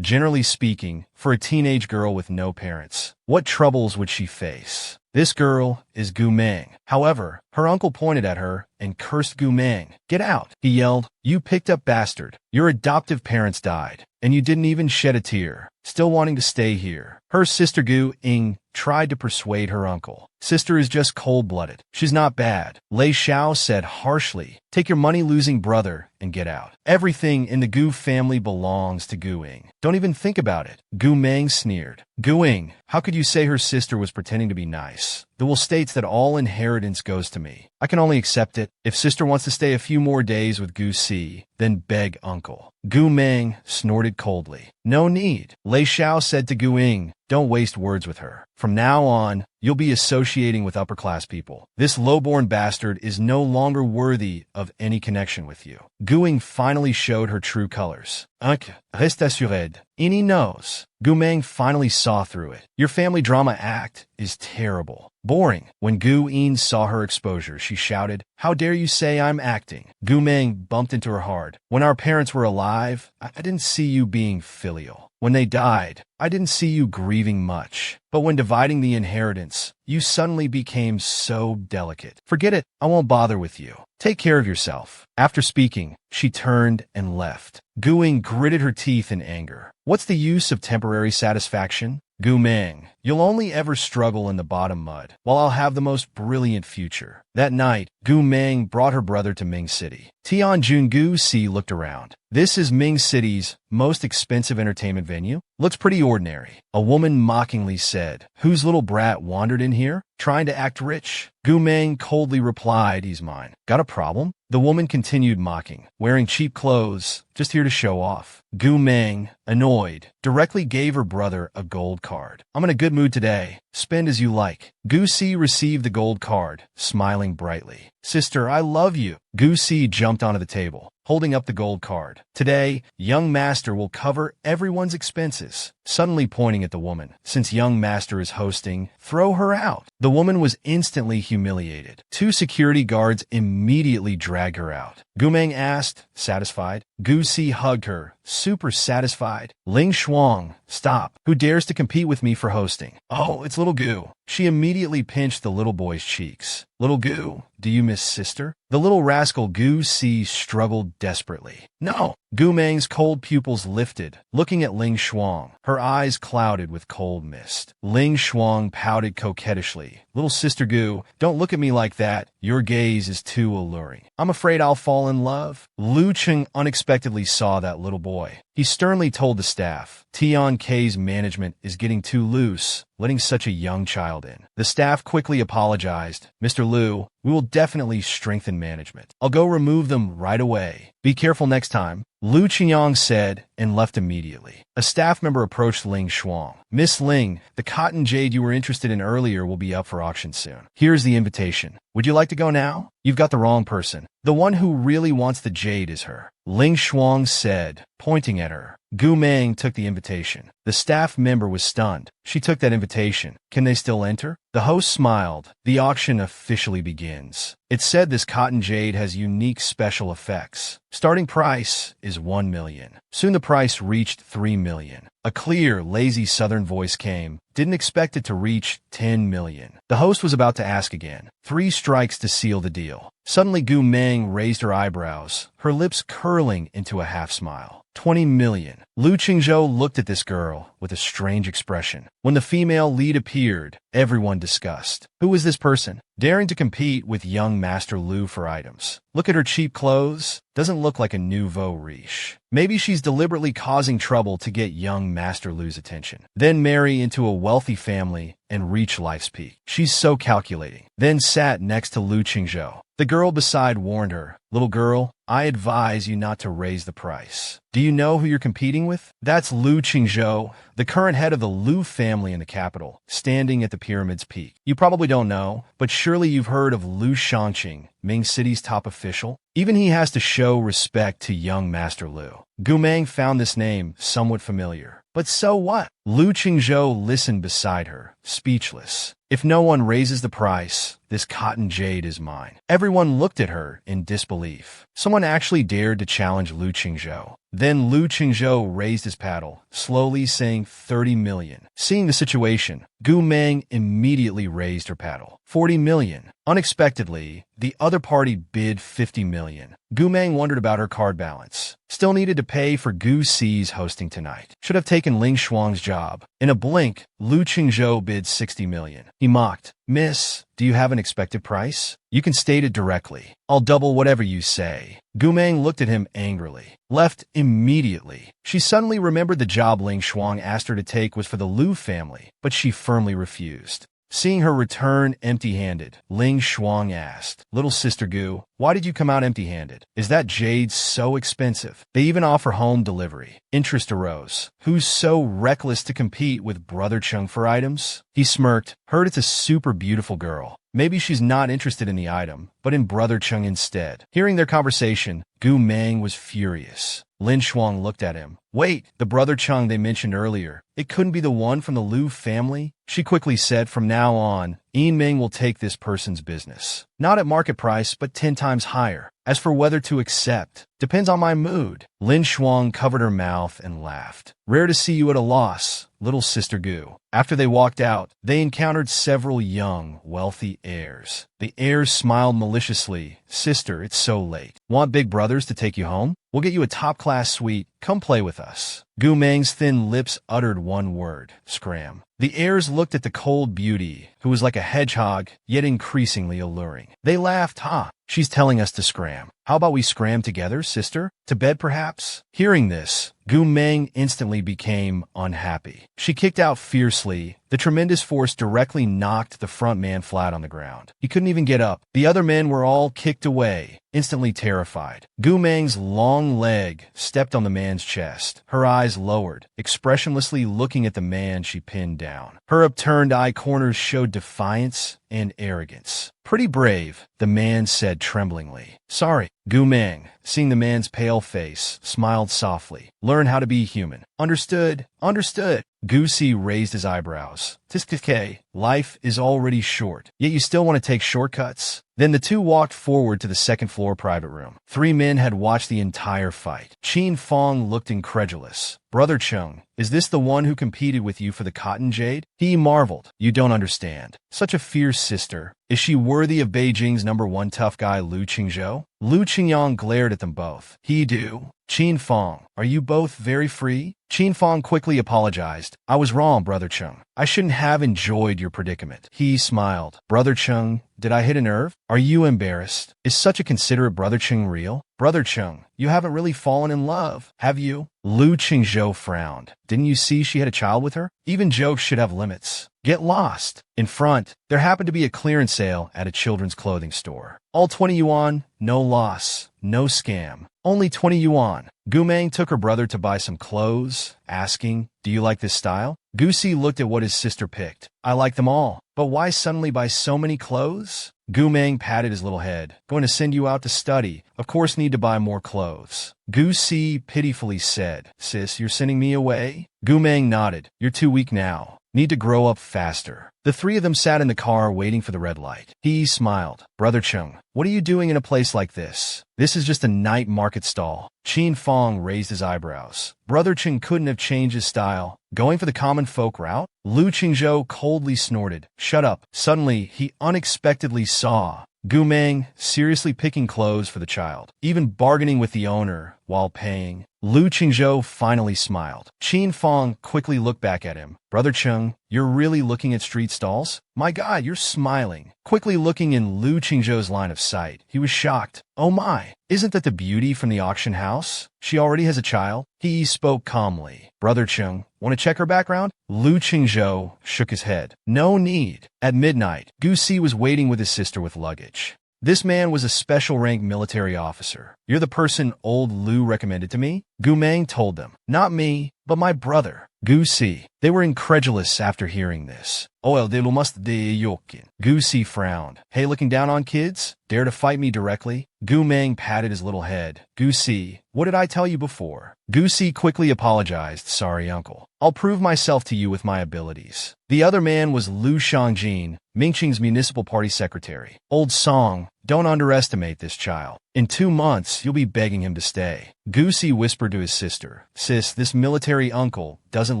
generally speaking, for a teenage girl with no parents. What troubles would she face? This girl is Gu Meng. However, her uncle pointed at her and cursed Gu Meng. "Get out," he yelled. "You picked up bastard. Your adoptive parents died, and you didn't even shed a tear, still wanting to stay here." Her sister Gu Ing tried to persuade her uncle. "Sister is just cold-blooded. She's not bad," Lei Xiao said harshly. "Take your money-losing brother and get out. Everything in the Gu family belongs to Gu Ing. Don't even think about it." Gu Meng sneered. "Gu Ing, how could you say her sister was pretending to be nice? The will states that all inheritance goes to me. I can only accept it. If sister wants to stay a few more days with Gu Si, then beg uncle." Gu Meng snorted coldly. "No need," Lei Xiao said to Gu Ing. "Don't waste words with her. From now on, you'll be associating with upper-class people. This low-born bastard is no longer worthy of any connection with you." Gu Ing finally showed her true colors. Reste assured. Any knows. Gu Meng finally saw through it. "Your family drama act is terrible. Boring." When Gu Ing saw her exposure, she shouted, "How dare you say I'm acting?" Gu Meng bumped into her hard. "When our parents were alive, I didn't see you being filial. When they died, I didn't see you grieving much. But when dividing the inheritance, you suddenly became so delicate. Forget it, I won't bother with you. Take care of yourself." After speaking, she turned and left. Gu Ing gritted her teeth in anger. "What's the use of temporary satisfaction? Gu Meng, you'll only ever struggle in the bottom mud, while I'll have the most brilliant future." That night, Gu Meng brought her brother to Ming City. Tianjun Gu Si looked around. "This is Ming City's most expensive entertainment venue? Looks pretty ordinary." A woman mockingly said, "Whose little brat wandered in here, trying to act rich?" Gu Meng coldly replied, "He's mine." "Got a problem?" The woman continued mocking. "Wearing cheap clothes, just here to show off." Gu Meng, annoyed, directly gave her brother a gold card. "I'm in a good mood today. Spend as you like." Gu Si received the gold card, smiling brightly. "Sister, I love you." Gu Si jumped onto the table, holding up the gold card. "Today, young master will cover everyone's expenses." Suddenly pointing at the woman, "Since young master is hosting, throw her out." The woman was instantly humiliated. Two security guards immediately dragged her out. Gu Meng asked, satisfied. Gu Si hugged her, super satisfied. "Ling Shuang, stop. Who dares to compete with me for hosting?" "Oh, it's little Gu." She immediately pinched the little boy's cheeks. "Little Gu, do you miss sister?" The little rascal Gu Si struggled desperately. "No." Gu Meng's cold pupils lifted, looking at Ling Shuang, her eyes clouded with cold mist. Ling Shuang pouted coquettishly. "Little sister Gu, don't look at me like that. Your gaze is too alluring. I'm afraid I'll fall in love." Lu Cheng unexpectedly saw that little boy. He sternly told the staff, "Tian K's management is getting too loose, letting such a young child in." The staff quickly apologized. "Mr. Lu, we will definitely strengthen management. I'll go remove them right away. Be careful next time," Lu Qinyang said and left immediately. A staff member approached Ling Shuang. "Miss Ling, the cotton jade you were interested in earlier will be up for auction soon. Here's the invitation. Would you like to go now?" "You've got the wrong person. The one who really wants the jade is her," Ling Shuang said, pointing at her. Gu Meng took the invitation. The staff member was stunned. She took that invitation. "Can they still enter?" The host smiled. "The auction officially begins. It said this cotton jade has unique special effects. Starting price is 1 million. Soon the price reached 3 million. A clear, lazy southern voice came. "Didn't expect it to reach 10 million. The host was about to ask again. 3 strikes to seal the deal. Suddenly Gu Meng raised her eyebrows, her lips curling into a half-smile. 20 million. Lu Qingzhou looked at this girl with a strange expression. When the female lead appeared, everyone discussed. Who is this person? Daring to compete with young Master Lu for items. Look at her cheap clothes. Doesn't look like a nouveau riche. Maybe she's deliberately causing trouble to get young Master Lu's attention. Then marry into a wealthy family and reach life's peak. She's so calculating." Then sat next to Lu Qingzhou. The girl beside warned her, "Little girl, I advise you not to raise the price. Do you know who you're competing with?" That's Lu Qingzhou, the current head of the Lu family in the capital, standing at the pyramid's peak. You probably don't know, but surely you've heard of Lu Shangqing, Ming City's top official. Even he has to show respect to young Master Lu. Gu Meng found this name somewhat familiar. But so what? Lu Qingzhou listened beside her, speechless. If no one raises the price, this cotton jade is mine. Everyone looked at her in disbelief. Someone actually dared to challenge Lu Qingzhou. Then Lu Qingzhou raised his paddle, slowly saying 30 million. Seeing the situation, Gu Meng immediately raised her paddle. 40 million. Unexpectedly, the other party bid 50 million. Gu Meng wondered about her card balance. Still needed to pay for Gu Si's hosting tonight. Should have taken Ling Shuang's job. In a blink, Lu Qingzhou bid 60 million. He mocked, "Miss, do you have an expected price? You can state it directly. I'll double whatever you say." Gu Meng looked at him angrily. Left immediately. She suddenly remembered the job Ling Shuang asked her to take was for the Lu family, but she firmly refused. Seeing her return empty-handed, Ling Shuang asked, "Little sister Gu, why did you come out empty-handed? Is that jade so expensive? They even offer home delivery." Interest arose. Who's so reckless to compete with Brother Chung for items? He smirked. Heard it's a super beautiful girl. Maybe she's not interested in the item, but in Brother Chung instead. Hearing their conversation, Gu Meng was furious. Lin Shuang looked at him. "Wait, the Brother Chung they mentioned earlier. It couldn't be the one from the Lu family?" She quickly said, "From now on, Yin Ming will take this person's business. Not at market price, but 10 times higher. As for whether to accept, depends on my mood." Lin Shuang covered her mouth and laughed. "Rare to see you at a loss, little sister Gu." After they walked out, they encountered several young, wealthy heirs. The heirs smiled maliciously. "Sister, it's so late. Want big brothers to take you home? We'll get you a top-class suite. Come play with us." Gu Meng's thin lips uttered one word, "Scram." The heirs looked at the cold beauty, who was like a hedgehog, yet increasingly alluring. They laughed. "Ha, she's telling us to scram. How about we scram together, sister? To bed, perhaps?" Hearing this, Gu Meng instantly became unhappy. She kicked out fiercely. The tremendous force directly knocked the front man flat on the ground. He couldn't even get up. The other men were all kicked away, instantly terrified. Gu Meng's long leg stepped on the man's chest. Her eyes lowered, expressionlessly looking at the man she pinned down. Her upturned eye corners showed defiance and arrogance. "Pretty brave," the man said tremblingly. "Sorry." Gu Meng, seeing the man's pale face, smiled softly. "Learn how to be human." "Understood. Understood." Gu Si raised his eyebrows. "Tiskake, life is already short, yet you still want to take shortcuts?" Then the two walked forward to the second-floor private room. 3 men had watched the entire fight. Qin Fong looked incredulous. "Brother Chung, is this the one who competed with you for the cotton jade?" He marveled. "You don't understand. Such a fierce sister. Is she worthy of Beijing's #1 tough guy Lu Qingzhou?" Lu Qingyang glared at them both. "He do." "Qin Fong, are you both very free?" Qin Fong quickly apologized. "I was wrong, Brother Chung. I shouldn't have enjoyed your predicament." He smiled. "Brother Chung, did I hit a nerve? Are you embarrassed? Is such a considerate Brother Chung real?" "Brother Chung, you haven't really fallen in love, have you?" Lu Qingzhou frowned. "Didn't you see she had a child with her? Even jokes should have limits." Get lost. In front, there happened to be a clearance sale at a children's clothing store. All 20 yuan, no loss, no scam. Only 20 yuan. Gu Meng took her brother to buy some clothes, asking, "Do you like this style?" Gu Si looked at what his sister picked. "I like them all, but why suddenly buy so many clothes?" Gu Meng patted his little head. "Going to send you out to study. Of course need to buy more clothes." Gu Si pitifully said, "Sis, you're sending me away?" Gu Meng nodded. "You're too weak now. Need to grow up faster." The 3 of them sat in the car waiting for the red light. He smiled. "Brother Chung, what are you doing in a place like this? This is just a night market stall." Qin Fong raised his eyebrows. Brother Chung couldn't have changed his style. Going for the common folk route? Lu Qingzhou coldly snorted. "Shut up." Suddenly, he unexpectedly saw Gu Meng seriously picking clothes for the child, even bargaining with the owner while paying. Lu Qingzhou finally smiled. Qin Fong quickly looked back at him. "Brother Chung, you're really looking at street stalls? My God, you're smiling." Quickly looking in Lu Qingzhou's line of sight, he was shocked. "Oh my, isn't that the beauty from the auction house? She already has a child?" He spoke calmly. "Brother Chung, want to check her background?" Lu Qingzhou shook his head. "No need." At midnight, Gu Si was waiting with his sister with luggage. This man was a special-rank military officer. "You're the person old Lu recommended to me?" Gu Meng told them. "Not me, but my brother." Gu Si. They were incredulous after hearing this. Oil de lo must de yokin. Gu Si frowned. Hey, looking down on kids? Dare to fight me directly? Gu Meng patted his little head. Gu Si, what did I tell you before? Gu Si quickly apologized. Sorry, uncle. I'll prove myself to you with my abilities. The other man was Lu Shangjin, Mingqing's municipal party secretary. Old song, don't underestimate this child. In 2 months, you'll be begging him to stay. Gu Si whispered to his sister, Sis, this military uncle doesn't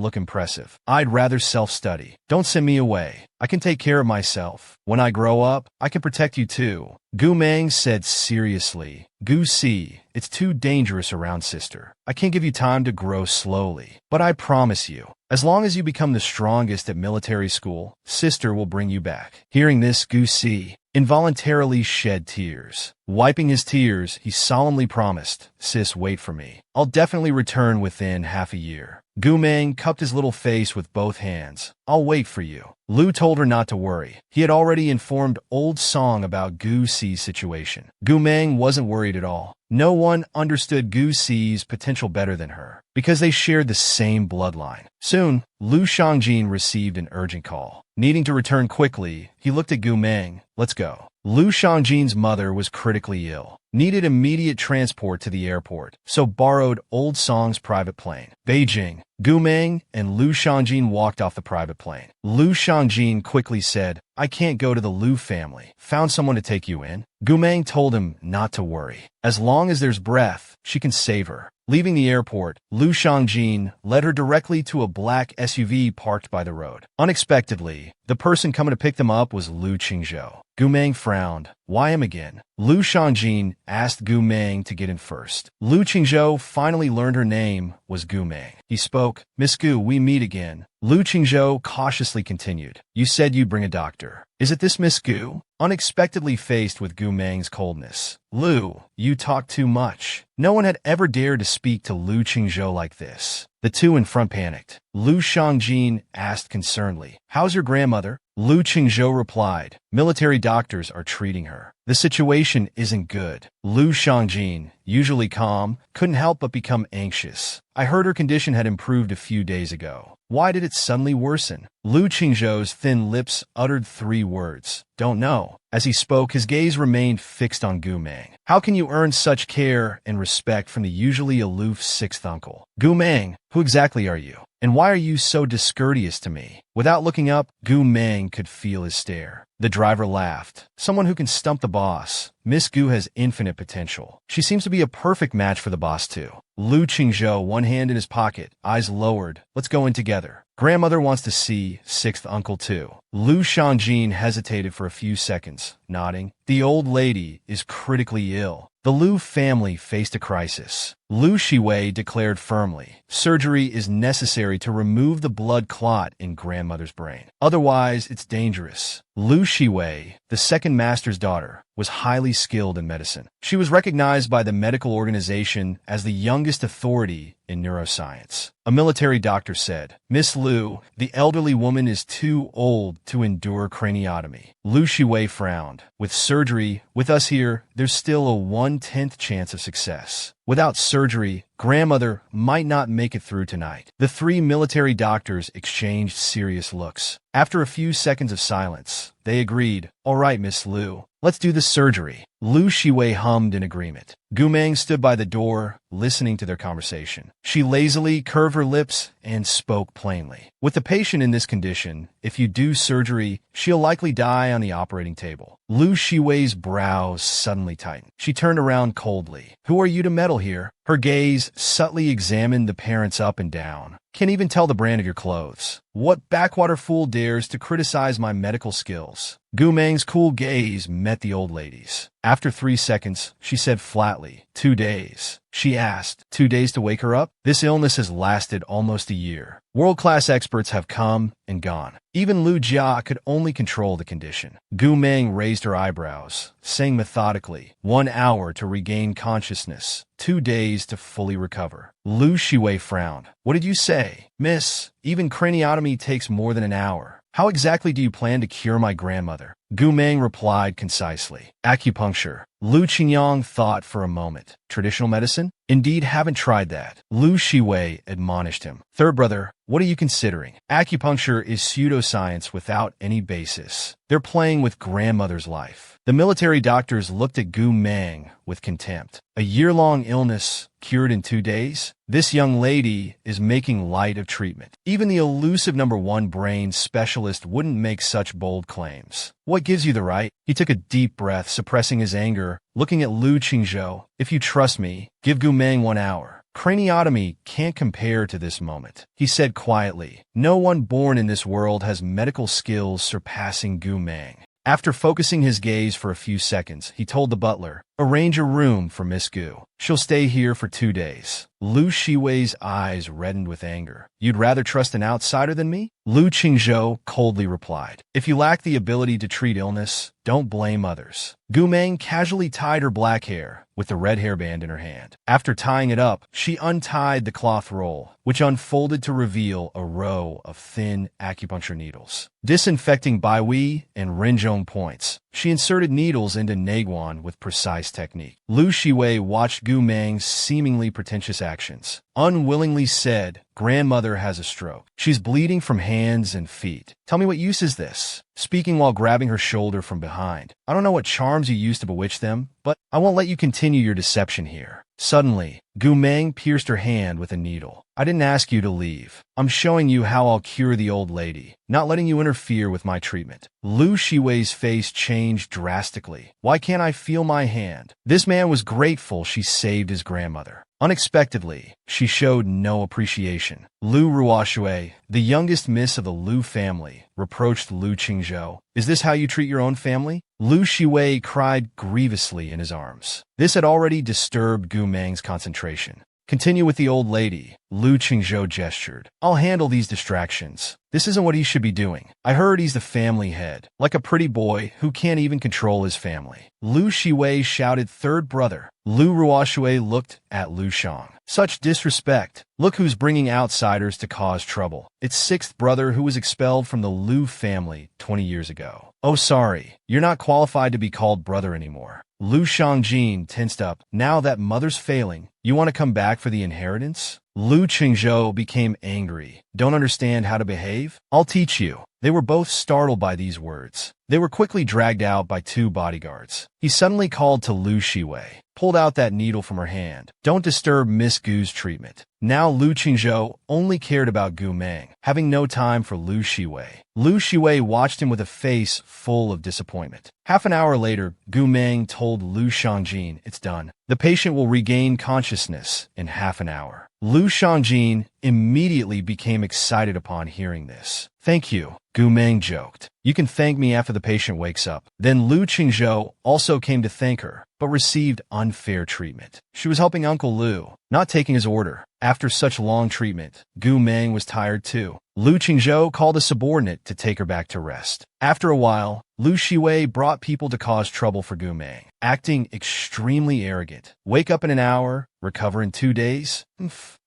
look impressive. I'd rather self-study. Don't send me away. I can take care of myself. When I grow up, I can protect you too. Gu Meng said seriously. Gu Si, it's too dangerous around sister. I can't give you time to grow slowly. But I promise you, as long as you become the strongest at military school, sister will bring you back. Hearing this, Gu Si involuntarily shed tears. Wiping his tears, he solemnly promised, Sis, wait for me. I'll definitely return within half a year. Gu Meng cupped his little face with both hands. I'll wait for you. Lu told her not to worry. He had already informed Old Song about Gu Si's situation. Gu Meng wasn't worried at all. No one understood Gu Si's potential better than her, because they shared the same bloodline. Soon, Lu Shangjin received an urgent call. Needing to return quickly, he looked at Gu Meng. Let's go. Lu Shangjin's mother was critically ill, needed immediate transport to the airport, so borrowed Old Song's private plane. Beijing, Gu Meng and Lu Shangjin walked off the private plane. Lu Shangjin quickly said, I can't go to the Lu family. Found someone to take you in? Gu Meng told him not to worry. As long as there's breath, she can save her. Leaving the airport, Lu Shangjin led her directly to a black SUV parked by the road. Unexpectedly, the person coming to pick them up was Lu Qingzhou. Gu Meng frowned. Why him again? Lu Shangjin asked Gu Meng to get in first. Lu Qingzhou finally learned her name was Gu Meng. He spoke, Miss Gu, we meet again. Lu Qingzhou cautiously continued. You said you'd bring a doctor. Is it this Miss Gu? Unexpectedly faced with Gu Meng's coldness. Lu, you talk too much. No one had ever dared to speak to Lu Qingzhou like this. The two in front panicked. Lu Shangjin asked concernedly, How's your grandmother? Lu Qingzhou replied, Military doctors are treating her. The situation isn't good. Lu Shangjin, usually calm, couldn't help but become anxious. I heard her condition had improved a few days ago. Why did it suddenly worsen? Lu Qingzhou's thin lips uttered 3 words. Don't know. As he spoke, his gaze remained fixed on Gu Meng. How can you earn such care and respect from the usually aloof 6th uncle? Gu Meng, who exactly are you? And why are you so discourteous to me? Without looking up, Gu Meng could feel his stare. The driver laughed. Someone who can stump the boss. Miss Gu has infinite potential. She seems to be a perfect match for the boss too. Lu Qingzhou, one hand in his pocket, eyes lowered. Let's go in together. Grandmother wants to see 6th uncle too. Lu Shangjin hesitated for a few seconds, nodding. The old lady is critically ill. The Lu family faced a crisis. Lu Shiwei declared firmly, surgery is necessary to remove the blood clot in grandmother's brain. Otherwise, it's dangerous. Lu Shiwei, the 2nd master's daughter, was highly skilled in medicine. She was recognized by the medical organization as the youngest authority in neuroscience. A military doctor said, Miss Lu, the elderly woman is too old to endure craniotomy. Lu Shiwei frowned. With surgery, with us here, there's still a 1/10 chance of success. Without surgery, grandmother might not make it through tonight. The 3 military doctors exchanged serious looks. After a few seconds of silence, they agreed, All right, Miss Lu, let's do the surgery. Lu Shiwei hummed in agreement. Gu Meng stood by the door, listening to their conversation. She lazily curved her lips and spoke plainly. With the patient in this condition, if you do surgery, she'll likely die on the operating table. Lu Shiwei's brows suddenly tightened. She turned around coldly. Who are you to meddle here? Her gaze subtly examined the parents up and down. Can't even tell the brand of your clothes. What backwater fool dares to criticize my medical skills? Gu Meng's cool gaze met the old lady's. After 3 seconds, she said flatly, 2 days. She asked, 2 days to wake her up? This illness has lasted almost a year. World-class experts have come and gone. Even Lu Jia could only control the condition. Gu Meng raised her eyebrows, saying methodically, 1 hour to regain consciousness, 2 days to fully recover. Lu Shiwei frowned. What did you say? Miss, even craniotomy takes more than an hour. How exactly do you plan to cure my grandmother? Gu Meng replied concisely. Acupuncture. Lu Qingyang thought for a moment. Traditional medicine? Indeed, haven't tried that. Lu Shiwei admonished him. Third brother, what are you considering? Acupuncture is pseudoscience without any basis. They're playing with grandmother's life. The military doctors looked at Gu Meng with contempt. A year-long illness cured in 2 days? This young lady is making light of treatment. Even the elusive #1 brain specialist wouldn't make such bold claims. What gives you the right? He took a deep breath, suppressing his anger, looking at Lu Qingzhou. If you trust me, give Gu Meng 1 hour. Craniotomy can't compare to this moment, he said quietly. No one born in this world has medical skills surpassing Gu Meng. After focusing his gaze for a few seconds, he told the butler, arrange a room for Miss Gu. She'll stay here for 2 days. Lu Shiwei's eyes reddened with anger. You'd rather trust an outsider than me? Lu Qingzhou coldly replied. If you lack the ability to treat illness, don't blame others. Gu Meng casually tied her black hair with the red hairband in her hand. After tying it up, she untied the cloth roll, which unfolded to reveal a row of thin acupuncture needles. Disinfecting Baihui and Renzhong points, she inserted needles into Naguan with precise technique. Lu Shiwei watched Gu Meng's seemingly pretentious actions. Unwillingly said, grandmother has a stroke. She's bleeding from hands and feet. Tell me what use is this? Speaking while grabbing her shoulder from behind. I don't know what charms you use to bewitch them, but I won't let you continue your deception here. Suddenly, Gu Meng pierced her hand with a needle. I didn't ask you to leave. I'm showing you how I'll cure the old lady, not letting you interfere with my treatment. Lu Shiwei's face changed drastically. Why can't I feel my hand? This man was grateful she saved his grandmother. Unexpectedly, she showed no appreciation. Lu Ruoshui, the youngest miss of the Lu family, reproached Lu Qingzhou. Is this how you treat your own family? Lu Shiwei cried grievously in his arms. This had already disturbed Gu Meng's concentration. Continue with the old lady, Lu Qingzhou gestured. I'll handle these distractions. This isn't what he should be doing. I heard he's the family head, like a pretty boy who can't even control his family. Lu Shiwei shouted third brother. Lu Ruoshui looked at Lu Shang. Such disrespect. Look who's bringing outsiders to cause trouble. It's sixth brother who was expelled from the Lu family 20 years ago. Oh sorry, you're not qualified to be called brother anymore. Lu Shangjin tensed up. Now that mother's failing, you want to come back for the inheritance? Lu Qingzhou became angry. Don't understand how to behave? I'll teach you. They were both startled by these words. They were quickly dragged out by 2 bodyguards. He suddenly called to Lu Shiwei, pulled out that needle from her hand. Don't disturb Miss Gu's treatment. Now Lu Qingzhou only cared about Gu Meng, having no time for Lu Shiwei. Lu Shiwei watched him with a face full of disappointment. Half an hour later, Gu Meng told Lu Shangjin, it's done. The patient will regain consciousness in half an hour. Lu Shangjin immediately became excited upon hearing this. Thank you, Gu Meng joked. You can thank me after the patient wakes up. Then Lu Qingzhou also came to thank her, but received unfair treatment. She was helping Uncle Lu, not taking his order. After such long treatment, Gu Meng was tired too. Lu Qingzhou called a subordinate to take her back to rest. After a while, Lu Shiwei brought people to cause trouble for Gu Meng, acting extremely arrogant. Wake up in an hour, recover in 2 days?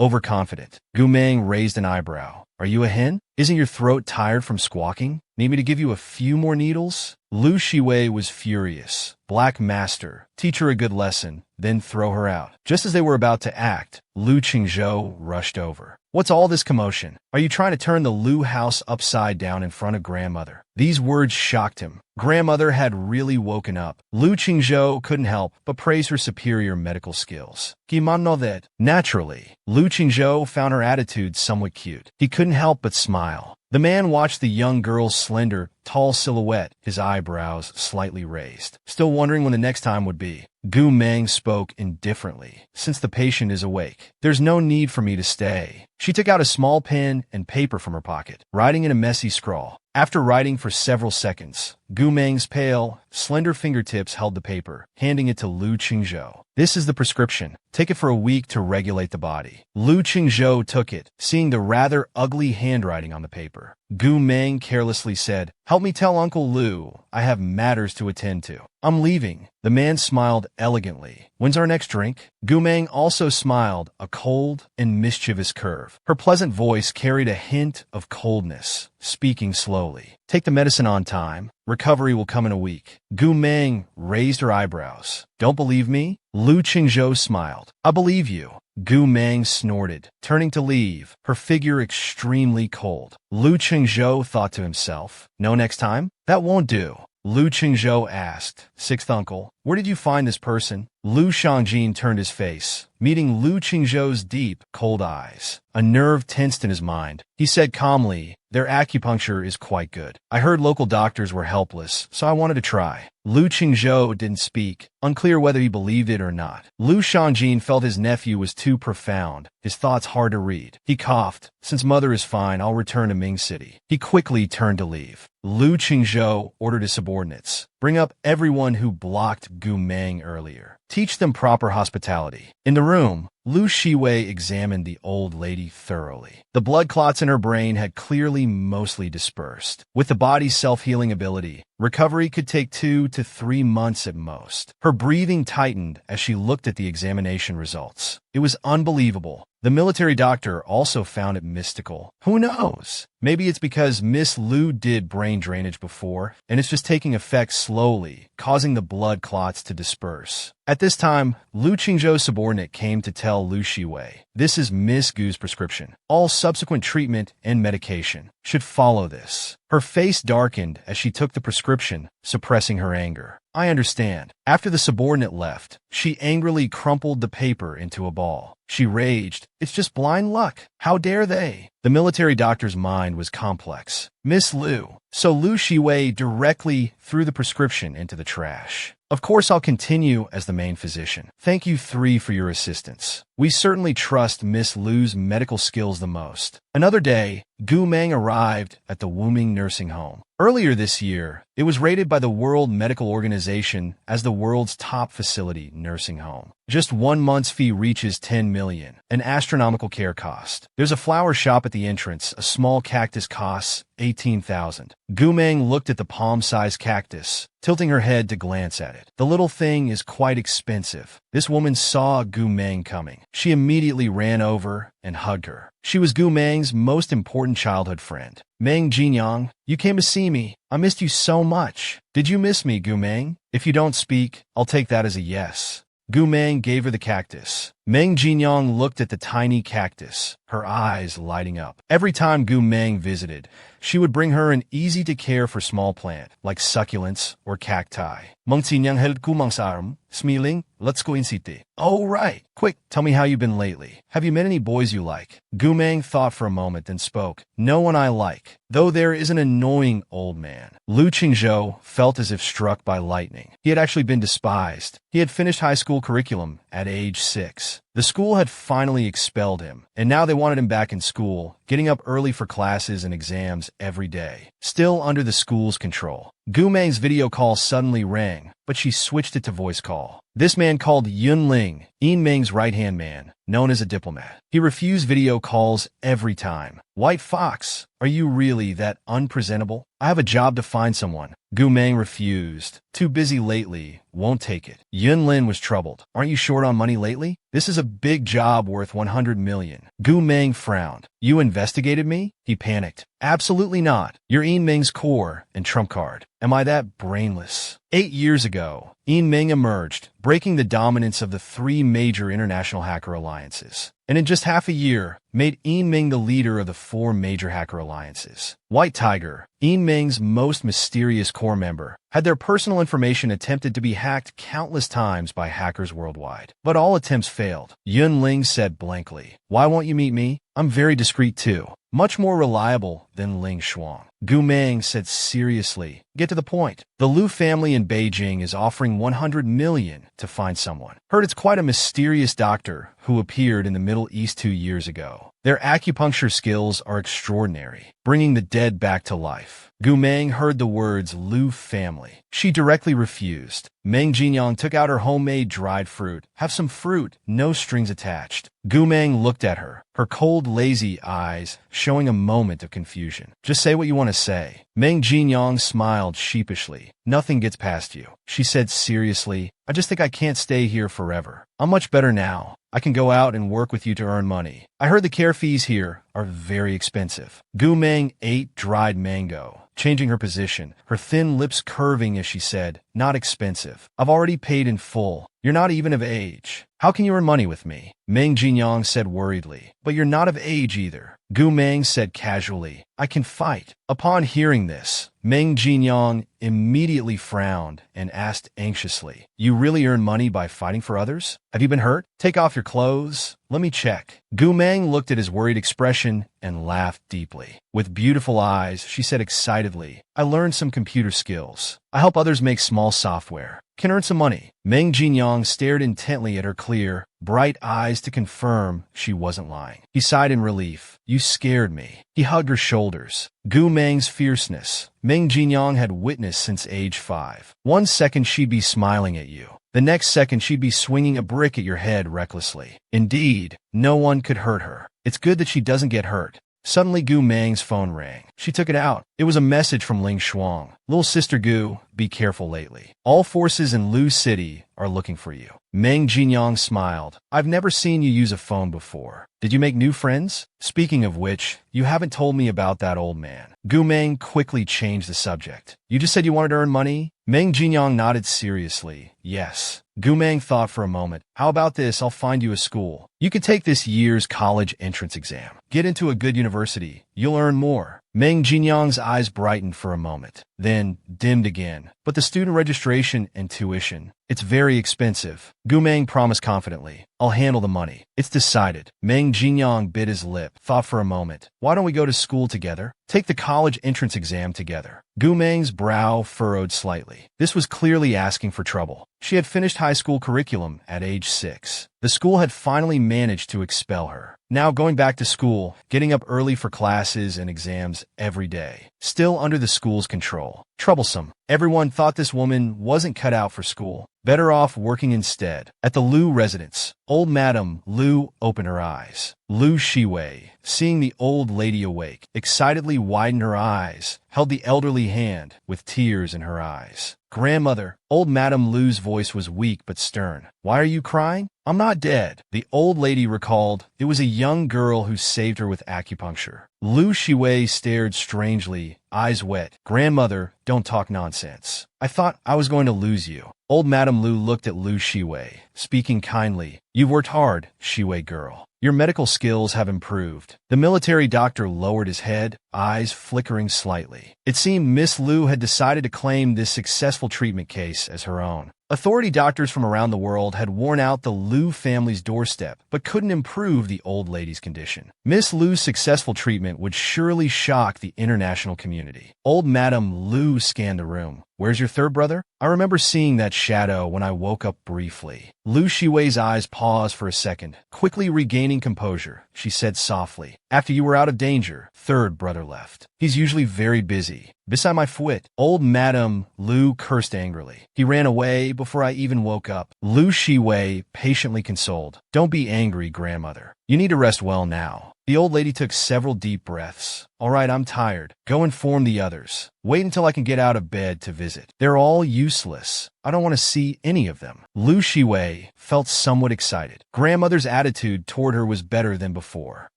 Overconfident. Gu Meng raised an eyebrow. Are you a hen? Isn't your throat tired from squawking? Need me to give you a few more needles? Lu Shiwei was furious. Black Master, teach her a good lesson, then throw her out. Just as they were about to act, Lu Qingzhou rushed over. What's all this commotion? Are you trying to turn the Lu house upside down in front of grandmother? These words shocked him. Grandmother had really woken up. Lu Qingzhou couldn't help but praise her superior medical skills. Naturally, Lu Qingzhou found her attitude somewhat cute. He couldn't help but smile. The man watched the young girl's slender, tall silhouette, his eyebrows slightly raised, still wondering when the next time would be. Gu Meng spoke indifferently. Since the patient is awake, there's no need for me to stay. She took out a small pen and paper from her pocket, writing in a messy scrawl. After writing for several seconds, Gu Meng's pale, slender fingertips held the paper, handing it to Lu Qingzhou. This is the prescription. Take it for a week to regulate the body. Lu Qingzhou took it, seeing the rather ugly handwriting on the paper. Gu Meng carelessly said, Help me tell Uncle Lou I have matters to attend to. I'm leaving. The man smiled elegantly. When's our next drink? Gumeng also smiled, a cold and mischievous curve. Her pleasant voice carried a hint of coldness, speaking slowly. Take the medicine on time. Recovery will come in a week. Gumeng raised her eyebrows. Don't believe me? Lu Qingzhou smiled. I believe you. Gumeng snorted, turning to leave, her figure extremely cold. Lu Qingzhou thought to himself, no next time? That won't do. Lu Qingzhou asked, Sixth uncle, where did you find this person? Lu Shangjin turned his face, meeting Lu Qingzhou's deep, cold eyes. A nerve tensed in his mind. He said calmly, their acupuncture is quite good. I heard local doctors were helpless, so I wanted to try. Lu Qingzhou didn't speak, unclear whether he believed it or not. Lu Shangjin felt his nephew was too profound, his thoughts hard to read. He coughed, since mother is fine, I'll return to Ming City. He quickly turned to leave. Lu Qingzhou ordered his subordinates, bring up everyone who blocked Gumeng earlier. Teach them proper hospitality. In the room, Lu Shiwei examined the old lady thoroughly. The blood clots in her brain had clearly mostly dispersed. With the body's self-healing ability, recovery could take 2 to 3 months at most. Her breathing tightened as she looked at the examination results. It was unbelievable. The military doctor also found it mystical. Who knows? Maybe it's because Miss Lu did brain drainage before, and it's just taking effect slowly, causing the blood clots to disperse. At this time, Lu Qingzhou's subordinate came to tell Lu Shiwei, this is Miss Gu's prescription. All subsequent treatment and medication should follow this. Her face darkened as she took the prescription, suppressing her anger. I understand. After the subordinate left, she angrily crumpled the paper into a ball. She raged, it's just blind luck. How dare they? The military doctor's mind was complex. Miss Lu. So Lu Shiwei directly threw the prescription into the trash. Of course, I'll continue as the main physician. Thank you three for your assistance. We certainly trust Miss Lu's medical skills the most. Another day, Gumeng arrived at the Wuming nursing home. Earlier this year, it was rated by the World Medical Organization as the world's top facility nursing home. Just 1 month's fee reaches 10 million, an astronomical care cost. There's a flower shop at the entrance. A small cactus costs 18,000. Gumeng looked at the palm-sized cactus, tilting her head to glance at it. The little thing is quite expensive. This woman saw Gumeng coming. She immediately ran over and hugged her. She was Gumeng's most important childhood friend. Meng Jinyang, you came to see me. I missed you so much. Did you miss me, Gumeng? If you don't speak, I'll take that as a yes. Gumeng gave her the cactus. Meng Jinyang looked at the tiny cactus, her eyes lighting up. Every time Gumeng visited, she would bring her an easy-to-care for small plant, like succulents or cacti. Meng Jinyang held Gumeng's arm, smiling, let's go in city. Oh, right. Quick, tell me how you've been lately. Have you met any boys you like? Gumeng thought for a moment, then spoke. No one I like, though there is an annoying old man. Lu Qingzhou felt as if struck by lightning. He had actually been despised. He had finished high school curriculum at age 6. The school had finally expelled him, and now they wanted him back in school, getting up early for classes and exams every day. Still under the school's control. Gumeng's video call suddenly rang, but she switched it to voice call. This man called Yunling, Yinming's right-hand man, known as a diplomat. He refused video calls every time. White Fox, are you really that unpresentable? I have a job to find someone. Gumeng refused. Too busy lately, won't take it. Yunlin was troubled. Aren't you short on money lately? This is a big job worth 100 million. Gumeng frowned. You investigated me? He panicked. Absolutely not. You're Yinming's core and trump card. Am I that brainless? 8 years ago, Yinming emerged, breaking the dominance of the 3 major international hacker alliances. And in just half a year, made Yinming the leader of the 4 major hacker alliances. White Tiger, Yinming's most mysterious core member, had their personal information attempted to be hacked countless times by hackers worldwide. But all attempts failed. Yunling said blankly, why won't you meet me? I'm very discreet too. Much more reliable than Ling Shuang. Gumeng said seriously, get to the point. The Liu family in Beijing is offering 100 million to find someone. Heard it's quite a mysterious doctor who appeared in the Middle East 2 years ago. Their acupuncture skills are extraordinary, bringing the dead back to life. Gu Meng heard the words Liu family. She directly refused. Meng Jinyang took out her homemade dried fruit. Have some fruit, no strings attached. Gu Meng looked at her, her cold, lazy eyes showing a moment of confusion. Just say what you want to say. Meng Jinyang smiled sheepishly. Nothing gets past you, she said seriously. I just think I can't stay here forever. I'm much better now. I can go out and work with you to earn money. I heard the care fees here are very expensive. Gu Meng ate dried mango, changing her position, her thin lips curving as she said, not expensive. I've already paid in full. You're not even of age. How can you earn money with me? Meng Jinyang said worriedly. But you're not of age either. Gu Meng said casually, I can fight. Upon hearing this, Meng Jinyang immediately frowned and asked anxiously, You really earn money by fighting for others? Have you been hurt? Take off your clothes. Let me check. Gu Meng looked at his worried expression and laughed deeply. With beautiful eyes, she said excitedly, I learned some computer skills. I help others make small software. Can earn some money. Meng Jinyang stared intently at her clear, bright eyes to confirm she wasn't lying. He sighed in relief. You scared me. He hugged her shoulders. Gu Meng's fierceness, Meng Jinyang had witnessed since age 5. 1 second she'd be smiling at you. The next second she'd be swinging a brick at your head recklessly. Indeed, no one could hurt her. It's good that she doesn't get hurt. Suddenly Gu Meng's phone rang. She took it out. It was a message from Ling Shuang. Little sister Gu, be careful lately. All forces in Lu City are looking for you. Meng Jinyang smiled. I've never seen you use a phone before. Did you make new friends? Speaking of which, you haven't told me about that old man. Gu Meng quickly changed the subject. You just said you wanted to earn money? Meng Jinyang nodded seriously. Yes. Gu Meng thought for a moment. How about this? I'll find you a school. You could take this year's college entrance exam. Get into a good university. You'll earn more. Meng Jinyang's eyes brightened for a moment, then dimmed again. But the student registration and tuition, it's very expensive. Gu Meng promised confidently. I'll handle the money. It's decided. Meng Jinyang bit his lip, thought for a moment. Why don't we go to school together? Take the college entrance exam together. Gu Meng's brow furrowed slightly. This was clearly asking for trouble. She had finished high school curriculum at age 6. The school had finally managed to expel her. Now going back to school, getting up early for classes and exams every day. Still under the school's control. Troublesome. Everyone thought this woman wasn't cut out for school. Better off working instead. At the Liu residence, old Madame Liu opened her eyes. Liu Shiwei, seeing the old lady awake, excitedly widened her eyes, held the elderly hand with tears in her eyes. Grandmother, old Madame Liu's voice was weak but stern. Why are you crying? I'm not dead. The old lady recalled it was a young girl who saved her with acupuncture. Liu Shiwei stared strangely, eyes wet. Grandmother, don't talk nonsense. I thought I was going to lose you. Old Madame Liu looked at Liu Shiwei, speaking kindly. You've worked hard, Shiwei girl. Your medical skills have improved. The military doctor lowered his head, eyes flickering slightly. It seemed Miss Liu had decided to claim this successful treatment case as her own. Authority doctors from around the world had worn out the Liu family's doorstep, but couldn't improve the old lady's condition. Miss Liu's successful treatment would surely shock the international community. Old Madame Liu scanned the room. Where's your third brother? I remember seeing that shadow when I woke up briefly. Liu Shiwei's eyes paused for a second. Quickly regaining composure, she said softly. After you were out of danger, third brother left. He's usually very busy. Beside my foot. Old Madame Liu cursed angrily. He ran away before I even woke up. Liu Shiwei patiently consoled. Don't be angry, grandmother. You need to rest well now. The old lady took several deep breaths. All right, I'm tired. Go inform the others. Wait until I can get out of bed to visit. They're all useless. I don't want to see any of them. Liu Shiwei felt somewhat excited. Grandmother's attitude toward her was better than before.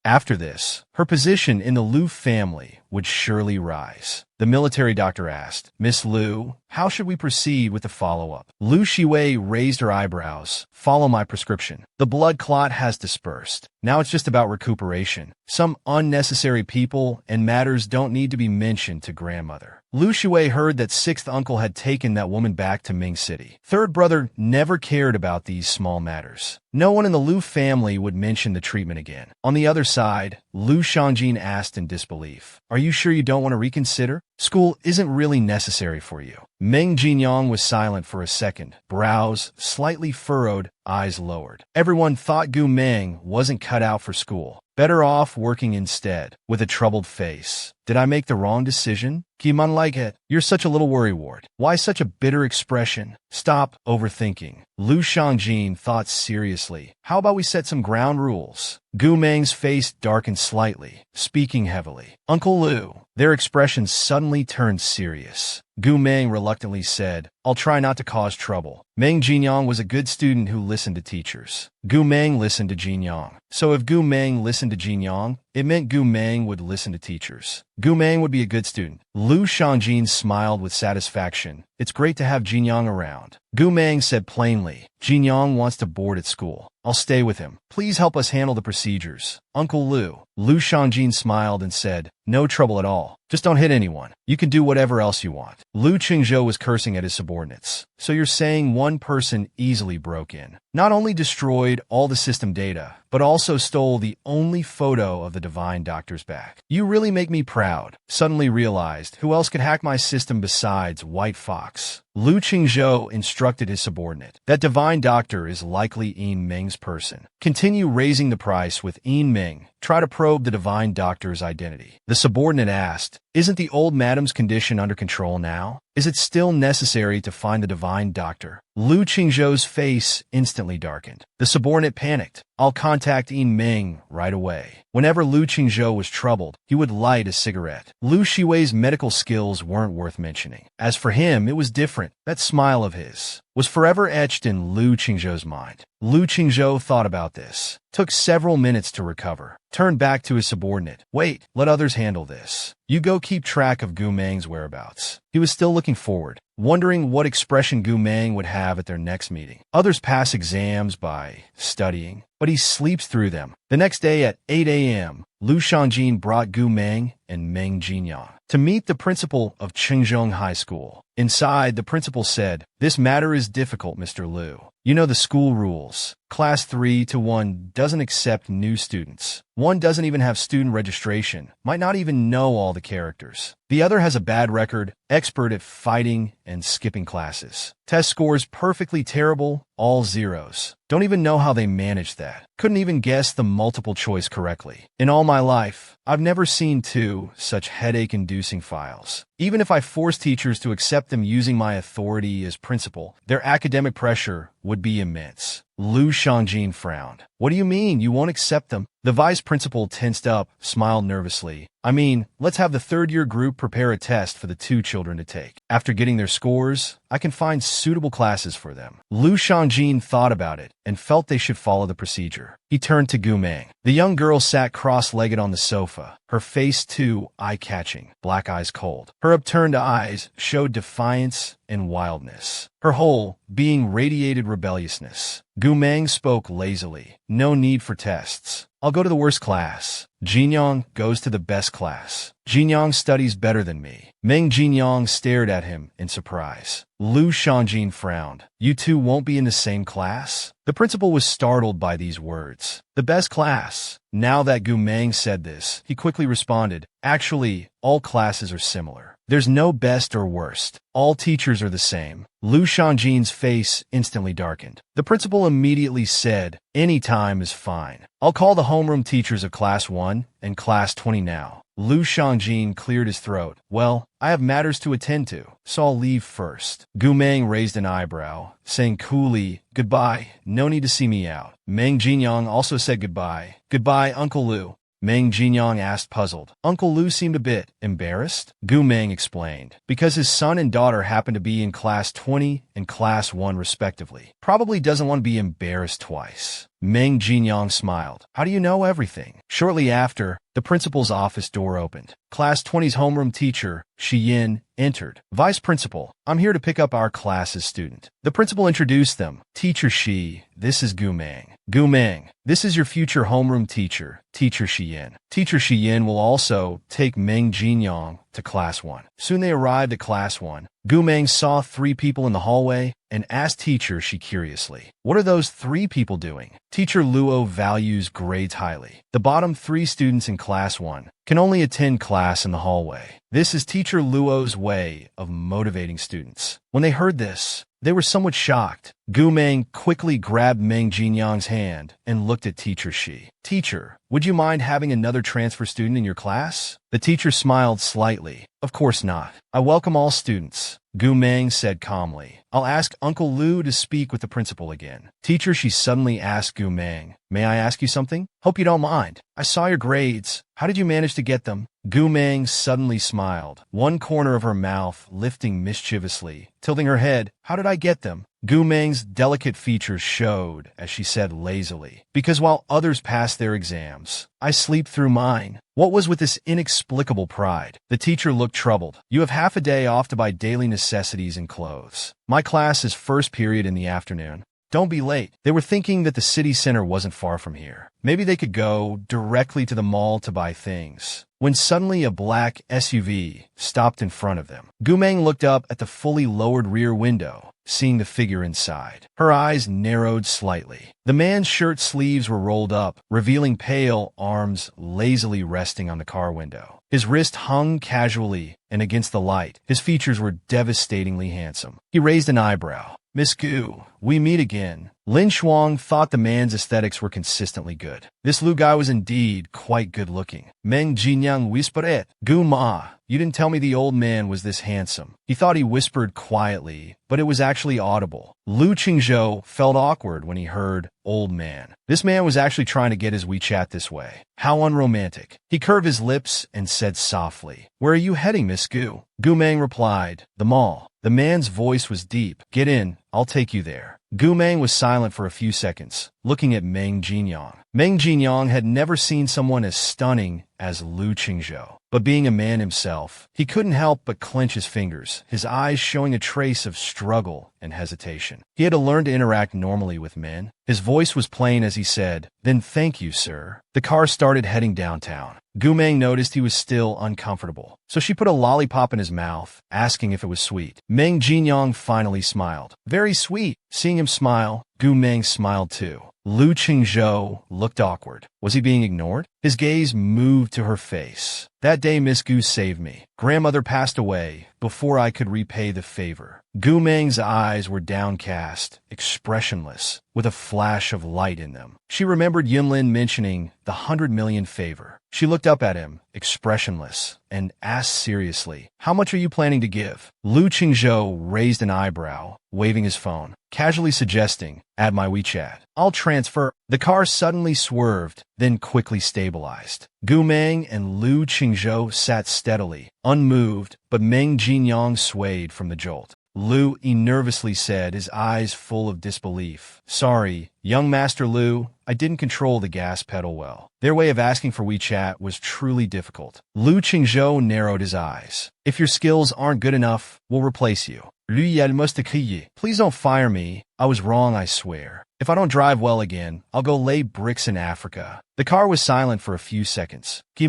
After this, her position in the Liu family would surely rise. The military doctor asked, Miss Liu, how should we proceed with the follow-up? Liu Shiwei raised her eyebrows. Follow my prescription. The blood clot has dispersed. Now it's just about recuperation. Some unnecessary people and matters don't need to be mentioned to grandmother. Liu Shiwei heard that sixth uncle had taken that woman back to Ming city. Third brother never cared about these small matters. No one in the Liu family would mention the treatment again. On the other side, Liu Shangjin asked in disbelief, "Are you sure you don't want to reconsider? School isn't really necessary for you." Meng Jinyang was silent for a second, brows slightly furrowed, eyes lowered. Everyone thought Gu Meng wasn't cut out for school. Better off working instead. With a troubled face, "Did I make the wrong decision? Kiman like it. You're such a little worrywart. Why such a bitter expression? Stop overthinking." Liu Shangjin thought seriously. "How about we set some ground rules?" Gu Meng's face darkened slightly, speaking heavily. "Uncle Liu." Their expressions suddenly turned serious. Gu Meng reluctantly said, "I'll try not to cause trouble." Meng Jinyang was a good student who listened to teachers. Gu Meng listened to Jinyang. So if Gu Meng listened to Jinyang, it meant Gu Meng would listen to teachers. Gu Meng would be a good student. Liu Shangjin smiled with satisfaction. "It's great to have Jinyang around." Gu Meng said plainly, "Jinyang wants to board at school. I'll stay with him. Please help us handle the procedures." "Uncle Liu." Liu Shangjin smiled and said, "No trouble at all. Just don't hit anyone. You can do whatever else you want." Liu Qingzhou was cursing at his subordinates. "So you're saying one person easily broke in, not only destroyed all the system data, but also stole the only photo of the divine doctor's back? You really make me proud." Suddenly realized who else could hack my system besides White Fox. Liu Qingzhou instructed his subordinate. "That divine doctor is likely Yin Meng's person. Continue raising the price with Yin Meng. Try to probe the divine doctor's identity." The subordinate asked, "Isn't the old madam's condition under control now? Is it still necessary to find the divine doctor?" Liu Qingzhou's face instantly darkened. The subordinate panicked. "I'll contact Yin Meng right away." Whenever Liu Qingzhou was troubled, he would light a cigarette. Liu Shiwei's medical skills weren't worth mentioning. As for him, it was different. That smile of his was forever etched in Liu Qingzhou's mind. Liu Qingzhou thought about this, took several minutes to recover, turned back to his subordinate. "Wait, let others handle this. You go keep track of Gu Meng's whereabouts." He was still looking forward, wondering what expression Gu Meng would have at their next meeting. Others pass exams by studying, but he sleeps through them. The next day at 8 a.m., Liu Shangjin brought Gu Meng and Meng Jinyang to meet the principal of Qingzhong High School. Inside, the principal said, "This matter is difficult, Mr. Liu. You know the school rules. Class 3-1 doesn't accept new students. One doesn't even have student registration, might not even know all the characters. The other has a bad record, expert at fighting and skipping classes. Test scores perfectly terrible, all zeros. Don't even know how they managed that. Couldn't even guess the multiple choice correctly. In all my life, I've never seen two such headache-inducing files. Even if I force teachers to accept them using my authority as principal, their academic pressure would be immense." Liu Shangjin frowned. "What do you mean you won't accept them?" The vice principal tensed up, smiled nervously. "I mean, let's have the third-year group prepare a test for the two children to take. After getting their scores, I can find suitable classes for them." Liu Shangjin thought about it and felt they should follow the procedure. He turned to Gu Meng. The young girl sat cross-legged on the sofa, her face too eye-catching, black eyes cold. Her upturned eyes showed defiance and wildness. Her whole being radiated rebelliousness. Gu Meng spoke lazily. "No need for tests. I'll go to the worst class. Jinyang goes to the best class. Jinyang studies better than me." Meng Jinyang stared at him in surprise. Liu Shangjin frowned. "You two won't be in the same class?" The principal was startled by these words. "The best class." Now that Gu Meng said this, he quickly responded, "Actually, all classes are similar. There's no best or worst. All teachers are the same." Liu Shangjin's face instantly darkened. The principal immediately said, "Any time is fine. I'll call the homeroom teachers of Class 1 and Class 20 now." Liu Shangjin cleared his throat. "Well, I have matters to attend to, so I'll leave first." Gu Meng raised an eyebrow, saying coolly, "Goodbye, no need to see me out." Meng Jinyang also said goodbye. "Goodbye, Uncle Liu." Meng Jinyang asked, puzzled. Uncle Liu seemed a bit embarrassed. Gu Meng explained, "Because his son and daughter happen to be in Class 20 and Class 1 respectively. Probably doesn't want to be embarrassed twice." Meng Jinyang smiled. "How do you know everything?" Shortly after, the principal's office door opened. Class 20's homeroom teacher, Shi Yin, entered. "Vice principal, I'm here to pick up our class's student." The principal introduced them. "Teacher Shi, this is Gu Meng. Gu Meng, this is your future homeroom teacher, Teacher Shi Yin. Teacher Shi Yin will also take Meng Jinyang to Class 1. Soon they arrived at Class 1. Gumeng saw 3 people in the hallway and asked teacher she curiously, "What are those 3 people doing?" Teacher Luo values grades highly. The bottom 3 students in Class 1 can only attend class in the hallway. This is Teacher Luo's way of motivating students. When they heard this, they were somewhat shocked. Gumeng quickly grabbed Meng Jinyang's hand and looked at Teacher Shi. "Teacher, would you mind having another transfer student in your class?" The teacher smiled slightly. "Of course not. I welcome all students," Gumeng said calmly. "I'll ask Uncle Lu to speak with the principal again." Teacher Shi suddenly asked Gumeng, "May I ask you something? Hope you don't mind. I saw your grades. How did you manage to get them?" Gumeng suddenly smiled, one corner of her mouth lifting mischievously, tilting her head. "How did I get them?" Gumeng's delicate features showed as she said lazily, "Because while others pass their exams, I sleep through mine." What was with this inexplicable pride? The teacher looked troubled. "You have half a day off to buy daily necessities and clothes. My class is first period in the afternoon. Don't be late." They were thinking that the city center wasn't far from here. Maybe they could go directly to the mall to buy things. When suddenly a black SUV stopped in front of them. Gumeng looked up at the fully lowered rear window, seeing the figure inside. Her eyes narrowed slightly. The man's shirt sleeves were rolled up, revealing pale arms lazily resting on the car window. His wrist hung casually, and against the light, his features were devastatingly handsome. He raised an eyebrow. "Miss Gu, we meet again." Lin Shuang thought the man's aesthetics were consistently good. This Lu guy was indeed quite good-looking. Meng Jinyang whispered, "Gu Ma, you didn't tell me the old man was this handsome." He thought he whispered quietly, but it was actually audible. Lu Qingzhou felt awkward when he heard old man. This man was actually trying to get his WeChat this way. How unromantic. He curved his lips and said softly, "Where are you heading, Miss Gu?" Gumeng replied, "The mall." The man's voice was deep. "Get in, I'll take you there." Gumeng was silent for a few seconds, looking at Meng Jinyang. Meng Jinyang had never seen someone as stunning as Lu Qingzhou. But being a man himself, he couldn't help but clench his fingers, his eyes showing a trace of struggle and hesitation. He had to learn to interact normally with men. His voice was plain as he said, "Then thank you, sir." The car started heading downtown. Gumeng noticed he was still uncomfortable, so she put a lollipop in his mouth, asking if it was sweet. Meng Jinyang finally smiled. "Very sweet." Seeing him smile, Gumeng smiled too. Lu Qingzhou looked awkward. Was he being ignored? His gaze moved to her face. "That day Miss Gu saved me. Grandmother passed away before I could repay the favor." Gumeng's eyes were downcast, expressionless, with a flash of light in them. She remembered Yunlin mentioning the 100 million favor. She looked up at him, expressionless, and asked seriously, "How much are you planning to give?" Lu Qingzhou raised an eyebrow, waving his phone, casually suggesting, "Add my WeChat. I'll transfer." The car suddenly swerved, then quickly stabilized. Gumeng and Lu Qingzhou sat steadily, unmoved, but Meng Jinyang swayed from the jolt. Lu nervously said, his eyes full of disbelief, "Sorry, young Master Lu, I didn't control the gas pedal well." Their way of asking for WeChat was truly difficult. Lu Qingzhou narrowed his eyes. "If your skills aren't good enough, we'll replace you." "Please don't fire me. I was wrong, I swear. If I don't drive well again, I'll go lay bricks in Africa." The car was silent for a few seconds. Lu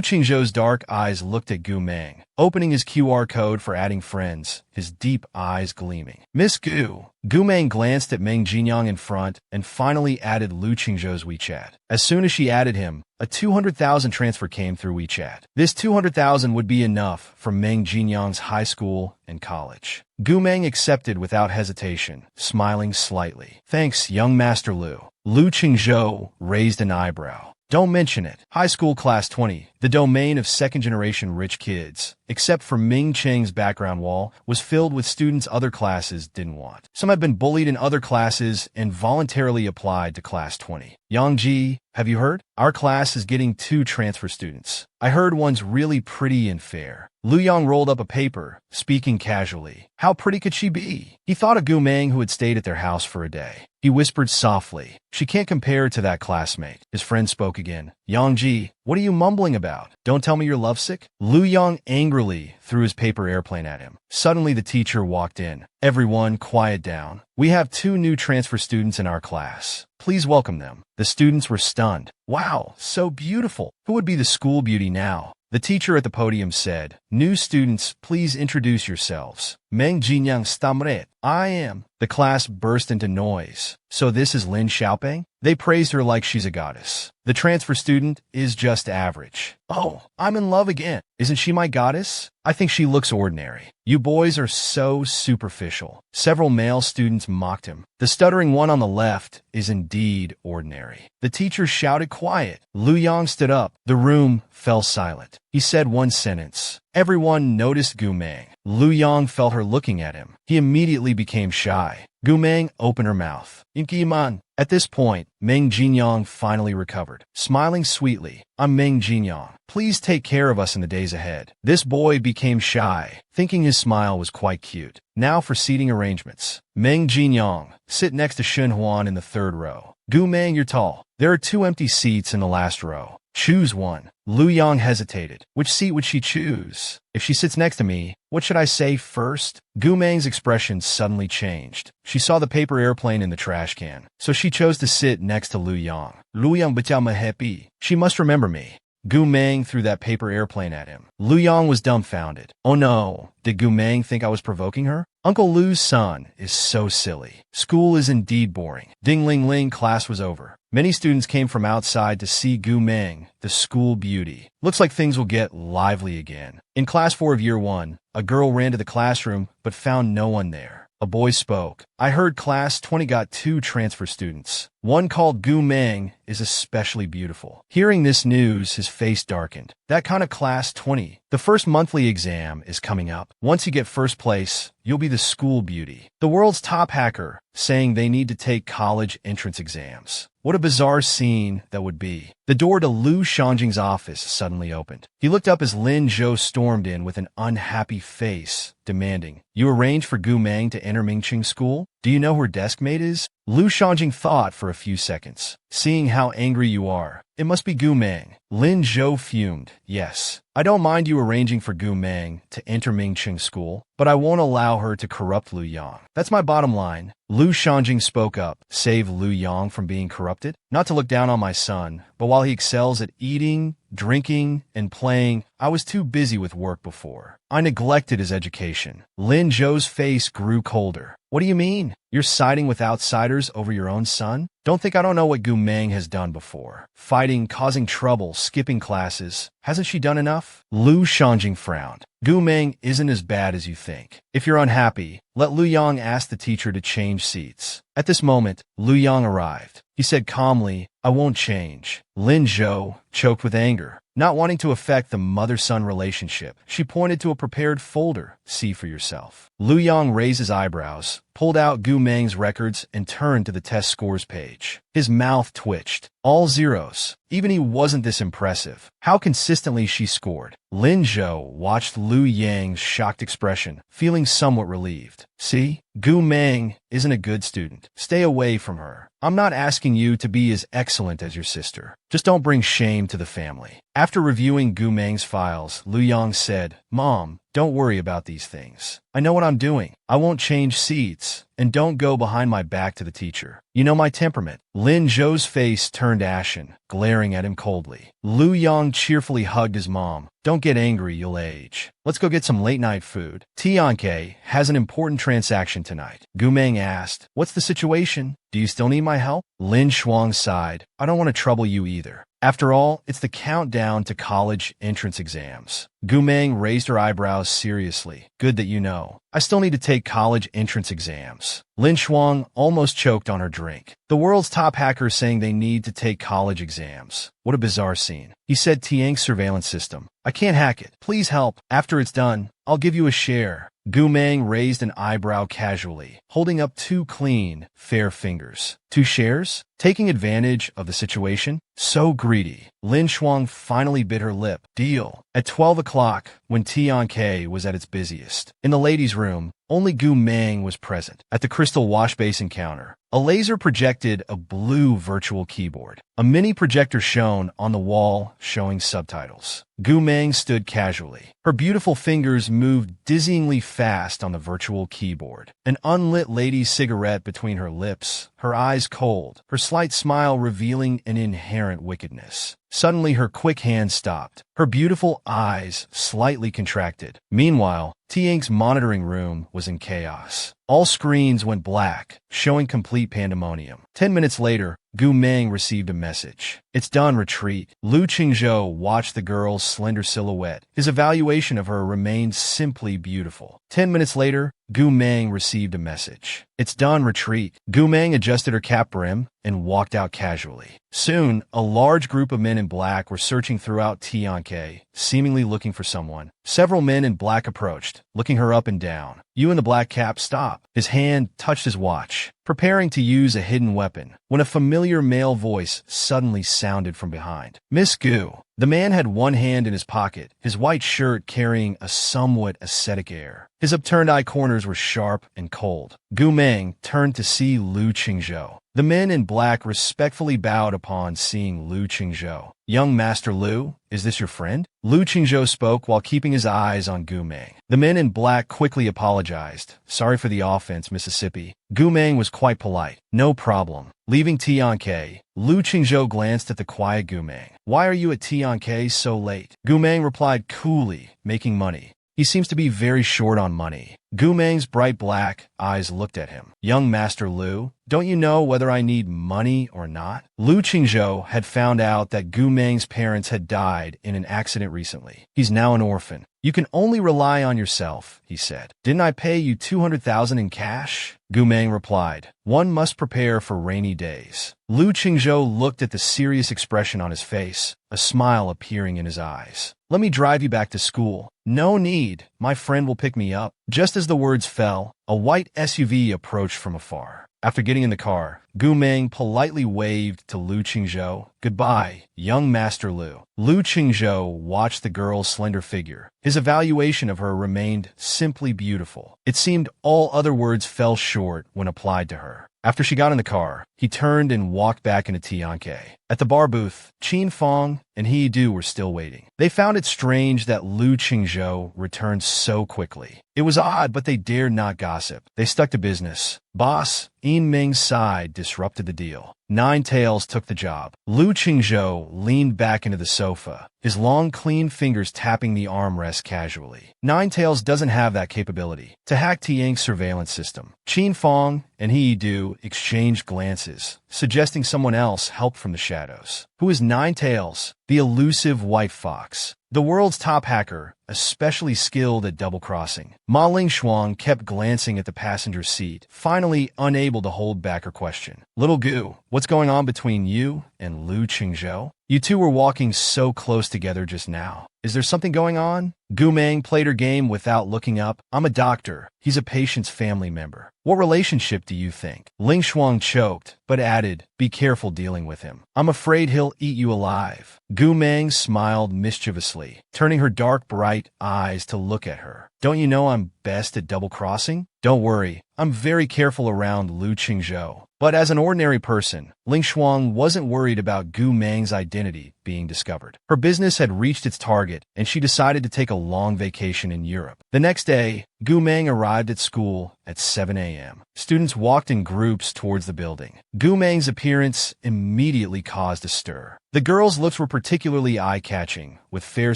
Qingzhou's dark eyes looked at Gumeng, opening his QR code for adding friends, his deep eyes gleaming. "Miss Gu." Gumeng glanced at Meng Jinyang in front and finally added Lu Qingzhou's WeChat. As soon as she added him, a 200,000 transfer came through WeChat. This 200,000 would be enough for Meng Jinyang's high school and college. Gumeng accepted without hesitation, smiling slightly. "Thanks, young Master Lu." Lu Qingzhou raised an eyebrow. "Don't mention it." High school class 20, the domain of second-generation rich kids, except for Ming Cheng's background wall, was filled with students other classes didn't want. Some had been bullied in other classes and voluntarily applied to class 20. "Yangji, have you heard? Our class is getting 2 transfer students. I heard one's really pretty and fair." Lu Yang rolled up a paper, speaking casually. How pretty could she be? He thought of Gumeng, who had stayed at their house for a day. He whispered softly, "She can't compare to that classmate." His friend spoke again. "Yangji, what are you mumbling about? Don't tell me you're lovesick." Lu Yang angrily threw his paper airplane at him. Suddenly the teacher walked in. "Everyone, quiet down. We have 2 new transfer students in our class. Please welcome them." The students were stunned. "Wow, so beautiful. Who would be the school beauty now?" The teacher at the podium said, "New students, please introduce yourselves. Meng Jinyang Stamret. I am." The class burst into noise. "So this is Lin Xiaoping?" They praised her like she's a goddess. "The transfer student is just average." "Oh, I'm in love again. Isn't she my goddess?" "I think she looks ordinary." "You boys are so superficial." Several male students mocked him. "The stuttering one on the left is indeed ordinary." The teacher shouted, "Quiet." Lu Yang stood up. The room fell silent. He said one sentence. Everyone noticed Gu Meng. Lu Yang felt her looking at him. He immediately became shy. Gu Meng opened her mouth. "Inkiman." At this point, Meng Jinyang finally recovered. Smiling sweetly, "I'm Meng Jinyang. Please take care of us in the days ahead." This boy became shy, thinking his smile was quite cute. Now for seating arrangements. Meng Jinyang, sit next to Shun Huan in the third row. Gu Meng, you're tall. There are 2 empty seats in the last row. Choose one. Lu Yang hesitated. Which seat would she choose? If she sits next to me, what should I say first? Gu Meng's expression suddenly changed. She saw the paper airplane in the trash can, so she chose to sit next to Lu Yang. Lu Yang beca happy. She must remember me. Gu Meng threw that paper airplane at him. Lu Yang was dumbfounded. Oh no, did Gu Meng think I was provoking her? Uncle Lu's son is so silly. School is indeed boring. Ding ling ling, class was over. Many students came from outside to see Gu Meng, the school beauty. Looks like things will get lively again. In class 4 of year 1, a girl ran to the classroom but found no one there. A boy spoke. "I heard class 20 got 2 transfer students. One called Gu Meng is especially beautiful." Hearing this news, his face darkened. That kind of class 20. The first monthly exam is coming up. Once you get first place, you'll be the school beauty. The world's top hacker, saying they need to take college entrance exams. What a bizarre scene that would be. The door to Lu Shangjing's office suddenly opened. He looked up as Lin Zhou stormed in with an unhappy face, demanding, "You arranged for Gu Meng to enter Mingqing School? Do you know who her desk mate is?" Lu Shangjing thought for a few seconds. "Seeing how angry you are, it must be Gu Meng." Lin Zhou fumed. "Yes, I don't mind you arranging for Gu Meng to enter Mingqing School, but I won't allow her to corrupt Lu Yang. That's my bottom line." Lu Shangjing spoke up. "Save Lu Yang from being corrupted? Not to look down on my son, but while he excels at eating, drinking, and playing, I was too busy with work before. I neglected his education." Lin Zhou's face grew colder. "What do you mean? You're siding with outsiders over your own son? Don't think I don't know what Gu Meng has done before. Fighting, causing trouble, skipping classes. Hasn't she done enough?" Lu Shangjing frowned. "Gu Meng isn't as bad as you think. If you're unhappy, let Lu Yang ask the teacher to change seats." At this moment, Lu Yang arrived. He said calmly, "I won't change." Lin Zhou choked with anger. Not wanting to affect the mother-son relationship, she pointed to a prepared folder. "See for yourself." Lu Yang raised his eyebrows, pulled out Gu Meng's records, and turned to the test scores page. His mouth twitched. All zeros. Even he wasn't this impressive. How consistently she scored. Lin Zhou watched Lu Yang's shocked expression, feeling somewhat relieved. "See? Gu Meng isn't a good student. Stay away from her. I'm not asking you to be as excellent as your sister. Just don't bring shame to the family." After reviewing Gu Meng's files, Lu Yang said, "Mom, don't worry about these things. I know what I'm doing. I won't change seats, and don't go behind my back to the teacher. You know my temperament." Lin Zhou's face turned ashen, glaring at him coldly. Lu Yang cheerfully hugged his mom. "Don't get angry, you'll age. Let's go get some late-night food. Tianke has an important transaction tonight." Gu Meng asked, "What's the situation? Do you still need my help?" Lin Shuang sighed. "I don't want to trouble you either. After all, it's the countdown to college entrance exams." Gu Meng raised her eyebrows seriously. "Good that you know. I still need to take college entrance exams." Lin Shuang almost choked on her drink. The world's top hacker saying they need to take college exams. What a bizarre scene. He said Tiang's surveillance system. "I can't hack it. Please help. After it's done, I'll give you a share." Gu Meng raised an eyebrow casually, holding up 2 clean, fair fingers. 2 shares? Taking advantage of the situation? So greedy. Lin Shuang finally bit her lip. "Deal." At 12 o'clock, when Tianke was at its busiest, in the ladies' room, only Gu Meng was present. At the crystal wash basin counter, a laser projected a blue virtual keyboard. A mini projector shone on the wall, showing subtitles. Gu Meng stood casually. Her beautiful fingers moved dizzyingly fast on the virtual keyboard. An unlit lady's cigarette between her lips, her eyes cold, her slight smile revealing an inherent wickedness. Suddenly, her quick hand stopped. Her beautiful eyes slightly contracted. Meanwhile, Tiank's monitoring room was in chaos. All screens went black, showing complete pandemonium. 10 minutes later, Gu Meng received a message. "It's done, retreat." Lu Qingzhou watched the girl's slender silhouette. His evaluation of her remained simply beautiful. 10 minutes later, Gu Meng received a message. "It's done, retreat." Gu Meng adjusted her cap brim and walked out casually. Soon, a large group of men in black were searching throughout Tianke, seemingly looking for someone. Several men in black approached, looking her up and down. "You in the black cap, stop." His hand touched his watch, preparing to use a hidden weapon, when a familiar male voice suddenly sounded from behind. "Miss Gu." The man had one hand in his pocket, his white shirt carrying a somewhat ascetic air. His upturned eye corners were sharp and cold. Gu Meng turned to see Lu Qingzhou. The men in black respectfully bowed upon seeing Lu Qingzhou. "Young Master Lu, is this your friend?" Lu Qingzhou spoke while keeping his eyes on Gu Meng. The men in black quickly apologized. "Sorry for the offense, Mississippi." Gu Meng was quite polite. "No problem." Leaving Tianke, Lu Qingzhou glanced at the quiet Gu Meng. "Why are you at Tianke so late?" Gu Meng replied coolly, "Making money." "He seems to be very short on money." Gu Meng's bright black eyes looked at him. "Young Master Lu, don't you know whether I need money or not?" Lu Qingzhou had found out that Gu Meng's parents had died in an accident recently. "He's now an orphan. You can only rely on yourself," he said. "Didn't I pay you 200,000 in cash?" Gu Meng replied, "One must prepare for rainy days." Lu Qingzhou looked at the serious expression on his face, a smile appearing in his eyes. "Let me drive you back to school." "No need. My friend will pick me up." Just as the words fell, a white SUV approached from afar. After getting in the car, Gu Meng politely waved to Lu Qingzhou. "Goodbye, young Master Lu." Lu Qingzhou watched the girl's slender figure. His evaluation of her remained simply beautiful. It seemed all other words fell short when applied to her. After she got in the car, he turned and walked back into Tianke. At the bar booth, Qin Fong and He Du were still waiting. They found it strange that Lu Qingzhou returned so quickly. It was odd, but they dared not gossip. They stuck to business. Boss, Yin Ming's side disrupted the deal. Nine Tails took the job. Lu Qingzhou leaned back into the sofa, his long, clean fingers tapping the armrest casually. Nine Tails doesn't have that capability to hack Tiang's surveillance system. Qin Fong and He Du exchanged glances, suggesting someone else helped from the shadows. Who is Nine Tails? The elusive white fox. The world's top hacker, especially skilled at double-crossing. Ma Lingshuang kept glancing at the passenger seat, finally unable to hold back her question. "Little Gu, what's going on between you and Lu Qingzhou? You two were walking so close together just now. Is there something going on?" Gu Meng played her game without looking up. "I'm a doctor. He's a patient's family member." "What relationship do you think?" Ling Shuang choked, but added, "Be careful dealing with him. I'm afraid he'll eat you alive." Gu Meng smiled mischievously, turning her dark, bright eyes to look at her. "Don't you know I'm best at double-crossing?" "Don't worry. I'm very careful around Lu Qingzhou." But as an ordinary person, Ling Shuang wasn't worried about Gu Meng's identity being discovered. Her business had reached its target, and she decided to take a long vacation in Europe. The next day, Gu Meng arrived at school at 7 a.m. Students walked in groups towards the building. Gu Meng's appearance immediately caused a stir. The girl's looks were particularly eye-catching, with fair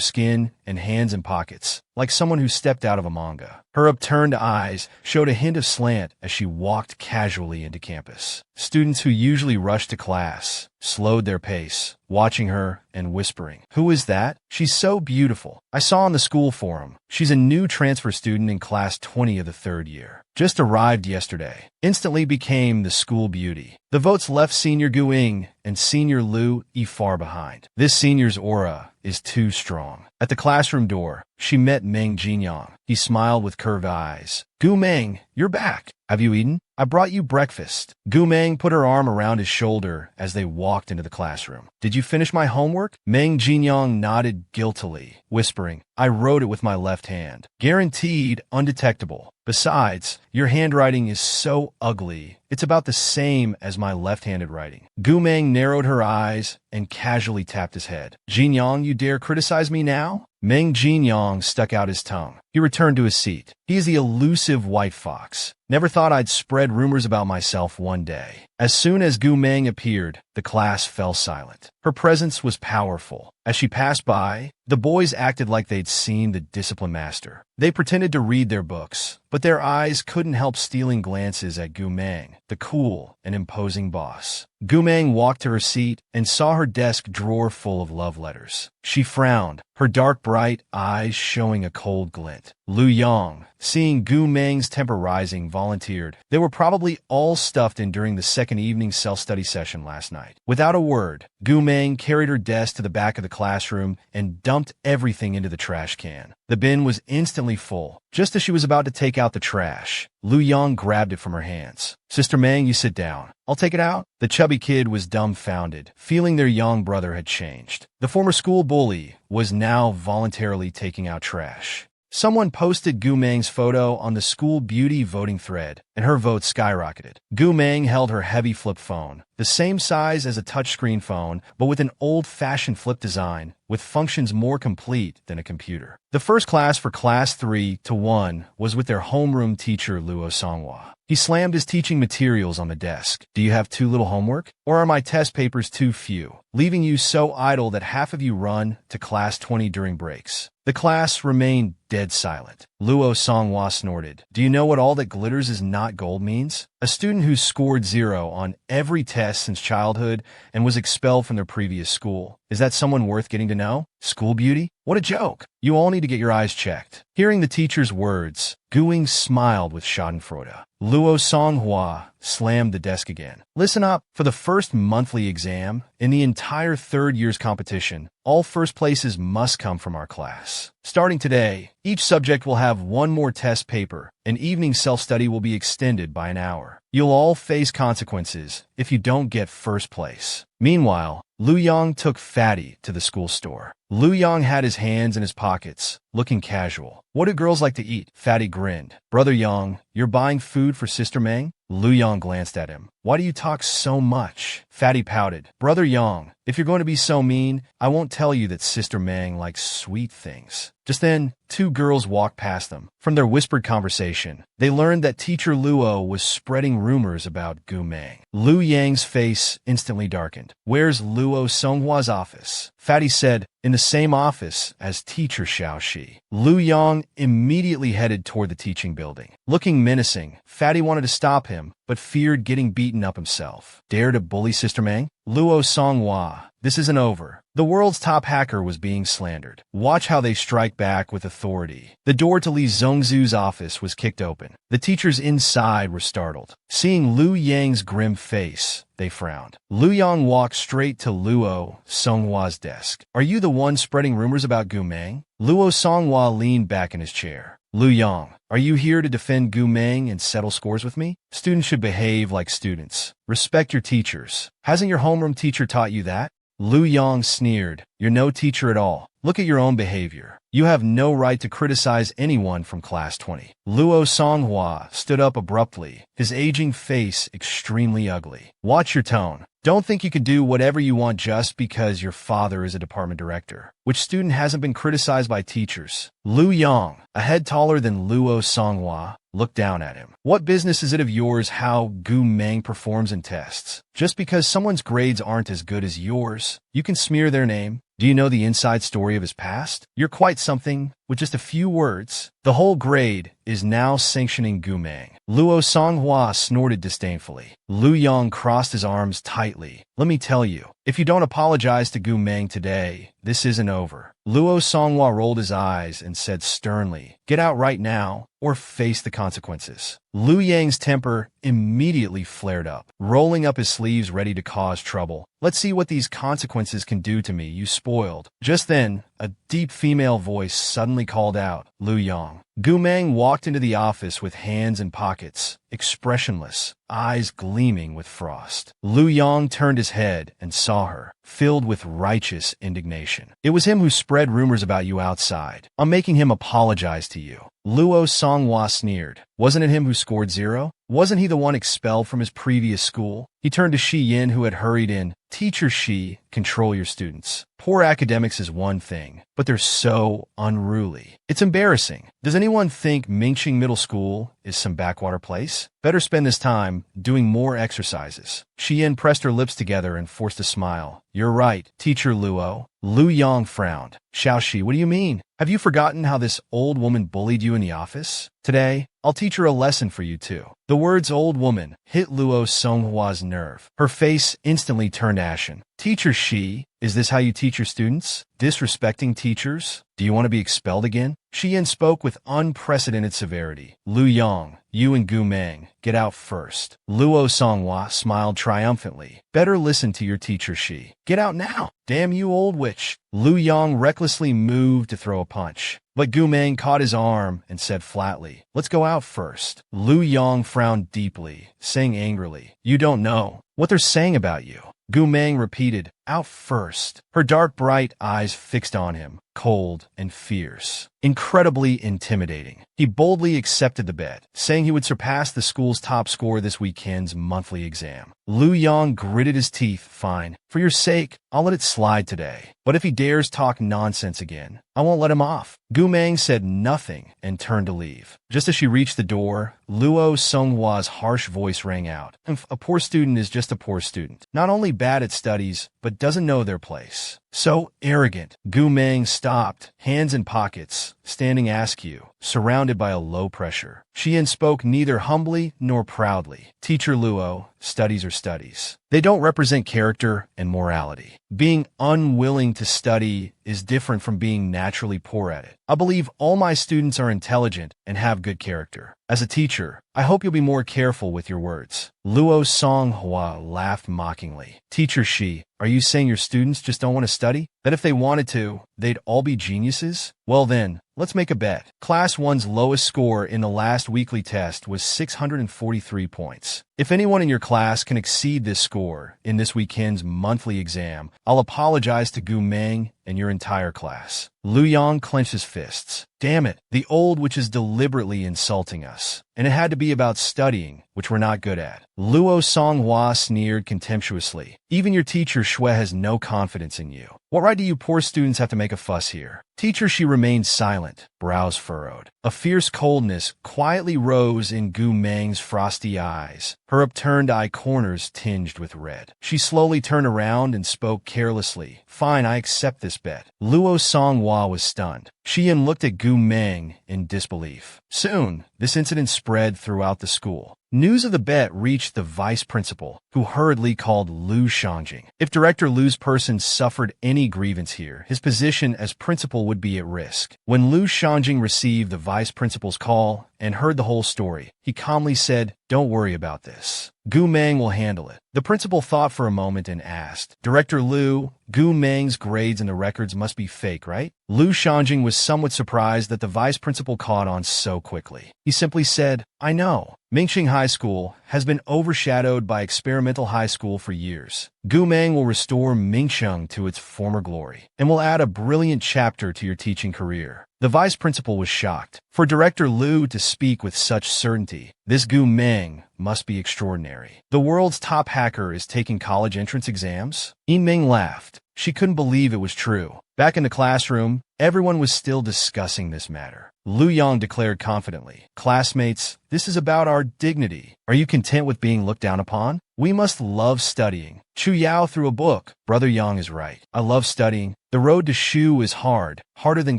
skin and hands in pockets, like someone who stepped out of a manga. Her upturned eyes showed a hint of slant as she walked casually into campus. Students who usually rushed to class slowed their pace, watching her and whispering, "Who is that? She's so beautiful. I saw on the school forum. She's a new transfer student in class 20 of the third year. Just arrived yesterday. Instantly became the school beauty." The votes left senior Guing and senior Lu Yi far behind. This senior's aura is too strong. At the classroom door, she met Meng Jinyang. He smiled with curved eyes. "Gu Meng, you're back. Have you eaten? I brought you breakfast." Gu Meng put her arm around his shoulder as they walked into the classroom. "Did you finish my homework?" Meng Jinyang nodded guiltily, whispering, "I wrote it with my left hand. Guaranteed undetectable. Besides, your handwriting is so ugly. It's about the same as my left-handed writing." Gu Meng narrowed her eyes and casually tapped his head. "Jinyang, you dare criticize me now?" Meng Jinyang stuck out his tongue. He returned to his seat. He is the elusive white fox. Never thought I'd spread rumors about myself one day. As soon as Gu Meng appeared, the class fell silent. Her presence was powerful. As she passed by, the boys acted like they'd seen the discipline master. They pretended to read their books, but their eyes couldn't help stealing glances at Gu Meng, the cool and imposing boss. Gu Meng walked to her seat and saw her desk drawer full of love letters. She frowned, her dark bright eyes showing a cold glint. Lu Yong, seeing Gu Meng's temper rising, volunteered. They were probably all stuffed in during the second evening self-study session last night. Without a word, Gu Meng carried her desk to the back of the classroom and dumped everything into the trash can. The bin was instantly full. Just as she was about to take out the trash, Lu Yong grabbed it from her hands. "Sister Meng, you sit down. I'll take it out." The chubby kid was dumbfounded, feeling their young brother had changed. The former school bully was now voluntarily taking out trash. Someone posted Gu Meng's photo on the school beauty voting thread, and her vote skyrocketed. Gu Meng held her heavy flip phone, the same size as a touchscreen phone, but with an old-fashioned flip design, with functions more complete than a computer. The first class for Class 3-1 was with their homeroom teacher, Luo Songhua. He slammed his teaching materials on the desk. "Do you have too little homework? Or are my test papers too few, leaving you so idle that half of you run to Class 20 during breaks?" The class remained dead silent. Luo Songhua snorted. "Do you know what all that glitters is not gold means? A student who scored 0 on every test since childhood and was expelled from their previous school. Is that someone worth getting to know? School beauty? What a joke. You all need to get your eyes checked." Hearing the teacher's words, Guing smiled with schadenfreude. Luo Songhua slammed the desk again. "Listen up. For the first monthly exam, in the entire third year's competition, all first places must come from our class. Starting today, each subject will have one more test paper, and evening self-study will be extended by an hour. You'll all face consequences if you don't get first place." Meanwhile, Lu Yong took Fatty to the school store. Lu Yong had his hands in his pockets, looking casual. "What do girls like to eat?" Fatty grinned. "Brother Yong, you're buying food for Sister Meng?" Lu Yong glanced at him. "Why do you talk so much?" Fatty pouted. "Brother Yong, if you're going to be so mean, I won't tell you that Sister Meng likes sweet things." Just then, two girls walked past them. From their whispered conversation, they learned that Teacher Luo was spreading rumors about Gu Meng. Lu Yang's face instantly darkened. "Where's Luo Songhua's office?" Fatty said, "In the same office as Teacher Xiaoxi." Lu Yong immediately headed toward the teaching building. Looking menacing, Fatty wanted to stop him, but feared getting beaten up himself. Dare to bully Sister Meng? Luo Songhua, this isn't over. The world's top hacker was being slandered. Watch how they strike back with authority. The door to Li Zhongzu's office was kicked open. The teachers inside were startled. Seeing Lu Yang's grim face, they frowned. Lu Yang walked straight to Luo Songhua's desk. "Are you the one spreading rumors about Gu Meng?" Luo Songhua leaned back in his chair. "Lu Yang, are you here to defend Gu Meng and settle scores with me? Students should behave like students. Respect your teachers. Hasn't your homeroom teacher taught you that?" Lu Yang sneered. "You're no teacher at all. Look at your own behavior. You have no right to criticize anyone from Class 20. Luo Songhua stood up abruptly, his aging face extremely ugly. "Watch your tone. Don't think you can do whatever you want just because your father is a department director. Which student hasn't been criticized by teachers?" Lu Yang, a head taller than Luo Songhua, looked down at him. "What business is it of yours how Gu Meng performs in tests? Just because someone's grades aren't as good as yours, you can smear their name. Do you know the inside story of his past? You're quite something. With just a few words, the whole grade is now sanctioning Gu Meng." Luo Songhua snorted disdainfully. Lu Yang crossed his arms tightly. "Let me tell you, if you don't apologize to Gu Meng today, this isn't over." Luo Songhua rolled his eyes and said sternly, "Get out right now, or face the consequences." Lu Yang's temper immediately flared up, rolling up his sleeves ready to cause trouble. "Let's see what these consequences can do to me, you spoiled." Just then, a deep female voice suddenly called out, "Lu Yang." Gu Meng walked into the office with hands in pockets, expressionless, eyes gleaming with frost. Lu Yang turned his head and saw her, filled with righteous indignation. "It was him who spread rumors about you outside. I'm making him apologize to you." Luo Songhua sneered. "Wasn't it him who scored 0? Wasn't he the one expelled from his previous school?" He turned to Shi Yin, who had hurried in. "Teacher Shi, control your students. Poor academics is one thing, but they're so unruly. It's embarrassing. Does anyone think Mingqing Middle School is some backwater place? Better spend this time doing more exercises. Xian pressed her lips together and forced a smile. You're right, Teacher Luo. Lu Yang frowned. Xiaoxi, what do you mean? Have you forgotten how this old woman bullied you in the office? Today, I'll teach her a lesson for you too. The words old woman hit Luo Songhua's nerve. Her face instantly turned ashen. Teacher Shi, is this how you teach your students? Disrespecting teachers? Do you want to be expelled again? Xian spoke with unprecedented severity. Lu Yang, you and Gu Meng, get out first. Luo Songhua smiled triumphantly. Better listen to your teacher Shi. Get out now. Damn you, old witch. Lu Yang recklessly moved to throw a punch. But Gu Meng caught his arm and said flatly, let's go out first. Lu Yang frowned deeply, saying angrily, you don't know what they're saying about you. Gu Meng repeated, out first. Her dark, bright eyes fixed on him, cold and fierce. Incredibly intimidating. He boldly accepted the bet, saying he would surpass the school's top score this weekend's monthly exam. Lu Yang gritted his teeth. Fine. For your sake, I'll let it slide today. But if he dares talk nonsense again, I won't let him off. Gu Meng said nothing and turned to leave. Just as she reached the door, Luo Songhua's harsh voice rang out. A poor student is just a poor student. Not only bad at studies, but doesn't know their place. So arrogant. Gu Meng stopped, hands in pockets, standing askew, surrounded by a low pressure. Xian spoke neither humbly nor proudly. Teacher Luo, studies are studies. They don't represent character and morality. Being unwilling to study is different from being naturally poor at it. I believe all my students are intelligent and have good character. As a teacher, I hope you'll be more careful with your words. Luo Songhua laughed mockingly. Teacher Shi, are you saying your students just don't want to study? That if they wanted to, they'd all be geniuses? Well then, let's make a bet. Class 1's lowest score in the last weekly test was 643 points. If anyone in your class can exceed this score in this weekend's monthly exam, I'll apologize to Gu Meng and your entire class. Lu Yang clenched his fists. Damn it, the old witch is deliberately insulting us. And it had to be about studying, which we're not good at. Luo Songhua sneered contemptuously. Even your teacher Shui has no confidence in you. What right do you poor students have to make a fuss here? Teacher She remained silent, brows furrowed. A fierce coldness quietly rose in Gu Meng's frosty eyes, her upturned eye corners tinged with red. She slowly turned around and spoke carelessly. Fine, I accept this bet. Luo Songhua was stunned. Xian looked at Gu Meng in disbelief. Soon, this incident spread throughout the school. News of the bet reached the vice principal, who hurriedly called Lu Shangjing. If Director Lu's person suffered any grievance here, his position as principal would be at risk. When Lu Shangjing received the vice principal's call and heard the whole story, he calmly said, don't worry about this. Gu Meng will handle it. The principal thought for a moment and asked, Director Lu, Gu Meng's grades in the records must be fake, right? Lu Shangjing was somewhat surprised that the vice principal caught on so quickly. He simply said, I know. Mingqing High School has been overshadowed by experimental high school for years. Gu Meng will restore Mingqing to its former glory and will add a brilliant chapter to your teaching career. The vice principal was shocked. For Director Lu to speak with such certainty, this Gu Meng must be extraordinary. The world's top hacker is taking college entrance exams? Yiming laughed. She couldn't believe it was true. Back in the classroom, everyone was still discussing this matter. Lu Yang declared confidently, classmates, this is about our dignity. Are you content with being looked down upon? We must love studying. Chu Yao threw a book. Brother Yang is right. I love studying. The road to Shu is hard, harder than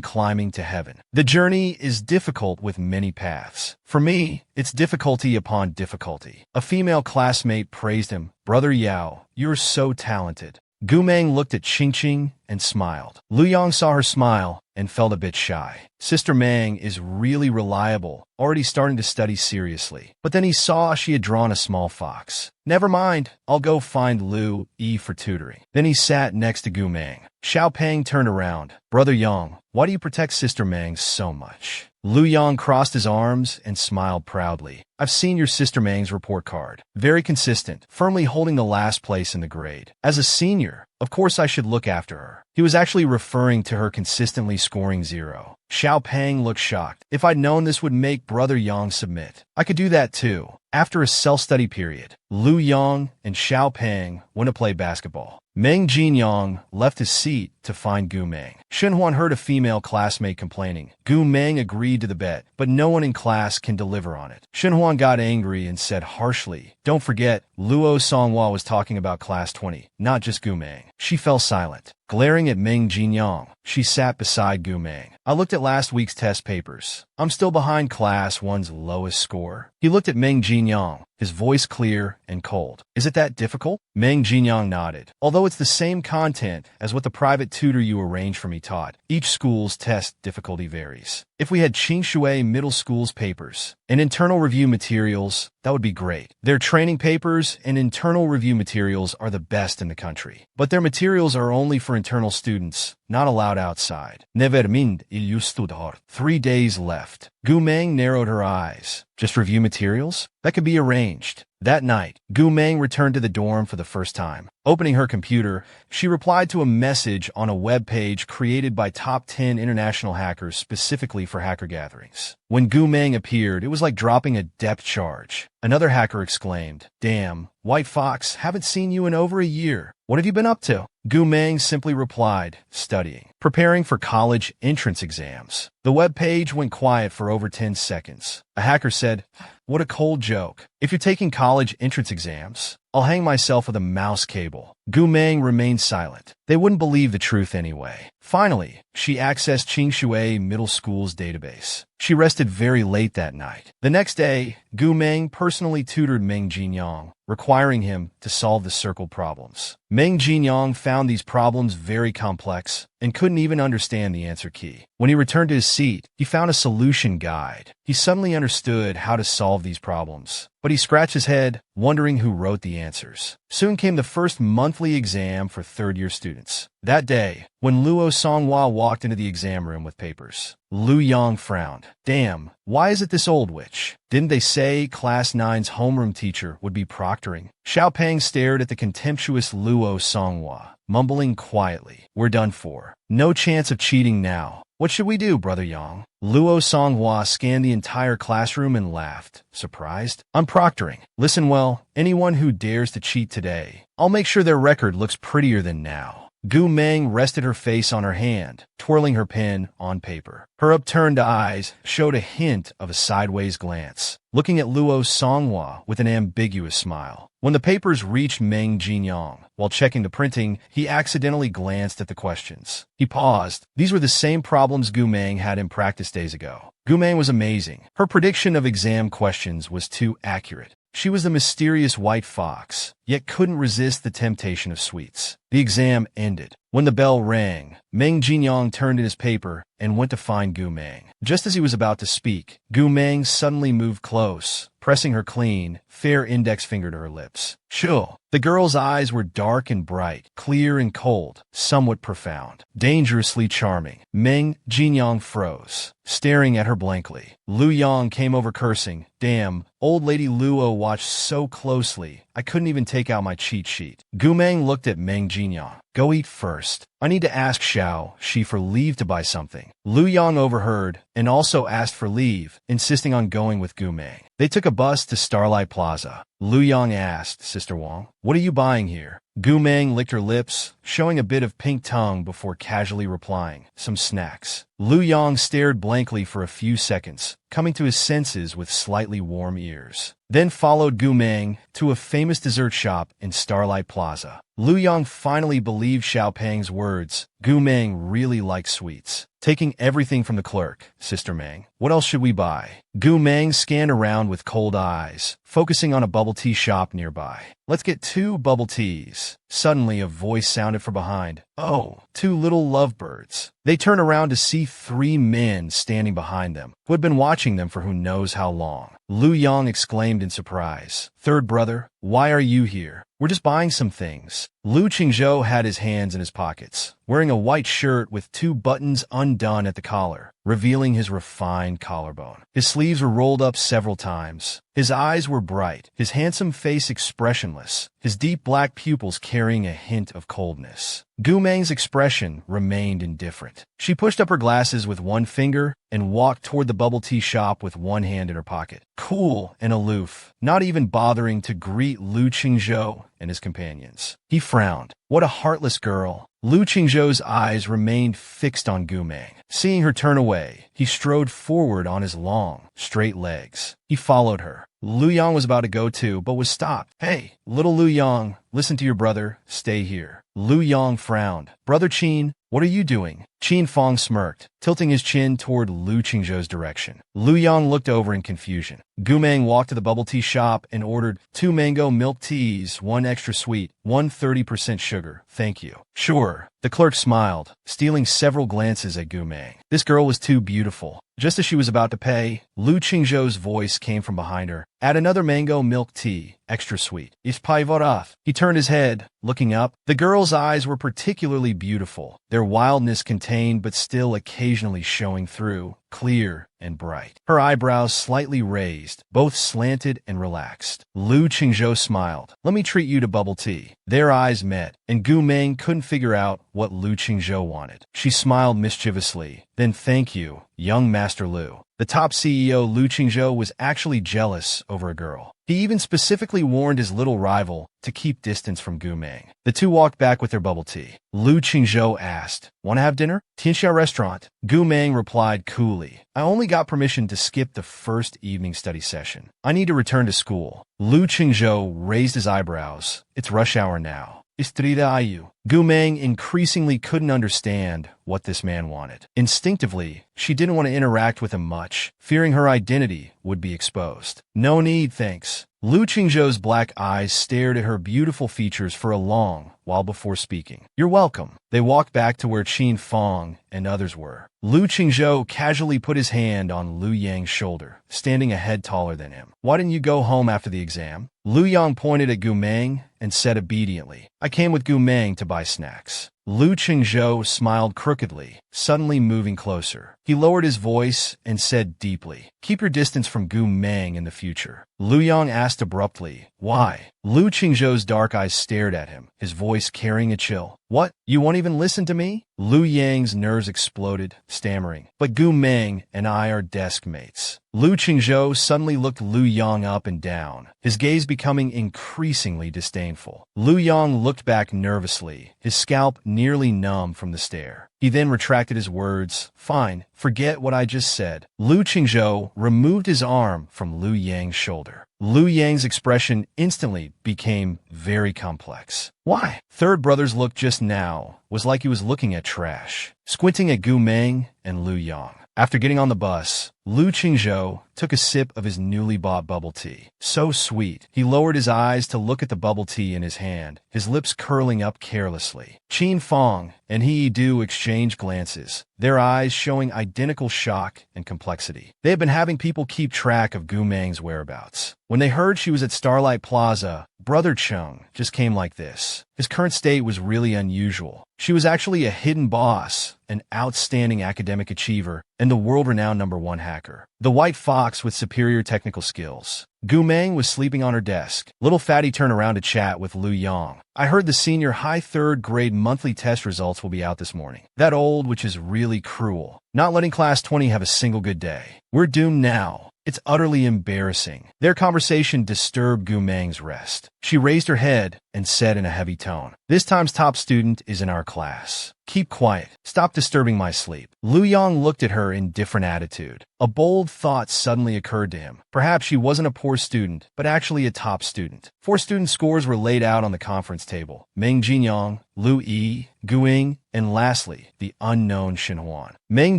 climbing to heaven. The journey is difficult with many paths. For me, it's difficulty upon difficulty. A female classmate praised him. Brother Yao, you're so talented. Gu Meng looked at Qingqing and smiled. Lu Yang saw her smile and felt a bit shy. Sister Meng is really reliable, already starting to study seriously. But then he saw she had drawn a small fox. Never mind, I'll go find Lu Yi for tutoring. Then he sat next to Gu Meng. Xiao Peng turned around. Brother Yang, why do you protect Sister Meng so much? Lu Yang crossed his arms and smiled proudly. I've seen your Sister Meng's report card. Very consistent, firmly holding the last place in the grade. As a senior, of course I should look after her. He was actually referring to her consistently scoring 0. Xiao Peng looked shocked. If I'd known this would make Brother Yang submit, I could do that too. After a self-study period, Lu Yang and Xiao Peng went to play basketball. Meng Jinyang left his seat to find Gu Meng. Shenhuan heard a female classmate complaining. Gu Meng agreed to the bet, but no one in class can deliver on it. Shenhuan got angry and said harshly, "Don't forget, Luo Songhua was talking about class 20, not just Gu Meng." She fell silent. Glaring at Meng Jinyang, she sat beside Gu Meng. "I looked at last week's test papers. I'm still behind class 1's lowest score." He looked at Meng Jinyang, his voice clear and cold. "Is it that difficult?" Meng Jinyang nodded. "Although it's the same content as what the private tutor you arranged for me taught, each school's test difficulty varies. If we had Qingshui Middle School's papers and internal review materials, that would be great. Their training papers and internal review materials are the best in the country. But their materials are only for internal students, not allowed outside. Nevermind il studar. 3 days left." Gu Meng narrowed her eyes. "Just review materials? That could be arranged." That night, Gu Meng returned to the dorm for the first time. Opening her computer, she replied to a message on a web page created by top 10 international hackers specifically for hacker gatherings. When Gu Meng appeared, it was like dropping a depth charge. Another hacker exclaimed, "Damn, White Fox, haven't seen you in over a year. What have you been up to?" Gu Meng simply replied, "Studying. Preparing for college entrance exams." The web page went quiet for over 10 seconds. A hacker said, "What a cold joke. If you're taking college entrance exams, I'll hang myself with a mouse cable." Gu Meng remained silent. They wouldn't believe the truth anyway. Finally, she accessed Qingshui Middle School's database. She rested very late that night. The next day, Gu Meng personally tutored Meng Jinyang, requiring him to solve the circle problems. Meng Jinyang found these problems very complex and couldn't even understand the answer key. When he returned to his seat, he found a solution guide. He suddenly understood how to solve these problems, but he scratched his head, wondering who wrote the answers. Soon came the first monthly exam for third-year students. That day, when Luo Songhua walked into the exam room with papers, Lu Yang frowned. "Damn, why is it this old witch? Didn't they say Class 9's homeroom teacher would be proctoring?" Xiao Peng stared at the contemptuous Luo Songhua, mumbling quietly, "We're done for. No chance of cheating now. What should we do, Brother Yang?" Luo Songhua scanned the entire classroom and laughed, surprised. "I'm proctoring. Listen well, anyone who dares to cheat today, I'll make sure their record looks prettier than now." Gu Meng rested her face on her hand, twirling her pen on paper. Her upturned eyes showed a hint of a sideways glance, looking at Luo Songhua with an ambiguous smile. When the papers reached Meng Jinyang, while checking the printing, he accidentally glanced at the questions. He paused. These were the same problems Gu Meng had in practice days ago. Gu Meng was amazing. Her prediction of exam questions was too accurate. She was the mysterious white fox, yet couldn't resist the temptation of sweets. The exam ended. When the bell rang, Meng Jinyang turned in his paper and went to find Gu Meng. Just as he was about to speak, Gu Meng suddenly moved close, pressing her clean, fair index finger to her lips. "Chill." The girl's eyes were dark and bright, clear and cold, somewhat profound, dangerously charming. Meng Jinyang froze, staring at her blankly. Lu Yang came over cursing. "Damn, old lady Luo watched so closely, I couldn't even take out my cheat sheet." Gu Meng looked at Meng Jinyang. "Go eat first. I need to ask Xiao Shi for leave to buy something." Lu Yang overheard and also asked for leave, insisting on going with Gu Meng. They took a bus to Starlight Plaza. Lu Yang asked, "Sister Wang, what are you buying here?" Gu Meng licked her lips, showing a bit of pink tongue before casually replying, "Some snacks." Lu Yang stared blankly for a few seconds, coming to his senses with slightly warm ears. Then followed Gu Meng to a famous dessert shop in Starlight Plaza. Lu Yang finally believed Xiao Peng's words. Gu Meng really liked sweets. Taking everything from the clerk, "Sister Meng, what else should we buy?" Gu Meng scanned around with cold eyes, focusing on a bubble tea shop nearby. "Let's get 2 bubble teas." Suddenly a voice sounded from behind. "Oh, 2 little lovebirds." They turned around to see 3 men standing behind them, who had been watching them for who knows how long. Lu Yang exclaimed in surprise, "Third brother, why are you here?" "We're just buying some things." Lu Qingzhou had his hands in his pockets, wearing a white shirt with 2 buttons undone at the collar, revealing his refined collarbone. His sleeves were rolled up several times. His eyes were bright, his handsome face expressionless. expressionless, his deep black pupils carrying a hint of coldness. Gu Meng's expression remained indifferent. She pushed up her glasses with one finger and walked toward the bubble tea shop with one hand in her pocket. Cool and aloof, not even bothering to greet Lu Qingzhou and his companions. He frowned. What a heartless girl. Lu Qingzhou's eyes remained fixed on Gu Meng. Seeing her turn away, he strode forward on his long, straight legs. He followed her. Lu Yang was about to go too, but was stopped. Hey, little Lu Yang, listen to your brother. Stay here. Lu Yang frowned. Brother Qin, what are you doing? Qin Fong smirked, tilting his chin toward Lu Qingzhou's direction. Lu Yang looked over in confusion. Gu Meng walked to the bubble tea shop and ordered 2 mango milk teas, 1 extra sweet, 1 30% sugar. Thank you. Sure. The clerk smiled, stealing several glances at Gu Meng. This girl was too beautiful. Just as she was about to pay, Lu Qingzhou's voice came from behind her. Add another mango milk tea, extra sweet. Is off. He turned his head, looking up. The girl's eyes were particularly beautiful, their wildness contained but still occasionally showing through, clear and bright. Her eyebrows slightly raised, both slanted and relaxed. Lu Qingzhou smiled. Let me treat you to bubble tea. Their eyes met, and Gu Meng couldn't figure out what Lu Qingzhou wanted. She smiled mischievously. Then thank you, young Master Lu. The top CEO Lu Qingzhou was actually jealous over a girl. He even specifically warned his little rival to keep distance from Gu Meng. The two walked back with their bubble tea. Lu Qingzhou asked, "Want to have dinner?" Tianxia restaurant. Gu Meng replied coolly, "I only got permission to skip the first evening study session. I need to return to school." Lu Qingzhou raised his eyebrows. It's rush hour now. Istrida Ayu. Gu Meng increasingly couldn't understand what this man wanted. Instinctively, she didn't want to interact with him much, fearing her identity would be exposed. No need, thanks. Lu Qingzhou's black eyes stared at her beautiful features for a long while before speaking. You're welcome. They walked back to where Qin Fong and others were. Lu Qingzhou casually put his hand on Lu Yang's shoulder, standing a head taller than him. Why didn't you go home after the exam? Lu Yang pointed at Gu Meng and said obediently, I came with Gu Meng to buy snacks. Lu Qingzhou smiled crookedly, suddenly moving closer. He lowered his voice and said deeply, keep your distance from Gu Meng in the future. Lu Yang asked abruptly, why? Lu Qingzhou's dark eyes stared at him, his voice carrying a chill. What? You won't even listen to me? Lu Yang's nerves exploded, stammering. But Gu Meng and I are desk mates. Lu Qingzhou suddenly looked Lu Yang up and down, his gaze becoming increasingly disdainful. Lu Yang looked back nervously, his scalp nearly numb from the stare. He then retracted his words. Fine, forget what I just said. Lu Qingzhou removed his arm from Lu Yang's shoulder. Lu Yang's expression instantly became very complex. Why? Third brother's look just now was like he was looking at trash, squinting at Gu Meng and Lu Yang. After getting on the bus, Lu Qingzhou took a sip of his newly bought bubble tea. So sweet. He lowered his eyes to look at the bubble tea in his hand, his lips curling up carelessly. Qin Fong and He Du exchanged glances, their eyes showing identical shock and complexity. They had been having people keep track of Gu Meng's whereabouts. When they heard she was at Starlight Plaza, Brother Chung just came like this. His current state was really unusual. She was actually a hidden boss, an outstanding academic achiever, and the world-renowned #1 hacker. The white fox with superior technical skills. Gu Meng was sleeping on her desk. Little Fatty turned around to chat with Lu Yang. I heard the senior high third grade monthly test results will be out this morning. That old, which is really cruel. Not letting class 20 have a single good day. We're doomed now. It's utterly embarrassing. Their conversation disturbed Gu Meng's rest. She raised her head and said in a heavy tone, this time's top student is in our class. Keep quiet. Stop disturbing my sleep. Lu Yang looked at her in different attitude. A bold thought suddenly occurred to him. Perhaps she wasn't a poor student, but actually a top student. 4 student scores were laid out on the conference table. Meng Jinyang, Lu Yi, Guing, and lastly, the unknown Xinhuan. Meng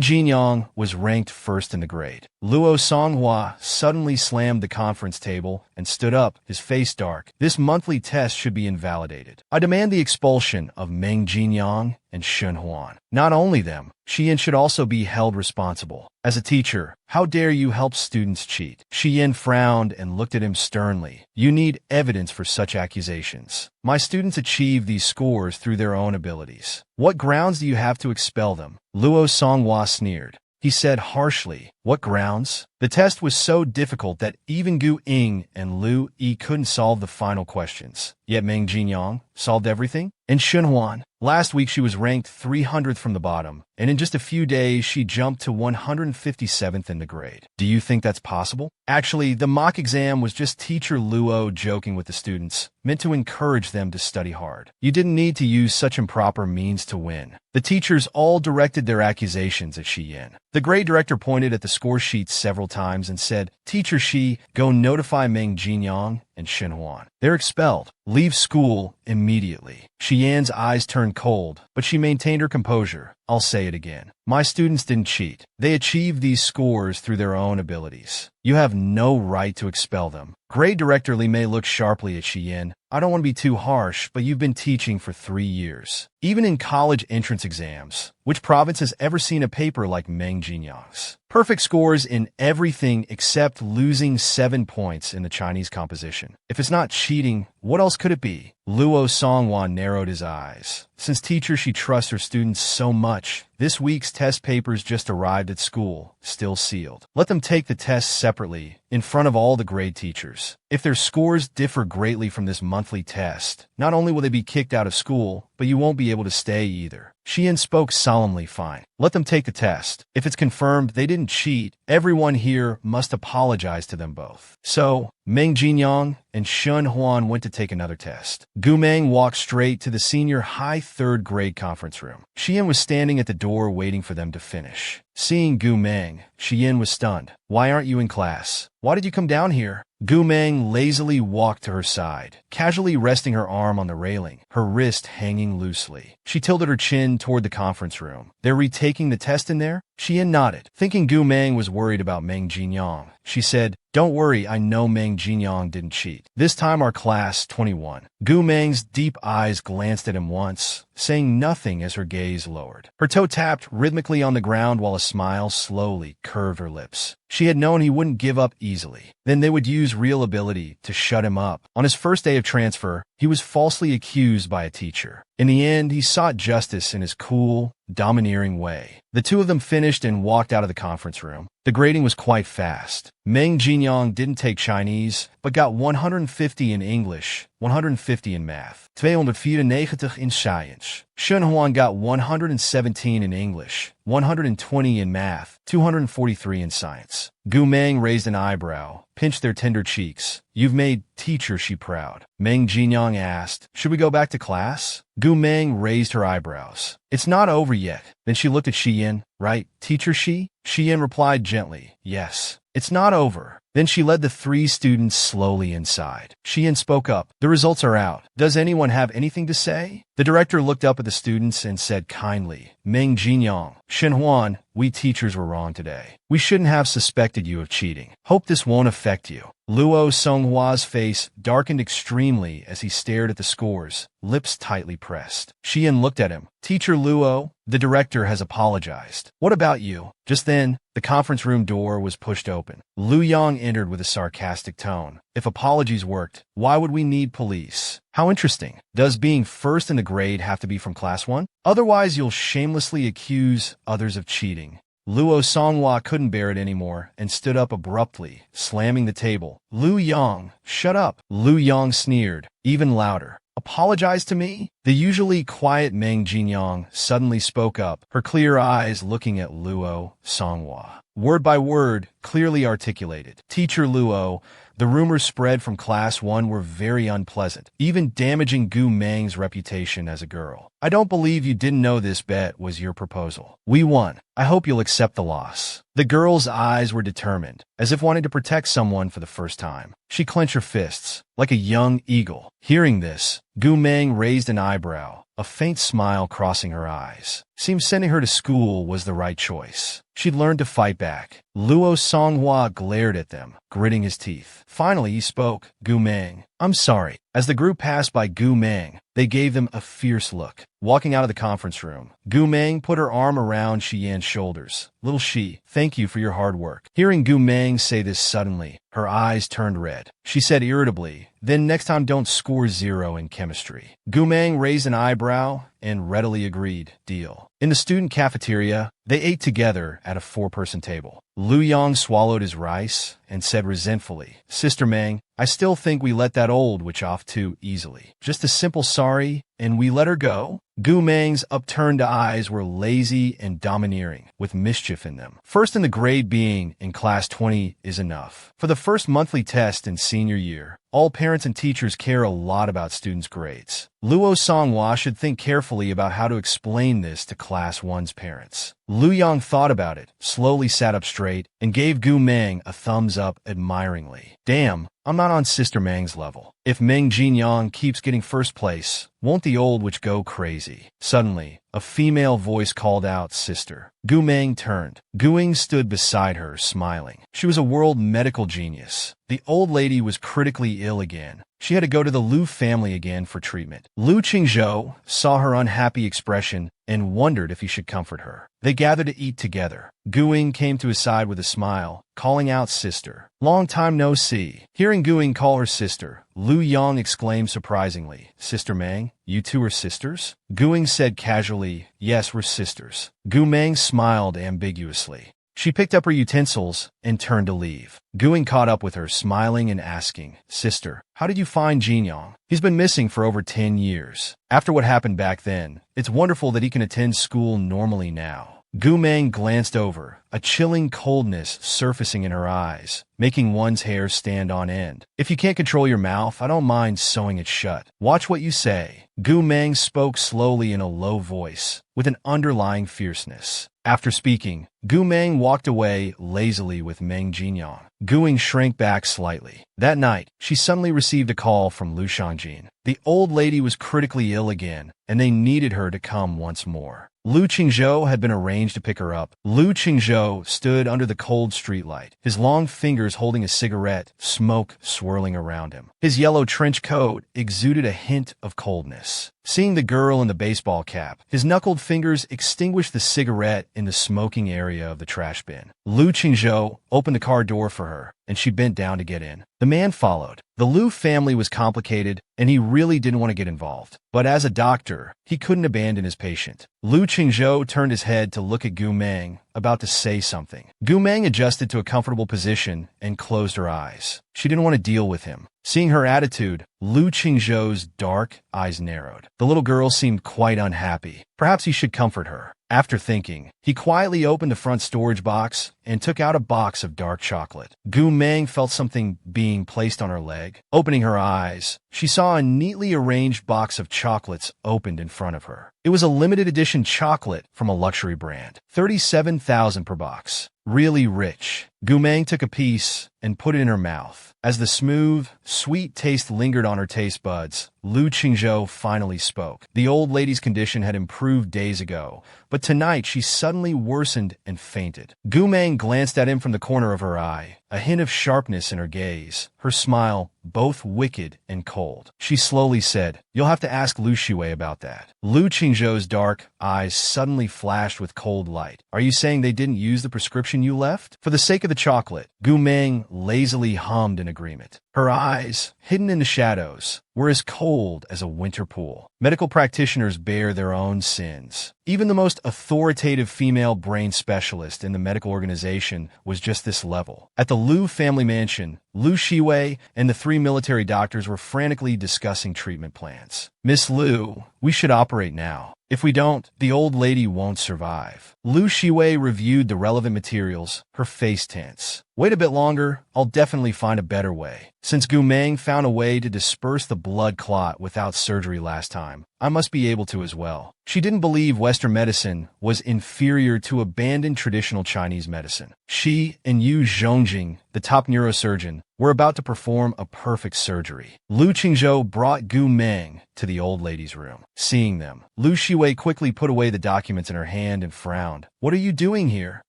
Jinyang was ranked first in the grade. Luo Songhua suddenly slammed the conference table and stood up, his face dark. This monthly test should be invalidated. I demand the expulsion of Meng Jinyang and Xinhuan. Not only them, Xiyin should also be held responsible. As a teacher, how dare you help students cheat? Xiyin frowned and looked at him sternly. You need evidence for such accusations. My students achieve these scores through their own abilities. What grounds do you have to expel them? Luo Songhua sneered. He said harshly, What grounds? The test was so difficult that even Gu Ying and Lu Yi couldn't solve the final questions. Yet Meng Jinyang solved everything? And Shunhuan, last week she was ranked 300th from the bottom, and in just a few days she jumped to 157th in the grade. Do you think that's possible? Actually, the mock exam was just teacher Luo joking with the students, meant to encourage them to study hard. You didn't need to use such improper means to win. The teachers all directed their accusations at Shi Yin. The grade director pointed at the score sheet several times and said, "Teacher Shi, go notify Meng Jinyang and Shenhuan. They're expelled. Leave school immediately." Shi Yan's eyes turned cold, but she maintained her composure. "I'll say it again. My students didn't cheat. They achieved these scores through their own abilities. You have no right to expel them." Grade Director Li Mei looked sharply at Shi Yin. "I don't want to be too harsh, but you've been teaching for 3 years. Even in college entrance exams, which province has ever seen a paper like Meng Jinyang's? Perfect scores in everything except losing 7 points in the Chinese composition. If it's not cheating, what else could it be?" Luo Songwan narrowed his eyes. Since teacher she trusts her students so much, this week's test papers just arrived at school, still sealed. Let them take the tests separately, in front of all the grade teachers. If their scores differ greatly from this monthly test, not only will they be kicked out of school, but you won't be able to stay either. Xian spoke solemnly. "Fine. Let them take the test. If it's confirmed they didn't cheat, everyone here must apologize to them both." So, Meng Jinyang and Shun Huan went to take another test. Gu Meng walked straight to the senior high 3rd grade conference room. Xian was standing at the door waiting for them to finish. Seeing Gu Meng, Xian was stunned. "Why aren't you in class? Why did you come down here?" Gu Meng lazily walked to her side, casually resting her arm on the railing, her wrist hanging loosely. She tilted her chin toward the conference room. "They're retaking the test in there?" Xian nodded, thinking Gu Meng was worried about Meng Jinyang. She said, "Don't worry, I know Meng Jinyang didn't cheat. This time our class 21. Gu Meng's deep eyes glanced at him once, saying nothing as her gaze lowered. Her toe tapped rhythmically on the ground while a smile slowly curved her lips. She had known he wouldn't give up easily. Then they would use real ability to shut him up. On his first day of transfer, he was falsely accused by a teacher. In the end, he sought justice in his cool, domineering way. The two of them finished and walked out of the conference room. The grading was quite fast. Meng Jinyang didn't take Chinese, but got 150 in English, 150 in math, 294 in science. Shunhuan got 117 in English, 120 in math, 243 in science. Gu Meng raised an eyebrow, pinched their tender cheeks. "You've made teacher Shi proud." Meng Jinyang asked, "Should we go back to class?" Gu Meng raised her eyebrows. "It's not over yet." Then she looked at Shi Yin. "Right, teacher Shi?" Shi Yin replied gently, "Yes. It's not over." Then she led the 3 students slowly inside. Shi Yin spoke up. "The results are out. Does anyone have anything to say?" The director looked up at the students and said kindly, "Meng Jinyang, Shenhuan, we teachers were wrong today. We shouldn't have suspected you of cheating. Hope this won't affect you." Luo Songhua's face darkened extremely as he stared at the scores, lips tightly pressed. Shi Yin looked at him. "Teacher Luo, the director has apologized. What about you?" Just then, the conference room door was pushed open. Lu Yang entered with a sarcastic tone. "If apologies worked, why would we need police?" "How interesting. Does being first in the grade have to be from class 1? Otherwise you'll shamelessly accuse others of cheating." Luo Songhua couldn't bear it anymore and stood up abruptly, slamming the table. "Lu Yang, shut up." Lu Yang sneered, even louder. "Apologize to me?" The usually quiet Meng Jinyang suddenly spoke up, her clear eyes looking at Luo Songhua. Word by word, clearly articulated. "Teacher Luo, the rumors spread from class 1 were very unpleasant, even damaging Gu Meng's reputation as a girl. I don't believe you didn't know this bet was your proposal. We won. I hope you'll accept the loss." The girl's eyes were determined, as if wanting to protect someone for the first time. She clenched her fists, like a young eagle. Hearing this, Gu Meng raised an eyebrow, a faint smile crossing her eyes. Seemed sending her to school was the right choice. She'd learned to fight back. Luo Songhua glared at them, gritting his teeth. Finally he spoke. "Gu Meng, I'm sorry." As the group passed by Gu Meng, they gave them a fierce look. Walking out of the conference room, Gu Meng put her arm around Shi Yan's shoulders. "Little Shi, thank you for your hard work." Hearing Gu Meng say this suddenly, her eyes turned red. She said irritably, "Then next time don't score 0 in chemistry." Gu Meng raised an eyebrow and readily agreed. Deal. In the student cafeteria, they ate together at a 4-person table. Lu Yang swallowed his rice and said resentfully, Sister Meng, I still think we let that old witch off too easily. Just a simple sorry, and we let her go? Gu Meng's upturned eyes were lazy and domineering, with mischief in them. First in the grade being in class 20 is enough. For the first monthly test in senior year, all parents and teachers care a lot about students' grades. Luo Songhua should think carefully about how to explain this to class 1's parents. Lu Yang thought about it, slowly sat up straight, and gave Gu Meng a thumbs up admiringly. Damn, I'm not on Sister Meng's level. If Meng Jinyang keeps getting first place, won't the old witch go crazy? Suddenly, a female voice called out, Sister. Gu Meng turned. Guing stood beside her, smiling. She was a world medical genius. The old lady was critically ill again. She had to go to the Lu family again for treatment. Lu Qingzhou saw her unhappy expression and wondered if he should comfort her. They gathered to eat together. Guing came to his side with a smile, calling out, Sister. Long time no see. Hearing Guing call her sister, Lu Yang exclaimed surprisingly, Sister Meng, you two are sisters? Guing said casually, Yes, we're sisters. Gu Meng smiled ambiguously. She picked up her utensils and turned to leave. Guing caught up with her, smiling and asking, Sister, how did you find Jinyang? He's been missing for over 10 years. After what happened back then, it's wonderful that he can attend school normally now. Gu Meng glanced over, a chilling coldness surfacing in her eyes, making one's hair stand on end. If you can't control your mouth, I don't mind sewing it shut. Watch what you say. Gu Meng spoke slowly in a low voice, with an underlying fierceness. After speaking, Gu Meng walked away lazily with Meng Jinyang. Guing shrank back slightly. That night, she suddenly received a call from Lu Shangjin. The old lady was critically ill again, and they needed her to come once more. Lu Qingzhou had been arranged to pick her up. Lu Qingzhou stood under the cold streetlight, his long fingers holding a cigarette, smoke swirling around him. His yellow trench coat exuded a hint of coldness. Seeing the girl in the baseball cap, his knuckled fingers extinguished the cigarette in the smoking area of the trash bin. Lu Qingzhou opened the car door for her, and she bent down to get in. The man followed. The Lu family was complicated, and he really didn't want to get involved. But as a doctor, he couldn't abandon his patient. Lu Qingzhou turned his head to look at Gu Meng, about to say something. Gu Meng adjusted to a comfortable position and closed her eyes. She didn't want to deal with him. Seeing her attitude, Lu Qingzhou's dark eyes narrowed. The little girl seemed quite unhappy. Perhaps he should comfort her. After thinking, he quietly opened the front storage box and took out a box of dark chocolate. Gu Meng felt something being placed on her leg. Opening her eyes, she saw a neatly arranged box of chocolates opened in front of her. It was a limited edition chocolate from a luxury brand. 37,000 per box. Really rich. Gu Meng took a piece and put it in her mouth. As the smooth, sweet taste lingered on her taste buds, Lu Qingzhou finally spoke. The old lady's condition had improved days ago, but tonight she suddenly worsened and fainted. Gu Meng glanced at him from the corner of her eye, a hint of sharpness in her gaze, her smile both wicked and cold. She slowly said, You'll have to ask Lu Shiwei about that. Lu Qingzhou's dark eyes suddenly flashed with cold light. Are you saying they didn't use the prescription you left? For the sake of the chocolate, Gu Meng lazily hummed in agreement. Her eyes, hidden in the shadows, were as cold as a winter pool. Medical practitioners bear their own sins. Even the most authoritative female brain specialist in the medical organization was just this level. At the Lu family mansion, Lu Shiwei and the 3 military doctors were frantically discussing treatment plans. Miss Lu, we should operate now. If we don't, the old lady won't survive. Lu Shiwei reviewed the relevant materials, her face tense. Wait a bit longer, I'll definitely find a better way. Since Gu Meng found a way to disperse the blood clot without surgery last time, I must be able to as well. She didn't believe Western medicine was inferior to abandoned traditional Chinese medicine. She and Yu Zhongjing, the top neurosurgeon, were about to perform a perfect surgery. Lu Qingzhou brought Gu Meng to the old lady's room. Seeing them, Lu Shiwei quickly put away the documents in her hand and frowned. What are you doing here?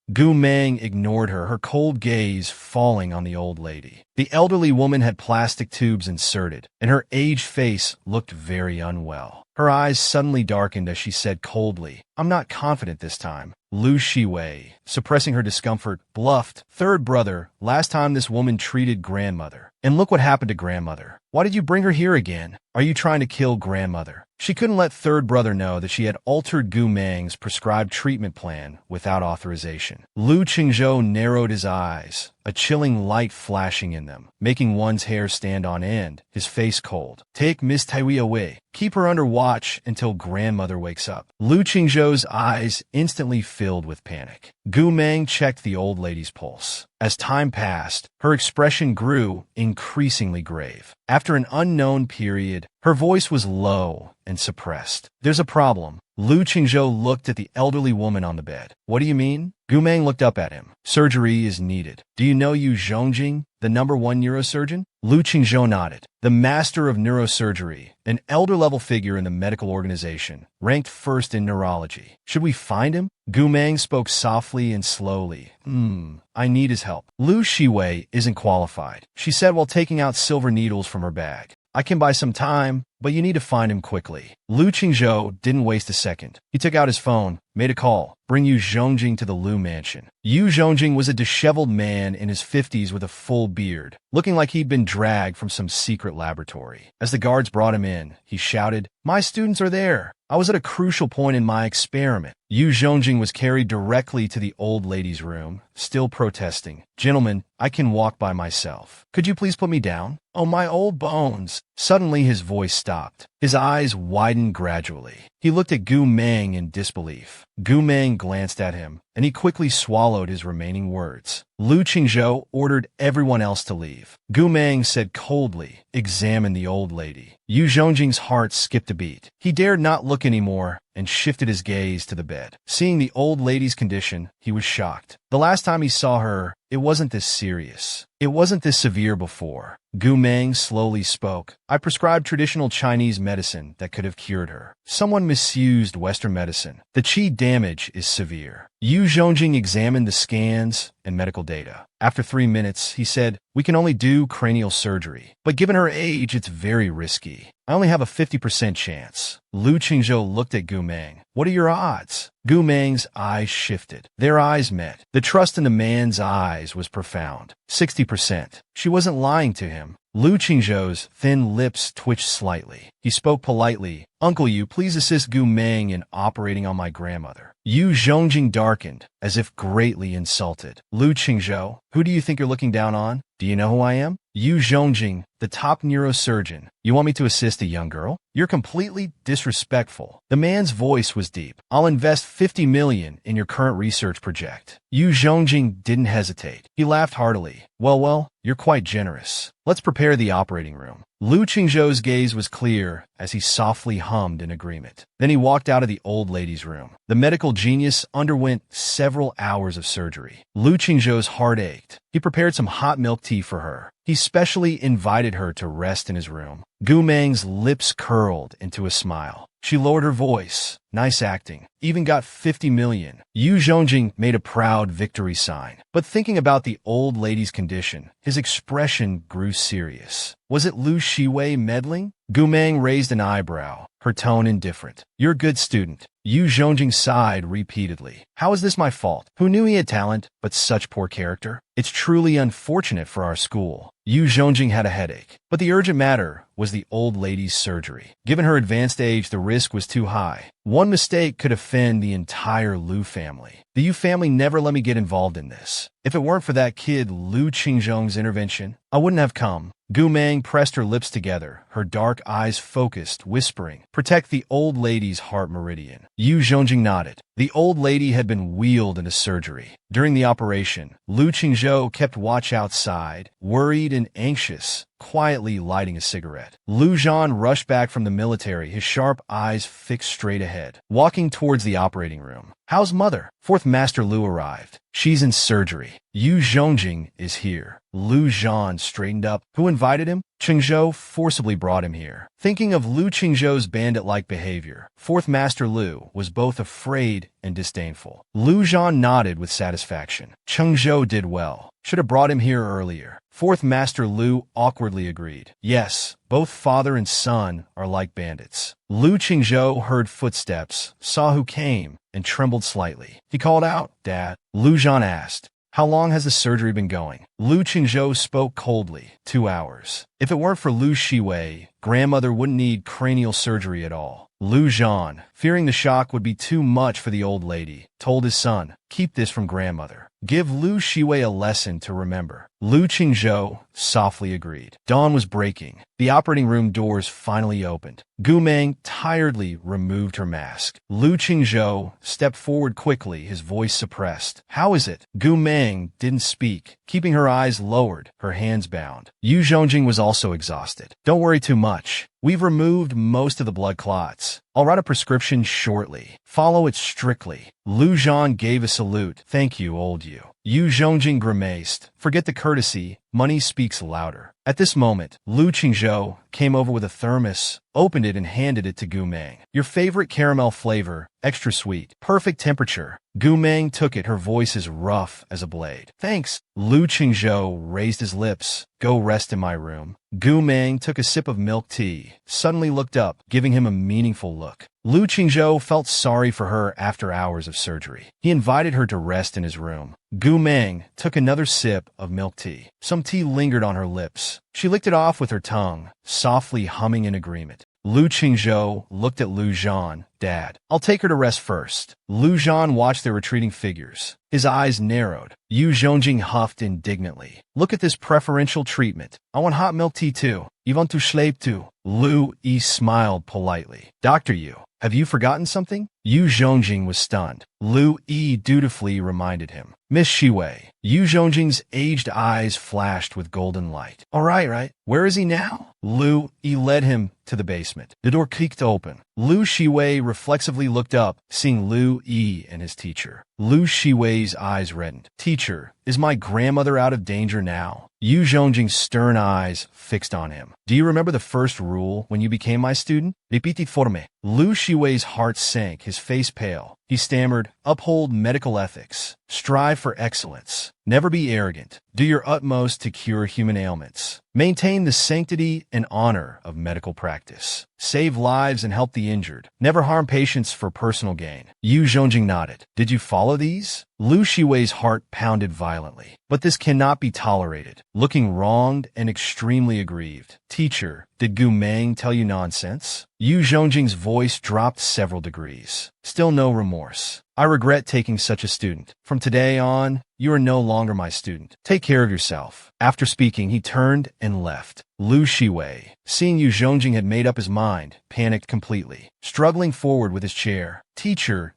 Gu Meng ignored her, her cold gaze falling on the old lady. The elderly woman had plastic tubes inserted, and her aged face looked very unwell. Her eyes suddenly darkened as she said coldly, I'm not confident this time. Lu Shiwei, suppressing her discomfort, bluffed, Third brother, last time this woman treated grandmother. And look what happened to grandmother. Why did you bring her here again? Are you trying to kill grandmother? She couldn't let third brother know that she had altered Gu Meng's prescribed treatment plan without authorization. Lu Qingzhou narrowed his eyes, a chilling light flashing in them, making one's hair stand on end, his face cold. Take Miss Taiwei away. Keep her under watch until grandmother wakes up. Lu Qingzhou's eyes instantly filled with panic. Gu Meng checked the old lady's pulse. As time passed, her expression grew increasingly grave. After an unknown period, her voice was low and suppressed. There's a problem. Lu Qingzhou looked at the elderly woman on the bed. What do you mean? Gu Meng looked up at him. Surgery is needed. Do you know Yu Zhongjing, the #1 neurosurgeon? Lu Qingzhou nodded. The master of neurosurgery, an elder-level figure in the medical organization, ranked first in neurology. Should we find him? Gu Meng spoke softly and slowly. I need his help. Lu Shiwei isn't qualified, she said while taking out silver needles from her bag. I can buy some time, but you need to find him quickly. Lu Qingzhou didn't waste a second. He took out his phone, made a call. Bring Yu Zhongjing to the Lu mansion. Yu Zhongjing was a disheveled man in his 50s with a full beard, looking like he'd been dragged from some secret laboratory. As the guards brought him in, he shouted, "My students are there. I was at a crucial point in my experiment." Yu Zhongjing was carried directly to the old lady's room, still protesting. "Gentlemen, I can walk by myself. Could you please put me down? Oh, my old bones." Suddenly his voice stopped. His eyes widened gradually. He looked at Gu Meng in disbelief. Gu Meng glanced at him, and he quickly swallowed his remaining words. Lu Qingzhou ordered everyone else to leave. Gu Meng said coldly, "Examine the old lady." Yu Zhongjing's heart skipped a beat. He dared not look anymore and shifted his gaze to the bed. Seeing the old lady's condition, he was shocked. The last time he saw her, it wasn't this serious. It wasn't this severe before. Gu Meng slowly spoke. "I prescribed traditional Chinese medicine that could have cured her. Someone misused Western medicine. The qi damage is severe." Yu Zhongjing examined the scans and medical data. After 3 minutes, he said, "We can only do cranial surgery, but given her age, it's very risky. I only have a 50% chance." Lu Qingzhou looked at Gu Meng. "What are your odds?" Gu Meng's eyes shifted. Their eyes met. The trust in the man's eyes was profound. 60%. She wasn't lying to him. Lu Qingzhou's thin lips twitched slightly. He spoke politely. "Uncle Yu, please assist Gu Meng in operating on my grandmother." Yu Zhongjing darkened, as if greatly insulted. "Lu Qingzhou, who do you think you're looking down on? Do you know who I am?" Yu Zhongjing, the top neurosurgeon. "You want me to assist a young girl? You're completely disrespectful." The man's voice was deep. "I'll invest 50 million in your current research project." Yu Zhongjing didn't hesitate. He laughed heartily. Well, you're quite generous. Let's prepare the operating room." Lu Qingzhou's gaze was clear as he softly hummed in agreement. Then he walked out of the old lady's room. The medical genius underwent several hours of surgery. Lu Qingzhou's heart ached. He prepared some hot milk tea for her. He specially invited her to rest in his room. Gu Meng's lips curled into a smile. She lowered her voice. "Nice acting. Even got 50 million. Yu Zhongjing made a proud victory sign. But thinking about the old lady's condition, his expression grew serious. Was it Lu Shiwei meddling? Gu Meng raised an eyebrow, her tone indifferent. "You're a good student." Yu Zhongjing sighed repeatedly. "How is this my fault? Who knew he had talent, but such poor character? It's truly unfortunate for our school." Yu Zhongjing had a headache. But the urgent matter was the old lady's surgery. Given her advanced age, the risk was too high. One mistake could offend the entire Lu family. The Yu family never let me get involved in this. If it weren't for that kid Lu Qingzhou's intervention, I wouldn't have come. Gu Meng pressed her lips together, her dark eyes focused, whispering, "Protect the old lady's heart meridian." Yu Zhongjing nodded. The old lady had been wheeled into surgery. During the operation, Lu Qingzhou kept watch outside, worried and anxious, quietly lighting a cigarette. Lu Zhan rushed back from the military, his sharp eyes fixed straight ahead, walking towards the operating room. "How's mother?" Fourth Master Lu arrived. "She's in surgery. Yu Zhongjing is here." Lu Zhan straightened up. "Who invited him?" Qingzhou forcibly brought him here. Thinking of Lu Qingzhou's bandit-like behavior, Fourth Master Lu was both afraid and disdainful. Lu Zhan nodded with satisfaction. Qingzhou did well. Should have brought him here earlier. Fourth Master Lu awkwardly agreed. "Yes, both father and son are like bandits." Lu Qingzhou heard footsteps, saw who came, and trembled slightly. He called out, "Dad." Lu Zhan asked, How long has the surgery been going? Lu Qingzhou spoke coldly. 2 hours. If it weren't for Lu Shiwei, grandmother wouldn't need cranial surgery at all. Lu Zhan, fearing the shock would be too much for the old lady, told his son, keep this from grandmother. Give Lu Shiwei a lesson to remember. Lu Qingzhou softly agreed. Dawn was breaking. The operating room doors finally opened. Gu Meng tiredly removed her mask. Lu Qingzhou stepped forward quickly, his voice suppressed. How is it? Gu Meng didn't speak, keeping her eyes lowered, her hands bound. Yu Zhongjing was also exhausted. Don't worry too much. We've removed most of the blood clots. I'll write a prescription shortly. Follow it strictly. Lu Zhan gave a salute. Thank you, old Yu. Yu Zhongjing grimaced. Forget the courtesy. Money speaks louder. At this moment, Lu Qingzhou came over with a thermos, opened it and handed it to Gu Meng. Your favorite caramel flavor, extra sweet, perfect temperature. Gu Meng took it, her voice as rough as a blade. Thanks. Lu Qingzhou raised his lips. Go rest in my room. Gu Meng took a sip of milk tea, suddenly looked up, giving him a meaningful look. Lu Qingzhou felt sorry for her after hours of surgery. He invited her to rest in his room. Gu Meng took another sip of milk tea. Some tea lingered on her lips. She licked it off with her tongue, softly humming in agreement. Lu Qingzhou looked at Lu Zhan. Dad, I'll take her to rest first. Lu Zhan watched their retreating figures. His eyes narrowed. Yu Zhongjing huffed indignantly. Look at this preferential treatment. I want hot milk tea too. You want to sleep too? Lu Yi smiled politely. Dr. Yu, have you forgotten something? Yu Zhongjing was stunned. Lu Yi dutifully reminded him. Miss Shiwei. Yu Zhongjing's aged eyes flashed with golden light. All right. Where is he now? Lu Yi led him to the basement. The door creaked open. Lu Shiwei reflexively looked up, seeing Lu Yi and his teacher. Lu Shiwei's eyes reddened. Teacher, is my grandmother out of danger now? Yu Zhongjing's stern eyes fixed on him. Do you remember the first rule when you became my student? Repetit for me. Lu Shiwei's heart sank, his face pale. He stammered, uphold medical ethics. Strive for excellence. Never be arrogant. Do your utmost to cure human ailments. Maintain the sanctity and honor of medical practice. Save lives and help the injured. Never harm patients for personal gain. Yu Zhongjing nodded. Did you follow these? Lu Shiwei's heart pounded violently. But this cannot be tolerated. Looking wronged and extremely aggrieved. Teacher, did Gu Meng tell you nonsense? Yu Zhongjing's voice dropped several degrees. Still no remorse. I regret taking such a student. From today on, you are no longer my student. Take care of yourself. After speaking, he turned and left. Lu Shiwei, seeing Yu Zhongjing had made up his mind, panicked completely, struggling forward with his chair. Teacher,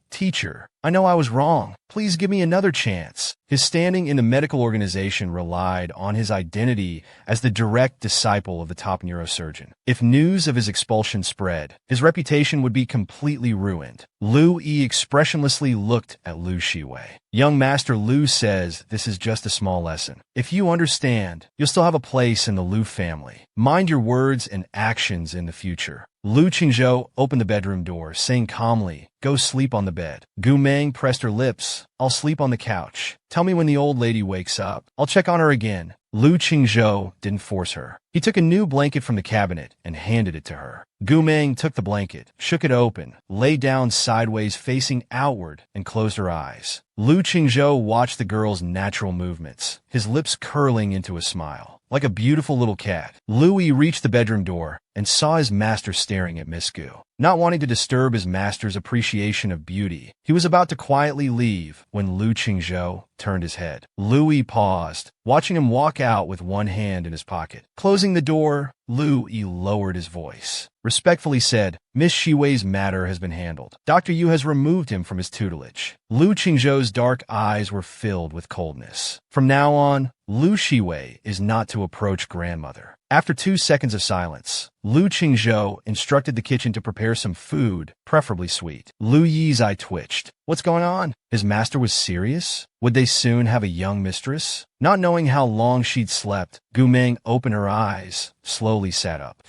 I know I was wrong. Please give me another chance. His standing in the medical organization relied on his identity as the direct disciple of the top neurosurgeon. If news of his expulsion spread, his reputation would be completely ruined. Lu Yi expressionlessly looked at Lu Shiwei. Young Master Lu says this is just a small lesson. If you understand, you'll still have a place in the Lu family. Mind your words and actions in the future. Lu Qingzhou opened the bedroom door, saying calmly, go sleep on the bed. Gu Meng pressed her lips. I'll sleep on the couch. Tell me when the old lady wakes up. I'll check on her again. Lu Qingzhou didn't force her. He took a new blanket from the cabinet and handed it to her. Gu Meng took the blanket, shook it open, lay down sideways facing outward, and closed her eyes. Lu Qingzhou watched the girl's natural movements, his lips curling into a smile. Like a beautiful little cat, Louis reached the bedroom door and saw his master staring at Miss Gu. Not wanting to disturb his master's appreciation of beauty, he was about to quietly leave when Lu Qingzhou turned his head. Louis paused, watching him walk out with one hand in his pocket. Closing the door, Louis lowered his voice. Respectfully said, Miss Shiwei's matter has been handled. Dr. Yu has removed him from his tutelage. Lu Qingzhou's dark eyes were filled with coldness. From now on, Lu Shiwei is not to approach grandmother. After 2 seconds of silence, Lu Qingzhou instructed the kitchen to prepare some food, preferably sweet. Lu Yi's eye twitched. What's going on? His master was serious? Would they soon have a young mistress? Not knowing how long she'd slept, Gu Meng opened her eyes, slowly sat up.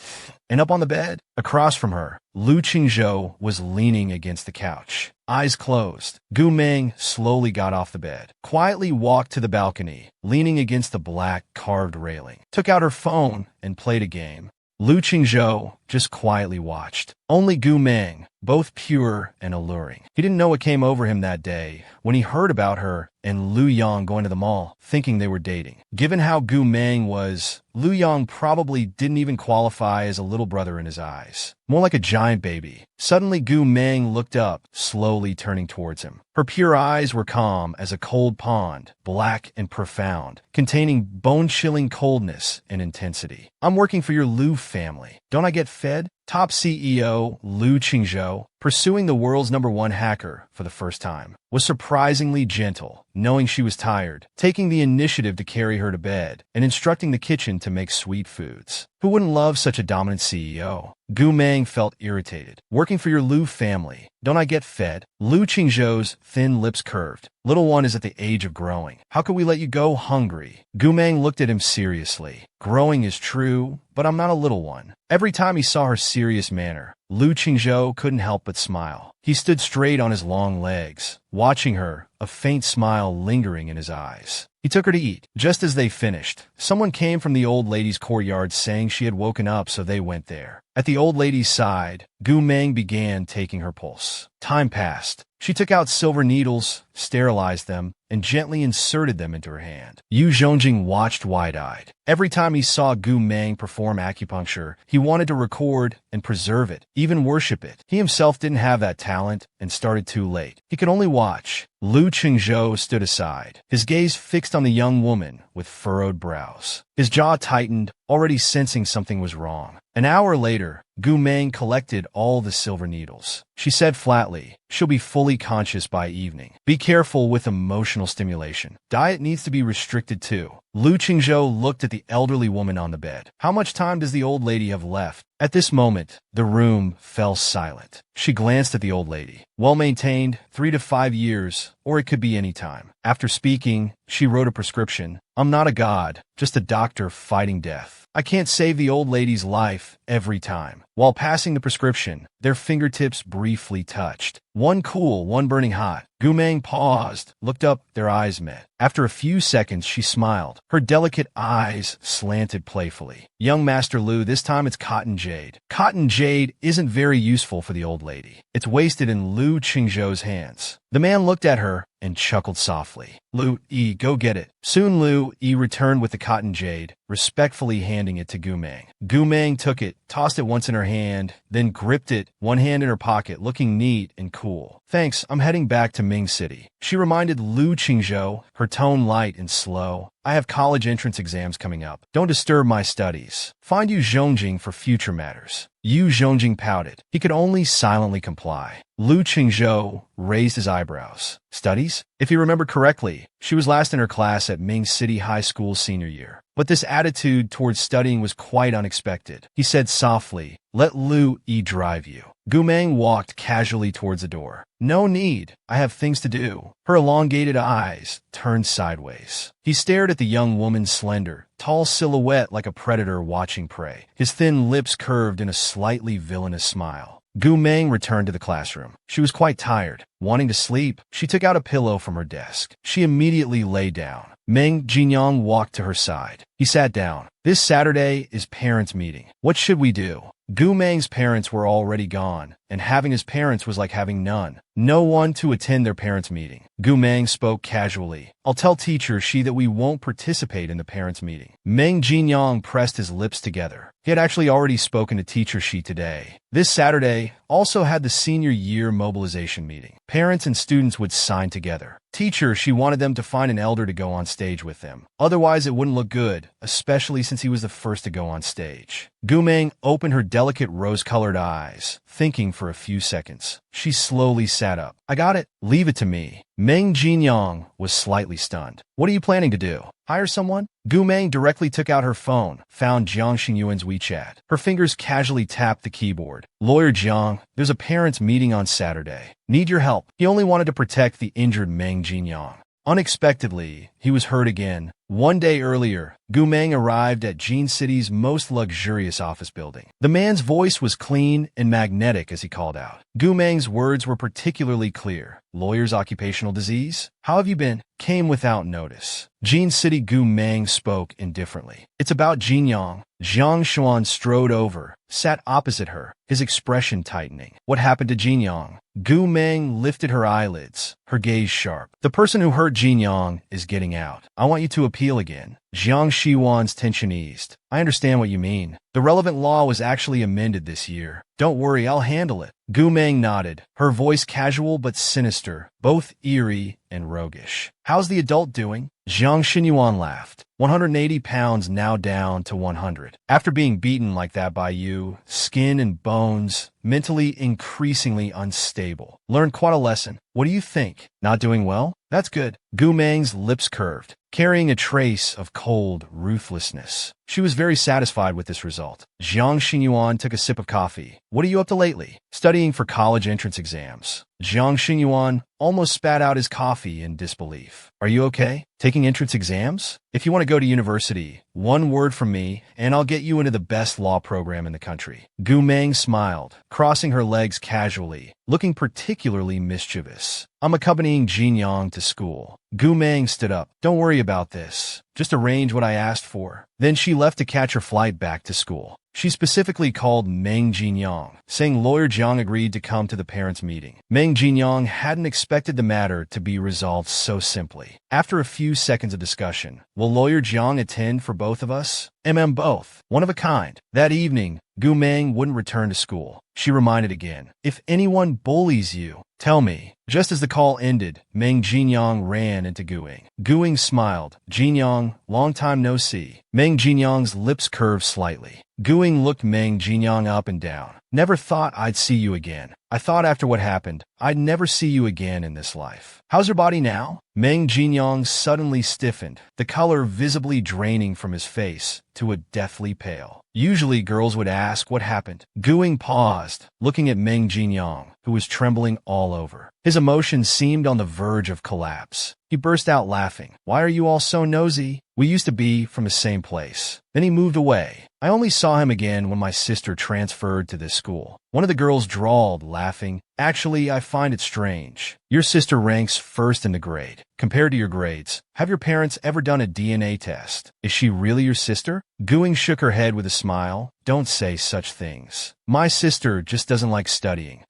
And up on the bed, across from her, Lu Qingzhou was leaning against the couch. Eyes closed, Gu Meng slowly got off the bed, quietly walked to the balcony, leaning against the black carved railing, took out her phone and played a game. Lu Qingzhou just quietly watched. Only Gu Meng, both pure and alluring. He didn't know what came over him that day when he heard about her and Lu Yang going to the mall, thinking they were dating. Given how Gu Meng was, Lu Yang probably didn't even qualify as a little brother in his eyes. More like a giant baby. Suddenly Gu Meng looked up, slowly turning towards him. Her pure eyes were calm as a cold pond, black and profound, containing bone-chilling coldness and intensity. I'm working for your Lu family. Don't I get fed? Top CEO Lu Qingzhou, pursuing the world's #1 hacker for the first time, was surprisingly gentle, knowing she was tired, taking the initiative to carry her to bed, and instructing the kitchen to make sweet foods. Who wouldn't love such a dominant CEO? Gu Meng felt irritated. Working for your Lu family. Don't I get fed? Lu Qingzhou's thin lips curved. Little one is at the age of growing. How could we let you go hungry? Gu Meng looked at him seriously. Growing is true, but I'm not a little one. Every time he saw her serious manner, Lu Qingzhou couldn't help but smile. He stood straight on his long legs, watching her, a faint smile lingering in his eyes. He took her to eat. Just as they finished, someone came from the old lady's courtyard saying she had woken up, so they went there. At the old lady's side, Gu Meng began taking her pulse. Time passed. She took out silver needles, sterilized them, and gently inserted them into her hand. Yu Zhongjing watched wide-eyed. Every time he saw Gu Meng perform acupuncture, he wanted to record and preserve it, even worship it. He himself didn't have that talent and started too late. He could only watch. Lu Qingzhou stood aside, his gaze fixed on the young woman with furrowed brows. His jaw tightened, already sensing something was wrong. An hour later, Gu Meng collected all the silver needles. She said flatly, she'll be fully conscious by evening. Be careful with emotional stimulation. Diet needs to be restricted too. Lu Qingzhou looked at the elderly woman on the bed. How much time does the old lady have left? At this moment, the room fell silent. She glanced at the old lady. Well-maintained, 3 to 5 years, or it could be any time. After speaking, she wrote a prescription. I'm not a god, just a doctor fighting death. I can't save the old lady's life every time. While passing the prescription, their fingertips briefly touched. One cool, one burning hot. Gu Meng paused, looked up, their eyes met. After a few seconds, she smiled. Her delicate eyes slanted playfully. Young Master Lu, this time it's cotton jade. Cotton jade isn't very useful for the old lady. It's wasted in Lu Qingzhou's hands. The man looked at her and chuckled softly. Lu Yi, go get it. Soon Lu Yi returned with the cotton jade, respectfully handing it to Gu Meng. Gu Meng took it, tossed it once in her hand, then gripped it, one hand in her pocket, looking neat and cool. Thanks, I'm heading back to Ming City. She reminded Lu Qingzhou, her tone light and slow. I have college entrance exams coming up. Don't disturb my studies. Find Yu Zhongjing for future matters. Yu Zhongjing pouted. He could only silently comply. Lu Qingzhou raised his eyebrows. Studies? If he remembered correctly, she was last in her class at Ming City High School senior year. But this attitude towards studying was quite unexpected. He said softly, let Lu Yi drive you. Gu Meng walked casually towards the door. No need. I have things to do. Her elongated eyes turned sideways. He stared at the young woman's slender, tall silhouette like a predator watching prey. His thin lips curved in a slightly villainous smile. Gu Meng returned to the classroom. She was quite tired. Wanting to sleep, she took out a pillow from her desk. She immediately lay down. Meng Jinyang walked to her side. He sat down. This Saturday is parents' meeting. What should we do? Gu Meng's parents were already gone, and having his parents was like having none. No one to attend their parents' meeting. Gu Meng spoke casually. I'll tell teacher Shi that we won't participate in the parents' meeting. Meng Jinyang pressed his lips together. He had actually already spoken to teacher Shi today. This Saturday also had the senior year mobilization meeting. Parents and students would sign together. Teacher, she wanted them to find an elder to go on stage with them. Otherwise, it wouldn't look good, especially since he was the first to go on stage. Gu Meng opened her delicate rose-colored eyes, thinking for a few seconds. She slowly sat up. I got it. Leave it to me. Meng Jinyang was slightly stunned. What are you planning to do? Hire someone? Gu Meng directly took out her phone, found Jiang Xingyuan's WeChat. Her fingers casually tapped the keyboard. Lawyer Jiang, there's a parents' meeting on Saturday. Need your help. He only wanted to protect the injured Meng Jinyang. Unexpectedly, he was hurt again. One day earlier, Gu Meng arrived at Jin City's most luxurious office building. The man's voice was clean and magnetic as he called out. Gu Meng's words were particularly clear. Lawyer's occupational disease? How have you been? Came without notice. Jin City. Gu Meng spoke indifferently. It's about Jin Yang. Jiang Xuan strode over, sat opposite her, his expression tightening. What happened to Jin Yang? Gu Meng lifted her eyelids, her gaze sharp. The person who hurt Jin Yang is getting out. I want you to appeal again. Jiang Xiwan's tension eased. I understand what you mean. The relevant law was actually amended this year. Don't worry, I'll handle it. Gu Meng nodded, her voice casual but sinister, both eerie and roguish. How's the adult doing? Jiang Xinyuan laughed. 180 pounds now down to 100. After being beaten like that by you, skin and bones, mentally increasingly unstable. Learned quite a lesson. What do you think? Not doing well? That's good. Gu Meng's lips curved, carrying a trace of cold ruthlessness. She was very satisfied with this result. Jiang Xinyuan took a sip of coffee. What are you up to lately? Studying for college entrance exams. Jiang Xinyuan almost spat out his coffee in disbelief. Are you okay? Taking entrance exams? If you want to go to university, one word from me, and I'll get you into the best law program in the country. Gu Meng smiled, crossing her legs casually, looking particularly mischievous. I'm accompanying Jin Yang to school. Gu Meng stood up. Don't worry about this. Just arrange what I asked for. Then she left to catch her flight back to school. She specifically called Meng Jinyang, saying lawyer Jiang agreed to come to the parents' meeting. Meng Jinyang hadn't expected the matter to be resolved so simply. After a few seconds of discussion, will lawyer Jiang attend for both of us? Both. One of a kind. That evening, Gu Meng wouldn't return to school. She reminded again, if anyone bullies you, tell me. Just as the call ended, Meng Jinyang ran into Guing. Guing smiled. Jinyang, long time no see. Meng Jinyang's lips curved slightly. Guing looked Meng Jinyang up and down. Never thought I'd see you again. I thought after what happened, I'd never see you again in this life. How's your body now? Meng Jinyang suddenly stiffened, the color visibly draining from his face to a deathly pale. Usually girls would ask what happened. Guing paused, looking at Meng Jinyang, who was trembling all over. His emotions seemed on the verge of collapse. He burst out laughing. Why are you all so nosy? We used to be from the same place. Then he moved away. I only saw him again when my sister transferred to this school. One of the girls drawled, laughing. Actually, I find it strange. Your sister ranks first in the grade. Compared to your grades, have your parents ever done a DNA test? Is she really your sister? Guing shook her head with a smile. Don't say such things. My sister just doesn't like studying.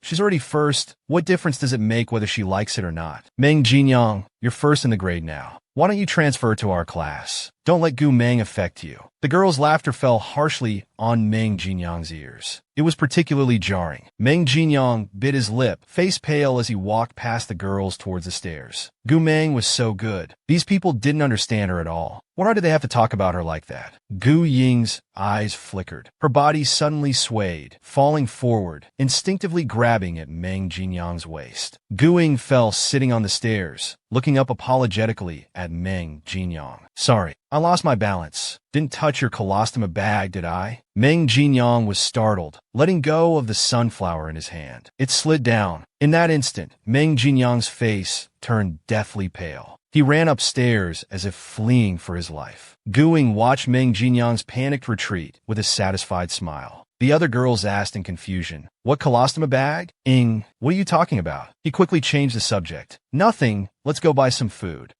She's already first. What difference does it make whether she likes it or not? Meng Jinyang, you're first in the grade now. Why don't you transfer to our class? Don't let Gu Meng affect you. The girl's laughter fell harshly on Meng Jinyang's ears. It was particularly jarring. Meng Jinyang bit his lip, face pale as he walked past the girls towards the stairs. Gu Meng was so good. These people didn't understand her at all. Why did they have to talk about her like that? Gu Ying's eyes flickered. Her body suddenly swayed, falling forward, instinctively grabbing at Meng Jinyang's waist. Gu Ying fell sitting on the stairs, looking up apologetically at Meng Jinyang. Sorry, I lost my balance. Didn't touch your colostoma bag, did I? Meng Jinyang was startled, letting go of the sunflower in his hand. It slid down. In that instant, Meng Jinyang's face turned deathly pale. He ran upstairs as if fleeing for his life. Guing watched Meng Jinyang's panicked retreat with a satisfied smile. The other girls asked in confusion, what colostoma bag? What are you talking about? He quickly changed the subject. Nothing. Let's go buy some food.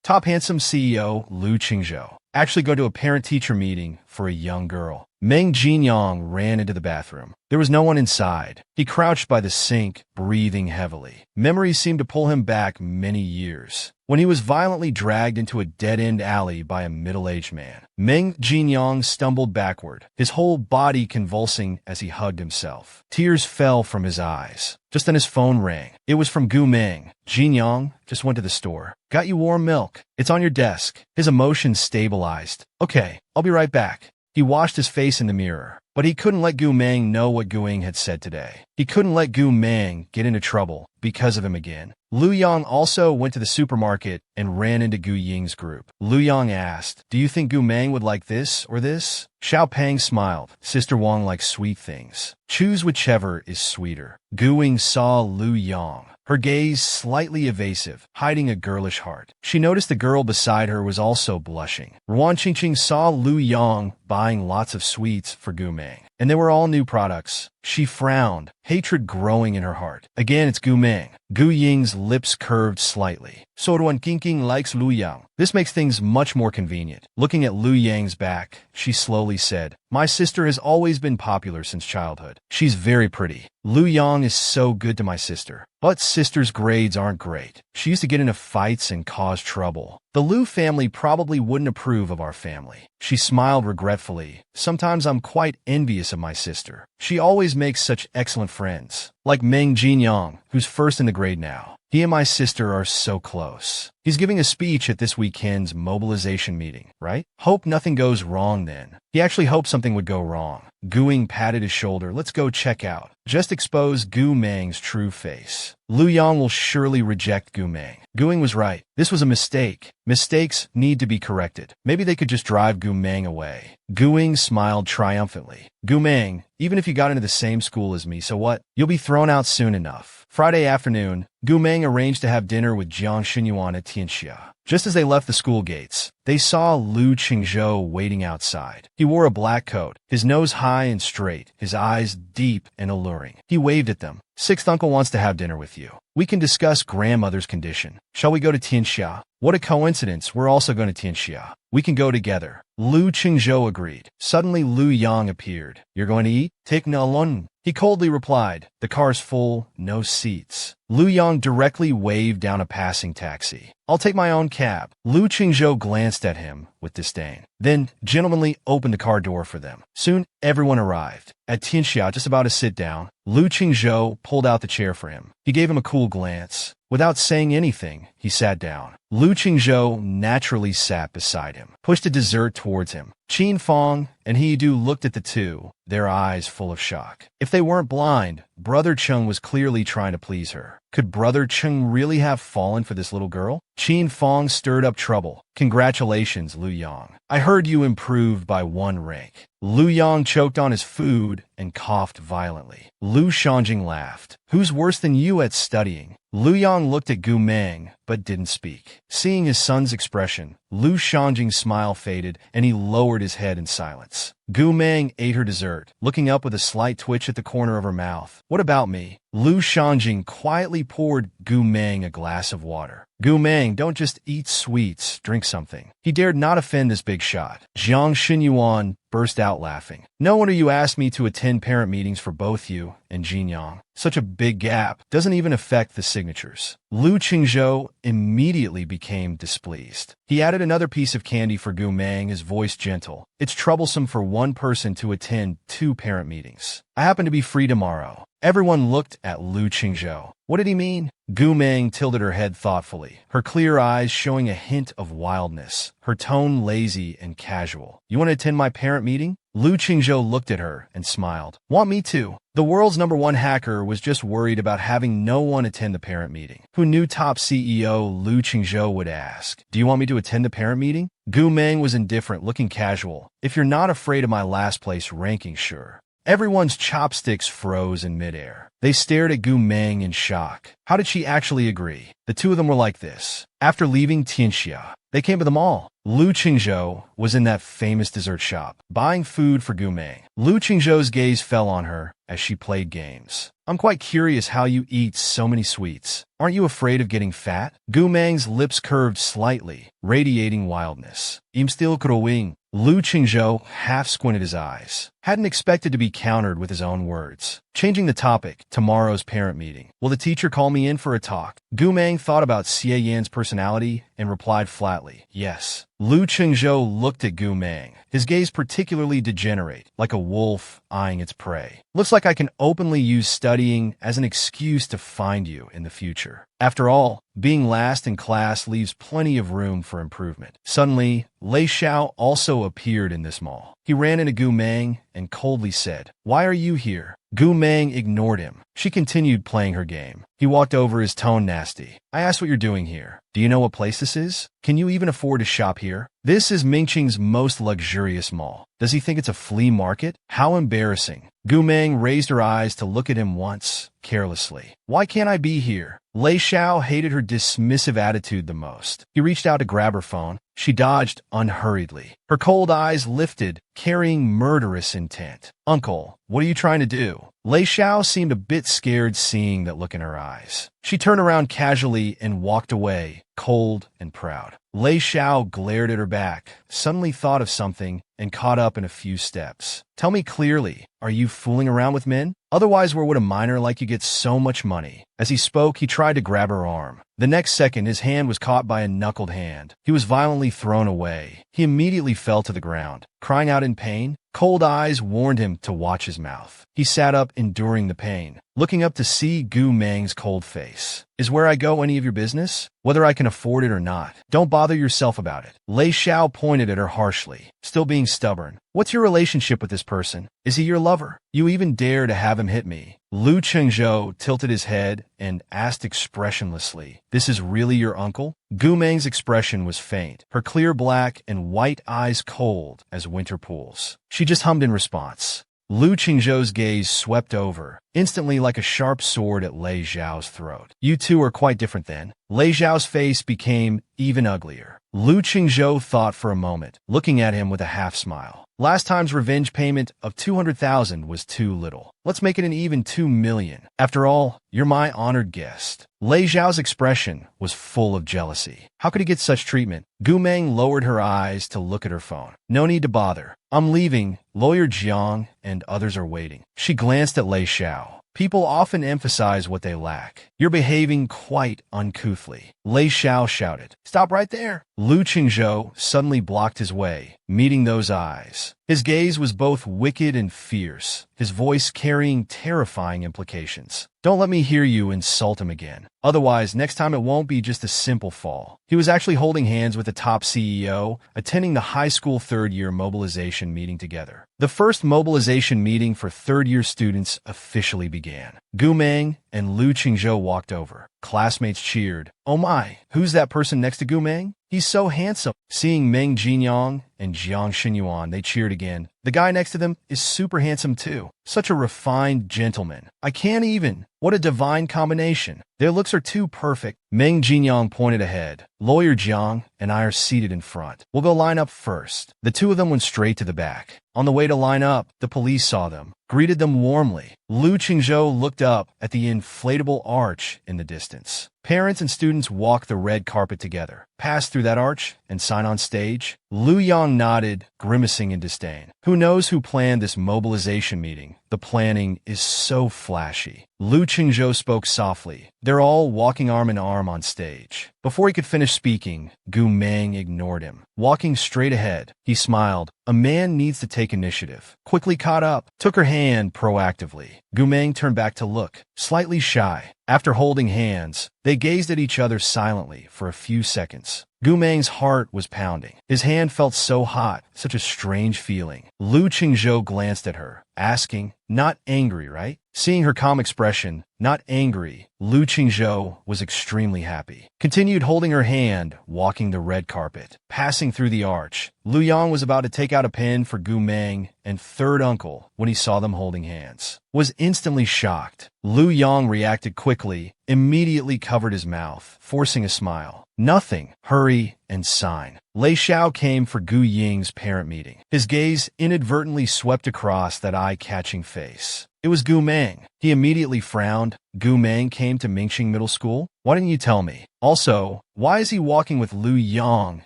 Top handsome CEO Lu Qingzhou actually go to a parent-teacher meeting for a young girl. Meng Jinyang ran into the bathroom. There was no one inside. He crouched by the sink, breathing heavily. Memories seemed to pull him back many years, when he was violently dragged into a dead-end alley by a middle-aged man. Meng Jinyang stumbled backward, his whole body convulsing as he hugged himself. Tears fell from his eyes. Just then his phone rang. It was from Gu Meng. Jinyang just went to the store. Got you warm milk. It's on your desk. His emotions stabilized. Okay, I'll be right back. He washed his face in the mirror, but he couldn't let Gu Meng know what Guing had said today. He couldn't let Gu Meng get into trouble because of him again. Lu Yang also went to the supermarket and ran into Gu Ying's group. Lu Yang asked, do you think Gu Meng would like this or this? Xiao Pang smiled. Sister Wang likes sweet things. Choose whichever is sweeter. Guing saw Lu Yang, her gaze slightly evasive, hiding a girlish heart. She noticed the girl beside her was also blushing. Ruan Qingqing saw Lu Yang buying lots of sweets for Gu Meng, and they were all new products. She frowned, hatred growing in her heart. Again, it's Gu Meng. Gu Ying's lips curved slightly. So Ruan Qingqing likes Lu Yang. This makes things much more convenient. Looking at Lu Yang's back, she slowly said, "My sister has always been popular since childhood. She's very pretty. Lu Yang is so good to my sister. But sister's grades aren't great. She used to get into fights and cause trouble. The Lu family probably wouldn't approve of our family." She smiled regretfully. "Sometimes I'm quite envious of my sister. She always makes such excellent friends. Like Meng Jinyang, who's first in the grade now. He and my sister are so close. He's giving a speech at this weekend's mobilization meeting, right? Hope nothing goes wrong then." He actually hoped something would go wrong. Gu Ying patted his shoulder. "Let's go check out. Just expose Gu Meng's true face. Lu Yang will surely reject Gu Meng." Gu Ying was right. This was a mistake. Mistakes need to be corrected. Maybe they could just drive Gu Meng away. Gu Ying smiled triumphantly. "Gu Meng, even if you got into the same school as me, so what? You'll be thrown out soon enough." Friday afternoon, Gu Meng arranged to have dinner with Jiang Xinyuan at Tianxia. Just as they left the school gates, they saw Lu Qingzhou waiting outside. He wore a black coat, his nose high and straight, his eyes deep and alluring. He waved at them. "Sixth uncle wants to have dinner with you. We can discuss grandmother's condition. Shall we go to Tianxia?" "What a coincidence, we're also going to Tianxia. We can go together." Lu Qingzhou agreed. Suddenly Lu Yang appeared. "You're going to eat? Take Nalun." He coldly replied, "The car's full, no seats." Lu Yang directly waved down a passing taxi. "I'll take my own cab." Lu Qingzhou glanced at him with disdain, then gentlemanly opened the car door for them. Soon, everyone arrived. At Tianxia, just about to sit down, Lu Qingzhou pulled out the chair for him. He gave him a cool glance. Without saying anything, he sat down. Lu Qingzhou naturally sat beside him, pushed a dessert towards him. Qin Fong and He Du looked at the two, their eyes full of shock. If they weren't blind, Brother Chung was clearly trying to please her. Could Brother Chung really have fallen for this little girl? Qin Fong stirred up trouble. "Congratulations, Lu Yang. I heard you improved by 1 rank." Lu Yang choked on his food and coughed violently. Lu Shanjing laughed. "Who's worse than you at studying?" Lu Yang looked at Gu Meng, but didn't speak. Seeing his son's expression, Lu Shanjing's smile faded, and he lowered his head in silence. Gu Meng ate her dessert, looking up with a slight twitch at the corner of her mouth. "What about me?" Lu Shanjing quietly poured Gu Meng a glass of water. "Gu Meng, don't just eat sweets, drink something." He dared not offend this big shot. Jiang Xinyuan burst out laughing. "No wonder you asked me to attend parent meetings for both you and Jinyang. Such a big gap. Doesn't even affect the signatures." Lu Qingzhou immediately became displeased. He added another piece of candy for Gu Meng, his voice gentle. "It's troublesome for one person to attend 2 parent meetings. I happen to be free tomorrow." Everyone looked at Lu Qingzhou. What did he mean? Gu Meng tilted her head thoughtfully, her clear eyes showing a hint of wildness, her tone lazy and casual. "You want to attend my parent meeting?" Lu Qingzhou looked at her and smiled. "Want me to?" The world's #1 hacker was just worried about having no one attend the parent meeting. Who knew top CEO Lu Qingzhou would ask, "Do you want me to attend the parent meeting?" Gu Meng was indifferent, looking casual. "If you're not afraid of my last place ranking, sure." Everyone's chopsticks froze in midair. They stared at Gu Meng in shock. How did she actually agree? The two of them were like this. After leaving Tianxia, they came to the mall. Lu Qingzhou was in that famous dessert shop, buying food for Gu Meng. Lu Qingzhou's gaze fell on her as she played games. "I'm quite curious how you eat so many sweets. Aren't you afraid of getting fat?" Gu Meng's lips curved slightly, radiating wildness. "Im still growing." Lu Qingzhou half squinted his eyes. Hadn't expected to be countered with his own words. Changing the topic, tomorrow's parent meeting. "Will the teacher call me in for a talk?" Gu Meng thought about Xie Yan's personality and replied flatly, "Yes." Lu Qingzhou looked at Gu Meng, his gaze particularly degenerate, like a wolf eyeing its prey. "Looks like I can openly use studying as an excuse to find you in the future. After all, being last in class leaves plenty of room for improvement." Suddenly, Lei Xiao also appeared in this mall. He ran into Gu Meng and coldly said, "Why are you here?" Gu Meng ignored him. She continued playing her game. He walked over, his tone nasty. I asked what you're doing here. Do you know what place this is? Can you even afford to shop here? This is Mingqing's most luxurious mall. Does he think it's a flea market? How embarrassing. Gu Meng raised her eyes to look at him once, carelessly. Why can't I be here? Lei Xiao hated her dismissive attitude the most. He reached out to grab her phone. She dodged unhurriedly. Her cold eyes lifted, carrying murderous intent. Uncle, what are you trying to do? Lei Xiao seemed a bit scared seeing that look in her eyes. She turned around casually and walked away, cold and proud. Lei Xiao glared at her back, suddenly thought of something, and caught up in a few steps. Tell me clearly, are you fooling around with men? Otherwise, where would a minor like you get so much money? As he spoke, he tried to grab her arm. The next second, his hand was caught by a knuckled hand. He was violently thrown away. He immediately fell to the ground. Crying out in pain, cold eyes warned him to watch his mouth. He sat up, enduring the pain, looking up to see Gu Meng's cold face. Is where I go any of your business? Whether I can afford it or not. Don't bother yourself about it. Lei Xiao pointed at her harshly, still being stubborn. What's your relationship with this person? Is he your lover? You even dare to have him hit me? Lu Chengzhou tilted his head and asked expressionlessly, This is really your uncle? Gu Meng's expression was faint, her clear black and white eyes cold as winter pools. She just hummed in response. Lu Qingzhou's gaze swept over, instantly like a sharp sword at Lei Xiao's throat. You two are quite different then. Lei Xiao's face became even uglier. Lu Qingzhou thought for a moment, looking at him with a half-smile. Last time's revenge payment of 200,000 was too little. Let's make it an even 2 million. After all, you're my honored guest. Lei Xiao's expression was full of jealousy. How could he get such treatment? Gu Meng lowered her eyes to look at her phone. No need to bother. I'm leaving. Lawyer Jiang and others are waiting. She glanced at Lei Xiao. People often emphasize what they lack. You're behaving quite uncouthly. Lei Xiao shouted. Stop right there. Lu Qingzhou suddenly blocked his way, meeting those eyes. His gaze was both wicked and fierce, his voice carrying terrifying implications. Don't let me hear you insult him again. Otherwise, next time it won't be just a simple fall. He was actually holding hands with the top CEO, attending the high school third-year mobilization meeting together. The first mobilization meeting for third-year students officially began. Gu Meng and Lu Qingzhou walked over. Classmates cheered. Oh my, who's that person next to Gu Meng? He's so handsome. Seeing Meng Jinyang and Jiang Xinyuan, they cheered again. The guy next to them is super handsome too. Such a refined gentleman. I can't even. What a divine combination. Their looks are too perfect. Meng Jinyang pointed ahead. Lawyer Jiang and I are seated in front. We'll go line up first. The two of them went straight to the back. On the way to line up, the police saw them, greeted them warmly. Lu Qingzhou looked up at the inflatable arch in the distance. Parents and students walk the red carpet together, pass through that arch, and sign on stage. Lu Yang nodded, grimacing in disdain. Who knows who planned this mobilization meeting? The planning is so flashy. Lu Qingzhou spoke softly. They're all walking arm in arm on stage. Before he could finish speaking, Gu Meng ignored him. Walking straight ahead, he smiled. A man needs to take initiative. Quickly caught up, took her hand proactively. Gu Meng turned back to look, slightly shy. After holding hands, they gazed at each other silently for a few seconds. Gu Meng's heart was pounding. His hand felt so hot, such a strange feeling. Lu Qingzhou glanced at her, asking, Not angry, right? Seeing her calm expression, not angry, Lu Qingzhou was extremely happy. Continued holding her hand, walking the red carpet. Passing through the arch, Lu Yang was about to take out a pen for Gu Meng and third uncle when he saw them holding hands. Was instantly shocked. Lu Yang reacted quickly, immediately covered his mouth, forcing a smile. Nothing. Hurry and sign. Lei Xiao came for Gu Ying's parent meeting. His gaze inadvertently swept across that eye-catching face. It was Gu Meng. He immediately frowned. Gu Meng came to Mingqing Middle School? Why didn't you tell me? Also, why is he walking with Lu Yang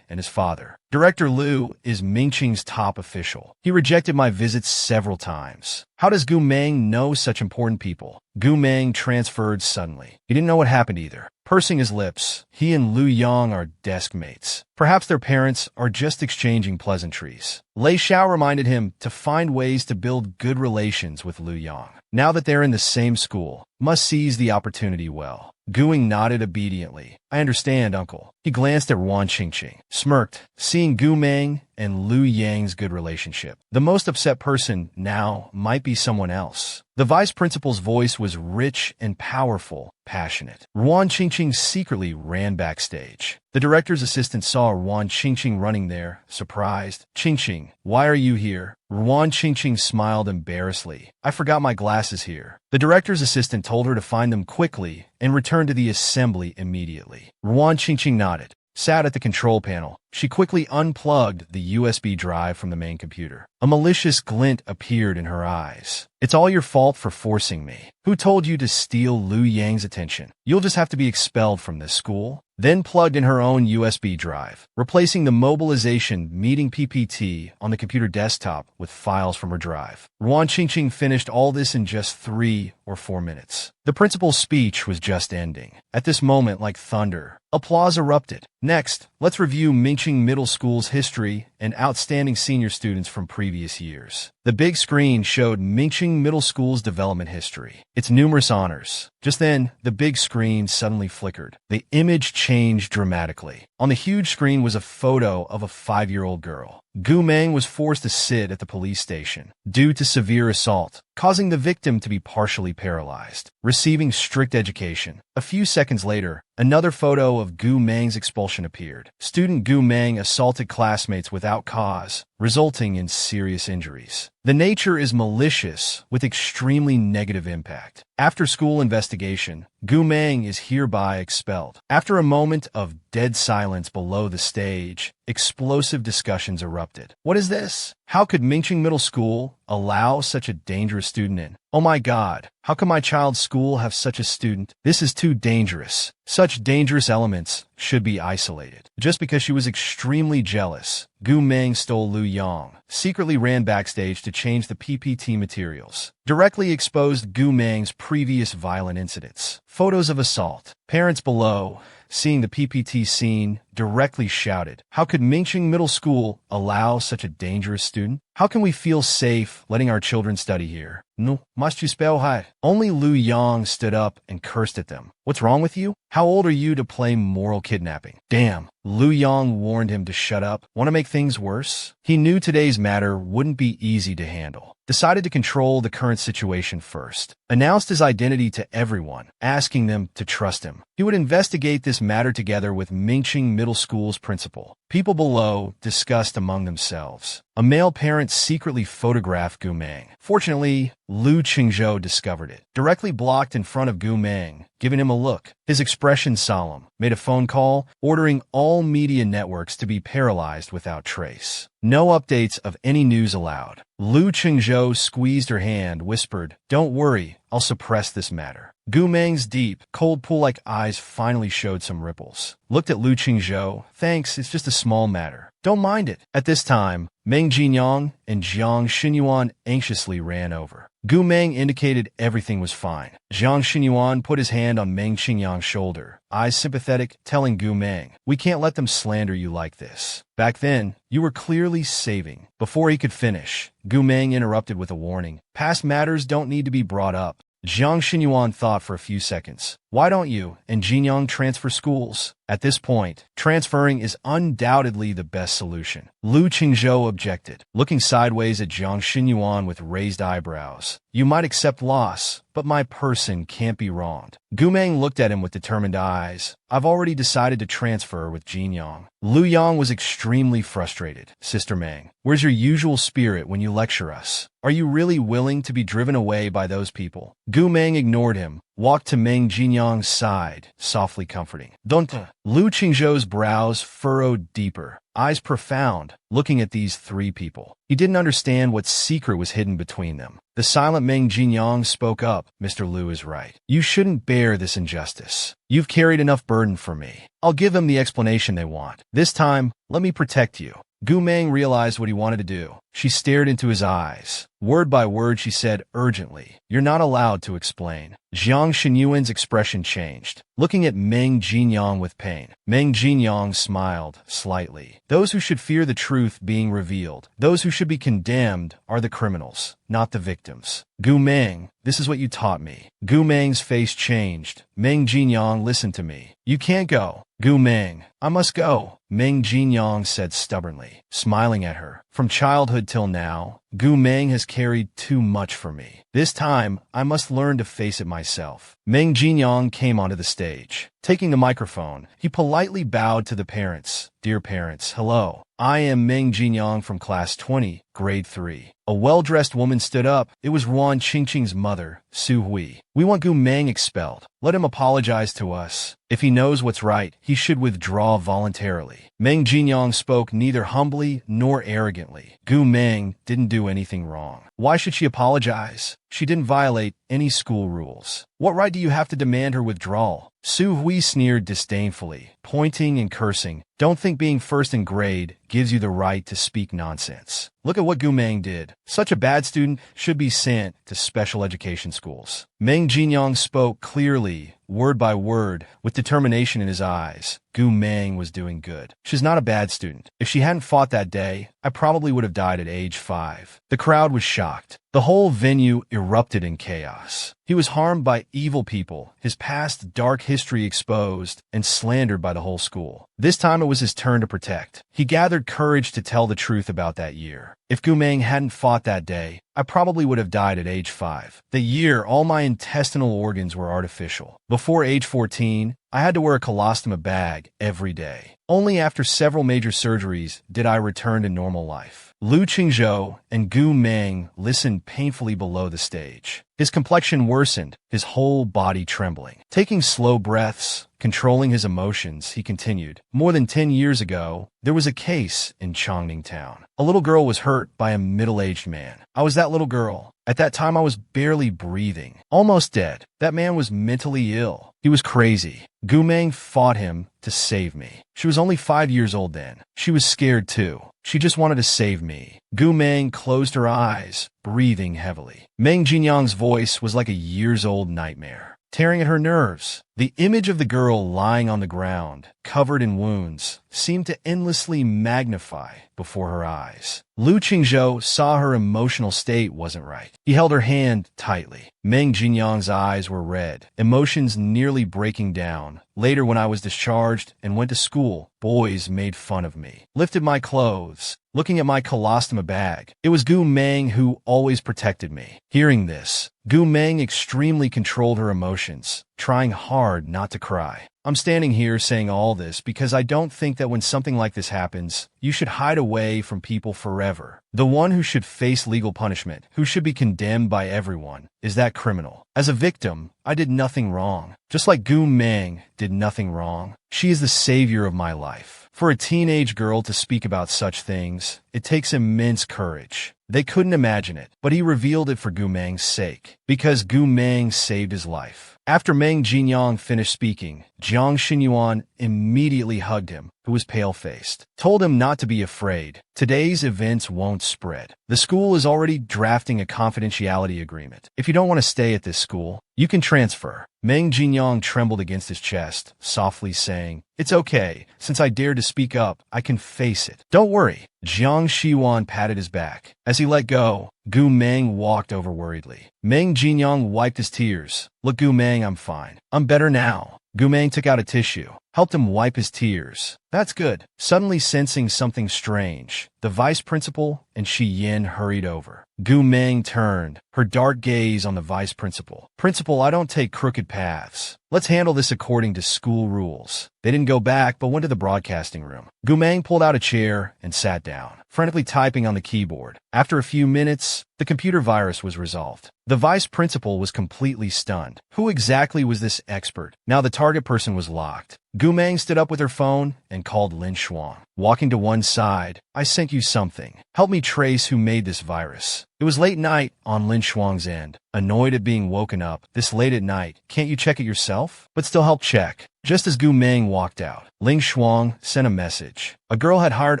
and his father? Director Lu is Mingqing's top official. He rejected my visits several times. How does Gu Meng know such important people? Gu Meng transferred suddenly. He didn't know what happened either. Pursing his lips, he and Lu Yang are desk mates. Perhaps their parents are just exchanging pleasantries. Lei Xiao reminded him to find ways to build good relations with Lu Yang. Now that they're in the same school, must seize the opportunity well. Guing nodded obediently. I understand, uncle. He glanced at Wan Qingqing, smirked, seeing Gu Meng and Lu Yang's good relationship. The most upset person now might be someone else. The vice principal's voice was rich and powerful, passionate. Wan Qingqing secretly ran backstage. The director's assistant saw Wan Qingqing running there, surprised. Qingqing, why are you here? Wan Qingqing smiled embarrassedly. I forgot my glasses here. The director's assistant told her to find them quickly and return to the assembly immediately. Wan Qingqing nodded. Sat at the control panel, she quickly unplugged the USB drive from the main computer. A malicious glint appeared in her eyes. It's all your fault for forcing me. Who told you to steal Lu Yang's attention? You'll just have to be expelled from this school. Then plugged in her own USB drive, replacing the mobilization meeting PPT on the computer desktop with files from her drive. Wan Qingqing finished all this in just 3 or 4 minutes. The principal's speech was just ending. At this moment, like thunder, applause erupted. Next, let's review Mingqing Middle School's history and outstanding senior students from previous years. The big screen showed Mingqing Middle School's development history, its numerous honors. Just then, the big screen suddenly flickered. The image changed dramatically. On the huge screen was a photo of a 5-year-old girl. Gu Meng was forced to sit at the police station due to severe assault, causing the victim to be partially paralyzed, receiving strict education. A few seconds later, another photo of Gu Meng's expulsion appeared. Student Gu Meng assaulted classmates without cause, resulting in serious injuries. The nature is malicious with extremely negative impact. After school investigation, Gu Meng is hereby expelled. After a moment of dead silence below the stage, explosive discussions erupted. What is this? How could Mingqing Middle School allow such a dangerous student in? Oh my God, how can my child's school have such a student? This is too dangerous. Such dangerous elements should be isolated. Just because she was extremely jealous, Gu Meng stole Lu Yang, secretly ran backstage to change the PPT materials, directly exposed Gu Meng's previous violent incidents. Photos of assault. Parents below, seeing the PPT scene, directly shouted, how could Mingqing Middle School allow such a dangerous student? How can we feel safe letting our children study here? No, must you spell high? Only Lu Yang stood up and cursed at them. What's wrong with you? How old are you to play moral kidnapping? Damn. Lu Yang warned him to shut up. Want to make things worse? He knew today's matter wouldn't be easy to handle. Decided to control the current situation first. Announced his identity to everyone, asking them to trust him. He would investigate this matter together with Mingqing Middle School's principal. People below discussed among themselves. A male parent secretly photographed Gu Meng. Fortunately, Lu Qingzhou discovered it. Directly blocked in front of Gu Meng, giving him a look. His expression solemn. Made a phone call, ordering all media networks to be paralyzed without trace. No updates of any news allowed. Lu Qingzhou squeezed her hand, whispered, "Don't worry, I'll suppress this matter." Gu Meng's deep, cold pool-like eyes finally showed some ripples. Looked at Lu Qingzhou. Thanks, it's just a small matter. Don't mind it. At this time, Meng Jinyang and Jiang Xinyuan anxiously ran over. Gu Meng indicated everything was fine. Jiang Xinyuan put his hand on Meng Qinyang's shoulder, eyes sympathetic, telling Gu Meng, we can't let them slander you like this. Back then, you were clearly saving. Before he could finish, Gu Meng interrupted with a warning. Past matters don't need to be brought up. Jiang Xinyuan thought for a few seconds. Why don't you and Jinyang transfer schools? At this point, transferring is undoubtedly the best solution. Lu Qingzhou objected, looking sideways at Jiang Xinyuan with raised eyebrows. You might accept loss, but my person can't be wronged. Gu Meng looked at him with determined eyes. I've already decided to transfer with Jinyang. Lu Yang was extremely frustrated. Sister Meng, where's your usual spirit when you lecture us? Are you really willing to be driven away by those people? Gu Meng ignored him, walked to Meng Jinyang's side, softly comforting. Don't. Lu Qingzhou's brows furrowed deeper, eyes profound, looking at these 3 people. He didn't understand what secret was hidden between them. The silent Meng Jinyang spoke up. Mr. Lu is right. You shouldn't bear this injustice. You've carried enough burden for me. I'll give them the explanation they want. This time, let me protect you. Gu Meng realized what he wanted to do. She stared into his eyes. Word by word, she said urgently, "You're not allowed to explain." Jiang Xinyuan's expression changed, looking at Meng Jinyang with pain. Meng Jinyang smiled slightly. Those who should fear the truth being revealed, those who should be condemned, are the criminals, not the victims. Gu Meng, this is what you taught me. Gu Meng's face changed. Meng Jinyang, listen to me. You can't go. Gu Meng, I must go, Meng Jinyang said stubbornly, smiling at her. From childhood till now, Gu Meng has carried too much for me. This time, I must learn to face it myself. Meng Jinyang came onto the stage. Taking the microphone, he politely bowed to the parents. Dear parents, hello. I am Meng Jinyang from Class 20, Grade 3. A well-dressed woman stood up. It was Ruan Qingqing's mother, Su Hui. We want Gu Meng expelled. Let him apologize to us. If he knows what's right, he should withdraw voluntarily. Meng Jinyang spoke neither humbly nor arrogantly. Gu Meng didn't do anything wrong. Why should she apologize? She didn't violate any school rules. What right do you have to demand her withdrawal? Su Hui sneered disdainfully, pointing and cursing. Don't think being first in grade gives you the right to speak nonsense. Look at what Gu Meng did. Such a bad student should be sent to special education schools. Meng Jinyang spoke clearly, word by word, with determination in his eyes. Gu Meng was doing good. She's not a bad student. If she hadn't fought that day, I probably would have died at age 5. The crowd was shocked. The whole venue erupted in chaos. He was harmed by evil people, his past dark history exposed, and slandered by the whole school. This time it was his turn to protect. He gathered courage to tell the truth about that year. If Gu Meng hadn't fought that day, I probably would have died at age 5. The year, all my intestinal organs were artificial. Before age 14, I had to wear a colostomy bag every day. Only after several major surgeries did I return to normal life. Lu Qingzhou and Gu Meng listened painfully below the stage. His complexion worsened, his whole body trembling. Taking slow breaths, controlling his emotions, he continued. More than 10 years ago, there was a case in Chongning Town. A little girl was hurt by a middle-aged man. I was that little girl. At that time, I was barely breathing, almost dead. That man was mentally ill. He was crazy. Gu Meng fought him to save me. She was only 5 years old then. She was scared too. She just wanted to save me. Gu Meng closed her eyes, breathing heavily. Meng Jinyang's voice was like a years-old nightmare, tearing at her nerves. The image of the girl lying on the ground, covered in wounds, seemed to endlessly magnify before her eyes. Lu Qingzhou saw her emotional state wasn't right. He held her hand tightly. Meng Jinyang's eyes were red, emotions nearly breaking down. Later, when I was discharged and went to school, boys made fun of me, lifted my clothes, looking at my colostomy bag. It was Gu Meng who always protected me. Hearing this, Gu Meng extremely controlled her emotions, trying hard not to cry. I'm standing here saying all this because I don't think that when something like this happens, you should hide away from people forever. The one who should face legal punishment, who should be condemned by everyone, is that criminal. As a victim, I did nothing wrong. Just like Gu Meng did nothing wrong. She is the savior of my life. For a teenage girl to speak about such things, it takes immense courage. They couldn't imagine it, but he revealed it for Gu Meng's sake, because Gu Meng saved his life. After Meng Jinyang finished speaking, Jiang Xinyuan immediately hugged him, who was pale-faced, told him not to be afraid. Today's events won't spread. The school is already drafting a confidentiality agreement. If you don't want to stay at this school, you can transfer. Meng Jinyang trembled against his chest, softly saying, "It's okay. Since I dared to speak up, I can face it. Don't worry." Jiang Xiwan patted his back. As he let go, Gu Meng walked over worriedly. Meng Jinyang wiped his tears. "Look, Gu Meng, I'm fine. I'm better now." Gu Meng took out a tissue, helped him wipe his tears. "That's good." Suddenly sensing something strange, the vice principal and Shi Yin hurried over. Gu Meng turned, her dark gaze on the vice principal. "Principal, I don't take crooked paths. Let's handle this according to school rules." They didn't go back, but went to the broadcasting room. Gu Meng pulled out a chair and sat down, frantically typing on the keyboard. After a few minutes, the computer virus was resolved. The vice principal was completely stunned. Who exactly was this expert? Now the target person was locked. Gu Meng stood up with her phone and called Lin Shuang. Walking to one side, I sent you something. Help me trace who made this virus. It was late night on Lin Shuang's end. Annoyed at being woken up this late at night, can't you check it yourself? But still help check. Just as Gu Meng walked out, Ling Shuang sent a message. A girl had hired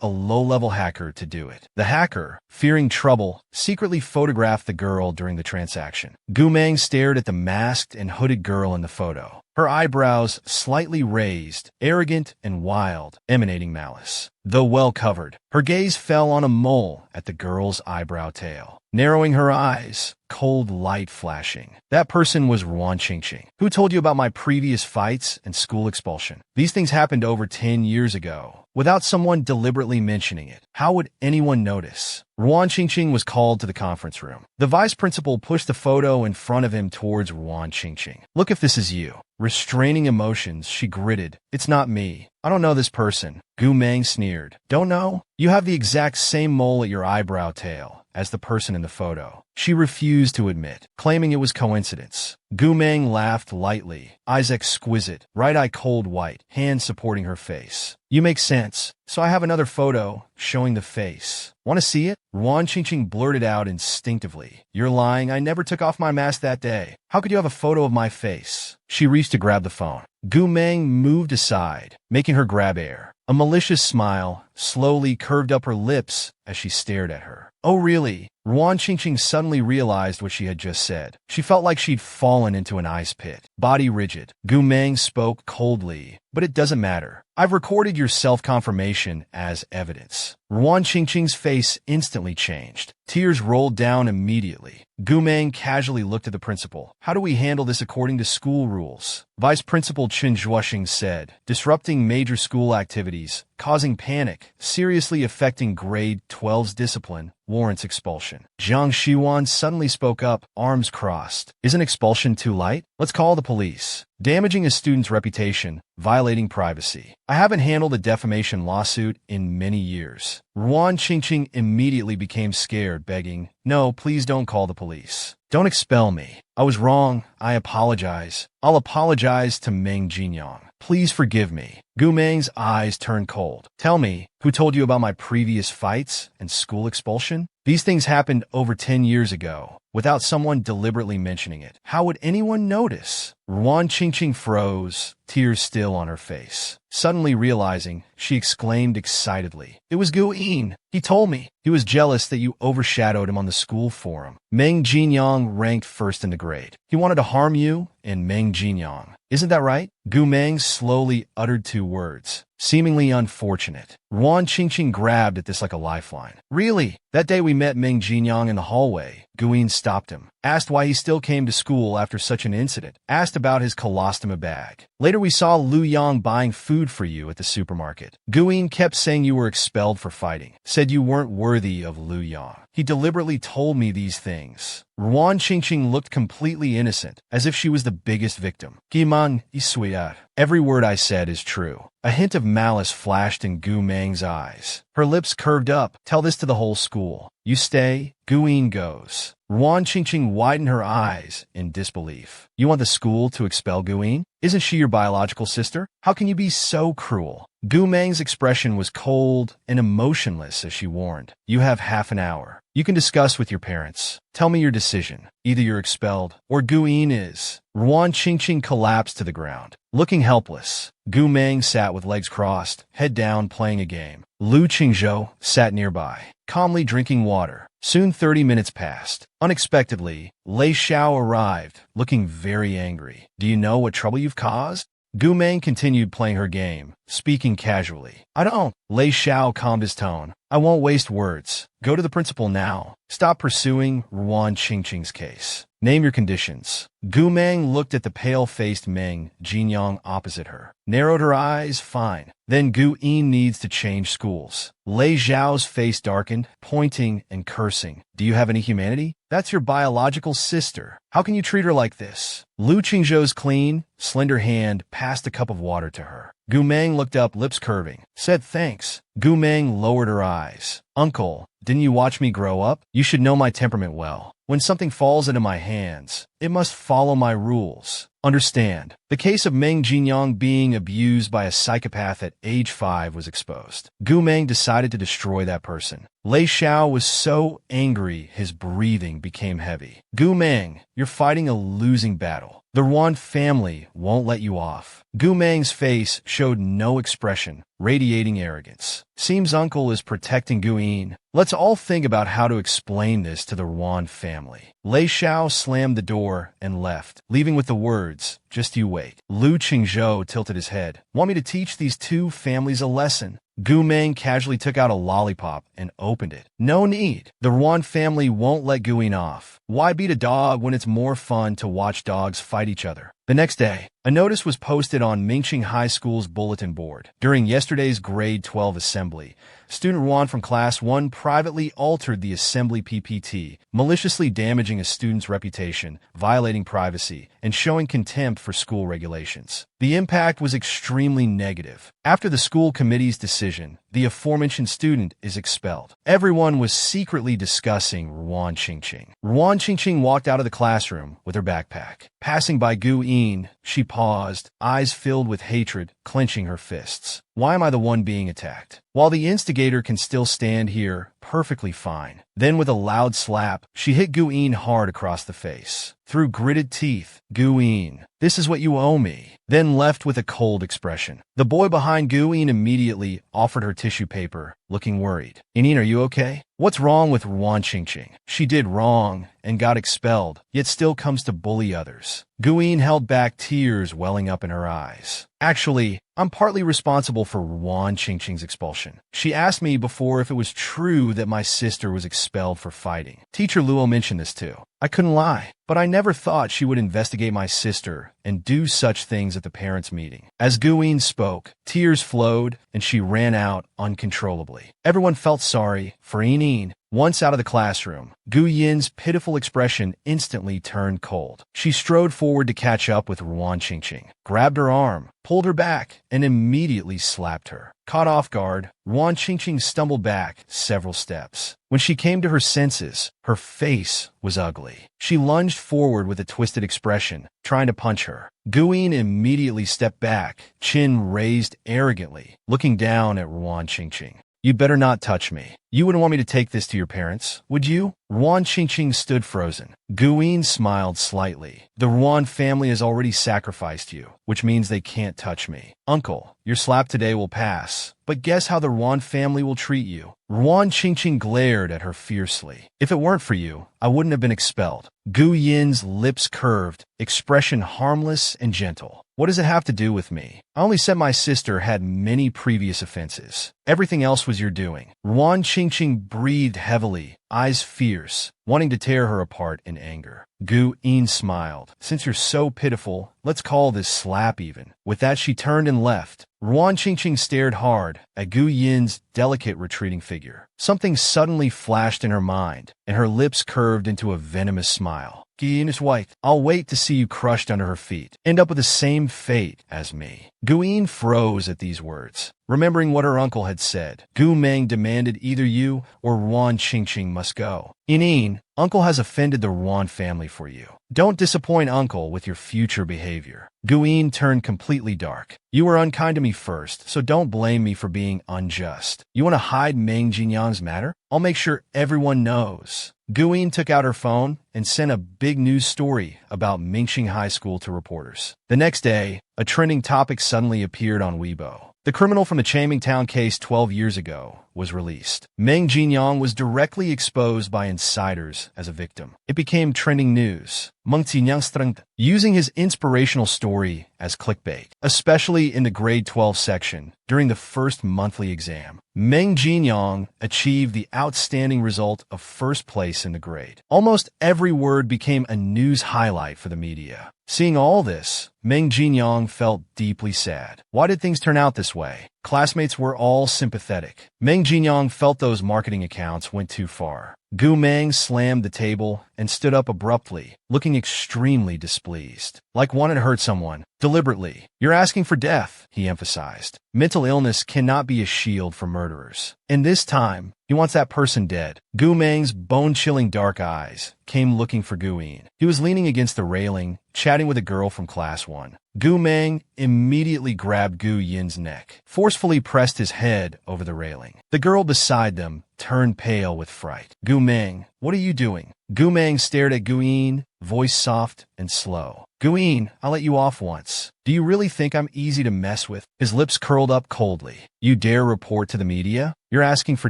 a low-level hacker to do it. The hacker, fearing trouble, secretly photographed the girl during the transaction. Gu Meng stared at the masked and hooded girl in the photo. Her eyebrows slightly raised, arrogant and wild, emanating malice. Though well covered, her gaze fell on a mole at the girl's eyebrow tail. Narrowing her eyes, cold light flashing. That person was Ruan Qingqing. Who told you about my previous fights and school expulsion? These things happened over 10 years ago, without someone deliberately mentioning it. How would anyone notice? Ruan Qingqing was called to the conference room. The vice principal pushed the photo in front of him towards Ruan Qingqing. Look if this is you. Restraining emotions, she gritted. It's not me. I don't know this person. Gu Meng sneered. Don't know? You have the exact same mole at your eyebrow tail as the person in the photo. She refused to admit, claiming it was coincidence. Gu Meng laughed lightly, eyes exquisite, right eye cold white, hands supporting her face. You make sense. So I have another photo showing the face. Want to see it? Ruan Qingqing blurted out instinctively. You're lying. I never took off my mask that day. How could you have a photo of my face? She reached to grab the phone. Gu Meng moved aside, making her grab air. A malicious smile slowly curved up her lips as she stared at her. Oh really? Ruan Qingqing suddenly realized what she had just said. She felt like she'd fallen into an ice pit. Body rigid, Gu Meng spoke coldly. But it doesn't matter. I've recorded your self-confirmation as evidence. Ruan Qingqing's face instantly changed. Tears rolled down immediately. Gu Meng casually looked at the principal. How do we handle this according to school rules? Vice Principal Chen Zhuoxing said, disrupting major school activities, causing panic, seriously affecting grade 12's discipline, warrants expulsion. Zhang Xiwan suddenly spoke up, arms crossed. Isn't expulsion too light? Let's call the police. Damaging a student's reputation, violating privacy. I haven't handled a defamation lawsuit in many years. Ruan Qingqing immediately became scared, begging, no, please don't call the police. Don't expel me. I was wrong. I apologize. I'll apologize to Meng Jinyang. Please forgive me. Gu Meng's eyes turned cold. Tell me, who told you about my previous fights and school expulsion? These things happened over 10 years ago, without someone deliberately mentioning it. How would anyone notice? Ruan Qingqing froze, tears still on her face. Suddenly realizing, she exclaimed excitedly, it was Gu Yin. He told me. He was jealous that you overshadowed him on the school forum. Meng Jinyang ranked first in the grade. He wanted to harm you and Meng Jinyang. Isn't that right? Gu Meng slowly uttered two words. Seemingly unfortunate. Ruan Qingqing grabbed at this like a lifeline. Really? That day we met Meng Jinyang in the hallway. Guin stopped him. Asked why he still came to school after such an incident. Asked about his colostomy bag. Later we saw Lu Yang buying food for you at the supermarket. Guin kept saying you were expelled for fighting. Said you weren't worthy of Lu Yang. He deliberately told me these things. Ruan Qingqing looked completely innocent, as if she was the biggest victim. Gimang Isuyat. Every word I said is true. A hint of malice flashed in Gu Meng's eyes. Her lips curved up. Tell this to the whole school. You stay, Guin goes. Ruan Qingqing widened her eyes in disbelief. You want the school to expel Guin? Isn't she your biological sister? How can you be so cruel? Gu Meng's expression was cold and emotionless as she warned. You have half an hour. You can discuss with your parents. Tell me your decision. Either you're expelled or Guin is. Ruan Qingqing collapsed to the ground, looking helpless. Gu Meng sat with legs crossed, head down, playing a game. Lu Qingzhou sat nearby, calmly drinking water. Soon 30 minutes passed. Unexpectedly, Lei Xiao arrived, looking very angry. Do you know what trouble you've caused? Gu Meng continued playing her game, speaking casually. I don't. Lei Xiao calmed his tone. I won't waste words. Go to the principal now. Stop pursuing Ruan Qingqing's case. Name your conditions. Gu Meng looked at the pale-faced Meng Jinyang opposite her. Narrowed her eyes. Fine. Then Gu Yin needs to change schools. Lei Zhao's face darkened, pointing and cursing. Do you have any humanity? That's your biological sister. How can you treat her like this? Lu Qingzhou's clean, slender hand passed a cup of water to her. Gu Meng looked up, lips curving. Said thanks. Gu Meng lowered her eyes. Uncle, didn't you watch me grow up? You should know my temperament well. When something falls into my hands, it must follow my rules. Understand, the case of Meng Jinyang being abused by a psychopath at age 5 was exposed. Gu Meng decided to destroy that person. Lei Xiao was so angry his breathing became heavy. Gu Meng, you're fighting a losing battle. The Ruan family won't let you off. Gu Meng's face showed no expression, radiating arrogance. Seems uncle is protecting Gu Yin. Let's all think about how to explain this to the Ruan family. Lei Xiao slammed the door and left, leaving with the words, "Just you wait." Lu Qingzhou tilted his head. "Want me to teach these two families a lesson?" Gu Meng casually took out a lollipop and opened it. "No need. The Ruan family won't let Gu Yin off. Why beat a dog when it's more fun to watch dogs fight each other?" The next day, a notice was posted on Mingqing High School's bulletin board. During yesterday's grade 12 assembly, student Ruan from class 1 privately altered the assembly PPT, maliciously damaging a student's reputation, violating privacy, and showing contempt for school regulations. The impact was extremely negative. After the school committee's decision, the aforementioned student is expelled. Everyone was secretly discussing Ruan Qingqing. Ruan Qingqing walked out of the classroom with her backpack. Passing by Gu Yin, she paused, eyes filled with hatred, clenching her fists. "Why am I the one being attacked? While the instigator can still stand here, perfectly fine." Then with a loud slap, she hit Gu Yin hard across the face. Through gritted teeth, "Gu Yin, this is what you owe me," then left with a cold expression. The boy behind Gu Yin immediately offered her tissue paper, looking worried. "Yin, are you okay? What's wrong with Ruan Qingqing? She did wrong and got expelled, yet still comes to bully others." Gu Yin held back tears welling up in her eyes. "Actually, I'm partly responsible for Ruan Qingqing's expulsion. She asked me before if it was true that my sister was expelled for fighting. Teacher Luo mentioned this too. I couldn't lie, but I never thought she would investigate my sister and do such things at the parents' meeting." As Gu Yin spoke, tears flowed and she ran out uncontrollably. Everyone felt sorry for Yin. Once out of the classroom, Gu Yin's pitiful expression instantly turned cold. She strode forward to catch up with Ruan Qingqing, grabbed her arm, pulled her back, and immediately slapped her. Caught off guard, Ruan Qingqing stumbled back several steps. When she came to her senses, her face was ugly. She lunged forward with a twisted expression, trying to punch her. Gu Yin immediately stepped back, chin raised arrogantly, looking down at Ruan Qingqing. "You better not touch me. You wouldn't want me to take this to your parents, would you?" Ruan Qingqing stood frozen. Gu Yin smiled slightly. "The Ruan family has already sacrificed you, which means they can't touch me. Uncle, your slap today will pass, but guess how the Ruan family will treat you?" Ruan Qingqing glared at her fiercely. "If it weren't for you, I wouldn't have been expelled." Gu Yin's lips curved, expression harmless and gentle. "What does it have to do with me? I only said my sister had many previous offenses. Everything else was your doing." Ruan Qingqing breathed heavily, eyes fierce, wanting to tear her apart in anger. Gu Yin smiled. "Since you're so pitiful, let's call this slap even." With that, she turned and left. Ruan Qingqing stared hard at Gu Yin's delicate retreating figure. Something suddenly flashed in her mind, and her lips curved into a venomous smile. "Gu Yin is white. I'll wait to see you crushed under her feet. End up with the same fate as me." Gu Yin froze at these words. Remembering what her uncle had said, Gu Meng demanded either you or Ruan Qingqing must go. "Yin, Uncle has offended the Ruan family for you. Don't disappoint Uncle with your future behavior." Gu Yin turned completely dark. "You were unkind to me first, so don't blame me for being unjust. You want to hide Meng Jinyang's matter? I'll make sure everyone knows." Gu Yin took out her phone and sent a big news story about Mingqing High School to reporters. The next day, a trending topic suddenly appeared on Weibo. The criminal from the Changming Town case 12 years ago was released. Meng Jinyang was directly exposed by insiders as a victim. It became trending news. Meng Jinyang's strength, using his inspirational story as clickbait, especially in the grade 12 section during the first monthly exam. Meng Jinyang achieved the outstanding result of first place in the grade. Almost every word became a news highlight for the media. Seeing all this, Meng Jinyang felt deeply sad. Why did things turn out this way? Classmates were all sympathetic. Meng Jinyang felt those marketing accounts went too far. Gu Meng slammed the table and stood up abruptly, looking extremely displeased, like one had hurt someone, deliberately. "You're asking for death," he emphasized. mental illness cannot be a shield for murderers. And this time, he wants that person dead. Gu Meng's bone-chilling dark eyes came looking for Gu Yin. He was leaning against the railing, chatting with a girl from class 1. Gu Meng immediately grabbed Gu Yin's neck, forcefully pressed his head over the railing. The girl beside them turned pale with fright. Gu Meng, what are you doing? Gu Meng stared at Gu Yin, voice soft and slow. Gu Yin, I'll let you off once. Do you really think I'm easy to mess with? His lips curled up coldly. You dare report to the media? You're asking for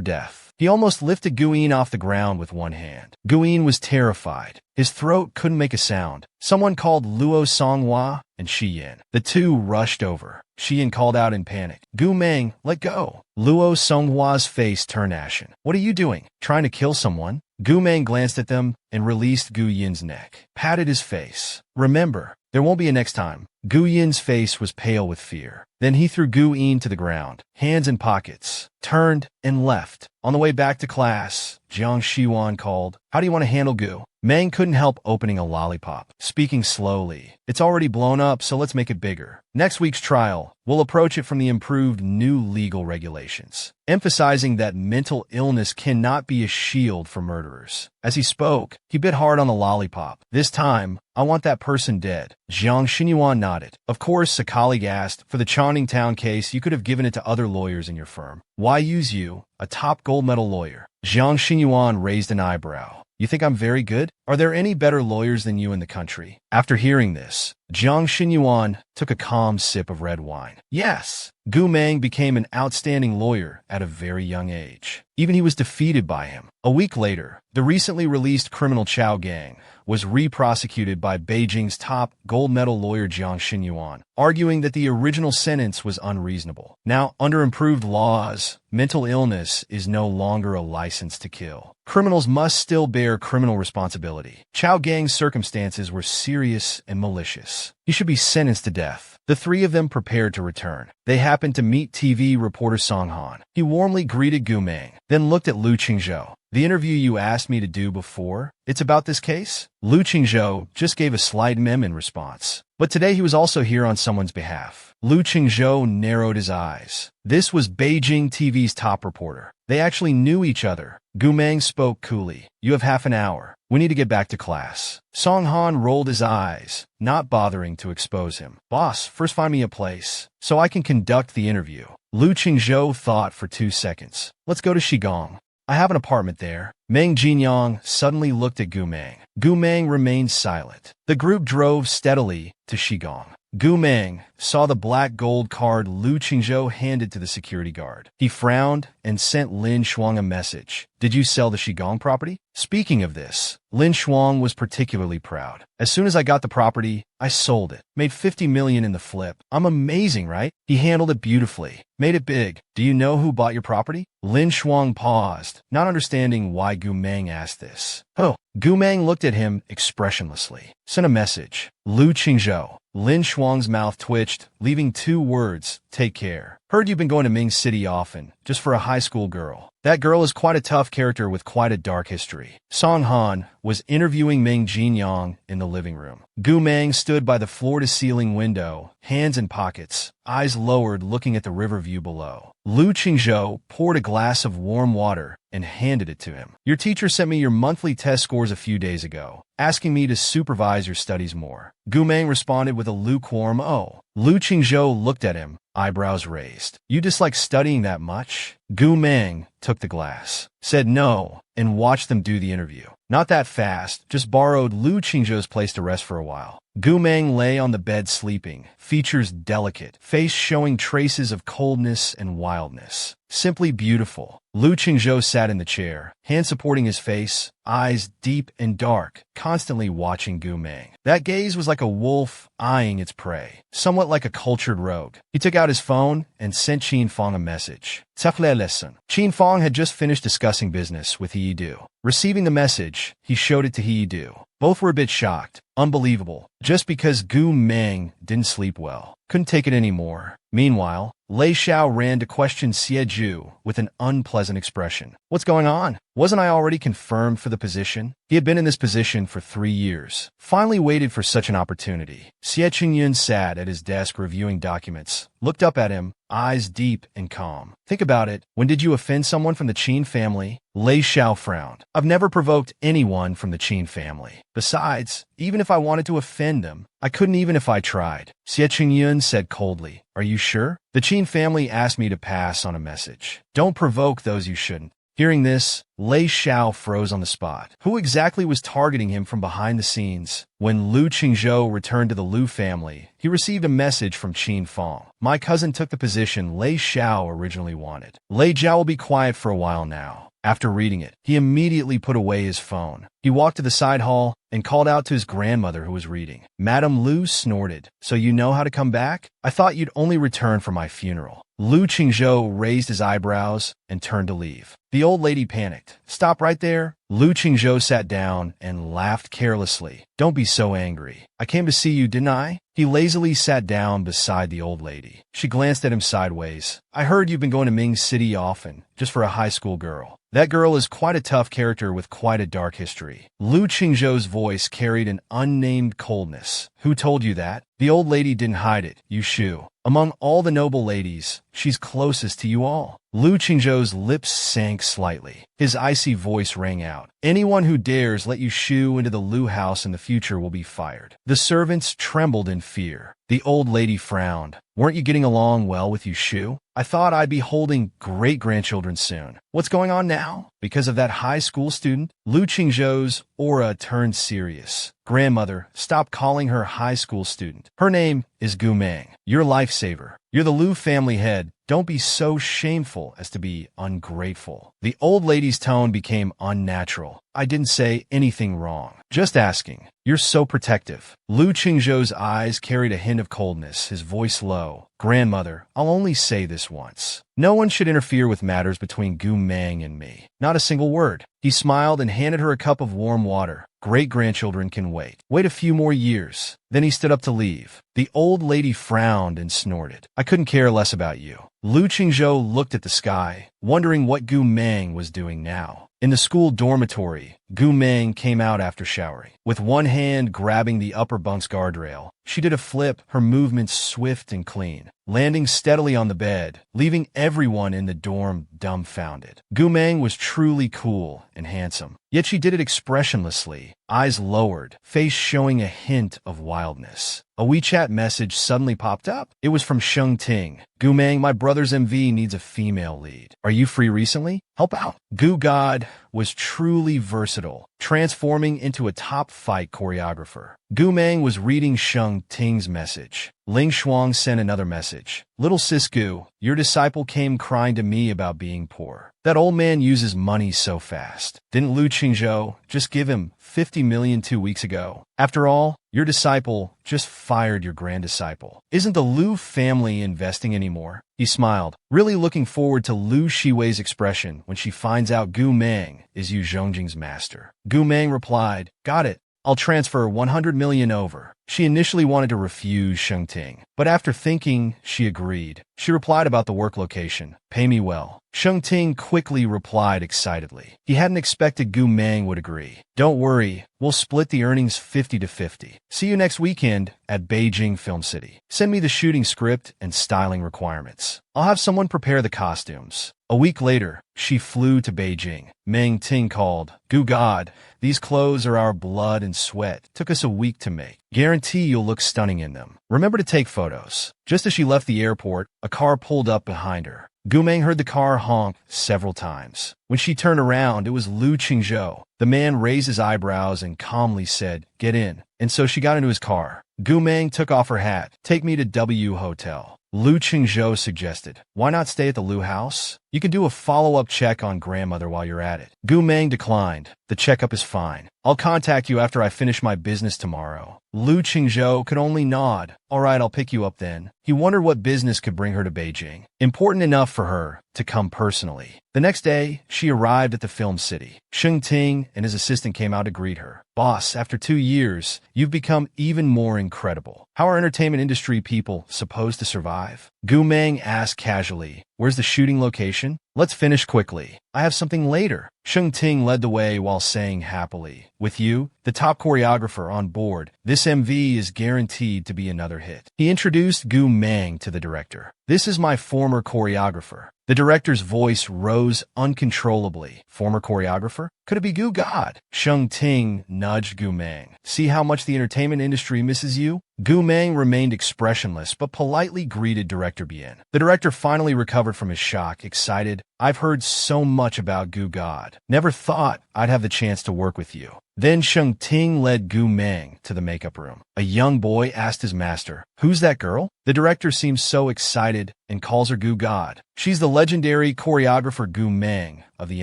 death. He almost lifted Gu Yin off the ground with one hand. Gu Yin was terrified. His throat couldn't make a sound. Someone called Luo Songhua and Shi Yin. The two rushed over. Shi Yin called out in panic. Gu Meng, let go. Luo Songhua's face turned ashen. What are you doing? Trying to kill someone? Gu Meng glanced at them and released Gu Yin's neck, patted his face. Remember, there won't be a next time. Gu Yin's face was pale with fear. Then he threw Gu Yin to the ground, hands in pockets, turned, and left. On the way back to class, Jiang Shiwan called, How do you want to handle Gu? Meng couldn't help opening a lollipop, speaking slowly. It's already blown up, so let's make it bigger. Next week's trial, we'll approach it from the improved new legal regulations, emphasizing that mental illness cannot be a shield for murderers. As he spoke, he bit hard on the lollipop. This time, I want that person dead. Jiang Xinyuan nodded. Of course, a colleague asked, for the Chongning Town case, you could have given it to other lawyers in your firm. Why use you, a top gold medal lawyer? Jiang Xinyuan raised an eyebrow. You think I'm very good? Are there any better lawyers than you in the country? After hearing this, Jiang Xinyuan took a calm sip of red wine. Yes, Gu Meng became an outstanding lawyer at a very young age. Even he was defeated by him. A week later, the recently released criminal Chao Gang was re-prosecuted by Beijing's top gold medal lawyer Jiang Xinyuan, arguing that the original sentence was unreasonable. Now, under improved laws, mental illness is no longer a license to kill. Criminals must still bear criminal responsibility. Chao Gang's circumstances were serious and malicious. He should be sentenced to death. The three of them prepared to return. They happened to meet TV reporter Song Han. He warmly greeted Gu Meng, then looked at Lu Qingzhou. The interview you asked me to do before, it's about this case? Lu Qingzhou just gave a slight mem in response. But today he was also here on someone's behalf. Lu Qingzhou narrowed his eyes. This was Beijing TV's top reporter. They actually knew each other. Gu Meng spoke coolly. You have half an hour. We need to get back to class. Song Han rolled his eyes, not bothering to expose him. Boss, first find me a place, so I can conduct the interview. Lu Qingzhou thought for 2 seconds. Let's go to Shigong. I have an apartment there. Meng Jinyang suddenly looked at Gu Meng. Gu Meng remained silent. The group drove steadily to Shigong. Gu Meng saw the black gold card Lu Qingzhou handed to the security guard. He frowned and sent Lin Shuang a message. Did you sell the Shigong property? Speaking of this, Lin Shuang was particularly proud. As soon as I got the property, I sold it. Made 50 million in the flip. I'm amazing, right? He handled it beautifully. Made it big. Do you know who bought your property? Lin Shuang paused, not understanding why Gu Meng asked this. Oh, Gu Meng looked at him expressionlessly. Sent a message. Lu Qingzhou. Lin Shuang's mouth twitched, leaving 2 words, take care. Heard you've been going to Ming City often, just for a high school girl. That girl is quite a tough character with quite a dark history. Song Han was interviewing Meng Jinyang in the living room. Gu Meng stood by the floor-to-ceiling window, hands in pockets, eyes lowered looking at the river view below. Lu Qingzhou poured a glass of warm water and handed it to him. Your teacher sent me your monthly test scores a few days ago, asking me to supervise your studies more. Gu Meng responded with a lukewarm oh. Lu Qingzhou looked at him, eyebrows raised. You dislike studying that much? Gu Meng took the glass, said no, and watched them do the interview. Not that fast, just borrowed Lu Qingzhou's place to rest for a while. Gu Meng lay on the bed sleeping, features delicate, face showing traces of coldness and wildness. Simply beautiful. Lu Qingzhou sat in the chair, hand supporting his face, eyes deep and dark, constantly watching Gu Meng. That gaze was like a wolf eyeing its prey, somewhat like a cultured rogue. He took out his phone and sent Qin Fong a message. Lesson. Qin Fong had just finished discussing business with He Du. Receiving the message, he showed it to He Du. Both were a bit shocked. Unbelievable. Just because Gu Meng didn't sleep well. Couldn't take it anymore. Meanwhile, Lei Xiao ran to question Xie Zhu with an unpleasant expression. What's going on? Wasn't I already confirmed for the position? He had been in this position for 3 years. Finally waited for such an opportunity. Xie Qingyun sat at his desk reviewing documents, looked up at him, eyes deep and calm. Think about it. When did you offend someone from the Qin family? Lei Xiao frowned. I've never provoked anyone from the Qin family. Besides, even if I wanted to offend them, I couldn't even if I tried. Xie Qingyun said coldly. Are you sure? The Qin family asked me to pass on a message. Don't provoke those you shouldn't. Hearing this, Lei Xiao froze on the spot. Who exactly was targeting him from behind the scenes? When Lu Qingzhou returned to the Lu family, he received a message from Qin Fong. My cousin took the position Lei Xiao originally wanted. Lei Jiao will be quiet for a while now. After reading it, he immediately put away his phone. He walked to the side hall and called out to his grandmother who was reading. Madame Lu snorted. So you know how to come back? I thought you'd only return for my funeral. Lu Qingzhou raised his eyebrows and turned to leave. The old lady panicked. Stop right there. Lu Qingzhou sat down and laughed carelessly. Don't be so angry. I came to see you, didn't I? He lazily sat down beside the old lady. She glanced at him sideways. I heard you've been going to Ming City often, just for a high school girl. That girl is quite a tough character with quite a dark history. Lu Qingzhou's voice carried an unnamed coldness. Who told you that? The old lady didn't hide it. You Shu. Among all the noble ladies, she's closest to you all. Lu Qingzhou's lips sank slightly. His icy voice rang out. Anyone who dares let you Shu into the Lu house in the future will be fired. The servants trembled in fear. The old lady frowned. Weren't you getting along well with you Shu? I thought I'd be holding great-grandchildren soon. What's going on now? Because of that high school student? Lu Qingzhou's aura turned serious. Grandmother, stop calling her high school student. Her name is Gu Meng, your lifesaver. You're the Lu family head. Don't be so shameful as to be ungrateful. The old lady's tone became unnatural. I didn't say anything wrong. Just asking. You're so protective. Lu Qingzhou's eyes carried a hint of coldness, his voice low. Grandmother, I'll only say this once. No one should interfere with matters between Gu Meng and me. Not a single word. He smiled and handed her a cup of warm water. Great-grandchildren can wait. Wait a few more years. Then he stood up to leave. The old lady frowned and snorted. I couldn't care less about you. Lu Qingzhou looked at the sky, wondering what Gu Meng was doing now. In the school dormitory, Gu Meng came out after showering. With one hand grabbing the upper bunk's guardrail, she did a flip, her movements swift and clean, landing steadily on the bed, leaving everyone in the dorm dumbfounded. Gu Meng was truly cool and handsome, yet she did it expressionlessly, eyes lowered, face showing a hint of wildness. A WeChat message suddenly popped up. It was from Sheng Ting. Gu Meng, my brother's MV needs a female lead. Are you free recently? Help out. Gu God was truly versatile, transforming into a top-fight choreographer. Gu Meng was reading Sheng Ting's message. Ling Shuang sent another message. Little sis Gu, your disciple came crying to me about being poor. That old man uses money so fast. Didn't Lu Qingzhou just give him 50 million 2 weeks ago? After all, your disciple just fired your grand-disciple. Isn't the Lu family investing anymore? He smiled, really looking forward to Lu Shiwei's expression when she finds out Gu Meng is Yu Zhongjing's master. Gu Meng replied, got it. I'll transfer 100 million over. She initially wanted to refuse Sheng Ting, but after thinking, she agreed. She replied about the work location. Pay me well. Sheng Ting quickly replied excitedly. He hadn't expected Gu Meng would agree. Don't worry, we'll split the earnings 50-50. See you next weekend at Beijing Film City. Send me the shooting script and styling requirements. I'll have someone prepare the costumes. A week later, she flew to Beijing. Meng Ting called. Gu God, these clothes are our blood and sweat. Took us a week to make. Guarantee you'll look stunning in them. Remember to take photos. Just as she left the airport, a car pulled up behind her. Gu Meng heard the car honk several times. When she turned around, it was Lu Qingzhou. The man raised his eyebrows and calmly said, get in. And so she got into his car. Gu Meng took off her hat. Take me to W Hotel. Lu Qingzhou suggested. Why not stay at the Lu house? You can do a follow-up check on grandmother while you're at it. Gu Meng declined. The checkup is fine. I'll contact you after I finish my business tomorrow. Lu Qingzhou could only nod. All right, I'll pick you up then. He wondered what business could bring her to Beijing. Important enough for her to come personally. The next day, she arrived at the film city. Sheng Ting and his assistant came out to greet her. Boss, after 2 years, you've become even more incredible. How are entertainment industry people supposed to survive? Gu Meng asked casually. Where's the shooting location? Let's finish quickly. I have something later. Sheng Ting led the way while saying happily, with you, the top choreographer, on board, this MV is guaranteed to be another hit. He introduced Gu Mang to the director. This is my former choreographer. The director's voice rose uncontrollably. Former choreographer? Could it be Gu God? Sheng Ting nudged Gu Mang. See how much the entertainment industry misses you? Gu Mang remained expressionless but politely greeted Director Bien. The director finally recovered from his shock, excited. I've heard so much about Gu God. Never thought I'd have the chance to work with you. Then Sheng Ting led Gu Mang to the makeup room. A young boy asked his master, who's that girl? The director seems so excited and calls her Gu God. She's the legendary choreographer Gu Mang of the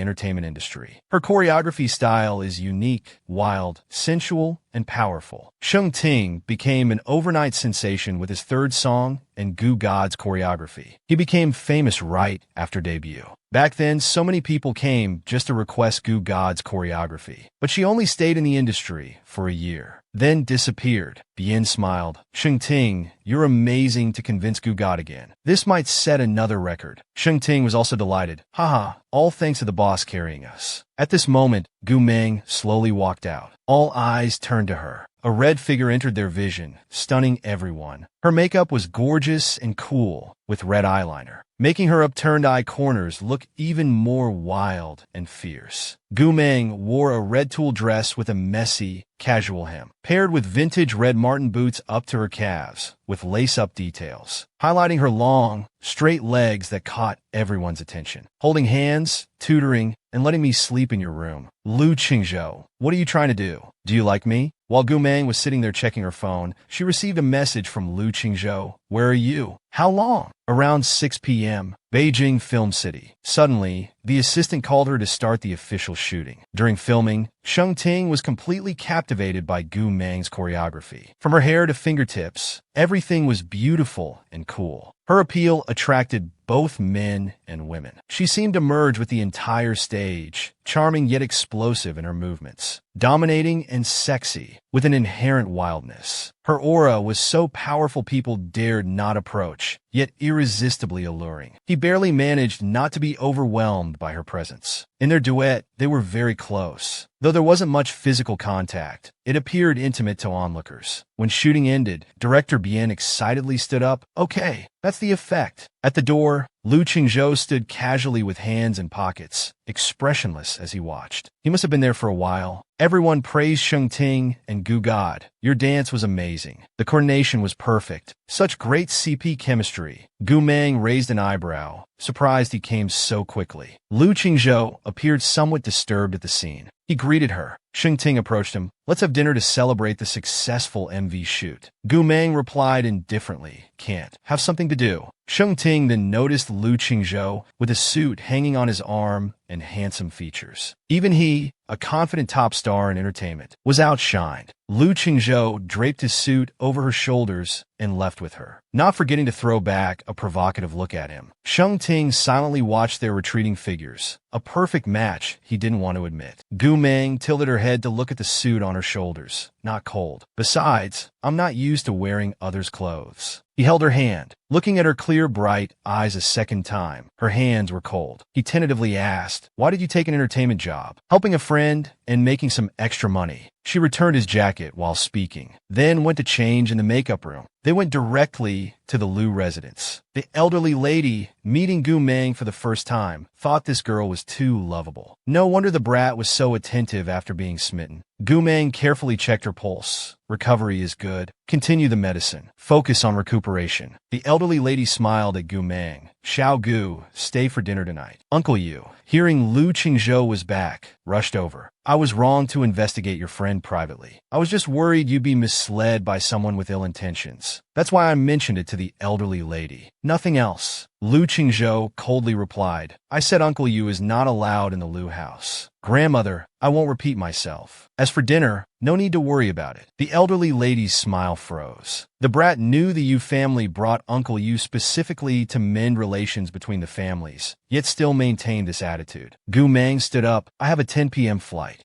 entertainment industry. Her choreography style is unique, wild, sensual, and powerful. Sheng Ting became an overnight sensation with his third song and Gu God's choreography. He became famous right after debut. Back then, so many people came just to request Gu God's choreography. But she only stayed in the industry for a year, then disappeared. Bien smiled. Sheng Ting, you're amazing to convince Gu God again. This might set another record. Sheng Ting was also delighted. Haha, all thanks to the boss carrying us. At this moment, Gu Mang slowly walked out. All eyes turned to her. A red figure entered their vision, stunning everyone. Her makeup was gorgeous and cool, with red eyeliner, making her upturned eye corners look even more wild and fierce. Gu Mang wore a red tulle dress with a messy, casual hem, paired with vintage red marten boots up to her calves, with lace-up details, highlighting her long, straight legs that caught everyone's attention. Holding hands, tutoring, and letting me sleep in your room. Lu Qingzhou, what are you trying to do? Do you like me? While Gu Mang was sitting there checking her phone, she received a message from Lu Qingzhou. Where are you? How long? Around 6 p.m., Beijing Film City. Suddenly, the assistant called her to start the official shooting. During filming, Sheng Ting was completely captivated by Gu Mang's choreography. From her hair to fingertips, everything was beautiful and cool. Her appeal attracted both men and women. She seemed to merge with the entire stage, charming yet explosive in her movements, dominating and sexy, with an inherent wildness. Her aura was so powerful people dared not approach, yet irresistibly alluring. He barely managed not to be overwhelmed by her presence. In their duet, they were very close. Though there wasn't much physical contact, it appeared intimate to onlookers. When shooting ended, Director Bien excitedly stood up. Okay, that's the effect. At the door, Lu Qingzhou stood casually with hands in pockets, expressionless as he watched. He must have been there for a while. Everyone praised Sheng Ting and Gu God. Your dance was amazing. The coordination was perfect. Such great CP chemistry. Gu Mang raised an eyebrow, surprised he came so quickly. Lu Qingzhou appeared somewhat disturbed at the scene. He greeted her. Sheng Ting approached him. Let's have dinner to celebrate the successful MV shoot. Gu Mang replied indifferently. Can't. Have something to do. Sheng Ting then noticed Lu Qingzhou with a suit hanging on his arm and handsome features. Even he, a confident top star in entertainment, was outshined. Lu Qingzhou draped his suit over her shoulders and left with her, not forgetting to throw back a provocative look at him. Sheng Ting silently watched their retreating figures, a perfect match he didn't want to admit. Gu Mang tilted her head to look at the suit on her shoulders. Not cold. Besides, I'm not used to wearing others' clothes. He held her hand, looking at her clear, bright eyes a second time. Her hands were cold. He tentatively asked, why did you take an entertainment job? Helping a friend and making some extra money. She returned his jacket while speaking, then went to change in the makeup room. They went directly to the Lu residence. The elderly lady, meeting Gu Mang for the first time, thought this girl was too lovable. No wonder the brat was so attentive after being smitten. Gu Mang carefully checked her pulse. Recovery is good. Continue the medicine. Focus on recuperation. The elderly lady smiled at Gu Mang. Xiao Gu, stay for dinner tonight. Uncle Yu, hearing Lu Qingzhou was back, rushed over. I was wrong to investigate your friend privately. I was just worried you'd be misled by someone with ill intentions. That's why I mentioned it to the elderly lady. Nothing else. Lu Qingzhou coldly replied, I said Uncle Yu is not allowed in the Lu house. Grandmother, I won't repeat myself. As for dinner, no need to worry about it. The elderly lady's smile froze. The brat knew the Yu family brought Uncle Yu specifically to mend relations between the families, yet still maintained this attitude. Gu Mang stood up. I have a 10 p.m. flight.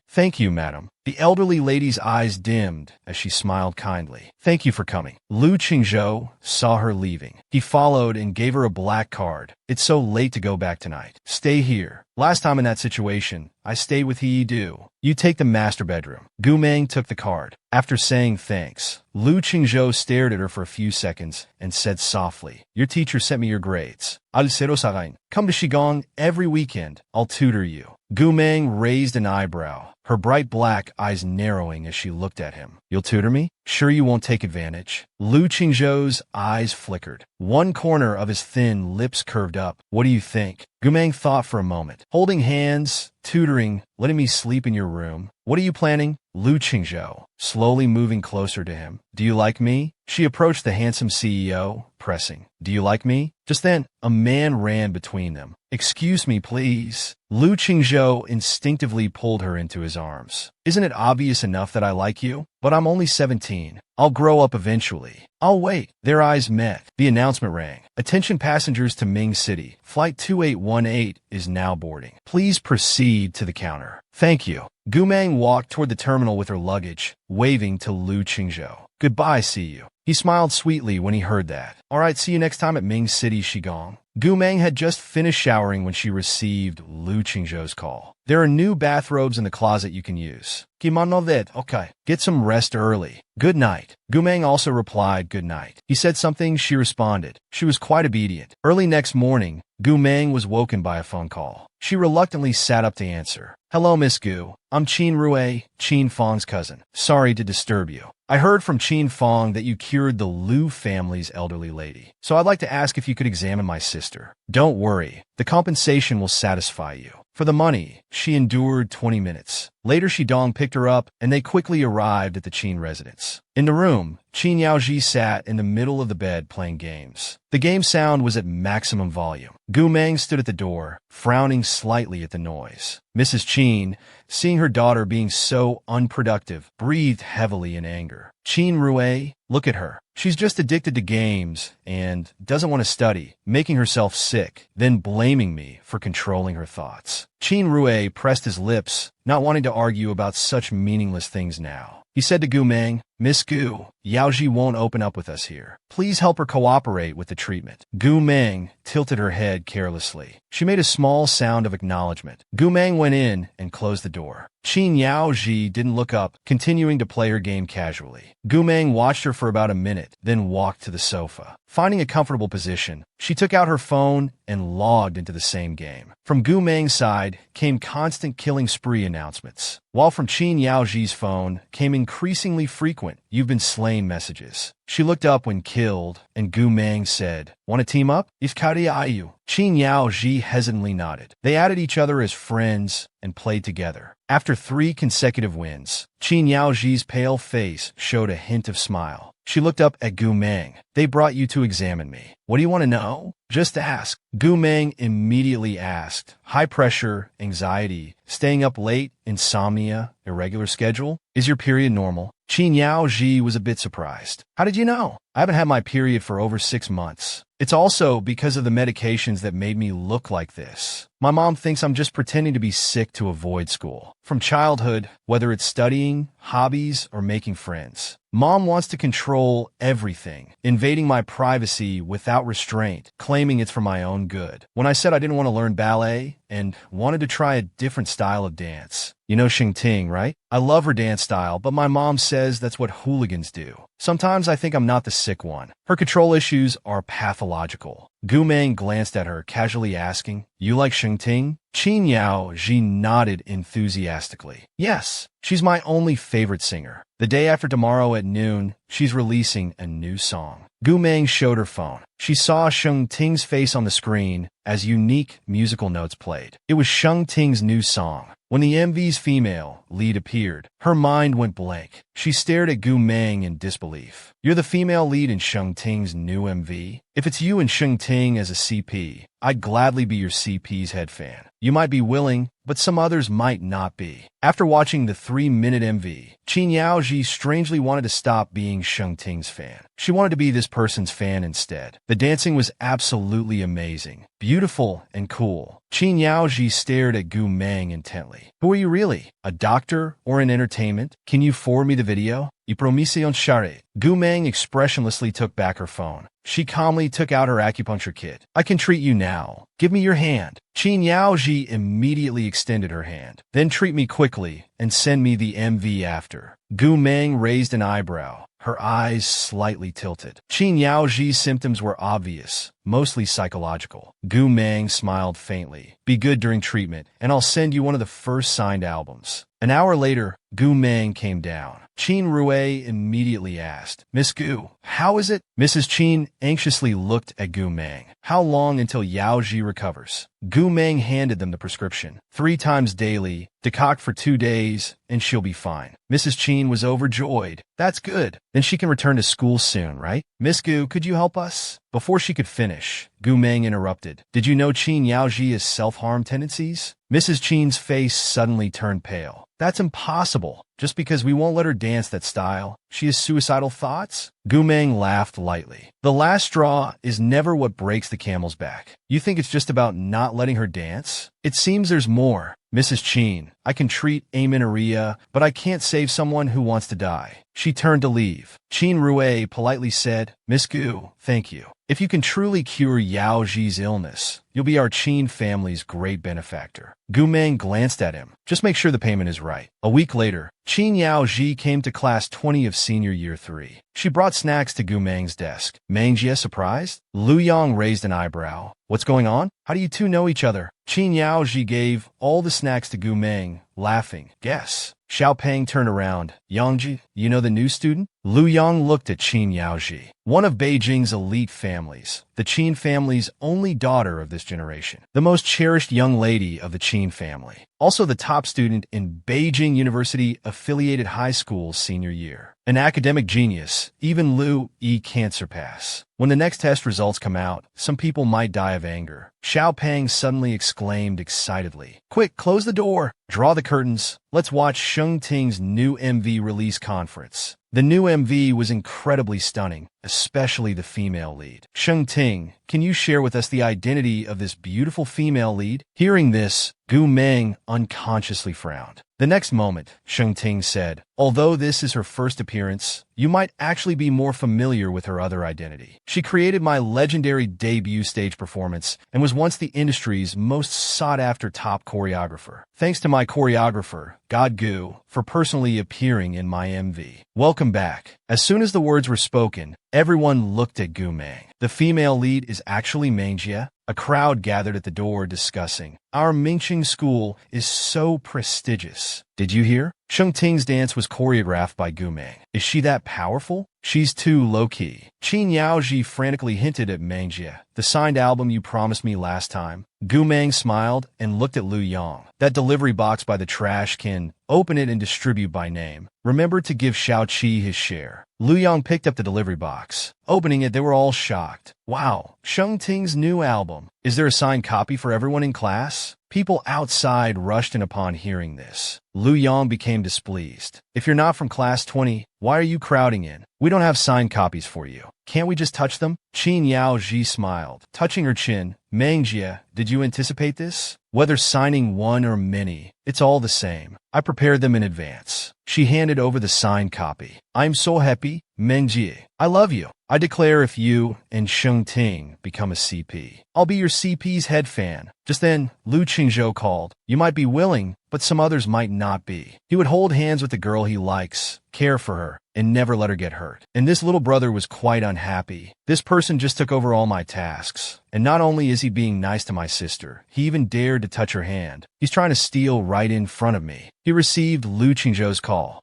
Thank you, madam. The elderly lady's eyes dimmed as she smiled kindly. Thank you for coming. Lu Qingzhou saw her leaving. He followed and gave her a black card. It's so late to go back tonight. Stay here. Last time in that situation, I stayed with He Du. You take the master bedroom. Gu Meng took the card. After saying thanks, Lu Qingzhou stared at her for a few seconds and said softly, Your teacher sent me your grades. Al Sero Sagain. Come to Qigong every weekend. I'll tutor you. Gu Meng raised an eyebrow, her bright black eyes narrowing as she looked at him. You'll tutor me? Sure you won't take advantage? Lu Qingzhou's eyes flickered. One corner of his thin lips curved up. What do you think? Gu Meng thought for a moment. Holding hands, tutoring, letting me sleep in your room. What are you planning? Lu Qingzhou, slowly moving closer to him. Do you like me? She approached the handsome CEO, pressing. Do you like me? Just then, a man ran between them. Excuse me, please. Lu Qingzhou instinctively pulled her into his arms. Isn't it obvious enough that I like you? But I'm only 17. I'll grow up eventually. I'll wait. Their eyes met. The announcement rang. Attention passengers to Ming City. Flight 2818 is now boarding. Please proceed to the counter. Thank you. Gu Meng walked toward the terminal with her luggage, waving to Lu Qingzhou. Goodbye, see you. He smiled sweetly when he heard that. All right, see you next time at Ming City, Qigong. Gu Meng had just finished showering when she received Lu Qingzhou's call. There are new bathrobes in the closet you can use. Kimono that, okay. Get some rest early. Good night. Gu Meng also replied good night. He said something, she responded. She was quite obedient. Early next morning, Gu Meng was woken by a phone call. She reluctantly sat up to answer. Hello, Miss Gu. I'm Qin Rui, Qin Fong's cousin. Sorry to disturb you. I heard from Qin Fong that you cured the Lu family's elderly lady. So I'd like to ask if you could examine my sister. Don't worry. The compensation will satisfy you. For the money, she endured 20 minutes. Later, Shidong picked her up, and they quickly arrived at the Qin residence. In the room, Qin Yaoji sat in the middle of the bed playing games. The game sound was at maximum volume. Gu Meng stood at the door, frowning slightly at the noise. Mrs. Qin, seeing her daughter being so unproductive, breathed heavily in anger. Qin Rui, look at her. She's just addicted to games and doesn't want to study, making herself sick, then blaming me for controlling her thoughts. Qin Rui pressed his lips, not wanting to argue about such meaningless things now. He said to Gu Meng, Miss Gu, Yaoji won't open up with us here. Please help her cooperate with the treatment. Gu Meng tilted her head carelessly. She made a small sound of acknowledgement. Gu Meng went in and closed the door. Qin Yaoji didn't look up, continuing to play her game casually. Gu Meng watched her for about a minute, then walked to the sofa. Finding a comfortable position, she took out her phone and logged into the same game. From Gu Meng's side came constant killing spree announcements, while from Qin Yaoji's phone came increasingly frequent "You've been slain" messages. She looked up when killed, and Gu Meng said, Want to team up? Ifkari Ayu. Qin Yaoji hesitantly nodded. They added each other as friends and played together. After 3 consecutive wins, Qin Yaoji's pale face showed a hint of smile. She looked up at Gu Meng. They brought you to examine me. What do you want to know? Just ask. Gu Meng immediately asked. High pressure, anxiety, staying up late, insomnia, irregular schedule? Is your period normal? Qin Yaoji was a bit surprised. How did you know? I haven't had my period for over 6 months. It's also because of the medications that made me look like this. My mom thinks I'm just pretending to be sick to avoid school. From childhood, whether it's studying, hobbies, or making friends, Mom wants to control everything, invading my privacy without restraint, claiming it's for my own good. When I said I didn't want to learn ballet and wanted to try a different style of dance, you know Ting, right? I love her dance style, but my mom says that's what hooligans do. Sometimes I think I'm not the sick one. Her control issues are pathological. Gu Meng glanced at her, casually asking, You like Ting? Qin Yaoji nodded enthusiastically. Yes, she's my only favorite singer. The day after tomorrow at noon, she's releasing a new song. Gu Meng showed her phone. She saw Ting's face on the screen as unique musical notes played. It was Ting's new song. When the MV's female lead appeared, her mind went blank. She stared at Gu Meng in disbelief. You're the female lead in Ting's new MV? If it's you and Sheng Ting as a CP, I'd gladly be your CP's head fan. You might be willing, but some others might not be. After watching the 3-minute MV, Qin Yaoji strangely wanted to stop being Sheng Ting's fan. She wanted to be this person's fan instead. The dancing was absolutely amazing, beautiful, and cool. Qin Yaoji stared at Gu Meng intently. Who are you really? A doctor or in entertainment? Can you forward me the video? Y promisión share. Gu Meng expressionlessly took back her phone. She calmly took out her acupuncture kit. I can treat you now. Give me your hand. Qin Yaoji immediately extended her hand. Then treat me quickly and send me the MV after. Gu Meng raised an eyebrow, her eyes slightly tilted. Qin Yaoji's symptoms were obvious, mostly psychological. Gu Meng smiled faintly. Be good during treatment, and I'll send you one of the first signed albums. An hour later, Gu Meng came down. Qin Rue immediately asked, Miss Gu, how is it? Mrs. Qin anxiously looked at Gu Meng. How long until Yaoji recovers? Gu Meng handed them the prescription. 3 times daily, decoct for 2 days, and she'll be fine. Mrs. Qin was overjoyed. That's good. Then she can return to school soon, right? Miss Gu, could you help us? Before she could finish, Gu Meng interrupted. Did you know Qin Yaoji has self-harm tendencies? Mrs. Qin's face suddenly turned pale. That's impossible. Just because we won't let her dance that style, she has suicidal thoughts? Gu Meng laughed lightly. The last straw is never what breaks the camel's back. You think it's just about not letting her dance? It seems there's more. Mrs. Qin, I can treat amenorrhea, but I can't save someone who wants to die. She turned to leave. Qin Rue politely said, Miss Gu, thank you. If you can truly cure Yaoji's illness, you'll be our Qin family's great benefactor. Gu Meng glanced at him. Just make sure the payment is right. A week later, Qin Yaoji came to class 20 of senior year 3. She brought snacks to Gu Meng's desk. Mengjie surprised? Lu Yang raised an eyebrow. What's going on? How do you two know each other? Qin Yaoji gave all the snacks to Gu Meng, laughing. Guess. Xiao Peng turned around. Yangji, you know the new student? Lu Yang looked at Qin Yaoji, one of Beijing's elite families, the Qin family's only daughter of this generation, the most cherished young lady of the Qin family, also the top student in Beijing University-affiliated high school's senior year. An academic genius, even Lu Yi can't surpass. When the next test results come out, some people might die of anger. Xiao Peng suddenly exclaimed excitedly, Quick, close the door! Draw the curtains. Let's watch Sheng Ting's new MV release conference. The new MV was incredibly stunning, especially the female lead. Sheng Ting, can you share with us the identity of this beautiful female lead? Hearing this, Gu Meng unconsciously frowned. The next moment, Sheng Ting said, although this is her first appearance, you might actually be more familiar with her other identity. She created my legendary debut stage performance and was once the industry's most sought-after top choreographer. Thanks to my choreographer, God Gu, for personally appearing in my MV. Welcome back. As soon as the words were spoken, everyone looked at Gu Meng. The female lead is actually Mengjie. A crowd gathered at the door discussing. Our Mingqing school is so prestigious. Did you hear? Sheng Ting's dance was choreographed by Gu Meng. Is she that powerful? She's too low-key. Qin Yaoji frantically hinted at Mengjie. The signed album you promised me last time. Gu Meng smiled and looked at Lu Yang. That delivery box by the trash can. Open it and distribute by name. Remember to give Xiao Qi his share. Lu Yang picked up the delivery box. Opening it, they were all shocked. Wow, Sheng Ting's new album. Is there a signed copy for everyone in class? People outside rushed in upon hearing this. Lu Yang became displeased. If you're not from class 20, why are you crowding in? We don't have signed copies for you. Can't we just touch them? Qin Yaoji smiled, touching her chin. Mengjie, did you anticipate this? Whether signing one or many, it's all the same. I prepared them in advance. She handed over the signed copy. I'm so happy, Mengjie. I love you. I declare if you and Sheng Ting become a CP, I'll be your CP's head fan. Just then, Lu Qingzhou called. You might be willing, but some others might not be. He would hold hands with the girl he likes, care for her, and never let her get hurt. And this little brother was quite unhappy. This person just took over all my tasks. And not only is he being nice to my sister, he even dared to touch her hand. He's trying to steal right in front of me. He received Lu Qingzhou's call.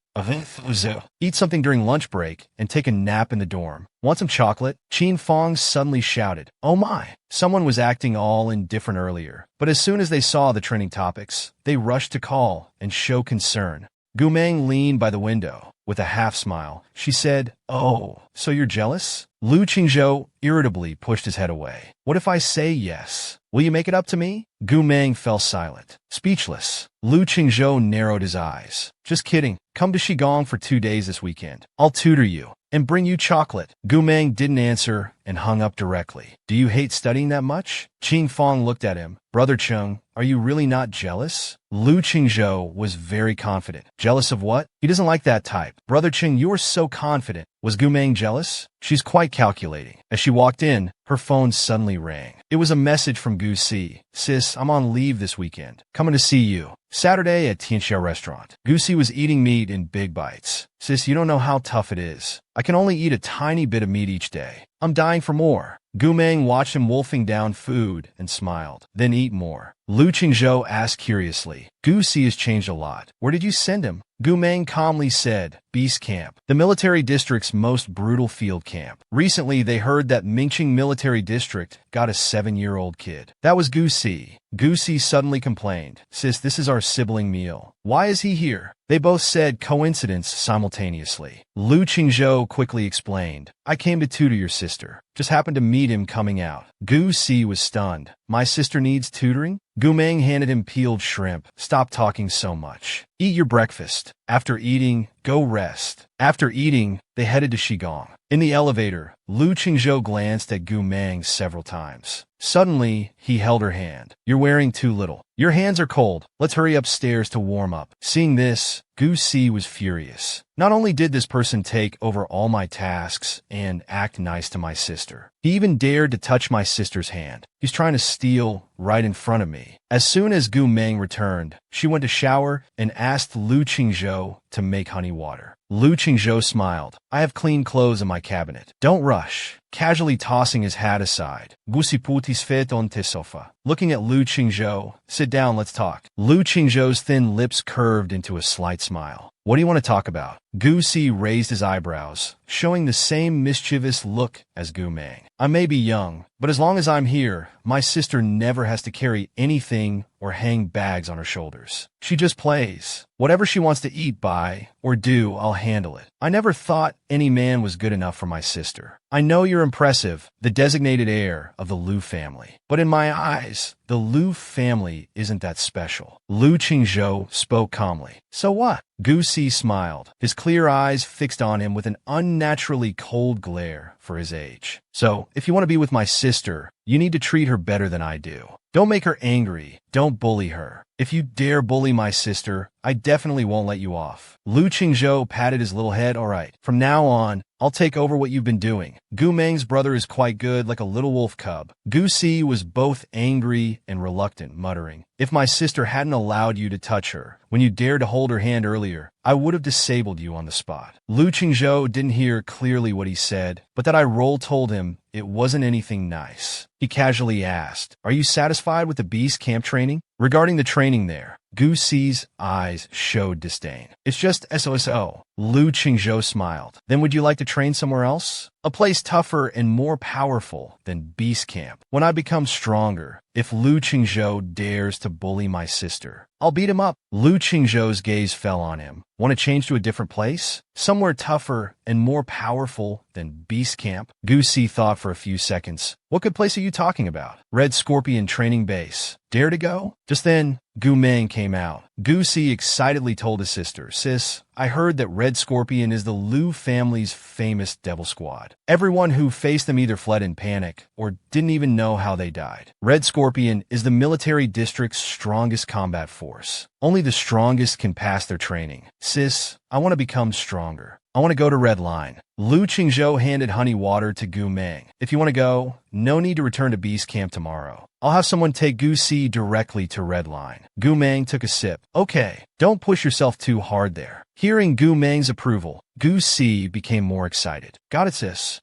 Eat something during lunch break and take a nap in the dorm. Want some chocolate? Qin Fong suddenly shouted. Oh my! Someone was acting all indifferent earlier, but as soon as they saw the trending topics, they rushed to call and show concern. Gu Meng leaned by the window. With a half-smile, she said, "Oh, so you're jealous?" Lu Qingzhou irritably pushed his head away. "What if I say yes? Will you make it up to me?" Gu Meng fell silent, speechless. Lu Qingzhou narrowed his eyes. "Just kidding. Come to Qigong for 2 days this weekend. I'll tutor you and bring you chocolate." Gu Meng didn't answer and hung up directly. "Do you hate studying that much?" Qing Fong looked at him. "Brother Chung, are you really not jealous?" Lu Qingzhou was very confident. "Jealous of what? He doesn't like that type." "Brother Qing, you're so confident." Was Gu Meng jealous? She's quite calculating. As she walked in, her phone suddenly rang. It was a message from Gu Si. "Sis, I'm on leave this weekend. Coming to see you. Saturday at Tianxia restaurant." Gu Si was eating meat in big bites. "Sis, you don't know how tough it is. I can only eat a tiny bit of meat each day. I'm dying for more." Gu Meng watched him wolfing down food and smiled. "Then eat more." Lu Qingzhou asked curiously. "Gu Si has changed a lot. Where did you send him?" Gu Meng calmly said, "Beast Camp, the military district's most brutal field camp. Recently, they heard that Mingqing Military District got a 7-year-old kid. That was Gu Si." Gu Si suddenly complained, "Sis, this is our sibling meal. Why is he here?" They both said coincidence simultaneously. Lu Qingzhou quickly explained, "I came to tutor your sister. Just happened to meet him coming out." Gu Si was stunned. "My sister needs tutoring?" Gu Meng handed him peeled shrimp. "Stop talking so much. Eat your breakfast. After eating, go rest." After eating, they headed to Qigong. In the elevator, Lu Qingzhou glanced at Gu Meng several times. Suddenly, he held her hand. "You're wearing too little. Your hands are cold. Let's hurry upstairs to warm up." Seeing this, Gu Si was furious. Not only did this person take over all my tasks and act nice to my sister, he even dared to touch my sister's hand. He's trying to steal right in front of me. As soon as Gu Meng returned, she went to shower and asked Lu Qingzhou to make honey water. Lu Qingzhou smiled. "I have clean clothes in my cabinet. Don't rush." Casually tossing his hat aside, Gu Si put his feet on the sofa. Looking at Lu Qingzhou, "Sit down, let's talk." Lu Qingzhou's thin lips curved into a slight smile. "What do you want to talk about?" Gu Si raised his eyebrows, showing the same mischievous look as Gu Meng. "I may be young, but as long as I'm here, my sister never has to carry anything or hang bags on her shoulders. She just plays. Whatever she wants to eat, buy, or do, I'll handle it. I never thought any man was good enough for my sister. I know you're impressive, the designated heir of the Lu family. But in my eyes, the Lu family isn't that special." Lu Qingzhou spoke calmly. "So what?" Gu Si smiled, his clear eyes fixed on him with an unnaturally cold glare for his age. "So, if you want to be with my sister, you need to treat her better than I do. Don't make her angry. Don't bully her. If you dare bully my sister, I definitely won't let you off." Lu Qingzhou patted his little head. "All right, from now on, I'll take over what you've been doing. Gu Meng's brother is quite good, like a little wolf cub." Gu Si was both angry and reluctant, muttering, "If my sister hadn't allowed you to touch her when you dared to hold her hand earlier, I would have disabled you on the spot." Lu Qingzhou didn't hear clearly what he said, but that eye roll told him it wasn't anything nice. He casually asked, "Are you satisfied with the beast camp training?" Regarding the training there, Gu Si's eyes showed disdain. "It's just SOSO." Lu Qingzhou smiled. "Then would you like to train somewhere else? A place tougher and more powerful than Beast Camp. When I become stronger, if Lu Qingzhou dares to bully my sister, I'll beat him up." Lu Qingzhou's gaze fell on him. "Want to change to a different place? Somewhere tougher and more powerful than Beast Camp?" Gu Si thought for a few seconds. "What good place are you talking about?" "Red Scorpion Training Base. Dare to go?" Just then, Gu Meng came out. Gu Si excitedly told his sister, "Sis, I heard that Red Scorpion is the Lu family's famous devil squad. Everyone who faced them either fled in panic or didn't even know how they died. Red Scorpion is the military district's strongest combat force. Only the strongest can pass their training. Sis, I want to become stronger. I want to go to Red Line." Lu Qingzhou handed honey water to Gu Meng. "If you want to go, no need to return to Beast Camp tomorrow. I'll have someone take Gu Si directly to Red Line." Gu Meng took a sip. "Okay, don't push yourself too hard there." Hearing Gu Meng's approval, Gu Si became more excited. "Got it, sis.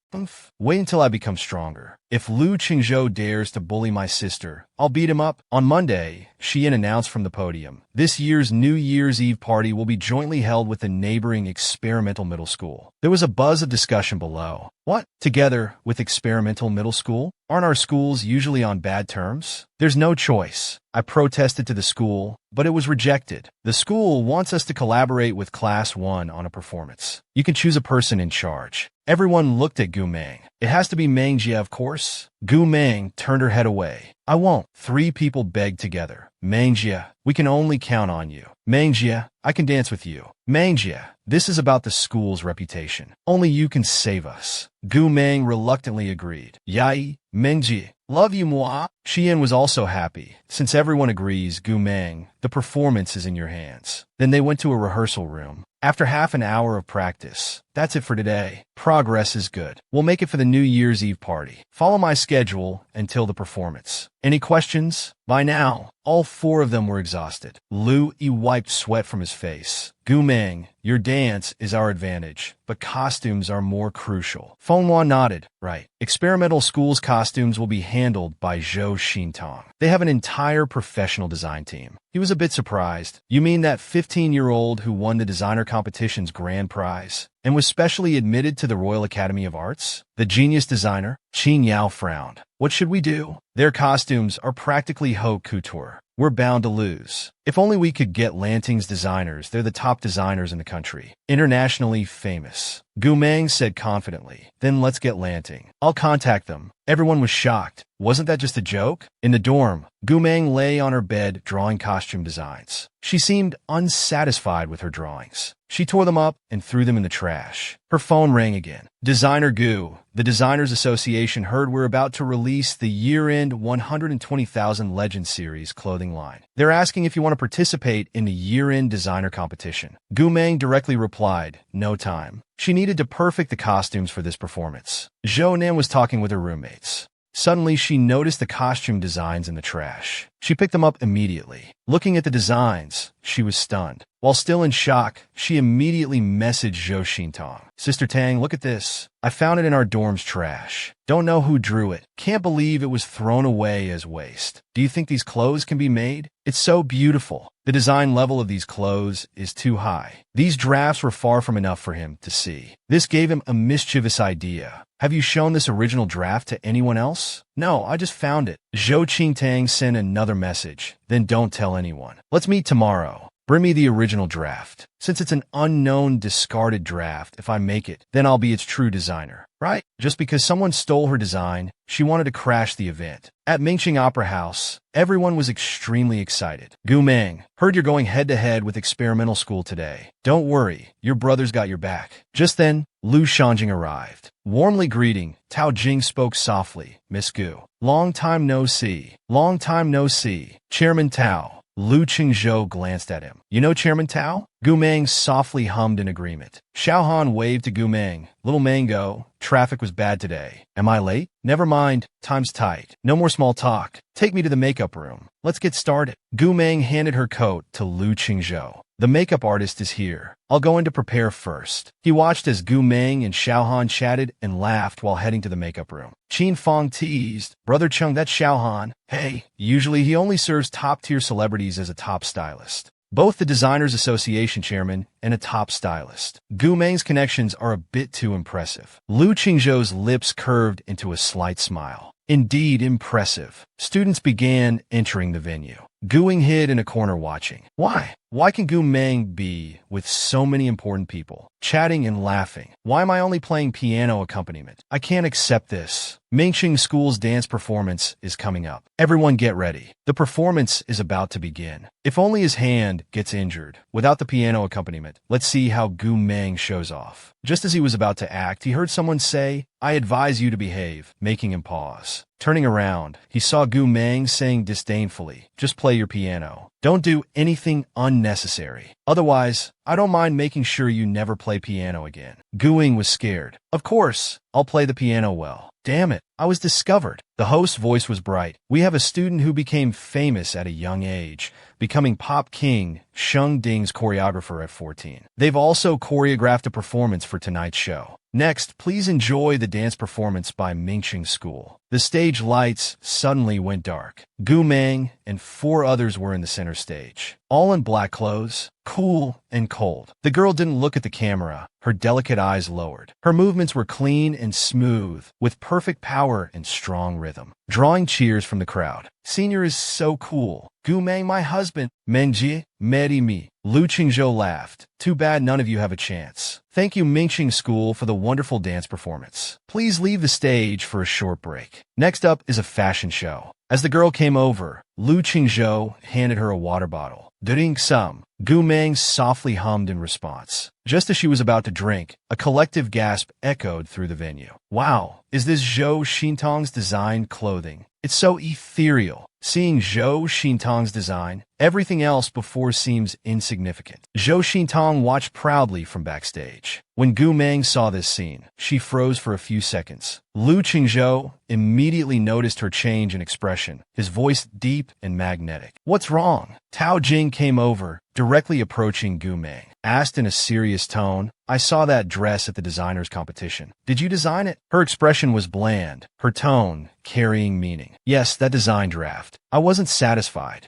Wait until I become stronger. If Lu Qingzhou dares to bully my sister, I'll beat him up." On Monday, Xian announced from the podium, "This year's New Year's Eve party will be jointly held with the neighboring experimental middle school." There was a buzz of discussion below. "What? Together with experimental middle school? Aren't our schools usually on bad terms?" "There's no choice. I protested to the school, but it was rejected. The school wants us to collaborate with Class 1 on a performance. You can choose a person in charge. Everyone looked at Gu Meng. It has to be Meng Jie, of course. Gu Meng turned her head away. I won't. 3 people begged together. Meng Jie, we can only count on you. Meng Jie, I can dance with you. Meng Jie, this is about the school's reputation. Only you can save us. Gu Meng reluctantly agreed. Yai, Meng Jie, love you, moi. Xian was also happy. Since everyone agrees, Gu Meng, the performance is in your hands. Then they went to a rehearsal room. After half an hour of practice, that's it for today. Progress is good. We'll make it for the New Year's Eve party. Follow my schedule until the performance. Any questions? By now, all 4 of them were exhausted. Lu Yi wiped sweat from his face. Gu Meng, your dance is our advantage, but costumes are more crucial. Fenghua nodded. Right. Experimental school's costumes will be handled by Zhou Xintong. They have an entire professional design team. He was a bit surprised. You mean that 15-year-old who won the designer competition's grand prize and was specially admitted to the Royal Academy of Arts? The genius designer? Qin Yao frowned. What should we do? Their costumes are practically haute couture. We're bound to lose. If only we could get Lanting's designers. They're the top designers in the country. Internationally famous. Gu Meng said confidently. Then let's get Lanting. I'll contact them. Everyone was shocked. Wasn't that just a joke? In the dorm, Gu Meng lay on her bed drawing costume designs. She seemed unsatisfied with her drawings. She tore them up and threw them in the trash. Her phone rang again. Designer Gu, the Designers Association heard we're about to release the year-end 120,000 Legend series clothing line. They're asking if you want to participate in the year-end designer competition. Gu Meng directly replied, no time. She needed to perfect the costumes for this performance. Zhou Nan was talking with her roommates. Suddenly, she noticed the costume designs in the trash. She picked them up immediately. Looking at the designs, she was stunned. While still in shock, she immediately messaged Zhou Xintong. Sister Tang, look at this. I found it in our dorm's trash. Don't know who drew it. Can't believe it was thrown away as waste. Do you think these clothes can be made? It's so beautiful. The design level of these clothes is too high. These drafts were far from enough for him to see. This gave him a mischievous idea. Have you shown this original draft to anyone else? No, I just found it. Zhou Qintang sent another message. Then don't tell anyone. Let's meet tomorrow. Bring me the original draft. Since it's an unknown, discarded draft, if I make it, then I'll be its true designer. Right? Just because someone stole her design, she wanted to crash the event. At Mingqing Opera House, everyone was extremely excited. Gu Meng, heard you're going head-to-head with experimental school today. Don't worry, your brother's got your back. Just then, Lu Shanjing arrived. Warmly greeting, Tao Jing spoke softly. Miss Gu. Long time no see. Long time no see. Chairman Tao. Lu Qingzhou glanced at him. You know Chairman Tao? Gu Meng softly hummed in agreement. Xiaohan waved to Gu Meng. Little Mango, traffic was bad today. Am I late? Never mind, time's tight. No more small talk. Take me to the makeup room. Let's get started. Gu Meng handed her coat to Lu Qingzhou. The makeup artist is here. I'll go in to prepare first. He watched as Gu Meng and Xiaohan chatted and laughed while heading to the makeup room. Qin Fong teased, Brother Chung, that's Xiaohan. Hey, usually he only serves top-tier celebrities as a top stylist. Both the Designers Association chairman and a top stylist. Gu Meng's connections are a bit too impressive. Lu Qingzhou's lips curved into a slight smile. Indeed impressive. Students began entering the venue. Guing hid in a corner watching. Why? Why can Gu Meng be with so many important people, chatting and laughing? Why am I only playing piano accompaniment? I can't accept this. Mingqing School's dance performance is coming up. Everyone get ready. The performance is about to begin. If only his hand gets injured. Without the piano accompaniment, let's see how Gu Meng shows off. Just as he was about to act, he heard someone say, I advise you to behave, making him pause. Turning around, he saw Gu Meng saying disdainfully, just play your piano. Don't do anything unnecessary. Otherwise, I don't mind making sure you never play piano again. Guing was scared. Of course, I'll play the piano well. Damn it, I was discovered. The host's voice was bright. We have a student who became famous at a young age, becoming Pop King, Sheng Ding's choreographer at 14. They've also choreographed a performance for tonight's show. Next, please enjoy the dance performance by Mingqing School. The stage lights suddenly went dark. Gu Meng and 4 others were in the center stage. all in black clothes, cool and cold. The girl didn't look at the camera, her delicate eyes lowered. Her movements were clean and smooth, with perfect power and strong rhythm, drawing cheers from the crowd. Senior is so cool. Gumeng, my husband. Mengji, marry me. Lu Qingzhou laughed. Too bad none of you have a chance. Thank you Mingxing School for the wonderful dance performance. Please leave the stage for a short break. Next up is a fashion show. As the girl came over, Lu Qingzhou handed her a water bottle. Drink some. Gumeng softly hummed in response. Just as she was about to drink, a collective gasp echoed through the venue. Wow, is this Zhou Xintong's designed clothing? It's so ethereal. Seeing Zhou Xintong's design, everything else before seems insignificant. Zhou Xintong watched proudly from backstage. When Gumeng saw this scene, she froze for a few seconds. Lu Qingzhou immediately noticed her change in expression, his voice deep and magnetic. What's wrong? Tao Jing came over, directly approaching Gumeng, asked in a serious tone, I saw that dress at the designer's competition. Did you design it? Her expression was bland, her tone carrying meaning. Yes, that design draft. I wasn't satisfied.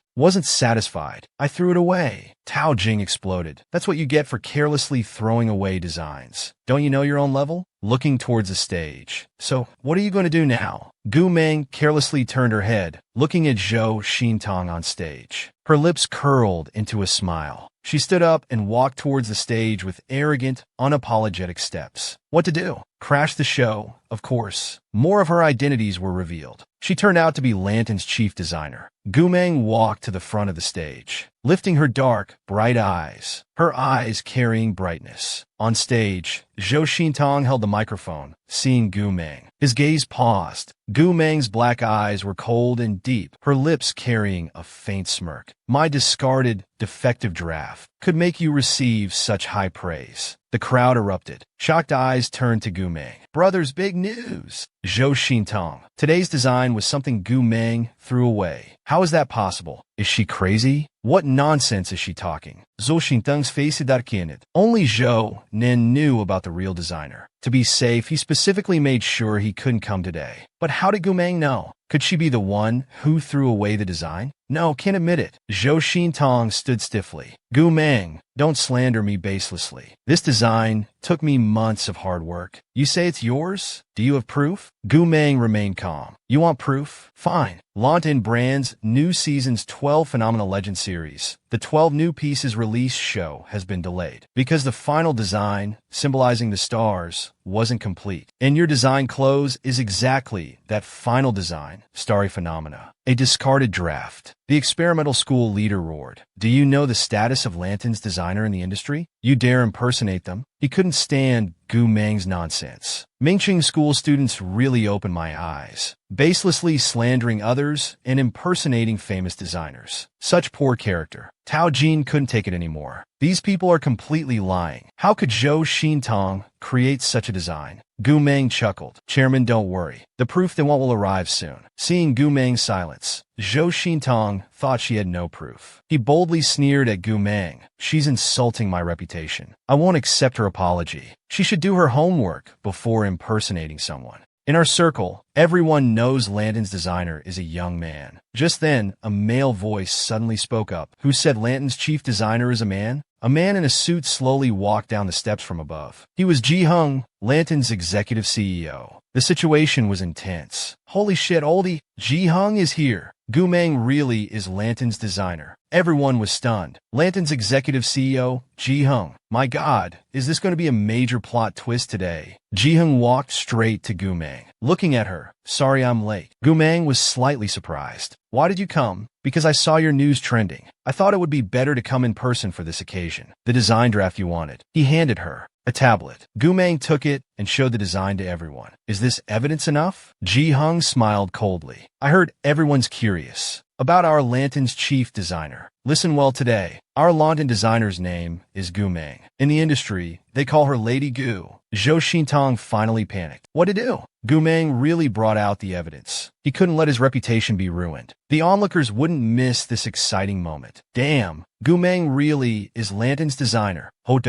I threw it away. Tao Jing exploded. That's what you get for carelessly throwing away designs. Don't you know your own level? Looking towards the stage. So, what are you going to do now? Gumeng carelessly turned her head, looking at Zhou Xintong on stage. Her lips curled into a smile. She stood up and walked towards the stage with arrogant, unapologetic steps. What to do? Crash the show, of course. More of her identities were revealed. She turned out to be Lantern's chief designer. Gumeng walked to the front of the stage, lifting her dark, bright eyes, her eyes carrying brightness. On stage, Zhou Xintong held the microphone, seeing Gumeng. His gaze paused. Gumeng's black eyes were cold and deep, her lips carrying a faint smirk. My discarded, defective draft could make you receive such high praise. The crowd erupted. Shocked eyes turned to Gumeng. Brothers, big news! Zhou Xintong. Today's design was something Gumeng threw away. How is that possible? Is she crazy? What nonsense is she talking? Zhou Xintong's face darkened. Only Zhou Nen knew about the real designer. To be safe, he specifically made sure he couldn't come today. But how did Gumeng know? Could she be the one who threw away the design? No, can't admit it. Zhou Xintong stood stiffly. Gumeng, don't slander me baselessly. This design took me months of hard work. You say it's yours? Do you have proof? Gumeng remained calm. You want proof? Fine. Lantern Brand's new season's 12 Phenomenal Legend series, the 12 new pieces release show, has been delayed because the final design, symbolizing the stars, wasn't complete. And your design clothes is exactly that final design, Starry Phenomena. A discarded draft. The experimental school leader roared. Do you know the status of Lantern's designer in the industry? You dare impersonate them? He couldn't stand Gumeng's nonsense. Mingxing School students really opened my eyes. Baselessly slandering others and impersonating famous designers. Such poor character. Tao Jin couldn't take it anymore. These people are completely lying. How could Zhou Xintong create such a design? Gumeng chuckled. Chairman, don't worry. The proof they want will arrive soon. Seeing Gumeng's silence, Zhou Xintong thought she had no proof. He boldly sneered at Gumeng. She's insulting my reputation. I won't accept her apology. She should do her homework before impersonating someone. In our circle, everyone knows Lantern's designer is a young man. Just then, a male voice suddenly spoke up. Who said Lantern's chief designer is a man? A man in a suit slowly walked down the steps from above. He was Ji Hung, Lantern's executive CEO. The situation was intense. Holy shit, oldie, Ji Hung is here. Gumeng really is Lantern's designer. Everyone was stunned. Lantern's executive CEO, Ji Hung. My god, is this going to be a major plot twist today? Ji Hung walked straight to Gumeng, looking at her. Sorry I'm late. Gumeng was slightly surprised. Why did you come? Because I saw your news trending. I thought it would be better to come in person for this occasion. The design draft you wanted. He handed her a tablet. Gumeng took it and showed the design to everyone. Is this evidence enough? Ji Hung smiled coldly. I heard everyone's curious about our Lantern's chief designer. Listen well today. Our Lantern designer's name is Gumeng. In the industry, they call her Lady Gu. Zhou Xintong finally panicked. What to do? Gumeng really brought out the evidence. He couldn't let his reputation be ruined. The onlookers wouldn't miss this exciting moment. Damn, Gumeng really is Lantern's designer. Zhou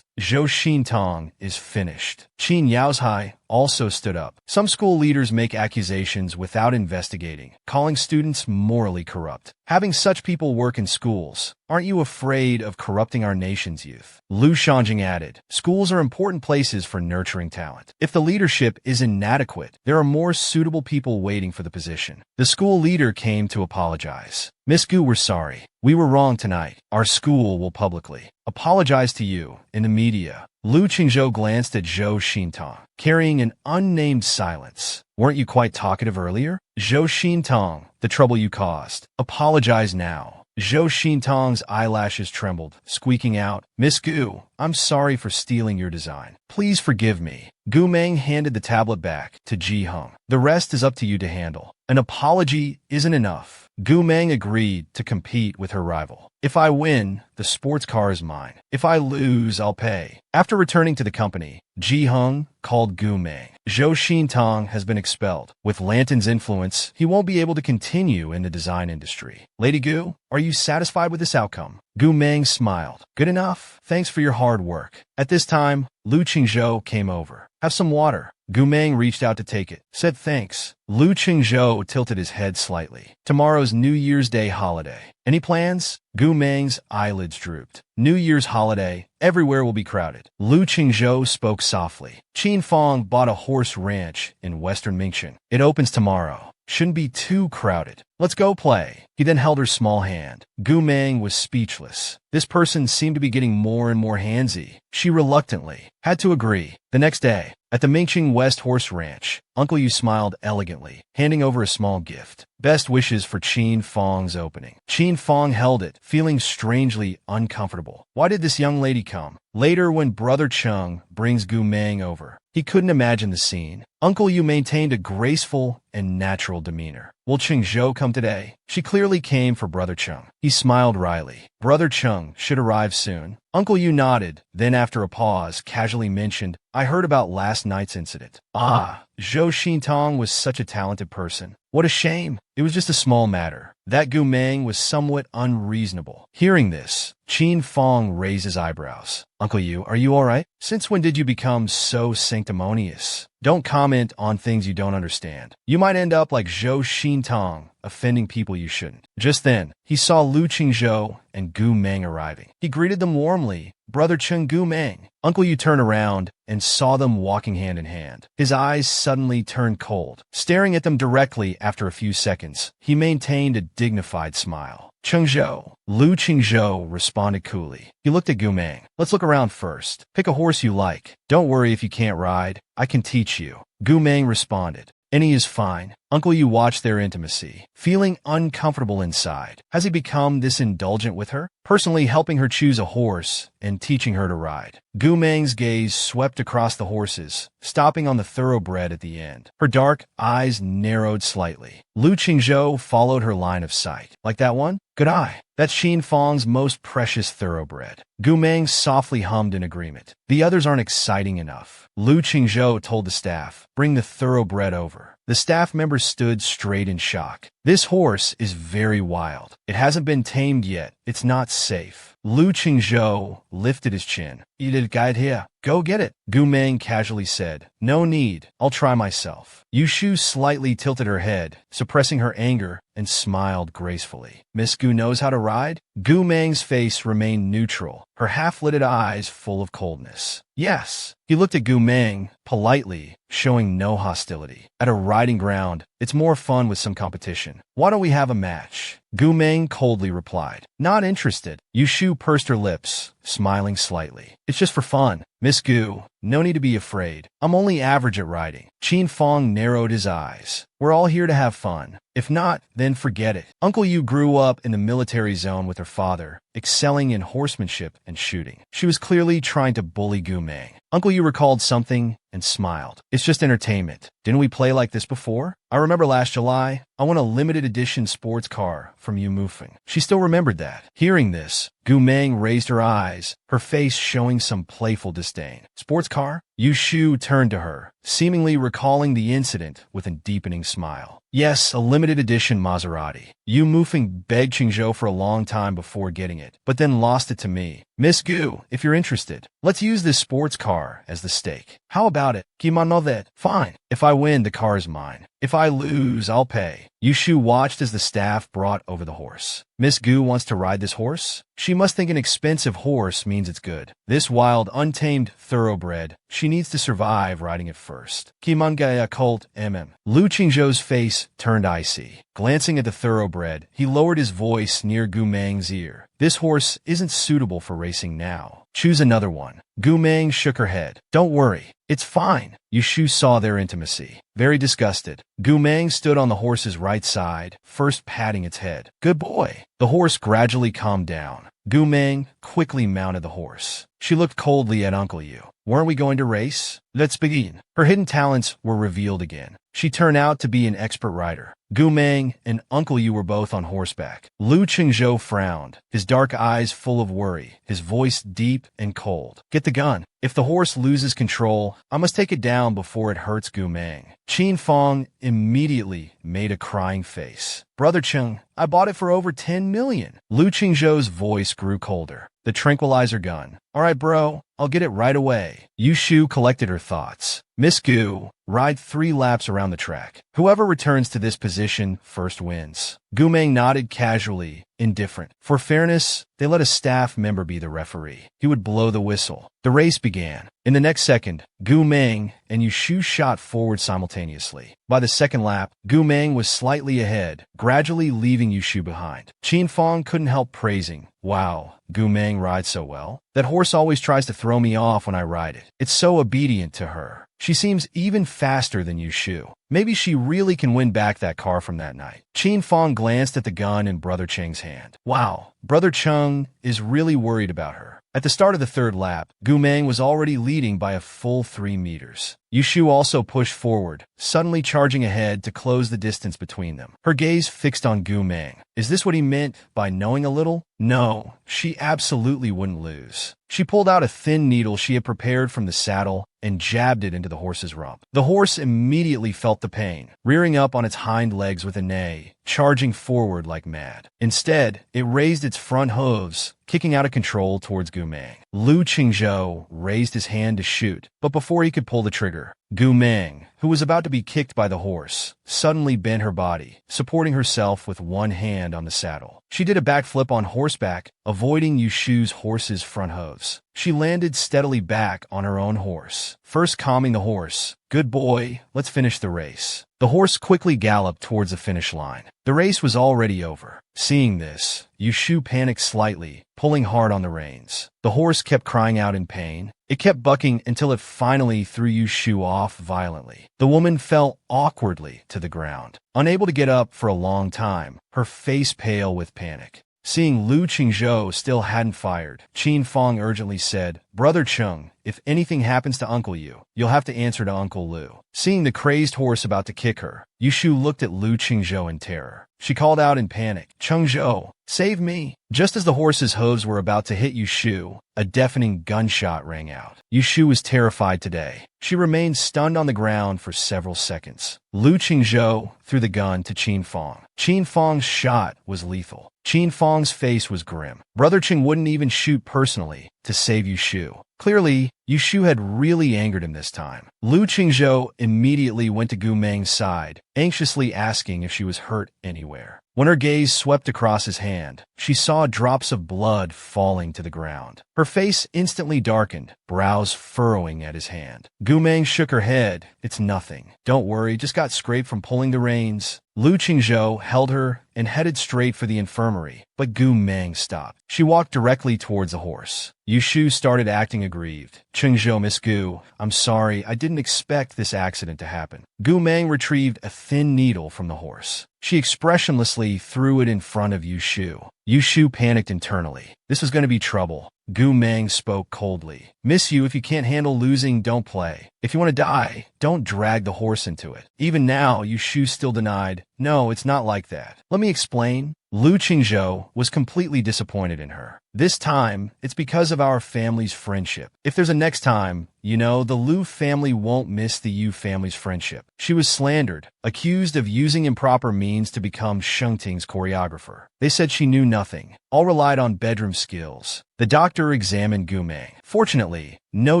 Xintong is finished. Qin Yaozhai, also stood up. Some school leaders make accusations without investigating, calling students morally corrupt. Having such people work in schools, aren't you afraid of corrupting our nation's youth? Lu Shangjing added, schools are important places for nurturing talent. If the leadership is inadequate, there are more suitable people waiting for the position. The school leader came to apologize. Miss Gu, we're sorry. We were wrong tonight. Our school will publicly apologize to you in the media. Lu Qingzhou glanced at Zhou Xintong, carrying an unnamed silence. Weren't you quite talkative earlier? Zhou Xintong, the trouble you caused. Apologize now. Zhou Xintong's eyelashes trembled, squeaking out, Miss Gu, I'm sorry for stealing your design. Please forgive me. Gu Meng handed the tablet back to Ji Heng. The rest is up to you to handle. An apology isn't enough. Gu Meng agreed to compete with her rival. If I win, the sports car is mine. If I lose, I'll pay. After returning to the company, Ji Heng called Gu Meng. Zhou Xintong has been expelled. With Lanton's influence, he won't be able to continue in the design industry. Lady Gu, are you satisfied with this outcome? Gu Meng smiled. Good enough. Thanks for your hard work. At this time, Lu Qingzhou came over. Have some water. Gu Meng reached out to take it, said thanks. Lu Qingzhou tilted his head slightly. Tomorrow's New Year's Day holiday. Any plans? Gu Meng's eyelids drooped. New Year's holiday, everywhere will be crowded. Lu Qingzhou spoke softly. Qin Fong bought a horse ranch in western Mingqian. It opens tomorrow. Shouldn't be too crowded. Let's go play. He then held her small hand. Gu Meng was speechless. This person seemed to be getting more and more handsy. She reluctantly had to agree. The next day, at the Mingqing West Horse Ranch, Uncle Yu smiled elegantly, handing over a small gift. Best wishes for Qin Fong's opening. Qin Fong held it, feeling strangely uncomfortable. Why did this young lady come? Later, when Brother Chung brings Gu Meng over, he couldn't imagine the scene. Uncle Yu maintained a graceful and natural demeanor. Will Qingzhou come today? She clearly came for Brother Chung. He smiled wryly. Brother Chung should arrive soon. Uncle Yu nodded, then after a pause, casually mentioned, I heard about last night's incident. Ah, Zhou Xintong was such a talented person. What a shame. It was just a small matter. That Gu Meng was somewhat unreasonable. Hearing this, Qin Fong raised his eyebrows. Uncle Yu, are you all right? Since when did you become so sanctimonious? Don't comment on things you don't understand. You might end up like Zhou Xintong, offending people you shouldn't. Just then, he saw Lu Qingzhou and Gu Meng arriving. He greeted them warmly. Brother Chung, Gu Meng. Uncle Yu turned around and saw them walking hand in hand. His eyes suddenly turned cold. Staring at them directly after a few seconds, he maintained a dignified smile. Chengzhou. Lu Qingzhou responded coolly. He looked at Gu Meng. Let's look around first. Pick a horse you like. Don't worry if you can't ride. I can teach you. Gu Meng responded. Any is fine. Uncle Yu watched their intimacy, feeling uncomfortable inside. Has he become this indulgent with her? Personally helping her choose a horse and teaching her to ride. Gu Meng's gaze swept across the horses, stopping on the thoroughbred at the end. Her dark eyes narrowed slightly. Lu Qingzhou followed her line of sight. Like that one? Good eye. That's Qin Fong's most precious thoroughbred. Gu Meng softly hummed in agreement. The others aren't exciting enough. Lu Qingzhou told the staff, bring the thoroughbred over. The staff members stood straight in shock. This horse is very wild. It hasn't been tamed yet. It's not safe. Lu Qingzhou lifted his chin. You did guide here. Go get it. Gu Meng casually said. No need. I'll try myself. Yu Shu slightly tilted her head, suppressing her anger, and smiled gracefully. Miss Gu knows how to ride? Gu Meng's face remained neutral, her half-lidded eyes full of coldness. Yes. He looked at Gu Meng, politely, showing no hostility. At a riding ground, it's more fun with some competition. Why don't we have a match? Gu Meng coldly replied. Not interested. Yu Shu pursed her lips, smiling slightly. It's just for fun. Miss Gu, no need to be afraid. I'm only average at riding. Qin Fong narrowed his eyes. We're all here to have fun. If not, then forget it. Uncle Yu grew up in the military zone with her father, excelling in horsemanship and shooting. She was clearly trying to bully Gu Meng. Uncle Yu recalled something and smiled. It's just entertainment. Didn't we play like this before? I remember last July, I won a limited edition sports car from Yu Mufeng. She still remembered that. Hearing this, Gu Meng raised her eyes, her face showing some playful disdain. Sports car? Yu Shu turned to her, seemingly recalling the incident with a deepening smile. Yes, a limited edition Maserati. Yu Mufeng begged Qingzhou for a long time before getting it, but then lost it to me. Miss Gu, if you're interested, let's use this sports car as the stake. How about it? Kimano that. Fine. If I win, the car is mine. If I lose, I'll pay. Yushu watched as the staff brought over the horse. Miss Gu wants to ride this horse? She must think an expensive horse means it's good. This wild, untamed thoroughbred, she needs to survive riding it first. Kimangaya colt Lu Qingzhou's face turned icy. Glancing at the thoroughbred, he lowered his voice near Gu Meng's ear. This horse isn't suitable for racing now. Choose another one. Gu Meng shook her head. Don't worry. It's fine. Yushu saw their intimacy. Very disgusted, Gu Meng stood on the horse's right side, first patting its head. Good boy. The horse gradually calmed down. Gu Meng quickly mounted the horse. She looked coldly at Uncle Yu. Weren't we going to race? Let's begin. Her hidden talents were revealed again. She turned out to be an expert rider. Gu Meng and Uncle Yu were both on horseback. Lu Qingzhou frowned, his dark eyes full of worry, his voice deep and cold. Get the gun. If the horse loses control, I must take it down before it hurts Gu Meng. Qin Fong immediately made a crying face. Brother Cheng, I bought it for over 10 million. Lu Qingzhou's voice grew colder. The tranquilizer gun. All right, bro, I'll get it right away. Yushu collected her thoughts. Miss Gu, ride 3 laps around the track. Whoever returns to this position first wins. Gu Meng nodded casually, indifferent. For fairness, they let a staff member be the referee. He would blow the whistle. The race began. In the next second, Gu Meng and Yushu shot forward simultaneously. By the second lap, Gu Meng was slightly ahead, gradually leaving Yushu behind. Qin Fong couldn't help praising. Wow, Gu Meng rides so well. That horse always tries to throw me off when I ride it. It's so obedient to her. She seems even faster than Yushu. Maybe she really can win back that car from that night. Qin Fong glanced at the gun in Brother Cheng's hand. Wow, Brother Cheng is really worried about her. At the start of the third lap, Gu Meng was already leading by a full 3 meters. Yushu also pushed forward, suddenly charging ahead to close the distance between them. Her gaze fixed on Gu Meng. Is this what he meant by knowing a little? No, she absolutely wouldn't lose. She pulled out a thin needle she had prepared from the saddle and jabbed it into the horse's rump. The horse immediately felt the pain, rearing up on its hind legs with a neigh, charging forward like mad. Instead, it raised its front hooves, kicking out of control towards Gu Meng. Lu Qingzhou raised his hand to shoot, but before he could pull the trigger, Gu Meng, who was about to be kicked by the horse, suddenly bent her body, supporting herself with one hand on the saddle. She did a backflip on horseback, avoiding Yushu's horse's front hooves. She landed steadily back on her own horse, first calming the horse. Good boy, let's finish the race. The horse quickly galloped towards the finish line. The race was already over. Seeing this, Yushu panicked slightly, pulling hard on the reins. The horse kept crying out in pain. It kept bucking until it finally threw Yushu off violently. The woman fell awkwardly to the ground, unable to get up for a long time, her face pale with panic. Seeing Lu Qingzhou still hadn't fired, Qin Fong urgently said, Brother Cheng, if anything happens to Uncle Yu, you'll have to answer to Uncle Lu. Seeing the crazed horse about to kick her, Yushu looked at Lu Qingzhou in terror. She called out in panic, Chengzhou, save me. Just as the horse's hooves were about to hit Yushu, a deafening gunshot rang out. Yushu was terrified today. She remained stunned on the ground for several seconds. Lu Qingzhou threw the gun to Qin Fong. Qin Fong's shot was lethal. Qin Fong's face was grim. Brother Cheng wouldn't even shoot personally to save Yushu. Clearly, Yushu had really angered him this time. Lu Qingzhou immediately went to Gu Meng's side, anxiously asking if she was hurt anywhere. When her gaze swept across his hand, she saw drops of blood falling to the ground. Her face instantly darkened, brows furrowing at his hand. Gu Meng shook her head. It's nothing. Don't worry, just got scraped from pulling the reins. Lu Qingzhou held her and headed straight for the infirmary, but Gu Meng stopped. She walked directly towards the horse. Yushu started acting aggrieved. Qingzhou, Miss Gu, I'm sorry, I didn't expect this accident to happen. Gu Meng retrieved a thin needle from the horse. She expressionlessly threw it in front of Yushu. Yushu panicked internally. This was going to be trouble. Gu Meng spoke coldly. Miss Yu, if you can't handle losing, don't play. If you want to die, don't drag the horse into it. Even now, Yushu still denied, no, it's not like that. Let me explain. Lu Qingzhou was completely disappointed in her. This time, it's because of our family's friendship. If there's a next time, the Liu family won't miss the Yu family's friendship. She was slandered, accused of using improper means to become Shengting's choreographer. They said she knew nothing, all relied on bedroom skills. The doctor examined Gumeng. Fortunately, no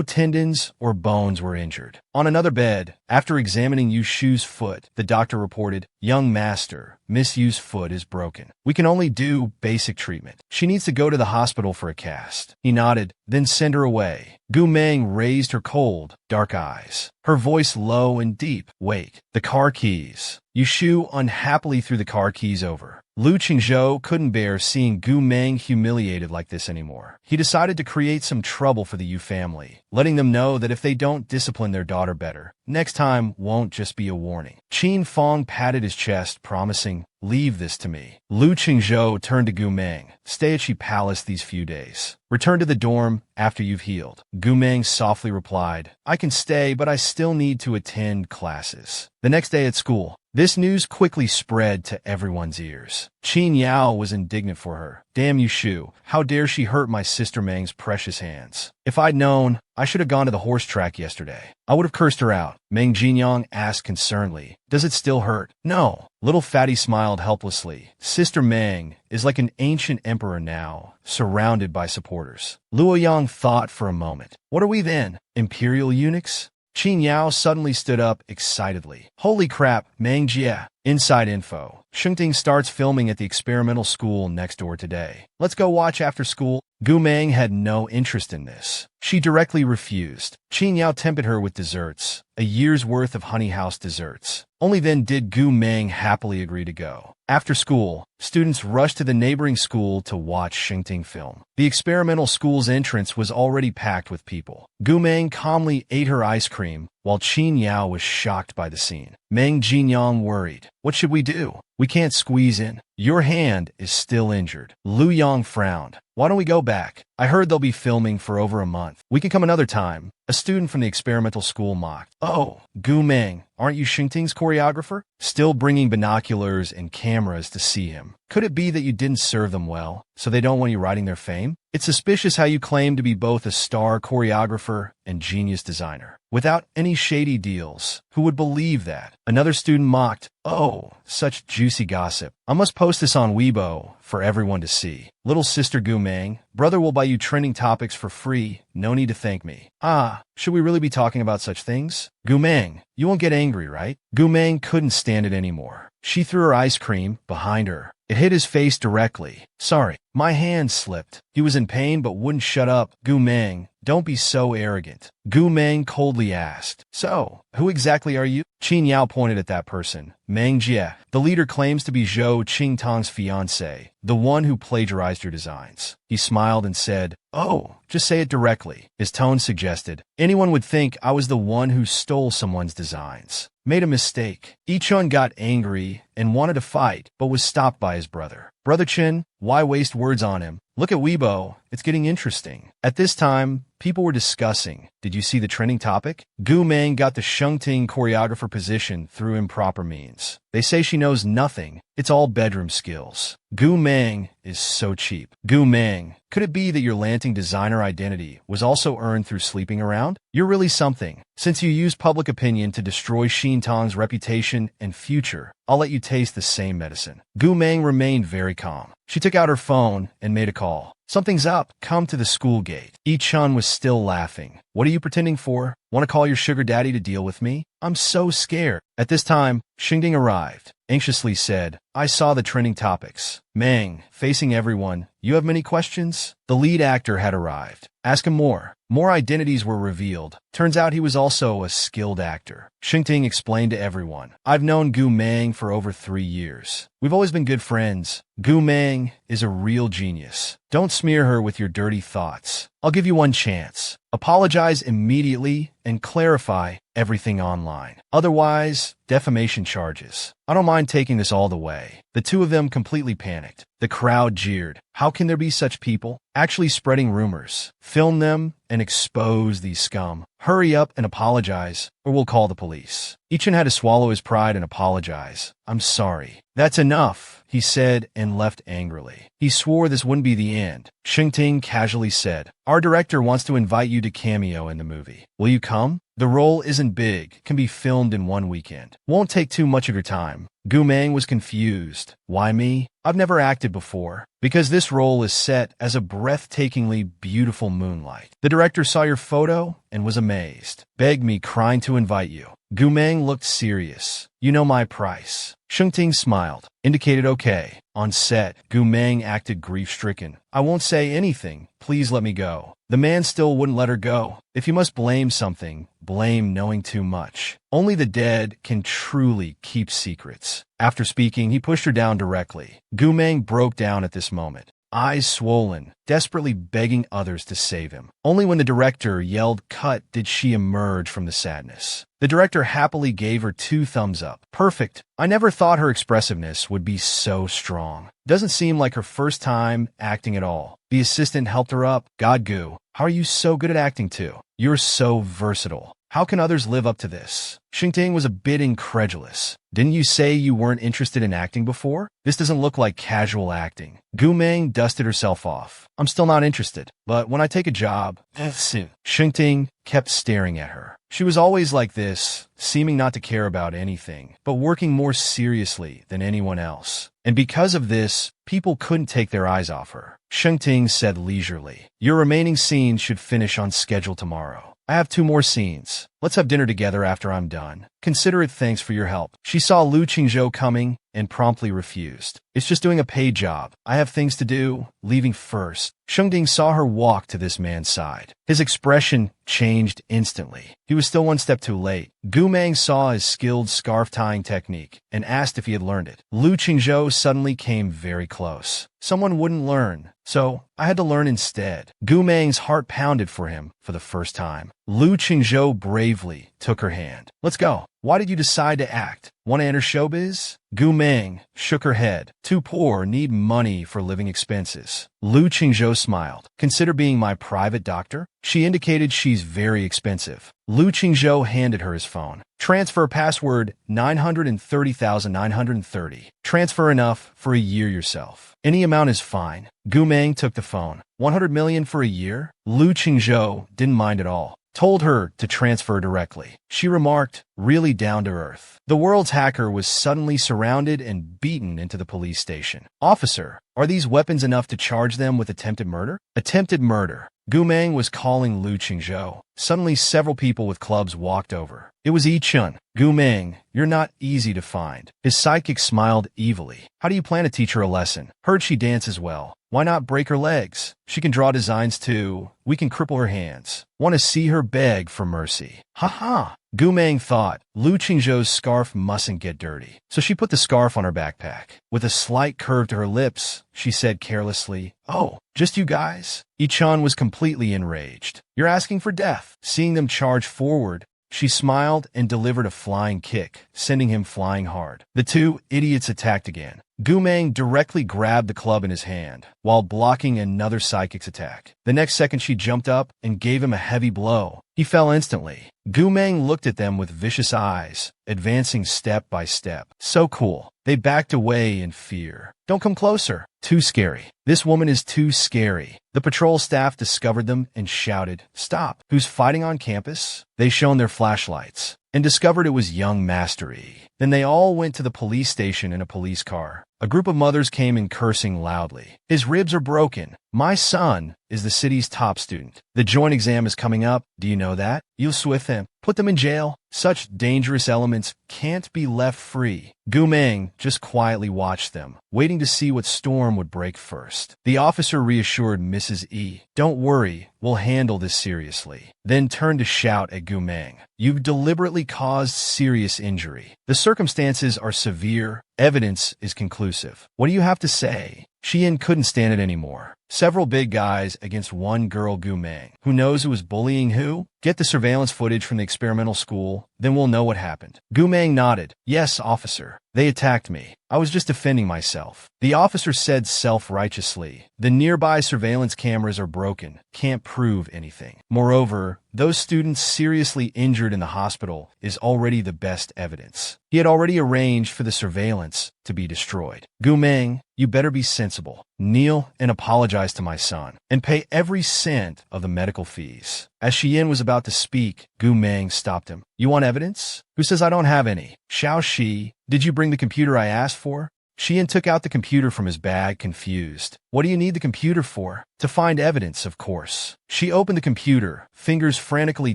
tendons or bones were injured. On another bed, after examining Yu Shu's foot, the doctor reported, "Young master, Miss Yu's foot is broken. We can only do basic treatment. She needs to go to the hospital for a cast." He nodded, "Then send her away." Gumeng raised her cold, dark eyes, her voice low and deep. "Wait, the car keys." Yu Shu unhappily threw the car keys over. Liu Qingzhou couldn't bear seeing Gumeng humiliated like this anymore. He decided to create some trouble for the Yu family, letting them know that if they don't discipline their daughter better, next time won't just be a warning. Qin Fong patted his chest, promising, "Leave this to me." Liu Qingzhou turned to Gumeng. "Stay at Shi Palace these few days. Return to the dorm after you've healed." Gumeng softly replied, "I can stay, but I still need to attend classes." The next day at school, this news quickly spread to everyone's ears. Qin Yao was indignant for her. "Damn you, Shu. How dare she hurt my sister Meng's precious hands? If I'd known, I should have gone to the horse track yesterday. I would have cursed her out." Meng Jinyang asked concernedly, "Does it still hurt?" "No." Little Fatty smiled helplessly. Sister Meng is like an ancient emperor now, surrounded by supporters. Luoyang thought for a moment. "What are we then? Imperial eunuchs?" Qin Yao suddenly stood up excitedly. "Holy crap, Meng Jie. Inside info. Shengting starts filming at the experimental school next door today. Let's go watch after school." Gumeng had no interest in this. She directly refused. Qin Yao tempted her with desserts, a year's worth of honey house desserts. Only then did Gumeng happily agree to go. After school, students rushed to the neighboring school to watch Shengting film. The experimental school's entrance was already packed with people. Gumeng calmly ate her ice cream, while Qin Yao was shocked by the scene. Meng Jinyang worried. "What should we do? We can't squeeze in. Your hand is still injured." Lu Yang frowned. "Why don't we go back? I heard they'll be filming for over a month. We can come another time." A student from the experimental school mocked. "Oh, Gumeng, aren't you Shengting's choreographer?" Still bringing binoculars and cameras to see him. "Could it be that you didn't serve them well, so they don't want you riding their fame? It's suspicious how you claim to be both a star choreographer and genius designer, without any shady deals. Who would believe that?" Another student mocked. "Oh, such juicy gossip. I must post this on Weibo for everyone to see." Little sister Gumeng, brother will buy you trending topics for free. No need to thank me. "Ah, should we really be talking about such things? Gumeng, you won't get angry, right?" Gumeng couldn't stand it anymore. She threw her ice cream behind her. It hit his face directly. "Sorry, my hand slipped." He was in pain but wouldn't shut up. "Gumeng, don't be so arrogant." Gumeng coldly asked, "So, who exactly are you?" Qin Yao pointed at that person. "Meng Jie. The leader claims to be Zhou Qingtang's fiancé, the one who plagiarized your designs." He smiled and said, "Oh, just say it directly." His tone suggested, "Anyone would think I was the one who stole someone's designs. Made a mistake." Yichun got angry and wanted to fight, but was stopped by his brother. "Brother Chen, why waste words on him? Look at Weibo, it's getting interesting." At this time, people were discussing, "Did you see the trending topic? Gumeng got the Shengting choreographer position through improper means. They say she knows nothing. It's all bedroom skills. Gumeng is so cheap." Gumeng, could it be that your Lanting designer identity was also earned through sleeping around? You're really something. Since you used public opinion to destroy Xintang's reputation and future, I'll let you taste the same medicine. Gumeng remained very calm. She took out her phone and made a call. "Something's up. Come to the school gate." Yi-chun was still laughing. "What are you pretending for? Want to call your sugar daddy to deal with me? I'm so scared." At this time, Shengting arrived. Anxiously said, "I saw the trending topics." Meng, facing everyone, "You have many questions?" The lead actor had arrived. "Ask him more." More identities were revealed. Turns out he was also a skilled actor. Shengting explained to everyone, "I've known Gumeng for over 3 years. We've always been good friends. Gumeng is a real genius. Don't smear her with your dirty thoughts. I'll give you one chance. Apologize immediately and clarify everything online. Otherwise, defamation charges. I don't mind taking this all the way." The two of them completely panicked. The crowd jeered. How can there be such people actually spreading rumors? Film them and expose these scum. Hurry up and apologize, or we'll call the police. Ichin had to swallow his pride and apologize. "I'm sorry." "That's enough. he said and left angrily. He swore this wouldn't be the end. Shengting casually said, "Our director wants to invite you to cameo in the movie. Will you come? The role isn't big, can be filmed in one weekend. Won't take too much of your time." Gu Meng was confused. Why me? I've never acted before. Because this role is set as a breathtakingly beautiful moonlight. The director saw your photo and was amazed. Begged me crying to invite you. Gu Meng looked serious. You know my price. Shengting smiled, indicated okay. On set, Gu Meng acted grief-stricken. I won't say anything. Please let me go. The man still wouldn't let her go. If you must blame something, blame knowing too much. Only the dead can truly keep secrets. After speaking, he pushed her down directly. Gu Meng broke down at this moment, eyes swollen, desperately begging others to save him. Only when the director yelled cut did she emerge from the sadness. The director happily gave her 2 thumbs up. Perfect. I never thought her expressiveness would be so strong. Doesn't seem like her first time acting at all. The assistant helped her up. God, Gu, how are you so good at acting too? You're so versatile. How can others live up to this? Shengting was a bit incredulous. Didn't you say you weren't interested in acting before? This doesn't look like casual acting. Gu Meng dusted herself off. I'm still not interested, but when I take a job, soon. Shengting kept staring at her. She was always like this, seeming not to care about anything, but working more seriously than anyone else. And because of this, people couldn't take their eyes off her. Shengting said leisurely, your remaining scenes should finish on schedule tomorrow. I have 2 more scenes. Let's have dinner together after I'm done. Consider it thanks for your help. She saw Lu Qingzhou coming and promptly refused. It's just doing a paid job. I have things to do, leaving first. Shengting saw her walk to this man's side. His expression changed instantly. He was still 1 step too late. Gu Meng saw his skilled scarf-tying technique and asked if he had learned it. Lu Qingzhou suddenly came very close. Someone wouldn't learn, so I had to learn instead. Gu Meng's heart pounded for him for the first time. Lu Qingzhou bravely took her hand. Let's go. Why did you decide to act? Want to enter showbiz? Gu Meng shook her head. Too poor, need money for living expenses. Lu Qingzhou smiled. Consider being my private doctor? She indicated she's very expensive. Lu Qingzhou handed her his phone. Transfer password 930,930. Transfer enough for a year yourself. Any amount is fine. Gu Meng took the phone. 100 million for a year? Lu Qingzhou didn't mind at all. Told her to transfer directly. She remarked, really down to earth. The world's hacker was suddenly surrounded and beaten into the police station. Officer, are these weapons enough to charge them with attempted murder? Attempted murder. Gu Meng was calling Lu Qingzhou. Suddenly, several people with clubs walked over. It was Yi Chun. Gu Meng, you're not easy to find. His sidekick smiled evilly. How do you plan to teach her a lesson? Heard she dances well. Why not break her legs? She can draw designs too. We can cripple her hands. Want to see her beg for mercy. Ha ha. Gu Meng thought, Lu Qingzhou's scarf mustn't get dirty. So she put the scarf on her backpack. With a slight curve to her lips, she said carelessly, oh, just you guys? Yi-chan was completely enraged. You're asking for death. Seeing them charge forward, she smiled and delivered a flying kick, sending him flying hard. The 2 idiots attacked again. Gu Meng directly grabbed the club in his hand, while blocking another psychic's attack. The next second she jumped up and gave him a heavy blow. He fell instantly. Gu Meng looked at them with vicious eyes, advancing step by step. So cool. They backed away in fear. Don't come closer. Too scary. This woman is too scary. The patrol staff discovered them and shouted, stop. Who's fighting on campus? They shone their flashlights and discovered it was young Master Yi. Then they all went to the police station in a police car. A group of mothers came in cursing loudly. His ribs are broken. My son is the city's top student. The joint exam is coming up. Do you know that? You'll swift him. Put them in jail. Such dangerous elements can't be left free. Gu Meng just quietly watched them, waiting to see what storm would break first. The officer reassured Mrs. E. Don't worry, we'll handle this seriously. Then turned to shout at Gu Meng. You've deliberately caused serious injury. The circumstances are severe. Evidence is conclusive. What do you have to say? Xian couldn't stand it anymore. Several big guys against one girl, Gu Meng. Who knows who was bullying who? Get the surveillance footage from the experimental school, then we'll know what happened. Gu Meng nodded. Yes, officer. They attacked me. I was just defending myself. The officer said self-righteously. The nearby surveillance cameras are broken. Can't prove anything. Moreover, those students seriously injured in the hospital is already the best evidence. He had already arranged for the surveillance to be destroyed. Gu Meng, you better be sensible. Kneel and apologize to my son, and pay every cent of the medical fees. As Xian was about to speak, Gu Meng stopped him. You want evidence? Who says I don't have any? Xiao Shi, did you bring the computer I asked for? Xian took out the computer from his bag, confused. What do you need the computer for? To find evidence, of course. She opened the computer, fingers frantically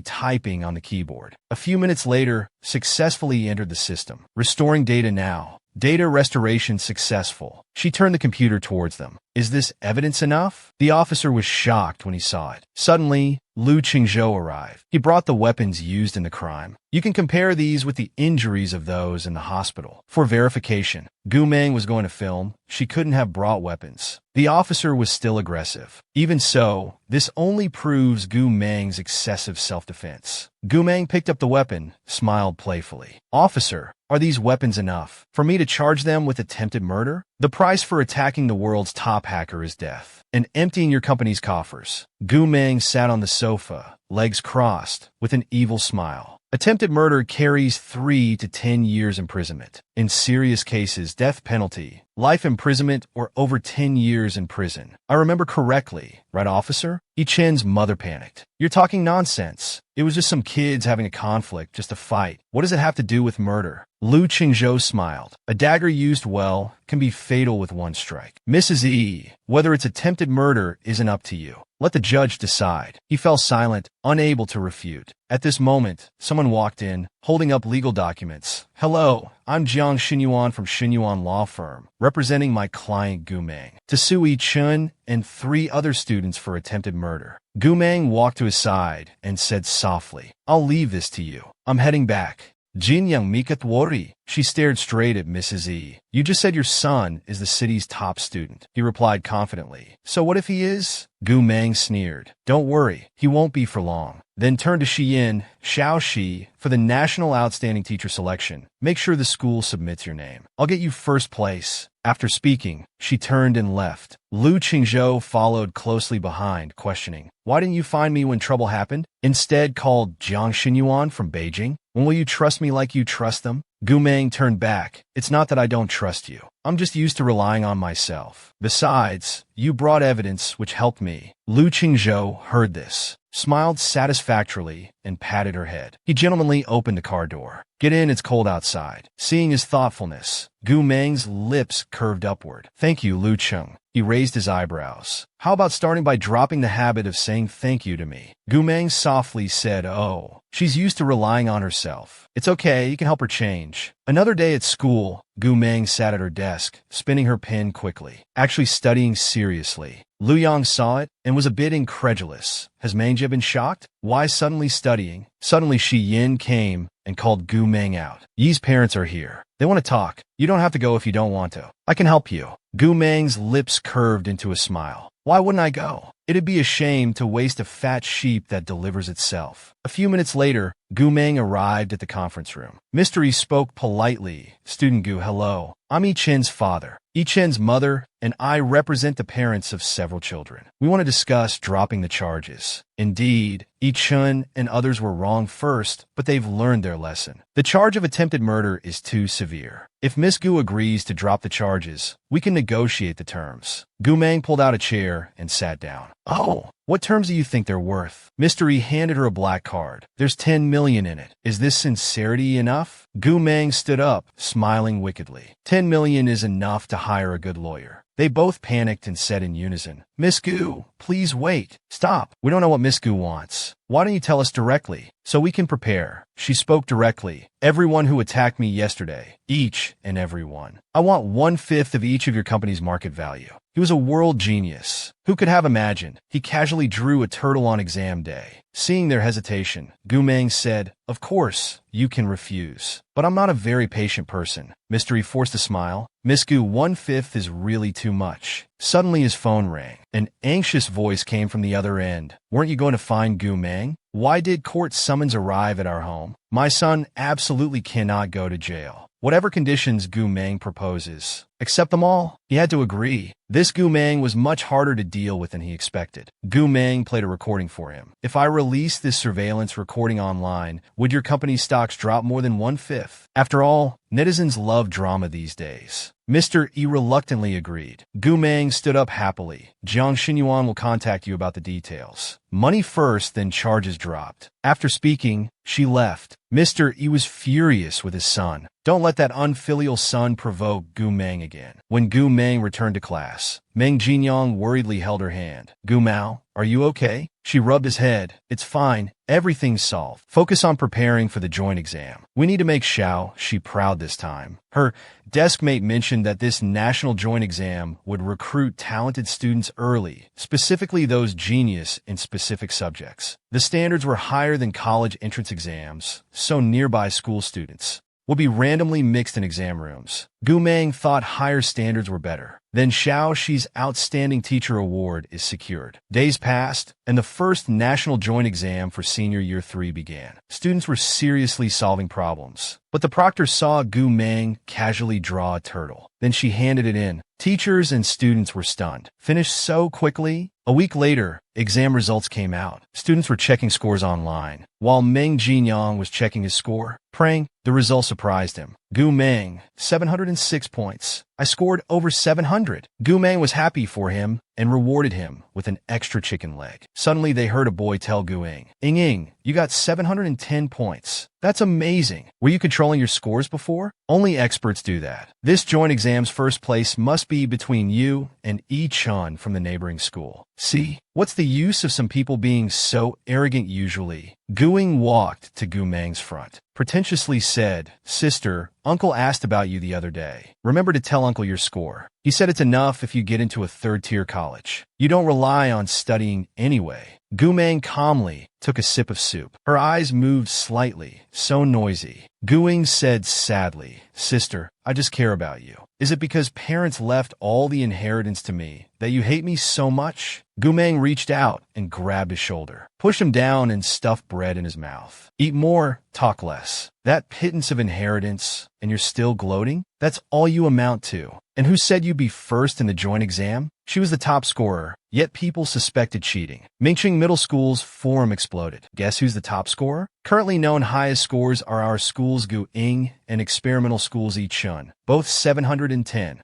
typing on the keyboard. A few minutes later, successfully entered the system. Restoring data now. Data restoration successful. She turned the computer towards them. Is this evidence enough? The officer was shocked when he saw it. Suddenly, Lu Qingzhou arrived. He brought the weapons used in the crime. You can compare these with the injuries of those in the hospital. For verification, Gu Meng was going to film. She couldn't have brought weapons. The officer was still aggressive. Even so, this only proves Gu Meng's excessive self-defense. Gu Meng picked up the weapon, smiled playfully. Officer, are these weapons enough for me to charge them with attempted murder? The price for attacking the world's top hacker is death, and emptying your company's coffers. Gu Meng sat on the sofa, legs crossed, with an evil smile. Attempted murder carries 3 to 10 years imprisonment. In serious cases, death penalty, life imprisonment, or over 10 years in prison. I remember correctly, right, officer? Yi Chen's mother panicked. You're talking nonsense. It was just some kids having a conflict, just a fight. What does it have to do with murder? Lu Qingzhou smiled. A dagger used well can be fatal with one strike. Mrs. E, whether it's attempted murder isn't up to you. Let the judge decide. He fell silent, unable to refute. At this moment, someone walked in, holding up legal documents. Hello, I'm Jiang Xinyuan from Xinyuan Law Firm, representing my client Gu Meng, to sue Yi Chen and 3 other students for attempted murder. Gu Meng walked to his side and said softly, I'll leave this to you. I'm heading back. Jin Yang Mikathwori. She stared straight at Mrs. E. You just said your son is the city's top student. He replied confidently. So what if he is? Gu Meng sneered. Don't worry, he won't be for long. Then turned to Xian, Xiao Shi, for the National Outstanding Teacher Selection. Make sure the school submits your name. I'll get you first place. After speaking, she turned and left. Lu Qingzhou followed closely behind, questioning, Why didn't you find me when trouble happened? Instead called Jiang Xinyuan from Beijing? When will you trust me like you trust them? Gu Meng turned back. It's not that I don't trust you. I'm just used to relying on myself. Besides, you brought evidence which helped me. Lu Qingzhou heard this, smiled satisfactorily, and patted her head. He gentlemanly opened the car door. Get in, it's cold outside. Seeing his thoughtfulness, Gu Meng's lips curved upward. Thank you, Lu Cheng. He raised his eyebrows. How about starting by dropping the habit of saying thank you to me? Gu Meng softly said, Oh, she's used to relying on herself. It's okay, you can help her change. Another day at school, Gu Meng sat at her desk, spinning her pen quickly, actually studying seriously. Lu Yang saw it and was a bit incredulous. Has Mangjie been shocked? Why suddenly studying? Suddenly Shi Yin came and called Gu Meng out. Yi's parents are here. They want to talk. You don't have to go if you don't want to. I can help you. Gu Meng's lips curved into a smile. Why wouldn't I go? It'd be a shame to waste a fat sheep that delivers itself. A few minutes later, Gu Meng arrived at the conference room. Mr. Yi spoke politely. Student Gu, hello. I'm Yi Chen's father. Yi Chen's mother and I represent the parents of several children. We want to discuss dropping the charges. Indeed, Yi Chen and others were wrong first, but they've learned their lesson. The charge of attempted murder is too severe. If Miss Gu agrees to drop the charges, we can negotiate the terms. Gu Meng pulled out a chair and sat down. Oh, what terms do you think they're worth? Mr. Yi handed her a black card. There's 10 million in it. Is this sincerity enough? Gu Meng stood up, smiling wickedly. 10 million is enough to hire a good lawyer. They both panicked and said in unison, Miss Gu, please wait. Stop. We don't know what Miss Gu wants. Why don't you tell us directly, so we can prepare? She spoke directly. Everyone who attacked me yesterday. Each and every one. I want 1/5 of each of your company's market value. He was a world genius. Who could have imagined? He casually drew a turtle on exam day. Seeing their hesitation, Gu Meng said, Of course, you can refuse. But I'm not a very patient person. Mr. Yi forced a smile. Miss Gu, 1/5 is really too much. Suddenly his phone rang. An anxious voice came from the other end. Weren't you going to find Gu Meng? Why did court summons arrive at our home? My son absolutely cannot go to jail. Whatever conditions Gu Meng proposes, accept them all. He had to agree. This Gu Meng was much harder to deal with than he expected. Gu Meng played a recording for him. If I release this surveillance recording online, would your company's stocks drop more than 1/5? After all, netizens love drama these days. Mr. E reluctantly agreed. Gu Meng stood up happily. Jiang Xinyuan will contact you about the details. Money first, then charges dropped. After speaking, she left. Mr. E was furious with his son. Don't let that unfilial son provoke Gu Meng again. When Gu Meng returned to class, Meng Jinyang worriedly held her hand. Gu Mao, are you okay? She rubbed his head. It's fine. Everything's solved. Focus on preparing for the joint exam. We need to make Xiao she proud this time. Her deskmate mentioned that this national joint exam would recruit talented students early, specifically those genius in specific subjects. The standards were higher than college entrance exams, so nearby school students will be randomly mixed in exam rooms. Gu Meng thought higher standards were better. Then Xiao Shi's Outstanding Teacher Award is secured. Days passed, and the first national joint exam for senior year 3 began. Students were seriously solving problems, but the proctor saw Gu Meng casually draw a turtle. Then she handed it in. Teachers and students were stunned. Finished so quickly? A week later, exam results came out. Students were checking scores online, while Meng Jinyang was checking his score. Praying, the result surprised him. Gu Meng, 706 points. I scored over 700. Gu Meng was happy for him and rewarded him with an extra chicken leg. Suddenly, they heard a boy tell Gu Ing, Ing, you got 710 points. That's amazing. Were you controlling your scores before? Only experts do that. This joint exam's first place must be between you and Yi Chun from the neighboring school. See, what's the use of some people being so arrogant usually? Gu Ing walked to Gu Meng's front, pretentiously said, Sister, Uncle asked about you the other day. Remember to tell Uncle your score. He said it's enough if you get into a third-tier college. You don't rely on studying anyway. Gu Meng calmly took a sip of soup. Her eyes moved slightly, so noisy. Gu Ing said sadly, Sister, I just care about you. Is it because parents left all the inheritance to me that you hate me so much? Gu Meng reached out and grabbed his shoulder, pushed him down and stuffed bread in his mouth. Eat more, talk less. That pittance of inheritance, and you're still gloating? That's all you amount to. And who said you'd be first in the joint exam? She was the top scorer, yet people suspected cheating. Mingqing Middle School's forum exploded. Guess who's the top scorer? Currently known highest scores are our school's Gu Ing and experimental school's Yi Chun, both 710.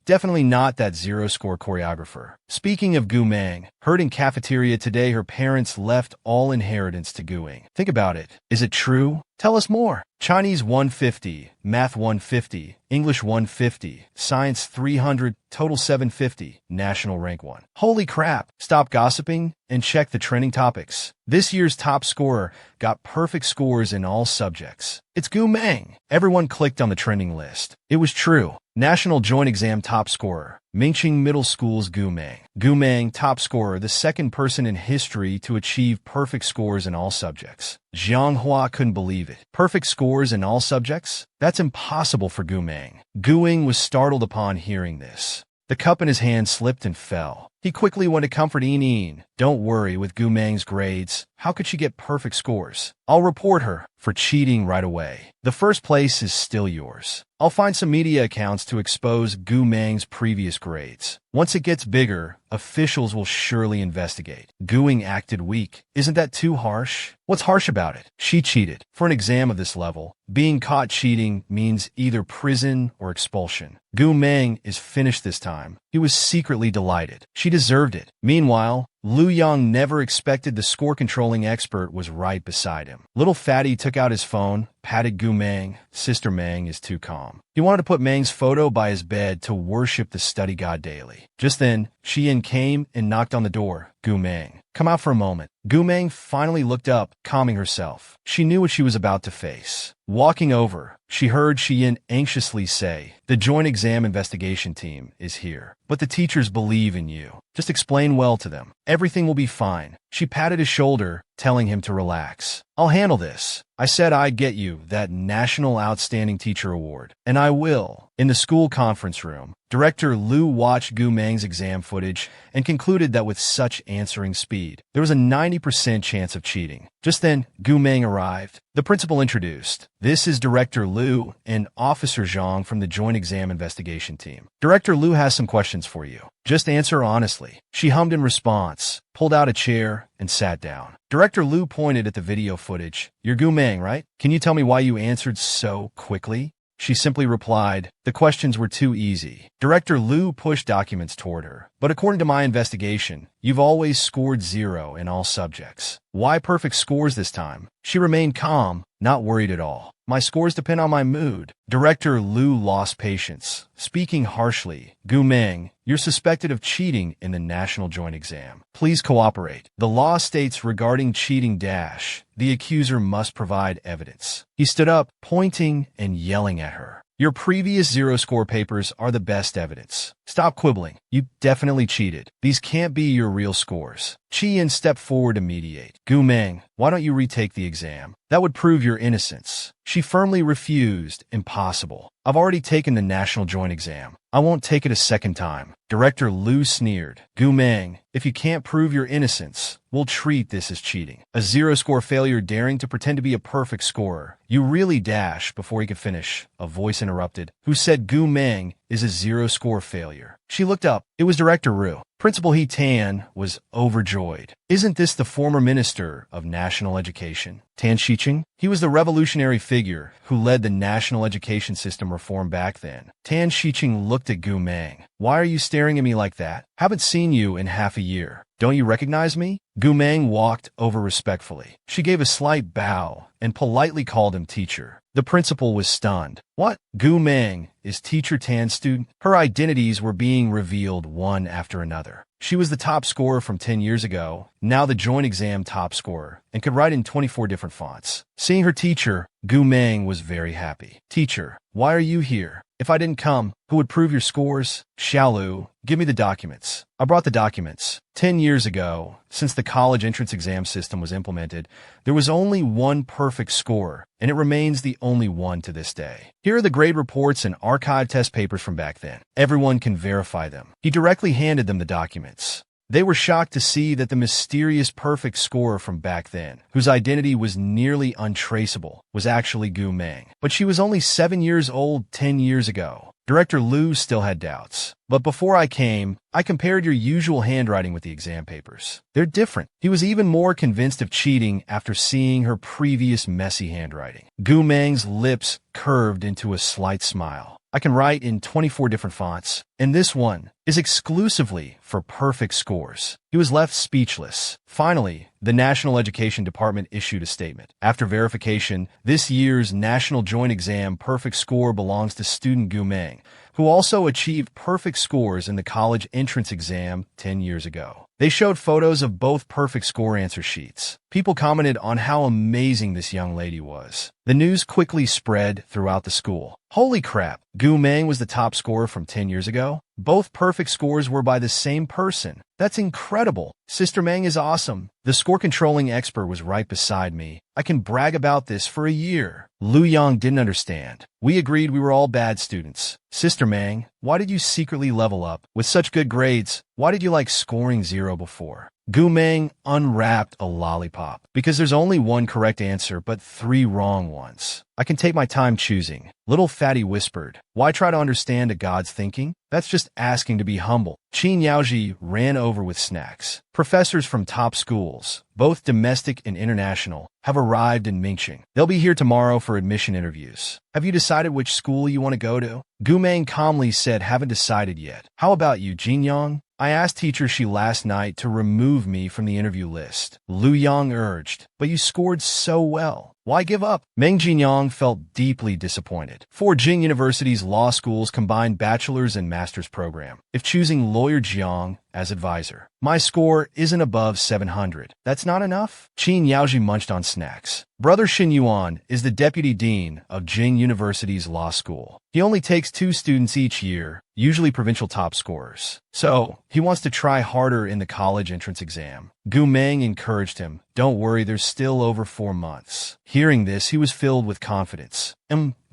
Definitely not that zero-score choreographer. Speaking of Gu Meng, heard in cafeteria today her parents left all inheritance to Gu Ing. Think about it. Is it true? Tell us more. Chinese 150, Math 150, English 150, Science 300, total 750, National Rank 1. Holy crap! Stop gossiping and check the trending topics. This year's top scorer got perfect scores in all subjects. It's Gu Meng. Everyone clicked on the trending list. It was true. National Joint Exam top scorer, Mingqing Middle School's Gu Meng. Gu Meng, top scorer, the second person in history to achieve perfect scores in all subjects. Jiang Hua couldn't believe it. Perfect scores in all subjects? That's impossible for Gu Meng. Gu Ing was startled upon hearing this. The cup in his hand slipped and fell. He quickly went to comfort Yin. Don't worry with Gu Meng's grades. How could she get perfect scores? I'll report her for cheating right away. The first place is still yours. I'll find some media accounts to expose Gu Meng's previous grades. Once it gets bigger, officials will surely investigate. Gu Ing acted weak. Isn't that too harsh? What's harsh about it? She cheated. For an exam of this level, being caught cheating means either prison or expulsion. Gu Meng is finished this time. He was secretly delighted. She deserved it. Meanwhile, Lu Yang never expected the score-controlling expert was right beside him. Little Fatty took out his phone, patted Gu Meng. Sister Meng is too calm. He wanted to put Meng's photo by his bed to worship the study god daily. Just then, Xian came and knocked on the door. Gu Meng, come out for a moment. Gu Meng finally looked up, calming herself. She knew what she was about to face. Walking over, she heard Xian anxiously say, the joint exam investigation team is here. But the teachers believe in you. Just explain well to them. Everything will be fine. She patted his shoulder, telling him to relax. I'll handle this. I said I'd get you that National Outstanding Teacher Award. And I will. In the school conference room, Director Liu watched Gu Meng's exam footage and concluded that with such answering speed, there was a 90% chance of cheating. Just then, Gu Meng arrived. The principal introduced, "This is Director Liu and Officer Zhang from the Joint Exam Investigation Team. Director Liu has some questions for you. Just answer honestly." She hummed in response, pulled out a chair, and sat down. Director Liu pointed at the video footage. "You're Gu Meng, right? Can you tell me why you answered so quickly?" She simply replied, "The questions were too easy." Director Liu pushed documents toward her. "But according to my investigation, you've always scored 0 in all subjects. Why perfect scores this time?" She remained calm, not worried at all. "My scores depend on my mood." Director Liu lost patience. Speaking harshly, "Gu Meng, you're suspected of cheating in the National Joint Exam. Please cooperate. The law states regarding cheating the accuser must provide evidence." He stood up, pointing and yelling at her. "Your previous 0-score papers are the best evidence. Stop quibbling. You definitely cheated. These can't be your real scores." Chi-yin stepped forward to mediate. "Gu Meng, why don't you retake the exam? That would prove your innocence." She firmly refused. "Impossible. I've already taken the National Joint Exam. I won't take it a second time." Director Liu sneered. "Gu Meng, if you can't prove your innocence, we'll treat this as cheating. A 0-score failure daring to pretend to be a perfect scorer. You really dash." Before he could finish, a voice interrupted. "Who said Gu Meng is a 0-score failure?" She looked up. It was Director Ru. Principal He Tan was overjoyed. "Isn't this the former Minister of National Education, Tan Shiqing? He was the revolutionary figure who led the national education system reform back then." Tan Shiqing looked at Gu Meng. "Why are you staring at me like that? Haven't seen you in half a year. Don't you recognize me?" Gu Meng walked over respectfully. She gave a slight bow and politely called him teacher. The principal was stunned. "What? Gu Meng is Teacher Tan's student?" Her identities were being revealed one after another. She was the top scorer from 10 years ago, now the joint exam top scorer, and could write in 24 different fonts. Seeing her teacher, Gu Meng was very happy. "Teacher, why are you here? If I didn't come, who would prove your scores?" "Xiaolu, give me the documents." I brought the documents. 10 years ago, since the college entrance exam system was implemented, there was only one perfect score, and it remains the only one to this day. Here are the grade reports and archived test papers from back then. Everyone can verify them. He directly handed them the documents. They were shocked to see that the mysterious perfect scorer from back then, whose identity was nearly untraceable, was actually Gu Meng. But she was only 7 years old 10 years ago. Director Liu still had doubts. "But before I came, I compared your usual handwriting with the exam papers. They're different." He was even more convinced of cheating after seeing her previous messy handwriting. Gu Meng's lips curved into a slight smile. "I can write in 24 different fonts, and this one is exclusively for perfect scores." He was left speechless. Finally, the National Education Department issued a statement. "After verification, this year's National Joint Exam perfect score belongs to student Gu Meng, who also achieved perfect scores in the college entrance exam 10 years ago." They showed photos of both perfect score answer sheets. People commented on how amazing this young lady was. The news quickly spread throughout the school. "Holy crap, Gu Meng was the top scorer from 10 years ago? Both perfect scores were by the same person. That's incredible. Sister Meng is awesome." The score-controlling expert was right beside me. "I can brag about this for a year." Lu Yang didn't understand. "We agreed we were all bad students. Sister Meng, why did you secretly level up? With such good grades, why did you like scoring 0 before?" Gu Meng unwrapped a lollipop. "Because there's only one correct answer, but 3 wrong ones. I can take my time choosing." Little Fatty whispered, "Why try to understand a god's thinking? That's just asking to be humble." Qin Yaoji ran over with snacks. Professors from top schools, both domestic and international, have arrived in Mingqing. They'll be here tomorrow for admission interviews. "Have you decided which school you want to go to?" Gu Meng calmly said, "Haven't decided yet." "How about you, Jin Yang? I asked teacher Shi last night to remove me from the interview list." Lu Yang urged, "But you scored so well. Why give up?" Meng Jinyang felt deeply disappointed. 4 Jing University's law schools combine bachelor's and master's program. If choosing lawyer Jiang as advisor, my score isn't above 700. That's not enough? Qin Yaoji munched on snacks. Brother Xin Yuan is the deputy dean of Jing University's law school. He only takes 2 students each year, usually provincial top scorers. So, he wants to try harder in the college entrance exam. Gu Meng encouraged him. "Don't worry, there's still over 4 months. Hearing this, he was filled with confidence.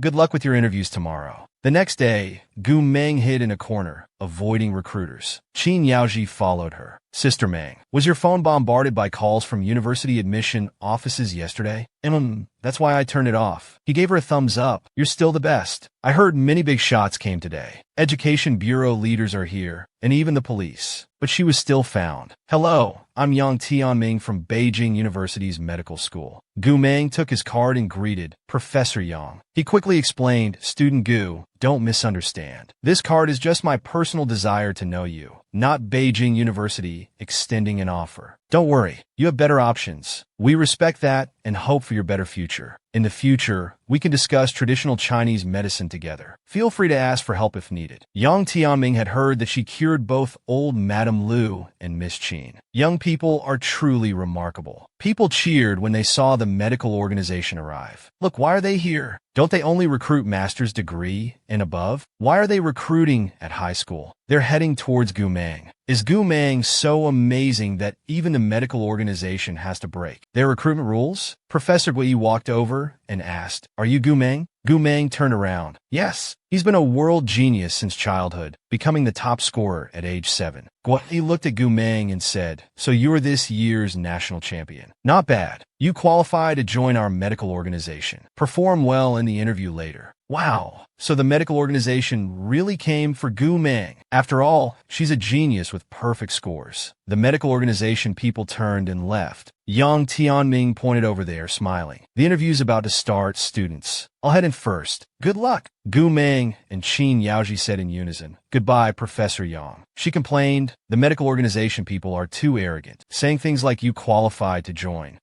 Good luck with your interviews tomorrow." The next day, Gu Meng hid in a corner, avoiding recruiters. Qin Yaoji followed her. Sister Meng, was your phone bombarded by calls from university admission offices yesterday? That's why I turned it off. He gave her a thumbs up. You're still the best. I heard many big shots came today. Education bureau leaders are here, and even the police. But she was still found. Hello, I'm Yang Tianming from Beijing University's medical school. Gu Meng took his card and greeted Professor Yang. He quickly explained, Student Gu, don't misunderstand. This card is just my personal desire to know you, not Beijing University extending an offer. Don't worry, you have better options. We respect that and hope for your better future. In the future, we can discuss traditional Chinese medicine together. Feel free to ask for help if needed. Yang Tianming had heard that she cured both old Madame Lu and Miss Qin. Young people are truly remarkable. People cheered when they saw the medical organization arrive. Look, why are they here? Don't they only recruit master's degree and above? Why are they recruiting at high school? They're heading towards Gu Meng. Is Gu Meng so amazing that even the medical organization has to break their recruitment rules? Professor Gui walked over and asked, Are you Gu Meng? Gu Meng turned around. Yes, he's been a world genius since childhood, becoming the top scorer at age 7. Gui looked at Gu Meng and said, So you're this year's national champion. Not bad. You qualify to join our medical organization. Perform well in the interview later. Wow, so the medical organization really came for Gu Meng. After all, she's a genius with perfect scores. The medical organization people turned and left. Yang Tianming pointed over there, smiling. The interview's about to start, students. I'll head in first. Good luck. Gu Meng and Qin Yaoji said in unison. Goodbye, Professor Yang. She complained, the medical organization people are too arrogant, saying things like you qualified to join.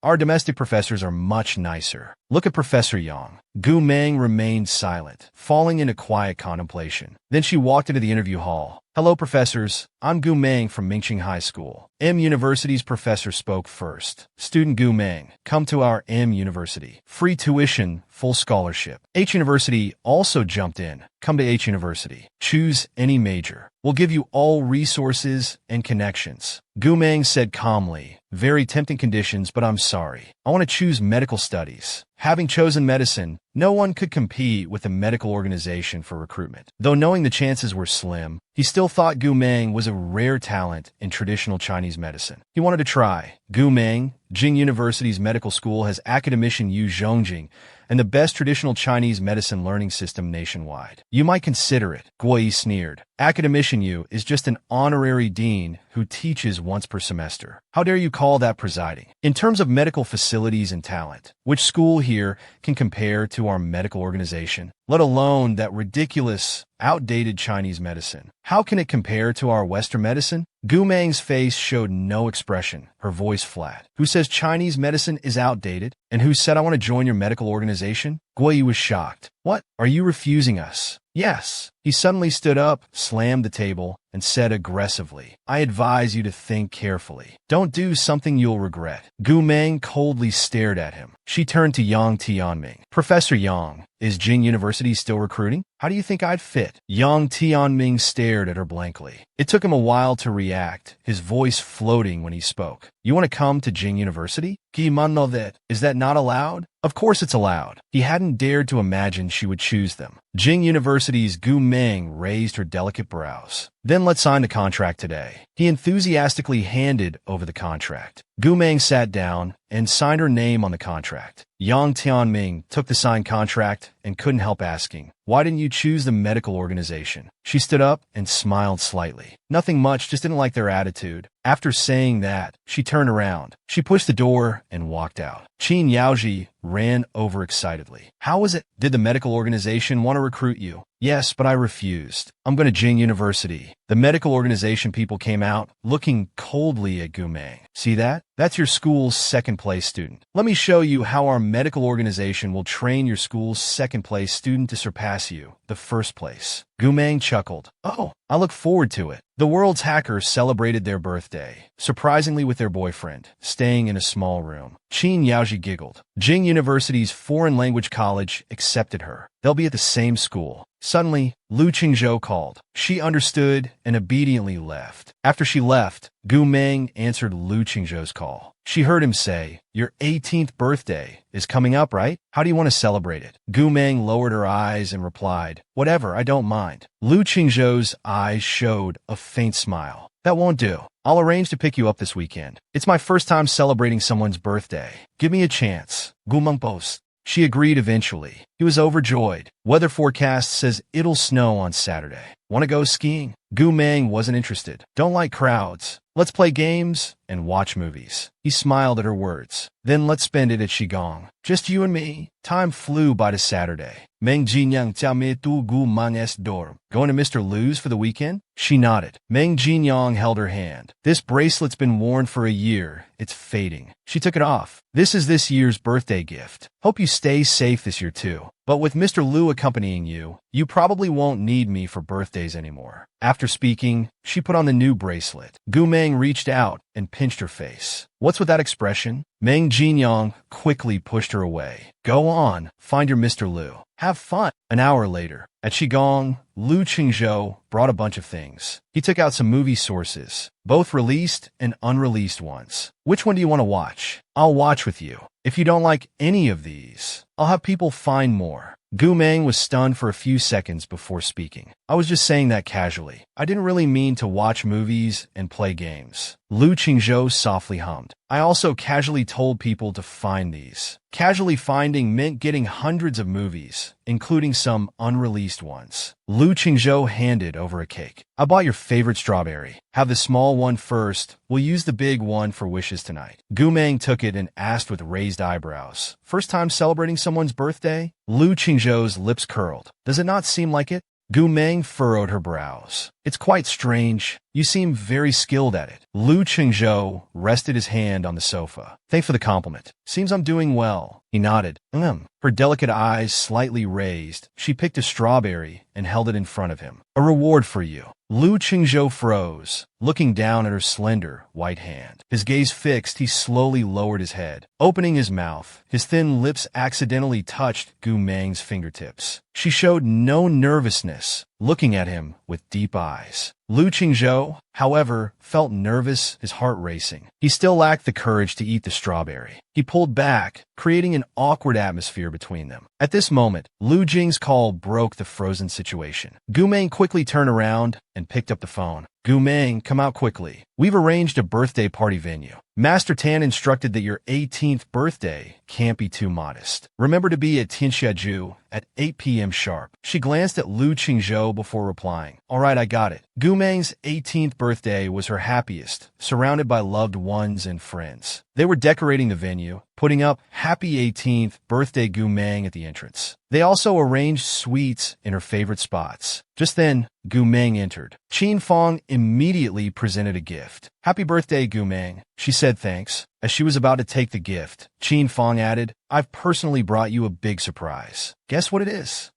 Our domestic professors are much nicer. Look at Professor Yang. Gu Meng remained silent, falling into quiet contemplation. Then she walked into the interview hall. Hello, professors. I'm Gu Meng from Mingqing High School. M University's professor spoke first. Student Gu Meng, come to our M University. Free tuition, full scholarship. H University also jumped in. Come to H University. Choose any major. We'll give you all resources and connections. Gu Meng said calmly, very tempting conditions, but I'm sorry. I want to choose medical studies. Having chosen medicine, no one could compete with the medical organization for recruitment. Though knowing the chances were slim, he still thought Gu Meng was a rare talent in traditional Chinese medicine. He wanted to try. Gu Meng, Jing University's medical school, has Academician Yu Zhongjing and the best traditional Chinese medicine learning system nationwide. You might consider it, Guoyi sneered. Academician Yu is just an honorary dean who teaches once per semester. How dare you call that presiding? In terms of medical facilities and talent, which school here can compare to our medical organization? Let alone that ridiculous, outdated Chinese medicine. How can it compare to our Western medicine? Gu Meng's face showed no expression, her voice flat. Who says Chinese medicine is outdated? And who said I want to join your medical organization? Guoyi was shocked. What? Are you refusing us? Yes. He suddenly stood up, slammed the table, and said aggressively, I advise you to think carefully. Don't do something you'll regret. Gu Meng coldly stared at him. She turned to Yang Tianming. Professor Yang, is Jing University still recruiting? How do you think I'd fit? Yang Tianming stared at her blankly. It took him a while to react, his voice floating when he spoke. You want to come to Jing University? Is that not allowed? Of course it's allowed. He hadn't dared to imagine she would choose them. Jing University's Gu Meng raised her delicate brows. Then let's sign the contract today. He enthusiastically handed over the contract. Gu Meng sat down and signed her name on the contract. Yang Tianming took the signed contract and couldn't help asking, why didn't you choose the medical organization? She stood up and smiled slightly. Nothing much, just didn't like their attitude. After saying that, she turned around. She pushed the door and walked out. Qin Yaoji ran over excitedly. How was it? Did the medical organization want to recruit you? Yes, but I refused. I'm going to Jing University. The medical organization people came out, looking coldly at Gu Meng. See that? That's your school's second-place student. Let me show you how our medical organization will train your school's second-place student to surpass you, the first place. Gu Meng chuckled. Oh, I look forward to it. The world's hackers celebrated their birthday, surprisingly with their boyfriend, staying in a small room. Qin Yaoji giggled. Jing University's foreign language college accepted her. They'll be at the same school. Suddenly, Lu Qingzhou called. She understood and obediently left. After she left, Gu Meng answered Lu Qingzhou's call. She heard him say, "Your 18th birthday is coming up, right? How do you want to celebrate it?" Gu Meng lowered her eyes and replied, "Whatever, I don't mind." Lu Qingzhou's eyes showed a faint smile. "That won't do. I'll arrange to pick you up this weekend. It's my first time celebrating someone's birthday. Give me a chance." Gu Meng boasted. She agreed eventually. He was overjoyed. Weather forecast says it'll snow on Saturday. Want to go skiing? Gu Meng wasn't interested. Don't like crowds. Let's play games and watch movies. He smiled at her words. Then let's spend it at Qigong. Just you and me. Time flew by to Saturday. Meng Jinyang jiao me tu gu mang es dorm. Going to Mr. Lu's for the weekend? She nodded. Meng Jinyang held her hand. This bracelet's been worn for a year. It's fading. She took it off. This is this year's birthday gift. Hope you stay safe this year too. But with Mr. Lu accompanying you, you probably won't need me for birthdays anymore. After speaking, she put on the new bracelet. Gu Meng reached out and pinched her face. What's with that expression? Meng Jinyang quickly pushed her away. Go on, find your Mr. Lu. Have fun. An hour later, at Qigong, Lu Qingzhou brought a bunch of things. He took out some movie sources, both released and unreleased ones. Which one do you want to watch? I'll watch with you. If you don't like any of these, I'll have people find more. Gu Meng was stunned for a few seconds before speaking. I was just saying that casually. I didn't really mean to watch movies and play games. Lu Qingzhou softly hummed. I also casually told people to find these. Casually finding meant getting hundreds of movies, including some unreleased ones. Lu Qingzhou handed over a cake. I bought your favorite strawberry. Have the small one first. We'll use the big one for wishes tonight. Gu Meng took it and asked with raised eyebrows. First time celebrating someone's birthday? Lu Qingzhou's lips curled. Does it not seem like it? Gu Meng furrowed her brows. It's quite strange. You seem very skilled at it. Lu Qingzhou rested his hand on the sofa. Thanks for the compliment. Seems I'm doing well. He nodded. Her delicate eyes slightly raised. She picked a strawberry and held it in front of him. A reward for you. Lu Qingzhou froze, looking down at her slender, white hand. His gaze fixed, he slowly lowered his head. Opening his mouth, his thin lips accidentally touched Gu Meng's fingertips. She showed no nervousness, looking at him with deep eyes. Lu Qingzhou, however, felt nervous, his heart racing. He still lacked the courage to eat the strawberry. He pulled back, creating an awkward atmosphere between them. At this moment, Lu Jing's call broke the frozen situation. Gu Meng quickly turned around and picked up the phone. Gu Meng, come out quickly. We've arranged a birthday party venue. Master Tan instructed that your 18th birthday can't be too modest. Remember to be at Tianxiaju at 8 p.m. sharp. She glanced at Lu Qingzhou before replying. All right, I got it. Gu Meng's 18th birthday was her happiest, surrounded by loved ones and friends. They were decorating the venue, putting up Happy 18th Birthday Gu Meng at the entrance. They also arranged sweets in her favorite spots. Just then, Gu Meng entered. Qin Fong immediately presented a gift. Happy birthday, Gu Meng. She said thanks. As she was about to take the gift, Qin Fong added, I've personally brought you a big surprise. Guess what it is?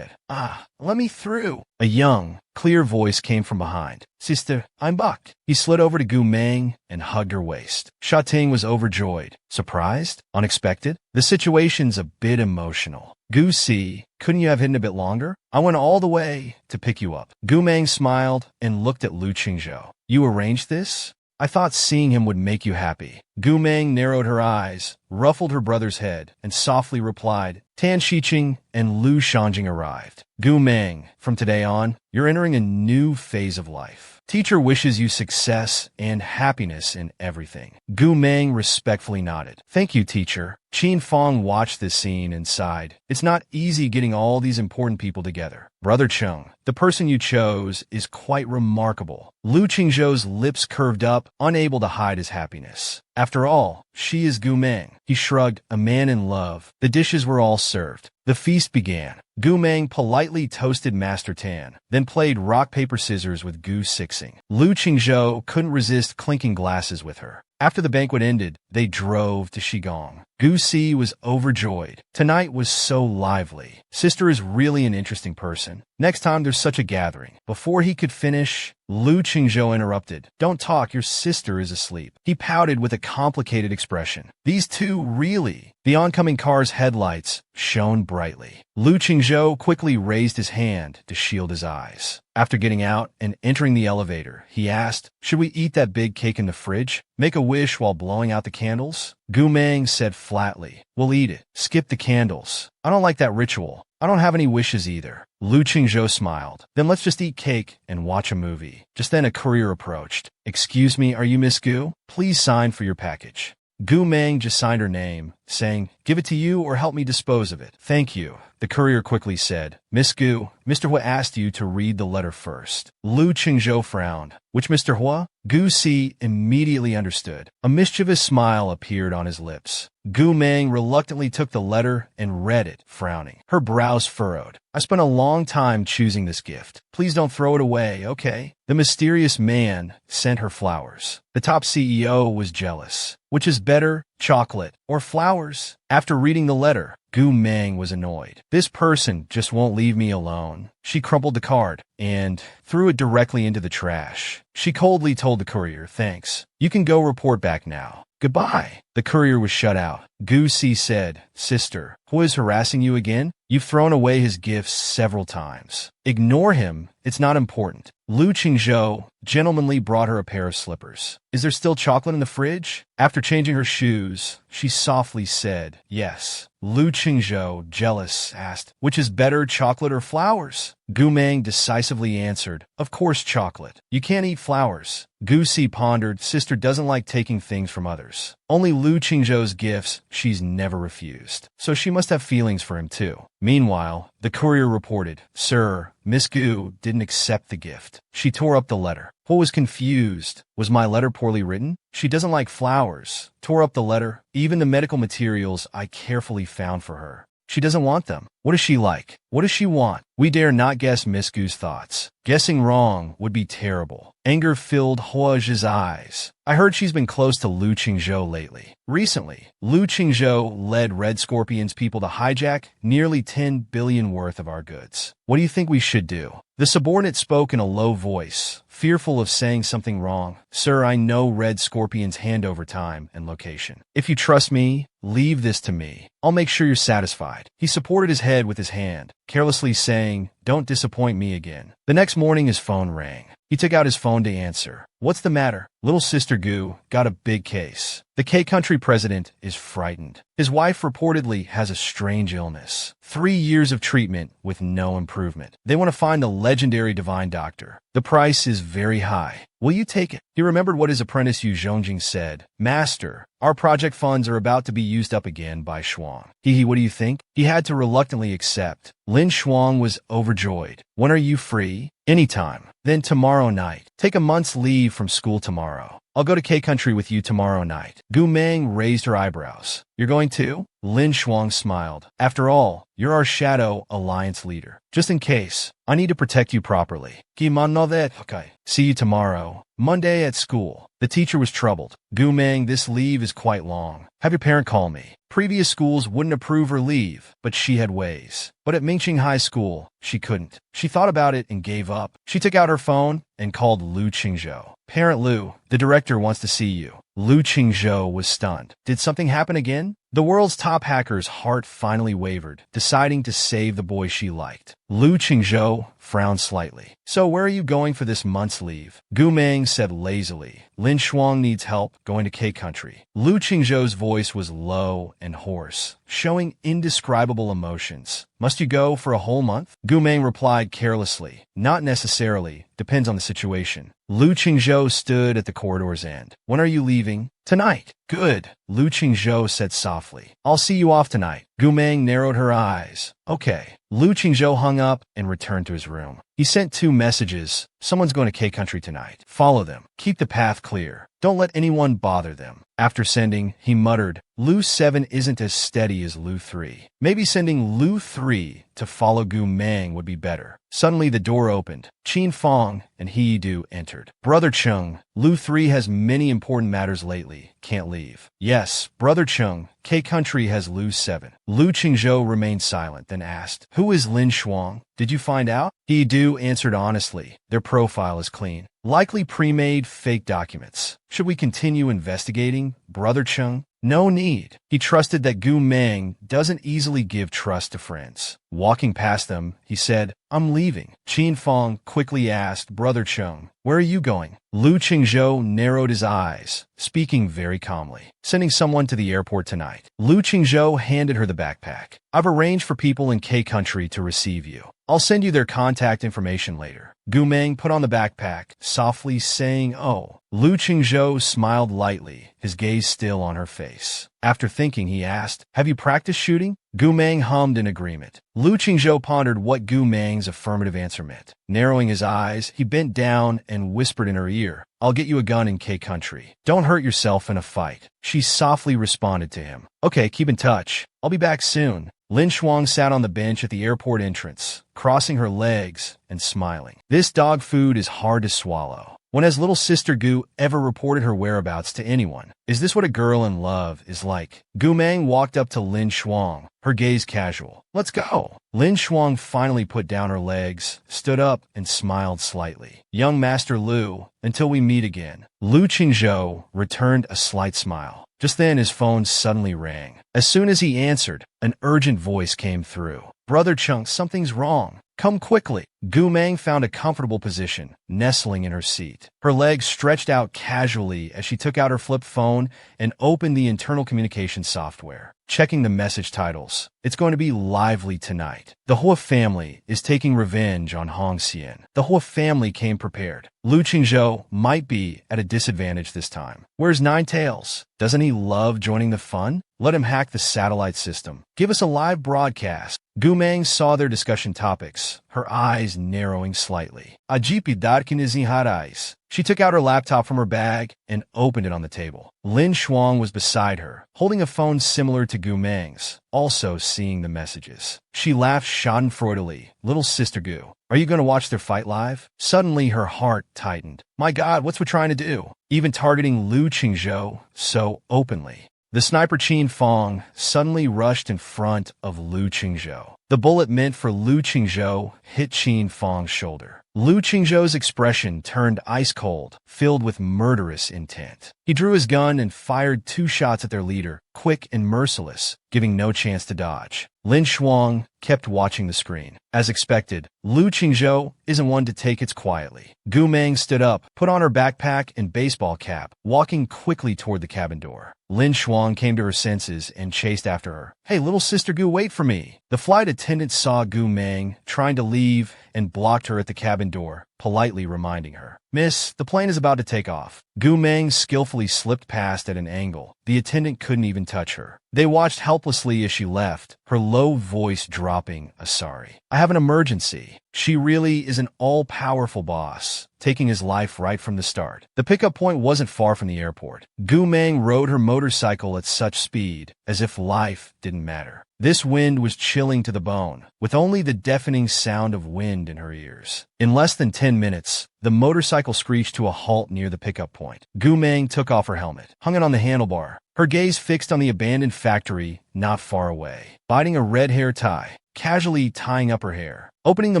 Let me through. A young, clear voice came from behind. Sister, I'm back. He slid over to Gu Meng and hugged her waist. Sha Ting was overjoyed. Surprised? Unexpected? The situation's a bit emotional. Gu Si, couldn't you have hidden a bit longer? I went all the way to pick you up. Gu Meng smiled and looked at Lu Qingzhou. You arranged this? I thought seeing him would make you happy. Gu Meng narrowed her eyes, ruffled her brother's head, and softly replied, Tan Shiqing and Lu Shanjing arrived. Gu Meng, from today on, you're entering a new phase of life. Teacher wishes you success and happiness in everything. Gu Meng respectfully nodded. Thank you, teacher. Qin Fong watched this scene and sighed. It's not easy getting all these important people together. Brother Chung, the person you chose is quite remarkable. Lu Qingzhou's lips curved up, unable to hide his happiness. After all, she is Gu Meng. He shrugged, a man in love. The dishes were all served. The feast began. Gu Meng politely toasted Master Tan, then played rock, paper, scissors with Gu Sixing. Lu Qingzhou couldn't resist clinking glasses with her. After the banquet ended, they drove to Qigong. Gu Si was overjoyed. Tonight was so lively. Sister is really an interesting person. Next time there's such a gathering. Before he could finish, Lu Qingzhou interrupted. Don't talk, your sister is asleep. He pouted with a complicated expression. These two really The oncoming car's headlights shone brightly. Lu Qingzhou quickly raised his hand to shield his eyes. After getting out and entering the elevator, he asked, "Should we eat that big cake in the fridge? Make a wish while blowing out the candles?" Gu Meng said flatly, "We'll eat it. Skip the candles. I don't like that ritual. I don't have any wishes either." Lu Qingzhou smiled. "Then let's just eat cake and watch a movie." Just then a courier approached. "Excuse me, are you Miss Gu? Please sign for your package." Gu Meng just signed her name, saying, "Give it to you or help me dispose of it." "Thank you." The courier quickly said, "Miss Gu, Mr. Hua asked you to read the letter first." Lu Qingzhou frowned. "Which Mr. Hua?" Gu Si immediately understood. A mischievous smile appeared on his lips. Gu Meng reluctantly took the letter and read it, frowning. Her brows furrowed. "I spent a long time choosing this gift. Please don't throw it away, okay?" The mysterious man sent her flowers. The top CEO was jealous. Which is better, chocolate or flowers? After reading the letter, Gu Meng was annoyed. This person just won't leave me alone. She crumpled the card and threw it directly into the trash. She coldly told the courier, "Thanks. You can go report back now. Goodbye." The courier was shut out. Gu Si said, "Sister, who is harassing you again? You've thrown away his gifts several times. Ignore him. It's not important." Lu Qingzhou gentlemanly brought her a pair of slippers. "Is there still chocolate in the fridge?" After changing her shoes, she softly said, "Yes." Lu Qingzhou, jealous, asked, "Which is better, chocolate or flowers?" Gu Meng decisively answered, "Of course chocolate. You can't eat flowers." Gu Si pondered. Sister doesn't like taking things from others. Only Lu Qingzhou's gifts she's never refused. So she must have feelings for him too. Meanwhile, the courier reported, "Sir, Miss Gu didn't accept the gift. She tore up the letter." Hua was confused. Was my letter poorly written? She doesn't like flowers. Tore up the letter. Even the medical materials I carefully found for her. She doesn't want them. What is she like? What does she want? We dare not guess Miss Gu's thoughts. Guessing wrong would be terrible. Anger filled Hua's eyes. I heard she's been close to Lu Qingzhou lately. Recently, Lu Qingzhou led Red Scorpion's people to hijack nearly 10 billion worth of our goods. What do you think we should do? The subordinate spoke in a low voice, fearful of saying something wrong. "Sir, I know Red Scorpion's handover time and location. If you trust me, leave this to me. I'll make sure you're satisfied." He supported his head with his hand, carelessly saying, "Don't disappoint me again." The next morning his phone rang. He took out his phone to answer. "What's the matter?" "Little Sister Gu got a big case. The K-Country president is frightened. His wife reportedly has a strange illness. 3 years of treatment with no improvement. They want to find a legendary divine doctor. The price is very high. Will you take it?" He remembered what his apprentice Yu Zhongjing said. "Master, our project funds are about to be used up again by Shuang." What do you think?" He had to reluctantly accept. Lin Shuang was overjoyed. "When are you free?" "Anytime." "Then tomorrow night. Take a month's leave from school tomorrow. I'll go to K-Country with you tomorrow night." Gu Meng raised her eyebrows. "You're going too?" Lin Shuang smiled. "After all, you're our Shadow Alliance leader. Just in case, I need to protect you properly." Okay. "See you tomorrow." Monday at school. The teacher was troubled. "Gu Meng, this leave is quite long. Have your parent call me." Previous schools wouldn't approve her leave, but she had ways. But at Mingqing High School, she couldn't. She thought about it and gave up. She took out her phone and called Lu Qingzhou. "Parent Lu, the director wants to see you." Lu Qingzhou was stunned. Did something happen again? The world's top hacker's heart finally wavered, deciding to save the boy she liked. Lu Qingzhou frowned slightly. "So where are you going for this month's leave?" Gu Meng said lazily. "Lin Shuang needs help going to K-Country." Lu Qingzhou's voice was low and hoarse, showing indescribable emotions. "Must you go for a whole month?" Gu Meng replied carelessly. "Not necessarily. Depends on the situation." Lu Qingzhou stood at the corridor's end. "When are you leaving?" "Tonight." "Good," Lu Qingzhou said softly. "I'll see you off tonight." Gu Meng narrowed her eyes. "Okay." Lu Qingzhou hung up and returned to his room. He sent 2 messages. "Someone's going to K-Country tonight. Follow them. Keep the path clear. Don't let anyone bother them." After sending, he muttered, "Lu 7 isn't as steady as Lu 3. Maybe sending Lu 3 to follow Gu Meng would be better." Suddenly the door opened. Qin Fong and He Du entered. "Brother Chung, Lu 3 has many important matters lately. Can't leave." "Yes, Brother Chung, K-Country has Lu 7. Lu Qingzhou remained silent, then asked, "Who is Lin Shuang? Did you find out?" He Du answered honestly. "Their profile is clean. Likely pre-made fake documents. Should we continue investigating, Brother Chung? No need. He trusted that Gu Meng doesn't easily give trust to friends. Walking past them, he said, I'm leaving. Qin Fong quickly asked Brother Chung, where are you going? Lu Qingzhou narrowed his eyes, speaking very calmly. Sending someone to the airport tonight. Lu Qingzhou handed her the backpack. I've arranged for people in K country to receive you. I'll send you their contact information later. Gu Meng put on the backpack, softly saying, oh. Lu Qingzhou smiled lightly, his gaze still on her face. After thinking, he asked, have you practiced shooting? Gu Meng hummed in agreement. Lu Qingzhou pondered what Gu Meng's affirmative answer meant. Narrowing his eyes, he bent down and whispered in her ear, I'll get you a gun in K country. Don't hurt yourself in a fight. She softly responded to him. Okay, keep in touch. I'll be back soon. Lin Shuang sat on the bench at the airport entrance, crossing her legs and smiling. This dog food is hard to swallow. When has little sister Gu ever reported her whereabouts to anyone? Is this what a girl in love is like? Gu Meng walked up to Lin Shuang, her gaze casual. Let's go. Lin Shuang finally put down her legs, stood up, and smiled slightly. Young Master Lu, until we meet again. Lu Qingzhou returned a slight smile. Just then his phone suddenly rang. As soon as he answered, an urgent voice came through. Brother Chung, something's wrong. Come quickly. Gu Meng found a comfortable position, nestling in her seat. Her legs stretched out casually as she took out her flip phone and opened the internal communication software. Checking the message titles. It's going to be lively tonight. The Hua family is taking revenge on Hong Xian. The Hua family came prepared. Lu Qingzhou might be at a disadvantage this time. Where's Nine Tails? Doesn't he love joining the fun? Let him hack the satellite system. Give us a live broadcast. Gu Meng saw their discussion topics, her eyes narrowing slightly. Ajipi darkinizi harais. She took out her laptop from her bag and opened it on the table. Lin Shuang was beside her, holding a phone similar to Gu Meng's, also seeing the messages. She laughed schadenfreudely. Little sister Gu, are you going to watch their fight live? Suddenly her heart tightened. My God, what's we trying to do? Even targeting Lu Qingzhou so openly. The sniper Qin Fong suddenly rushed in front of Lu Qingzhou. The bullet meant for Lu Qingzhou hit Qin Fong's shoulder. Lu Qingzhou's expression turned ice cold, filled with murderous intent. He drew his gun and fired 2 shots at their leader, quick and merciless, giving no chance to dodge. Lin Shuang kept watching the screen. As expected, Lu Qingzhou isn't one to take it quietly. Gu Meng stood up, put on her backpack and baseball cap, walking quickly toward the cabin door. Lin Shuang came to her senses and chased after her. Hey, little sister Gu, wait for me. The flight attendant saw Gu Meng trying to leave and blocked her at the cabin door, politely reminding her. Miss, the plane is about to take off. Gu Meng skillfully slipped past at an angle. The attendant couldn't even touch her. They watched helplessly as she left, her low voice dropping a sorry. I have an emergency. She really is an all-powerful boss, taking his life right from the start. The pickup point wasn't far from the airport. Gu Meng rode her motorcycle at such speed, as if life didn't matter. This wind was chilling to the bone, with only the deafening sound of wind in her ears. In less than 10 minutes, the motorcycle screeched to a halt near the pickup point. Gu Meng took off her helmet, hung it on the handlebar, her gaze fixed on the abandoned factory not far away, biting a red hair tie, casually tying up her hair. Opening the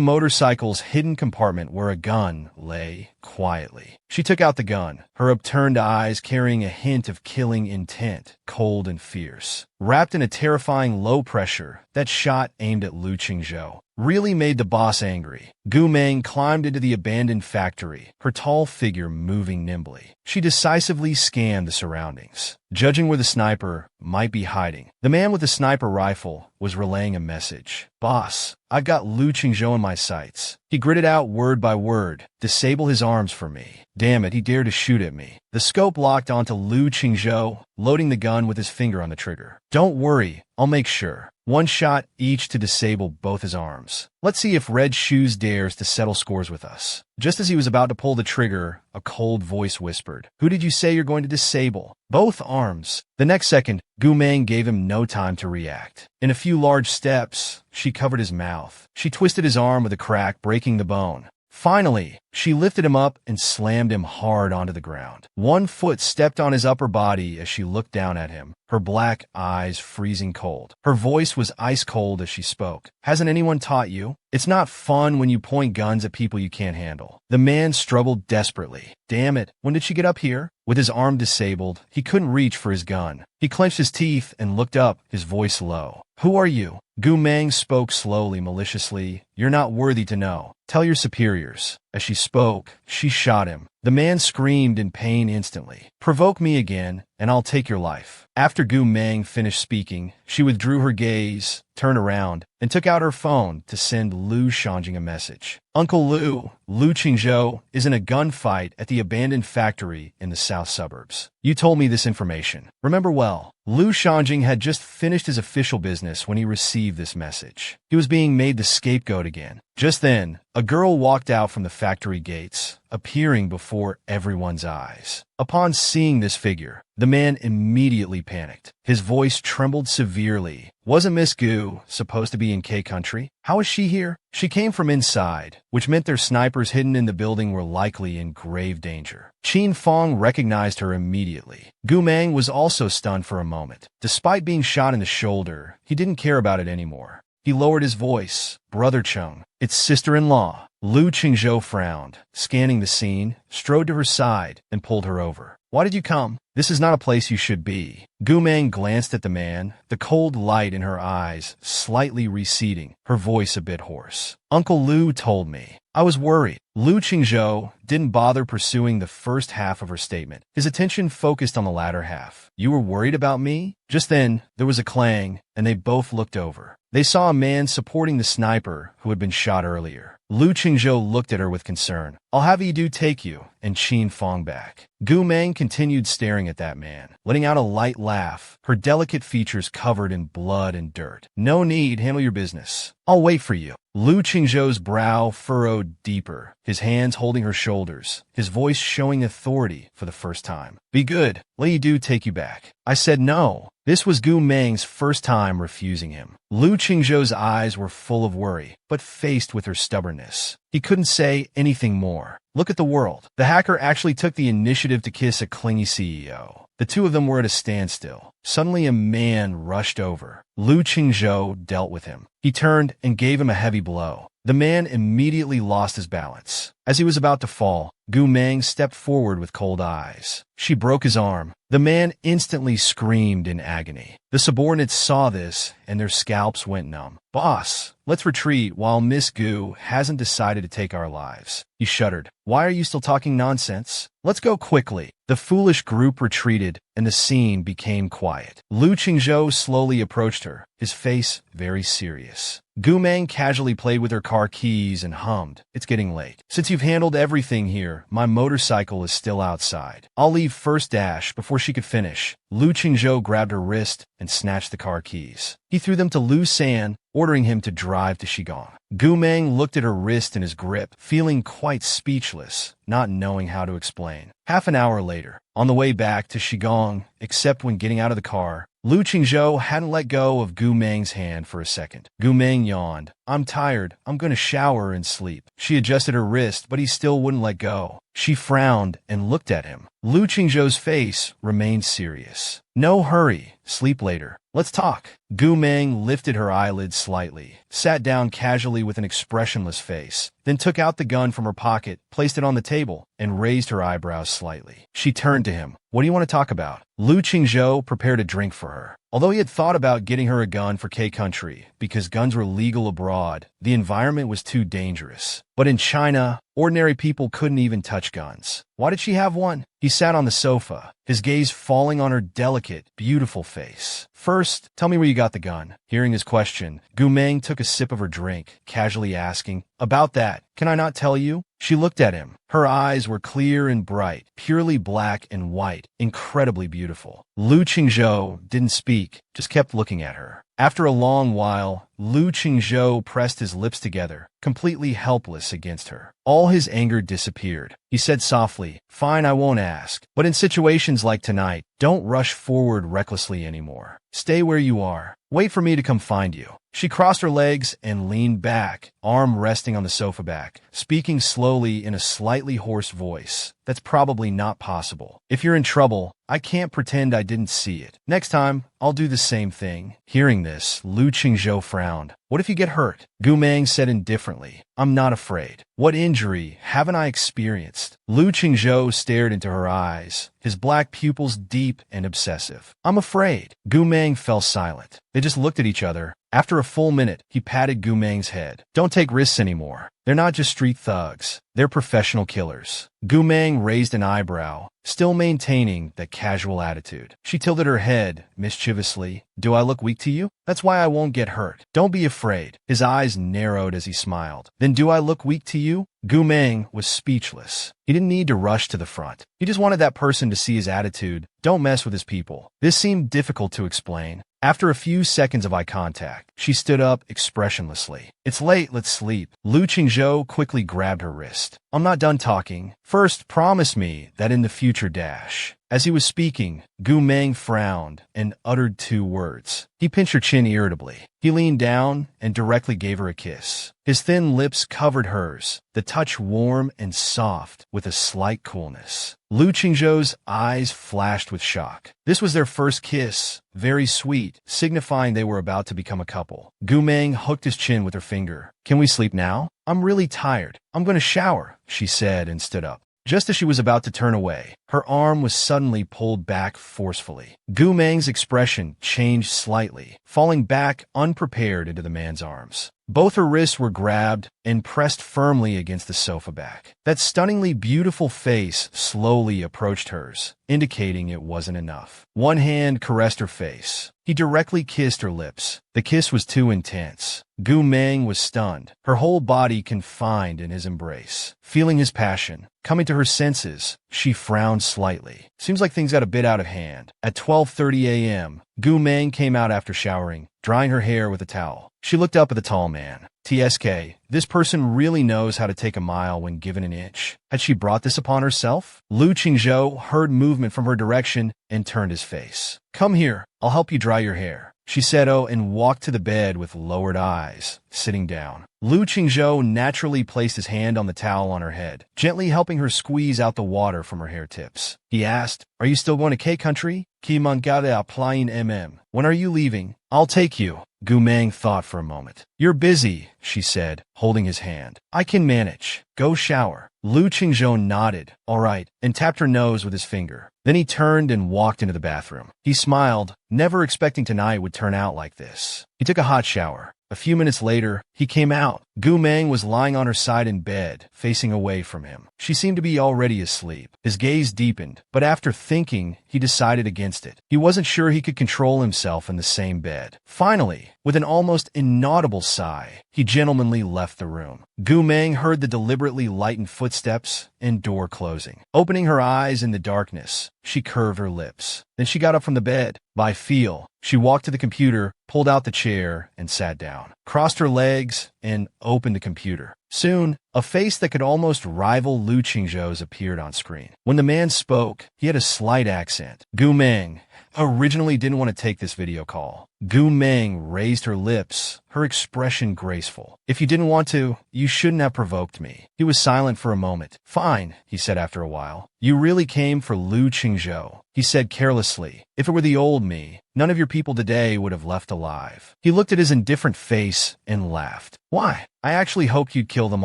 motorcycle's hidden compartment where a gun lay quietly. She took out the gun, her upturned eyes carrying a hint of killing intent, cold and fierce. Wrapped in a terrifying low pressure, that shot aimed at Lu Qingzhou really made the boss angry. Gu Meng climbed into the abandoned factory, her tall figure moving nimbly. She decisively scanned the surroundings, judging where the sniper might be hiding. The man with the sniper rifle was relaying a message. Boss, I've got Lu Qingzhou in my sights. He gritted out word by word. Disable his arms for me. Damn it, he dared to shoot at me. The scope locked onto Lu Qingzhou, loading the gun with his finger on the trigger. Don't worry, I'll make sure. 1 shot each to disable both his arms. Let's see if Red Shoes dares to settle scores with us. Just as he was about to pull the trigger, a cold voice whispered, Who did you say you're going to disable? Both arms. The next second, Gu Meng gave him no time to react. In a few large steps, she covered his mouth. She twisted his arm with a crack, breaking the bone. Finally, She lifted him up and slammed him hard onto the ground. One foot stepped on his upper body as she looked down at him, her black eyes freezing cold. Her voice was ice cold as she spoke. Hasn't anyone taught you? It's not fun when you point guns at people you can't handle. The man struggled desperately. Damn it, when did she get up here? With his arm disabled, he couldn't reach for his gun. He clenched his teeth and looked up, his voice low. Who are you? Gu Meng spoke slowly, maliciously. You're not worthy to know. Tell your superiors. As she spoke, she shot him. The man screamed in pain instantly. Provoke me again, and I'll take your life. After Gu Meng finished speaking, she withdrew her gaze, turned around, and took out her phone to send Lu Shanjing a message. Uncle Lu Qingzhou is in a gunfight at the abandoned factory in the south suburbs. You told me this information. Remember well. Lu Shanjing had just finished his official business when he received this message. He was being made the scapegoat again. Just then, a girl walked out from the factory gates, appearing before everyone's eyes. Upon seeing this figure, the man immediately panicked. His voice trembled severely. Wasn't Miss Gu supposed to be in K Country? How is she here? She came from inside, which meant their snipers hidden in the building were likely in grave danger. Qin Fong recognized her immediately. Gu Meng was also stunned for a moment. Despite being shot in the shoulder, he didn't care about it anymore. He lowered his voice. Brother Chung, it's sister-in-law. Lu Qingzhou frowned, scanning the scene, strode to her side, and pulled her over. Why did you come? This is not a place you should be. Gu Meng glanced at the man, the cold light in her eyes slightly receding, her voice a bit hoarse. Uncle Lu told me. I was worried. Lu Qingzhou didn't bother pursuing the first half of her statement. His attention focused on the latter half. You were worried about me? Just then, there was a clang, and they both looked over. They saw a man supporting the sniper who had been shot earlier. Lu Qingzhou looked at her with concern. I'll have Yidu take you, and Qin Fong back. Gu Meng continued staring at that man, letting out a light laugh, her delicate features covered in blood and dirt. No need, handle your business. I'll wait for you. Lu Qingzhou's brow furrowed deeper, his hands holding her shoulders, his voice showing authority for the first time. Be good. Let Yidu take you back. I said no. This was Gu Meng's first time refusing him. Lu Qingzhou's eyes were full of worry, but faced with her stubbornness. He couldn't say anything more. Look at the world. The hacker actually took the initiative to kiss a clingy CEO. The two of them were at a standstill. Suddenly a man rushed over. Lu Qingzhou dealt with him. He turned and gave him a heavy blow. The man immediately lost his balance. As he was about to fall, Gu Meng stepped forward with cold eyes. She broke his arm. The man instantly screamed in agony. The subordinates saw this, and their scalps went numb. Boss, let's retreat while Miss Gu hasn't decided to take our lives. He shuddered. Why are you still talking nonsense? Let's go quickly. The foolish group retreated, and the scene became quiet. Lu Qingzhou slowly approached her, his face very serious. Gu Meng casually played with her car keys and hummed. It's getting late. Since you've handled everything here, my motorcycle is still outside. I'll leave first dash before she could finish. Lu Qingzhou grabbed her wrist and snatched the car keys. He threw them to Lu San, ordering him to drive to Shigong. Gu Meng looked at her wrist and his grip, feeling quite speechless, not knowing how to explain. Half an hour later, on the way back to Shigong, except when getting out of the car, Lu Qingzhou hadn't let go of Gu Meng's hand for a second. Gu Meng yawned. I'm tired. I'm going to shower and sleep. She adjusted her wrist, but he still wouldn't let go. She frowned and looked at him. Lu Qingzhou's face remained serious. No hurry. Sleep later. Let's talk. Gu Meng lifted her eyelids slightly, sat down casually with an expressionless face, then took out the gun from her pocket, placed it on the table, and raised her eyebrows slightly. She turned to him. What do you want to talk about? Lu Qingzhou prepared a drink for her. Although he had thought about getting her a gun for K Country, because guns were legal abroad, the environment was too dangerous. But in China, ordinary people couldn't even touch guns. Why did she have one? He sat on the sofa, his gaze falling on her delicate, beautiful face. First, tell me where you got the gun. Hearing his question, Gu Meng took a sip of her drink, casually asking, About that, can I not tell you? She looked at him, Her eyes were clear and bright, purely black and white, incredibly beautiful. Lu Qingzhou didn't speak, just kept looking at her. After a long while, Lu Qingzhou pressed his lips together, completely helpless against her. All his anger disappeared. He said softly, "Fine, I won't ask. But in situations like tonight, don't rush forward recklessly anymore. Stay where you are. Wait for me to come find you." She crossed her legs and leaned back, arm resting on the sofa back, speaking slowly in a slightly hoarse voice. "That's probably not possible. If you're in trouble, I can't pretend I didn't see it. Next time, I'll do the same thing." Hearing this, Lu Qingzhou frowned. "What if you get hurt?" Gu Meng said indifferently, "I'm not afraid. What injury haven't I experienced?" Lu Qingzhou stared into her eyes, his black pupils deep and obsessive. "I'm afraid." Gu Meng fell silent. They just looked at each other. After a full minute, he patted Gu Meng's head. "Don't take risks anymore. They're not just street thugs. They're professional killers." Gu Meng raised an eyebrow, still maintaining that casual attitude. She tilted her head, mischievously. "Do I look weak to you? That's why I won't get hurt. Don't be afraid." His eyes narrowed as he smiled. "Then do I look weak to you?" Gu Meng was speechless. He didn't need to rush to the front. He just wanted that person to see his attitude. Don't mess with his people. This seemed difficult to explain. After a few seconds of eye contact, she stood up expressionlessly. "It's late, let's sleep." Lu Qingzhou quickly grabbed her wrist. "I'm not done talking. First, promise me that in the future dash." As he was speaking, Gu Meng frowned and uttered 2 words. He pinched her chin irritably. He leaned down and directly gave her a kiss. His thin lips covered hers, the touch warm and soft with a slight coolness. Lu Qingzhou's eyes flashed with shock. This was their first kiss, very sweet, signifying they were about to become a couple. Gu Meng hooked his chin with her finger. "Can we sleep now? I'm really tired. I'm going to shower," she said and stood up. Just as she was about to turn away, her arm was suddenly pulled back forcefully. Gu Meng's expression changed slightly, falling back unprepared into the man's arms. Both her wrists were grabbed and pressed firmly against the sofa back. That stunningly beautiful face slowly approached hers, indicating it wasn't enough. One hand caressed her face. He directly kissed her lips. The kiss was too intense. Gu Meng was stunned, her whole body confined in his embrace. Feeling his passion, coming to her senses, she frowned slightly. Seems like things got a bit out of hand. At 12:30 a.m., Gu Meng came out after showering, drying her hair with a towel. She looked up at the tall man. "TSK, this person really knows how to take a mile when given an inch." Had she brought this upon herself? Lu Qingzhou heard movement from her direction and turned his face. "Come here, I'll help you dry your hair," she said and walked to the bed with lowered eyes, sitting down. Lu Qingzhou naturally placed his hand on the towel on her head, gently helping her squeeze out the water from her hair tips. He asked, "Are you still going to K-Country? Ki mangade applying MM. When are you leaving?" "I'll take you." Gu Meng thought for a moment. "You're busy," she said, holding his hand. "I can manage. Go shower." Lu Qingzhou nodded, "All right," and tapped her nose with his finger. Then he turned and walked into the bathroom. He smiled, never expecting tonight would turn out like this. He took a hot shower. A few minutes later, he came out. Gu Meng was lying on her side in bed, facing away from him. She seemed to be already asleep. His gaze deepened, but after thinking, he decided against it. He wasn't sure he could control himself in the same bed. Finally, with an almost inaudible sigh, he gentlemanly left the room. Gu Meng heard the deliberately lightened footsteps and door closing. Opening her eyes in the darkness, she curved her lips. Then she got up from the bed. By feel, she walked to the computer, pulled out the chair, and sat down. Crossed her legs and opened the computer. Soon, a face that could almost rival Lu Qingzhou's appeared on screen. When the man spoke, he had a slight accent. Gu Meng originally didn't want to take this video call. Gu Meng raised her lips, her expression graceful. "If you didn't want to, you shouldn't have provoked me." He was silent for a moment. "Fine," he said after a while. "You really came for Lu Qingzhou," he said carelessly. "If it were the old me, none of your people today would have left alive." He looked at his indifferent face and laughed. "Why? I actually hoped you'd kill them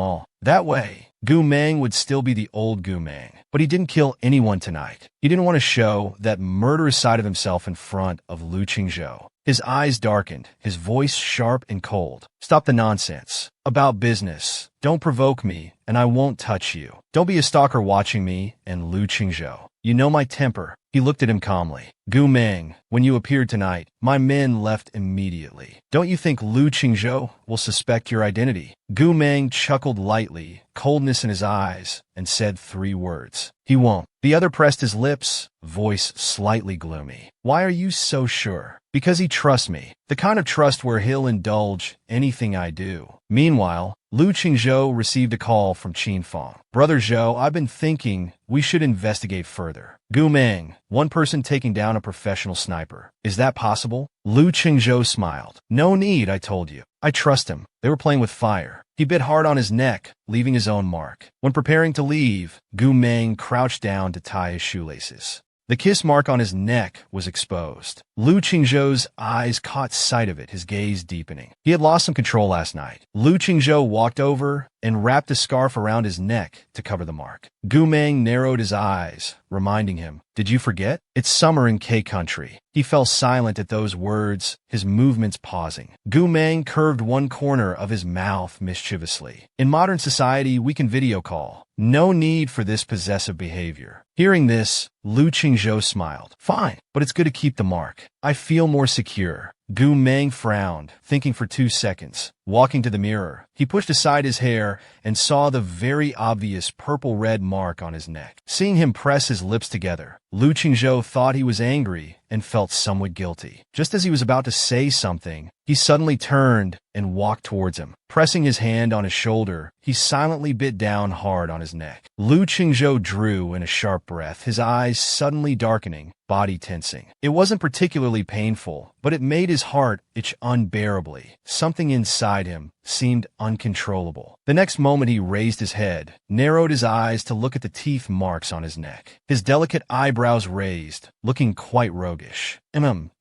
all. That way, Gu Meng would still be the old Gu Meng. But he didn't kill anyone tonight. He didn't want to show that murderous side of himself in front of Lu Qingzhou. His eyes darkened, his voice sharp and cold. "Stop the nonsense. About business. Don't provoke me, and I won't touch you. Don't be a stalker watching me and Lu Qingzhou." You know my temper. He looked at him calmly. Gu Meng, when you appeared tonight, my men left immediately. Don't you think Lu Qingzhou will suspect your identity? Gu Meng chuckled lightly, coldness in his eyes, and said 3 words. He won't. The other pressed his lips, voice slightly gloomy. Why are you so sure? Because he trusts me. The kind of trust where he'll indulge anything I do. Meanwhile, Lu Qingzhou received a call from Qin Feng. Brother Zhou, I've been thinking we should investigate further. Gu Meng, one person taking down a professional sniper. Is that possible? Lu Qingzhou smiled. No need, I told you. I trust him. They were playing with fire. He bit hard on his neck, leaving his own mark. When preparing to leave, Gu Meng crouched down to tie his shoelaces. The kiss mark on his neck was exposed. Lu Qingzhou's eyes caught sight of it, his gaze deepening. He had lost some control last night. Lu Qingzhou walked over and wrapped a scarf around his neck to cover the mark. Gu Meng narrowed his eyes, reminding him, Did you forget? It's summer in K country. He fell silent at those words, his movements pausing. Gu Meng curved one corner of his mouth mischievously. In modern society, we can video call. No need for this possessive behavior. Hearing this, Lu Qingzhou smiled. Fine, but it's good to keep the mark. I feel more secure. Gu Meng frowned, thinking for 2 seconds. Walking to the mirror, he pushed aside his hair and saw the very obvious purple-red mark on his neck. Seeing him press his lips together, Lu Qingzhou thought he was angry and felt somewhat guilty. Just as he was about to say something, he suddenly turned and walked towards him. Pressing his hand on his shoulder, he silently bit down hard on his neck. Lu Qingzhou drew in a sharp breath, his eyes suddenly darkening, body tensing. It wasn't particularly painful, but it made his heart itch unbearably. Something inside him seemed uncontrollable. The next moment he raised his head, narrowed his eyes to look at the teeth marks on his neck. His delicate eyebrows raised, looking quite roguish.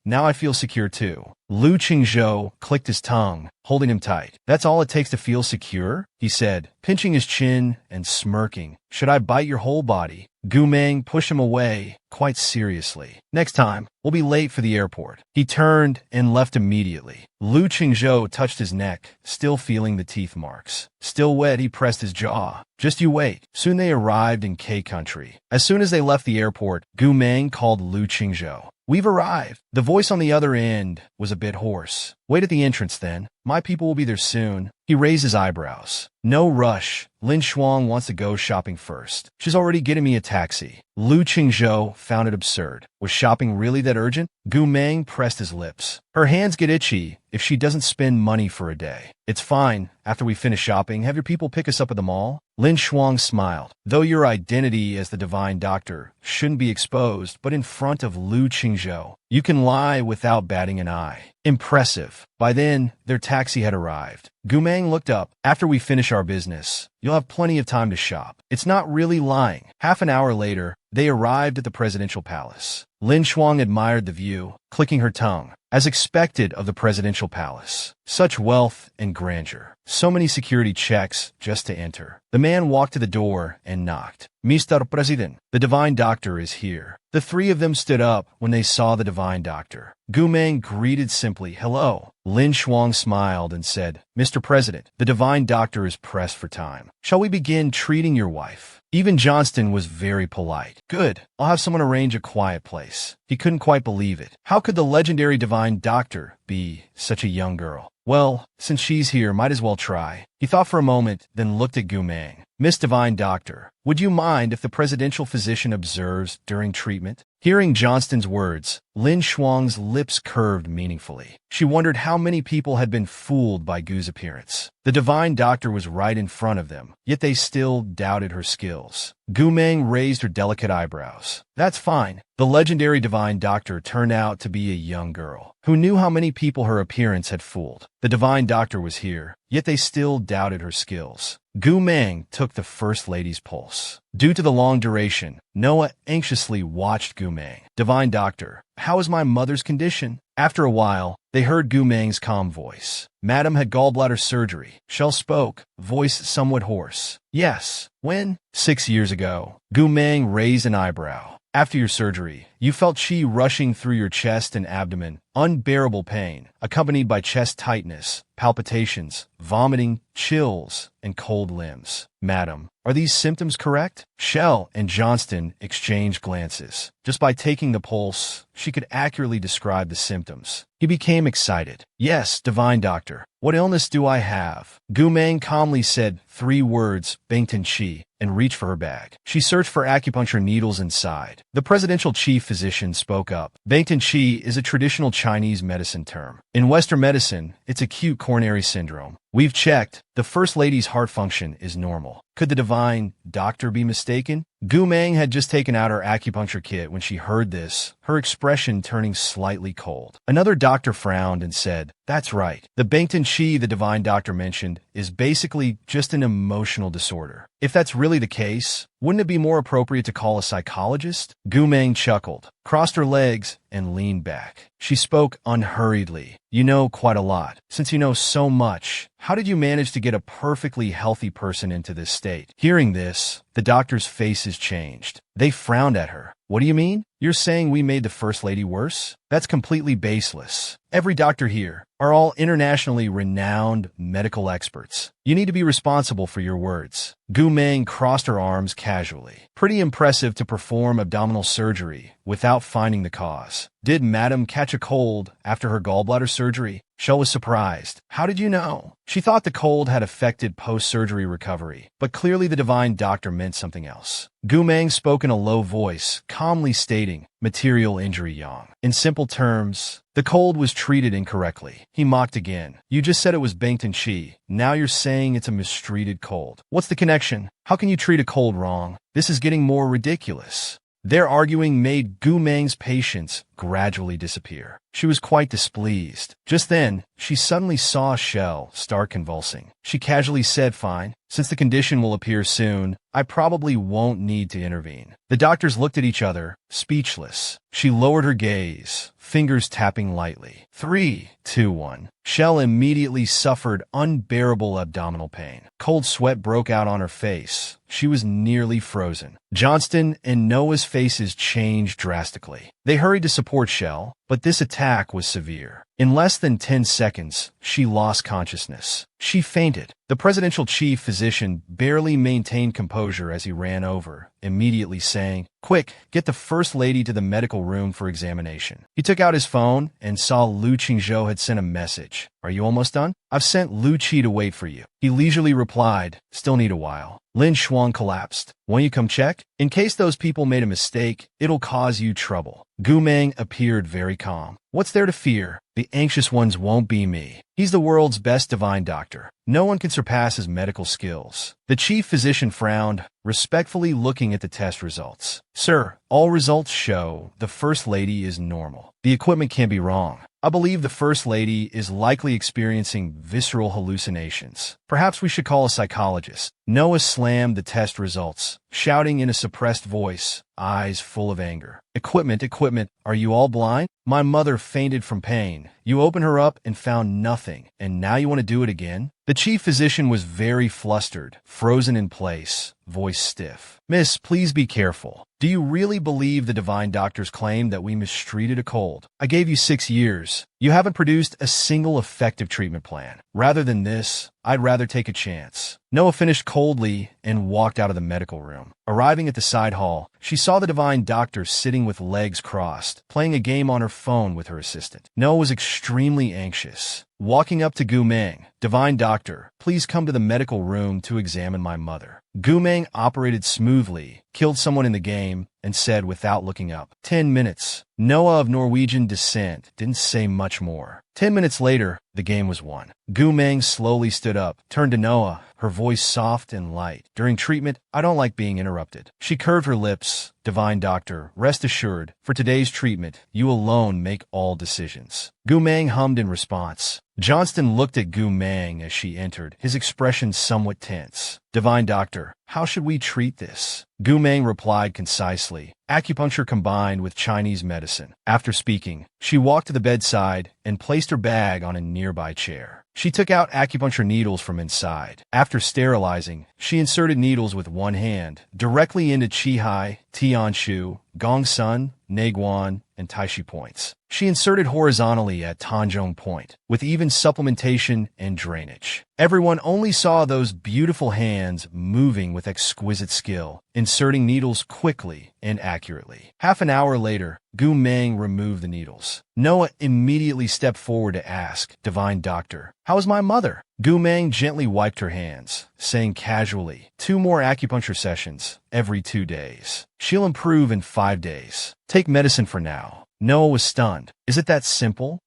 Now I feel secure too. Lu Qingzhou clicked his tongue, holding him tight. That's all it takes to feel secure? He said, pinching his chin and smirking. Should I bite your whole body? Gu Meng pushed him away, quite seriously. Next time, we'll be late for the airport. He turned and left immediately. Lu Qingzhou touched his neck, still feeling the teeth marks. Still wet, he pressed his jaw. Just you wait. Soon they arrived in K country. As soon as they left the airport, Gu Meng called Lu Qingzhou. We've arrived. The voice on the other end was a bit hoarse. Wait at the entrance then. My people will be there soon. He raised his eyebrows. No rush. Lin Shuang wants to go shopping first. She's already getting me a taxi. Lu Qingzhou found it absurd. Was shopping really that urgent? Gu Meng pressed his lips. Her hands get itchy if she doesn't spend money for a day. It's fine. After we finish shopping, have your people pick us up at the mall? Lin Shuang smiled. Though your identity as the divine doctor shouldn't be exposed, but in front of Lu Qingzhou, you can lie without batting an eye. Impressive. By then, their taxi had arrived. Gu Meng looked up. After we finish our business, you'll have plenty of time to shop. It's not really lying. Half an hour later, they arrived at the presidential palace. Lin Shuang admired the view, clicking her tongue. As expected of the presidential palace. Such wealth and grandeur. So many security checks just to enter. The man walked to the door and knocked. Mr. President, the divine doctor is here. The 3 of them stood up when they saw the divine doctor. Gu Meng greeted simply, hello. Lin Shuang smiled and said, Mr. President, the divine doctor is pressed for time. Shall we begin treating your wife? Even Johnston was very polite. Good. I'll have someone arrange a quiet place. He couldn't quite believe it. How could the legendary divine doctor be such a young girl? Well, since she's here, might as well try. He thought for a moment, then looked at Gu Meng. Miss Divine Doctor, would you mind if the presidential physician observes during treatment? Hearing Johnston's words, Lin Shuang's lips curved meaningfully. She wondered how many people had been fooled by Gu's appearance. The divine doctor was right in front of them, yet they still doubted her skills. Gu Meng raised her delicate eyebrows. That's fine. The legendary divine doctor turned out to be a young girl who knew how many people her appearance had fooled. The divine doctor was here, yet they still doubted her skills. Gu Meng took the first lady's pulse. Due to the long duration, Noah anxiously watched Gu Meng. Divine doctor, how is my mother's condition? After a while, they heard Gu Meng's calm voice. Madam had gallbladder surgery. Shell spoke, voice somewhat hoarse. Yes. When? 6 years ago. Gu Meng raised an eyebrow. After your surgery, you felt qi rushing through your chest and abdomen, unbearable pain, accompanied by chest tightness, palpitations, vomiting, chills, and cold limbs. Madam, are these symptoms correct? Shell and Johnston exchanged glances. Just by taking the pulse, she could accurately describe the symptoms. He became excited. Yes, divine doctor. What illness do I have? Gumeng calmly said 3 words, Bangtan Chi, and reached for her bag. She searched for acupuncture needles inside. The presidential chief physician spoke up. Bangtan Chi is a traditional Chinese medicine term. In Western medicine, it's acute coronary syndrome. We've checked. The First Lady's heart function is normal. Could the divine doctor be mistaken? Gumeng had just taken out her acupuncture kit when she heard this, her expression turning slightly cold. Another doctor frowned and said, "That's right. The Bangtan Chi the divine doctor mentioned is basically just an emotional disorder. If that's really the case, wouldn't it be more appropriate to call a psychologist?" Gumeng chuckled, crossed her legs, and leaned back. She spoke unhurriedly. "You know quite a lot. Since you know so much, how did you manage to get a perfectly healthy person into this state?" Hearing this, the doctors' faces changed. They frowned at her. "What do you mean? You're saying we made the First Lady worse? That's completely baseless. Every doctor here are all internationally renowned medical experts. You need to be responsible for your words." Gumeng crossed her arms casually. "Pretty impressive to perform abdominal surgery without finding the cause. Did Madam catch a cold after her gallbladder surgery?" Shell was surprised. "How did you know?" She thought the cold had affected post-surgery recovery, but clearly the divine doctor meant something else. Gumeng spoke in a low voice, calmly stating, "Material injury, Yang. In simple terms, the cold was treated incorrectly." He mocked again. "You just said it was Bangtan Chi. Now you're saying it's a mistreated cold. What's the connection? How can you treat a cold wrong? This is getting more ridiculous." Their arguing made Gumeng's patience gradually disappear. She was quite displeased. Just then, she suddenly saw Shell start convulsing. She casually said, "Fine. Since the condition will appear soon, I probably won't need to intervene." The doctors looked at each other, speechless. She lowered her gaze, fingers tapping lightly. 3, 2, 1. Shell immediately suffered unbearable abdominal pain. Cold sweat broke out on her face. She was nearly frozen. Johnston and Noah's faces changed drastically. They hurried to support Shell, but this attack was severe. In less than 10 seconds, she lost consciousness. She fainted. The presidential chief physician barely maintained composure as he ran over, immediately saying, "Quick, get the First Lady to the medical room for examination." He took out his phone and saw Lu Qingzhou had sent a message. "Are you almost done? I've sent Lu Qi to wait for you." He leisurely replied, "Still need a while." Lin Shuang collapsed. "Won't you come check? In case those people made a mistake, it'll cause you trouble." Gumeng appeared very calm. "What's there to fear? The anxious ones won't be me. He's the world's best divine doctor. No one can surpass his medical skills." The chief physician frowned, respectfully looking at the test results. "Sir, all results show the First Lady is normal. The equipment can't be wrong. I believe the First Lady is likely experiencing visceral hallucinations. Perhaps we should call a psychologist." Noah slammed the test results, shouting in a suppressed voice, eyes full of anger. Equipment, are you all blind? My mother fainted from pain. You opened her up and found nothing, and now you want to do it again?" The chief physician was very flustered, frozen in place, voice stiff. "Miss, please be careful. Do you really believe the divine doctor's claim that we mistreated a cold? I gave you 6 years. You haven't produced a single effective treatment plan. Rather than this, I'd rather take a chance." Noah finished coldly and walked out of the medical room. Arriving at the side hall, she saw the divine doctor sitting with legs crossed, playing a game on her phone with her assistant. Noah was extremely anxious. Walking up to Gumeng, "Divine doctor, please come to the medical room to examine my mother." Gumeng operated smoothly, killed someone in the game, and said without looking up, 10 minutes. Noah of Norwegian descent didn't say much more. 10 minutes later, the game was won. Gumeng slowly stood up, turned to Noah, her voice soft and light. "During treatment, I don't like being interrupted." She curved her lips. "Divine doctor, rest assured, for today's treatment, you alone make all decisions." Gumeng hummed in response. Johnston looked at Gumeng as she entered, his expression somewhat tense. "Divine doctor, how should we treat this?" Gumeng replied concisely, "Acupuncture combined with Chinese medicine." After speaking, she walked to the bedside and placed her bag on a nearby chair. She took out acupuncture needles from inside. After sterilizing, she inserted needles with one hand directly into Qihai, Tianshu, Gongsun, Naguan, and Taishi points. She inserted horizontally at Tanjong Point, with even supplementation and drainage. Everyone only saw those beautiful hands moving with exquisite skill, inserting needles quickly and accurately. Half an hour later, Gu Meng removed the needles. Noah immediately stepped forward to ask, "Divine Doctor, how is my mother?" Gu Meng gently wiped her hands, saying casually, "2 more acupuncture sessions every 2 days. She'll improve in 5 days. Take medicine for now." Noah was stunned. "Is it that simple?"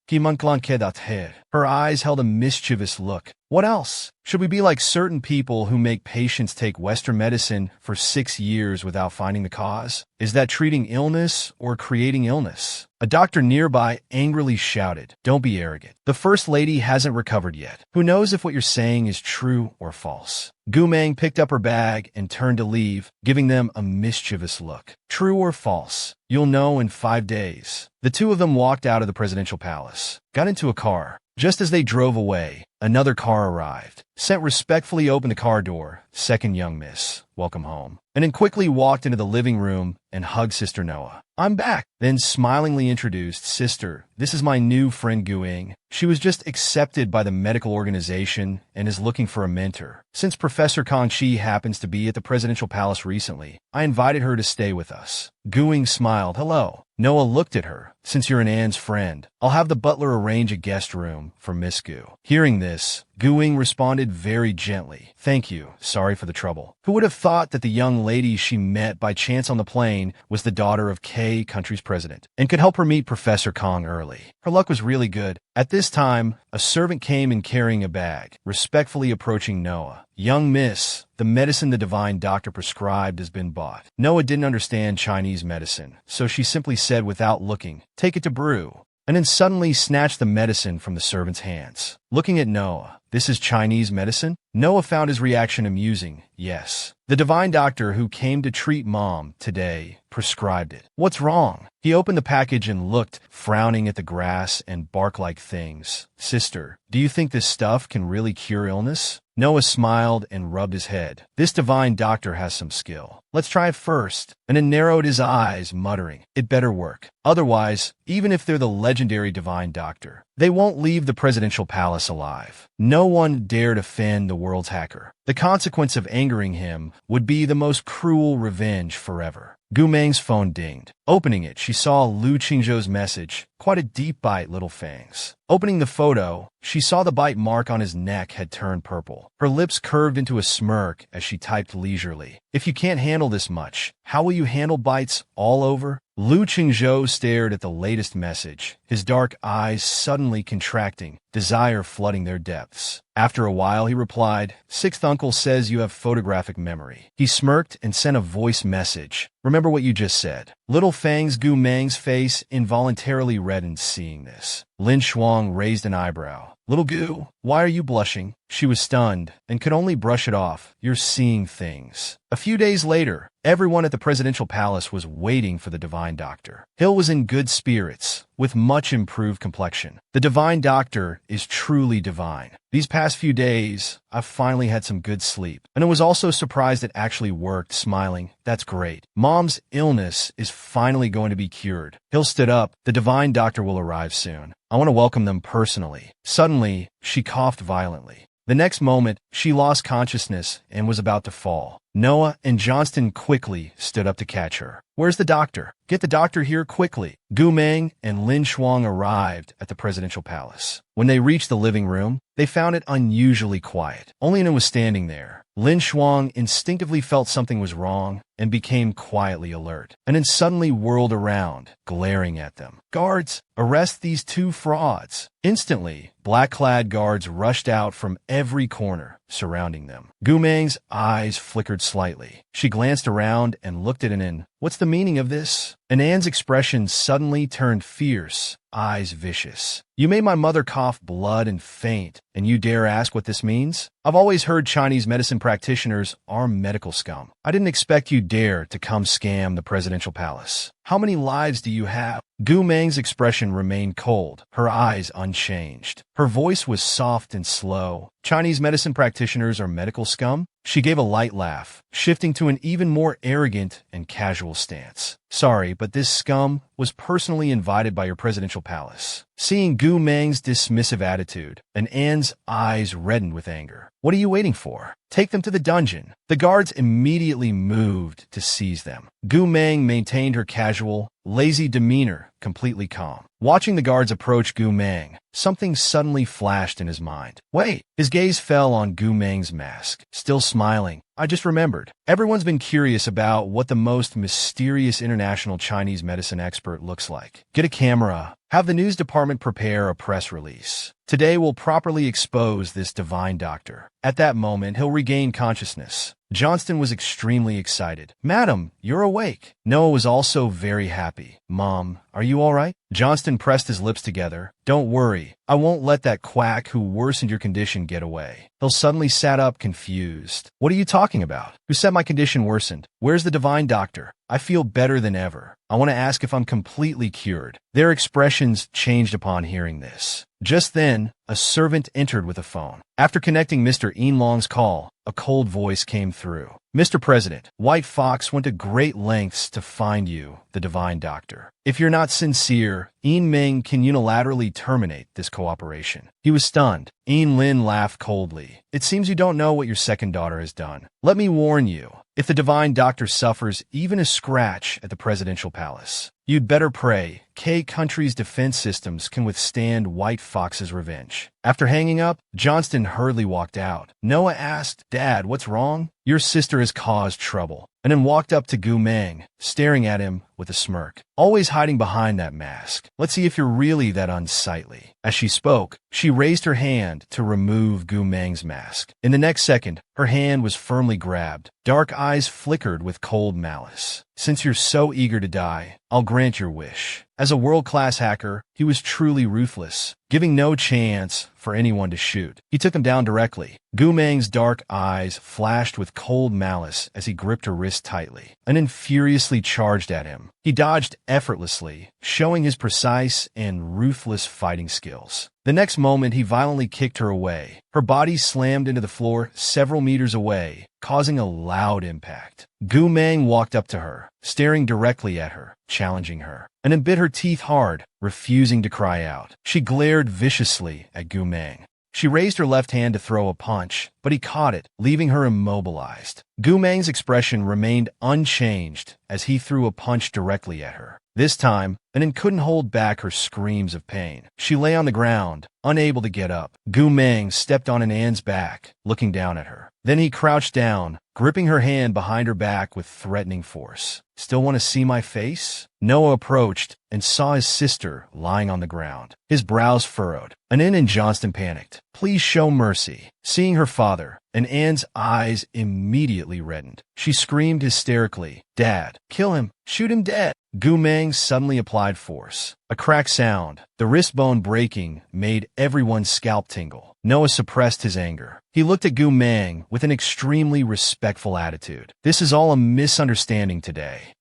Her eyes held a mischievous look. "What else? Should we be like certain people who make patients take Western medicine for 6 years without finding the cause? Is that treating illness or creating illness?" A doctor nearby angrily shouted, "Don't be arrogant. The First Lady hasn't recovered yet. Who knows if what you're saying is true or false?" Gu Meng picked up her bag and turned to leave, giving them a mischievous look. "True or false? You'll know in 5 days." The two of them walked out of the presidential palace, got into a car. Just as they drove away, another car arrived. Sent respectfully opened the car door. "Second young miss, welcome home." And then quickly walked into the living room and hugged Sister Noah. "I'm back." Then smilingly introduced, "Sister, this is my new friend Guing. She was just accepted by the medical organization and is looking for a mentor. Since Professor Kang Chi happens to be at the presidential palace recently, I invited her to stay with us." Guing smiled. "Hello." Noah looked at her. "Since you're an Anne's friend, I'll have the butler arrange a guest room for Miss Gu." Hearing this, Guing responded very gently, "Thank you. Sorry for the trouble." Who would have thought that the young lady she met by chance on the plane was the daughter of K country's president and could help her meet Professor Kong early? Her luck was really good. At this time, a servant came in carrying a bag, respectfully approaching Noah. "Young miss, the medicine the divine doctor prescribed has been bought." Noah didn't understand Chinese medicine, so she simply said without looking, "Take it to brew," and then suddenly snatched the medicine from the servant's hands. Looking at Noah, "This is Chinese medicine?" Noah found his reaction amusing. "Yes. The divine doctor who came to treat Mom today prescribed it." "What's wrong?" He opened the package and looked, frowning at the grass and bark-like things. "Sister, do you think this stuff can really cure illness?" Noah smiled and rubbed his head. "This divine doctor has some skill. Let's try it first." And then narrowed his eyes, muttering, "It better work. Otherwise, even if they're the legendary divine doctor, they won't leave the presidential palace alive. No one dared offend the world's hacker. The consequence of angering him would be the most cruel revenge forever." Gu Meng's phone dinged. Opening it, she saw Lu Qingzhou's message. "Quite a deep bite, little fangs." Opening the photo, she saw the bite mark on his neck had turned purple. Her lips curved into a smirk as she typed leisurely, "If you can't handle this much, how will you handle bites all over?" Lu Qingzhou stared at the latest message, his dark eyes suddenly contracting, desire flooding their depths. After a while, he replied, "Sixth uncle says you have photographic memory." He smirked and sent a voice message. "Remember what you just said." Little Fang's Gu Meng's face involuntarily reddened seeing this. Lin Shuang raised an eyebrow. "Little Gu, why are you blushing?" She was stunned and could only brush it off. "You're seeing things." A few days later, everyone at the presidential palace was waiting for the divine doctor. Hill was in good spirits, with much improved complexion. "The divine doctor is truly divine. These past few days, I've finally had some good sleep." And I was also surprised it actually worked, smiling. "That's great. Mom's illness is finally going to be cured." Hill stood up. "The divine doctor will arrive soon. I want to welcome them personally." Suddenly, she coughed violently. The next moment, she lost consciousness and was about to fall. Noah and Johnston quickly stood up to catch her. "Where's the doctor? Get the doctor here quickly." Gu Meng and Lin Shuang arrived at the presidential palace. When they reached the living room, they found it unusually quiet. Only Lin was standing there. Lin Shuang instinctively felt something was wrong and became quietly alert, and then suddenly whirled around, glaring at them. "Guards, arrest these 2 frauds." Instantly, black-clad guards rushed out from every corner, surrounding them. Gu Meng's eyes flickered slightly. She glanced around and looked at Anan. "What's the meaning of this?" Anan's expression suddenly turned fierce, eyes vicious. "You made my mother cough blood and faint, and you dare ask what this means? I've always heard Chinese medicine practitioners are medical scum. I didn't expect you dare to come scam the presidential palace. How many lives do you have?" Gu Meng's expression remained cold, her eyes unchanged. Her voice was soft and slow. "Chinese medicine practitioners are medical scum? She gave a light laugh, shifting to an even more arrogant and casual stance. Sorry, but this scum was personally invited by your presidential palace. Seeing Gu Meng's dismissive attitude, and Anne's eyes reddened with anger. What are you waiting for? Take them to the dungeon. The guards immediately moved to seize them. Gu Meng maintained her casual, lazy demeanor, completely calm. Watching the guards approach Gu Meng, something suddenly flashed in his mind. Wait! His gaze fell on Gu Meng's mask. Still smiling, I just remembered. Everyone's been curious about what the most mysterious international Chinese medicine expert looks like. Get a camera. Have the news department prepare a press release. Today we'll properly expose this divine doctor. At that moment, he'll regain consciousness. Johnston was extremely excited. Madam, you're awake. Noah was also very happy. Mom, are you all right? Johnston pressed his lips together. Don't worry. I won't let that quack who worsened your condition get away. He'll suddenly sat up confused. What are you talking about? Who said my condition worsened? Where's the divine doctor? I feel better than ever. I want to ask if I'm completely cured. Their expressions changed upon hearing this. Just then, a servant entered with a phone. After connecting Mr. Yinlong's call, a cold voice came through. Mr. President, White Fox went to great lengths to find you, the divine doctor. If you're not sincere, Yin Ming can unilaterally terminate this cooperation. He was stunned. Yin Lin laughed coldly. It seems you don't know what your second daughter has done. Let me warn you, if the divine doctor suffers even a scratch at the presidential palace, you'd better pray K country's defense systems can withstand White Fox's revenge. After hanging up, Johnston hurriedly walked out. Noah asked, Dad, what's wrong? Your sister has caused trouble. And then walked up to Gu Meng, staring at him with a smirk. Always hiding behind that mask. Let's see if you're really that unsightly. As she spoke, she raised her hand to remove Gu Meng's mask. In the next second, her hand was firmly grabbed. Dark eyes flickered with cold malice. Since you're so eager to die, I'll grant your wish. As a world-class hacker, he was truly ruthless, giving no chance for anyone to shoot. He took him down directly. Gu Meng's dark eyes flashed with cold malice as he gripped her wrist tightly, and then furiously charged at him. He dodged effortlessly, showing his precise and ruthless fighting skills. The next moment, he violently kicked her away. Her body slammed into the floor several meters away, causing a loud impact. Gu Meng walked up to her, staring directly at her, challenging her, and then bit her teeth hard, refusing to cry out. She glared viciously at Gu Meng. She raised her left hand to throw a punch, but he caught it, leaving her immobilized. Gu Meng's expression remained unchanged as he threw a punch directly at her. This time, Anin couldn't hold back her screams of pain. She lay on the ground, unable to get up. Gu Meng stepped on Anan's back, looking down at her. Then he crouched down, gripping her hand behind her back with threatening force. Still want to see my face? Noah approached and saw his sister lying on the ground. His brows furrowed. Anin and Johnston panicked. Please show mercy. Seeing her father, and Anne's eyes immediately reddened. She screamed hysterically, Dad, kill him, shoot him dead. Gu Meng suddenly applied force. A crack sound, the wrist bone breaking, made everyone's scalp tingle. Noah suppressed his anger. He looked at Gu Meng with an extremely respectful attitude. This is all a misunderstanding today.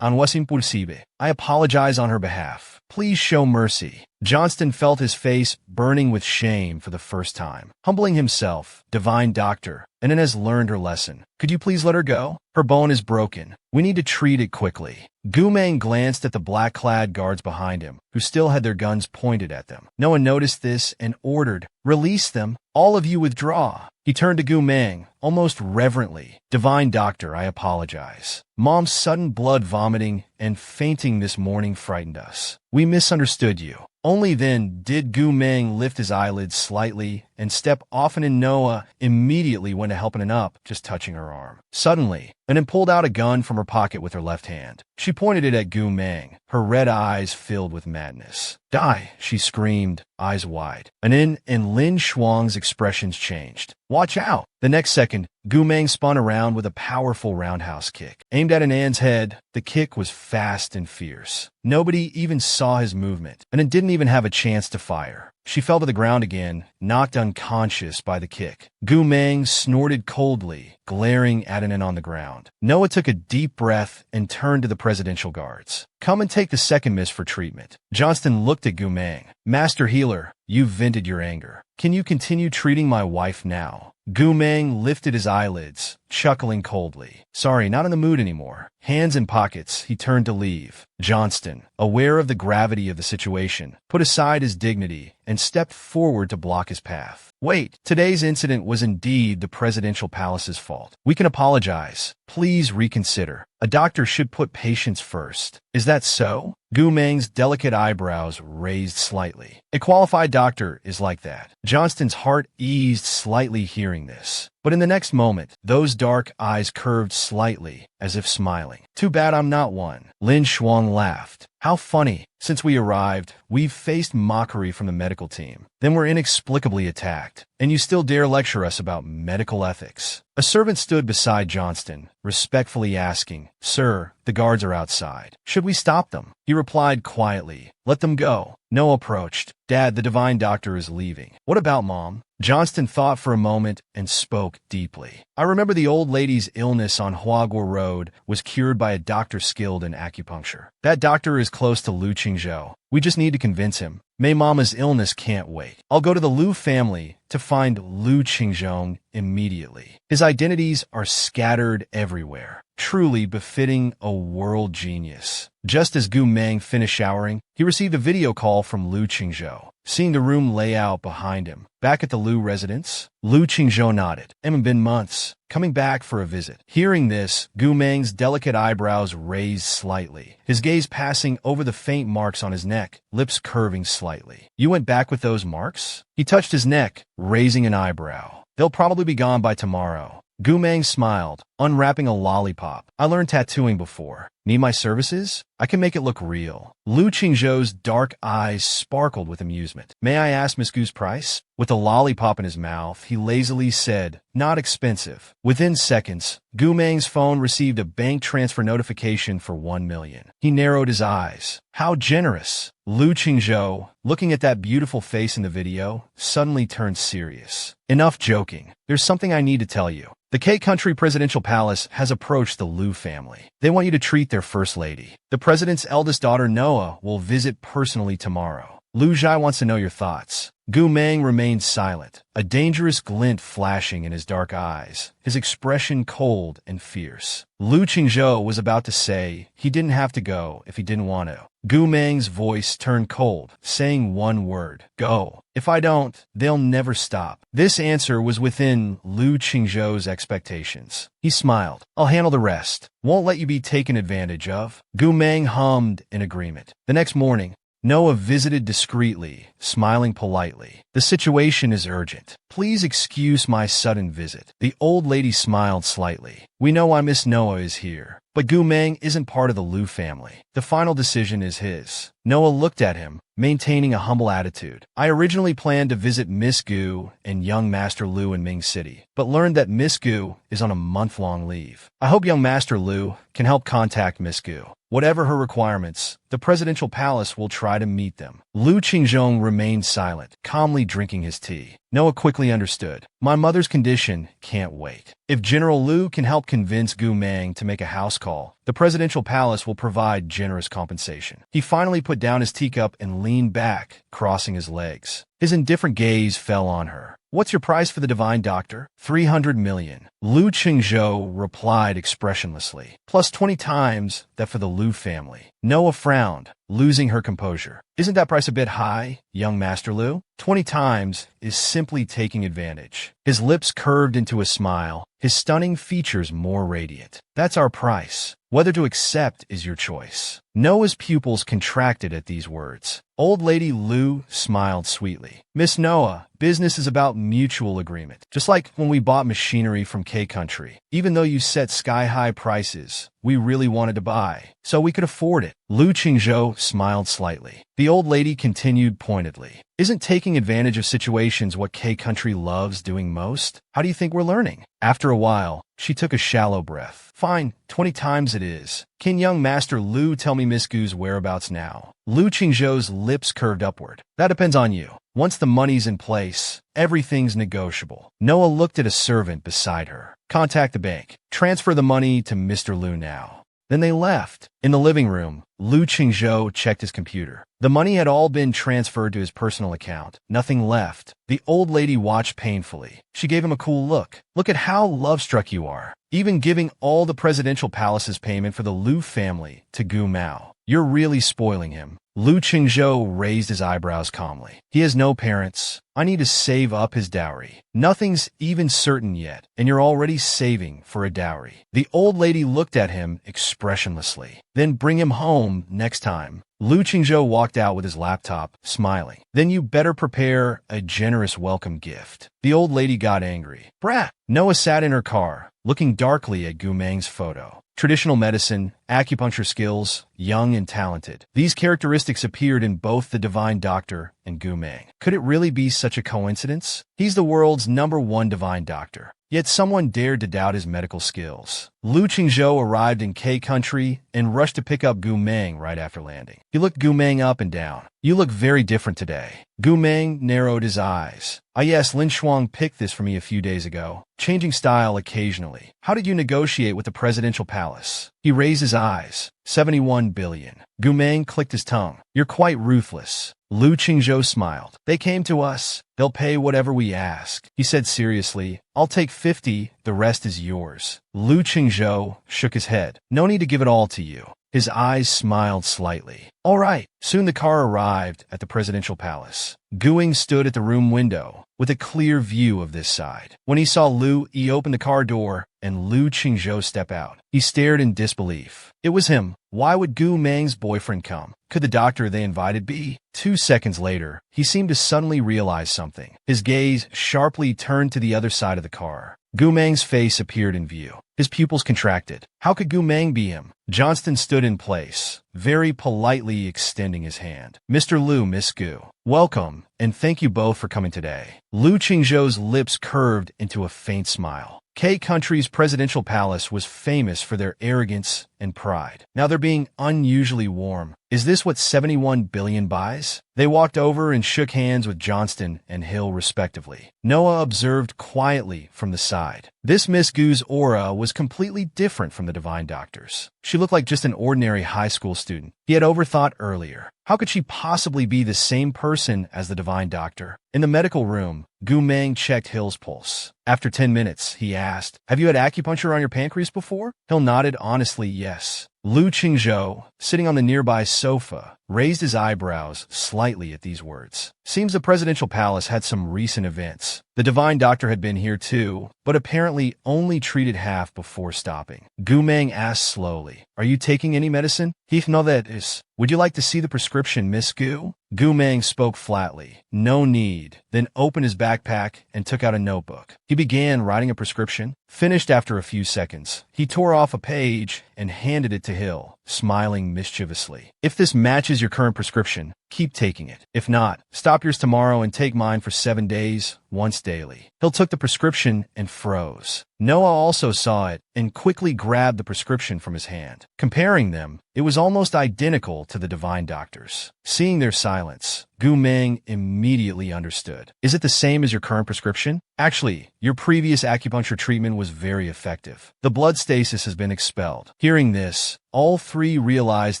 Was impulsive. I apologize on her behalf. Please show mercy. Johnston felt his face burning with shame for the first time. Humbling himself, divine doctor, Anin has learned her lesson. Could you please let her go? Her bone is broken. We need to treat it quickly. Gu Meng glanced at the black-clad guards behind him, who still had their guns pointed at them. Noah noticed this and ordered, Release them. All of you withdraw. He turned to Gu Meng, almost reverently. Divine doctor, I apologize. Mom's sudden blood vomiting and fainting this morning frightened us. We misunderstood you. Only then did Gu Meng lift his eyelids slightly and step off, and Noah immediately went to help Anin up, just touching her arm. Suddenly, Anin pulled out a gun from her pocket with her left hand. She pointed it at Gu Meng, her red eyes filled with madness. Die, she screamed, eyes wide. Anin and Lin Shuang's expressions changed. Watch out! The next second, Gu Meng spun around with a powerful roundhouse kick. Aimed at Anan's head, the kick was fast and fierce. Nobody even saw his movement, and it didn't even have a chance to fire. She fell to the ground again, knocked unconscious by the kick. Gu Meng snorted coldly, glaring at Anin on the ground. Noah took a deep breath and turned to the presidential guards. Come and take the second miss for treatment. Johnston looked at Gu Meng. Master Healer, you've vented your anger. Can you continue treating my wife now? Gu Meng lifted his eyelids, chuckling coldly. Sorry, not in the mood anymore. Hands in pockets, he turned to leave. Johnston, aware of the gravity of the situation, put aside his dignity and stepped forward to block his path. Wait, today's incident was indeed the presidential palace's fault. We can apologize. Please reconsider. A doctor should put patients first. Is that so? Gu Meng's delicate eyebrows raised slightly. A qualified doctor is like that. Johnston's heart eased slightly hearing this. But in the next moment, those dark eyes curved slightly, as if smiling. Too bad I'm not one. Lin Shuang laughed. How funny. Since we arrived, we've faced mockery from the medical team. Then we're inexplicably attacked. And you still dare lecture us about medical ethics. A servant stood beside Johnston, respectfully asking, Sir, the guards are outside. Should we stop them? He replied quietly, Let them go. Noah approached. Dad, the divine doctor is leaving. What about Mom? Johnston thought for a moment and spoke deeply. I remember the old lady's illness on Huaguo Road was cured by a doctor skilled in acupuncture. That doctor is close to Lu Qingzhou. We just need to convince him. May Mama's illness can't wait. I'll go to the Lu family to find Lu Qingzhou immediately. His identities are scattered everywhere, truly befitting a world genius. Just as Gu Meng finished showering, he received a video call from Lu Qingzhou. Seeing the room layout behind him, back at the Lu residence, Lu Qingzhou nodded. It's been months, coming back for a visit. Hearing this, Gu Meng's delicate eyebrows raised slightly, his gaze passing over the faint marks on his neck, lips curving slightly. You went back with those marks? He touched his neck, raising an eyebrow. They'll probably be gone by tomorrow. Gu Meng smiled, unwrapping a lollipop. I learned tattooing before. Need my services? I can make it look real. Lu Qingzhou's dark eyes sparkled with amusement. May I ask Miss Gu's price? With a lollipop in his mouth, he lazily said, Not expensive. Within seconds, Gu Meng's phone received a bank transfer notification for 1 million. He narrowed his eyes. How generous. Lu Qingzhou, looking at that beautiful face in the video, suddenly turned serious. Enough joking. There's something I need to tell you. The K-Country Presidential Palace has approached the Lu family. They want you to treat their first lady. The president's eldest daughter, Noah, will visit personally tomorrow. Lu Zhai wants to know your thoughts. Gu Meng remained silent, a dangerous glint flashing in his dark eyes, his expression cold and fierce. Lu Qingzhou was about to say he didn't have to go if he didn't want to. Gu Meng's voice turned cold, saying one word, Go. If I don't, they'll never stop. This answer was within Lu Qingzhou's expectations. He smiled. I'll handle the rest. Won't let you be taken advantage of. Gu Meng hummed in agreement. The next morning, Noah visited discreetly, smiling politely. The situation is urgent. Please excuse my sudden visit. The old lady smiled slightly. We know why Miss Noah is here, but Gu Meng isn't part of the Lu family. The final decision is his. Noah looked at him, maintaining a humble attitude. I originally planned to visit Miss Gu and young Master Lu in Ming City, but learned that Miss Gu is on a month-long leave. I hope young Master Lu can help contact Miss Gu. Whatever her requirements, the presidential palace will try to meet them. Lu Qingzhou remained silent, calmly drinking his tea. Noah quickly understood. My mother's condition can't wait. If General Lu can help convince Gu Meng to make a house call, the presidential palace will provide generous compensation. He finally put down his teacup and leaned back, crossing his legs. His indifferent gaze fell on her. What's your price for the divine doctor? 300 million. Lu Qingzhou replied expressionlessly. Plus 20 times that for the Lu family. Noah frowned, losing her composure. Isn't that price a bit high, young Master Lu? 20 times is simply taking advantage. His lips curved into a smile, his stunning features more radiant. That's our price. Whether to accept is your choice. Noah's pupils contracted at these words. Old Lady Lu smiled sweetly. Miss Noah, business is about mutual agreement. Just like when we bought machinery from K-Country. Even though you set sky-high prices, we really wanted to buy, so we could afford it. Lu Qingzhou smiled slightly. The old lady continued pointedly. Isn't taking advantage of situations what K-Country loves doing most? How do you think we're learning? After a while, she took a shallow breath. Fine, 20 times it is. Can young Master Lu tell me Miss Gu's whereabouts now? Lu Qingzhou's lips curved upward. That depends on you. Once the money's in place, everything's negotiable. Noah looked at a servant beside her. Contact the bank. Transfer the money to Mr. Lu now. Then they left. In the living room, Lu Qingzhou checked his computer. The money had all been transferred to his personal account. Nothing left. The old lady watched painfully. She gave him a cool look. Look at how love-struck you are. Even giving all the presidential palace's payment for the Lu family to Gu Mao. You're really spoiling him. Lu Qingzhou raised his eyebrows calmly. He has no parents. I need to save up his dowry. Nothing's even certain yet, and you're already saving for a dowry. The old lady looked at him expressionlessly. Then bring him home next time. Lu Qingzhou walked out with his laptop, smiling. Then you better prepare a generous welcome gift. The old lady got angry. Brat! Noah sat in her car, looking darkly at Gu Meng's photo. Traditional medicine, acupuncture skills, young and talented. These characteristics appeared in both the Divine Doctor and Gu Meng. Could it really be such a coincidence? He's the world's #1 Divine Doctor. Yet someone dared to doubt his medical skills. Lu Qingzhou arrived in K country and rushed to pick up Gu Meng right after landing. He looked Gu Meng up and down. You look very different today. Gu Meng narrowed his eyes. Yes, Lin Shuang picked this for me a few days ago, changing style occasionally. How did you negotiate with the presidential palace? He raised his eyes. 71 billion. Gu Meng clicked his tongue. You're quite ruthless. Lu Qingzhou smiled. They came to us. They'll pay whatever we ask. He said seriously, I'll take 50, the rest is yours. Lu Qingzhou shook his head. No need to give it all to you. His eyes smiled slightly. All right. Soon the car arrived at the presidential palace. Guing stood at the room window with a clear view of this side. When he saw Lu, he opened the car door and Lu Qingzhou step out. He stared in disbelief. It was him. Why would Gu Meng's boyfriend come? Could the doctor they invited be? 2 seconds later, he seemed to suddenly realize something. His gaze sharply turned to the other side of the car. Gu Meng's face appeared in view. His pupils contracted. How could Gu Meng be him? Johnston stood in place, very politely extending his hand. Mr. Lu, Miss Gu, welcome, and thank you both for coming today. Lu Qingzhou's lips curved into a faint smile. K country's presidential palace was famous for their arrogance and pride. Now they're being unusually warm. Is this what 71 billion buys? They walked over and shook hands with Johnston and Hill respectively. Noah observed quietly from the side. This Miss Gu's aura was completely different from the Divine Doctor's. She looked like just an ordinary high school student he had overthought earlier. How could she possibly be the same person as the Divine Doctor? In the medical room, Gu Meng checked Hill's pulse. After 10 minutes, he asked, have you had acupuncture on your pancreas before? Hill nodded honestly yes. Lu Qingzhou, sitting on the nearby sofa, raised his eyebrows slightly at these words. Seems the presidential palace had some recent events. The Divine Doctor had been here too, but apparently only treated half before stopping. Gu Meng asked slowly, are you taking any medicine? Heath know that is. Would you like to see the prescription, Miss Gu? Gu Meng spoke flatly. No need. Then opened his backpack and took out a notebook. He began writing a prescription. Finished after a few seconds. He tore off a page and handed it to Hill, smiling mischievously. If this matches your current prescription, keep taking it. If not, stop yours tomorrow and take mine for 7 days, once daily. Hill took the prescription and froze. Noah also saw it and quickly grabbed the prescription from his hand. Comparing them, it was almost identical to the Divine Doctor's. Seeing their silence, Gu Meng immediately understood. Is it the same as your current prescription? Actually, your previous acupuncture treatment was very effective. The blood stasis has been expelled. Hearing this, all three realized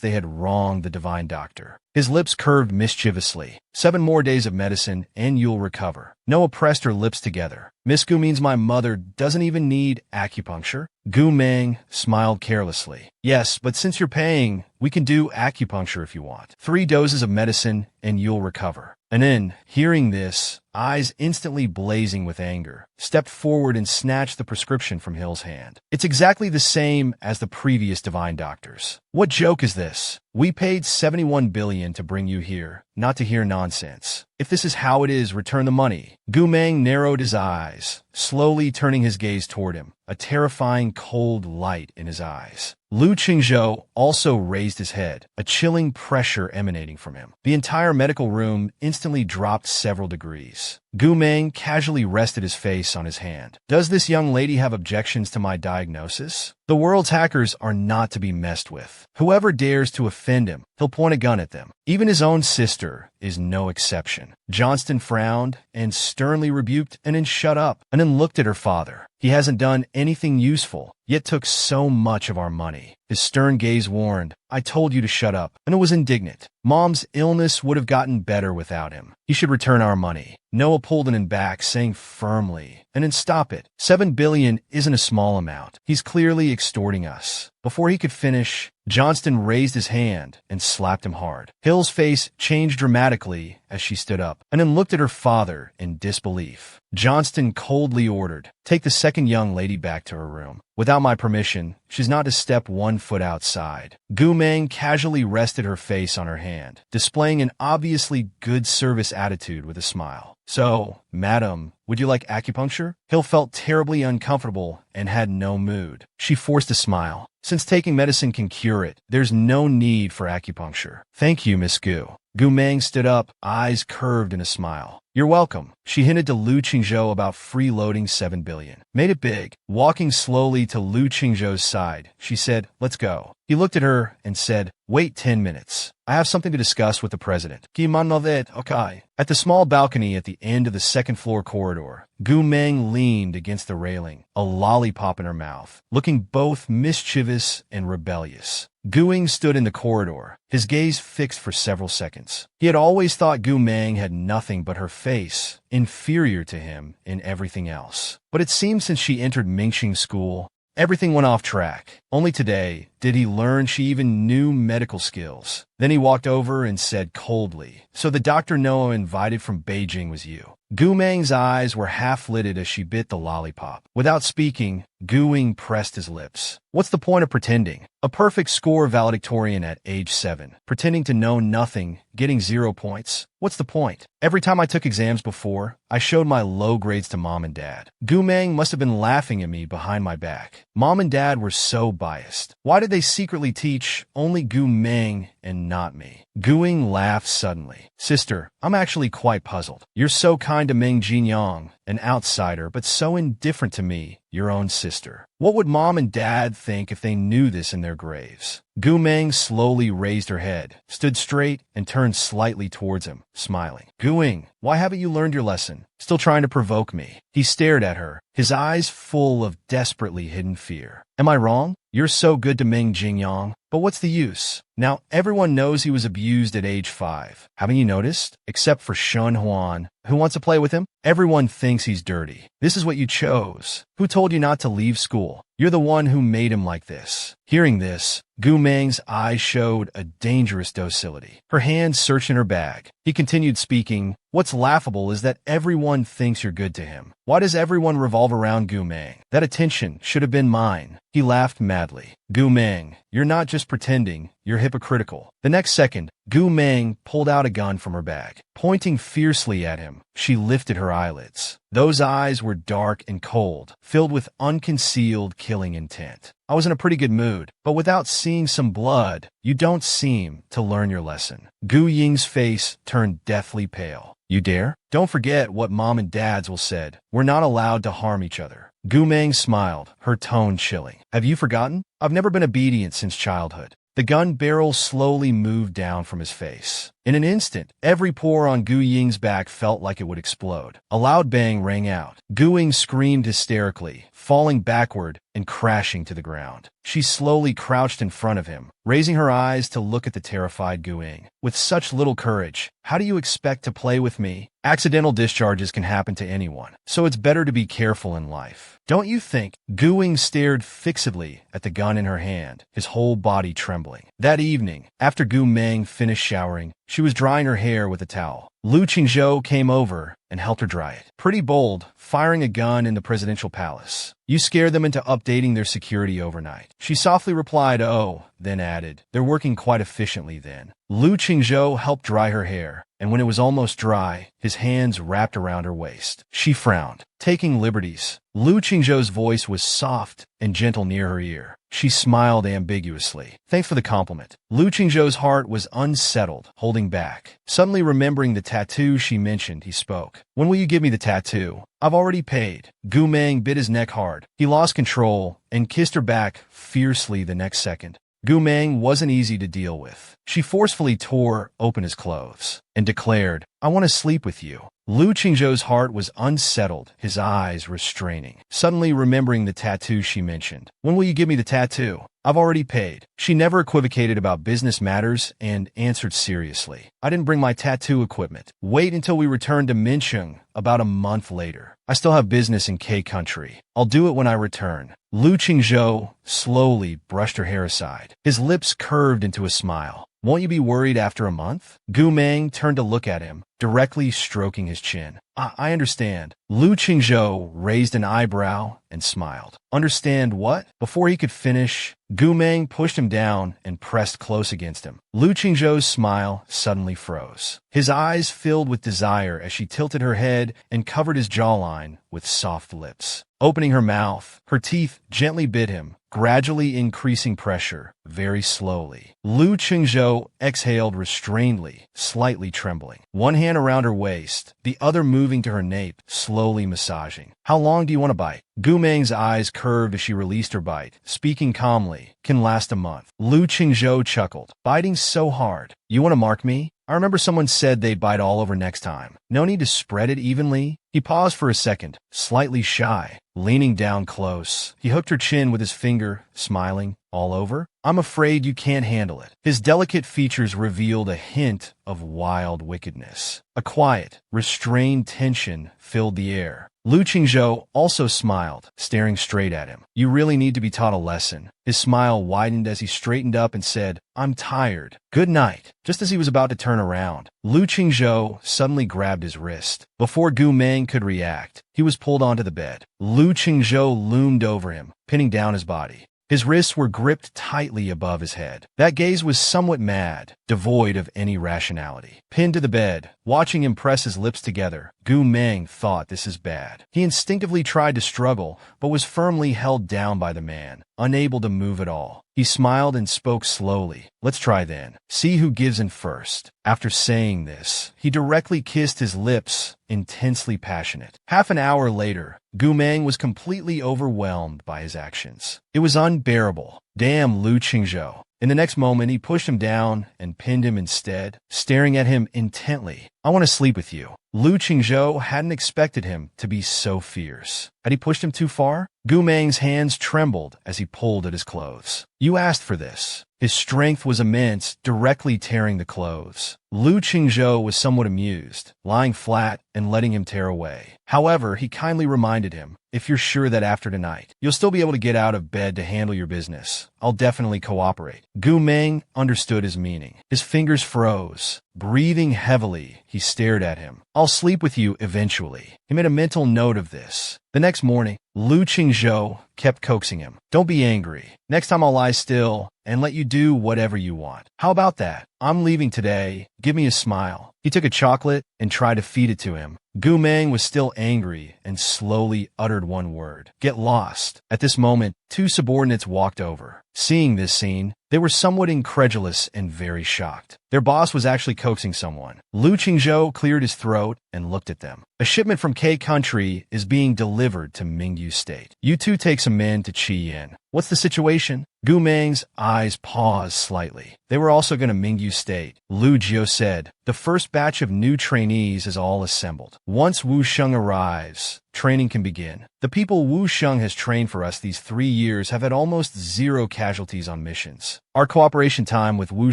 they had wronged the Divine Doctor. His lips curved mischievously. 7 more days of medicine and you'll recover. Noah pressed her lips together. Miss Gu means my mother doesn't even need acupuncture? Gu Meng smiled carelessly. Yes, but since you're paying, we can do acupuncture if you want. 3 doses of medicine and you'll recover. And then, hearing this, eyes instantly blazing with anger, stepped forward and snatched the prescription from Hill's hand. It's exactly the same as the previous Divine Doctor's. What joke is this? We paid 71 billion to bring you here, not to hear nonsense. If this is how it is, return the money. Gu Meng narrowed his eyes, slowly turning his gaze toward him, a terrifying cold light in his eyes. Lu Qingzhou also raised his head, a chilling pressure emanating from him. The entire medical room instantly dropped several degrees. Gu Meng casually rested his face on his hand. Does this young lady have objections to my diagnosis? The world's hackers are not to be messed with. Whoever dares to offend him, he'll point a gun at them. Even his own sister is no exception. Johnston frowned and sternly rebuked and then shut up, and then looked at her father. He hasn't done anything useful, yet took so much of our money. His stern gaze warned, I told you to shut up, and it was indignant. Mom's illness would have gotten better without him. He should return our money. Noah pulled him back, saying firmly, and then stop it. 7 billion isn't a small amount. He's clearly extorting us. Before he could finish, Johnston raised his hand and slapped him hard. Hill's face changed dramatically as she stood up, and then looked at her father in disbelief. Johnston coldly ordered, take the second young lady back to her room. Without my permission, she's not to step 1 foot outside. Gu Meng casually rested her face on her hand, displaying an obviously good service attitude with a smile. So, madam, would you like acupuncture? Hill felt terribly uncomfortable and had no mood. She forced a smile. Since taking medicine can cure it, there's no need for acupuncture. Thank you, Miss Gu. Gu Meng stood up, eyes curved in a smile. You're welcome. She hinted to Lu Qingzhou about freeloading 7 billion. Made it big. Walking slowly to Lu Qingzhou's side, she said, let's go. He looked at her and said, wait 10 minutes. I have something to discuss with the president. Okay. At the small balcony at the end of the second-floor corridor, Gu Meng leaned against the railing, a lollipop in her mouth, looking both mischievous and rebellious. Guing stood in the corridor, his gaze fixed for several seconds. He had always thought Gu Meng had nothing but her face, inferior to him in everything else. But it seemed since she entered Mingxing school, everything went off track. Only today did he learn she even knew medical skills. Then he walked over and said coldly, so the Dr. Noah invited from Beijing was you. Gu Meng's eyes were half-lidded as she bit the lollipop. Without speaking, Guing pressed his lips. What's the point of pretending? A perfect score valedictorian at age 7. Pretending to know nothing, getting 0 points. What's the point? Every time I took exams before, I showed my low grades to Mom and Dad. Gu Meng must have been laughing at me behind my back. Mom and Dad were so biased. Why did they secretly teach only Gu Meng and not me? Guing laughed suddenly. Sister, I'm actually quite puzzled. You're so kind to Meng Jinyang, an outsider, but so indifferent to me, your own sister. What would Mom and Dad think if they knew this in their graves? Gu Meng slowly raised her head, stood straight, and turned slightly towards him, smiling. Guing, why haven't you learned your lesson? Still trying to provoke me. He stared at her, his eyes full of desperately hidden fear. Am I wrong? You're so good to Meng Jinyang, but what's the use? Now, everyone knows he was abused at age 5. Haven't you noticed? Except for Shun Huan, who wants to play with him? Everyone thinks he's dirty. This is what you chose. Who told you not to leave school? You're the one who made him like this. Hearing this, Gu Meng's eyes showed a dangerous docility. Her hands searched in her bag. He continued speaking. What's laughable is that everyone thinks you're good to him. Why does everyone revolve around Gu Meng? That attention should have been mine. He laughed madly. Gu Meng, you're not just pretending, you're hypocritical. The next second, Gu Meng pulled out a gun from her bag. Pointing fiercely at him, she lifted her eyelids. Those eyes were dark and cold, filled with unconcealed killing intent. I was in a pretty good mood, but without seeing some blood, you don't seem to learn your lesson. Gu Ying's face turned deathly pale. You dare? Don't forget what Mom and Dad's will said. We're not allowed to harm each other. Gu Meng smiled, her tone chilling. Have you forgotten? I've never been obedient since childhood. The gun barrel slowly moved down from his face. In an instant, every pore on Gu Ying's back felt like it would explode. A loud bang rang out. Gu Ying screamed hysterically, falling backward and crashing to the ground. She slowly crouched in front of him, raising her eyes to look at the terrified Gu Ying. With such little courage, how do you expect to play with me? Accidental discharges can happen to anyone, so it's better to be careful in life. Don't you think? Gu Ying stared fixedly at the gun in her hand, his whole body trembling. That evening, after Gu Meng finished showering, she was drying her hair with a towel. Lu Qingzhou came over and helped her dry it. Pretty bold, firing a gun in the presidential palace. You scared them into updating their security overnight. She softly replied, oh, then added, they're working quite efficiently then. Lu Qingzhou helped dry her hair, and when it was almost dry, his hands wrapped around her waist. She frowned, taking liberties. Lu Qingzhou's voice was soft and gentle near her ear. She smiled ambiguously. Thanks for the compliment. Lu Qingzhou's heart was unsettled, holding back. Suddenly remembering the tattoo she mentioned, he spoke. When will you give me the tattoo? I've already paid. Gu Meng bit his neck hard. He lost control and kissed her back fiercely the next second. Gu Meng wasn't easy to deal with. She forcefully tore open his clothes and declared, "I want to sleep with you." Lu Qingzhou's heart was unsettled, his eyes restraining, suddenly remembering the tattoo she mentioned. "When will you give me the tattoo? I've already paid." She never equivocated about business matters and answered seriously, "I didn't bring my tattoo equipment. Wait until we return to Mincheng about a month later. I still have business in K country. I'll do it when I return." Lu Qingzhou slowly brushed her hair aside. His lips curved into a smile. "Won't you be worried after a month?" Gu Meng turned to look at him, directly stroking his chin. I understand." Lu Qingzhou raised an eyebrow and smiled. "Understand what?" Before he could finish, Gu Meng pushed him down and pressed close against him. Lu Qingzhou's smile suddenly froze. His eyes filled with desire as she tilted her head and covered his jawline with soft lips. Opening her mouth, her teeth gently bit him, gradually increasing pressure, very slowly. Lu Qingzhou exhaled restrainedly, slightly trembling. One hand around her waist, the other moving to her nape, slowly massaging. "How long do you want to bite?" Gu Meng's eyes curved as she released her bite, speaking calmly. "Can last a month." Lu Qingzhou chuckled. "Biting so hard. You want to mark me? I remember someone said they'd bite all over next time. No need to spread it evenly." He paused for a second, slightly shy. Leaning down close, he hooked her chin with his finger, smiling. "All over? I'm afraid you can't handle it." His delicate features revealed a hint of wild wickedness. A quiet, restrained tension filled the air. Lu Qingzhou also smiled, staring straight at him. "You really need to be taught a lesson." His smile widened as he straightened up and said, "I'm tired. Good night." Just as he was about to turn around, Lu Qingzhou suddenly grabbed his wrist. Before Gu Meng could react, he was pulled onto the bed. Lu Qingzhou loomed over him, pinning down his body. His wrists were gripped tightly above his head. That gaze was somewhat mad, devoid of any rationality. Pinned to the bed, watching him press his lips together, Gu Meng thought, "This is bad." He instinctively tried to struggle, but was firmly held down by the man, unable to move at all. He smiled and spoke slowly. "Let's try then. See who gives in first." After saying this, he directly kissed his lips, intensely passionate. Half an hour later, Gu Meng was completely overwhelmed by his actions. It was unbearable. "Damn Lu Qingzhou." In the next moment, he pushed him down and pinned him instead, staring at him intently. "I want to sleep with you." Lu Qingzhou hadn't expected him to be so fierce. Had he pushed him too far? Gu Meng's hands trembled as he pulled at his clothes. "You asked for this." His strength was immense, directly tearing the clothes. Lu Qingzhou was somewhat amused, lying flat and letting him tear away. However, he kindly reminded him, "If you're sure that after tonight, you'll still be able to get out of bed to handle your business, I'll definitely cooperate." Gu Meng understood his meaning. His fingers froze. Breathing heavily, he stared at him. "I'll sleep with you eventually." He made a mental note of this. The next morning, Lu Qingzhou kept coaxing him. "Don't be angry. Next time I'll lie still and let you do whatever you want. How about that? I'm leaving today. Give me a smile." He took a chocolate and tried to feed it to him. Gu Meng was still angry and slowly uttered one word: "Get lost." At this moment, two subordinates walked over. Seeing this scene, they were somewhat incredulous and very shocked. Their boss was actually coaxing someone. Lu Qingzhou cleared his throat and looked at them. "A shipment from K country is being delivered to Mingyu State. You two take some men to Qiyin. What's the situation?" Gu Meng's eyes paused slightly. "They were also going to Mingyu State," Lu Jiu said. "The first batch of new trainees is all assembled. Once Wu Sheng arrives, training can begin. The people Wu Sheng has trained for us these 3 years have had almost zero casualties on missions. Our cooperation time with Wu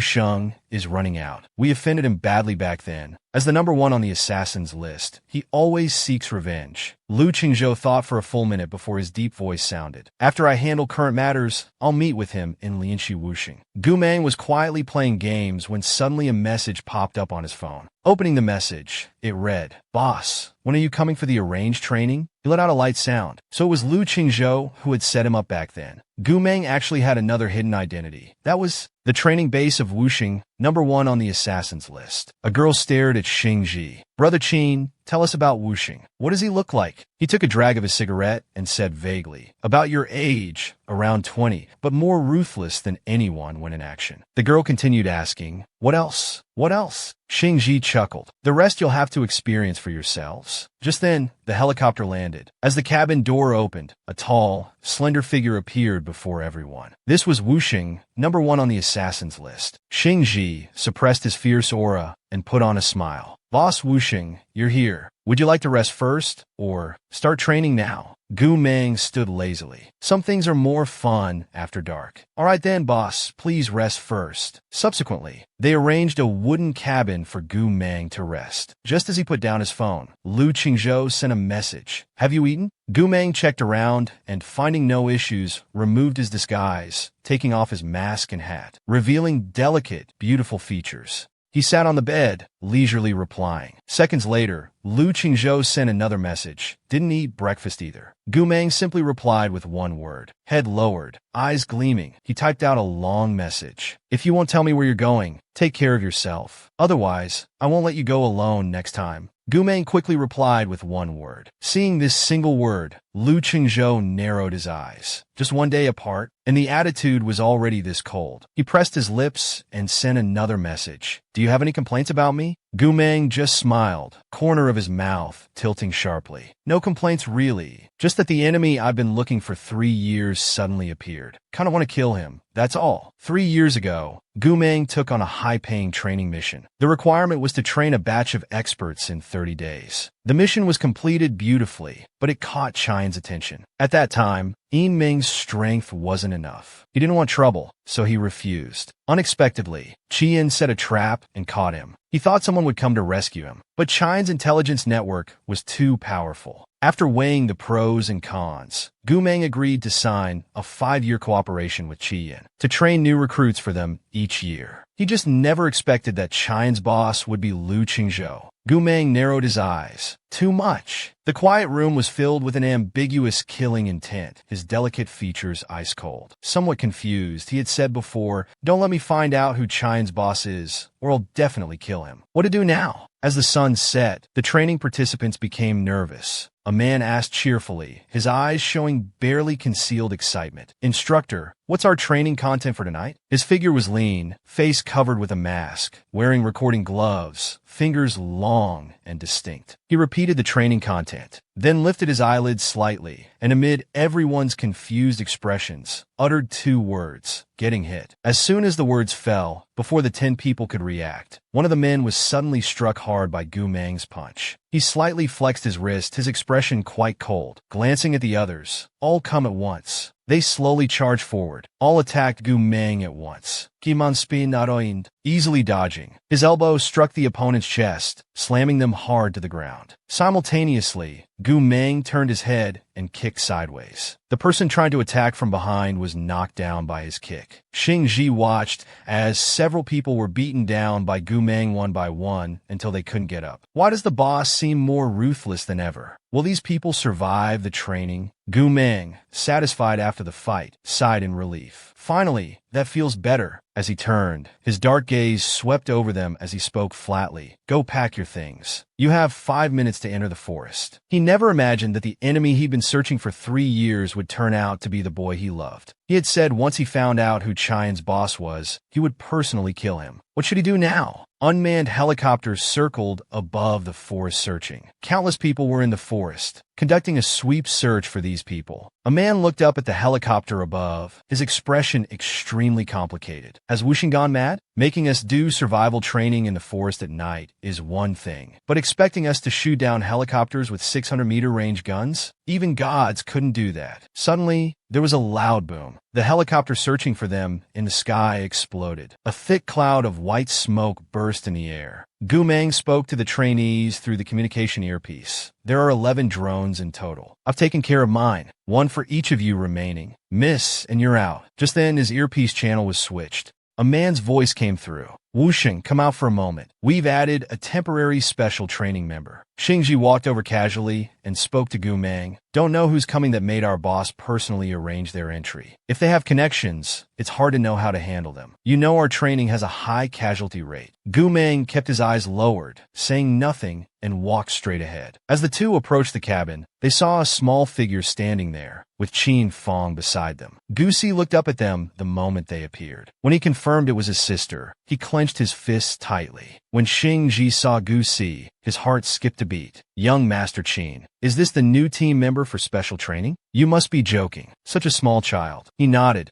Sheng is running out. We offended him badly back then. As the #1 on the assassin's list, he always seeks revenge." Lu Qingzhou thought for a full minute before his deep voice sounded. "After I handle current matters, I'll meet with him in Lianxi Wuxing." Gu Meng was quietly playing games when suddenly a message popped up on his phone. Opening the message, it read, "Boss, when are you coming for the arranged training?" He let out a light sound. So it was Lu Qingzhou who had set him up back then. Gu Meng actually had another hidden identity. That was the training base of Wuxing, #1 on the assassin's list. A girl stared at Xing Ji. "Brother Qin, tell us about Wuxing. What does he look like? He took a drag of his cigarette and said vaguely, about your age, around 20, but more ruthless than anyone when in action. The girl continued asking, what else? What else? Xingji chuckled. The rest you'll have to experience for yourselves. Just then, the helicopter landed. As the cabin door opened, a tall, slender figure appeared before everyone. This was Wuxing, number 1 on the assassin's list. Xingji suppressed his fierce aura and put on a smile. Boss Wuxing, you're here. Would you like to rest first, or start training now? Gu Meng stood lazily. Some things are more fun after dark. All right then, boss, please rest first. Subsequently, they arranged a wooden cabin for Gu Meng to rest. Just as he put down his phone, Lu Qingzhou sent a message. Have you eaten? Gu Meng checked around and, finding no issues, removed his disguise, taking off his mask and hat, revealing delicate, beautiful features. He sat on the bed, leisurely replying. Seconds later, Lu Qingzhou sent another message. Didn't eat breakfast either. Gu Meng simply replied with one word. Head lowered, eyes gleaming. He typed out a long message. If you won't tell me where you're going, take care of yourself. Otherwise, I won't let you go alone next time. Gu Meng quickly replied with one word. Seeing this single word, Lu Qingzhou narrowed his eyes. Just one day apart, and the attitude was already this cold. He pressed his lips and sent another message. Do you have any complaints about me? Gu Meng just smiled, corner of his mouth tilting sharply. No complaints really, just that the enemy I've been looking for 3 years suddenly appeared. Kinda want to kill him, that's all. 3 years ago, Gu Meng took on a high-paying training mission. The requirement was to train a batch of experts in 30 days. The mission was completed beautifully, but it caught Qian's attention. At that time, Yin Ming's strength wasn't enough. He didn't want trouble, so he refused. Unexpectedly, Qian set a trap and caught him. He thought someone would come to rescue him, but Qian's intelligence network was too powerful. After weighing the pros and cons, Gu Meng agreed to sign a 5-year cooperation with Qian to train new recruits for them each year. He just never expected that Qian's boss would be Lu Qingzhou. Gu Meng narrowed his eyes. Too much. The quiet room was filled with an ambiguous killing intent, his delicate features ice cold. Somewhat confused, he had said before, don't let me find out who Qian's boss is, or I'll definitely kill him. What to do now? As the sun set, the training participants became nervous. A man asked cheerfully, his eyes showing barely concealed excitement. Instructor, what's our training content for tonight? His figure was lean, face covered with a mask, wearing recording gloves, fingers long and distinct. He repeated the training content, then lifted his eyelids slightly, and amid everyone's confused expressions, uttered 2 words, getting hit. As soon as the words fell, before the 10 people could react, one of the men was suddenly struck hard by Gu Meng's punch. He slightly flexed his wrist, his expression quite cold, glancing at the others. All come at once. They slowly charged forward. All attacked Gu Meng at once. Kimanspi naroind, easily dodging. His elbow struck the opponent's chest, slamming them hard to the ground. Simultaneously, Gu Meng turned his head and kicked sideways. The person trying to attack from behind was knocked down by his kick. Xingji watched as several people were beaten down by Gu Meng one by one until they couldn't get up. Why does the boss seem more ruthless than ever? Will these people survive the training? Gu Meng, satisfied after the fight, sighed in relief. Finally, that feels better. As he turned, his dark gaze swept over them as he spoke flatly. Go pack your things. You have 5 minutes to enter the forest. He never imagined that the enemy he'd been searching for 3 years would turn out to be the boy he loved. He had said once he found out who Qian's boss was, he would personally kill him. What should he do now? Unmanned helicopters circled above the forest searching. Countless people were in the forest, conducting a sweep search for these people. A man looked up at the helicopter above, his expression extremely complicated. Has Wuxing gone mad? Making us do survival training in the forest at night is one thing, but expecting us to shoot down helicopters with 600-meter range guns? Even gods couldn't do that. Suddenly, there was a loud boom. The helicopter searching for them in the sky exploded. A thick cloud of white smoke burst in the air. Gu Meng spoke to the trainees through the communication earpiece. There are 11 drones in total. I've taken care of mine. 1 for each of you remaining. Miss, and you're out. Just then, his earpiece channel was switched. A man's voice came through. Wuxing, come out for a moment. We've added a temporary special training member. Xingji walked over casually and spoke to Gu Meng. Don't know who's coming that made our boss personally arrange their entry. If they have connections, it's hard to know how to handle them. You know our training has a high casualty rate. Gu Meng kept his eyes lowered, saying nothing, and walked straight ahead. As the two approached the cabin, they saw a small figure standing there, with Qin Fong beside them. Gu Si looked up at them the moment they appeared. When he confirmed it was his sister, he clenched his fists tightly. When Xing Ji saw Gu Si, his heart skipped a beat. Young Master Qin, is this the new team member for special training? You must be joking. Such a small child. He nodded.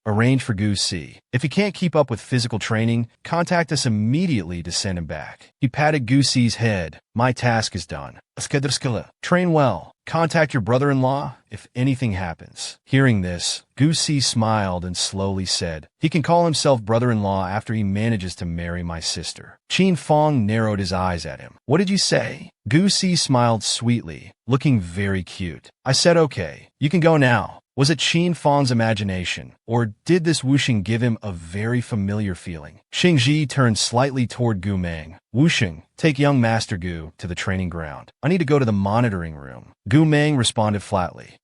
Arrange for Gu Si. If he can't keep up with physical training, contact us immediately to send him back. He patted Gu Si's head. My task is done. Train well. Contact your brother-in-law if anything happens. Hearing this, Gu Si smiled and slowly said, he can call himself brother-in-law after he manages to marry my sister. Qin Fong narrowed his eyes at him. What did you say? Gu Si smiled sweetly, looking very cute. I said okay, you can go now. Was it Qin Fong's imagination, or did this Wuxing give him a very familiar feeling? Xingji turned slightly toward Gu Meng. Wuxing, take young Master Gu to the training ground. I need to go to the monitoring room. Gu Meng responded flatly.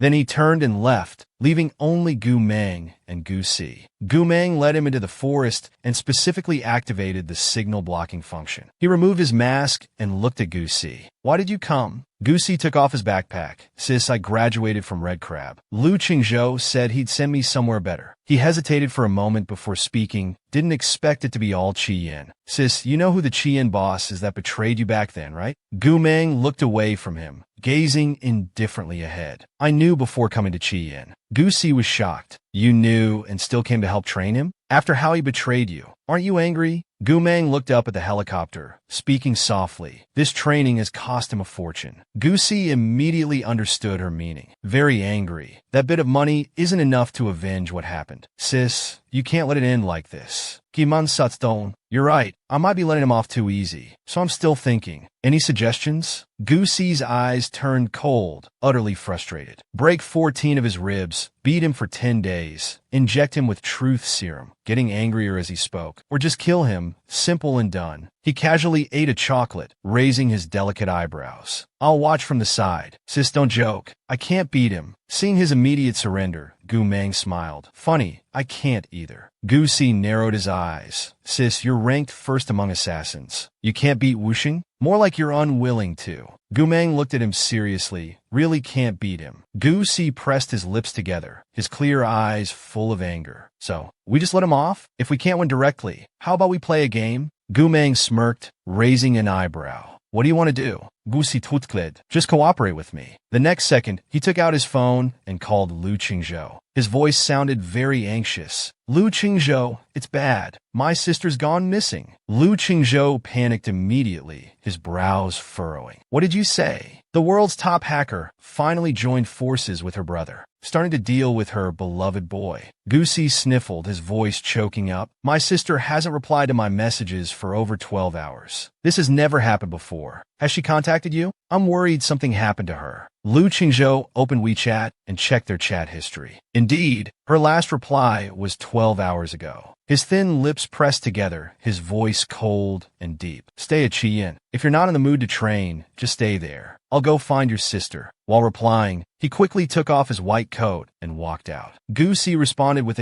Then he turned and left, leaving only Gu Meng and Gu Si. Gu Meng led him into the forest and specifically activated the signal blocking function. He removed his mask and looked at Gu Si. Why did you come? Gu Si took off his backpack. Sis, I graduated from Red Crab. Lu Qingzhou said he'd send me somewhere better. He hesitated for a moment before speaking, didn't expect it to be all Qian. Sis, you know who the Qian boss is that betrayed you back then, right? Gu Meng looked away from him, gazing indifferently ahead. I knew before coming to Qian. Gu Si was shocked. You knew and still came to help train him? After how he betrayed you, aren't you angry? Gu Meng looked up at the helicopter, speaking softly. This training has cost him a fortune. Gu Si immediately understood her meaning. Very angry. That bit of money isn't enough to avenge what happened. Sis, you can't let it end like this. Kiman Satsdong. You're right. I might be letting him off too easy. So I'm still thinking. Any suggestions? Gu Si's eyes turned cold, utterly frustrated. Break 14 of his ribs, beat him for 10 days, inject him with truth serum, getting angrier as he spoke, or just kill him, simple and done. He casually ate a chocolate, raising his delicate eyebrows. I'll watch from the side. Sis, don't joke. I can't beat him. Seeing his immediate surrender, Gu Meng smiled. Funny, I can't either. Gu Si narrowed his eyes. Sis, you're ranked first among assassins. You can't beat Wuxing? More like you're unwilling to. Gu Meng looked at him seriously. Really can't beat him. Gu Si pressed his lips together, his clear eyes full of anger. So, we just let him off? If we can't win directly, how about we play a game? Gu Meng smirked, raising an eyebrow. What do you want to do? Gu Si tutkled. Just cooperate with me. The next second, he took out his phone and called Lu Qingzhou. His voice sounded very anxious. Lu Qingzhou, it's bad. My sister's gone missing. Lu Qingzhou panicked immediately, his brows furrowing. What did you say? The world's top hacker finally joined forces with her brother, starting to deal with her beloved boy. Gu Si sniffled, his voice choking up. My sister hasn't replied to my messages for over 12 hours. This has never happened before. Has she contacted you? I'm worried something happened to her. Lu Qingzhou opened WeChat and checked their chat history. Indeed, her last reply was 12 hours ago. His thin lips pressed together, his voice cold and deep. Stay at Qian. If you're not in the mood to train, just stay there. I'll go find your sister. While replying, he quickly took off his white coat and walked out. Gu Si responded with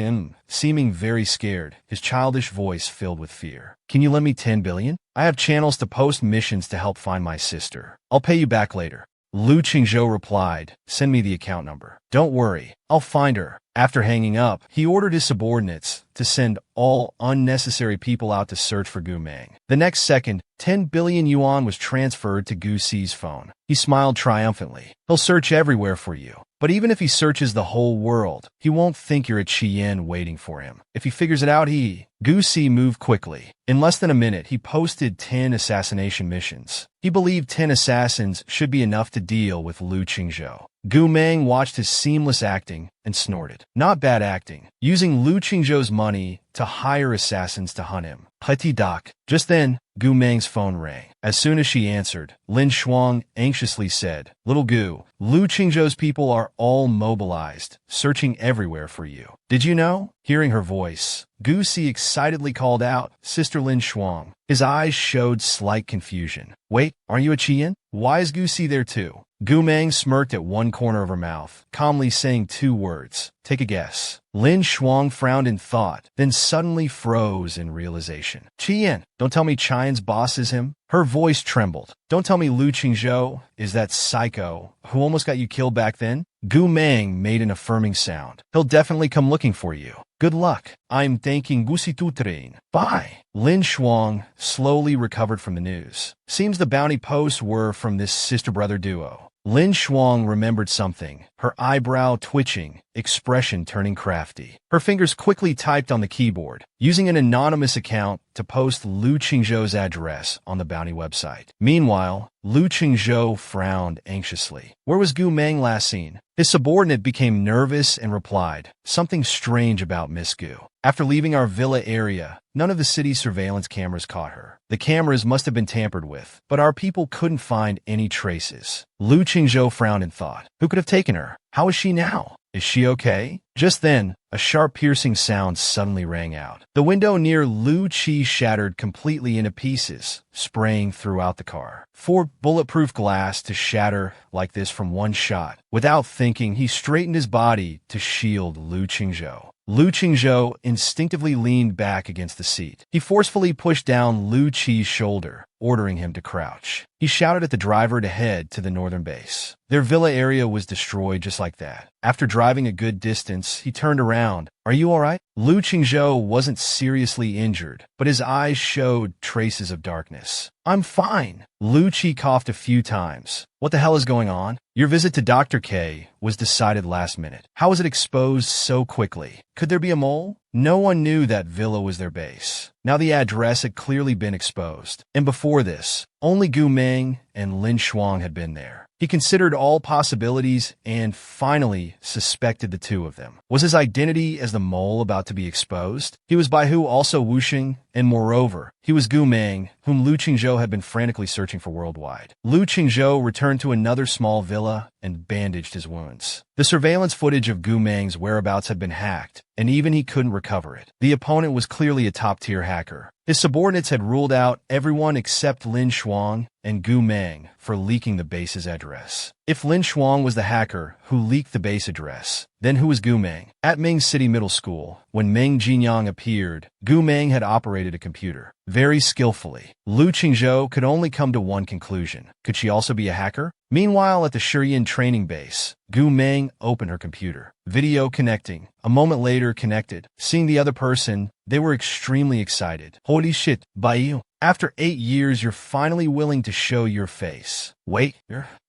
seeming very scared, his childish voice filled with fear. Can you lend me 10 billion? I have channels to post missions to help find my sister. I'll pay you back later. Lu Qingzhou replied, send me the account number. Don't worry, I'll find her. After hanging up, he ordered his subordinates to send all unnecessary people out to search for Gu Meng. The next second, 10 billion yuan was transferred to Gu Si's phone. He smiled triumphantly. He'll search everywhere for you. But even if he searches the whole world, he won't think you're at Qian waiting for him. If he figures it out, Gu Si moved quickly. In less than a minute, he posted 10 assassination missions. He believed 10 assassins should be enough to deal with Lu Qingzhou. Gu Meng watched his seamless acting and snorted. Not bad acting. Using Lu Qingzhou's money to hire assassins to hunt him. Petit doc. Just then, Gu Meng's phone rang. As soon as she answered, Lin Shuang anxiously said, Little Gu, Lu Qingzhou's people are all mobilized, searching everywhere for you. Did you know? Hearing her voice, Gu Si excitedly called out, Sister Lin Shuang. His eyes showed slight confusion. Wait, aren't you a Qian? Why is Gu Si there too? Gu Meng smirked at one corner of her mouth, calmly saying two words. Take a guess. Lin Shuang frowned in thought, then suddenly froze in realization. Qian, don't tell me Qian's boss is him? Her voice trembled. Don't tell me Lu Qingzhou is that psycho who almost got you killed back then? Gu Meng made an affirming sound. He'll definitely come looking for you. Good luck. I'm thanking Gusi Tutrin. Bye. Lin Shuang slowly recovered from the news. Seems the bounty posts were from this sister-brother duo. Lin Shuang remembered something, her eyebrow twitching, expression turning crafty. Her fingers quickly typed on the keyboard, using an anonymous account to post Lu Qingzhou's address on the bounty website. Meanwhile, Lu Qingzhou frowned anxiously. Where was Gu Meng last seen? His subordinate became nervous and replied, something strange about Miss Gu. After leaving our villa area, none of the city's surveillance cameras caught her. The cameras must have been tampered with, but our people couldn't find any traces. Lu Qingzhou frowned in thought. Who could have taken her? How is she now? Is she okay? Just then, a sharp piercing sound suddenly rang out. The window near Lu Qi shattered completely into pieces, spraying throughout the car. 4 bulletproof glass to shatter like this from one shot. Without thinking, he straightened his body to shield Lu Qingzhou. Lu Qingzhou instinctively leaned back against the seat. He forcefully pushed down Lu Qi's shoulder, ordering him to crouch. He shouted at the driver to head to the northern base. Their villa area was destroyed just like that. After driving a good distance, he turned around. Are you all right? Lu Qingzhou wasn't seriously injured, but his eyes showed traces of darkness. I'm fine. Lu Qi coughed a few times. What the hell is going on? Your visit to Dr. K was decided last minute. How was it exposed so quickly? Could there be a mole? No one knew that villa was their base. Now the address had clearly been exposed. And before this, only Gu Meng and Lin Shuang had been there. He considered all possibilities and finally suspected the two of them. Was his identity as the mole about to be exposed? He was by who also Wuxing, and moreover, he was Gu Meng, whom Lu Qingzhou had been frantically searching for worldwide. Lu Qingzhou returned to another small villa and bandaged his wounds. The surveillance footage of Gu Meng's whereabouts had been hacked, and even he couldn't recover it. The opponent was clearly a top-tier hacker. His subordinates had ruled out everyone except Lin Shuang and Gu Meng for leaking the base's address. If Lin Shuang was the hacker who leaked the base address, then who was Gu Meng? At Ming City Middle School, when Meng Jinyang appeared, Gu Meng had operated a computer very skillfully. Lu Qingzhou could only come to one conclusion. Could she also be a hacker? Meanwhile, at the Shiyin training base, Gu Meng opened her computer. Video connecting. A moment later, connected. Seeing the other person, they were extremely excited. Holy shit, Baiyu. After 8 years, you're finally willing to show your face. Wait,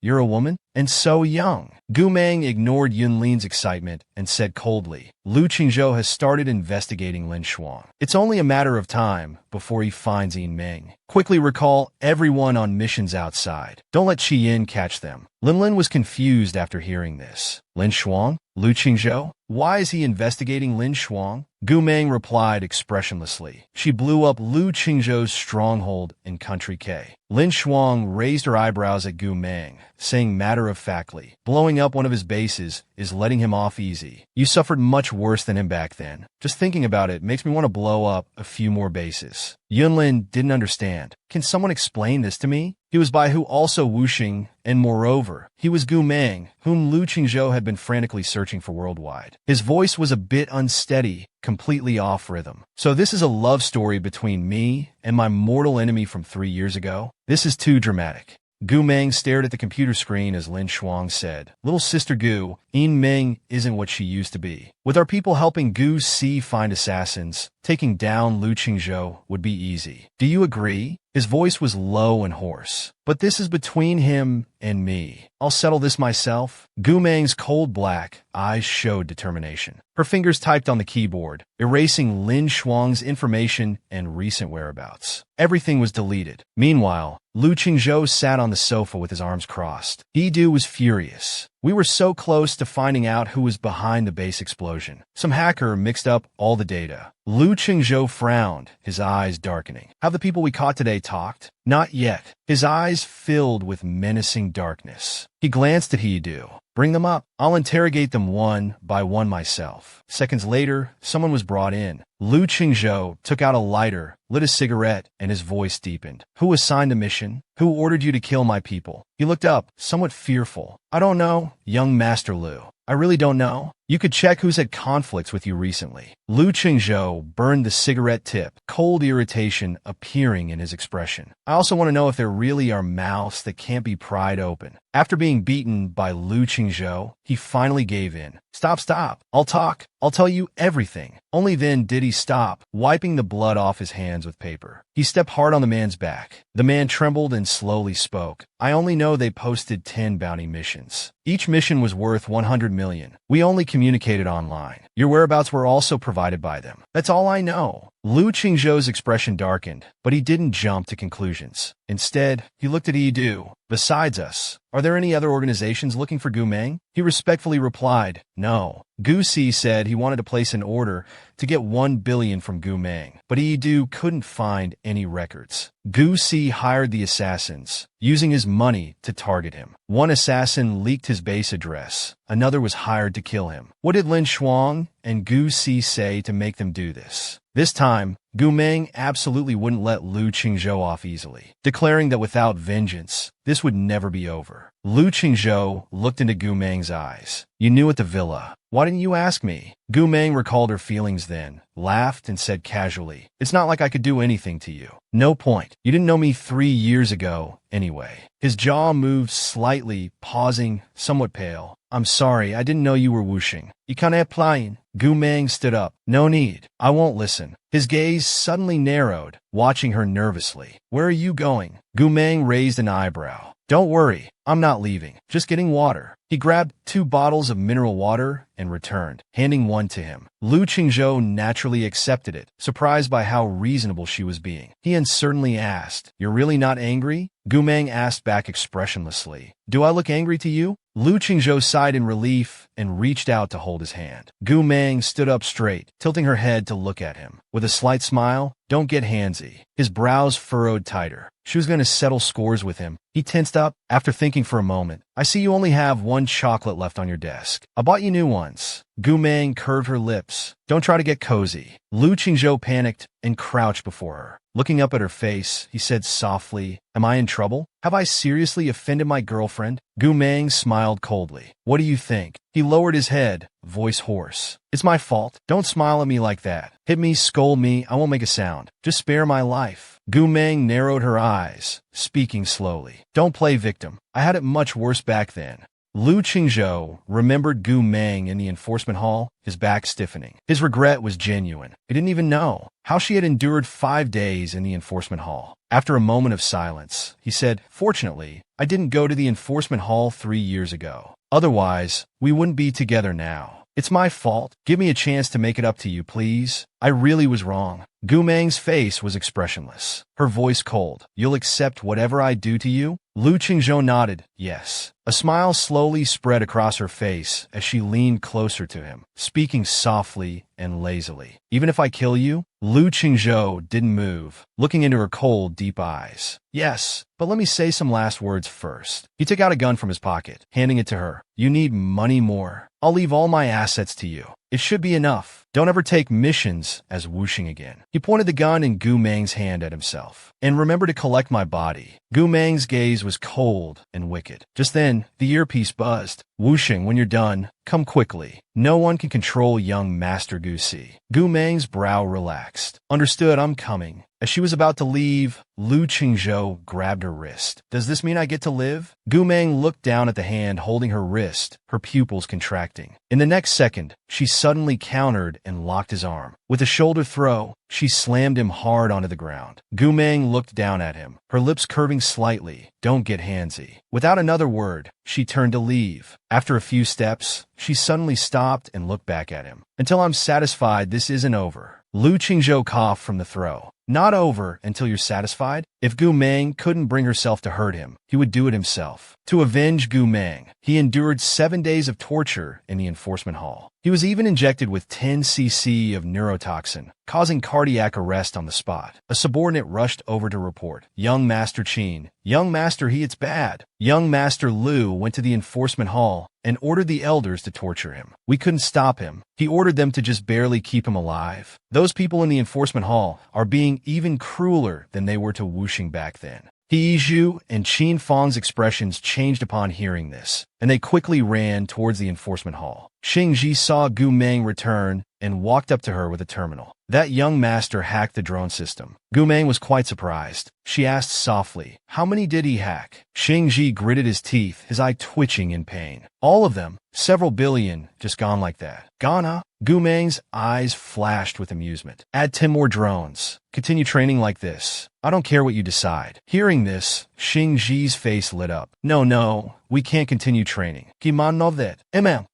you're a woman? And so young. Gu Meng ignored Yunlin's excitement and said coldly, Lu Qingzhou has started investigating Lin Shuang. It's only a matter of time before he finds Yin Meng. Quickly recall everyone on missions outside. Don't let Qiyin catch them. Lin was confused after hearing this. Lin Shuang? Lu Qingzhou? Why is he investigating Lin Shuang? Gu Meng replied expressionlessly. She blew up Lu Qingzhou's stronghold in Country K. Lin Shuang raised her eyebrows at Gu Meng, saying matter-of-factly, blowing up one of his bases is letting him off easy. You suffered much worse than him back then. Just thinking about it makes me want to blow up a few more bases. Yunlin didn't understand. Can someone explain this to me? He was by who also Wuxing, and moreover, he was Gu Meng, whom Lu Qingzhou had been frantically searching for worldwide. His voice was a bit unsteady, completely off rhythm. So this is a love story between me and my mortal enemy from 3 years ago? This is too dramatic. Gu Meng stared at the computer screen as Lin Shuang said, Little Sister Gu, Yin Meng isn't what she used to be. With our people helping Gu Si find assassins, taking down Lu Qingzhou would be easy. Do you agree? His voice was low and hoarse. But this is between him and me. I'll settle this myself. Gu Meng's cold black eyes showed determination. Her fingers typed on the keyboard, erasing Lin Shuang's information and recent whereabouts. Everything was deleted. Meanwhile, Lu Qingzhou sat on the sofa with his arms crossed. Yidu was furious. We were so close to finding out who was behind the base explosion. Some hacker mixed up all the data. Lu Qingzhou frowned, his eyes darkening. Have the people we caught today talked? Not yet. His eyes filled with menacing darkness. He glanced at He-do. Bring them up. I'll interrogate them one by one myself. Seconds later, someone was brought in. Lu Qingzhou took out a lighter, lit a cigarette, and his voice deepened. Who assigned the mission? Who ordered you to kill my people? He looked up, somewhat fearful. I don't know, young Master Lu. I really don't know. You could check who's had conflicts with you recently. Lu Qingzhou burned the cigarette tip, cold irritation appearing in his expression. I also want to know if there really are mouths that can't be pried open. After being beaten by Lu Qingzhou, he finally gave in. Stop. I'll talk. I'll tell you everything. Only then did he stop, wiping the blood off his hands with paper. He stepped hard on the man's back. The man trembled and slowly spoke. I only know they posted 10 bounty missions. Each mission was worth 100 million. We only communicated online. Your whereabouts were also provided by them. That's all I know. Lu Qingzhou's expression darkened, but he didn't jump to conclusions. Instead, he looked at Yi-du. Besides us, are there any other organizations looking for Gu Meng? He respectfully replied, no. Gu Si said he wanted to place an order to get 1 billion from Gu Meng, but Yi-du couldn't find any records. Gu Si hired the assassins, using his money to target him. One assassin leaked his base address. Another was hired to kill him. What did Lin Shuang and Gu Si say to make them do this? This time, Gu Meng absolutely wouldn't let Lu Qingzhou off easily, declaring that without vengeance, this would never be over. Lu Qingzhou looked into Gu Meng's eyes. You knew at the villa. Why didn't you ask me? Gu Meng recalled her feelings then, laughed and said casually, it's not like I could do anything to you. No point. You didn't know me 3 years ago, anyway. His jaw moved slightly, pausing, somewhat pale. I'm sorry, I didn't know you were whooshing. You can't applying. Gu Meng stood up. No need. I won't listen. His gaze suddenly narrowed, watching her nervously. Where are you going? Gu Meng raised an eyebrow. Don't worry, I'm not leaving. Just getting water. He grabbed 2 bottles of mineral water and returned, handing one to him. Lu Qingzhou naturally accepted it, surprised by how reasonable she was being. He uncertainly asked, You're really not angry? Gu Meng asked back expressionlessly. Do I look angry to you? Lu Qingzhou sighed in relief and reached out to hold his hand. Gu Meng stood up straight, tilting her head to look at him. With a slight smile, don't get handsy. His brows furrowed tighter. She was going to settle scores with him. He tensed up. After thinking for a moment, I see you only have 1 chocolate left on your desk. I bought you new ones. Gu Meng curved her lips. Don't try to get cozy. Lu Qingzhou panicked and crouched before her. Looking up at her face, he said softly, Am I in trouble? Have I seriously offended my girlfriend? Gu Meng smiled coldly. What do you think? He lowered his head, voice hoarse. It's my fault. Don't smile at me like that. Hit me, scold me, I won't make a sound. Just spare my life. Gu Meng narrowed her eyes, speaking slowly. Don't play victim. I had it much worse back then. Lu Qingzhou remembered Gu Meng in the enforcement hall, his back stiffening. His regret was genuine. He didn't even know how she had endured 5 days in the enforcement hall. After a moment of silence, he said, Fortunately, I didn't go to the enforcement hall 3 years ago. Otherwise, we wouldn't be together now. It's my fault. Give me a chance to make it up to you, please. I really was wrong. Gu Meng's face was expressionless, her voice cold. You'll accept whatever I do to you? Lu Qingzhou nodded, yes. A smile slowly spread across her face as she leaned closer to him, speaking softly and lazily. Even if I kill you? Lu Qingzhou didn't move, looking into her cold, deep eyes. Yes, but let me say some last words first. He took out a gun from his pocket, handing it to her. You need money more. I'll leave all my assets to you. It should be enough. Don't ever take missions as whooshing again. He pointed the gun in Gu Meng's hand at himself. And remember to collect my body. Gu Meng's gaze was cold and wicked. Just then, the earpiece buzzed. Whooshing, when you're done, come quickly. No one can control young Master Gu Si. Gu Meng's brow relaxed. Understood, I'm coming. As she was about to leave, Lu Qingzhou grabbed her wrist. Does this mean I get to live? Gu Meng looked down at the hand holding her wrist, her pupils contracting. In the next second, she suddenly countered and locked his arm. With a shoulder throw, she slammed him hard onto the ground. Gu Meng looked down at him, her lips curving slightly. Don't get handsy. Without another word, she turned to leave. After a few steps, she suddenly stopped and looked back at him. Until I'm satisfied this isn't over. Lu Qingzhou coughed from the throw. Not over until you're satisfied? If Gu Meng couldn't bring herself to hurt him, he would do it himself. To avenge Gu Meng, he endured 7 days of torture in the enforcement hall. He was even injected with 10 cc of neurotoxin, causing cardiac arrest on the spot. A subordinate rushed over to report, "Young Master Qin, young Master He, it's bad." Young Master Liu went to the enforcement hall and ordered the elders to torture him. We couldn't stop him. He ordered them to just barely keep him alive. Those people in the enforcement hall are being even crueler than they were to Wuxing back then. He Yizhu and Qin Fang's expressions changed upon hearing this, and they quickly ran towards the enforcement hall. Xing Ji saw Gu Meng return and walked up to her with a terminal. That young master hacked the drone system. Gu Meng was quite surprised. She asked softly, "How many did he hack?" Xing Ji gritted his teeth, his eye twitching in pain. "All of them. Several billion, just gone like that." "Gone, huh?" Gu Meng's eyes flashed with amusement. "Add 10 more drones. Continue training like this. I don't care what you decide." Hearing this, Xing Ji's face lit up. No, we can't continue training. Kiman know that.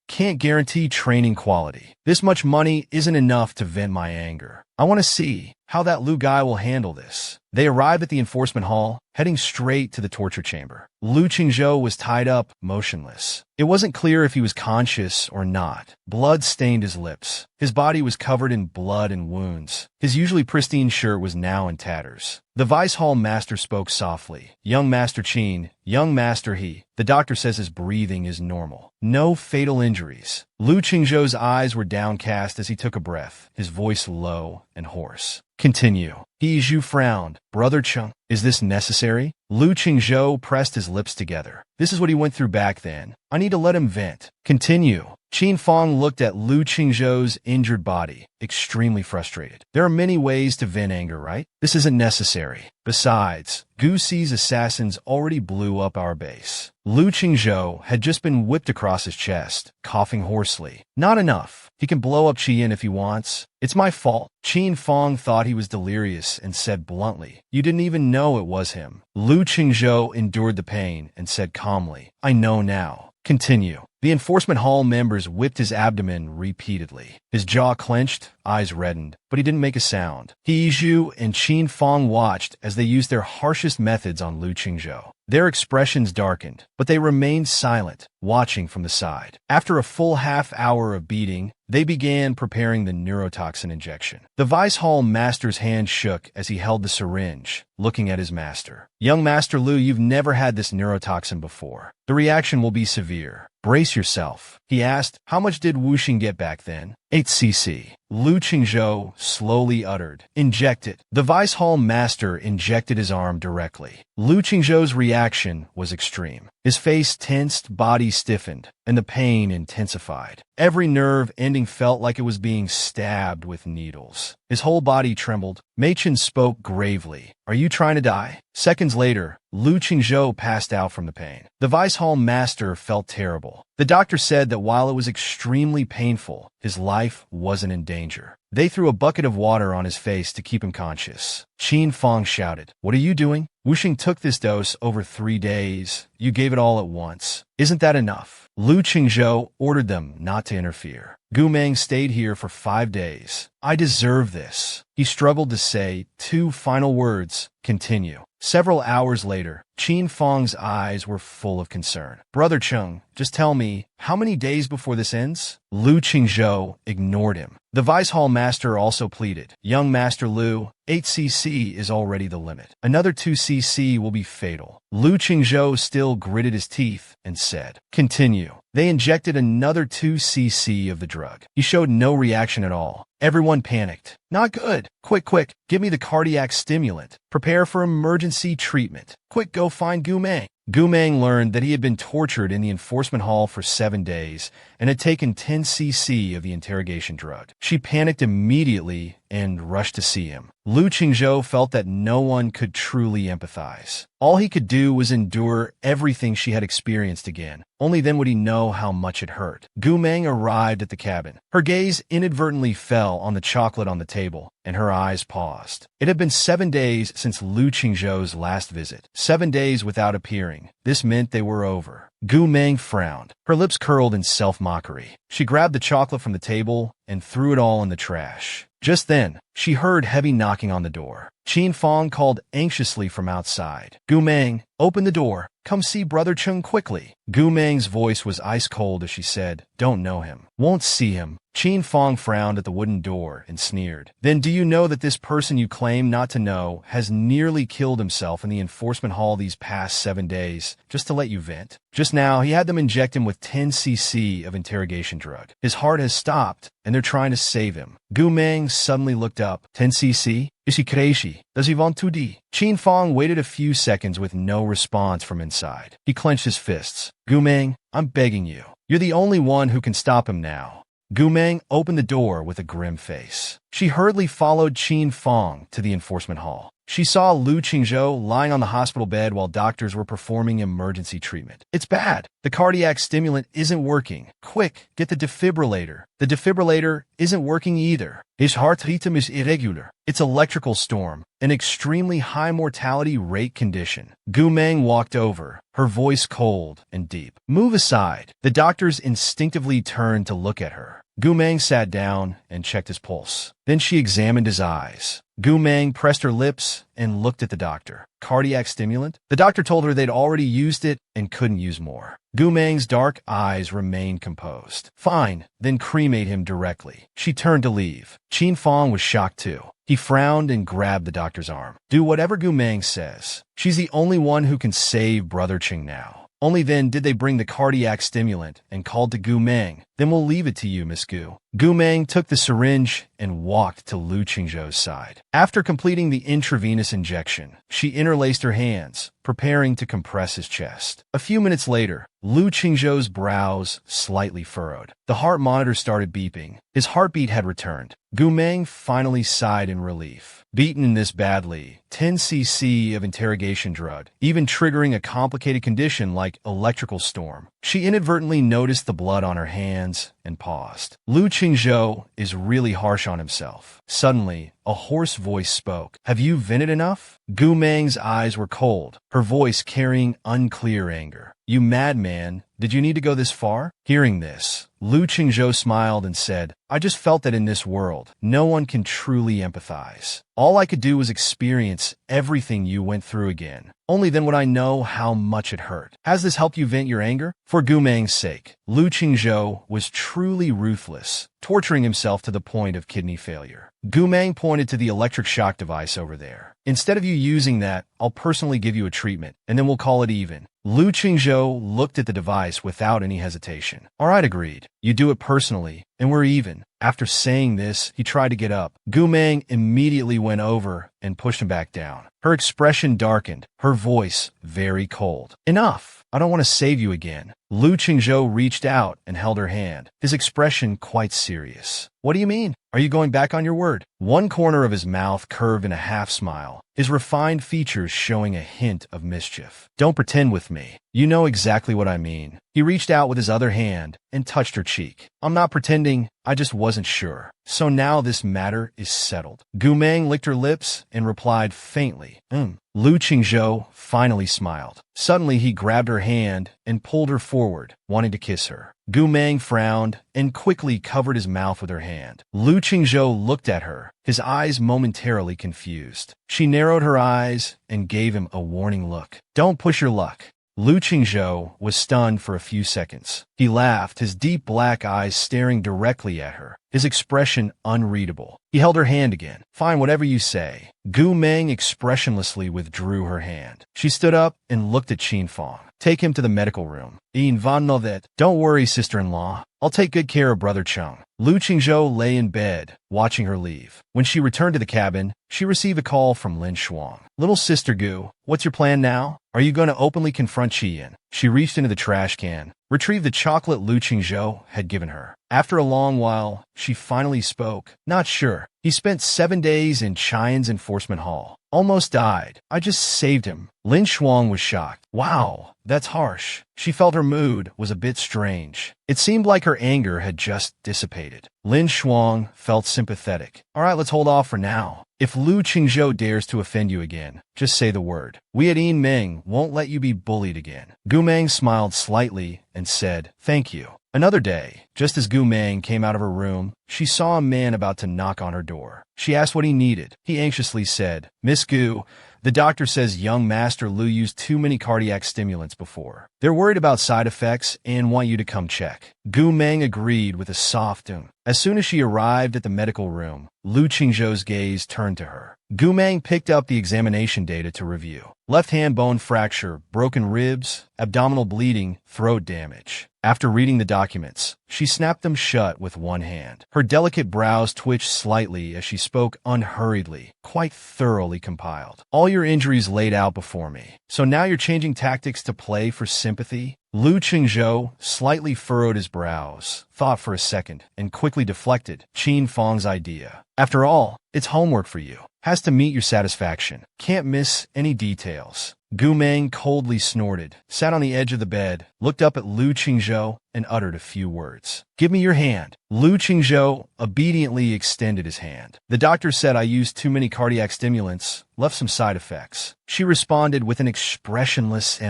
Can't guarantee training quality. This much money isn't enough to vent my anger. I want to see how that Lu guy will handle this. They arrived at the enforcement hall, heading straight to the torture chamber. Lu Qingzhou was tied up, motionless. It wasn't clear if he was conscious or not. Blood stained his lips. His body was covered in blood and wounds. His usually pristine shirt was now in tatters. The Vice Hall Master spoke softly. "Young Master Qin, young Master He, the doctor says his breathing is normal. No fatal injuries." Lu Qingzhou's eyes were downcast as he took a breath, his voice low and hoarse. "Continue." He Zhu frowned. "Brother Chung, is this necessary?" Lu Qingzhou pressed his lips together. "This is what he went through back then. I need to let him vent." "Continue." Qin Fang looked at Lu Qingzhou's injured body, extremely frustrated. "There are many ways to vent anger, right? This isn't necessary. Besides, Gu Si's assassins already blew up our base." Lu Qingzhou had just been whipped across his chest, coughing hoarsely. "Not enough. He can blow up Qian if he wants. It's my fault." Qin Fang thought he was delirious and said bluntly, "You didn't even know it was him." Lu Qingzhou endured the pain and said calmly, "I know now. Continue." The enforcement hall members whipped his abdomen repeatedly. His jaw clenched, eyes reddened, but he didn't make a sound. He Yizhu and Qin Fang watched as they used their harshest methods on Lu Qingzhou. Their expressions darkened, but they remained silent, watching from the side. After a full half-hour of beating, they began preparing the neurotoxin injection. The Vice Hall Master's hand shook as he held the syringe, looking at his master. "Young Master Lu, you've never had this neurotoxin before. The reaction will be severe. Brace yourself." He asked, "How much did Wuxing get back then?" 8 cc. Lu Qingzhou slowly uttered, "Inject it." The Vice Hall Master injected his arm directly. Lu Qingzhou's reaction was extreme. His face tensed, body stiffened, and the pain intensified. Every nerve ending felt like it was being stabbed with needles. His whole body trembled. Machen spoke gravely. "Are you trying to die?" Seconds later, Lu Qingzhou passed out from the pain. The Vice Hall Master felt terrible. The doctor said that while it was extremely painful, his life wasn't in danger. They threw a bucket of water on his face to keep him conscious. Qin Fang shouted, "What are you doing?" "Wuxing took this dose over 3 days. You gave it all at once. Isn't that enough?" Lu Qingzhou ordered them not to interfere. "Gu Meng stayed here for 5 days. I deserve this." He struggled to say 2 final words, "Continue." Several hours later, Qin Fang's eyes were full of concern. "Brother Chung, just tell me, how many days before this ends?" Lu Qingzhou ignored him. The Vice Hall Master also pleaded, "Young Master Lu, 8 cc is already the limit. Another 2 cc will be fatal." Lu Qingzhou still gritted his teeth and said, "Continue." They injected another 2 cc of the drug. He showed no reaction at all. Everyone panicked. "Not good. Quick, give me the cardiac stimulant. Prepare for emergency treatment. Quick, go find Gu Meng." Gu Meng learned that he had been tortured in the enforcement hall for 7 days and had taken 10 cc of the interrogation drug. She panicked immediately and rushed to see him. Lu Qingzhou felt that no one could truly empathize. All he could do was endure everything she had experienced again. Only then would he know how much it hurt. Gu Meng arrived at the cabin. Her gaze inadvertently fell on the chocolate on the table, and her eyes paused. It had been 7 days since Lu Qingzhou's last visit. 7 days without appearing. This meant they were over. Gu Meng frowned. Her lips curled in self-mockery. She grabbed the chocolate from the table and threw it all in the trash. Just then, she heard heavy knocking on the door. Qin Fong called anxiously from outside. Gu Meng, open the door. Come see Brother Chung quickly. Gu Meng's voice was ice-cold as she said, Don't know him. Won't see him. Qin Fong frowned at the wooden door and sneered. Then do you know that this person you claim not to know has nearly killed himself in the enforcement hall these past 7 days, just to let you vent? Just now, he had them inject him with 10 cc of interrogation drug. His heart has stopped, and they're trying to save him. Gu Meng suddenly looked up. 10 cc? Is he crazy? Does he want to die? Qin Fong waited a few seconds with no response from inside. He clenched his fists. Gu Meng, I'm begging you. You're the only one who can stop him now. Gu Meng opened the door with a grim face. She hurriedly followed Qin Fong to the enforcement hall. She saw Lu Qingzhou lying on the hospital bed while doctors were performing emergency treatment. It's bad. The cardiac stimulant isn't working. Quick, get the defibrillator. The defibrillator isn't working either. His heart rhythm is irregular. It's electrical storm, an extremely high mortality rate condition. Gu Meng walked over, her voice cold and deep. Move aside. The doctors instinctively turned to look at her. Gu Meng sat down and checked his pulse. Then she examined his eyes. Gu Meng pressed her lips and looked at the doctor. Cardiac stimulant? The doctor told her they'd already used it and couldn't use more. Gu Meng's dark eyes remained composed. Fine, then cremate him directly. She turned to leave. Qin Fong was shocked too. He frowned and grabbed the doctor's arm. Do whatever Gu Meng says. She's the only one who can save Brother Ching now. Only then did they bring the cardiac stimulant and called to Gu Meng. Then we'll leave it to you, Miss Gu. Gu Meng took the syringe and walked to Lu Qingzhou's side. After completing the intravenous injection, she interlaced her hands, preparing to compress his chest. A few minutes later, Lu Qingzhou's brows slightly furrowed. The heart monitor started beeping. His heartbeat had returned. Gu Meng finally sighed in relief. Beaten in this badly, 10 cc of interrogation drug, even triggering a complicated condition like electrical storm. She inadvertently noticed the blood on her hands and paused. Lu Qingzhou is really harsh on himself. Suddenly, a hoarse voice spoke. Have you vented enough? Gu Meng's eyes were cold, her voice carrying unclear anger. You madman, did you need to go this far? Hearing this, Lu Qingzhou smiled and said, I just felt that in this world, no one can truly empathize. All I could do was experience everything you went through again. Only then would I know how much it hurt. Has this helped you vent your anger? For Gu Meng's sake, Lu Qingzhou was truly ruthless, torturing himself to the point of kidney failure. Gu Meng pointed to the electric shock device over there. Instead of you using that, I'll personally give you a treatment, and then we'll call it even. Lu Qingzhou looked at the device without any hesitation. All right, agreed. You do it personally, and we're even. After saying this, he tried to get up. Gu Meng immediately went over and pushed him back down. Her expression darkened, her voice very cold. Enough! I don't want to save you again. Lu Qingzhou reached out and held her hand, his expression quite serious. What do you mean? Are you going back on your word? One corner of his mouth curved in a half-smile, his refined features showing a hint of mischief. Don't pretend with me. You know exactly what I mean. He reached out with his other hand and touched her cheek. I'm not pretending, I just wasn't sure. So now this matter is settled. Gu Meng licked her lips and replied faintly, Lu Qingzhou finally smiled. Suddenly he grabbed her hand and pulled her forward, wanting to kiss her. Gu Meng frowned and quickly covered his mouth with her hand. Lu Qingzhou looked at her, his eyes momentarily confused. She narrowed her eyes and gave him a warning look. Don't push your luck. Lu Qingzhou was stunned for a few seconds. He laughed, his deep black eyes staring directly at her, his expression unreadable. He held her hand again. Fine, whatever you say. Gu Meng expressionlessly withdrew her hand. She stood up and looked at Qin Fong. Take him to the medical room. Ihn van Novet. Don't worry, sister-in-law. I'll take good care of Brother Chung. Lu Qingzhou lay in bed, watching her leave. When she returned to the cabin, she received a call from Lin Shuang. Little sister Gu, what's your plan now? Are you going to openly confront Qian? She reached into the trash can, retrieved the chocolate Lu Qingzhou had given her. After a long while, she finally spoke. Not sure. He spent 7 days in Qian's enforcement hall. Almost died. I just saved him. Lin Shuang was shocked. Wow, that's harsh. She felt her mood was a bit strange. It seemed like her anger had just dissipated. Lin Shuang felt sympathetic. All right, let's hold off for now. If Lu Qingzhou dares to offend you again, just say the word. We at Yin Ming won't let you be bullied again. Gu Meng smiled slightly and said, thank you. Another day, just as Gu Meng came out of her room, she saw a man about to knock on her door. She asked what he needed. He anxiously said, Miss Gu, the doctor says young Master Lu used too many cardiac stimulants before. They're worried about side effects and want you to come check. Gu Meng agreed with a soft As soon as she arrived at the medical room, Lu Qingzhou's gaze turned to her. Gu Meng picked up the examination data to review. Left hand bone fracture, broken ribs, abdominal bleeding, throat damage. After reading the documents, she snapped them shut with one hand. Her delicate brows twitched slightly as she spoke unhurriedly, quite thoroughly compiled. All your injuries laid out before me. So now you're changing tactics to play for sympathy? Lu Qingzhou slightly furrowed his brows, thought for a second, and quickly deflected Qin Fang's idea. After all, it's homework for you. Has to meet your satisfaction. Can't miss any details. Gu Meng coldly snorted, sat on the edge of the bed, looked up at Lu Qingzhou, and uttered a few words. Give me your hand. Lu Qingzhou obediently extended his hand. The doctor said I used too many cardiac stimulants, left some side effects. She responded with an expressionless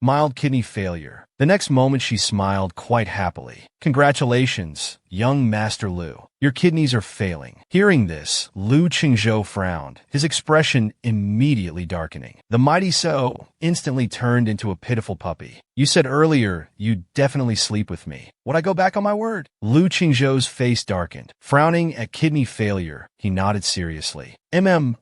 mild kidney failure. The next moment she smiled quite happily. Congratulations, young Master Lu. Your kidneys are failing. Hearing this, Lu Qingzhou frowned, his expression immediately darkening. The mighty So instantly turned into a pitiful puppy. You said earlier you'd definitely sleep with me. Would I go back on my word? Lu Qingzhou's face darkened. Frowning at kidney failure, he nodded seriously.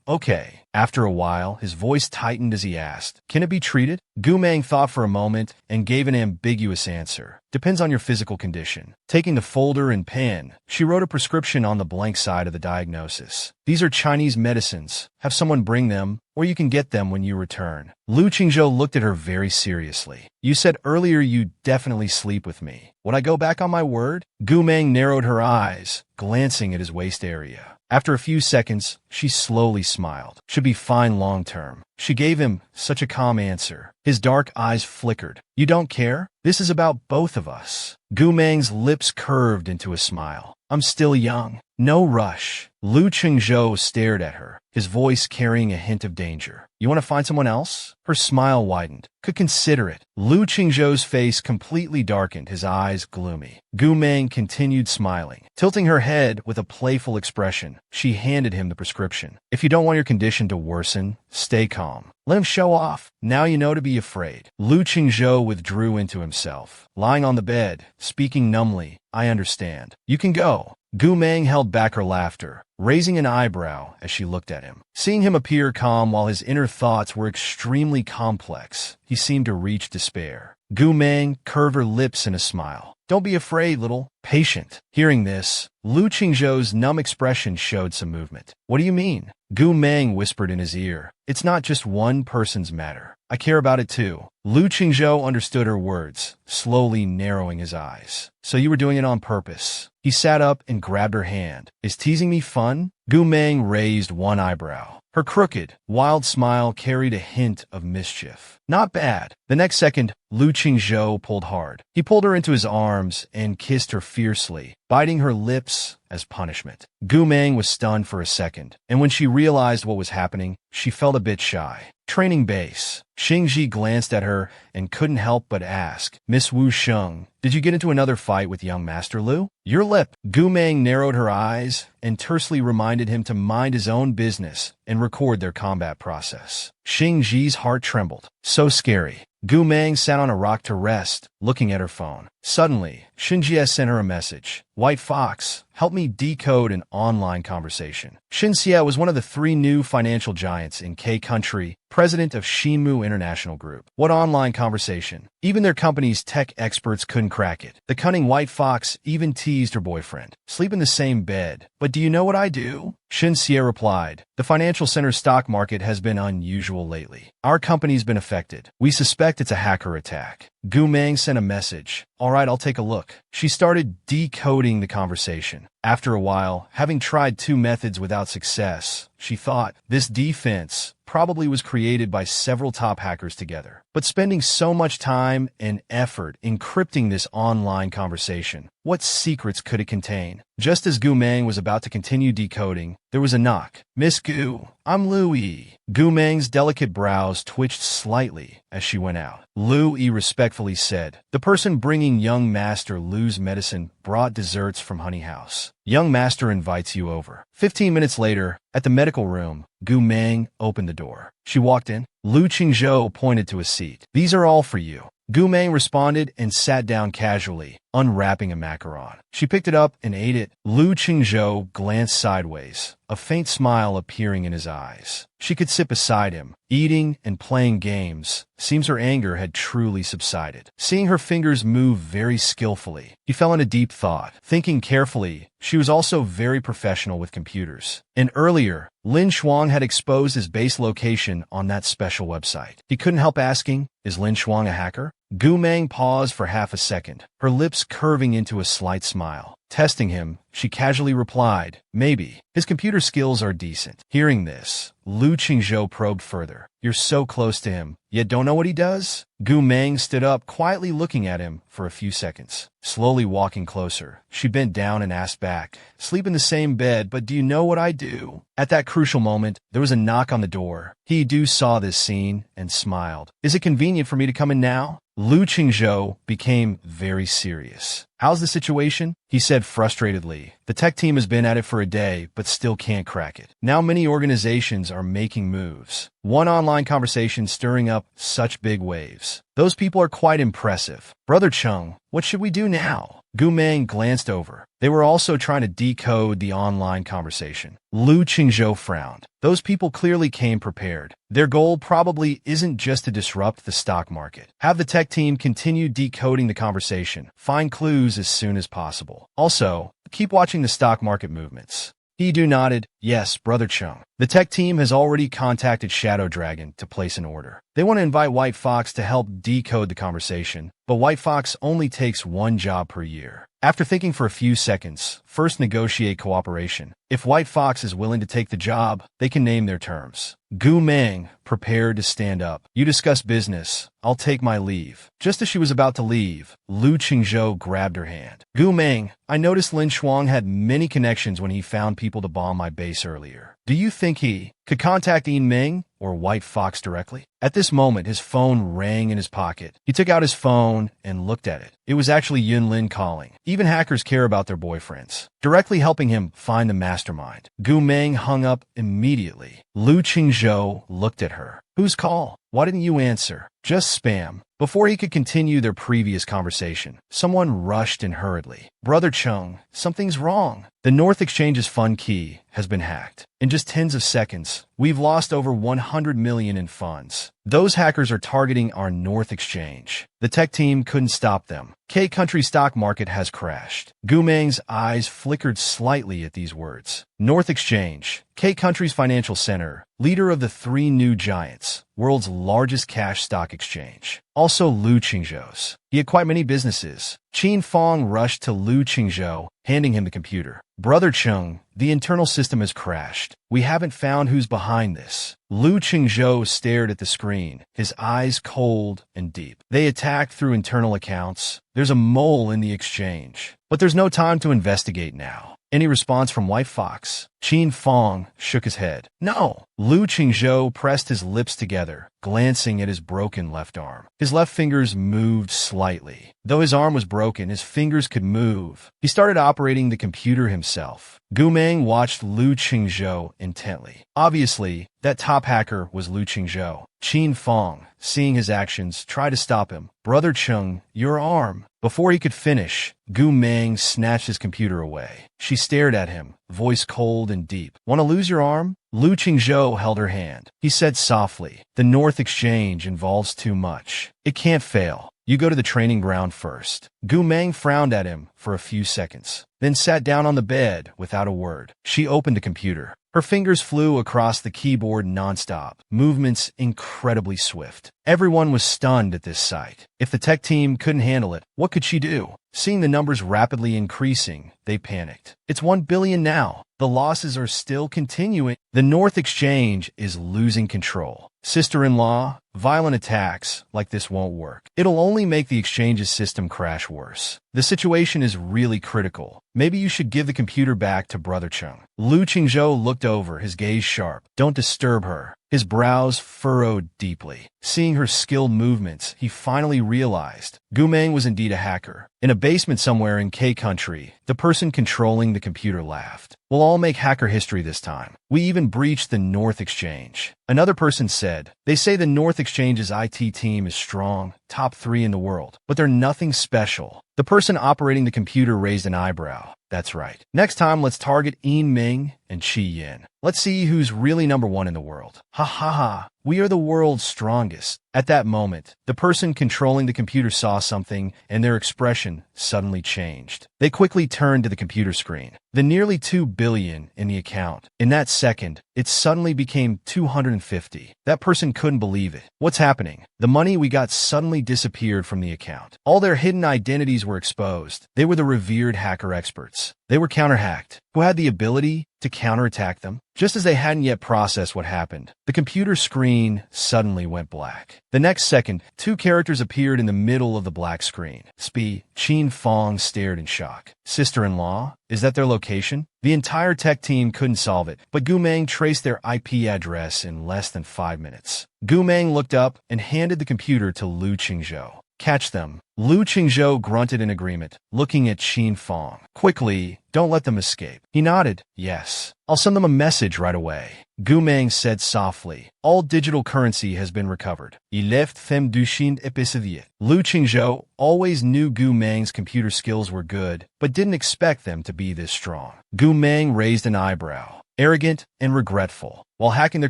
Okay. After a while, his voice tightened as he asked, can it be treated? Gu Meng thought for a moment and gave an ambiguous answer. Depends on your physical condition. Taking the folder and pen, she wrote a prescription on the blank side of the diagnosis. These are Chinese medicines. Have someone bring them, or you can get them when you return. Lu Qingzhou looked at her very seriously. You said earlier you'd definitely sleep with me. Would I go back on my word? Gu Meng narrowed her eyes, glancing at his waist area. After a few seconds, she slowly smiled. Should be fine long term. She gave him such a calm answer. His dark eyes flickered. You don't care? This is about both of us. Gu Meng's lips curved into a smile. I'm still young. No rush. Lu Qingzhou stared at her, his voice carrying a hint of danger. You want to find someone else? Her smile widened. Could consider it. Lu Qingzhou's face completely darkened, his eyes gloomy. Gu Meng continued smiling. Tilting her head with a playful expression, she handed him the prescription. If you don't want your condition to worsen, stay calm. Let him show off. Now you know to be afraid. Lu Qingzhou withdrew into himself. Lying on the bed, speaking numbly, I understand. You can go. Gu Meng held back her laughter, raising an eyebrow as she looked at him. Seeing him appear calm while his inner thoughts were extremely complex, he seemed to reach despair. Gu Meng curved her lips in a smile. Don't be afraid, little patient. Hearing this, Lu Qingzhou's numb expression showed some movement. What do you mean? Gu Meng whispered in his ear. It's not just one person's matter. I care about it too. Lu Qingzhou understood her words, slowly narrowing his eyes. So you were doing it on purpose. He sat up and grabbed her hand. Is teasing me fun? Gu Meng raised one eyebrow. Her crooked, wild smile carried a hint of mischief. Not bad. The next second, Lu Qingzhou pulled hard. He pulled her into his arms and kissed her fiercely, biting her lips as punishment. Gu Meng was stunned for a second, and when she realized what was happening, she felt a bit shy. Training base. Xingji glanced at her and couldn't help but ask, Miss Wu Sheng, did you get into another fight with young Master Lu? Your lip. Gu Meng narrowed her eyes and tersely reminded him to mind his own business and record their combat process. Xingji's heart trembled. So scary. Gu Meng sat on a rock to rest, looking at her phone. Suddenly, Xinjie sent her a message. White Fox, help me decode an online conversation. Xinjie was one of the 3 new financial giants in K-Country, president of Shinmu International Group. What online conversation? Even their company's tech experts couldn't crack it. The cunning White Fox even teased her boyfriend. Sleep in the same bed. But do you know what I do? Xinjie replied. The financial center stock market has been unusual lately. Our company's been affected. We suspect it's a hacker attack. Gu Meng sent a message. All right, I'll take a look. She started decoding the conversation. After a while, having tried 2 methods without success, she thought, this defense probably was created by several top hackers together. But spending so much time and effort encrypting this online conversation, what secrets could it contain? Just as Gu Meng was about to continue decoding, there was a knock. "Miss Gu, I'm Louis." Gu Meng's delicate brows twitched slightly as she went out. Louis respectfully said, "The person bringing young Master Lu's medicine brought desserts from Honey House. Young Master invites you over." 15 minutes later, at the medical room, Gu Meng opened the door. She walked in. Lu Qingzhou pointed to a seat. "These are all for you." Gu Meng responded and sat down casually, unwrapping a macaron. She picked it up and ate it. Lu Qingzhou glanced sideways, a faint smile appearing in his eyes. She could sit beside him, eating and playing games. Seems her anger had truly subsided. Seeing her fingers move very skillfully, he fell into deep thought. Thinking carefully, she was also very professional with computers. And earlier, Lin Shuang had exposed his base location on that special website. He couldn't help asking, is Lin Shuang a hacker? Gu Meng paused for half a second, her lips curving into a slight smile. Testing him, she casually replied, "Maybe. His computer skills are decent." Hearing this, Lu Qingzhou probed further. "You're so close to him, yet don't know what he does?" Gu Meng stood up, quietly looking at him for a few seconds. Slowly walking closer, she bent down and asked back, "Sleep in the same bed, but do you know what I do?" At that crucial moment, there was a knock on the door. He saw this scene and smiled. "Is it convenient for me to come in now?" Lu Qingzhou became very serious. "How's the situation?" he said frustratedly. "The tech team has been at it for a day, but still can't crack it. Now many organizations are making moves. One online conversation stirring up such big waves. Those people are quite impressive. Brother Chung, what should we do now?" Gu Meng glanced over. They were also trying to decode the online conversation. Lu Qingzhou frowned. Those people clearly came prepared. Their goal probably isn't just to disrupt the stock market. Have the tech team continue decoding the conversation. Find clues as soon as possible. Also, keep watching the stock market movements. He nodded. "Yes, Brother Chung. The tech team has already contacted Shadow Dragon to place an order. They want to invite White Fox to help decode the conversation, but White Fox only takes one job per year." After thinking for a few seconds, first negotiate cooperation. If White Fox is willing to take the job, they can name their terms. Gu Meng prepared to stand up. "You discuss business. I'll take my leave." Just as she was about to leave, Lu Qingzhou grabbed her hand. "Gu Meng, I noticed Lin Shuang had many connections when he found people to bomb my base earlier. Do you think he could contact Yin Ming or White Fox directly?" At this moment, his phone rang in his pocket. He took out his phone and looked at it. It was actually Yun Lin calling. Even hackers care about their boyfriends. Directly helping him find the mastermind. Gu Meng hung up immediately. Lu Qingzhou looked at her. "Whose call? Why didn't you answer?" "Just spam." Before he could continue their previous conversation, someone rushed in hurriedly. "Brother Chung, something's wrong. The North Exchange's fund key has been hacked. In just tens of seconds, we've lost over 100 million in funds. Those hackers are targeting our North Exchange. The tech team couldn't stop them. K-Country stock market has crashed." Gu Meng's eyes flickered slightly at these words. North Exchange, K-Country's financial center, leader of the three new giants, world's largest cash stock exchange. Also Lu Qingzhou's. He had quite many businesses. Qin Fong rushed to Lu Qingzhou, handing him the computer. "Brother Chung, the internal system has crashed. We haven't found who's behind this." Lu Qingzhou stared at the screen, his eyes cold and deep. "They attacked through internal accounts. There's a mole in the exchange. But there's no time to investigate now." "Any response from White Fox?" Qin Fong shook his head. "No." Lu Qingzhou pressed his lips together, glancing at his broken left arm. His left fingers moved slightly. Though his arm was broken, his fingers could move. He started operating the computer himself. Gu Meng watched Lu Qingzhou intently. Obviously, that top hacker was Lu Qingzhou. Qin Fong, seeing his actions, tried to stop him. "Brother Chung, your arm." Before he could finish, Gu Meng snatched his computer away. She stared at him, voice cold and deep. "Want to lose your arm?" Lu Qingzhou held her hand. He said softly, "The North Exchange involves too much. It can't fail. You go to the training ground first." Gu Meng frowned at him for a few seconds, then sat down on the bed without a word. She opened the computer. Her fingers flew across the keyboard nonstop, movements incredibly swift. Everyone was stunned at this sight. If the tech team couldn't handle it, what could she do? Seeing the numbers rapidly increasing, they panicked. It's 1 billion now. The losses are still continuing. The North Exchange is losing control. Sister-in-law, violent attacks like this won't work. It'll only make the exchange's system crash worse. The situation is really critical. Maybe you should give the computer back to Brother Chung. Lu Qingzhou looked over, his gaze sharp. Don't disturb her. His brows furrowed deeply. Seeing her skilled movements, he finally realized Gu Meng was indeed a hacker. In a basement somewhere in K country, the person controlling the computer laughed. We'll all make hacker history this time. We even breached the North Exchange. Another person said, they say the North Exchange's IT team is strong, top 3 in the world, but they're nothing special. The person operating the computer raised an eyebrow. That's right. Next time, let's target Yin Ming and Qi Yin. Let's see who's really number 1 in the world. Ha ha ha. We are the world's strongest. At that moment, the person controlling the computer saw something, and their expression suddenly changed. They quickly turned to the computer screen. The nearly 2 billion in the account. In that second, it suddenly became 250. That person couldn't believe it. What's happening? The money we got suddenly disappeared from the account. All their hidden identities were exposed. They were the revered hacker experts. They were counter-hacked, who had the ability to counterattack them. Just as they hadn't yet processed what happened, the computer screen suddenly went black. The next second, 2 characters appeared in the middle of the black screen. Qin Fong stared in shock. Sister-in-law? Is that their location? The entire tech team couldn't solve it, but Gu Meng traced their IP address in less than 5 minutes. Gu Meng looked up and handed the computer to Lu Qingzhou. Catch them. Lu Qingzhou grunted in agreement, looking at Qin Fong. Quickly, don't let them escape. He nodded. Yes. I'll send them a message right away. Gu Meng said softly. All digital currency has been recovered. Il left them du Shin épisodier. Lu Qingzhou always knew Gu Meng's computer skills were good, but didn't expect them to be this strong. Gu Meng raised an eyebrow. Arrogant and regretful. While hacking their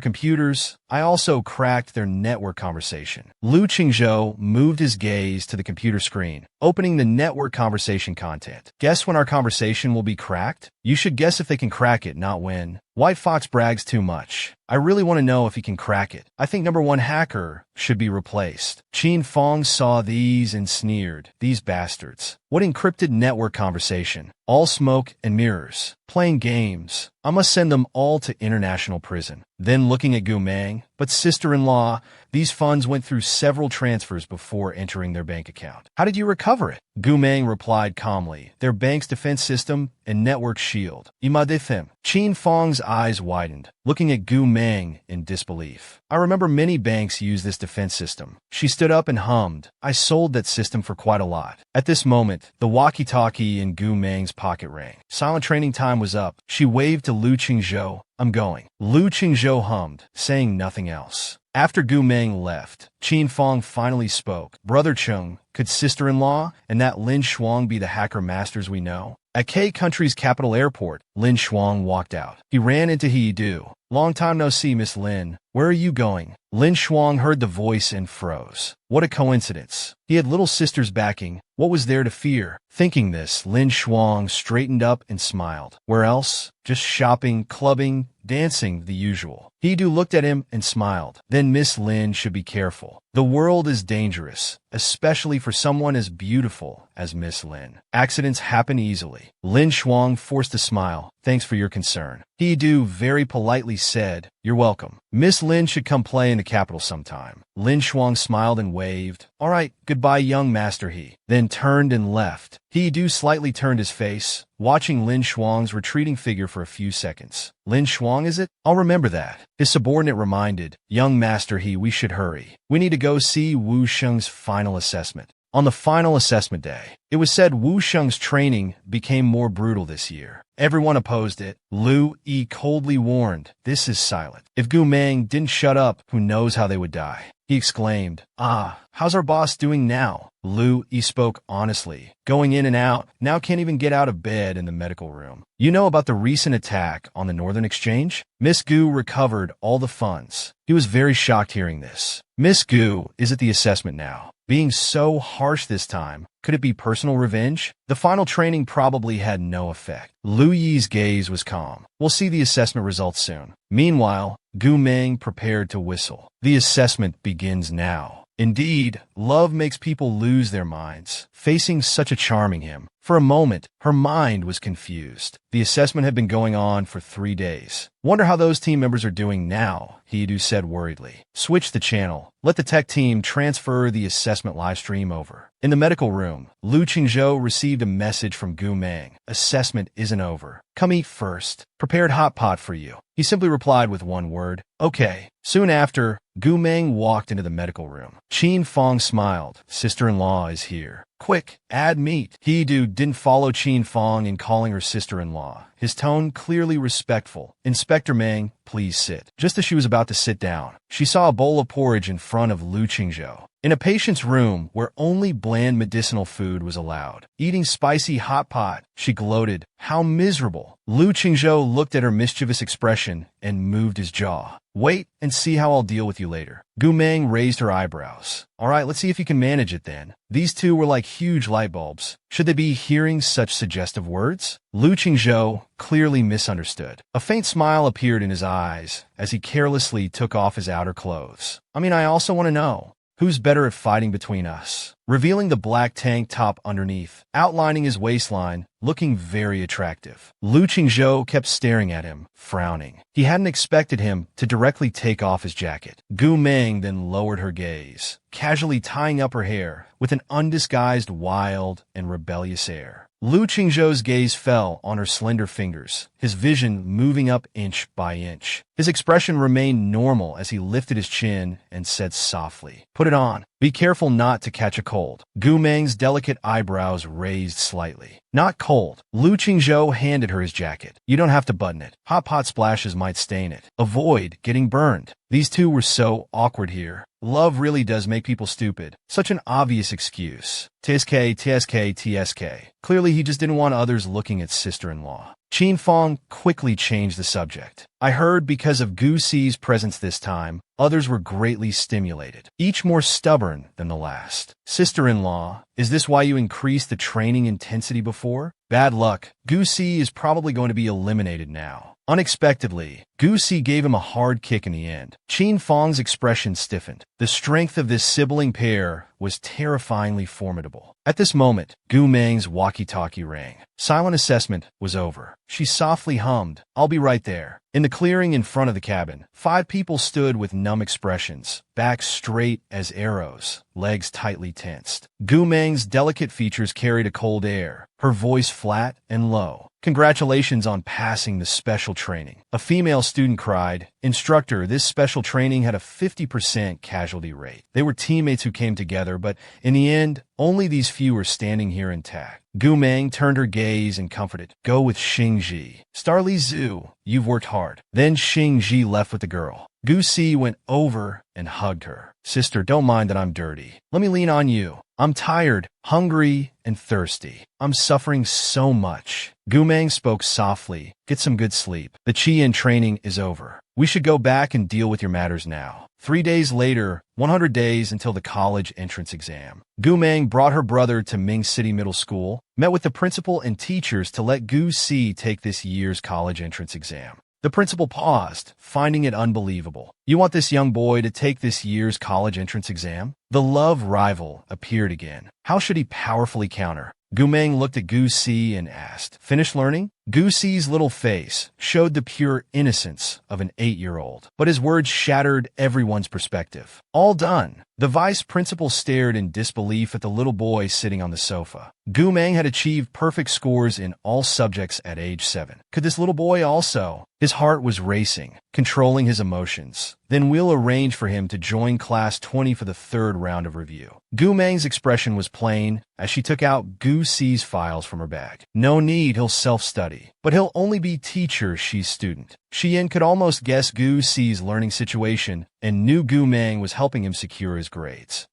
computers, I also cracked their network conversation. Lu Qingzhou moved his gaze to the computer screen, opening the network conversation content. Guess when our conversation will be cracked? You should guess if they can crack it, not when. White Fox brags too much. I really want to know if he can crack it. I think number 1 hacker should be replaced. Qin Fong saw these and sneered. These bastards. What encrypted network conversation? All smoke and mirrors. Playing games. I must send them all to international prison. Then looking at Gu Meng, but sister-in-law, these funds went through several transfers before entering their bank account. How did you recover it? Gu Meng replied calmly. Their bank's defense system and network shield. Imadefem. Qin Fong's eyes widened, looking at Gu Meng in disbelief. I remember many banks use this defense system. She stood up and hummed. I sold that system for quite a lot. At this moment, the walkie-talkie in Gu Meng's pocket rang. Silent training time was up. She waved to Lu Qingzhou. I'm going. Lu Qingzhou hummed, saying nothing else. After Gu Meng left, Qin Fong finally spoke. Brother Chung, could sister-in-law and that Lin Shuang be the hacker masters we know? At K country's capital airport, Lin Shuang walked out. He ran into He Du. Long time no see, Miss Lin. Where are you going? Lin Shuang heard the voice and froze. What a coincidence. He had little sister's backing. What was there to fear? Thinking this, Lin Shuang straightened up and smiled. Where else? Just shopping, clubbing, dancing, the usual. He Du looked at him and smiled. Then Miss Lin should be careful. The world is dangerous, especially for someone as beautiful as Miss Lin. Accidents happen easily. Lin Shuang forced a smile. Thanks for your concern. He Du very politely said, You're welcome. Miss Lin should come play in the capital sometime. Lin Shuang smiled and waved. All right, goodbye, young master he. Then turned and left. He Du slightly turned his face, watching Lin Shuang's retreating figure for a few seconds. Lin Shuang, is it? I'll remember that. His subordinate reminded, Young master he, we should hurry. We need to go see Wu Sheng's final assessment. On the final assessment day, it was said Wu Sheng's training became more brutal this year. Everyone opposed it. Lu Yi coldly warned, this is silent. If Gu Meng didn't shut up, who knows how they would die. He exclaimed, how's our boss doing now? Lu Yi spoke honestly. Going in and out, now can't even get out of bed in the medical room. You know about the recent attack on the Northern Exchange? Miss Gu recovered all the funds. He was very shocked hearing this. Miss Gu is at the assessment now. Being so harsh this time, could it be personal revenge? The final training probably had no effect. Lu Yi's gaze was calm. We'll see the assessment results soon. Meanwhile, Gu Meng prepared to whistle. The assessment begins now. Indeed, love makes people lose their minds. Facing such a charming him, for a moment, her mind was confused. The assessment had been going on for 3 days. Wonder how those team members are doing now, Hidu said worriedly. Switch the channel. Let the tech team transfer the assessment live stream over. In the medical room, Lu Qingzhou received a message from Gu Meng. Assessment isn't over. Come eat first. Prepared hot pot for you. He simply replied with one word, okay. Soon after, Gu Meng walked into the medical room. Qin Fong smiled. Sister-in-law is here. Quick, add meat. Hidu didn't follow Qin Fong in calling her sister-in-law. His tone clearly respectful. Inspector Meng, please sit. Just as she was about to sit down, she saw a bowl of porridge in front of Lu Qingzhou. In a patient's room where only bland medicinal food was allowed. Eating spicy hot pot, she gloated. How miserable. Lu Qingzhou looked at her mischievous expression and moved his jaw. Wait and see how I'll deal with you later. Gu Meng raised her eyebrows. All right, let's see if you can manage it then. These two were like huge light bulbs. Should they be hearing such suggestive words? Lu Qingzhou clearly misunderstood. A faint smile appeared in his eyes as he carelessly took off his outer clothes. I also want to know. Who's better at fighting between us? Revealing the black tank top underneath, outlining his waistline, looking very attractive. Lu Qingzhou kept staring at him, frowning. He hadn't expected him to directly take off his jacket. Gu Meng then lowered her gaze, casually tying up her hair with an undisguised wild and rebellious air. Lu Qingzhou's gaze fell on her slender fingers, his vision moving up inch by inch. His expression remained normal as he lifted his chin and said softly, "Put it on. Be careful not to catch a cold." Gu Meng's delicate eyebrows raised slightly. Not cold. Lu Qingzhou handed her his jacket. You don't have to button it. Hot pot splashes might stain it. Avoid getting burned. These two were so awkward here. Love really does make people stupid. Such an obvious excuse. TSK, TSK, TSK. Clearly he just didn't want others looking at sister-in-law. Qin Fong quickly changed the subject. I heard because of Gu Si's presence this time, others were greatly stimulated, each more stubborn than the last. Sister-in-law, is this why you increased the training intensity before? Bad luck. Gu Si is probably going to be eliminated now. Unexpectedly, Gu Si gave him a hard kick in the end. Qin Fong's expression stiffened. The strength of this sibling pair was terrifyingly formidable. At this moment, Gu Meng's walkie-talkie rang. Silent assessment was over. She softly hummed, "I'll be right there." In the clearing in front of the cabin, 5 people stood with numb expressions, backs straight as arrows, legs tightly tensed. Gu Meng's delicate features carried a cold air, her voice flat and low. Congratulations on passing the special training. A female student cried, "Instructor, this special training had a 50% casualty rate. They were teammates who came together, but in the end, only these few are standing here intact." Gu Meng turned her gaze and comforted. Go with Xingji. Starly Zhu, you've worked hard. Then Xingji left with the girl. Gu Si went over and hugged her. Sister, don't mind that I'm dirty. Let me lean on you. I'm tired, hungry, and thirsty. I'm suffering so much. Gu Meng spoke softly. Get some good sleep. The Qian training is over. We should go back and deal with your matters now. 3 days later, 100 days until the college entrance exam. Gu Meng brought her brother to Ming City Middle School, met with the principal and teachers to let Gu Si take this year's college entrance exam. The principal paused, finding it unbelievable. You want this young boy to take this year's college entrance exam? The love rival appeared again. How should he powerfully counter? Gu Meng looked at Gu Si and asked, "Finished learning?" Gu Si's little face showed the pure innocence of an 8-year-old, but his words shattered everyone's perspective. All done. The vice principal stared in disbelief at the little boy sitting on the sofa. Gu Meng had achieved perfect scores in all subjects at age 7. Could this little boy also? His heart was racing, controlling his emotions. Then we'll arrange for him to join class 20 for the 3rd round of review. Gu Meng's expression was plain as she took out Gu Si's files from her bag. No need, he'll self-study. but he'll only be teacher, she's student. Xian could almost guess Gu Si's learning situation and knew Gu Meng was helping him secure his grades.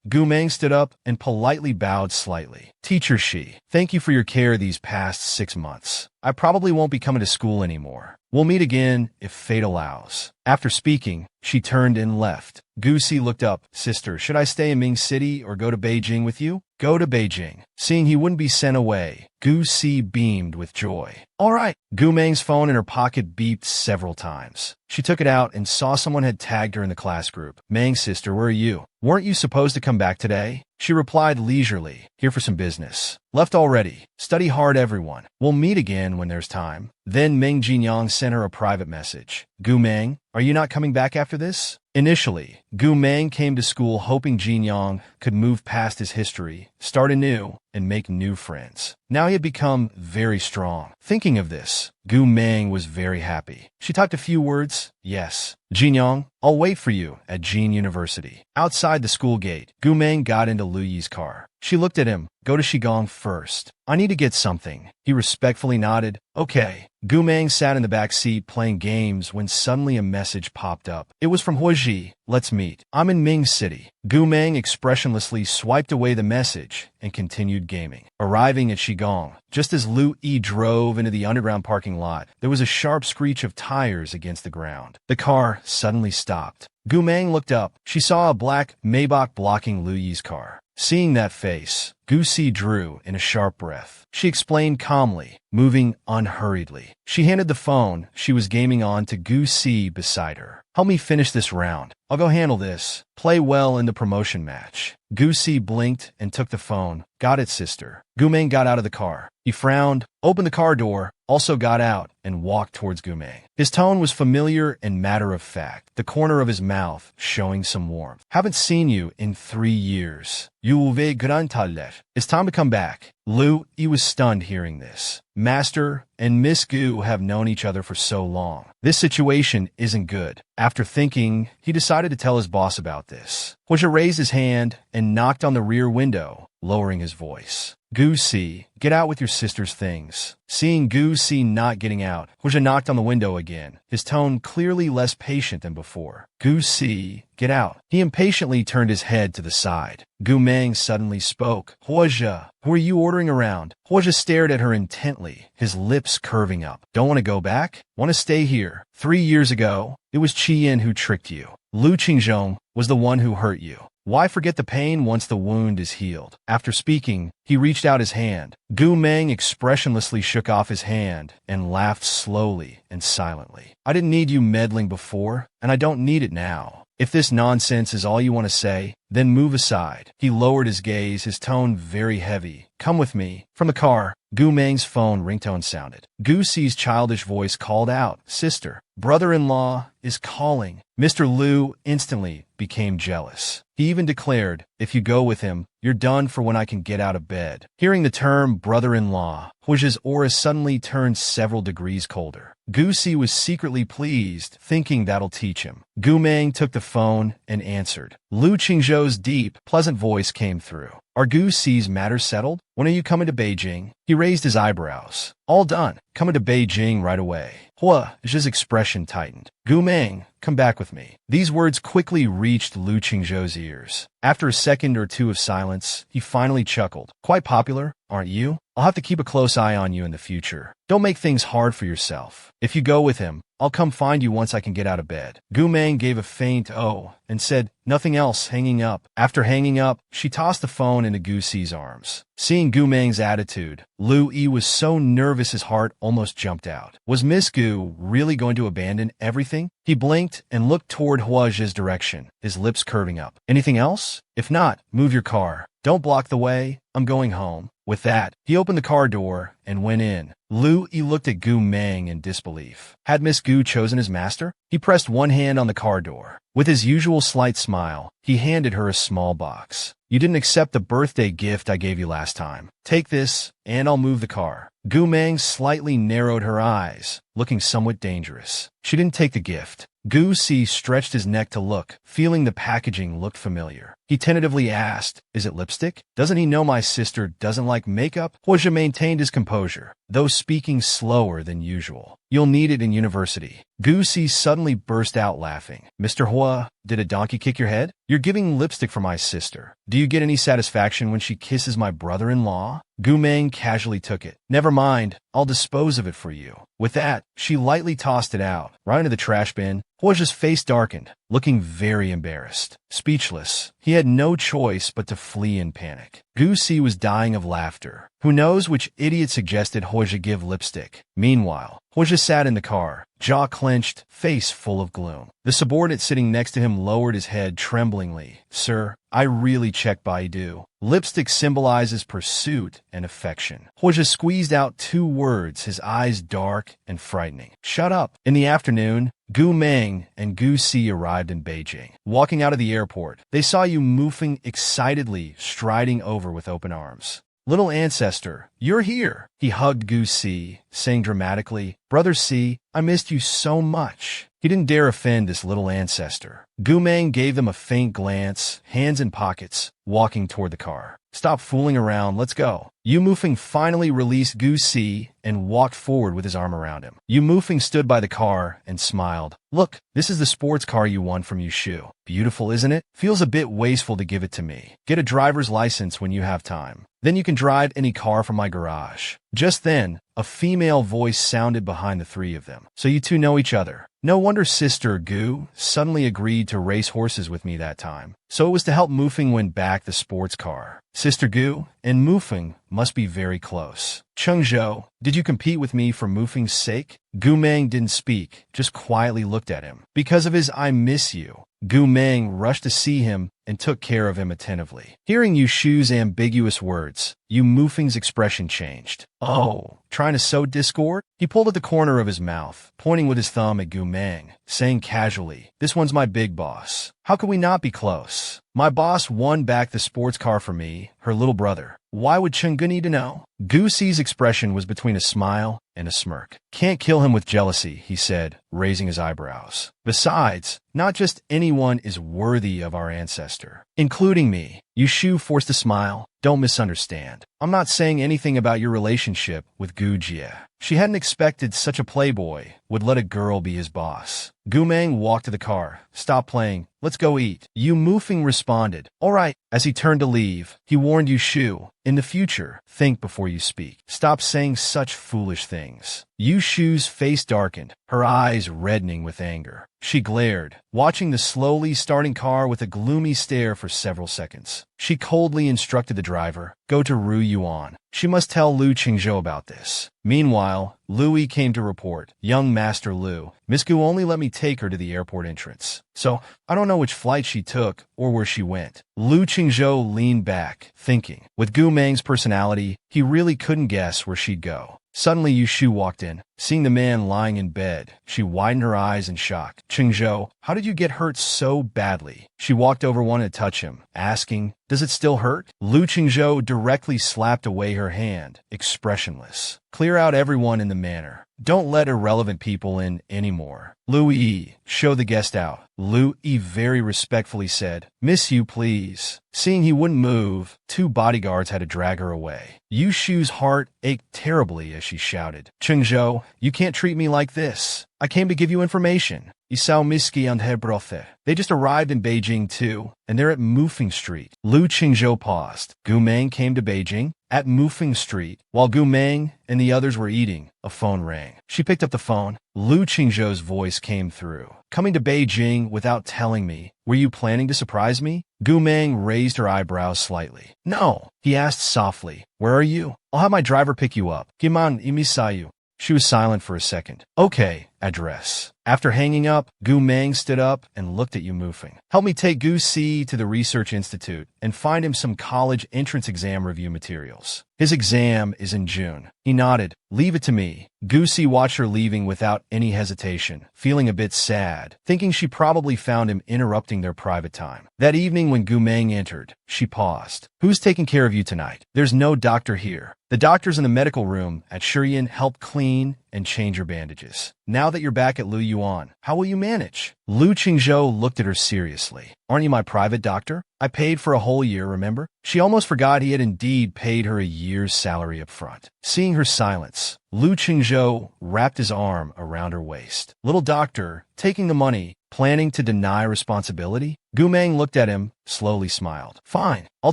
Gu Meng stood up and politely bowed slightly. Teacher Shi, thank you for your care these past 6 months. I probably won't be coming to school anymore. We'll meet again if fate allows. After speaking, she turned and left. Gu Si looked up. Sister, should I stay in Ming City or go to Beijing with you? Go to Beijing. Seeing he wouldn't be sent away, Gu Si beamed with joy. All right. Gu Meng's phone in her pocket beeped several times. She took it out and saw someone had tagged her in the class group. Meng's sister, where are you? Weren't you supposed to come back today? She replied leisurely, here for some business. Left already. Study hard, everyone. We'll meet again when there's time. Then Meng Jinyang sent her a private message. Gu Meng, are you not coming back after this? Initially, Gu Meng came to school hoping Jinyang could move past his history, start anew, and make new friends. Now he had become very strong. Thinking of this, Gu Meng was very happy. She typed a few words. Yes. Jinyang, I'll wait for you at Jin University. Outside the school gate, Gu Meng got into Lu Yi's car. She looked at him. Go to Shigong first. I need to get something. He respectfully nodded. Okay. Gu Meng sat in the back seat playing games when suddenly a message popped up. It was from Huoji. Let's meet. I'm in Ming City. Gu Meng expressionlessly swiped away the message and continued gaming. Arriving at Shigong, just as Lu Yi drove into the underground parking lot, there was a sharp screech of tires against the ground. The car suddenly stopped. Gu Meng looked up. She saw a black Maybach blocking Lu Yi's car. Seeing that face, Gu Si drew in a sharp breath. She explained calmly, moving unhurriedly. She handed the phone she was gaming on to Gu Si beside her. Help me finish this round. I'll go handle this. Play well in the promotion match. Gu Si blinked and took the phone. Got it, sister. Gu Meng got out of the car. He frowned, opened the car door, also got out, and walked towards Gu Meng. His tone was familiar and matter-of-fact, the corner of his mouth showing some warmth. Haven't seen you in 3 years. You will grantalet. It's time to come back. Lu Yi was stunned hearing this. Master and Miss Gu have known each other for so long. This situation isn't good. After thinking, he decided to tell his boss about this. Huoja raised his hand and knocked on the rear window, lowering his voice. Gu Si, get out with your sister's things. Seeing Gu Si not getting out, Huoja knocked on the window again, his tone clearly less patient than before. Gu Si, get out. He impatiently turned his head to the side. Gu Meng suddenly spoke. Huoja, who are you ordering around? Huoja stared at her intently, his lips curving up. Don't want to go back? Want to stay here? 3 years ago, it was Qian who tricked you. Lu Qingzhong was the one who hurt you. Why forget the pain once the wound is healed? After speaking, he reached out his hand. Gu Meng expressionlessly shook off his hand and laughed slowly and silently. I didn't need you meddling before, and I don't need it now. If this nonsense is all you want to say, then move aside. He lowered his gaze, his tone very heavy. Come with me. From the car, Gu Meng's phone ringtone sounded. Gu Si's childish voice called out, Sister, brother-in-law is calling. Mr. Lu instantly became jealous. He even declared, if you go with him, you're done for when I can get out of bed. Hearing the term brother-in-law, Huoja's aura suddenly turned several degrees colder. Gu Si was secretly pleased, thinking that'll teach him. Gu Meng took the phone and answered. Lu Qingzhou's deep, pleasant voice came through. Are Gu Si's matters settled? When are you coming to Beijing? He raised his eyebrows. All done. Coming to Beijing right away. Huoja's expression tightened. Gu Meng, come back with me. These words quickly reached Lu Qingzhou's ears. After a second or two of silence, he finally chuckled. Quite popular, aren't you? I'll have to keep a close eye on you in the future. Don't make things hard for yourself. If you go with him, I'll come find you once I can get out of bed. Gu Meng gave a faint oh and said, nothing else, hanging up. After hanging up, she tossed the phone into Gu Si's arms. Seeing Gu Meng's attitude, Lu Yi was so nervous his heart almost jumped out. Was Miss Gu really going to abandon everything? He blinked and looked toward Huoja's direction, his lips curving up. Anything else? If not, move your car. Don't block the way. I'm going home. With that, he opened the car door and went in. Lu Yi looked at Gu Meng in disbelief. Had Miss Gu chosen his master? He pressed one hand on the car door. With his usual slight smile, he handed her a small box. You didn't accept the birthday gift I gave you last time. Take this, and I'll move the car. Gu Meng slightly narrowed her eyes, looking somewhat dangerous. She didn't take the gift. Gu Si stretched his neck to look, feeling the packaging looked familiar. He tentatively asked, "Is it lipstick? Doesn't he know my sister doesn't like makeup?" Hwajia maintained his composure, though speaking slower than usual. "You'll need it in university." Gu Si suddenly burst out laughing. "Mr. Hua, did a donkey kick your head? You're giving lipstick for my sister. Do you get any satisfaction when she kisses my brother-in-law?" Gu Meng casually took it. "Never mind, I'll dispose of it for you." With that, she lightly tossed it out, right into the trash bin. Hwajia's face darkened, looking very embarrassed. Speechless, he had no choice but to flee in panic. Gu Si was dying of laughter. Who knows which idiot suggested Hwajia give lipstick? Meanwhile, Hwajia sat in the car, jaw clenched, face full of gloom. The subordinate sitting next to him lowered his head tremblingly. "Sir, I really check Baidu. Lipstick symbolizes pursuit and affection." Hwajia squeezed out 2 words, his eyes dark and frightening. "Shut up." In the afternoon, Gu Meng and Gu Si arrived in Beijing. Walking out of the airport, they saw Yu moving excitedly, striding over with open arms. "Little ancestor, you're here." He hugged Gu Si, saying dramatically, "Brother Si, I missed you so much." He didn't dare offend this little ancestor. Gu Meng gave them a faint glance, hands in pockets, walking toward the car. "Stop fooling around, let's go." Yu Mufeng finally released Gu Si and walked forward with his arm around him. Yu Mufeng stood by the car and smiled. "Look, this is the sports car you won from Yushu. Beautiful, isn't it? Feels a bit wasteful to give it to me. Get a driver's license when you have time. Then you can drive any car from my garage." Just then, a female voice sounded behind the 3 of them. "So you two know each other. No wonder Sister Gu suddenly agreed to race horses with me that time. So it was to help Mufeng win back the sports car. Sister Gu and Mufeng must be very close. Cheng Zhou, did you compete with me for Mufeng's sake?" Gu Meng didn't speak, just quietly looked at him. Because of his "I miss you," Gu Meng rushed to see him and took care of him attentively. Hearing Yushu's ambiguous words, Yu Mufeng's expression changed. "Oh, trying to sow discord?" He pulled at the corner of his mouth, pointing with his thumb at Gu Meng, saying casually, "This one's my big boss. How could we not be close? My boss won back the sports car for me, her little brother. Why would Cheng Gu need to know?" Gu Si's expression was between a smile and a smirk. "Can't kill him with jealousy," he said, raising his eyebrows. "Besides, not just anyone is worthy of our ancestor, including me." Yushu forced a smile. "Don't misunderstand. I'm not saying anything about your relationship with Gu Jie." She hadn't expected such a playboy would let a girl be his boss. Gu Meng walked to the car. "Stop playing. Let's go eat." Yu Mufeng responded, "All right." As he turned to leave, he warned Yushu, "In the future, think before you speak. Stop saying such foolish things." Yushu's face darkened, her eyes reddening with anger. She glared, watching the slowly starting car with a gloomy stare for several seconds. She coldly instructed the driver, "Go to Ru Yuan. She must tell Lu Qingzhou about this." Meanwhile, Louis came to report. "Young Master Lu, Miss Gu only let me take her to the airport entrance. So, I don't know which flight she took or where she went." Lu Qingzhou leaned back, thinking. With Gu Meng's personality, he really couldn't guess where she'd go. Suddenly, Yushu walked in. Seeing the man lying in bed, she widened her eyes in shock. "Qingzhou, how did you get hurt so badly?" She walked over, wanted to touch him, asking, "Does it still hurt?" Lu Qingzhou directly slapped away her hand, expressionless. "Clear out everyone in the manor. Don't let irrelevant people in anymore." Lu Yi, show the guest out. Lu Yi very respectfully said, "Miss you, please." Seeing he wouldn't move, 2 bodyguards had to drag her away. Yushu's heart ached terribly as she shouted, "Qingzhou, you can't treat me like this. I came to give you information. Isao Miski and Hebrothe. They just arrived in Beijing too, and they're at Mufeng Street." Lu Qingzhou paused. Gu Meng came to Beijing. At Mufeng Street, while Gu Meng and the others were eating, a phone rang. She picked up the phone. Lu Qingzhou's voice came through. "Coming to Beijing without telling me. Were you planning to surprise me?" Gu Meng raised her eyebrows slightly. "No," he asked softly. "Where are you?" "I'll have my driver pick you up." "Giman imisayu." She was silent for a second. "Okay, address." After hanging up, Gu Meng stood up and looked at Yu Mufeng. "Help me take Gu Si to the Research Institute and find him some college entrance exam review materials. His exam is in June." He nodded. "Leave it to me." Gu Si watched her leaving without any hesitation, feeling a bit sad, thinking she probably found him interrupting their private time. That evening when Gu Meng entered, she paused. "Who's taking care of you tonight?" "There's no doctor here. The doctors in the medical room at Shurian helped clean and change your bandages. Now that you're back at Lu yuan. How will you manage? Lu Qingzhou looked at her seriously. Aren't you my private doctor? I paid for a whole year, remember? She almost forgot he had indeed paid her a year's salary up front. Seeing her silence, Lu Qingzhou wrapped his arm around her waist. Little doctor, taking the money, planning to deny responsibility? Gu Meng looked at him, slowly smiled. Fine, I'll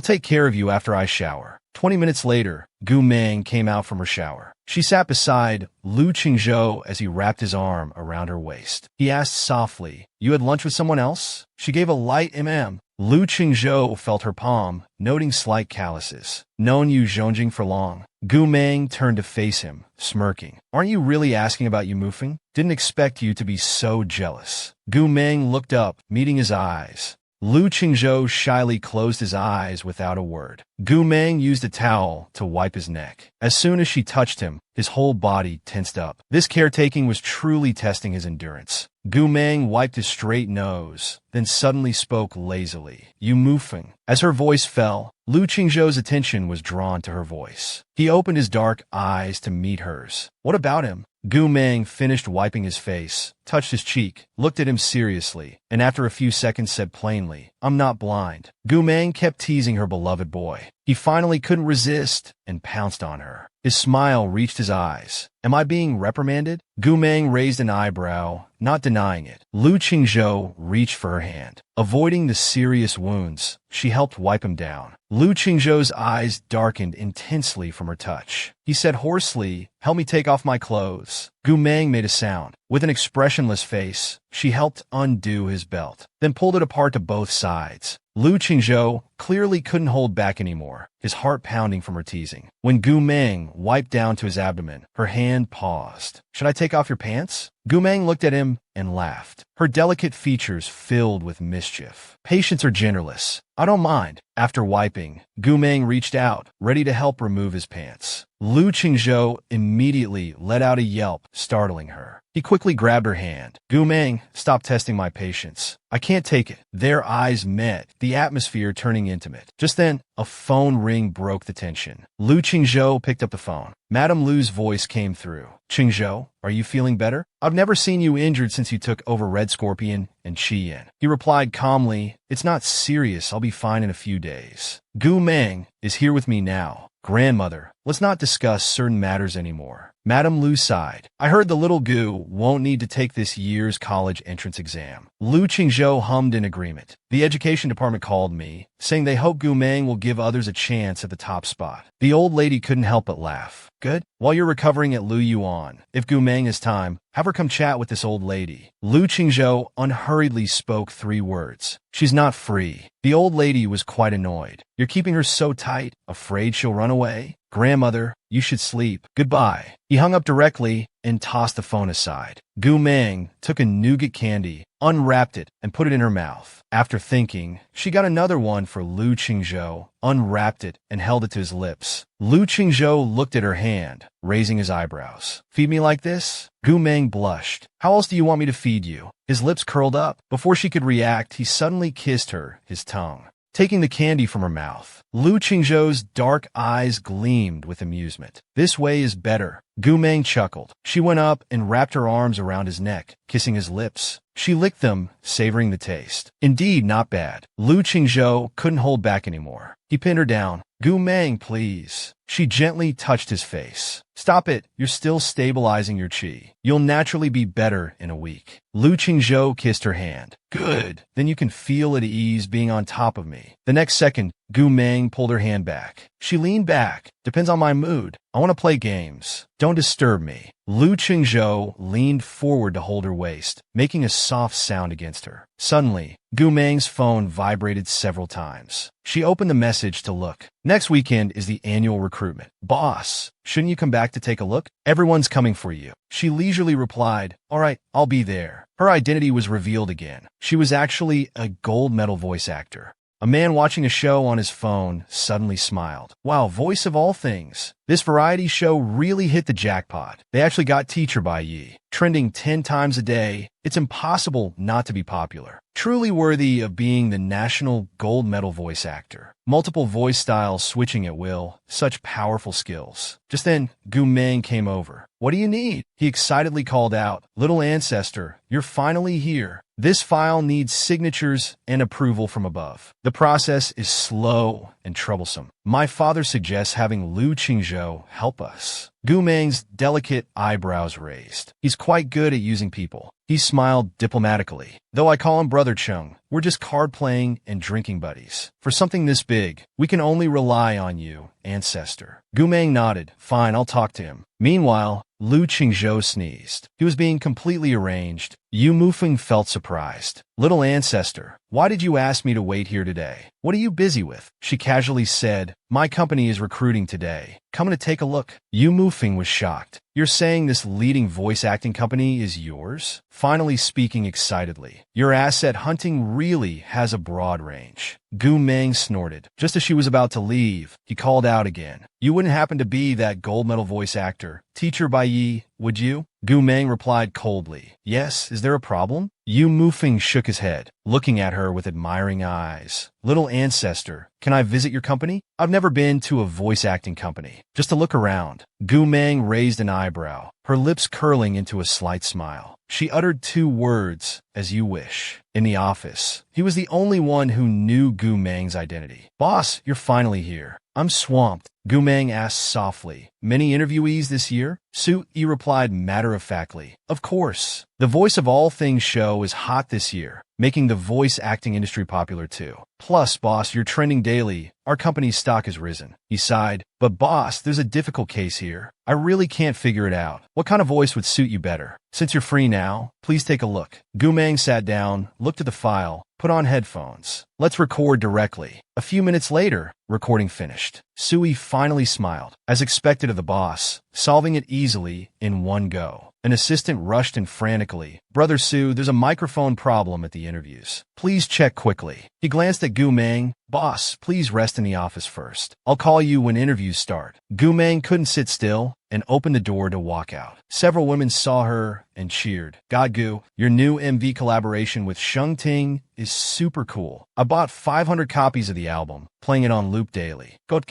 take care of you after I shower. 20 minutes later, Gu Meng came out from her shower. She sat beside Lu Qingzhou as he wrapped his arm around her waist. He asked softly, You had lunch with someone else? She gave a light mm. Lu Qingzhou felt her palm, noting slight calluses. Known you Zhongjing for long. Gu Meng turned to face him, smirking. Aren't you really asking about you moving? Didn't expect you to be so jealous. Gu Meng looked up, meeting his eyes. Lu Qingzhou shyly closed his eyes without a word. Gu Meng used a towel to wipe his neck. As soon as she touched him, his whole body tensed up. This caretaking was truly testing his endurance. Gu Meng wiped his straight nose, then suddenly spoke lazily. You Mufeng. As her voice fell, Lu Qingzhou's attention was drawn to her voice. He opened his dark eyes to meet hers. What about him? Gu Meng finished wiping his face, touched his cheek, looked at him seriously, and after a few seconds said plainly, I'm not blind. Gu Meng kept teasing her beloved boy. He finally couldn't resist and pounced on her. His smile reached his eyes. Am I being reprimanded? Gu Meng raised an eyebrow, not denying it. Lu Qingzhou reached for her hand. Avoiding the serious wounds, she helped wipe him down. Lu Qingzhou's eyes darkened intensely from her touch. He said hoarsely, Help me take off my clothes. Gu Meng made a sound. With an expressionless face, she helped undo his belt, then pulled it apart to both sides. Lu Qingzhou clearly couldn't hold back anymore, his heart pounding from her teasing. When Gu Meng wiped down to his abdomen, her hand paused. Should I take off your pants? Gu Meng looked at him and laughed, her delicate features filled with mischief. Patients are genderless. I don't mind. After wiping, Gu Meng reached out, ready to help remove his pants. Lu Qingzhou immediately let out a yelp, startling her. He quickly grabbed her hand. Gu Meng, stop testing my patience. I can't take it. Their eyes met, the atmosphere turning intimate. Just then, a phone ring broke the tension. Lu Qingzhou picked up the phone. Madame Lu's voice came through. Qingzhou, are you feeling better? I've never seen you injured since you took over Red Scorpion and Qian. He replied calmly, It's not serious. I'll be fine in a few days. Gu Meng is here with me now. Grandmother, let's not discuss certain matters anymore. Madame Lu sighed. I heard the little Gu won't need to take this year's college entrance exam. Lu Qingzhou hummed in agreement. The education department called me, saying they hope Gu Meng will give others a chance at the top spot. The old lady couldn't help but laugh. Good. While you're recovering at Lu Yuan, if Gu Meng has time, have her come chat with this old lady. Lu Qingzhou unhurriedly spoke 3 words. She's not free. The old lady was quite annoyed. You're keeping her so tight, afraid she'll run away? Grandmother, you should sleep. Goodbye. He hung up directly and tossed the phone aside. Gu Meng took a nougat candy, unwrapped it, and put it in her mouth. After thinking, she got another one for Lu Qingzhou, unwrapped it, and held it to his lips. Lu Qingzhou looked at her hand, raising his eyebrows. Feed me like this? Gu Meng blushed. How else do you want me to feed you? His lips curled up. Before she could react, he suddenly kissed her, his tongue. Taking the candy from her mouth, Lu Qingzhou's dark eyes gleamed with amusement. This way is better. Gu Meng chuckled. She went up and wrapped her arms around his neck, kissing his lips. She licked them, savoring the taste. Indeed, not bad. Lu Qingzhou couldn't hold back anymore. He pinned her down. Gu Meng, please. She gently touched his face. Stop it. You're still stabilizing your qi. You'll naturally be better in a week. Lu Qingzhou kissed her hand. Good. Then you can feel at ease being on top of me. The next second, Gu Meng pulled her hand back. She leaned back. Depends on my mood. I want to play games. Don't disturb me. Lu Qingzhou leaned forward to hold her waist, making a soft sound against her. Suddenly, Gu Meng's phone vibrated several times. She opened the message to look. Next weekend is the annual recruitment. Boss, shouldn't you come back to take a look? Everyone's coming for you. She leisurely replied, All right, I'll be there. Her identity was revealed again. She was actually a gold medal voice actor. A man watching a show on his phone suddenly smiled. Wow, voice of all things. This variety show really hit the jackpot. They actually got Teacher by Yi trending 10 times a day. It's impossible not to be popular. Truly worthy of being the national gold medal voice actor. Multiple voice styles switching at will. Such powerful skills. Just then, Gu Meng came over. What do you need? He excitedly called out. Little ancestor, you're finally here. This file needs signatures and approval from above. The process is slow and troublesome. My father suggests having Lu Qingzhou help us. Gu Meng's delicate eyebrows raised. He's quite good at using people. He smiled diplomatically. Though I call him Brother Chung, we're just card-playing and drinking buddies. For something this big, we can only rely on you, ancestor. Gu Meng nodded. Fine, I'll talk to him. Meanwhile, Lu Qingzhou sneezed. He was being completely arranged. Yu Mufeng felt surprised. Little ancestor, why did you ask me to wait here today? What are you busy with? She casually said, my company is recruiting today. Coming to take a look. Yu Mufeng was shocked. You're saying this leading voice acting company is yours? Finally speaking excitedly. Your asset hunting really has a broad range. Gu Meng snorted. Just as she was about to leave, he called out again. You wouldn't happen to be that gold medal voice actor, Teacher by Yi, would you? Gu Meng replied coldly. Yes, is there a problem? Yu Mufeng shook his head, looking at her with admiring eyes. Little ancestor, can I visit your company? I've never been to a voice acting company. Just to look around. Gu Meng raised an eyebrow, her lips curling into a slight smile. She uttered 2 words, as you wish. In the office, he was the only one who knew Gu Meng's identity. Boss, you're finally here. I'm swamped. Gu Meng asked softly. Many interviewees this year? Su Yi replied matter-of-factly. Of course. The Voice of All Things show is hot this year, making the voice acting industry popular too. Plus, boss, you're trending daily. Our company's stock has risen. He sighed. But boss, there's a difficult case here. I really can't figure it out. What kind of voice would suit you better? Since you're free now, please take a look. Gu Meng sat down, looked at the file, put on headphones. Let's record directly. A few minutes later, recording finished. Sui finally smiled, as expected of the boss, solving it easily in one go. An assistant rushed in frantically. Brother Su, there's a microphone problem at the interviews. Please check quickly. He glanced at Gu Meng. Boss, please rest in the office first. I'll call you when interviews start. Gu Meng couldn't sit still and opened the door to walk out. Several women saw her and cheered. God Gu, your new MV collaboration with Sheng Ting is super cool. I bought 500 copies of the album, playing it on loop daily. God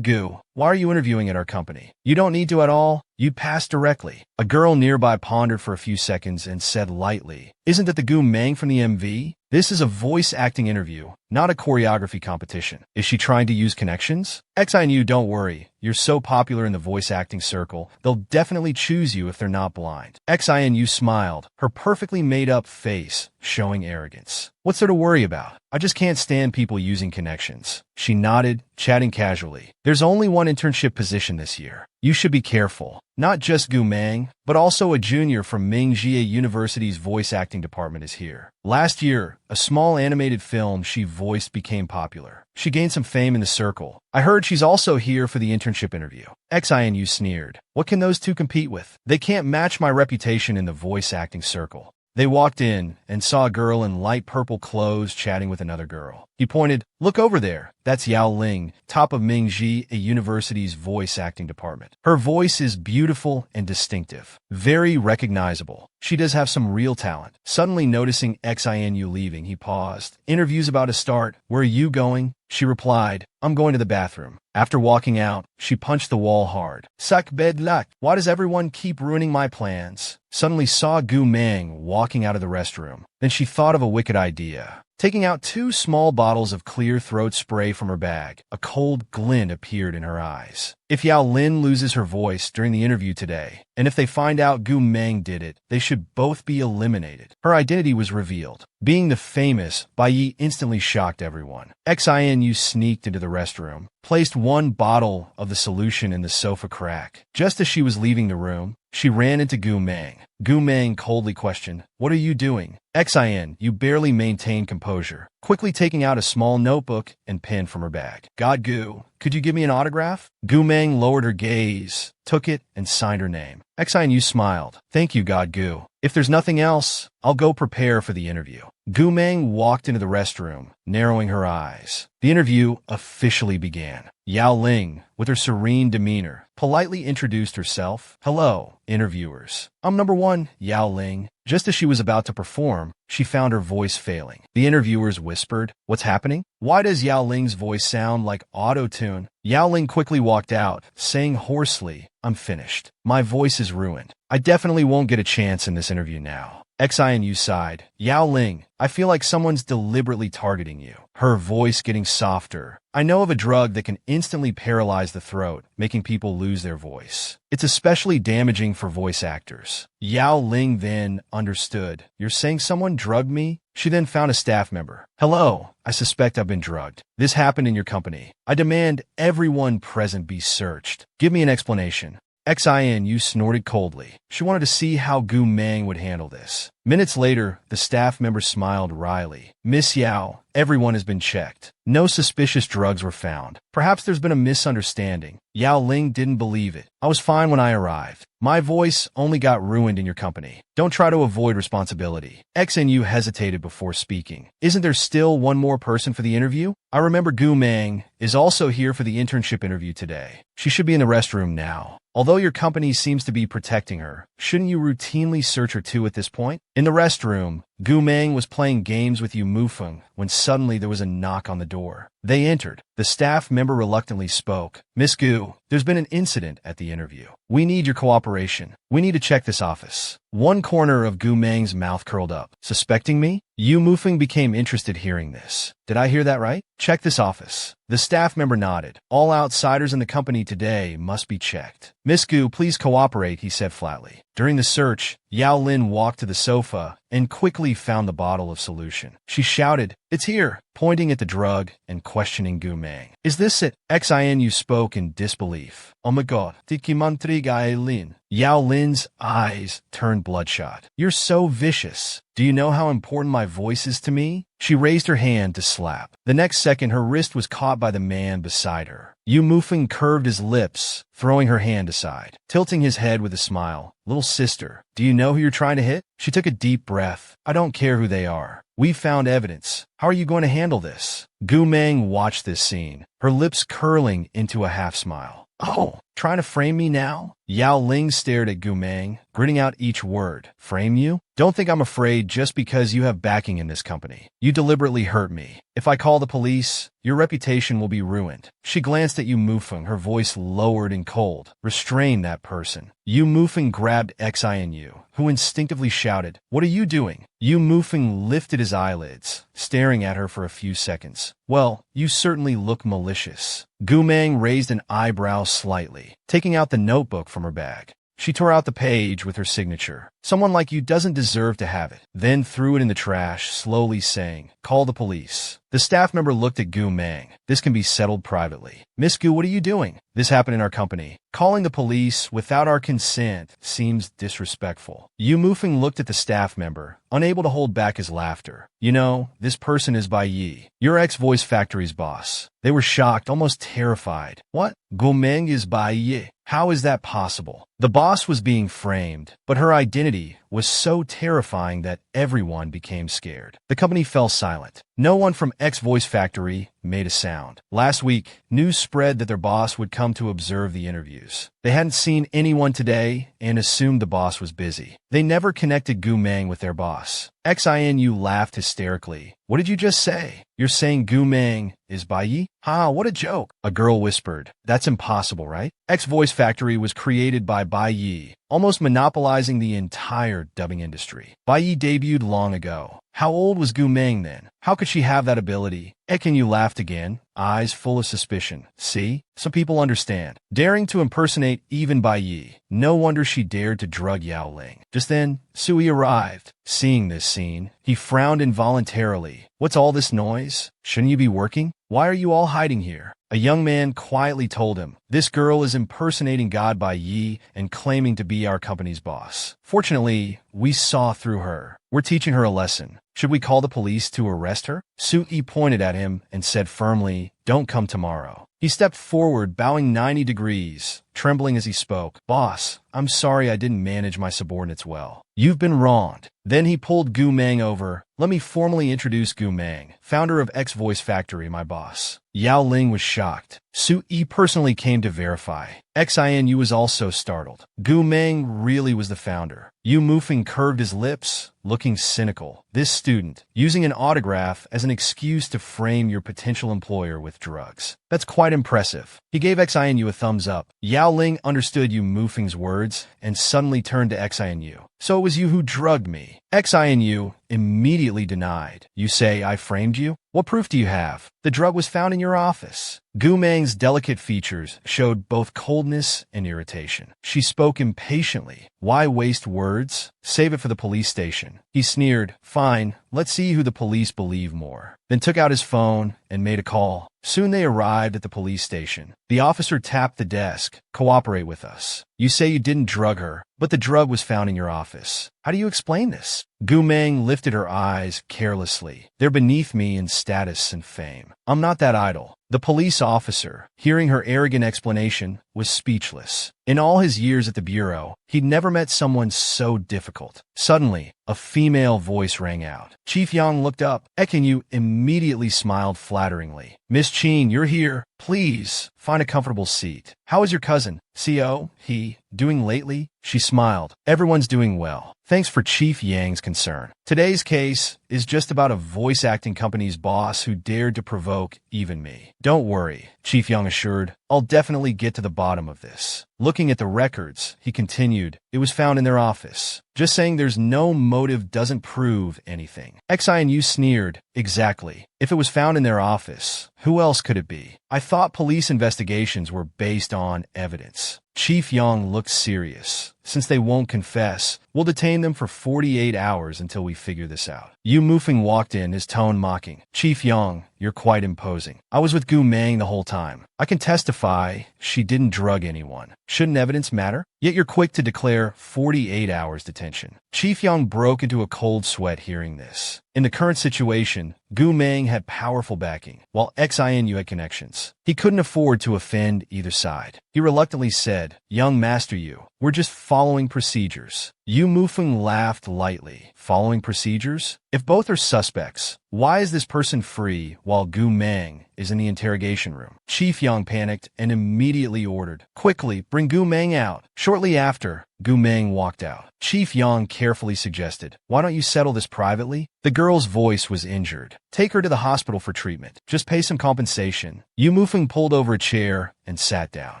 Gu, why are you interviewing at our company? You don't need to at all. You'd pass directly. A girl nearby pondered for a few seconds and said lightly, Isn't that the Gu Meng from the MV? This is a voice acting interview, not a choreography competition. Is she trying to use connections? Xi and you, don't worry. You're so popular in the voice acting circle, they'll definitely choose you if they're not blind. Xi and you smiled, her perfectly made-up face showing arrogance. What's there to worry about? I just can't stand people using connections. She nodded, chatting casually. There's only one internship position this year. You should be careful. Not just Gu Meng, but also a junior from Mingjie University's voice acting department is here. Last year, a small animated film she voiced became popular. She gained some fame in the circle. I heard she's also here for the internship interview. XINU sneered. What can those two compete with? They can't match my reputation in the voice acting circle. They walked in and saw a girl in light purple clothes chatting with another girl. He pointed, Look over there. That's Yao Ling, top of Mingjie University's voice acting department. Her voice is beautiful and distinctive. Very recognizable. She does have some real talent. Suddenly noticing XINU leaving, he paused. Interview's about to start. Where are you going? She replied, I'm going to the bathroom. After walking out, she punched the wall hard. Suck bed luck. Why does everyone keep ruining my plans? Suddenly saw Gu Meng walking out of the restroom. Then she thought of a wicked idea. Taking out 2 small bottles of clear throat spray from her bag, a cold glint appeared in her eyes. If Yao Lin loses her voice during the interview today, and if they find out Gu Meng did it, they should both be eliminated. Her identity was revealed. Being the famous Bai Yi instantly shocked everyone. XINU sneaked into the restroom, placed 1 bottle of the solution in the sofa crack. Just as she was leaving the room, She ran into Gu Meng. Gu Meng coldly questioned, "What are you doing?" Xin, you barely maintained composure, quickly taking out a small notebook and pen from her bag. "God Gu, could you give me an autograph?" Gu Meng lowered her gaze, took it, and signed her name. Xin Yu smiled. "Thank you, God Gu. If there's nothing else, I'll go prepare for the interview." Gu Meng walked into the restroom, narrowing her eyes. The interview officially began. Yao Ling, with her serene demeanor, politely introduced herself. "Hello, interviewers. I'm number one, Yao Ling." Just as she was about to perform, she found her voice failing. The interviewers whispered, "What's happening? Why does Yao Ling's voice sound like auto-tune?" Yao Ling quickly walked out, saying hoarsely, "I'm finished. My voice is ruined. I definitely won't get a chance in this interview now." Xin sighed. "Yao Ling, I feel like someone's deliberately targeting you." Her voice getting softer. "I know of a drug that can instantly paralyze the throat, making people lose their voice. It's especially damaging for voice actors." Yao Ling then understood. "You're saying someone drugged me?" She then found a staff member. "Hello, I suspect I've been drugged. This happened in your company. I demand everyone present be searched. Give me an explanation." Xin snorted coldly. She wanted to see how Gu Meng would handle this. Minutes later, the staff member smiled wryly. "Miss Yao, everyone has been checked. No suspicious drugs were found. Perhaps there's been a misunderstanding." Yao Ling didn't believe it. "I was fine when I arrived. My voice only got ruined in your company. Don't try to avoid responsibility." XNU hesitated before speaking. "Isn't there still one more person for the interview? I remember Gu Meng is also here for the internship interview today. She should be in the restroom now. Although your company seems to be protecting her, shouldn't you routinely search her too at this point?" In the restroom, Gu Meng was playing games with Yu Mufeng when suddenly there was a knock on the door. They entered. The staff member reluctantly spoke. "Miss Gu, there's been an incident at the interview. We need your cooperation. We need to check this office." One corner of Gu Meng's mouth curled up. "Suspecting me?" Yu Mufeng became interested hearing this. "Did I hear that right? Check this office." The staff member nodded. "All outsiders in the company today must be checked." "Miss Gu, please cooperate," he said flatly. During the search, Yao Lin walked to the sofa and quickly found the bottle of solution. She shouted, "It's here," pointing at the drug and questioning Gu Meng. "Is this it?" Xin spoke in disbelief. "Oh my god, Tikimantri Gai Lin." Yao Lin's eyes turned bloodshot. "You're so vicious. Do you know how important my voice is to me?" She raised her hand to slap. The next second, her wrist was caught by the man beside her. Yu Mufeng curved his lips, throwing her hand aside, tilting his head with a smile. "Little sister, do you know who you're trying to hit?" She took a deep breath. "I don't care who they are. We've found evidence. How are you going to handle this?" Gu Meng watched this scene, her lips curling into a half-smile. "Oh, trying to frame me now?" Yao Ling stared at Gu Meng, gritting out each word. "Frame you? Don't think I'm afraid just because you have backing in this company. You deliberately hurt me. If I call the police, your reputation will be ruined." She glanced at Yu Mufeng, her voice lowered and cold. "Restrain that person." Yu Mufeng grabbed Xin, who instinctively shouted, "What are you doing?" Yu Mufeng lifted his eyelids, staring at her for a few seconds. "Well, you certainly look malicious." Gu Meng raised an eyebrow slightly, taking out the notebook from her bag. She tore out the page with her signature. "Someone like you doesn't deserve to have it," then threw it in the trash, slowly saying, "Call the police." The staff member looked at Gu Meng. "This can be settled privately." "Miss Gu, what are you doing?" "This happened in our company. Calling the police without our consent seems disrespectful." Yu Mufeng looked at the staff member, unable to hold back his laughter. "You know, this person is Bai Yi, your ex-Voice Factory's boss." They were shocked, almost terrified. "What? Gu Meng is Bai Yi? How is that possible?" The boss was being framed, but her identity was so terrifying that everyone became scared. The company fell silent. No one from ex-Voice Factory made a sound. Last week, news spread that their boss would come to observe the interviews. They hadn't seen anyone today and assumed the boss was busy. They never connected Gu Meng with their boss. Xin laughed hysterically. "What did you just say? You're saying Gu Meng is Bai Yi? Ha, what a joke." A girl whispered. "That's impossible, right?" Ex-Voice Factory was created by Bai Yi, almost monopolizing the entire dubbing industry. Bai Yi debuted long ago. How old was Gu Meng then? How could she have that ability? Ekin laughed again, eyes full of suspicion. "See? Some people understand." Daring to impersonate even Bai Yi. No wonder she dared to drug Yao Ling. Just then, Sui arrived. Seeing this scene, he frowned involuntarily. "What's all this noise? Shouldn't you be working? Why are you all hiding here?" A young man quietly told him, "This girl is impersonating God by Yi and claiming to be our company's boss. Fortunately, we saw through her. We're teaching her a lesson. Should we call the police to arrest her?" Yi pointed at him and said firmly, "Don't come tomorrow." He stepped forward, bowing 90 degrees, trembling as he spoke. "Boss, I'm sorry I didn't manage my subordinates well. You've been wronged." Then he pulled Gu Meng over. "Let me formally introduce Gu Meng, founder of X Voice Factory, my boss." Yao Ling was shocked. Yi personally came to verify. Xinu was also startled. Gu Meng really was the founder. Yu Mufeng curved his lips, looking cynical. "This student, using an autograph as an excuse to frame your potential employer with drugs. That's quite impressive." He gave Xinu a thumbs up. Yao Ling understood Yu Mufeng's words and suddenly turned to Xinu. "So it was you who drugged me?" Xinu immediately denied. "You say I framed you? What proof do you have? The drug was found in your office." Gu Meng's delicate features showed both coldness and irritation. She spoke impatiently. "Why waste words? Save it for the police station." He sneered. "Fine, let's see who the police believe more." Then took out his phone and made a call. Soon they arrived at the police station. The officer tapped the desk. "Cooperate with us. You say you didn't drug her, but the drug was found in your office. How do you explain this?" Gu Meng lifted her eyes carelessly. "They're beneath me in status and fame. I'm not that idle." The police officer, hearing her arrogant explanation, was speechless. In all his years at the bureau, he'd never met someone so difficult. Suddenly, a female voice rang out. Chief Yang looked up. Ekinyu immediately smiled flatteringly. "Miss Chin, you're here. Please, find a comfortable seat. How is your cousin, he, doing lately?" She smiled. "Everyone's doing well. Thanks for Chief Yang's concern. Today's case is just about a voice acting company's boss who dared to provoke even me." "Don't worry," Chief Yang assured. "I'll definitely get to the bottom of this." Looking at the records, he continued, "It was found in their office. Just saying there's no motive doesn't prove anything." Xinu sneered. "Exactly. If it was found in their office, who else could it be? I thought police investigations were based on evidence." Chief Yang looked serious. "Since they won't confess, we'll detain them for 48 hours until we figure this out." Yu Mufeng walked in, his tone mocking. "Chief Yang, you're quite imposing. I was with Gu Meng the whole time. I can testify she didn't drug anyone. Shouldn't evidence matter? Yet you're quick to declare 48 hours detention." Chief Yang broke into a cold sweat hearing this. In the current situation, Gu Meng had powerful backing, while Xinu had connections. He couldn't afford to offend either side. He reluctantly said, "Young Master Yu, we're just following procedures." Yu Mufeng laughed lightly. "Following procedures? If both are suspects, why is this person free while Gu Meng is in the interrogation room?" Chief Yang panicked and immediately ordered, "Quickly, bring Gu Meng out." Shortly after, Gu Meng walked out. Chief Yang carefully suggested, "Why don't you settle this privately?" The girl's voice was injured. "Take her to the hospital for treatment. Just pay some compensation." Yu Mufeng pulled over a chair and sat down.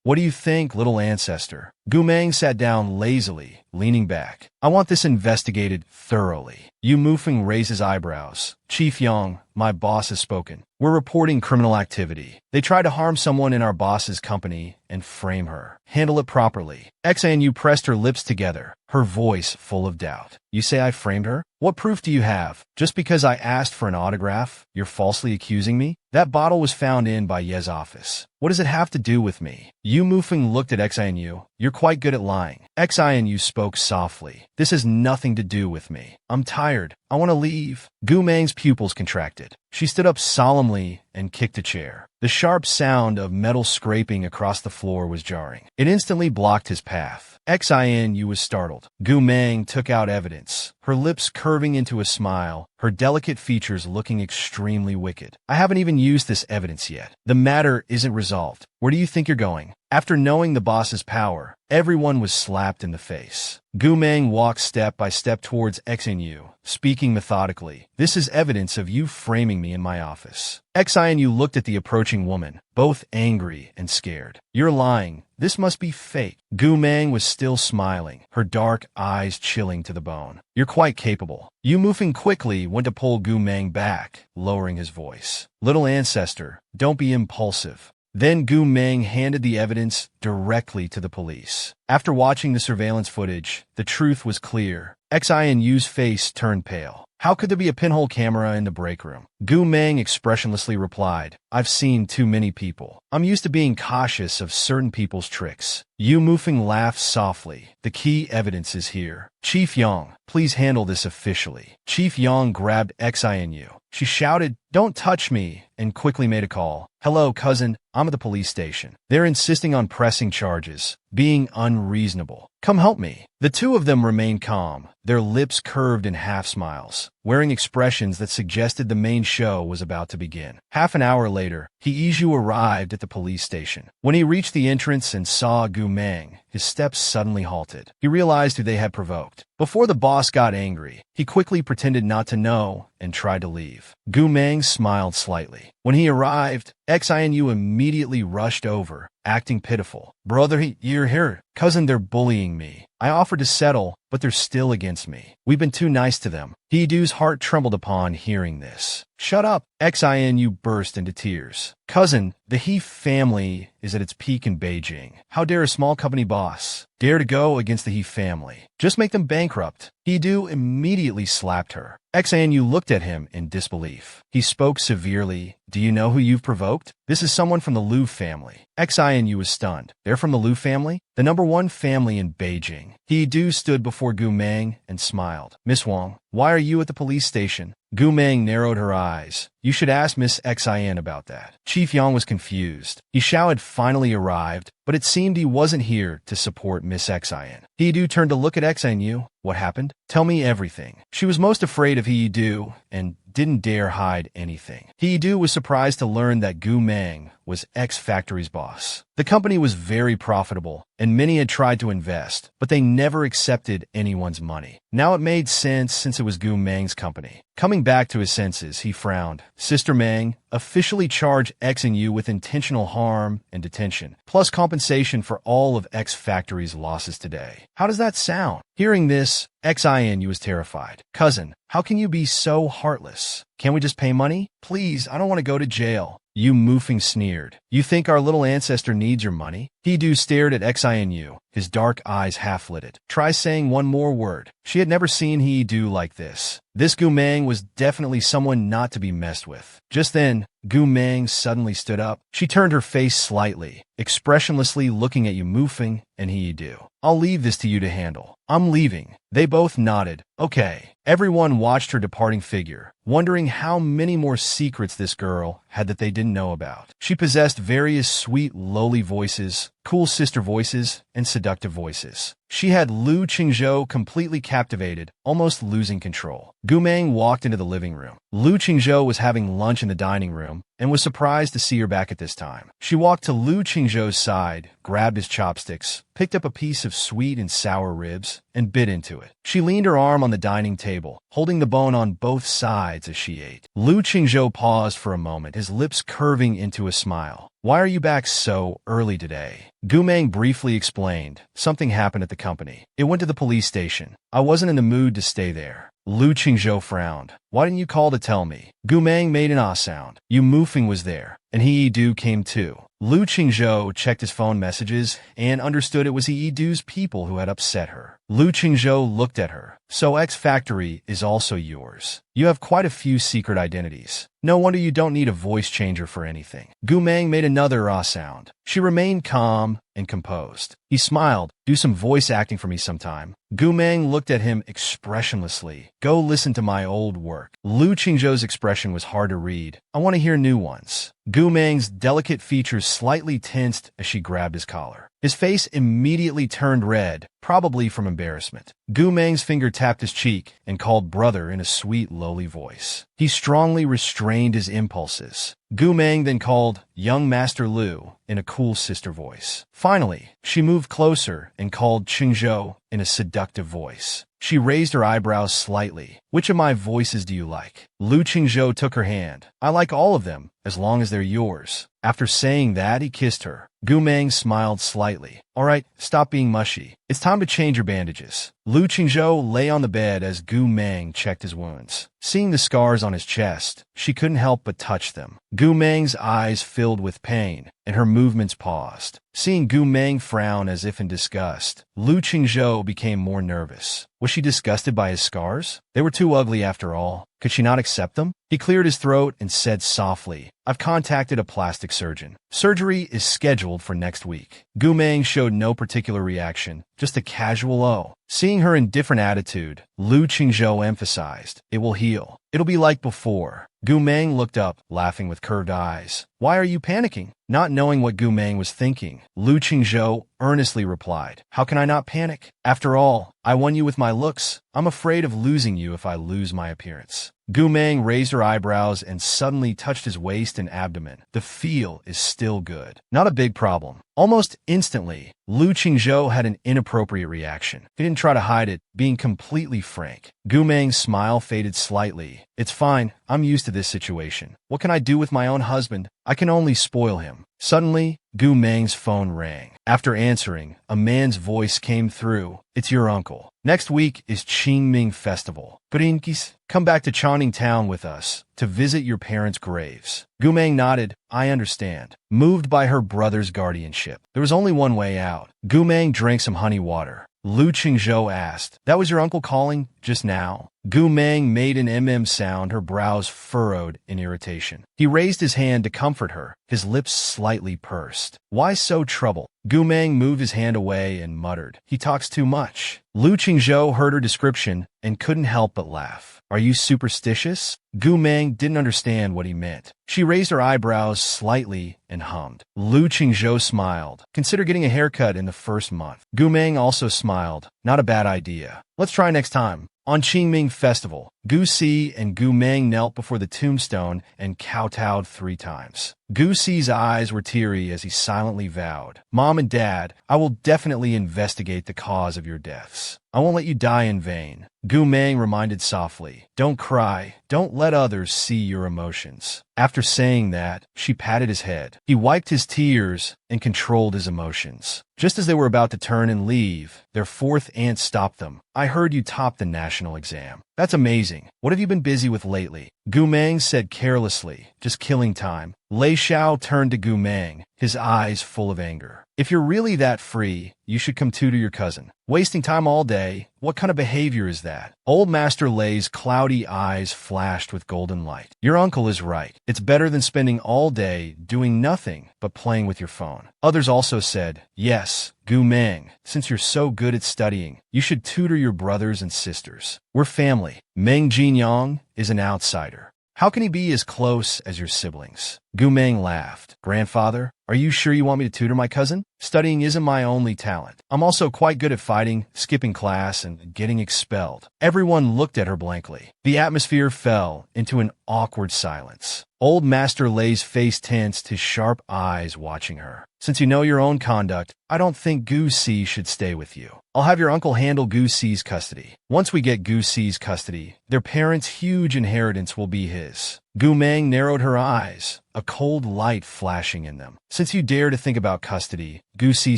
"What do you think, little ancestor?" Gu Meng sat down lazily, leaning back. "I want this investigated thoroughly." Yu Mufeng raised his eyebrows. "Chief Yang, my boss has spoken. We're reporting criminal activity. They tried to harm someone in our boss's company and frame her. Handle it properly." Xanu pressed her lips together, her voice full of doubt. "You say I framed her? What proof do you have? Just because I asked for an autograph, you're falsely accusing me? That bottle was found in by Ye's office. What does it have to do with me?" Yu Mufeng looked at Xinu. "You're quite good at lying." Xinu spoke softly. "This has nothing to do with me. I'm tired. I want to leave." Gu Meng's pupils contracted. She stood up solemnly and kicked a chair. The sharp sound of metal scraping across the floor was jarring. It instantly blocked his path. Xinu was startled. Gu Meng took out evidence, her lips curving into a smile, her delicate features looking extremely wicked. "I haven't even used this evidence yet. The matter isn't resolved. Where do you think you're going?" After knowing the boss's power, everyone was slapped in the face. Gu Meng walked step by step towards Xinu, speaking methodically. "This is evidence of you framing me in my office." Xinu looked at the approaching woman, both angry and scared. "You're lying. This must be fake." Gu Meng was still smiling, her dark eyes chilling to the bone. "You're quite capable." Yu Mufeng quickly went to pull Gu Meng back, lowering his voice. "Little ancestor, don't be impulsive." Then Gu Meng handed the evidence directly to the police. After watching the surveillance footage, the truth was clear. Xinu's face turned pale. How could there be a pinhole camera in the break room? Gu Meng expressionlessly replied, I've seen too many people. I'm used to being cautious of certain people's tricks. Yu Mufeng laughed softly. The key evidence is here. Chief Yang, please handle this officially. Chief Yang grabbed Xinu. She shouted, don't touch me, and quickly made a call. Hello, cousin, I'm at the police station. They're insisting on pressing charges, being unreasonable. Come help me. The two of them remained calm, their lips curved in half-smiles, wearing expressions that suggested the main show was about to begin. Half an hour later, Heiju arrived at the police station. When he reached the entrance and saw Gu Meng, his steps suddenly halted. He realized who they had provoked. Before the boss got angry, he quickly pretended not to know and tried to leave. Gu Meng smiled slightly. When he arrived, Xinu immediately rushed over, acting pitiful. Brother, you're here. Cousin, they're bullying me. I offered to settle, but they're still against me. We've been too nice to them. Hidu's heart trembled upon hearing this. Shut up! Xinu burst into tears. Cousin, the He family is at its peak in Beijing. How dare a small company boss dare to go against the He family? Just make them bankrupt. Hidu immediately slapped her. Xinu looked at him in disbelief. He spoke severely. Do you know who you've provoked? This is someone from the Liu family. Xinu was stunned. They're from the Liu family? The #1 family in Beijing. Hidu stood before Gu Meng and smiled. Miss Wang, why are you at the police station? Gu Meng narrowed her eyes. You should ask Miss Xin about that. Chief Yang was confused. He Xiao had finally arrived, but it seemed he wasn't here to support Miss Xin. Hidu turned to look at Xinu. What happened? Tell me everything. She was most afraid of Hidu and didn't dare hide anything. Hidu was surprised to learn that Gu Meng was X Factory's boss. The company was very profitable, and many had tried to invest, but they never accepted anyone's money. Now it made sense since it was Gu Meng's company. Coming back to his senses, he frowned. Sister Meng officially charged Xinu with intentional harm and detention, plus compensation for all of X Factory's losses today. How does that sound? Hearing this, Xinu was terrified. Cousin, how can you be so heartless? Can't we just pay money? Please, I don't want to go to jail. Yu Mufeng sneered. You think our little ancestor needs your money? Hidu stared at Xinu, his dark eyes half-lidded. Try saying one more word. She had never seen Hidu like this. This Gu Meng was definitely someone not to be messed with. Just then, Gu Meng suddenly stood up. She turned her face slightly, expressionlessly looking at Yu Mufeng and Hidu. I'll leave this to you to handle. I'm leaving. They both nodded. Okay. Everyone watched her departing figure, wondering how many more secrets this girl had that they didn't know about. She possessed various sweet, lowly voices, cool sister voices, and seductive voices. She had Lu Qingzhou completely captivated, almost losing control. Gu Meng walked into the living room. Lu Qingzhou was having lunch in the dining room and was surprised to see her back at this time. She walked to Lu Qingzhou's side, grabbed his chopsticks, picked up a piece of sweet and sour ribs, and bit into it. She leaned her arm on the dining table, holding the bone on both sides as she ate. Lu Qingzhou paused for a moment, his lips curving into a smile. Why are you back so early today? Gu Meng briefly explained. Something happened at the company. It went to the police station. I wasn't in the mood to stay there. Lu Qingzhou frowned. Why didn't you call to tell me? Gu Meng made an ah sound. Yu Mufeng was there, and Hidu came too. Lu Qingzhou checked his phone messages and understood it was Hidu's people who had upset her. Lu Qingzhou looked at her. So X Factory is also yours. You have quite a few secret identities. No wonder you don't need a voice changer for anything. Gu Meng made another ah sound. She remained calm and composed. He smiled. Do some voice acting for me sometime. Gu Meng looked at him expressionlessly. Go listen to my old work. Lu Qingzhou's expression was hard to read. I want to hear new ones. Gu Meng's delicate features slightly tensed as she grabbed his collar. His face immediately turned red, probably from embarrassment. Gu Meng's finger tapped his cheek and called brother in a sweet, lowly voice. He strongly restrained his impulses. Gu Meng then called young Master Lu in a cool sister voice. Finally, she moved closer and called Qingzhou in a seductive voice. She raised her eyebrows slightly. Which of my voices do you like? Lu Qingzhou took her hand. I like all of them, as long as they're yours. After saying that, he kissed her. Gu Meng smiled slightly. All right, stop being mushy. It's time to change your bandages. Lu Qingzhou lay on the bed as Gu Meng checked his wounds. Seeing the scars on his chest, she couldn't help but touch them. Gu Meng's eyes filled with pain, and her movements paused. Seeing Gu Meng frown as if in disgust, Lu Qingzhou became more nervous. Was she disgusted by his scars? They were too ugly after all. Could she not accept them? He cleared his throat and said softly, I've contacted a plastic surgeon. Surgery is scheduled for next week. Gu Meng showed no particular reaction, just a casual "oh." Seeing her indifferent attitude, Lu Qingzhou emphasized, it will heal. It'll be like before. Gu Meng looked up, laughing with curved eyes. Why are you panicking? Not knowing what Gu Meng was thinking, Lu Qingzhou earnestly replied, how can I not panic? After all, I won you with my looks. I'm afraid of losing you if I lose my appearance. Gu Meng raised her eyebrows and suddenly touched his waist and abdomen. The feel is still good. Not a big problem. Almost instantly, Lu Qingzhou had an inappropriate reaction. He didn't try to hide it, being completely frank. Gu Meng's smile faded slightly. It's fine. I'm used to this situation. What can I do with my own husband? I can only spoil him. Suddenly, Gu Meng's phone rang. After answering, a man's voice came through. It's your uncle. Next week is Qingming Festival. Brinkis, come back to Channing Town with us to visit your parents' graves. Gu Meng nodded. I understand. Moved by her brother's guardianship. There was only one way out. Gu Meng drank some honey water. Lu Qingzhou asked, that was your uncle calling just now? Gu Meng made an sound, her brows furrowed in irritation. He raised his hand to comfort her, his lips slightly pursed. Why so troubled? Gu Meng moved his hand away and muttered, he talks too much. Lu Qingzhou heard her description and couldn't help but laugh. Are you superstitious? Gu Meng didn't understand what he meant. She raised her eyebrows slightly and hummed. Lu Qingzhou smiled. Consider getting a haircut in the first month. Gu Meng also smiled. Not a bad idea. Let's try next time. On Qingming Festival, Gu Si and Gu Meng knelt before the tombstone and kowtowed 3 times. Gu Si's eyes were teary as he silently vowed, Mom and Dad, I will definitely investigate the cause of your deaths. I won't let you die in vain. Gu Meng reminded softly, don't cry, don't let others see your emotions. After saying that, she patted his head. He wiped his tears and controlled his emotions. Just as they were about to turn and leave, their 4th aunt stopped them. I heard you topped the national exam. That's amazing. What have you been busy with lately? Gu Meng said carelessly, just killing time. Lei Xiao turned to Gu Meng, his eyes full of anger. If you're really that free, you should come tutor your cousin. Wasting time all day, what kind of behavior is that? Old Master Lei's cloudy eyes flashed with golden light. Your uncle is right. It's better than spending all day doing nothing but playing with your phone. Others also said, yes, Gu Meng, since you're so good at studying, you should tutor your brothers and sisters. We're family. Meng Jinyang is an outsider. How can he be as close as your siblings? Gu Meng laughed. Grandfather, are you sure you want me to tutor my cousin? Studying isn't my only talent. I'm also quite good at fighting, skipping class, and getting expelled. Everyone looked at her blankly. The atmosphere fell into an awkward silence. Old Master Lei's face tensed, his sharp eyes watching her. Since you know your own conduct, I don't think Gu Si should stay with you. I'll have your uncle handle Gu Si's custody. Once we get Gu Si's custody, their parents' huge inheritance will be his. Gu Meng narrowed her eyes, a cold light flashing in them. Since you dare to think about custody, Gu Si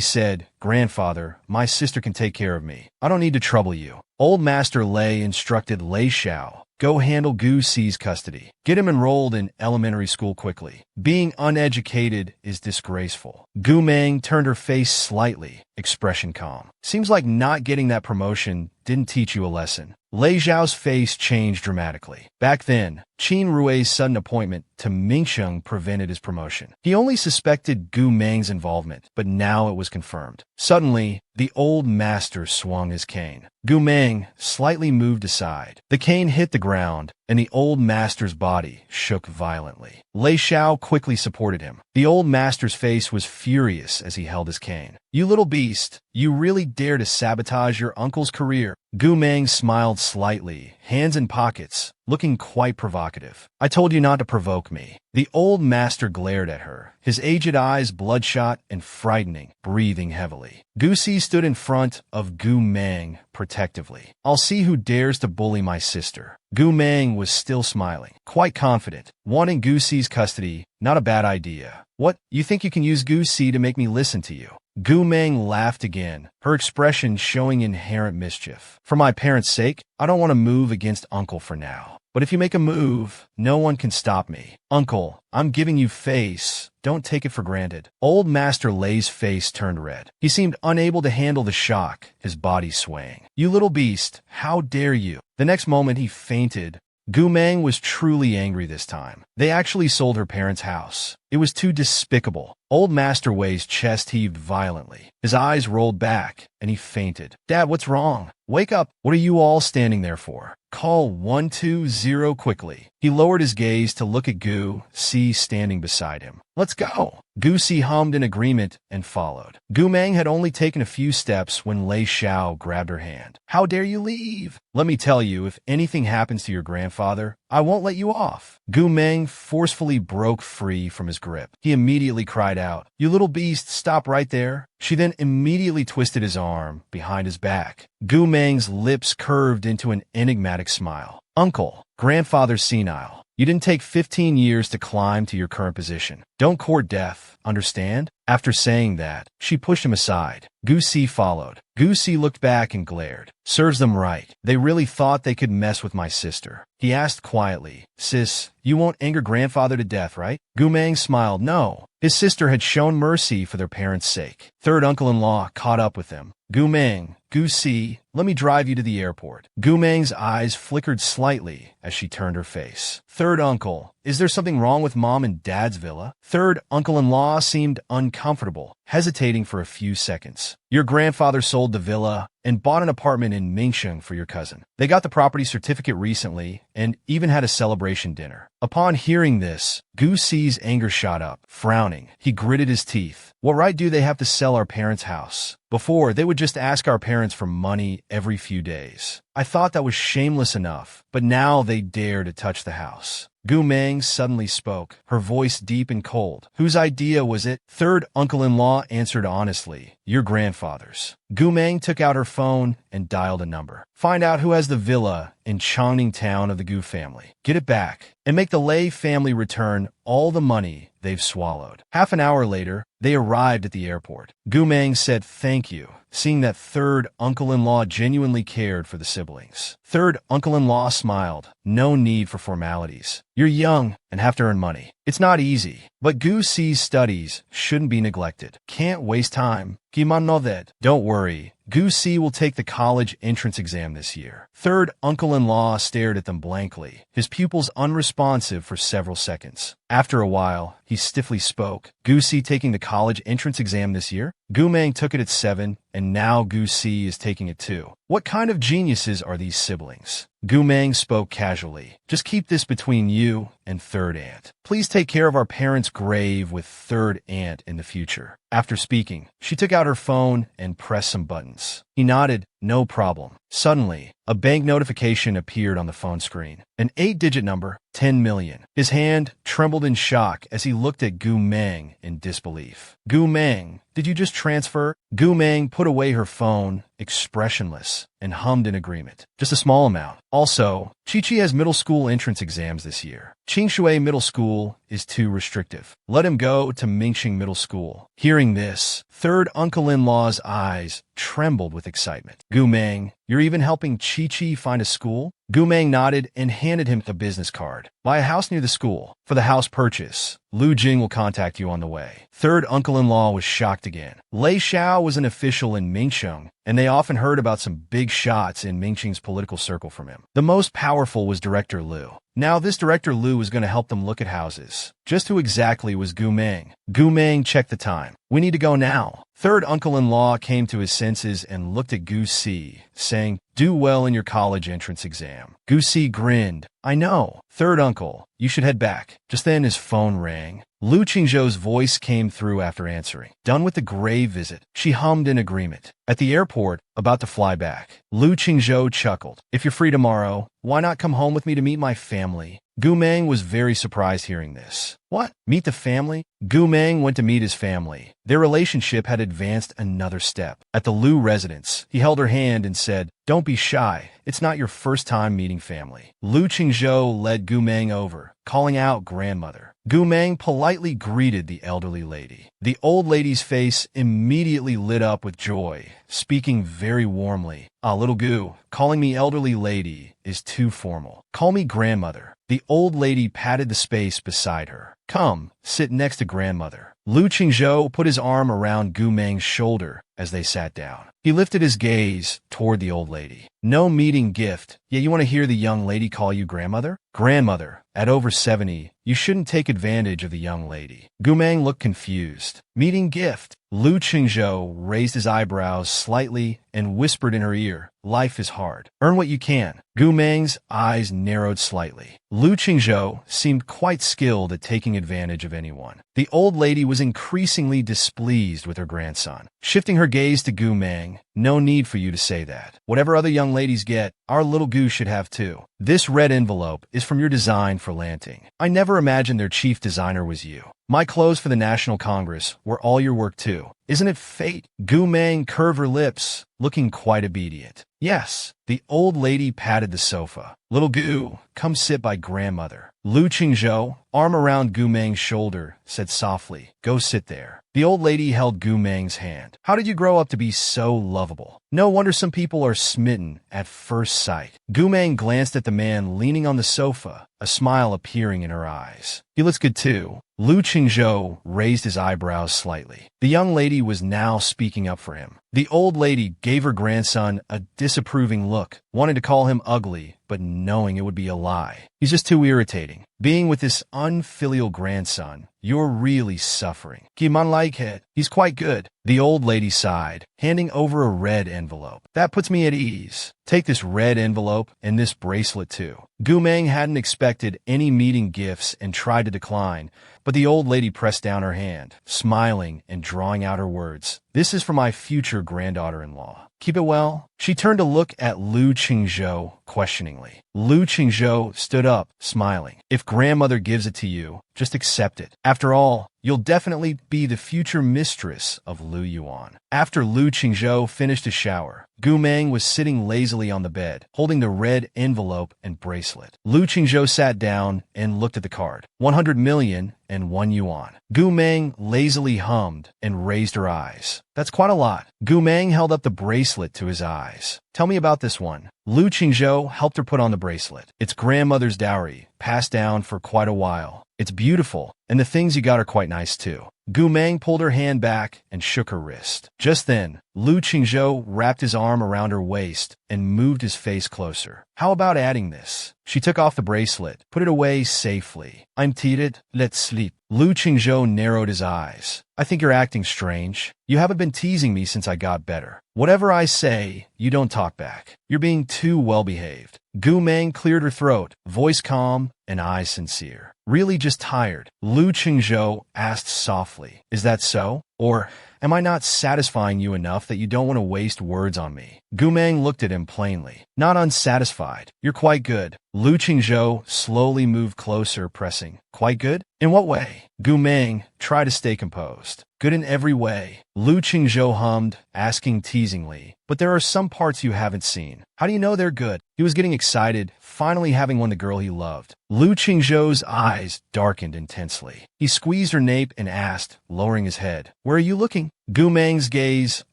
said, Grandfather, my sister can take care of me. I don't need to trouble you. Old Master Lei instructed Lei Xiao, go handle Gu Si's custody. Get him enrolled in elementary school quickly. Being uneducated is disgraceful. Gu Meng turned her face slightly, expression calm. Seems like not getting that promotion didn't teach you a lesson. Lei Zhao's face changed dramatically. Back then, Qin Rui's sudden appointment to Mingsheng prevented his promotion. He only suspected Gu Meng's involvement, but now it was confirmed. Suddenly, the old master swung his cane. Gu Meng slightly moved aside. The cane hit the ground, and the old master's body shook violently. Lei Xiao quickly supported him. The old master's face was furious as he held his cane. "You little beast, you really dare to sabotage your uncle's career." Gu Meng smiled slightly, hands in pockets, looking quite provocative. "I told you not to provoke me." The old master glared at her, his aged eyes bloodshot and frightening, breathing heavily. Gu Si stood in front of Gu Meng protectively. "I'll see who dares to bully my sister." Gu Meng was still smiling, quite confident. Wanting Gu Si's custody, not a bad idea. "What, you think you can use Gu Si to make me listen to you?" Gu Meng laughed again, her expression showing inherent mischief. "For my parents' sake, I don't want to move against Uncle for now. But if you make a move, no one can stop me. Uncle, I'm giving you face. Don't take it for granted." Old Master Lei's face turned red. He seemed unable to handle the shock, his body swaying. "You little beast, how dare you!" The next moment he fainted. Gu Meng was truly angry this time. They actually sold her parents' house. It was too despicable. Old Master Wei's chest heaved violently. His eyes rolled back, and he fainted. "Dad, what's wrong? Wake up! What are you all standing there for? Call 120 quickly." He lowered his gaze to look at Gu Si standing beside him. "Let's go." Gu Si hummed in agreement and followed. Gu Meng had only taken a few steps when Lei Xiao grabbed her hand. "How dare you leave? Let me tell you, if anything happens to your grandfather, I won't let you off." Gu Meng forcefully broke free from his grip. He immediately cried out, "You little beast, stop right there." She then immediately twisted his arm behind his back. Gu Meng's lips curved into an enigmatic smile. "Uncle, grandfather's senile. You didn't take 15 years to climb to your current position. Don't court death, understand?" After saying that, she pushed him aside. Gu Si followed. Gu Si looked back and glared. "Serves them right. They really thought they could mess with my sister." He asked quietly, "Sis, you won't anger grandfather to death, right?" Gu Meng smiled. No. His sister had shown mercy for their parents' sake. Third uncle-in-law caught up with him. "Gu Meng, Gu Si, let me drive you to the airport." Gu Meng's eyes flickered slightly as she turned her face. "Third uncle, is there something wrong with Mom and Dad's villa?" Third uncle-in-law seemed uncomfortable, hesitating for a few seconds. "Your grandfather sold the villa and bought an apartment in Mingsheng for your cousin. They got the property certificate recently and even had a celebration dinner." Upon hearing this, Gu Si's anger shot up. Frowning, he gritted his teeth. "What right do they have to sell our parents' house? Before, they would just ask our parents for money every few days. I thought that was shameless enough, but now they dare to touch the house." Gu Meng suddenly spoke, her voice deep and cold. "Whose idea was it?" Third uncle-in-law answered honestly, "Your grandfather's." Gu Meng took out her phone and dialed a number. "Find out who has the villa in Chongning town of the Gu family. Get it back, and make the Lei family return all the money they've swallowed." Half an hour later, they arrived at the airport. Gu Meng said thank you, seeing that third uncle-in-law genuinely cared for the siblings. Third uncle-in-law smiled. "No need for formalities. You're young and have to earn money. It's not easy, but Gu Si's studies shouldn't be neglected. Can't waste time. Kiman know that. Don't worry. Gu Si will take the college entrance exam this year." Third uncle-in-law stared at them blankly, his pupils unresponsive for several seconds. After a while, he stiffly spoke. "Gu Si taking the college entrance exam this year?" Gu Meng took it at 7, and now Gu Si is taking it too. What kind of geniuses are these siblings? Gu Meng spoke casually. "Just keep this between you and third aunt. Please take care of our parents' grave with third aunt in the future." After speaking, she took out her phone and pressed some buttons. He nodded. "No problem." Suddenly, a bank notification appeared on the phone screen. An 8-digit number, 10 million. His hand trembled in shock as he looked at Gu Meng in disbelief. "Gu Meng, did you just transfer?" Gu Meng put away her phone, expressionless, and hummed in agreement. "Just a small amount. Also, Chi-Chi has middle school entrance exams this year. Qingshui Middle School is too restrictive. Let him go to Mingxing Middle School." Hearing this, third uncle-in-law's eyes trembled with excitement. "Gu Meng, you're even helping Chi-Chi find a school?" Gu Meng nodded and handed him a business card. "Buy a house near the school. For the house purchase, Lu Jing will contact you on the way." Third uncle-in-law was shocked again. Lei Xiao was an official in Mingsheng, and they often heard about some big shots in Mingxing's political circle from him. The most powerful was Director Lu. Now this Director Lu was going to help them look at houses. Just who exactly was Gu Meng? Gu Meng checked the time. "We need to go now." Third uncle-in-law came to his senses and looked at Gu Si, saying, Do well in your college entrance exam. Gu Si grinned. I know. Third uncle, you should head back. Just then his phone rang. Lu Qingzhou's voice came through after answering. Done with the grave visit, she hummed in agreement. At the airport, about to fly back, Lu Qingzhou chuckled. If you're free tomorrow, why not come home with me to meet my family? Gu Meng was very surprised hearing this. What? Meet the family? Gu Meng went to meet his family. Their relationship had advanced another step. At the Lu residence, he held her hand and said, Don't be shy. It's not your first time meeting family. Lu Qingzhou led Gu Meng over, calling out grandmother. Gu Meng politely greeted the elderly lady. The old lady's face immediately lit up with joy, speaking very warmly. Ah, little Gu, calling me elderly lady is too formal. Call me grandmother. The old lady patted the space beside her. Come, sit next to grandmother. Lu Qingzhou put his arm around Gu Meng's shoulder as they sat down. He lifted his gaze toward the old lady. No meeting gift, yet you want to hear the young lady call you grandmother? Grandmother, at over 70, you shouldn't take advantage of the young lady. Gu Meng looked confused. Meeting gift. Lu Qingzhou raised his eyebrows slightly and whispered in her ear, Life is hard. Earn what you can. Gu Meng's eyes narrowed slightly. Lu Qingzhou seemed quite skilled at taking advantage of anyone. The old lady was increasingly displeased with her grandson. Shifting her gaze to Gu Meng, no need for you to say that. Whatever other young ladies get, our little Gu should have too. This red envelope is from your design for Lanting. I never imagined their chief designer was you. My clothes for the National Congress were all your work too. Isn't it fate? Gu Meng curved her lips, looking quite obedient. Yes. The old lady patted the sofa. Little Gu, come sit by grandmother. Lu Qingzhou, arm around Gu Meng's shoulder, said softly, Go sit there. The old lady held Gu Meng's hand. How did you grow up to be so lovable? No wonder some people are smitten at first sight. Gu Meng glanced at the man leaning on the sofa, a smile appearing in her eyes. He looks good too. Lu Qingzhou raised his eyebrows slightly. The young lady was now speaking up for him. The old lady gave her grandson a disapproving look, wanting to call him ugly, but knowing it would be a lie. He's just too irritating. Being with this unfilial grandson, you're really suffering. Kiman like it. He's quite good. The old lady sighed, handing over a red envelope. That puts me at ease. Take this red envelope and this bracelet too. Gu Meng hadn't expected any meeting gifts and tried to decline, but the old lady pressed down her hand, smiling and drawing out her words. This is for my future granddaughter-in-law. Keep it well. She turned to look at Lu Qingzhou questioningly. Lu Qingzhou stood up, smiling. If grandmother gives it to you, just accept it. After all, you'll definitely be the future mistress of Lu Yuan. After Lu Qingzhou finished his shower, Gu Meng was sitting lazily on the bed, holding the red envelope and bracelet. Lu Qingzhou sat down and looked at the card. 100 million and 1 yuan. Gu Meng lazily hummed and raised her eyes. That's quite a lot. Gu Meng held up the bracelet to his eyes. Tell me about this one. Lu Qingzhou helped her put on the bracelet. It's grandmother's dowry, passed down for quite a while. It's beautiful, and the things you got are quite nice too. Gu Meng pulled her hand back and shook her wrist. Just then, Lu Qingzhou wrapped his arm around her waist and moved his face closer. How about adding this? She took off the bracelet, put it away safely. I'm teated. Let's sleep. Lu Qingzhou narrowed his eyes. I think you're acting strange. You haven't been teasing me since I got better. Whatever I say, you don't talk back. You're being too well-behaved. Gu Meng cleared her throat, voice calm and eyes sincere. Really just tired? Lu Qingzhou asked softly. Is that so? Or am I not satisfying you enough that you don't want to waste words on me? Gu Meng looked at him plainly. Not unsatisfied. You're quite good. Lu Qingzhou slowly moved closer, pressing. Quite good? In what way? Gu Meng tried to stay composed. Good in every way. Lu Qingzhou hummed, asking teasingly. But there are some parts you haven't seen. How do you know they're good? He was getting excited, finally having won the girl he loved. Lu Qingzhou's eyes darkened intensely. He squeezed her nape and asked, lowering his head, Where are you looking? Gu Meng's gaze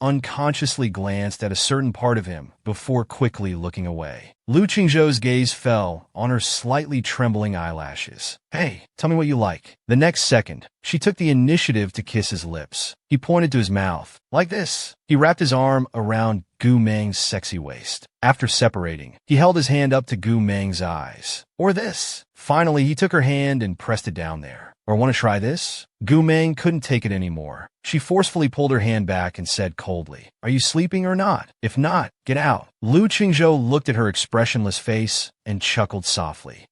unconsciously glanced at a certain part of him before quickly looking away. Lu Qingzhou's gaze fell on her slightly trembling eyelashes. Hey, tell me what you like. The next second, she took the initiative to kiss his lips. He pointed to his mouth. Like this. He wrapped his arm around Gu Meng's sexy waist. After separating, he held his hand up to Gu Meng's eyes. Or this. Finally, he took her hand and pressed it down there. Or want to try this? Gu Meng couldn't take it anymore. She forcefully pulled her hand back and said coldly, "Are you sleeping or not? If not, get out." Lu Qingzhou looked at her expressionless face and chuckled softly.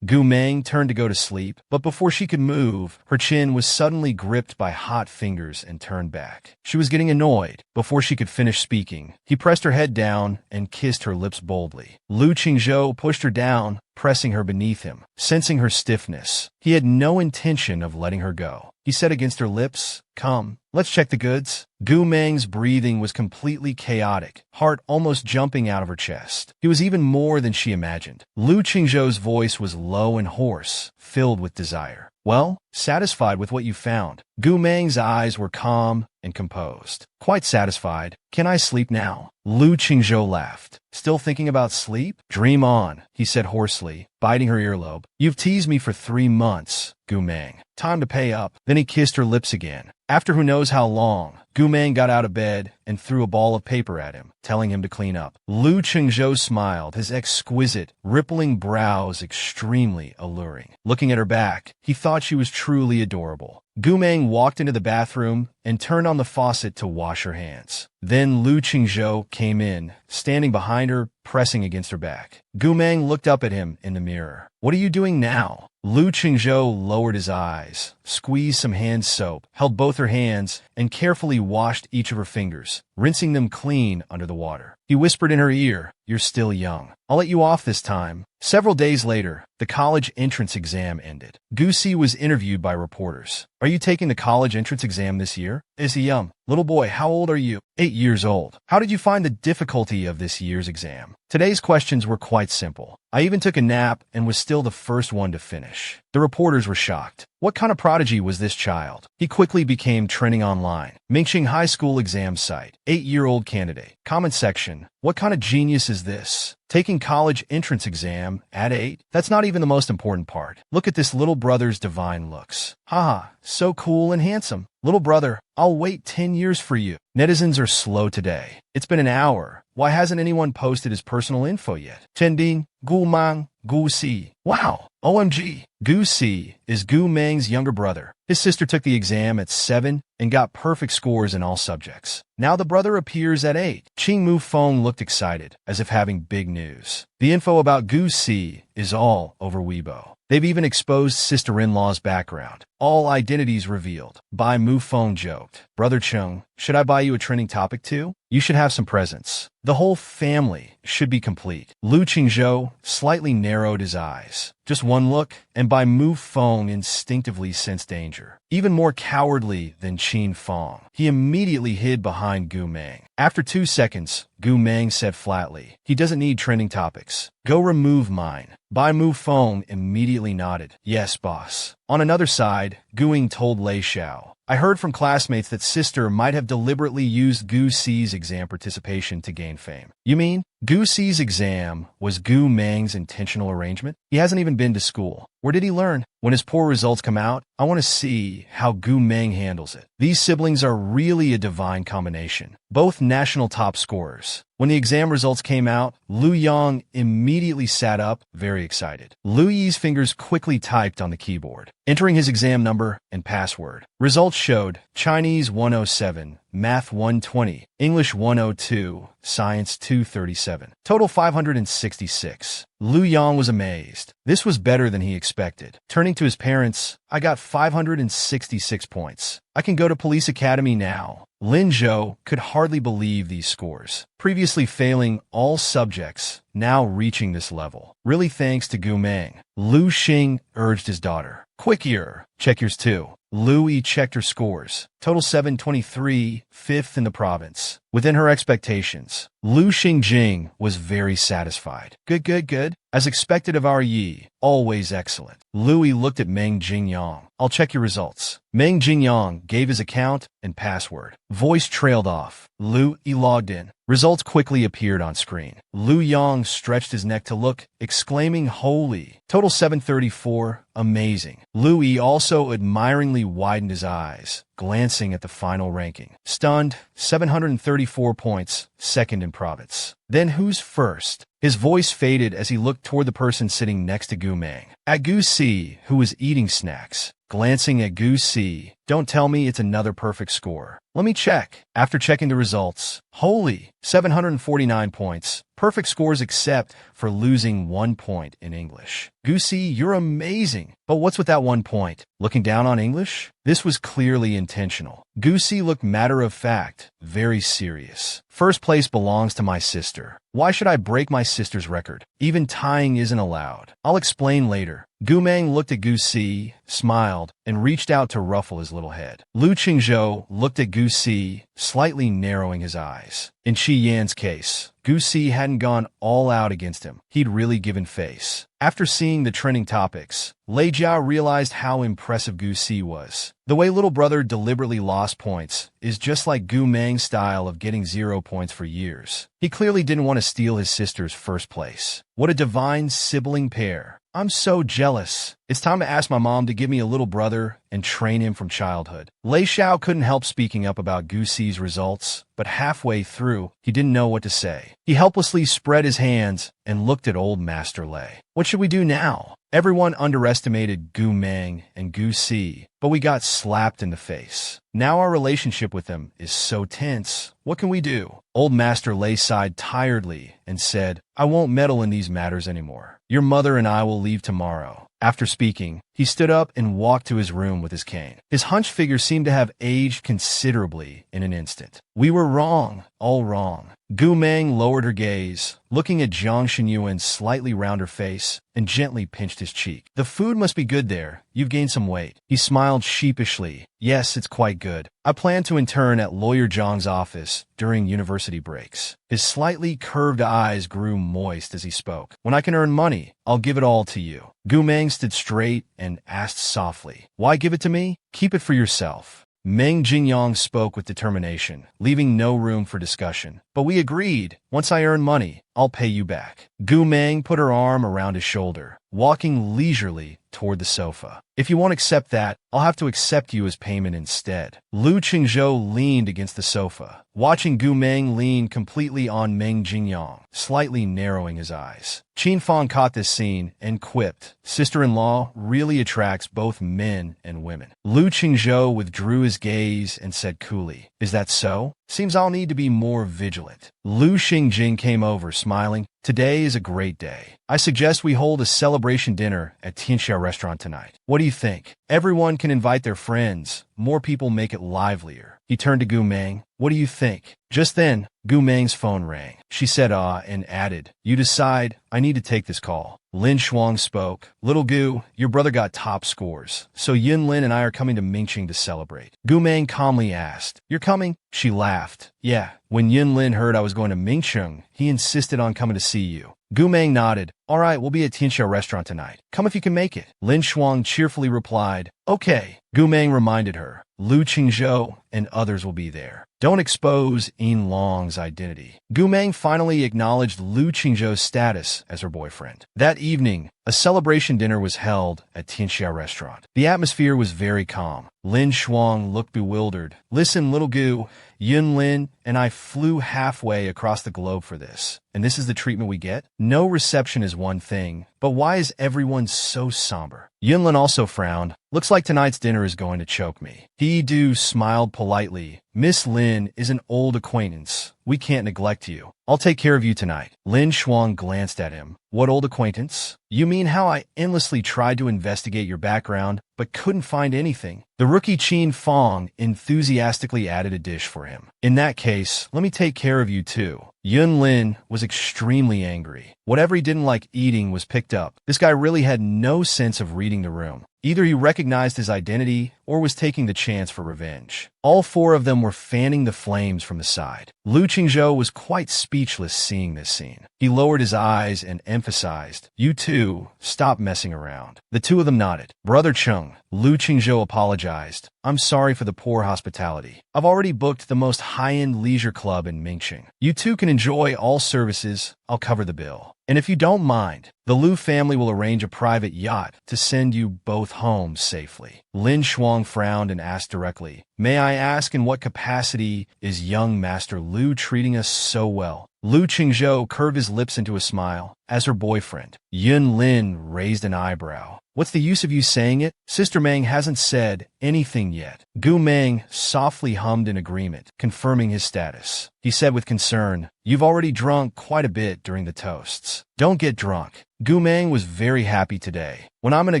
Gu Meng turned to go to sleep, but before she could move, her chin was suddenly gripped by hot fingers and turned back. She was getting annoyed. Before she could finish speaking, he pressed her head down and kissed her lips boldly. Lu Qingzhou pushed her down, pressing her beneath him. Sensing her stiffness, he had no intention of letting her go. He said against her lips, "Come, let's check the goods." Gu Meng's breathing was completely chaotic, heart almost jumping out of her chest. He was even more than she imagined. Lu Qingzhou's voice was low and hoarse, filled with desire. "Well, satisfied with what you found?" Gu Meng's eyes were calm and composed. "Quite satisfied. Can I sleep now?" Lu Qingzhou laughed. "Still thinking about sleep? Dream on," he said hoarsely, biting her earlobe. "You've teased me for 3 months, Gu Meng. Time to pay up." Then he kissed her lips again. After who knows how long, Gu Meng got out of bed and threw a ball of paper at him, telling him to clean up. Lu Qingzhou smiled, his exquisite, rippling brows extremely alluring. Looking at her back, he thought she was truly adorable. Gu Meng walked into the bathroom and turned on the faucet to wash her hands. Then Lu Qingzhou came in, standing behind her, pressing against her back. Gu Meng looked up at him in the mirror. "What are you doing now?" Lu Qingzhou lowered his eyes, squeezed some hand soap, held both her hands, and carefully washed each of her fingers, rinsing them clean under the water. He whispered in her ear, "You're still young. I'll let you off this time." Several days later, the college entrance exam ended. Gu Si was interviewed by reporters. "Are you taking the college entrance exam this year?" "Is he young?" "Little boy, how old are you?" 8 years old. "How did you find the difficulty of this year's exam?" Today's questions were quite simple. "I even took a nap and was still the first one to finish." The reporters were shocked. What kind of prodigy was this child? He quickly became trending online. Mingxing High School exam site. 8-year-old candidate. Comment section. What kind of genius is this? Taking college entrance exam at 8? That's not even the most important part. Look at this little brother's divine looks. Haha, so cool and handsome. Little brother, I'll wait 10 years for you. Netizens are slow today. It's been an hour. Why hasn't anyone posted his personal info yet? Chending, Gu Mang, Gu Si. Wow, OMG. Gu Si is Gu Meng's younger brother. His sister took the exam at 7 and got perfect scores in all subjects. Now the brother appears at 8. Qing Mu Feng looked excited, as if having big news. The info about Gu Si is all over Weibo. They've even exposed sister-in-law's background. All identities revealed. Bai Mu Feng joked. "Brother Chung, should I buy you a trending topic too? You should have some presents. The whole family should be complete." Lu Qingzhou slightly narrowed his eyes. Just one look, and Bai Mu Feng instinctively sensed danger. Even more cowardly than Qin Feng, he immediately hid behind Gu Meng. After 2 seconds, Gu Meng said flatly, "He doesn't need trending topics. Go remove mine." Bai Mu Feng immediately nodded. "Yes, boss." On another side, Guing told Lei Xiao, "I heard from classmates that sister might have deliberately used Gu Si's exam participation to gain fame." "You mean Gu Si's exam was Gu Meng's intentional arrangement? He hasn't even been to school. Where did he learn? When his poor results come out, I want to see how Gu Meng handles it." These siblings are really a divine combination. Both national top scorers. When the exam results came out, Lu Yang immediately sat up, very excited. Lu Yi's fingers quickly typed on the keyboard, entering his exam number and password. Results showed Chinese 107, Math 120, English 102, Science 237. Total 566. Lu Yang was amazed. This was better than he expected. Turning to his parents, "I got 566 points. I can go to police academy now." Lin Zhou could hardly believe these scores. Previously failing all subjects, now reaching this level. Really thanks to Gu Meng. Lu Xing urged his daughter. "Quick ear, check yours too." Lu Yi checked her scores. Total 723, 5th in the province. Within her expectations, Lu Xingjing was very satisfied. Good. As expected of our Yi, always excellent." Lu Yi looked at Meng Jingyang. "I'll check your results." Meng Jingyang gave his account and password. Voice trailed off. Lu Yi logged in. Results quickly appeared on screen. Lu Yang stretched his neck to look, exclaiming, "Holy!" Total 734, amazing. Lu Yi also admiringly widened his eyes. glancing at the final ranking. Stunned, 734 points, second in province. Then who's first? His voice faded as he looked toward the person sitting next to Gu Meng. At Gu Si, who was eating snacks. Glancing at Gu Si, don't tell me it's another perfect score. Let me check. After checking the results, holy, 749 points. Perfect scores except for losing 1 point in English. Gu Si, you're amazing. But what's with that 1 point? Looking down on English? This was clearly intentional. Gu Si looked matter-of-fact, very serious. First place belongs to my sister. Why should I break my sister's record? Even tying isn't allowed. I'll explain later. Gu Meng looked at Gu Si, smiled, and reached out to ruffle his little head. Lu Qingzhou looked at Gu Si, slightly narrowing his eyes. In Qi Yan's case, Gu Si hadn't gone all out against him. He'd really given face. After seeing the trending topics, Lei Jiao realized how impressive Gu Si was. The way little brother deliberately lost points is just like Gu Meng's style of getting 0 points for years. He clearly didn't want to steal his sister's first place. What a divine sibling pair. I'm so jealous. It's time to ask my mom to give me a little brother and train him from childhood. Lei Xiao couldn't help speaking up about Gu Si's results, but halfway through, he didn't know what to say. He helplessly spread his hands and looked at old Master Lei. What should we do now? Everyone underestimated Gu Meng and Gu Si, but we got slapped in the face. Now our relationship with them is so tense. What can we do? Old Master Lei sighed tiredly and said, I won't meddle in these matters anymore. Your mother and I will leave tomorrow. After speaking, he stood up and walked to his room with his cane. His hunched figure seemed to have aged considerably in an instant. We were wrong, all wrong. Gu Meng lowered her gaze, looking at Zhang Xinyuan's slightly rounder face, and gently pinched his cheek. The food must be good there. You've gained some weight. He smiled sheepishly. Yes, it's quite good. I plan to intern at Lawyer Zhang's office during university breaks. His slightly curved eyes grew moist as he spoke. When I can earn money, I'll give it all to you. Gu Meng stood straight and asked softly, Why give it to me? Keep it for yourself. Meng Jingyang spoke with determination, leaving no room for discussion. But we agreed. Once I earn money, I'll pay you back. Gu Meng put her arm around his shoulder, walking leisurely toward the sofa. If you won't accept that, I'll have to accept you as payment instead. Lu Qingzhou leaned against the sofa, watching Gu Meng lean completely on Meng Jingyang, slightly narrowing his eyes. Qin Fang caught this scene and quipped, Sister-in-law really attracts both men and women. Lu Qingzhou withdrew his gaze and said coolly, Is that so? Seems I'll need to be more vigilant. Lu Xingjing came over, smiling. Today is a great day. I suggest we hold a celebration dinner at Tianxia restaurant tonight. What do you think? Everyone can invite their friends. More people make it livelier. He turned to Gu Meng. What do you think? Just then, Gu Meng's phone rang. She said and added, You decide. I need to take this call. Lin Shuang spoke. Little Gu, your brother got top scores, so Yin Lin and I are coming to Mingqing to celebrate. Gu Meng calmly asked, You're coming? She laughed. Yeah. When Yin Lin heard I was going to Mingqing, he insisted on coming to see you. Gu Meng nodded. All right, we'll be at Tianxia restaurant tonight. Come if you can make it. Lin Shuang cheerfully replied, Okay. Gu Meng reminded her, Lu Qingzhou and others will be there. Don't expose Yin Long's identity. Gu Meng finally acknowledged Lu Qingzhou's status as her boyfriend. That evening, a celebration dinner was held at Tianxia restaurant. The atmosphere was very calm. Lin Shuang looked bewildered. Listen, little Gu, Yun Lin and I flew halfway across the globe for this. And this is the treatment we get? No reception is one thing, but why is everyone so somber? Yunlin also frowned. Looks like tonight's dinner is going to choke me. He smiled politely. Miss Lin is an old acquaintance. We can't neglect you. I'll take care of you tonight. Lin Shuang glanced at him. What old acquaintance? You mean how I endlessly tried to investigate your background, but couldn't find anything? The rookie Qin Fang enthusiastically added a dish for him. In that case, let me take care of you too. Yun Lin was extremely angry. Whatever he didn't like eating was picked up. This guy really had no sense of reading the room. Either he recognized his identity or was taking the chance for revenge. All four of them were fanning the flames from the side. Lu Qingzhou was quite speechless seeing this scene. He lowered his eyes and emphasized, You two, stop messing around. The two of them nodded. Brother Chung, Lu Qingzhou apologized. I'm sorry for the poor hospitality. I've already booked the most high-end leisure club in Mingqing. You two can enjoy all services. I'll cover the bill. And if you don't mind, the Lu family will arrange a private yacht to send you both home safely. Lin Shuang frowned and asked directly, May I ask in what capacity is young Master Lu treating us so well? Lu Qingzhou curved his lips into a smile. As her boyfriend, Yun Lin raised an eyebrow. What's the use of you saying it? Sister Meng hasn't said anything yet. Gu Meng softly hummed in agreement, confirming his status. He said with concern, You've already drunk quite a bit during the toasts. Don't get drunk. Gu Meng was very happy today. When I'm in a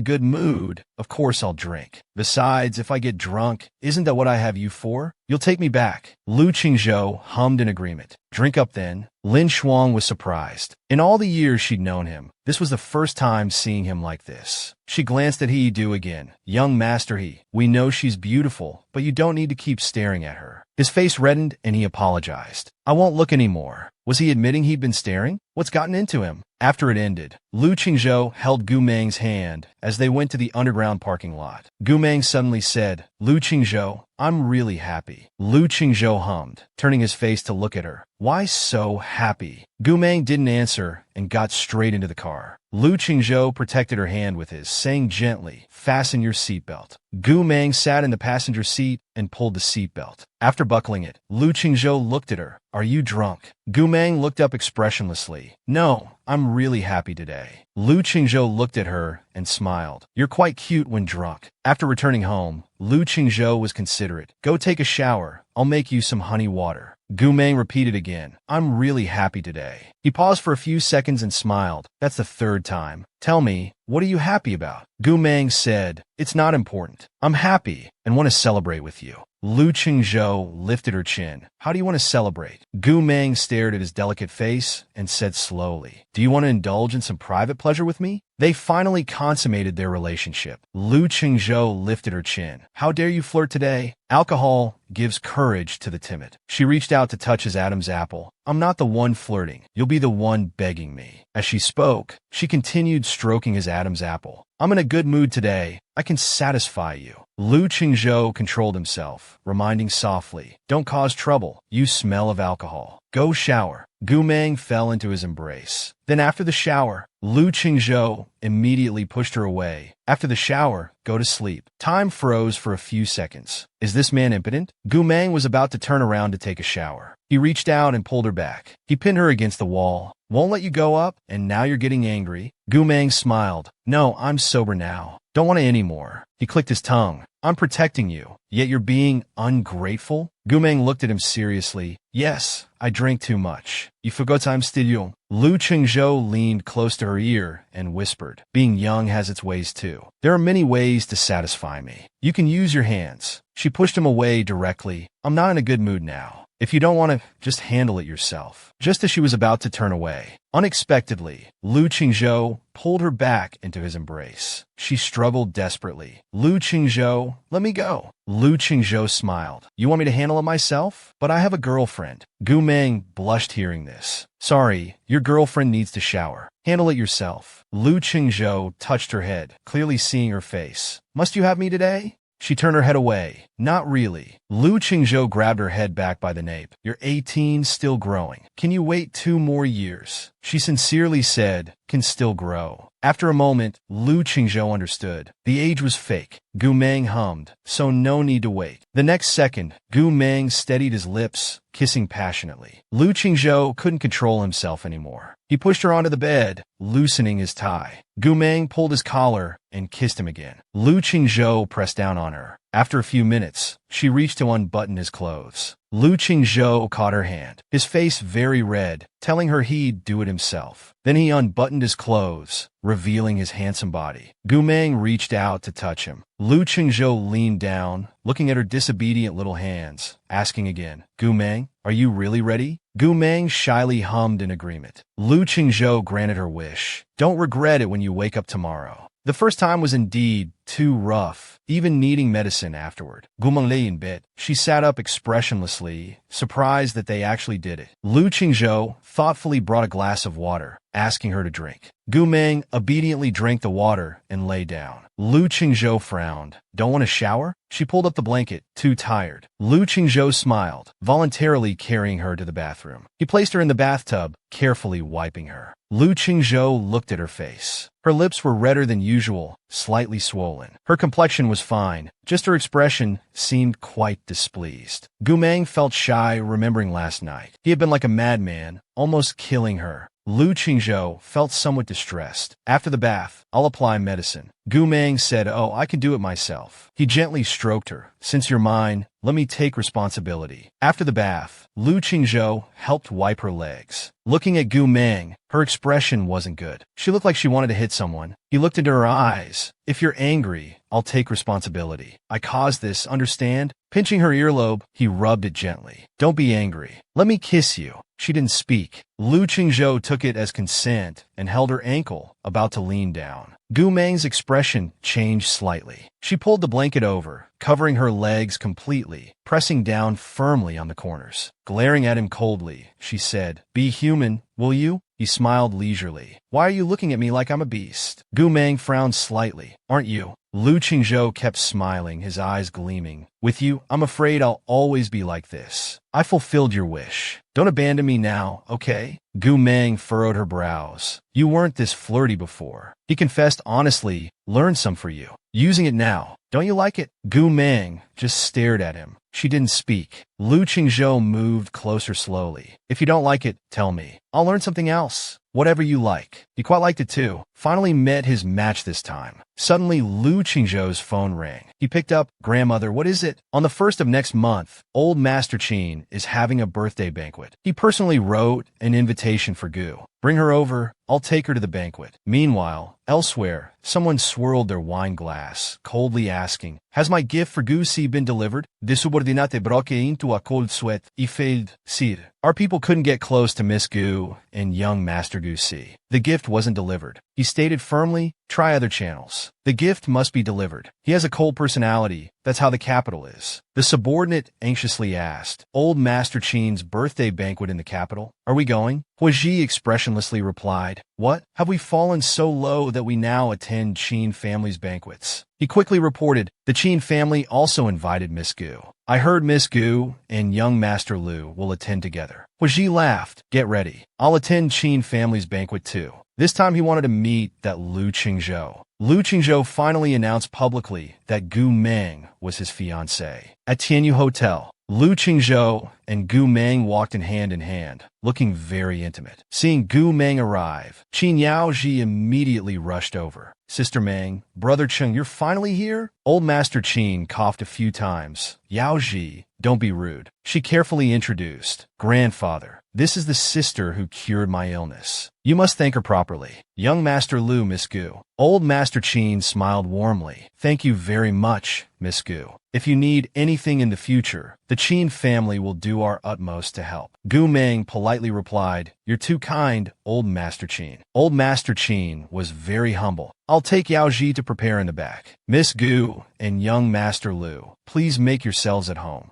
good mood, of course I'll drink. Besides, if I get drunk, isn't that what I have you for? You'll take me back. Lu Qingzhou hummed in agreement. Drink up then. Lin Shuang was surprised. In all the years she'd known him, this was the first time seeing him like this. She glanced at He-Du again. Young Master He, we know she's beautiful, but you don't need to keep staring at her. His face reddened and he apologized. I won't look anymore. Was he admitting he'd been staring? What's gotten into him? After it ended, Lu Qingzhou held Gu Meng's hand as they went to the underground parking lot. Gu Meng suddenly said, Lu Qingzhou, I'm really happy. Lu Qingzhou hummed, turning his face to look at her. Why so happy? Gu Meng didn't answer and got straight into the car. Lu Qingzhou protected her hand with his, saying gently, Fasten your seatbelt. Gu Meng sat in the passenger seat and pulled the seatbelt. After buckling it, Lu Qingzhou looked at her. Are you drunk? Gu Meng looked up expressionlessly. No, I'm really happy today. Lu Qingzhou looked at her and smiled. You're quite cute when drunk. After returning home, Lu Qingzhou was considerate. Go take a shower. I'll make you some honey water. Gu Meng repeated again. I'm really happy today. He paused for a few seconds and smiled. That's the third time. Tell me, what are you happy about? Gu Meng said, It's not important. I'm happy and want to celebrate with you. Lu Qingzhou lifted her chin. How do you want to celebrate? Gu Meng stared at his delicate face and said slowly, Do you want to indulge in some private pleasure with me? They finally consummated their relationship. Lu Qingzhou lifted her chin. How dare you flirt today? Alcohol gives courage to the timid. She reached out to touch his Adam's apple. I'm not the one flirting. You'll be the one begging me. As she spoke, she continued stroking his Adam's apple. I'm in a good mood today. I can satisfy you. Lu Qingzhou controlled himself, reminding softly, Don't cause trouble. You smell of alcohol. Go shower. Gu Meng fell into his embrace. Then after the shower, Lu Qingzhou immediately pushed her away. After the shower, go to sleep. Time froze for a few seconds. Is this man impotent? Gu Meng was about to turn around to take a shower. He reached out and pulled her back. He pinned her against the wall. Won't let you go up, and now you're getting angry? Gu Meng smiled. No, I'm sober now. Don't want it anymore. He clicked his tongue. I'm protecting you, yet you're being ungrateful? Gu Meng looked at him seriously. Yes, I drank too much. You forgot I'm still young. Lu Qingzhou leaned close to her ear and whispered, Being young has its ways too. There are many ways to satisfy me. You can use your hands. She pushed him away directly. I'm not in a good mood now. If you don't want to, just handle it yourself. Just as she was about to turn away, unexpectedly, Lu Qingzhou pulled her back into his embrace. She struggled desperately. Lu Qingzhou, let me go. Lu Qingzhou smiled. You want me to handle it myself? But I have a girlfriend. Gu Meng blushed hearing this. Sorry, your girlfriend needs to shower. Handle it yourself. Lu Qingzhou touched her head, clearly seeing her face. Must you have me today? She turned her head away. Not really. Lu Qingzhou grabbed her head back by the nape. You're 18, still growing. Can you wait 2 more years? She sincerely said, Can still grow. After a moment, Lu Qingzhou understood. The age was fake. Gu Meng hummed, so no need to wait. The next second, Gu Meng steadied his lips, kissing passionately. Lu Qingzhou couldn't control himself anymore. He pushed her onto the bed, loosening his tie. Gu Meng pulled his collar and kissed him again. Lu Qingzhou pressed down on her. After a few minutes, she reached to unbutton his clothes. Lu Qingzhou caught her hand, his face very red, telling her he'd do it himself. Then he unbuttoned his clothes, revealing his handsome body. Gu Meng reached out to touch him. Lu Qingzhou leaned down, looking at her disobedient little hands, asking again, Gu Meng, are you really ready? Gu Meng shyly hummed in agreement. Lu Qingzhou granted her wish. Don't regret it when you wake up tomorrow. The first time was indeed too rough, even needing medicine afterward. Gumanglian bit. She sat up expressionlessly, surprised that they actually did it. Lu Qingzhou thoughtfully brought a glass of water, asking her to drink. Gu Meng obediently drank the water and lay down. Lu Qingzhou frowned. Don't want a shower? She pulled up the blanket, too tired. Lu Qingzhou smiled, voluntarily carrying her to the bathroom. He placed her in the bathtub, carefully wiping her. Lu Qingzhou looked at her face. Her lips were redder than usual, slightly swollen. Her complexion was fine, just her expression seemed quite displeased. Gu Meng felt shy, remembering last night. He had been like a madman, almost killing her. Lu Qingzhou felt somewhat distressed. After the bath, I'll apply medicine. Gu Meng said, oh, I can do it myself. He gently stroked her. Since you're mine, let me take responsibility. After the bath, Lu Qingzhou helped wipe her legs. Looking at Gu Meng, her expression wasn't good. She looked like she wanted to hit someone. He looked into her eyes. If you're angry, I'll take responsibility. I caused this, understand? Pinching her earlobe, he rubbed it gently. Don't be angry. Let me kiss you. She didn't speak. Lu Qingzhou took it as consent and held her ankle, about to lean down. Gu Meng's expression changed slightly. She pulled the blanket over, covering her legs completely, pressing down firmly on the corners. Glaring at him coldly, she said, be human, will you? He smiled leisurely. Why are you looking at me like I'm a beast? Gu Meng frowned slightly. Aren't you? Lu Qingzhou kept smiling, his eyes gleaming. With you, I'm afraid I'll always be like this. I fulfilled your wish. Don't abandon me now, okay? Gu Meng furrowed her brows. You weren't this flirty before. He confessed honestly, learned some for you. Using it now. Don't you like it? Gu Meng just stared at him. She didn't speak. Lu Qingzhou moved closer slowly. If you don't like it, tell me. I'll learn something else. Whatever you like. He quite liked it too. Finally met his match this time. Suddenly, Lu Qingzhou's phone rang. He picked up. Grandmother, what is it? On the 1st of next month, old Master Qin is having a birthday banquet. He personally wrote an invitation for Gu. Bring her over. I'll take her to the banquet. Meanwhile, elsewhere, someone swirled their wine glass, coldly asking, has my gift for Gu Si been delivered? De subordinate broke into a cold sweat. He failed. Sir. Our people couldn't get close to Miss Gu and young Master Gu Si. The gift wasn't delivered. He stated firmly, try other channels. The gift must be delivered. He has a cold personality. That's how the capital is. The subordinate anxiously asked, old Master Qin's birthday banquet in the capital? Are we going? Huaji expressionlessly replied, what? Have we fallen so low that we now attend Qin family's banquets? He quickly reported, the Qin family also invited Miss Gu. I heard Miss Gu and young Master Lu will attend together. Huaji laughed. Get ready. I'll attend Qin family's banquet too. This time he wanted to meet that Lu Qingzhou. Lu Qingzhou finally announced publicly that Gu Meng was his fiancée. At Tianyu Hotel, Lu Qingzhou and Gu Meng walked in hand, looking very intimate. Seeing Gu Meng arrive, Qin Yaoji immediately rushed over. Sister Meng, Brother Cheng, you're finally here? Old Master Qin coughed a few times. Yaoji, don't be rude. She carefully introduced. Grandfather, this is the sister who cured my illness. You must thank her properly. Young Master Lu, Miss Gu. Old Master Qin smiled warmly. Thank you very much, Miss Gu. If you need anything in the future, the Qin family will do our utmost to help. Gu Meng politely replied, you're too kind, Old Master Qin. Old Master Qin was very humble. I'll take Yaoji to prepare in the back. Miss Gu and young Master Lu, please make yourselves at home.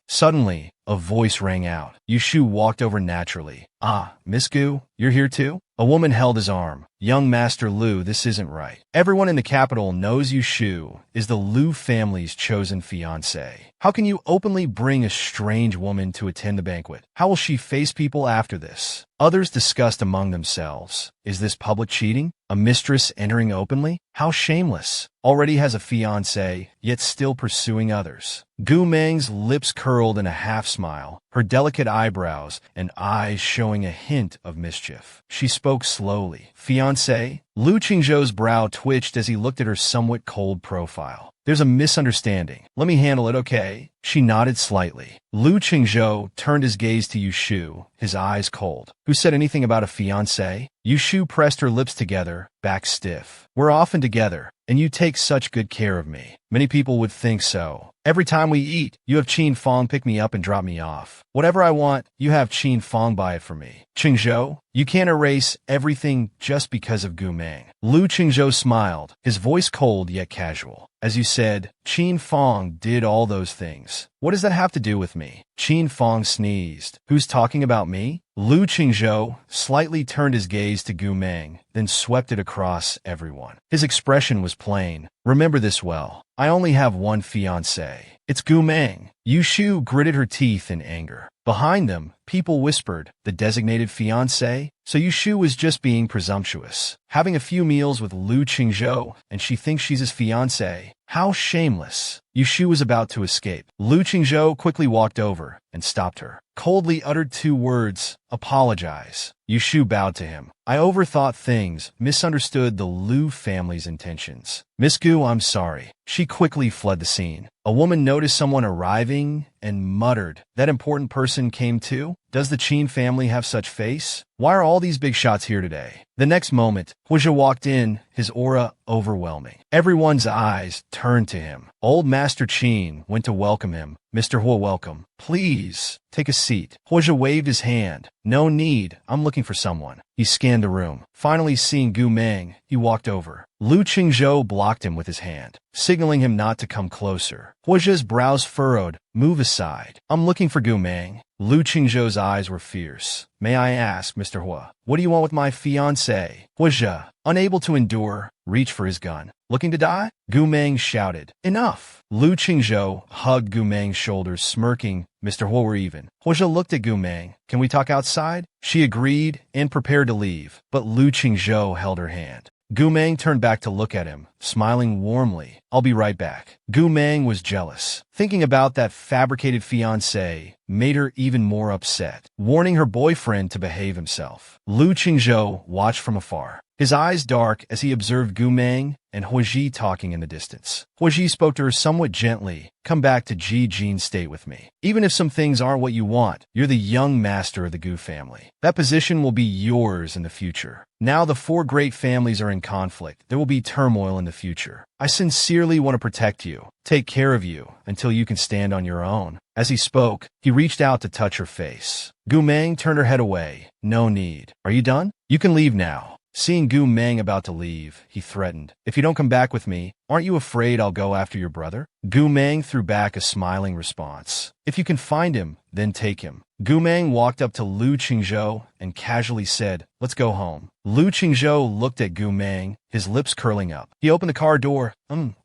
Suddenly, a voice rang out. Yushu walked over naturally. Ah, Miss Gu, you're here too? A woman held his arm. Young Master Lu, this isn't right. Everyone in the capital knows Yushu is the Lu family's chosen fiancé. How can you openly bring a strange woman to attend the banquet? How will she face people after this? Others discussed among themselves. Is this public cheating? A mistress entering openly? How shameless. Already has a fiancé, yet still pursuing others. Gu Meng's lips curled in a half-smile, her delicate eyebrows and eyes showing a hint of mischief. She spoke slowly. Fiancé? Lu Qingzhou's brow twitched as he looked at her somewhat cold profile. There's a misunderstanding. Let me handle it, okay? She nodded slightly. Lu Qingzhou turned his gaze to Yushu, his eyes cold. Who said anything about a fiancé? Yushu pressed her lips together, back stiff. We're often together, and you take such good care of me. Many people would think so. Every time we eat, you have Qin Fong pick me up and drop me off. Whatever I want, you have Qin Fong buy it for me. Qingzhou, you can't erase everything just because of Gu Meng. Lu Qingzhou smiled, his voice cold yet casual. As you said, Qin Fong did all those things. What does that have to do with me? Qin Fong sneezed. Who's talking about me? Lu Qingzhou slightly turned his gaze to Gu Meng, then swept it across everyone. His expression was plain. Remember this well. I only have one fiancé. It's Gu Meng. Yushu gritted her teeth in anger. Behind them, people whispered, the designated fiancé? So Yushu was just being presumptuous. Having a few meals with Lu Qingzhou, and she thinks she's his fiancé. How shameless. Yushu was about to escape. Lu Qingzhou quickly walked over and stopped her. Coldly uttered 2 words, apologize. Yushu bowed to him. I overthought things, misunderstood the Lu family's intentions. Miss Gu, I'm sorry. She quickly fled the scene. A woman noticed someone arriving and muttered, that important person came too? Does the Qin family have such face? Why are all these big shots here today? The next moment, Huizhe walked in, his aura overwhelming. Everyone's eyes turned to him. Old Master Qin went to welcome him. Mr. Huo, welcome. Please, take a seat. Huizhe waved his hand. No need, I'm looking for someone. He scanned the room. Finally seeing Gu Meng, he walked over. Lu Qingzhou blocked him with his hand, signaling him not to come closer. Huizhe's brows furrowed. Move aside. I'm looking for Gu Meng. Lu Qingzhou's eyes were fierce. May I ask, Mr. Hua, what do you want with my fiancé? Huizhe, unable to endure, reached for his gun. Looking to die? Gu Meng shouted. Enough! Lu Qingzhou hugged Gu Meng's shoulders, smirking. Mr. Hua, we're even. Huizhe looked at Gu Meng. Can we talk outside? She agreed and prepared to leave, but Lu Qingzhou held her hand. Gu Meng turned back to look at him, smiling warmly. I'll be right back. Gu Meng was jealous. Thinking about that fabricated fiancé made her even more upset, warning her boyfriend to behave himself. Lu Qingzhou watched from afar, his eyes dark as he observed Gu Meng and Huizhe talking in the distance. Huizhe spoke to her somewhat gently. Come back to Ji Jin's state with me. Even if some things aren't what you want, you're the young master of the Gu family. That position will be yours in the future. Now the 4 great families are in conflict. There will be turmoil in the future. I sincerely want to protect you, take care of you, until you can stand on your own. As he spoke, he reached out to touch her face. Gu Meng turned her head away. No need. Are you done? You can leave now. Seeing Gu Meng about to leave, he threatened. If you don't come back with me, aren't you afraid I'll go after your brother? Gu Meng threw back a smiling response. If you can find him, then take him. Gu Meng walked up to Lu Qingzhou and casually said, let's go home. Lu Qingzhou looked at Gu Meng, his lips curling up. He opened the car door.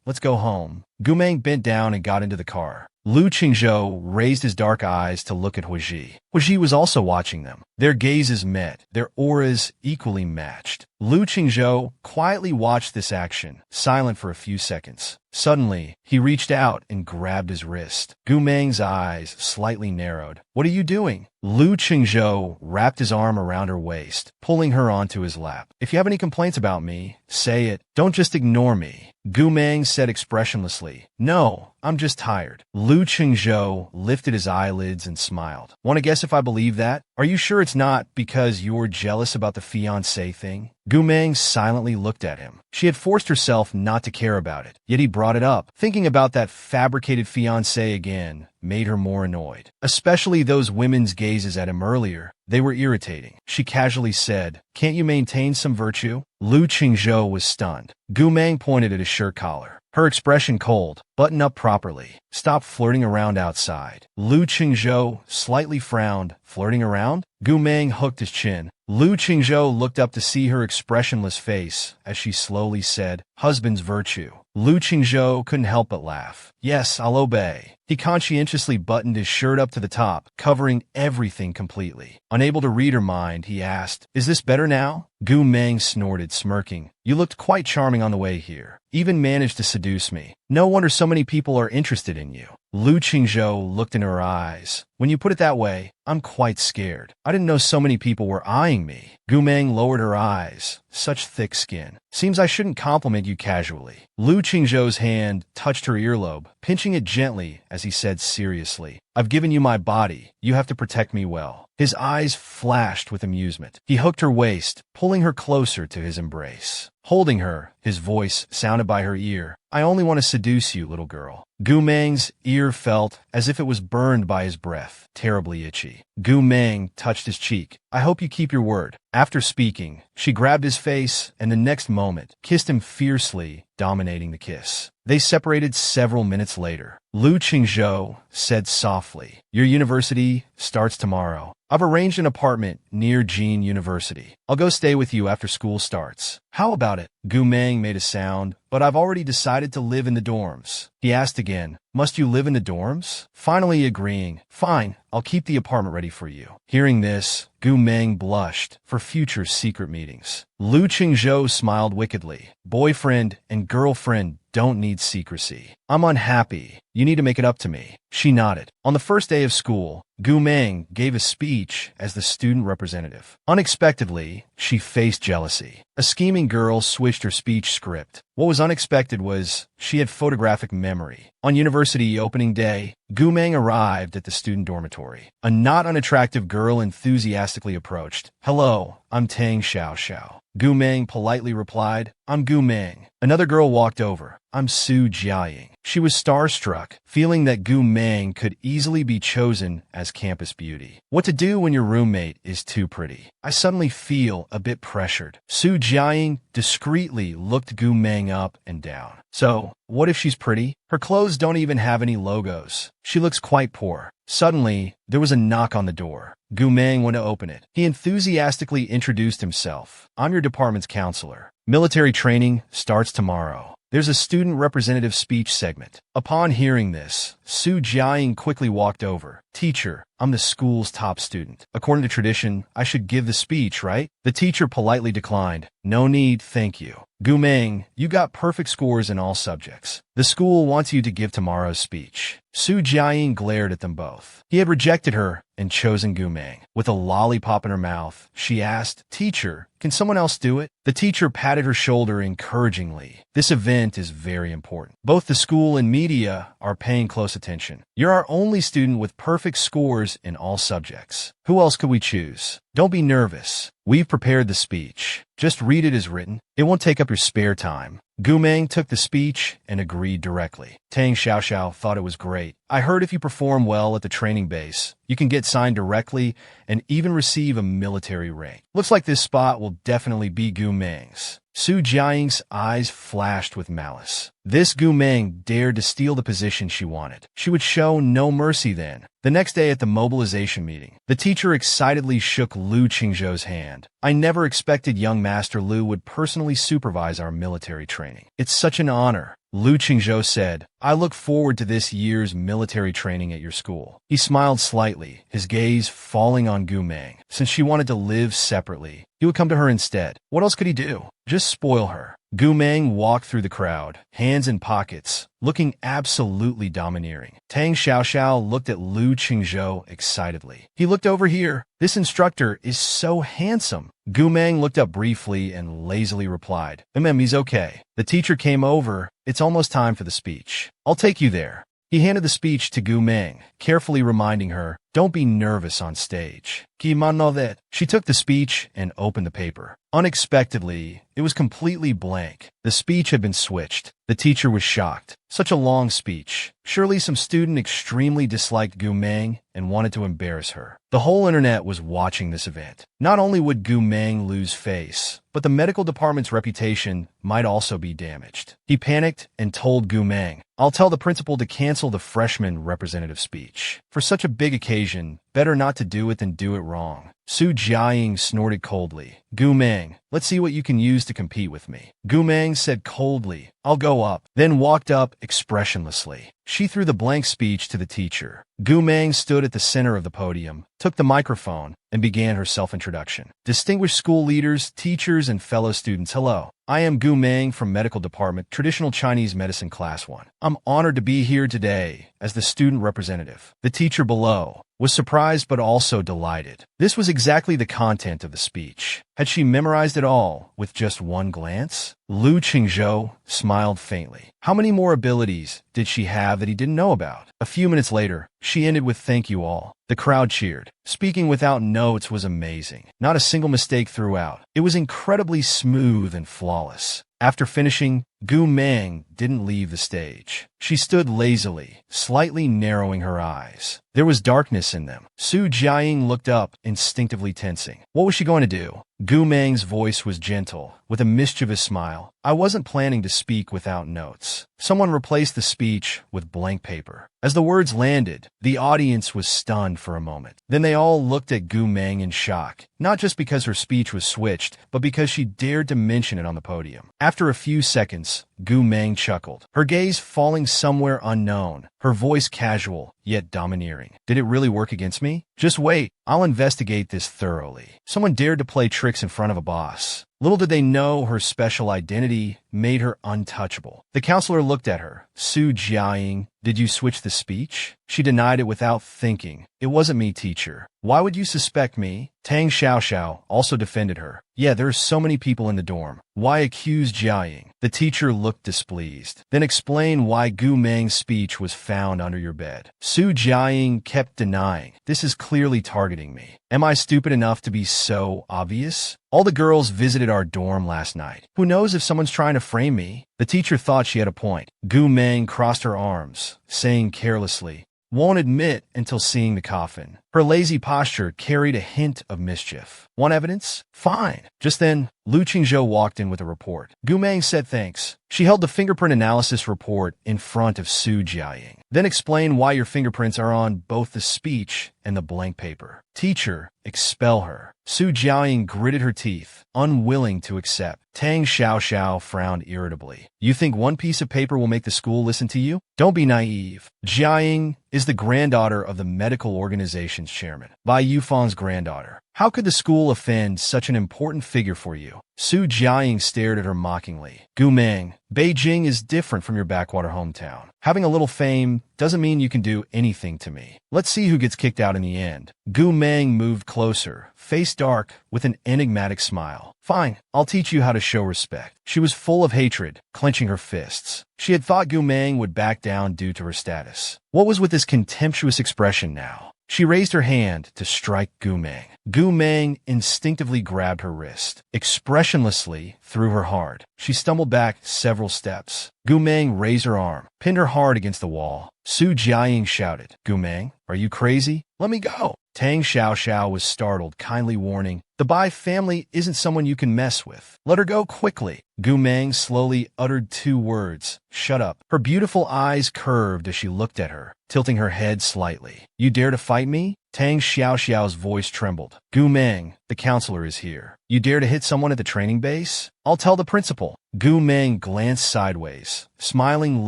Let's go home. Gu Meng bent down and got into the car. Lu Qingzhou raised his dark eyes to look at Huizhe. Huizhe was also watching them. Their gazes met, their auras equally matched. Lu Qingzhou quietly watched this action, silent for a few seconds. Suddenly, he reached out and grabbed his wrist. Gu Meng's eyes slightly narrowed. What are you doing? Lu Qingzhou wrapped his arm around her waist, pulling her onto his lap. If you have any complaints about me, say it. Don't just ignore me. Gu Meng said expressionlessly. No, I'm just tired. Lu Qingzhou lifted his eyelids and smiled. Want to guess if I believe that? Are you sure it's not because you're jealous about the fiancé thing? Gu Meng silently looked at him. She had forced herself not to care about it, yet he brought it up. Thinking about that fabricated fiancé again made her more annoyed. Especially those women's gazes at him earlier. They were irritating. She casually said, can't you maintain some virtue? Lu Qingzhou was stunned. Gu Meng pointed at his shirt collar. Her expression cold. Button up properly. Stop flirting around outside. Lu Qingzhou slightly frowned. Flirting around? Gu Meng hooked his chin. Lu Qingzhou looked up to see her expressionless face as she slowly said, husband's virtue. Lu Qingzhou couldn't help but laugh. Yes, I'll obey. He conscientiously buttoned his shirt up to the top, covering everything completely. Unable to read her mind, he asked, is this better now? Gu Meng snorted, smirking. You looked quite charming on the way here. Even managed to seduce me. No wonder so many people are interested in you. Lu Qingzhou looked in her eyes. When you put it that way, I'm quite scared. I didn't know so many people were eyeing me. Gu Meng lowered her eyes. Such thick skin. Seems I shouldn't compliment you casually. Lu Qingzhou's hand touched her earlobe, pinching it gently as he said seriously, "I've given you my body. You have to protect me well." His eyes flashed with amusement. He hooked her waist, pulling her closer to his embrace. Holding her, his voice sounded by her ear, "I only want to seduce you, little girl." Gu Meng's ear felt as if it was burned by his breath, terribly itchy. Gu Meng touched his cheek. "I hope you keep your word." After speaking, she grabbed his face and the next moment kissed him fiercely, dominating the kiss. They separated several minutes later. Lu Qingzhou said softly, "Your university starts tomorrow. I've arranged an apartment near Jin University. I'll go stay with you after school starts. How about it?" Gu Meng made a sound, "But I've already decided to live in the dorms." He asked again, "Must you live in the dorms?" Finally agreeing, "Fine, I'll keep the apartment ready for you." Hearing this, Gu Meng blushed for future secret meetings. Lu Qingzhou smiled wickedly. "Boyfriend and girlfriend don't need secrecy. I'm unhappy. You need to make it up to me." She nodded. On the first day of school, Gu Meng gave a speech as the student representative. Unexpectedly, she faced jealousy. A scheming girl switched her speech script. What was unexpected was she had photographic memory. On university opening day, Gu Meng arrived at the student dormitory. A not unattractive girl enthusiastically approached. "Hello, I'm Tang Xiao. Gu Meng politely replied, "I'm Gu Meng." Another girl walked over. "I'm Su Jiaying." She was starstruck, feeling that Gu Meng could easily be chosen as campus beauty. What to do when your roommate is too pretty? I suddenly feel a bit pressured. Su Jiaying discreetly looked Gu Meng up and down. "So, what if she's pretty? Her clothes don't even have any logos. She looks quite poor." Suddenly, there was a knock on the door. Gu Meng went to open it. He enthusiastically introduced himself. "I'm your department's counselor. Military training starts tomorrow. There's a student representative speech segment." Upon hearing this, Su Jiaying quickly walked over. "Teacher, I'm the school's top student. According to tradition, I should give the speech, right?" The teacher politely declined. "No need, thank you. Gu Meng, you got perfect scores in all subjects. The school wants you to give tomorrow's speech." Su Jiaying glared at them both. He had rejected her and chosen Gu Meng. With a lollipop in her mouth, she asked, "Teacher, can someone else do it?" The teacher patted her shoulder encouragingly. "This event is very important. Both the school and media are paying close attention. You're our only student with perfect scores in all subjects. Who else could we choose? Don't be nervous. We've prepared the speech. Just read it as written. It won't take up your spare time." Gu Meng took the speech and agreed directly. Tang Xiao thought it was great. "I heard if you perform well at the training base, you can get signed directly and even receive a military rank. Looks like this spot will definitely be Gu Meng's." Su Jiaying's eyes flashed with malice. This Gu Meng dared to steal the position she wanted. She would show no mercy then. The next day at the mobilization meeting, the teacher excitedly shook Lu Qingzhou's hand. "I never expected young Master Lu would personally supervise our military training. It's such an honor." Lu Qingzhou said, "I look forward to this year's military training at your school." He smiled slightly, his gaze falling on Gu Meng. Since she wanted to live separately, he would come to her instead. What else could he do? Just spoil her. Gu Meng walked through the crowd, hands in pockets, looking absolutely domineering. Tang Xiao looked at Lu Qingzhou excitedly. "He looked over here. This instructor is so handsome." Gu Meng looked up briefly and lazily replied, "He's okay." The teacher came over. "It's almost time for the speech. I'll take you there." He handed the speech to Gu Meng, carefully reminding her, "Don't be nervous on stage." She took the speech and opened the paper. Unexpectedly, it was completely blank. The speech had been switched. The teacher was shocked. Such a long speech. Surely some student extremely disliked Gu Meng and wanted to embarrass her. The whole internet was watching this event. Not only would Gu Meng lose face, but the medical department's reputation might also be damaged. He panicked and told Gu Meng, "I'll tell the principal to cancel the freshman representative speech. For such a big occasion, better not to do it than do it wrong." Su Jiaying snorted coldly. "Gu Meng, let's see what you can use to compete with me." Gu Meng said coldly, "I'll go up," then walked up expressionlessly. She threw the blank speech to the teacher. Gu Meng stood at the center of the podium, took the microphone, and began her self-introduction. "Distinguished school leaders, teachers, and fellow students, hello. I am Gu Meng from Medical Department, Traditional Chinese Medicine Class 1. I'm honored to be here today as the student representative." The teacher below was surprised but also delighted. This was exactly the content of the speech. Had she memorized it all with just one glance? Lu Qingzhou smiled faintly. How many more abilities did she have that he didn't know about? A few minutes later, she ended with "Thank you all." The crowd cheered. Speaking without notes was amazing. Not a single mistake throughout. It was incredibly smooth and flawless. After finishing, Gu Meng didn't leave the stage. She stood lazily, slightly narrowing her eyes. There was darkness in them. Su Jiaying looked up, instinctively tensing. What was she going to do? Gu Meng's voice was gentle, with a mischievous smile. I wasn't planning to speak without notes. Someone replaced the speech with blank paper. As the words landed, the audience was stunned for a moment. Then they all looked at Gu Meng in shock, not just because her speech was switched, but because she dared to mention it on the podium. After a few seconds, Gu Meng chuckled, her gaze falling somewhere unknown, her voice casual, yet domineering. Did it really work against me? Just wait, I'll investigate this thoroughly. Someone dared to play tricks in front of a boss. Little did they know her special identity made her untouchable. The counselor looked at her. Su Jiaying, did you switch the speech? She denied it without thinking. It wasn't me, teacher. Why would you suspect me? Tang Xiaoxiao also defended her. Yeah, there are so many people in the dorm. Why accuse Jiaying? The teacher looked displeased. Then explain why Gu Meng's speech was found under your bed. Su Jiaying kept denying. This is clearly targeting me. Am I stupid enough to be so obvious? All the girls visited our dorm last night. Who knows if someone's trying to frame me? The teacher thought she had a point. Gu Meng crossed her arms, saying carelessly, won't admit until seeing the coffin. Her lazy posture carried a hint of mischief. Want evidence? Fine. Just then, Lu Qingzhou walked in with a report. Gu Meng said thanks. She held the fingerprint analysis report in front of Su Jiaying. Then explain why your fingerprints are on both the speech and the blank paper. Teacher, expel her. Su Jiaying gritted her teeth, unwilling to accept. Tang Xiaoxiao frowned irritably. You think one piece of paper will make the school listen to you? Don't be naive. Jiaying is the granddaughter of the medical organization's chairman, Bai Yufang's granddaughter. How could the school offend such an important figure for you? Su Jiaying stared at her mockingly. Gu Meng, Beijing is different from your backwater hometown. Having a little fame doesn't mean you can do anything to me. Let's see who gets kicked out in the end. Gu Meng moved closer, face dark, with an enigmatic smile. Fine, I'll teach you how to show respect. She was full of hatred, clenching her fists. She had thought Gu Meng would back down due to her status. What was with this contemptuous expression now? She raised her hand to strike Gu Meng. Gu Meng instinctively grabbed her wrist. Expressionlessly threw her hard. She stumbled back several steps. Gu Meng raised her arm, pinned her hard against the wall. Su Jiaying shouted, Gu Meng, are you crazy? Let me go. Tang Xiaoxiao was startled, kindly warning, the Bai family isn't someone you can mess with. Let her go quickly. Gu Meng slowly uttered two words, shut up. Her beautiful eyes curved as she looked at her, tilting her head slightly. You dare to fight me? Tang Xiaoxiao's voice trembled. Gu Meng, the counselor is here. You dare to hit someone at the training base? I'll tell the principal. Gu Meng glanced sideways, smiling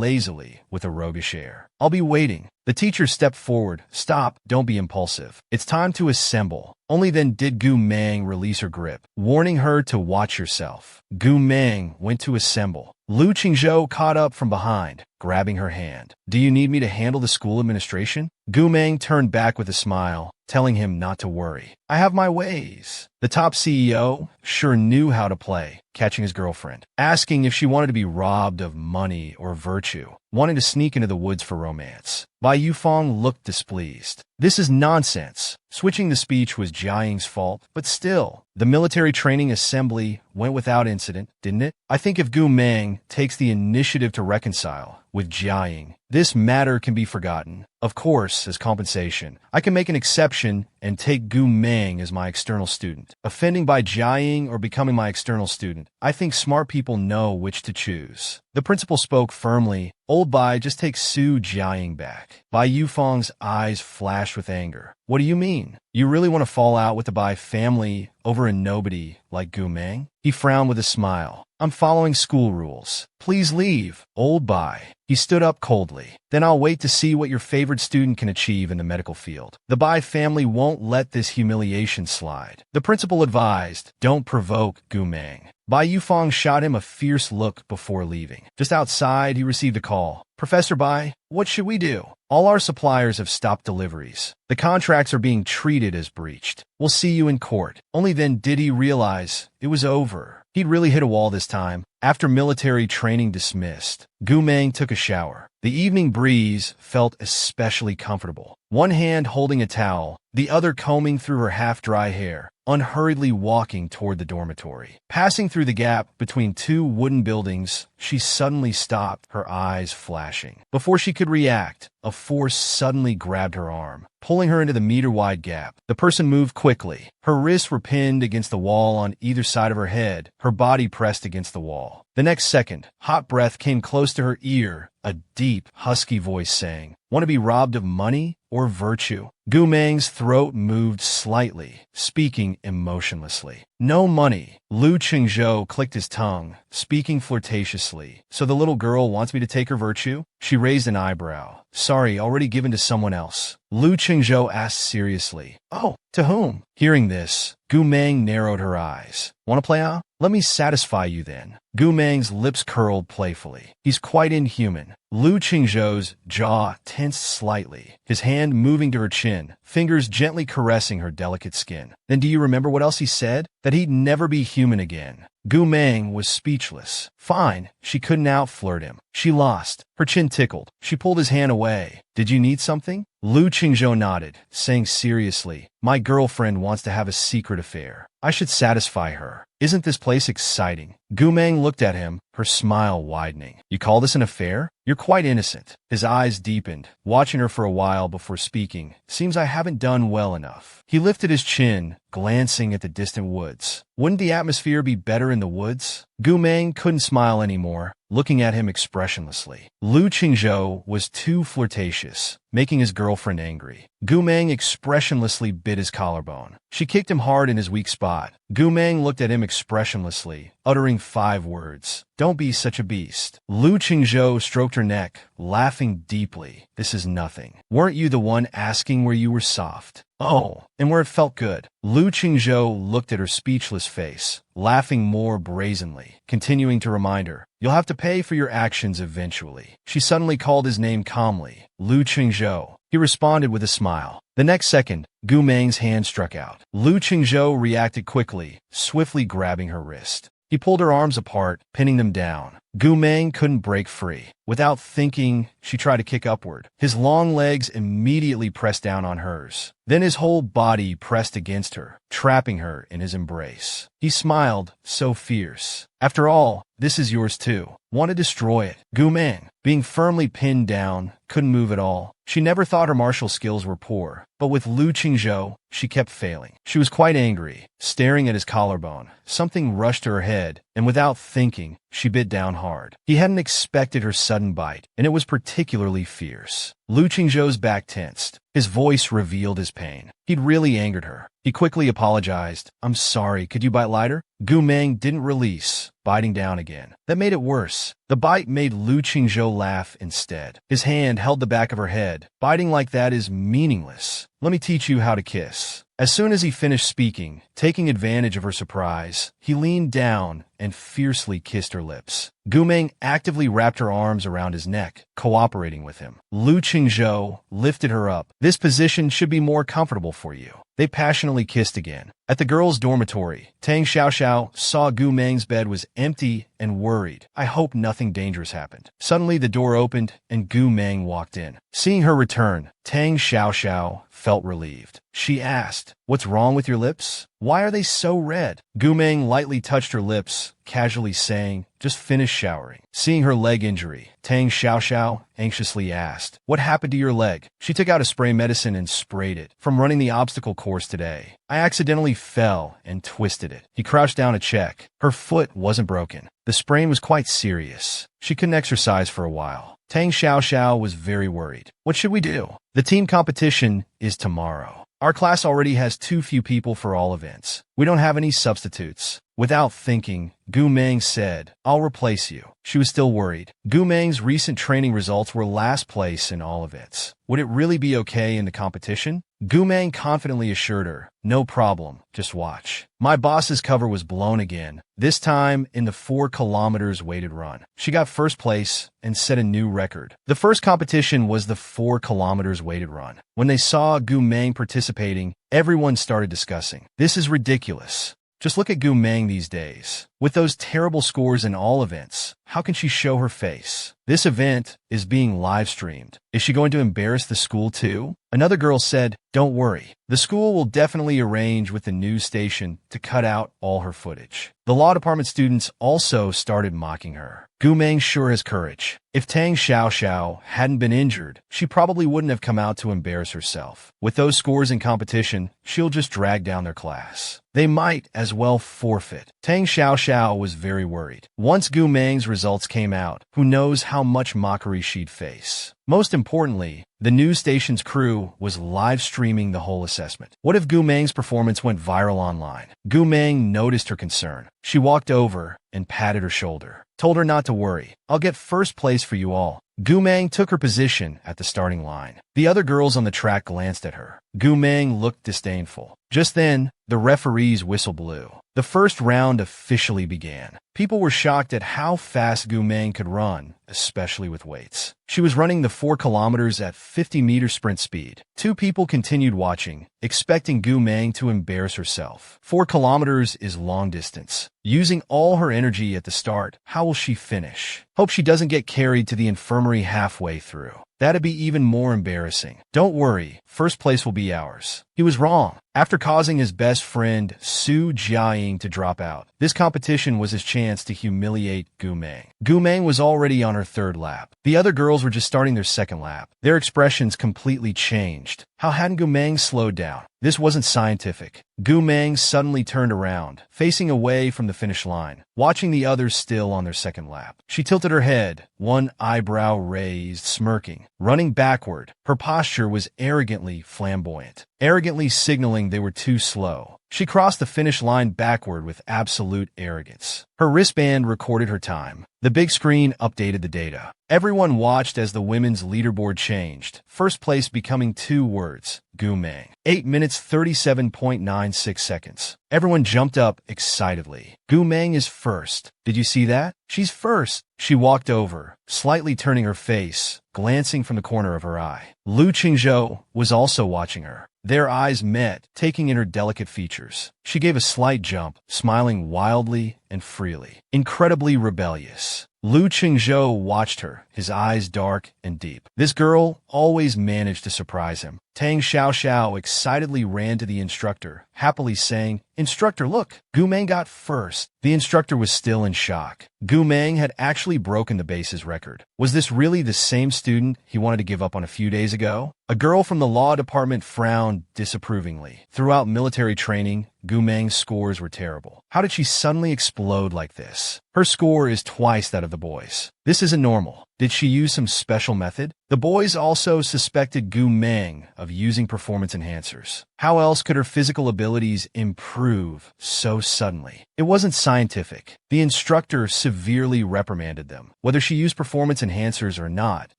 lazily with a roguish air. I'll be waiting. The teacher stepped forward. Stop, don't be impulsive. It's time to assemble. Only then did Gu Meng release her grip, warning her to watch herself. Gu Meng went to assemble. Lu Qingzhou caught up from behind, grabbing her hand. Do you need me to handle the school administration? Gu Meng turned back with a smile, telling him not to worry. I have my ways. The top CEO sure knew how to play, catching his girlfriend, asking if she wanted to be robbed of money or virtue, wanting to sneak into the woods for romance. Bai Yufang looked displeased. This is nonsense. Switching the speech was Jiaying's fault, but still, the military training assembly went without incident, didn't it? I think if Gu Meng takes the initiative to reconcile with Jiaying, this matter can be forgotten. Of course, as compensation, I can make an exception and take Gu Meng as my external student. Offending by Jiaying or becoming my external student, I think smart people know which to choose. The principal spoke firmly. Old Bai, just take Su Jiaying back. Bai Yufang's eyes flashed with anger. What do you mean? You really want to fall out with the Bai family over a nobody like Gu Meng? He frowned with a smile. I'm following school rules. Please leave, Old Bai. He stood up coldly. Then I'll wait to see what your favorite student can achieve in the medical field. The Bai family won't let this humiliation slide. The principal advised, don't provoke Gu Meng. Bai Yufeng shot him a fierce look before leaving. Just outside, he received a call. Professor Bai, what should we do? All our suppliers have stopped deliveries. The contracts are being treated as breached. We'll see you in court. Only then did he realize it was over. He'd really hit a wall this time. After military training dismissed, Gu Meng took a shower. The evening breeze felt especially comfortable. One hand holding a towel, the other combing through her half-dry hair, unhurriedly walking toward the dormitory. Passing through the gap between two wooden buildings, she suddenly stopped, her eyes flashing. Before she could react, a force suddenly grabbed her arm, pulling her into the meter-wide gap. The person moved quickly. Her wrists were pinned against the wall on either side of her head, her body pressed against the wall. The next second, hot breath came close to her ear, a deep, husky voice saying, "Want to be robbed of money or virtue?" Gu Meng's throat moved slightly, speaking emotionlessly. "No money." Lu Qingzhou clicked his tongue, speaking flirtatiously. "So the little girl wants me to take her virtue?" She raised an eyebrow. "Sorry, already given to someone else." Lu Qingzhou asked seriously. "Oh, to whom?" Hearing this, Gu Meng narrowed her eyes. "Want to play out? Let me satisfy you then." Gu Meng's lips curled playfully. "He's quite inhuman." Lu Qingzhou's jaw tensed slightly, his hand moving to her chin, fingers gently caressing her delicate skin. "Then do you remember what else he said? That he'd never be human again." Gu Meng was speechless. Fine, she couldn't outflirt him. She lost. Her chin tickled. She pulled his hand away. "Did you need something?" Lu Qingzhou nodded, saying seriously, "My girlfriend wants to have a secret affair. I should satisfy her. Isn't this place exciting?" Gu Meng looked at him, her smile widening. "You call this an affair? You're quite innocent." His eyes deepened, watching her for a while before speaking. "Seems I haven't done well enough." He lifted his chin, glancing at the distant woods. "Wouldn't the atmosphere be better in the woods?" Gu Meng couldn't smile anymore, looking at him expressionlessly. Lu Qingzhou was too flirtatious, making his girlfriend angry. Gu Meng expressionlessly bit his collarbone. She kicked him hard in his weak spot. Gu Meng looked at him expressionlessly, uttering 5 words. "Don't be such a beast." Lu Qingzhou stroked her neck, laughing deeply. "This is nothing. Weren't you the one asking where you were soft?" "Oh, and where it felt good." Lu Qingzhou looked at her speechless face, laughing more brazenly, continuing to remind her, "You'll have to pay for your actions eventually." She suddenly called his name calmly, "Lu Qingzhou." He responded with a smile. The next second, Gu Meng's hand struck out. Lu Qingzhou reacted quickly, swiftly grabbing her wrist. He pulled her arms apart, pinning them down. Gu Meng couldn't break free. Without thinking, she tried to kick upward. His long legs immediately pressed down on hers. Then his whole body pressed against her, trapping her in his embrace. He smiled, so fierce. "After all, this is yours too. Want to destroy it?" Gu Meng, being firmly pinned down, couldn't move at all. She never thought her martial skills were poor, but with Lu Qingzhou, she kept failing. She was quite angry, staring at his collarbone. Something rushed to her head, and without thinking, she bit down hard. He hadn't expected her sudden bite, and it was particularly fierce. Lu Qingzhou's back tensed. His voice revealed his pain. He'd really angered her. He quickly apologized. "I'm sorry, could you bite lighter?" Gu Meng didn't release, biting down again. That made it worse. The bite made Lu Qingzhou laugh instead. His hand held the back of her head. "Biting like that is meaningless. Let me teach you how to kiss." As soon as he finished speaking, taking advantage of her surprise, he leaned down and fiercely kissed her lips. Gu Meng actively wrapped her arms around his neck, cooperating with him. Lu Qingzhou lifted her up. "This position should be more comfortable for you." They passionately kissed again. At the girls' dormitory, Tang Xiaoxiao saw Gu Meng's bed was empty and worried. "I hope nothing dangerous happened." Suddenly the door opened and Gu Meng walked in. Seeing her return, Tang Xiaoxiao felt relieved. She asked, "What's wrong with your lips? Why are they so red?" Gu Meng lightly touched her lips, casually saying, "Just finished showering." Seeing her leg injury, Tang Xiaoxiao anxiously asked, "What happened to your leg?" She took out a spray medicine and sprayed it. "From running the obstacle course today. I accidentally fell and twisted it." He crouched down to check. Her foot wasn't broken. The sprain was quite serious. She couldn't exercise for a while. Tang Xiaoxiao was very worried. "What should we do?" "The team competition is tomorrow. Our class already has too few people for all events. We don't have any substitutes." Without thinking, Gu Meng said, "I'll replace you." She was still worried. Gu Meng's recent training results were last place in all events. Would it really be okay in the competition? Gu Meng confidently assured her, "No problem, just watch." My boss's cover was blown again, this time in the 4 kilometers weighted run. She got first place and set a new record. The first competition was the 4 kilometers weighted run. When they saw Gu Meng participating, everyone started discussing, "This is ridiculous. Just look at Gu Meng these days. With those terrible scores in all events, how can she show her face? This event is being live-streamed. Is she going to embarrass the school too?" Another girl said, "Don't worry. The school will definitely arrange with the news station to cut out all her footage." The law department students also started mocking her. "Gu Meng sure has courage. If Tang Xiaoxiao hadn't been injured, she probably wouldn't have come out to embarrass herself. With those scores in competition, she'll just drag down their class. They might as well forfeit." Tang Xiaoxiao was very worried. Once Gu Meng's results came out, who knows how much mockery she'd face. Most importantly, the news station's crew was live streaming the whole assessment. What if Gu Meng's performance went viral online? Gu Meng noticed her concern. She walked over and patted her shoulder, told her not to worry. "I'll get first place for you all." Gu Meng took her position at the starting line. The other girls on the track glanced at her. Gu Meng looked disdainful. Just then, the referee's whistle blew. The first round officially began. People were shocked at how fast Gu Meng could run, especially with weights. She was running the 4 kilometers at 50-meter sprint speed. 2 people continued watching, expecting Gu Meng to embarrass herself. 4 kilometers is long distance. Using all her energy at the start, how will she finish? Hope she doesn't get carried to the infirmary halfway through. That'd be even more embarrassing. "Don't worry, first place will be ours." He was wrong. After causing his best friend, Su Jiaying, to drop out, this competition was his chance to humiliate Gu Meng. Gu Meng was already on her 3rd lap. The other girls were just starting their 2nd lap. Their expressions completely changed. How hadn't Gu Meng slowed down? This wasn't scientific. Gu Meng suddenly turned around, facing away from the finish line, watching the others still on their 2nd lap. She tilted her head, one eyebrow raised, smirking. Running backward, her posture was arrogantly flamboyant, arrogantly signaling they were too slow. She crossed the finish line backward with absolute arrogance. Her wristband recorded her time. The big screen updated the data. Everyone watched as the women's leaderboard changed, first place becoming 2 words, Gu Meng. 8 minutes 37.96 seconds. Everyone jumped up excitedly. Gu Meng is first. Did you see that? She's first. She walked over, slightly turning her face, glancing from the corner of her eye. Lu Qingzhou was also watching her. Their eyes met, taking in her delicate features. She gave a slight jump, smiling wildly and freely. Incredibly rebellious. Lu Qingzhou watched her, his eyes dark and deep. This girl always managed to surprise him. Tang Xiaoxiao excitedly ran to the instructor, happily saying, "Instructor, look, Gu Meng got first." The instructor was still in shock. Gu Meng had actually broken the base's record. Was this really the same student he wanted to give up on a few days ago? A girl from the law department frowned disapprovingly. Throughout military training, Gu Meng's scores were terrible. How did she suddenly explode like this? Her score is twice that of the boys. This isn't normal. Did she use some special method? The boys also suspected Gu Meng of using performance enhancers. How else could her physical abilities improve so suddenly? It wasn't scientific. The instructor severely reprimanded them. Whether she used performance enhancers or not,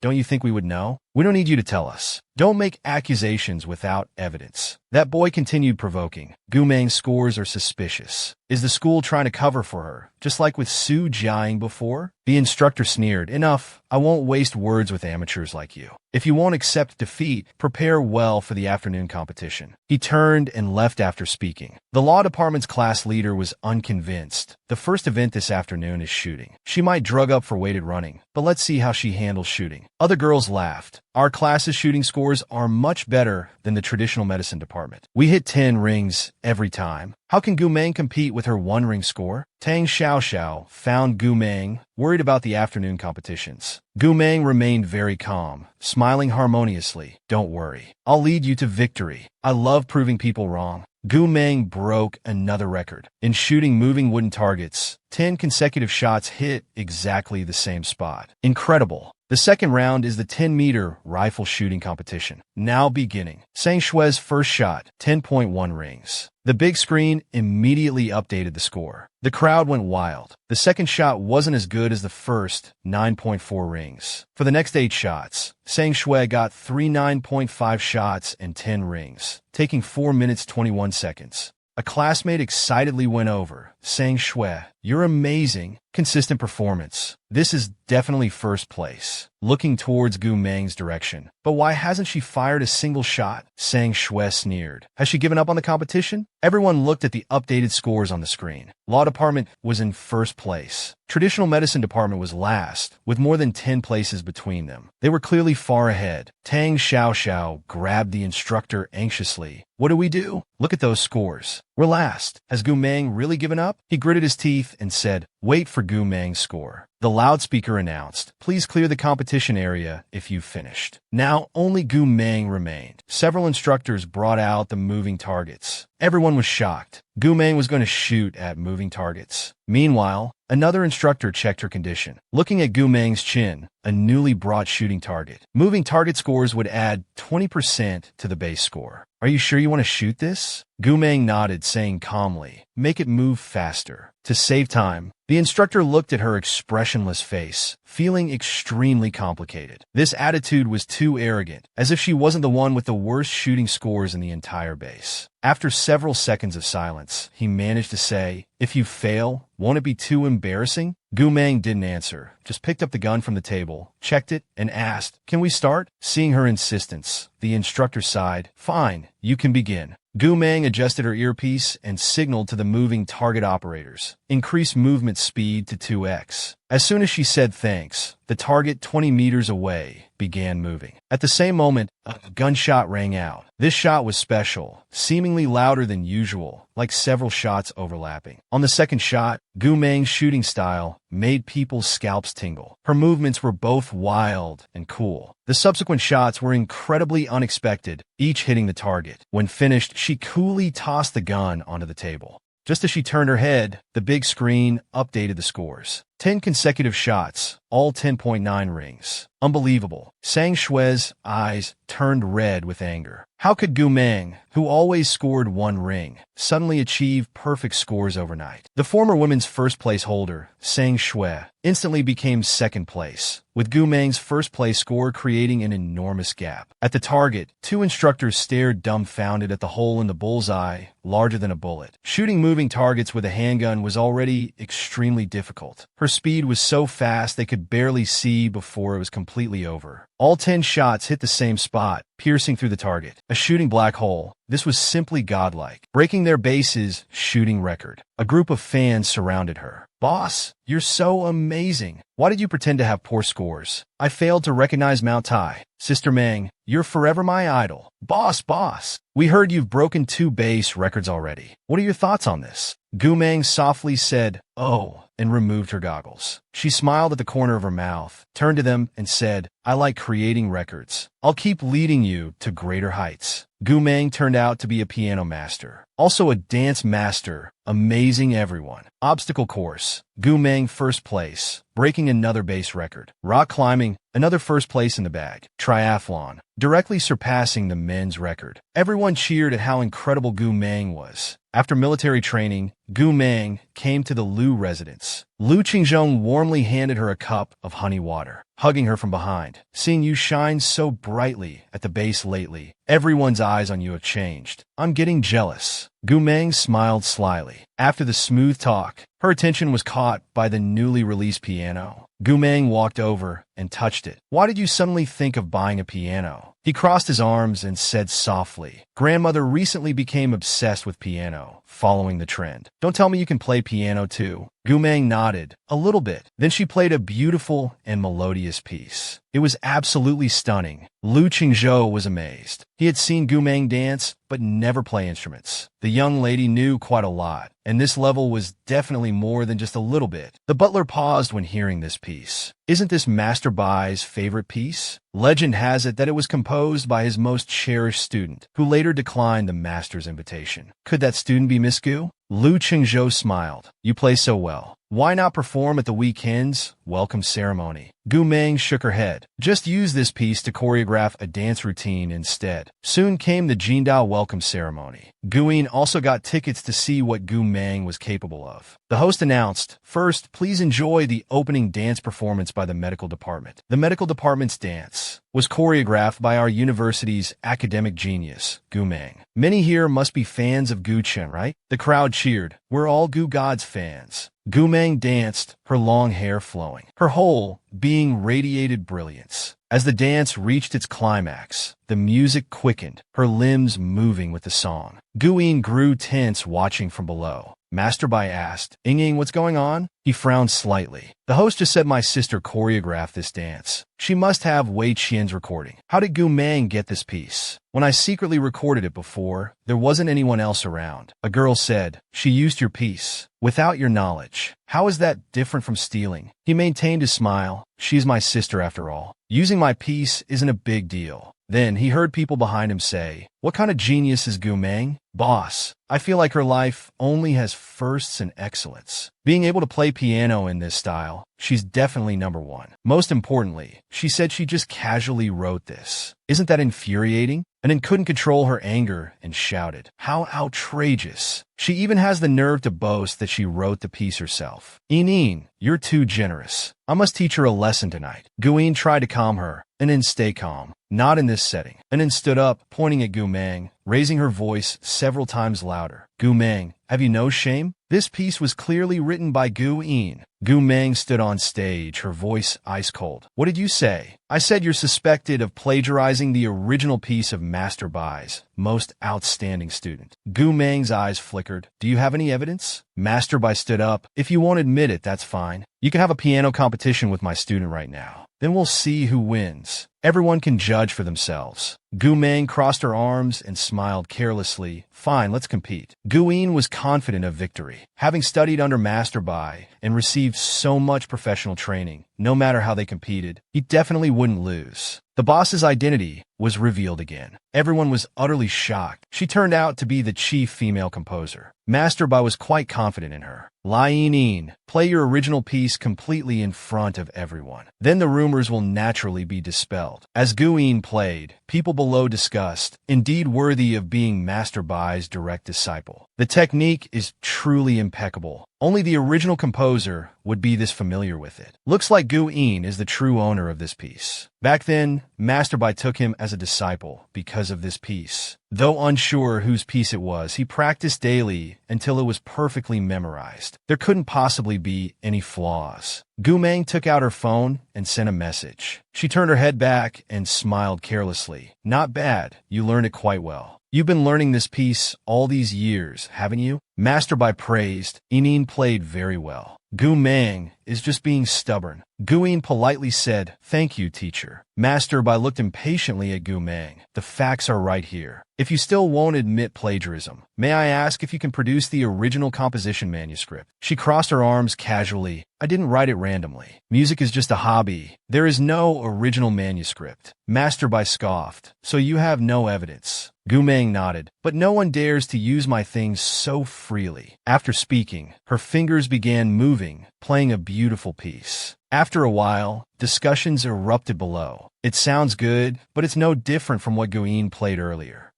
don't you think we would know? We don't need you to tell us. Don't make accusations without evidence. That boy continued provoking. Gu Meng's scores are suspicious. Is the school trying to cover for her, just like with Su Jiaying before? The instructor sneered. "Enough. I won't waste words with amateurs like you. If you won't accept defeat, prepare well for the afternoon competition." He turned and left after speaking. The law department's class leader was unconvinced. The first event this afternoon is shooting. She might drug up for weighted running, but let's see how she handles shooting. Other girls laughed. "Our class's shooting scores are much better than the traditional medicine department. We hit 10 rings every time. How can Gu Meng compete with her 1-ring score?" Tang Xiaoxiao found Gu Meng worried about the afternoon competitions. Gu Meng remained very calm, smiling harmoniously. "Don't worry. I'll lead you to victory. I love proving people wrong." Gu Meng broke another record. In shooting moving wooden targets, 10 consecutive shots hit exactly the same spot. Incredible. The The second round is the 10-meter rifle shooting competition. Now beginning. Sang Shue's first shot, 10.1 rings. The big screen immediately updated the score. The crowd went wild. The second shot wasn't as good as the first, 9.4 rings. For the next 8 shots, Sang Shue got 3 9.5 shots and 10 rings, taking 4 minutes 21 seconds. A classmate excitedly went over. Sang Shue, you're amazing. Consistent performance. This is definitely first place. Looking towards Gu Meng's direction. But why hasn't she fired a single shot? Sang Shue sneered. Has she given up on the competition? Everyone looked at the updated scores on the screen. Law department was in first place. Traditional medicine department was last, with more than 10 places between them. They were clearly far ahead. Tang Xiaoxiao grabbed the instructor anxiously. What do we do? Look at those scores. We're last. Has Gu Meng really given up? He gritted his teeth and said, wait for Gu Meng's score. The loudspeaker announced, please clear the competition area if you've finished. Now only Gu Meng remained. Several instructors brought out the moving targets. Everyone was shocked. Gu Meng was going to shoot at moving targets. Meanwhile, another instructor checked her condition. Looking at Gu Meng's chin, a newly brought shooting target. Moving target scores would add 20% to the base score. Are you sure you want to shoot this? Gu Meng nodded, saying calmly, make it move faster. To save time, the instructor looked at her expressionless face, feeling extremely complicated. This attitude was too arrogant, as if she wasn't the one with the worst shooting scores in the entire base. After several seconds of silence, he managed to say, if you fail, won't it be too embarrassing? Gu Meng didn't answer, just picked up the gun from the table, checked it, and asked, can we start? Seeing her insistence, the instructor sighed, fine, you can begin. Gu Meng adjusted her earpiece and signaled to the moving target operators. Increase movement speed to 2x. As soon as she said thanks, the target 20 meters away began moving. At the same moment, a gunshot rang out. This shot was special, seemingly louder than usual, like several shots overlapping. On the second shot, Gu Meng's shooting style made people's scalps tingle. Her movements were both wild and cool. The subsequent shots were incredibly unexpected, each hitting the target. When finished, she coolly tossed the gun onto the table. Just as she turned her head, the big screen updated the scores. 10 consecutive shots, all 10.9 rings. Unbelievable. Sang Shue's eyes turned red with anger. How could Gu Meng, who always scored 1 ring, suddenly achieve perfect scores overnight? The former women's first-place holder, Sang Shue, instantly became second place, with Gu Meng's first-place score creating an enormous gap. At the target, 2 instructors stared dumbfounded at the hole in the bullseye, larger than a bullet. Shooting moving targets with a handgun was already extremely difficult. Her speed was so fast they could barely see before it was completely over. All 10 shots hit the same spot, piercing through the target. A shooting black hole. This was simply godlike, breaking their base's shooting record. A group of fans surrounded her. Boss, you're so amazing. Why did you pretend to have poor scores? I failed to recognize Mount Tai. Sister Meng, you're forever my idol. Boss, we heard you've broken 2 base records already. What are your thoughts on this? Gu Meng softly said, oh, and removed her goggles. She smiled at the corner of her mouth, turned to them, and said, I like creating records. I'll keep leading you to greater heights. Gu Meng turned out to be a piano master, also a dance master, amazing everyone. Obstacle course, Gu Meng first place, breaking another base record. Rock climbing, another first place in the bag. Triathlon, directly surpassing the men's record. Everyone cheered at how incredible Gu Meng was. After military training, Gu Meng came to the Lu residence. Lu Qingzhong warmly handed her a cup of honey water, hugging her from behind. Seeing you shine so brightly at the base lately, everyone's eyes on you have changed. I'm getting jealous. Gu Meng smiled slyly. After the smooth talk, her attention was caught by the newly released piano. Gu Meng walked over and touched it. Why did you suddenly think of buying a piano? He crossed his arms and said softly, Grandmother recently became obsessed with piano, following the trend. Don't tell me you can play piano too. Gu Meng nodded, a little bit. Then she played a beautiful and melodious piece. It was absolutely stunning. Lu Qingzhou was amazed. He had seen Gu Meng dance, but never play instruments. The young lady knew quite a lot, and this level was definitely more than just a little bit. The butler paused when hearing this piece. Isn't this Master Bai's favorite piece? Legend has it that it was composed by his most cherished student, who later declined the master's invitation. Could that student be Miss Gu? Lu Qingzhou smiled. You play so well. Why not perform at the weekend's welcome ceremony? Gu Meng shook her head. Just use this piece to choreograph a dance routine instead. Soon came the Jindao welcome ceremony. Guin also got tickets to see what Gu Meng was capable of. The host announced, "First, please enjoy the opening dance performance by the medical department." The medical department's dance was choreographed by our university's academic genius, Gu Meng. Many here must be fans of Gu Chen, right? The crowd cheered. We're all Gu God's fans. Gu Meng danced, her long hair flowing, her whole being radiated brilliance. As the dance reached its climax, the music quickened, her limbs moving with the song. Guin grew tense watching from below. Master Bai asked, "Ying, what's going on?" He frowned slightly. "The host just said my sister choreographed this dance. She must have Wei Qian's recording. How did Gu Meng get this piece? When I secretly recorded it before, there wasn't anyone else around." A girl said, "She used your piece without your knowledge. How is that different from stealing?" He maintained his smile. "She's my sister after all. Using my piece isn't a big deal." Then he heard people behind him say, "What kind of genius is Gu Meng? Boss, I feel like her life only has firsts and excellence. Being able to play piano in this style, she's definitely number one. Most importantly, she said she just casually wrote this. Isn't that infuriating?" And then couldn't control her anger and shouted, "How outrageous. She even has the nerve to boast that she wrote the piece herself. Inin, you're too generous. I must teach her a lesson tonight." Guin tried to calm her, and then stay calm. Not in this setting. And then stood up, pointing at Gu Meng, raising her voice several times louder. "Gu Meng, have you no shame? This piece was clearly written by Gu In." Gu Meng stood on stage, her voice ice cold. "What did you say?" "I said you're suspected of plagiarizing the original piece of Master Bai's most outstanding student." Gu Meng's eyes flickered. "Do you have any evidence?" Master Bai stood up. "If you won't admit it, that's fine. You can have a piano competition with my student right now. Then we'll see who wins. Everyone can judge for themselves." Gu Meng crossed her arms and smiled carelessly. "Fine, let's compete." Guin was confident of victory. Having studied under Master Bai and received so much professional training, no matter how they competed, he definitely wouldn't lose. The boss's identity was revealed again. Everyone was utterly shocked. She turned out to be the chief female composer. Master Bai was quite confident in her. "Lai Nin, play your original piece completely in front of everyone. Then the rumors will naturally be dispelled." As Guin played, people below discussed, "Indeed worthy of being Master Bai's direct disciple. The technique is truly impeccable. Only the original composer would be this familiar with it. Looks like Guin is the true owner of this piece." Back then, Master Bai took him as a disciple because of this piece. Though unsure whose piece it was, he practiced daily until it was perfectly memorized. There couldn't possibly be any flaws. Gu Meng took out her phone and sent a message. She turned her head back and smiled carelessly. "Not bad. You learned it quite well. You've been learning this piece all these years, haven't you?" Master Bai praised. "Inin played very well. Gu Meng is just being stubborn." Guin politely said, "Thank you, teacher." Master Bai looked impatiently at Gu Meng. "The facts are right here. If you still won't admit plagiarism, may I ask if you can produce the original composition manuscript?" She crossed her arms casually. "I didn't write it randomly. Music is just a hobby. There is no original manuscript." Master Bai scoffed. "So you have no evidence?" Gu Meng nodded. "But no one dares to use my things so freely." After speaking, her fingers began moving, playing a beautiful piece. After a while, discussions erupted below. "It sounds good, but it's no different from what Guin played earlier.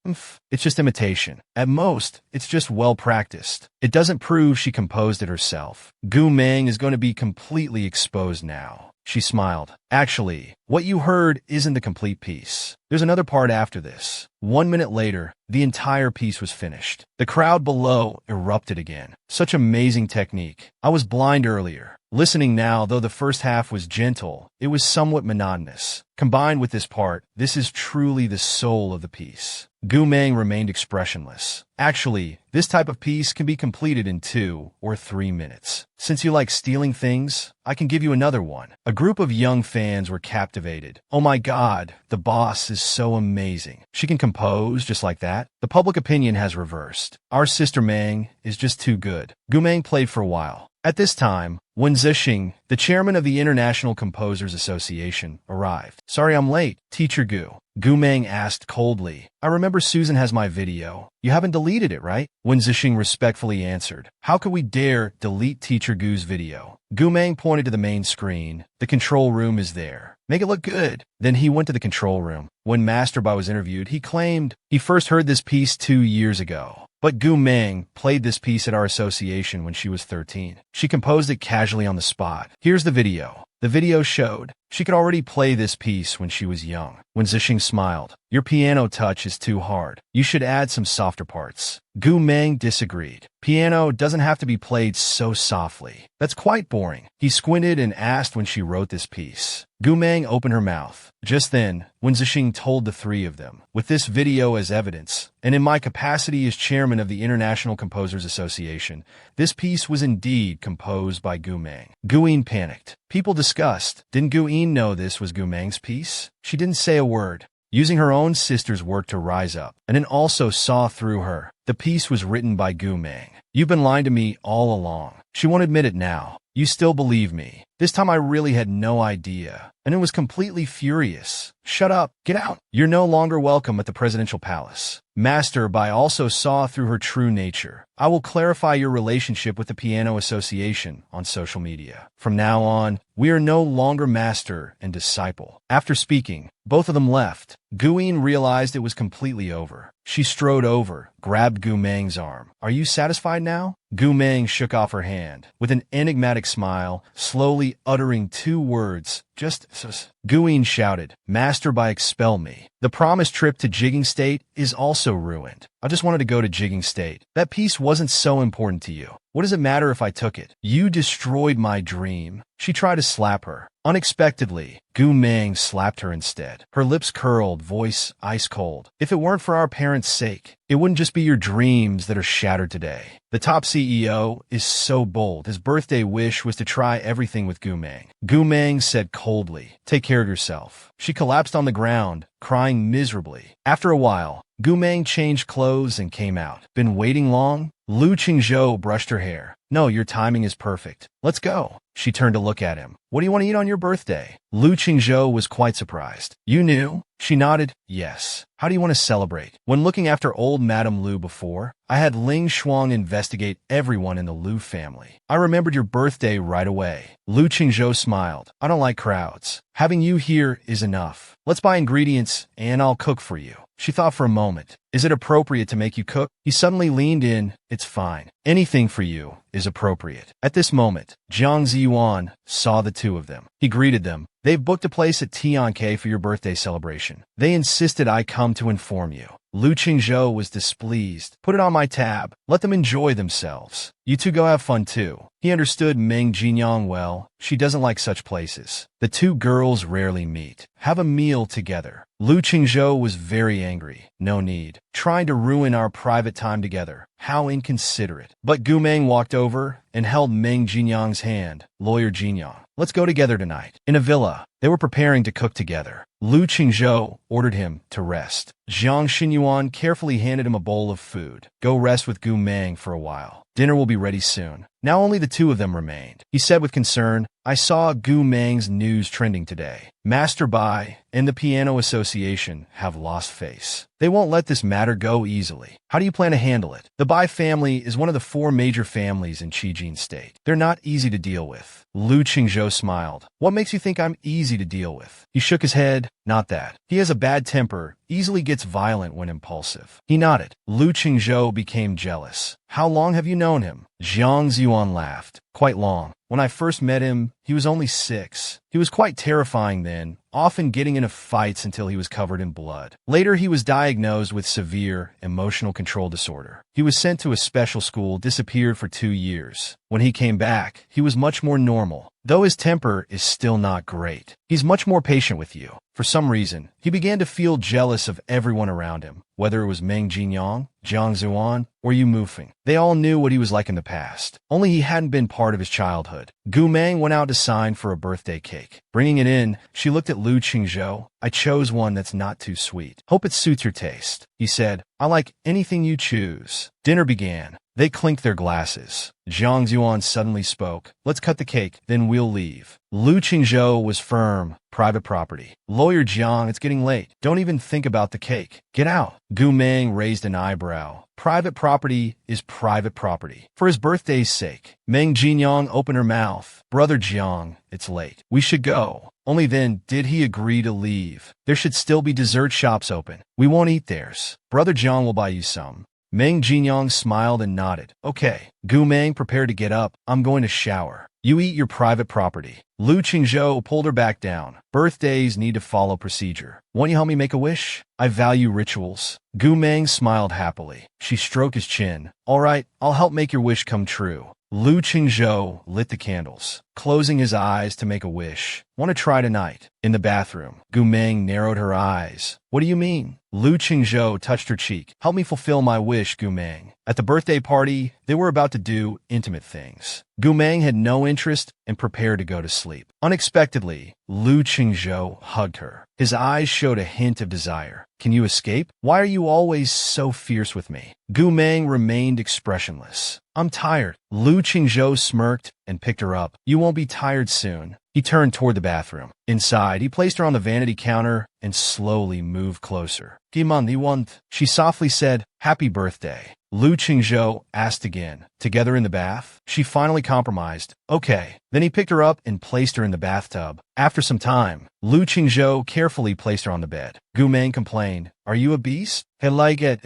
It's just imitation. At most, it's just well practiced. It doesn't prove she composed it herself." Gu Meng is going to be completely exposed now. She smiled. "Actually, what you heard isn't the complete piece. There's another part after this." 1 minute later, the entire piece was finished. The crowd below erupted again. "Such amazing technique. I was blind earlier. Listening now, though the first half was gentle, it was somewhat monotonous. Combined with this part, this is truly the soul of the piece." Gu Meng remained expressionless. "Actually, this type of piece can be completed in 2 or 3 minutes. Since you like stealing things, I can give you another one." A group of young fans were captivated. "Oh my God, the boss is so amazing. She can compose just like that." The public opinion has reversed. "Our sister Meng is just too good." Gu Meng played for a while. At this time, When Zixing, the chairman of the International Composers Association, arrived. "Sorry I'm late, Teacher Gu." Gu Meng asked coldly. "I remember Susan has my video. You haven't deleted it, right?" When Zixing respectfully answered. "How could we dare delete Teacher Gu's video?" Gu Meng pointed to the main screen. "The control room is there. Make it look good." Then he went to the control room. When Master Bai was interviewed, he claimed he first heard this piece 2 years ago. But Gu Meng played this piece at our association when she was 13. She composed it casually on the spot. Here's the video. The video showed she could already play this piece when she was young. When Zixing smiled, "Your piano touch is too hard. You should add some softer parts." Gu Meng disagreed. "Piano doesn't have to be played so softly. That's quite boring." He squinted and asked when she wrote this piece. Gu Meng opened her mouth. Just then, when Zixing told the three of them, "With this video as evidence, and in my capacity as chairman of the International Composers Association, this piece was indeed composed by Gu Meng." Guin panicked. People discussed. Didn't Guin know this was Gu Meng's piece? She didn't say a word, using her own sister's work to rise up, and then also saw through her. The piece was written by Gu Meng. "You've been lying to me all along." She won't admit it now. "You still believe me. This time I really had no idea." And it was completely furious. "Shut up. Get out. You're no longer welcome at the presidential palace." Master Bai also saw through her true nature. "I will clarify your relationship with the Piano Association on social media. From now on, we are no longer master and disciple." After speaking, both of them left. Guin realized it was completely over. She strode over, grabbed Gu Meng's arm. "Are you satisfied now?" Gu Meng shook off her hand. With an enigmatic smile, slowly uttering 2 words, "Just sus." Guin shouted, "Master Bai, expel me. The promised trip to Jigging State is also ruined. I just wanted to go to Jigging State. That piece wasn't so important to you. What does it matter if I took it? You destroyed my dream." She tried to slap her. Unexpectedly, Gu Meng slapped her instead. Her lips curled, voice ice cold. "If it weren't for our parents' sake, it wouldn't just be your dreams that are shattered today." The top CEO is so bold. His birthday wish was to try everything with Gu Meng. Gu Meng said coldly, "Take care of yourself." She collapsed on the ground, crying miserably. After a while, Gu Meng changed clothes and came out. "Been waiting long?" Lu Qingzhou brushed her hair. "No, your timing is perfect. Let's go." She turned to look at him. "What do you want to eat on your birthday?" Lu Qingzhou was quite surprised. "You knew?" She nodded. "Yes. How do you want to celebrate?" When looking after old Madame Lu before, I had Ling Shuang investigate everyone in the Lu family. I remembered your birthday right away. Lu Qingzhou smiled. "I don't like crowds. Having you here is enough. Let's buy ingredients and I'll cook for you." She thought for a moment. "Is it appropriate to make you cook?" He suddenly leaned in. "It's fine. Anything for you is appropriate." At this moment, Jiang Ziyuan saw the two of them. He greeted them. "They've booked a place at Tianke for your birthday celebration. They insisted I come to inform you." Lu Qingzhou was displeased. "Put it on my tab. Let them enjoy themselves. You two go have fun too." He understood Meng Jinyang well. She doesn't like such places. The two girls rarely meet. Have a meal together. Lu Qingzhou was very angry. "No need. Trying to ruin our private time together. How inconsiderate." But Gu Meng walked over and held Meng Jinyang's hand. "Lawyer Jinyang, let's go together tonight." In a villa, they were preparing to cook together. Lu Qingzhou ordered him to rest. Jiang Xinyuan carefully handed him a bowl of food. "Go rest with Gu Meng for a while. Dinner will be ready soon." Now only the two of them remained. He said with concern, "I saw Gu Meng's news trending today. Master Bai and the Piano Association have lost face. They won't let this matter go easily. How do you plan to handle it?" The Bai family is one of the 4 major families in Qijing State. They're not easy to deal with. Lu Qingzhou smiled. "What makes you think I'm easy to deal with?" He shook his head. "Not that. He has a bad temper, easily gets violent when impulsive." He nodded. Lu Qingzhou became jealous. "How long have you known him?" Jiang Ziyuan laughed. "Quite long. When I first met him, he was only 6. He was quite terrifying then, often getting into fights until he was covered in blood. Later, he was diagnosed with severe emotional control disorder. He was sent to a special school, disappeared for 2 years. When he came back, he was much more normal, though his temper is still not great. He's much more patient with you. For some reason, he began to feel jealous of everyone around him, whether it was Meng Jinyang, Jiang Zuan, or Yu Mufeng. They all knew what he was like in the past, only he hadn't been part of his childhood." Gu Meng went out to sign for a birthday cake. Bringing it in, she looked at Lu Qingzhou. "I chose one that's not too sweet. Hope it suits your taste." He said, "I like anything you choose." Dinner began. They clinked their glasses. Zhang Zuan suddenly spoke. Let's cut the cake, then we'll leave. Lu Qingzhou was firm. Private property. Lawyer Jiang, it's getting late. Don't even think about the cake. Get out. Gu Meng raised an eyebrow. Private property is private property. For his birthday's sake. Meng Jinyang opened her mouth. Brother Jiang, it's late. We should go. Only then did he agree to leave. There should still be dessert shops open. We won't eat theirs. Brother Jiang will buy you some. Meng Jinyang smiled and nodded. Okay. Gu Meng prepared to get up. I'm going to shower. You eat your private property. Lu Qingzhou pulled her back down. Birthdays need to follow procedure. Won't you help me make a wish? I value rituals. Gu Meng smiled happily. She stroked his chin. All right, I'll help make your wish come true. Lu Qingzhou lit the candles, closing his eyes to make a wish. Want to try tonight? In the bathroom, Gu Meng narrowed her eyes. What do you mean? Lu Qingzhou touched her cheek. Help me fulfill my wish, Gu Meng. At the birthday party, they were about to do intimate things. Gu Meng had no interest and prepared to go to sleep. Unexpectedly, Lu Qingzhou hugged her. His eyes showed a hint of desire. Can you escape? Why are you always so fierce with me? Gu Meng remained expressionless. I'm tired. Lu Qingzhou smirked and picked her up. You won't be tired soon. He turned toward the bathroom. Inside, he placed her on the vanity counter and slowly moved closer. Giman, you want? She softly said, Happy birthday. Lu Qingzhou asked again. Together in the bath? She finally compromised. Okay. Then he picked her up and placed her in the bathtub. After some time, Lu Qingzhou carefully placed her on the bed. Gu Meng complained. Are you a beast? I like it.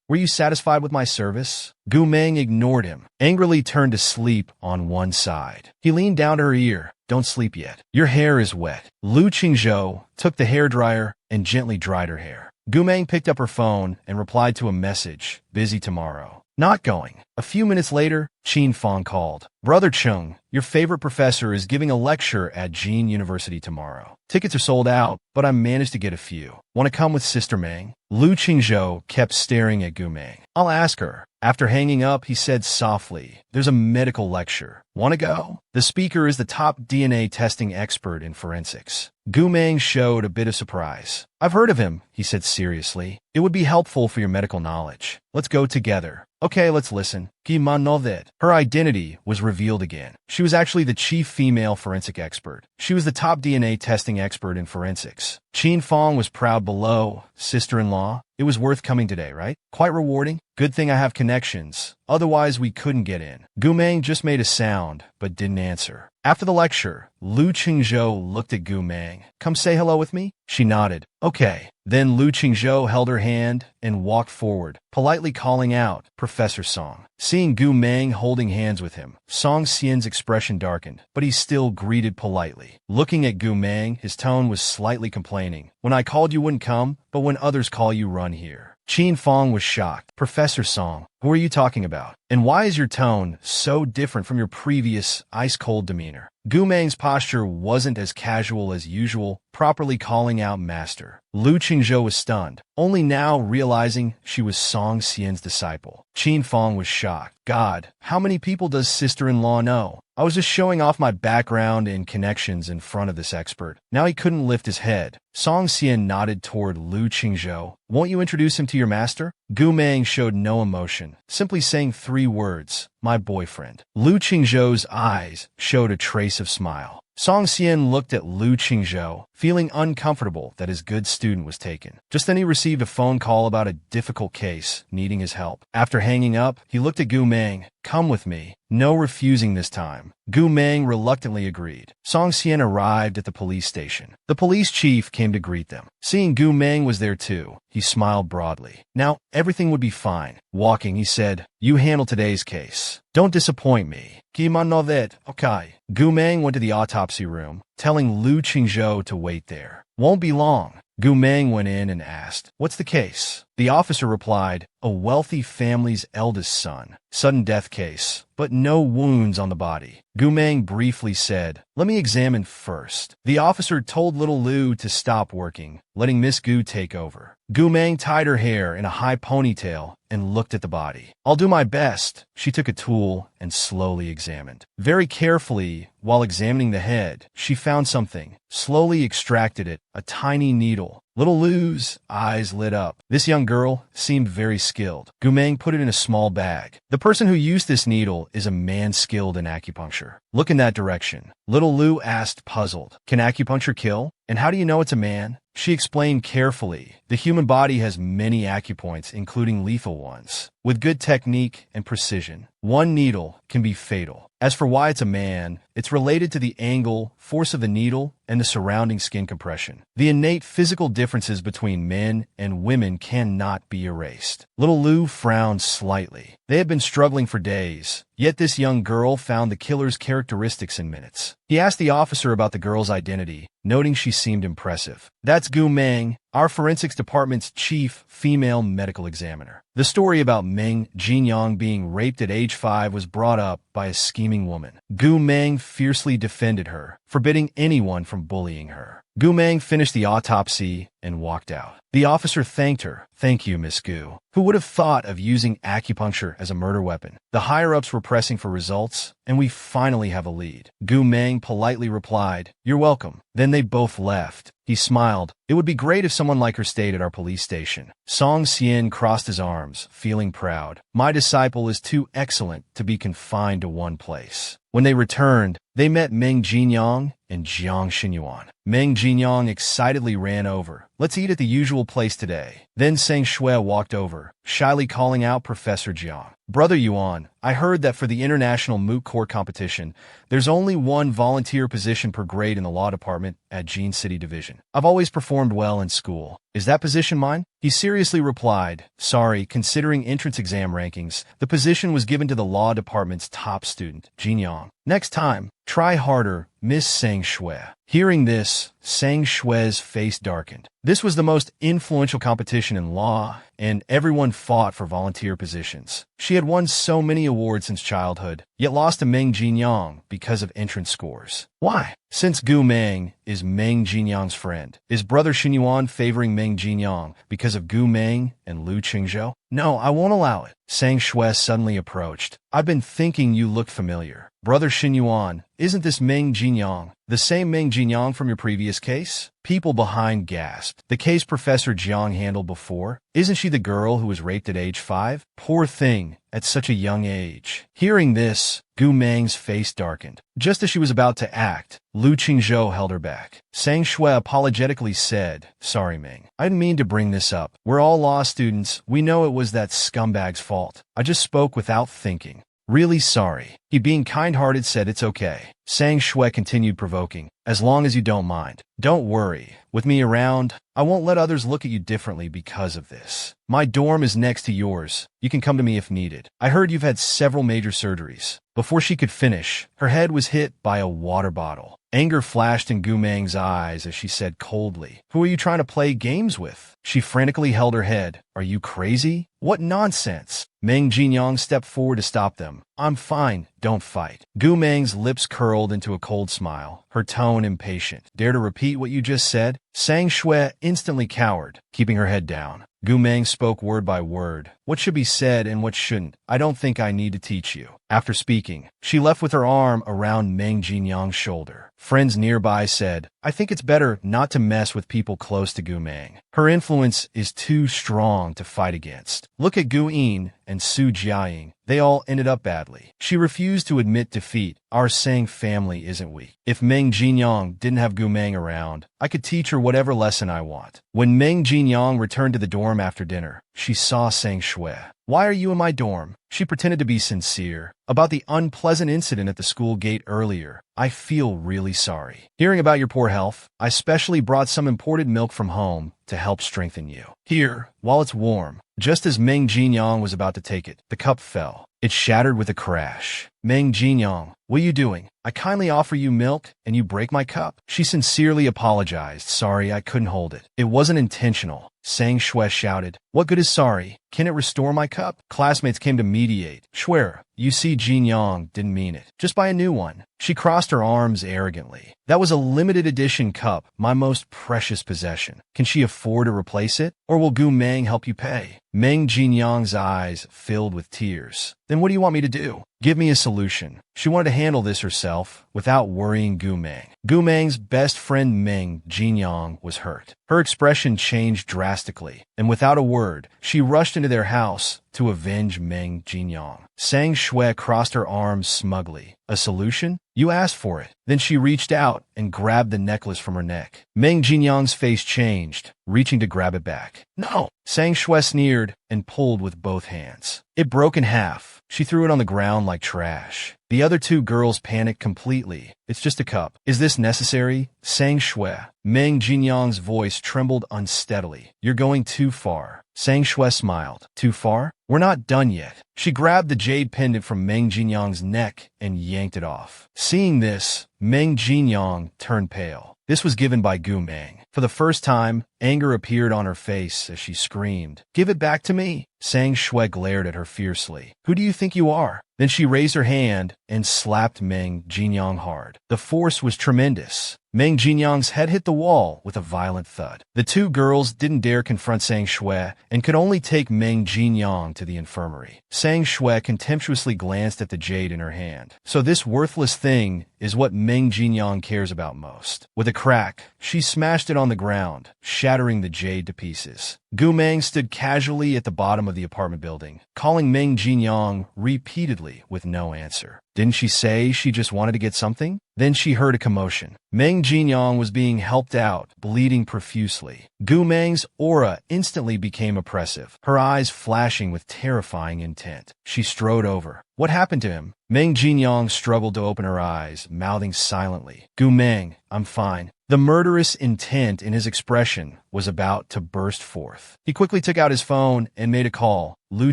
Were you satisfied with my service? Gu Meng ignored him, angrily turned to sleep on one side. He leaned down to her ear. Don't sleep yet. Your hair is wet. Lu Qingzhou took the hairdryer and gently dried her hair. Gu Meng picked up her phone and replied to a message. Busy tomorrow. Not going. A few minutes later, Qin Fong called. Brother Chung, your favorite professor is giving a lecture at Jin University tomorrow. Tickets are sold out, but I managed to get a few. Want to come with Sister Meng? Lu Qingzhou kept staring at Gu Meng. I'll ask her. After hanging up, he said softly, There's a medical lecture. Want to go? The speaker is the top DNA testing expert in forensics. Gu Meng showed a bit of surprise. I've heard of him, he said seriously. It would be helpful for your medical knowledge. Let's go together. Okay, let's listen. Her identity was revealed again. She was actually the chief female forensic expert. She was the top DNA testing expert in forensics. Qin Fong was proud below. Sister-in-law, it was worth coming today, right? Quite rewarding. Good thing I have connections. Otherwise, we couldn't get in. Gu Meng just made a sound, but didn't answer. After the lecture, Lu Qingzhou looked at Gu Meng. Come say hello with me? She nodded. Okay. Then Lu Qingzhou held her hand and walked forward, politely calling out, Professor Song. Seeing Gu Meng holding hands with him, Song Xian's expression darkened, but he still greeted politely. Looking at Gu Meng, his tone was slightly complaining. When I called you wouldn't come, but when others call you run here. Qin Fong was shocked. Professor Song, who are you talking about? And why is your tone so different from your previous ice-cold demeanor? Gu Meng's posture wasn't as casual as usual, properly calling out master. Lu Qingzhou was stunned, only now realizing she was Song Xian's disciple. Qin Fong was shocked. God, how many people does sister-in-law know? I was just showing off my background and connections in front of this expert. Now he couldn't lift his head. Song Xian nodded toward Lu Qingzhou. Won't you introduce him to your master? Gu Meng showed no emotion, simply saying 3 words, my boyfriend. Lu Qingzhou's eyes showed a trace of smile. Song Xian looked at Lu Qingzhou, feeling uncomfortable that his good student was taken. Just then he received a phone call about a difficult case, needing his help. After hanging up, he looked at Gu Meng. Come with me. No refusing this time. Gu Meng reluctantly agreed. Song Xian arrived at the police station. The police chief came to greet them. Seeing Gu Meng was there too, he smiled broadly. Now, everything would be fine. Walking, he said, You handle today's case. Don't disappoint me. Okay. Gu Meng went to the autopsy room, telling Lu Qingzhou to wait there. Won't be long. Gu Meng went in and asked, What's the case? The officer replied, A wealthy family's eldest son. Sudden death case, but no wounds on the body. Gu Meng briefly said, Let me examine first. The officer told little Lu to stop working, letting Miss Gu take over. Gu Meng tied her hair in a high ponytail and looked at the body. I'll do my best. She took a tool and slowly examined. Very carefully, while examining the head, she found something, slowly extracted it, a tiny needle. Little Lu's eyes lit up. This young girl seemed very skilled. Gu Meng put it in a small bag. The person who used this needle is a man skilled in acupuncture. Look in that direction. Little Lu asked, puzzled. Can acupuncture kill? And how do you know it's a man? She explained carefully. The human body has many acupoints, including lethal ones. With good technique and precision, one needle can be fatal. As for why it's a man, it's related to the angle, force of the needle, and the surrounding skin compression. The innate physical differences between men and women cannot be erased. Little Lu frowned slightly. They had been struggling for days, yet this young girl found the killer's characteristics in minutes. He asked the officer about the girl's identity, noting she seemed impressive. That's Gu Meng, our forensics department's chief female medical examiner. The story about Meng Jinyang being raped at age 5 was brought up by a scheming woman. Gu Meng fiercely defended her, forbidding anyone from bullying her. Gu Meng finished the autopsy and walked out. The officer thanked her. Thank you, Miss Gu. Who would have thought of using acupuncture as a murder weapon? The higher-ups were pressing for results, and we finally have a lead. Gu Meng politely replied, You're welcome. Then they both left. He smiled. It would be great if someone like her stayed at our police station. Song Xian crossed his arms, feeling proud. My disciple is too excellent to be confined to one place. When they returned, they met Meng Jinyang and Jiang Xinyuan. Meng Jinyang excitedly ran over. Let's eat at the usual place today. Then Sang Shui walked over, shyly calling out Professor Jiang. Brother Yuan, I heard that for the international moot court competition, there's only one volunteer position per grade in the law department at Jean City Division. I've always performed well in school. Is that position mine? He seriously replied, Sorry, considering entrance exam rankings, the position was given to the law department's top student, Jin Yang. Next time, try harder, Miss Sang Shui. Hearing this, Sang Shui's face darkened. This was the most influential competition in law, and everyone fought for volunteer positions. She had won so many awards since childhood, yet lost to Meng Jinyang because of entrance scores. Why? Since Gu Meng is Meng Jinyang's friend, is Brother Xinyuan favoring Meng Jinyang because of Gu Meng and Lu Qingzhou? No, I won't allow it. Sang Shui suddenly approached. I've been thinking you look familiar. Brother Xinyuan, isn't this Meng Jinyang, the same Meng Jinyang from your previous case? People behind gasped. The case Professor Jiang handled before? Isn't she the girl who was raped at age 5? Poor thing, at such a young age. Hearing this, Gu Meng's face darkened. Just as she was about to act, Lu Qingzhou held her back. Sang Shui apologetically said, Sorry, Meng. I didn't mean to bring this up. We're all law students. We know it was that scumbag's fault. I just spoke without thinking. Really sorry. He, being kind-hearted, said it's okay. Sang Shui continued, provoking, As long as you don't mind. Don't worry. With me around, I won't let others look at you differently because of this. My dorm is next to yours. You can come to me if needed. I heard you've had several major surgeries. Before she could finish, her head was hit by a water bottle. Anger flashed in Gu Meng's eyes as she said coldly, Who are you trying to play games with? She frantically held her head. Are you crazy? What nonsense? Meng Jinyang stepped forward to stop them. I'm fine. Don't fight. Gu Meng's lips curled into a cold smile, her tone impatient. Dare to repeat what you just said? Sang Shui instantly cowered, keeping her head down. Gu Meng spoke word by word. What should be said and what shouldn't? I don't think I need to teach you. After speaking, she left with her arm around Meng Jinyang's shoulder. Friends nearby said, I think it's better not to mess with people close to Gu Meng. Her influence is too strong to fight against. Look at Gu Yin and Su Jiaying. They all ended up badly. She refused to admit defeat. Our Sang family isn't weak. If Meng Jinyang didn't have Gu Meng around, I could teach her whatever lesson I want. When Meng Jinyang returned to the dorm after dinner, she saw Sang Shui. Why are you in my dorm? She pretended to be sincere. About the unpleasant incident at the school gate earlier, I feel really sorry. Hearing about your poor health, I specially brought some imported milk from home to help strengthen you. Here, while it's warm. Just as Meng Jinyang was about to take it, the cup fell. It shattered with a crash. Meng Jinyang, what are you doing? I kindly offer you milk, and you break my cup. She sincerely apologized. Sorry, I couldn't hold it. It wasn't intentional. Sang Shui shouted, What good is sorry? Can it restore my cup? Classmates came to mediate. Swear, you see Jin Yang didn't mean it. Just buy a new one. She crossed her arms arrogantly. That was a limited edition cup, my most precious possession. Can she afford to replace it? Or will Gu Meng help you pay? Meng Jin Yang's eyes filled with tears. Then what do you want me to do? Give me a solution. She wanted to handle this herself without worrying Gu Meng. Gu Meng's best friend Meng Jin Yang was hurt. Her expression changed drastically, and without a word, she rushed into their house to avenge Meng Jin Yang. Sang Shui crossed her arms smugly. A solution? You asked for it. Then she reached out and grabbed the necklace from her neck. Meng Jin Yang's face changed, reaching to grab it back. No! Sang Shui sneered and pulled with both hands. It broke in half. She threw it on the ground like trash. The other two girls panicked completely. It's just a cup. Is this necessary? Sang Shui. Meng Jin Yang's voice trembled unsteadily. You're going too far. Sang Shui smiled. Too far? We're not done yet. She grabbed the jade pendant from Meng Jin Yang's neck and yanked it off. Seeing this, Meng Jin Yang turned pale. This was given by Gu Meng. For the first time, anger appeared on her face as she screamed, "Give it back to me!" Sang Shui glared at her fiercely. Who do you think you are? Then she raised her hand and slapped Meng Jin Yang hard. The force was tremendous. Meng Jin Yang's head hit the wall with a violent thud. The two girls didn't dare confront Sang Shui and could only take Meng Jin Yang to the infirmary. Sang Shui contemptuously glanced at the jade in her hand. So this worthless thing is what Meng Jin Yang cares about most. With a crack, she smashed it on the ground, shattering the jade to pieces. Gu Meng stood casually at the bottom of the apartment building, calling Meng Jin Yang repeatedly with no answer. Didn't she say she just wanted to get something? Then she heard a commotion. Meng Jin Yang was being helped out, bleeding profusely. Gu Meng's aura instantly became oppressive, her eyes flashing with terrifying intent. She strode over. What happened to him? Meng Jin Yang struggled to open her eyes, mouthing silently. Gu Meng, I'm fine. The murderous intent in his expression was about to burst forth. He quickly took out his phone and made a call. Lu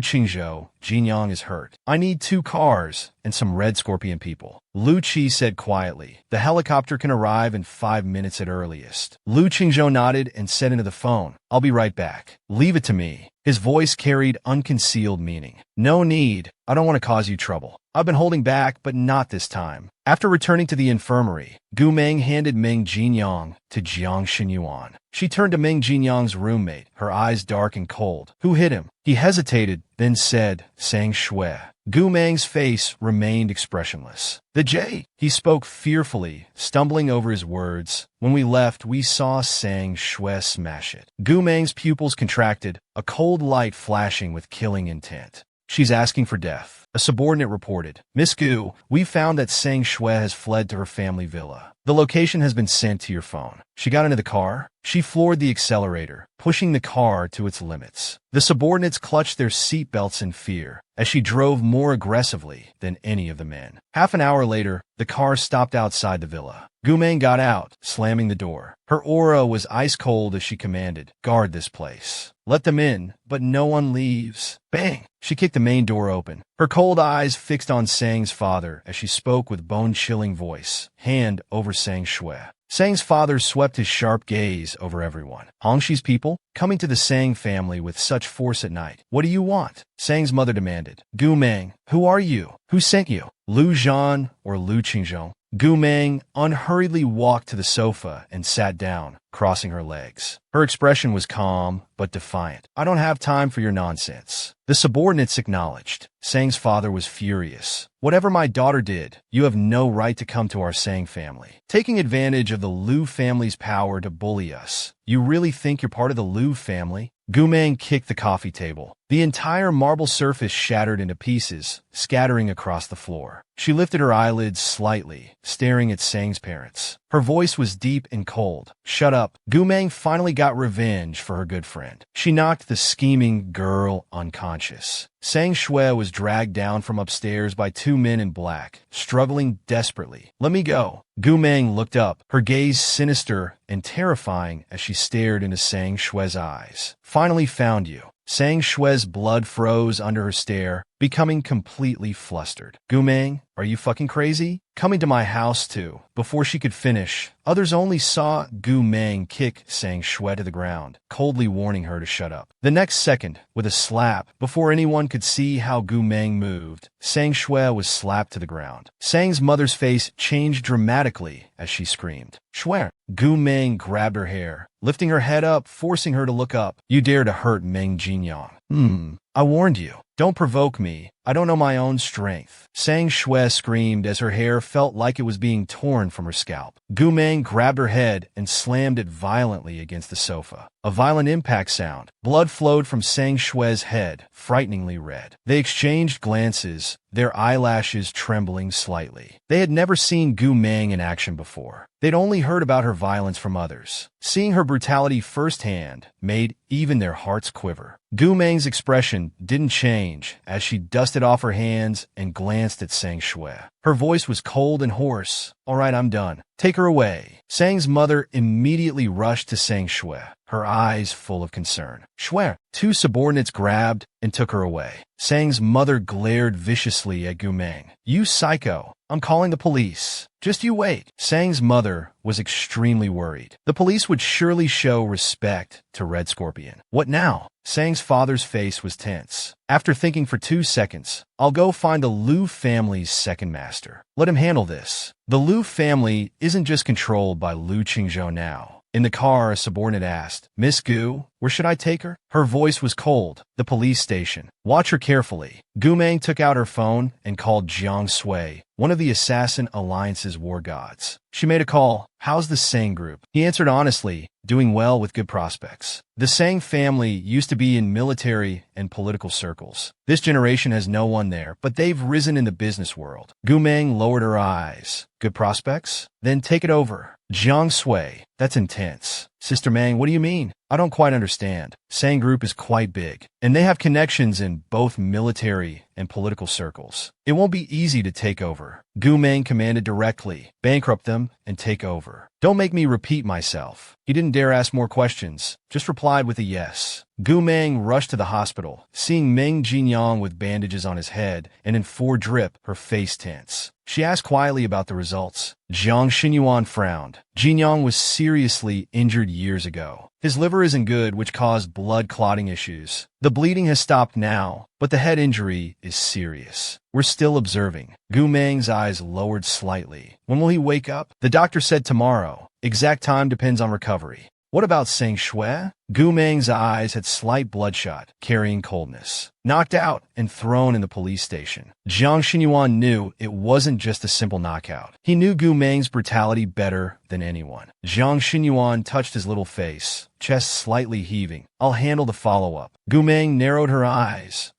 Qingzhou, Jin Yang is hurt. I need 2 cars and some Red Scorpion people. Lu Qi said quietly. The helicopter can arrive in 5 minutes at earliest. Lu Qingzhou nodded and said into the phone, I'll be right back. Leave it to me. His voice carried unconcealed meaning. No need. I don't want to cause you trouble. I've been holding back, but not this time. After returning to the infirmary, Gu Meng handed Meng Jin Yang to Jiang Xinyuan. She turned to Meng Jin Yang's roommate, her eyes dark and cold. Who hit him? He hesitated, then said, Sang Shui. Gu Meng's face remained expressionless. The jade. He spoke fearfully, stumbling over his words. When we left, we saw Sang Shui smash it. Gu Meng's pupils contracted, a cold light flashing with killing intent. She's asking for death. A subordinate reported. Miss Gu, we found that Sang Shui has fled to her family villa. The location has been sent to your phone. She got into the car. She floored the accelerator, pushing the car to its limits. The subordinates clutched their seatbelts in fear as she drove more aggressively than any of the men. Half an hour later, the car stopped outside the villa. Gu Meng got out, slamming the door. Her aura was ice cold as she commanded, guard this place. Let them in, but no one leaves. Bang! She kicked the main door open. Her cold eyes fixed on Sang's father as she spoke with bone-chilling voice, hand over Sang Shui. Sang's father swept his sharp gaze over everyone. Hongshi's people, coming to the Sang family with such force at night. What do you want? Sang's mother demanded. Gu Meng, who are you? Who sent you? Lu Zhan or Lu Qingzhou? Gu Meng unhurriedly walked to the sofa and sat down, crossing her legs. Her expression was calm, but defiant. I don't have time for your nonsense. The subordinates acknowledged. Sang's father was furious. Whatever my daughter did, you have no right to come to our Sang family. Taking advantage of the Lu family's power to bully us. You really think you're part of the Lu family? Gu Meng kicked the coffee table. The entire marble surface shattered into pieces, scattering across the floor. She lifted her eyelids slightly, staring at Sang's parents. Her voice was deep and cold. Shut up. Gu Meng finally got revenge for her good friend. She knocked the scheming girl unconscious. Sang Shui was dragged down from upstairs by 2 men in black, struggling desperately. Let me go. Gu Meng looked up, her gaze sinister and terrifying as she stared into Sang Shui's eyes. Finally found you. Sang Shui's blood froze under her stare, becoming completely flustered. Gumeng, are you fucking crazy? Coming to my house too. Before she could finish, others only saw Gumeng kick Sang Shui to the ground, coldly warning her to shut up. The next second, with a slap, before anyone could see how Gumeng moved, Sang Shui was slapped to the ground. Sang's mother's face changed dramatically as she screamed. Shui! Gumeng grabbed her hair, lifting her head up, forcing her to look up. You dare to hurt Meng Jinyang. I warned you. Don't provoke me. I don't know my own strength. Sang Shui screamed as her hair felt like it was being torn from her scalp. Gumeng grabbed her head and slammed it violently against the sofa. A violent impact sound. Blood flowed from Sang Shui's head, frighteningly red. They exchanged glances, their eyelashes trembling slightly. They had never seen Gumeng in action before. They'd only heard about her violence from others. Seeing her brutality firsthand made even their hearts quiver. Gumeng's expression didn't change as she dusted off her hands and glanced at Sang Shui. Her voice was cold and hoarse. All right, I'm done. Take her away. Sang's mother immediately rushed to Sang Shui, her eyes full of concern. Shui, two subordinates grabbed and took her away. Sang's mother glared viciously at Gumeng. You psycho. I'm calling the police. Just you wait. Sang's mother was extremely worried. The police would surely show respect to Red Scorpion. What now? Sang's father's face was tense. After thinking for 2 seconds, I'll go find the Liu family's second master. Let him handle this. The Liu family isn't just controlled by Liu Qingzhou now. In the car, a subordinate asked, Miss Gu, where should I take her? Her voice was cold. The police station. Watch her carefully. Gumeng took out her phone and called Jiang Sui, one of the Assassin Alliance's war gods. She made a call. How's the Sang group? He answered honestly, doing well with good prospects. The Sang family used to be in military and political circles. This generation has no one there, but they've risen in the business world. Gumeng lowered her eyes. Good prospects? Then take it over. Jiang Sui, that's intense. Sister Mang, what do you mean? I don't quite understand. Sang group is quite big, and they have connections in both military and political circles. It won't be easy to take over. Gumeng commanded directly, bankrupt them and take over. Don't make me repeat myself. He didn't dare ask more questions, just replied with a yes. Gumeng rushed to the hospital, seeing Meng Jinyang with bandages on his head and in 4 drip, her face tense. She asked quietly about the results. Jiang Xinyuan frowned. Jinyang was seriously injured years ago. His liver isn't good, which caused blood clotting issues. The bleeding has stopped now, but the head injury is serious. We're still observing. Gumeng's eyes lowered slightly. When will he wake up? The doctor said tomorrow. Exact time depends on recovery. What about Sang Shui? Gumeng's eyes had slight bloodshot, carrying coldness. Knocked out and thrown in the police station. Jiang Xinyuan knew it wasn't just a simple knockout. He knew Gumeng's brutality better than anyone. Jiang Xinyuan touched his little face, chest slightly heaving. I'll handle the follow-up. Gumeng narrowed her eyes.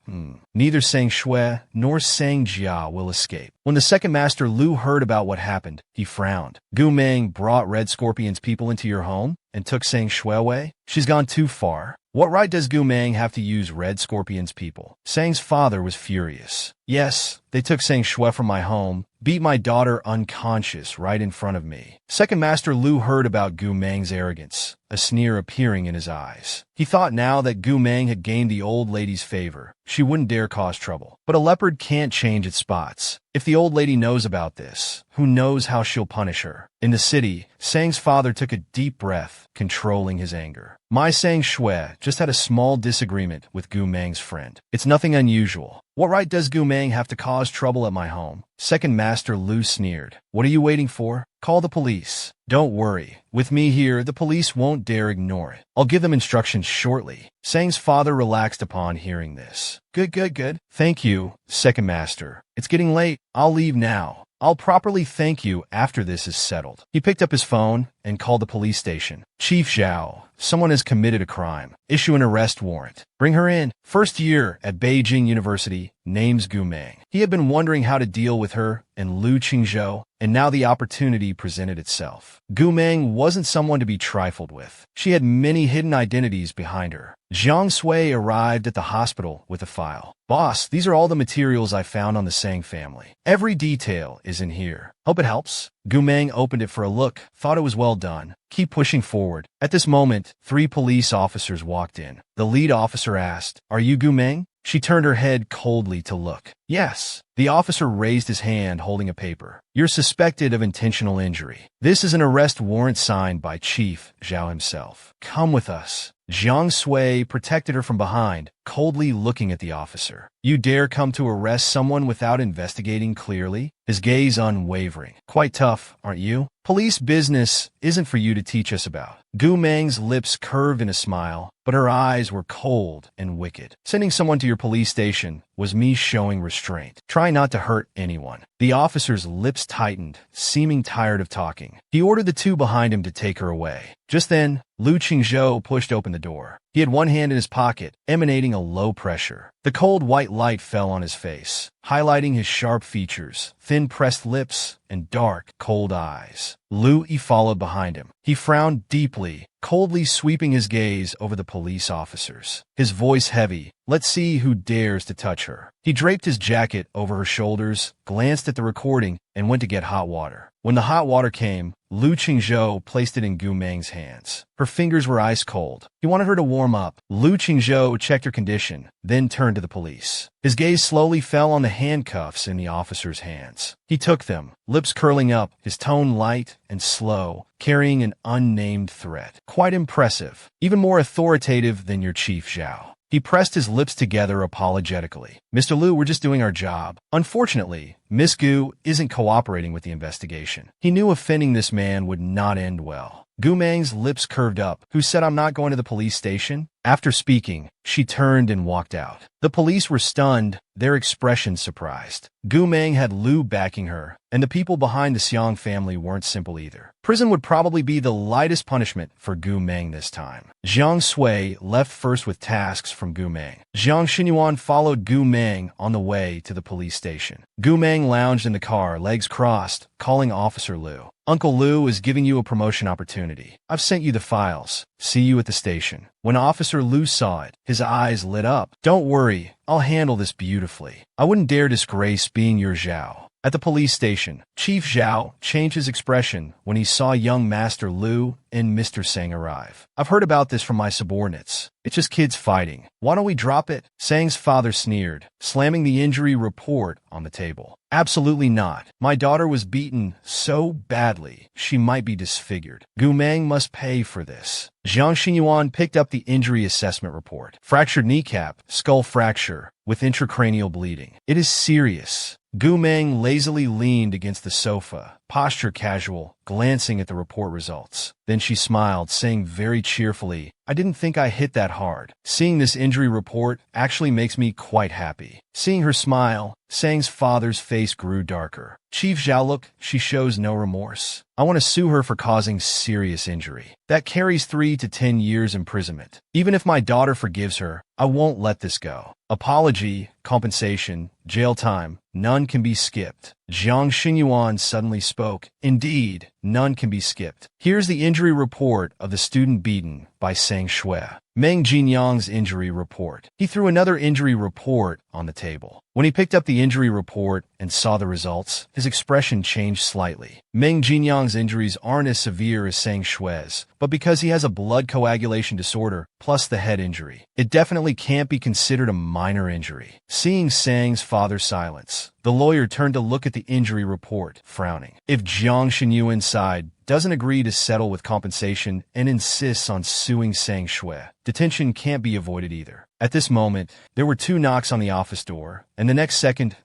Neither Sang Shui nor Sang Jia will escape. When the second master Liu heard about what happened, he frowned. Gumeng brought Red Scorpion's people into your home and took Sang Shui away? She's gone too far. What right does Gumeng have to use Red Scorpion's people? Sang's father was furious. Yes, they took Sang Shui from my home, beat my daughter unconscious right in front of me. Second Master Liu heard about Gumeng's arrogance, a sneer appearing in his eyes. He thought now that Gumeng had gained the old lady's favor, she wouldn't dare cause trouble. But a leopard can't change its spots. If the old lady knows about this, who knows how she'll punish her? In the city, Sang's father took a deep breath, controlling his anger. My Sang Shui just had a small disagreement with Gumeng's friend. It's nothing unusual. What right does Gumeng have to cause trouble at my home? Second Master Liu sneered. What are you waiting for? Call the police. Don't worry. With me here, the police won't dare ignore it. I'll give them instructions shortly. Sang's father relaxed upon hearing this. Good. Thank you, Second Master. It's getting late. I'll leave now. I'll properly thank you after this is settled. He picked up his phone and called the police station. Chief Zhao, someone has committed a crime. Issue an arrest warrant. Bring her in. First year at Beijing University, name's Gumeng. He had been wondering how to deal with her and Liu Qingzhou, and now the opportunity presented itself. Gumeng wasn't someone to be trifled with. She had many hidden identities behind her. Jiang Sui arrived at the hospital with a file. Boss, these are all the materials I found on the Sang family. Every detail is in here. Hope it helps. Gumeng opened it for a look, thought it was well done. Keep pushing forward. At this moment, 3 police officers walked in. The lead officer asked, Are you Gumeng? She turned her head coldly to look. Yes. The officer raised his hand holding a paper. You're suspected of intentional injury. This is an arrest warrant signed by Chief Zhao himself. Come with us. Jiang Sui protected her from behind, coldly looking at the officer. You dare come to arrest someone without investigating clearly? His gaze unwavering. Quite tough, aren't you? Police business isn't for you to teach us about. Gu Meng's lips curved in a smile, but her eyes were cold and wicked. Sending someone to your police station was me showing restraint. Try not to hurt anyone. The officer's lips tightened, seeming tired of talking. He ordered the two behind him to take her away. Just then, Lu Qingzhou pushed open the door. He had one hand in his pocket, emanating a low pressure. The cold white light fell on his face, highlighting his sharp features, thin pressed lips, and dark, cold eyes. Lu Yi followed behind him. He frowned deeply, coldly sweeping his gaze over the police officers. His voice heavy. Let's see who dares to touch her. He draped his jacket over her shoulders, glanced at the recording, and went to get hot water. When the hot water came, Lu Qingzhou placed it in Gu Meng's hands. Her fingers were ice cold. He wanted her to warm up. Lu Qingzhou checked her condition, then turned to the police. His gaze slowly fell on the handcuffs in the officer's hands. He took them, lips curling up, his tone light and slow, carrying an unnamed threat. Quite impressive, even more authoritative than your Chief Zhao. He pressed his lips together apologetically. Mr. Lu, we're just doing our job. Unfortunately, Miss Gu isn't cooperating with the investigation. He knew offending this man would not end well. Gu Meng's lips curved up. Who said I'm not going to the police station? After speaking, she turned and walked out. The police were stunned, their expressions surprised. Gu Meng had Lu backing her, and the people behind the Xiang family weren't simple either. Prison would probably be the lightest punishment for Gu Meng this time. Jiang Sui left first with tasks from Gu Meng. Jiang Xinyuan followed Gu Meng on the way to the police station. Gu Meng lounged in the car, legs crossed, calling Officer Lu. Uncle Lu is giving you a promotion opportunity. I've sent you the files. See you at the station. When Officer Lu saw it, his eyes lit up. Don't worry, I'll handle this beautifully. I wouldn't dare disgrace being your Zhao. At the police station, Chief Zhao changed his expression when he saw young Master Lu and Mr. Sang arrive. I've heard about this from my subordinates. It's just kids fighting. Why don't we drop it? Sang's father sneered, slamming the injury report on the table. Absolutely not. My daughter was beaten so badly, she might be disfigured. Gu Meng must pay for this. Jiang Xinyuan picked up the injury assessment report. Fractured kneecap, skull fracture, with intracranial bleeding. It is serious. Gu Meng lazily leaned against the sofa, posture casual, glancing at the report results. Then she smiled, saying very cheerfully, I didn't think I hit that hard. Seeing this injury report actually makes me quite happy. Seeing her smile, Sang's father's face grew darker. Chief Zhao, look, she shows no remorse. I want to sue her for causing serious injury. That carries 3 to 10 years imprisonment. Even if my daughter forgives her, I won't let this go. Apology, compensation, jail time, none can be skipped. Jiang Xinyuan suddenly spoke. Indeed, none can be skipped. Here's the injury report of the student beaten by Sang Shui. Meng Jinyang's injury report. He threw another injury report on the table. When he picked up the injury report and saw the results, his expression changed slightly. Meng Jinyang's injuries aren't as severe as Sang Shui's, but because he has a blood coagulation disorder plus the head injury, it definitely can't be considered a minor injury. Seeing Sang's father's silence, the lawyer turned to look at the injury report, frowning. If Jiang Xinyuan's side doesn't agree to settle with compensation and insists on suing Sang Shui, detention can't be avoided either. At this moment, there were 2 knocks on the office door, and the next second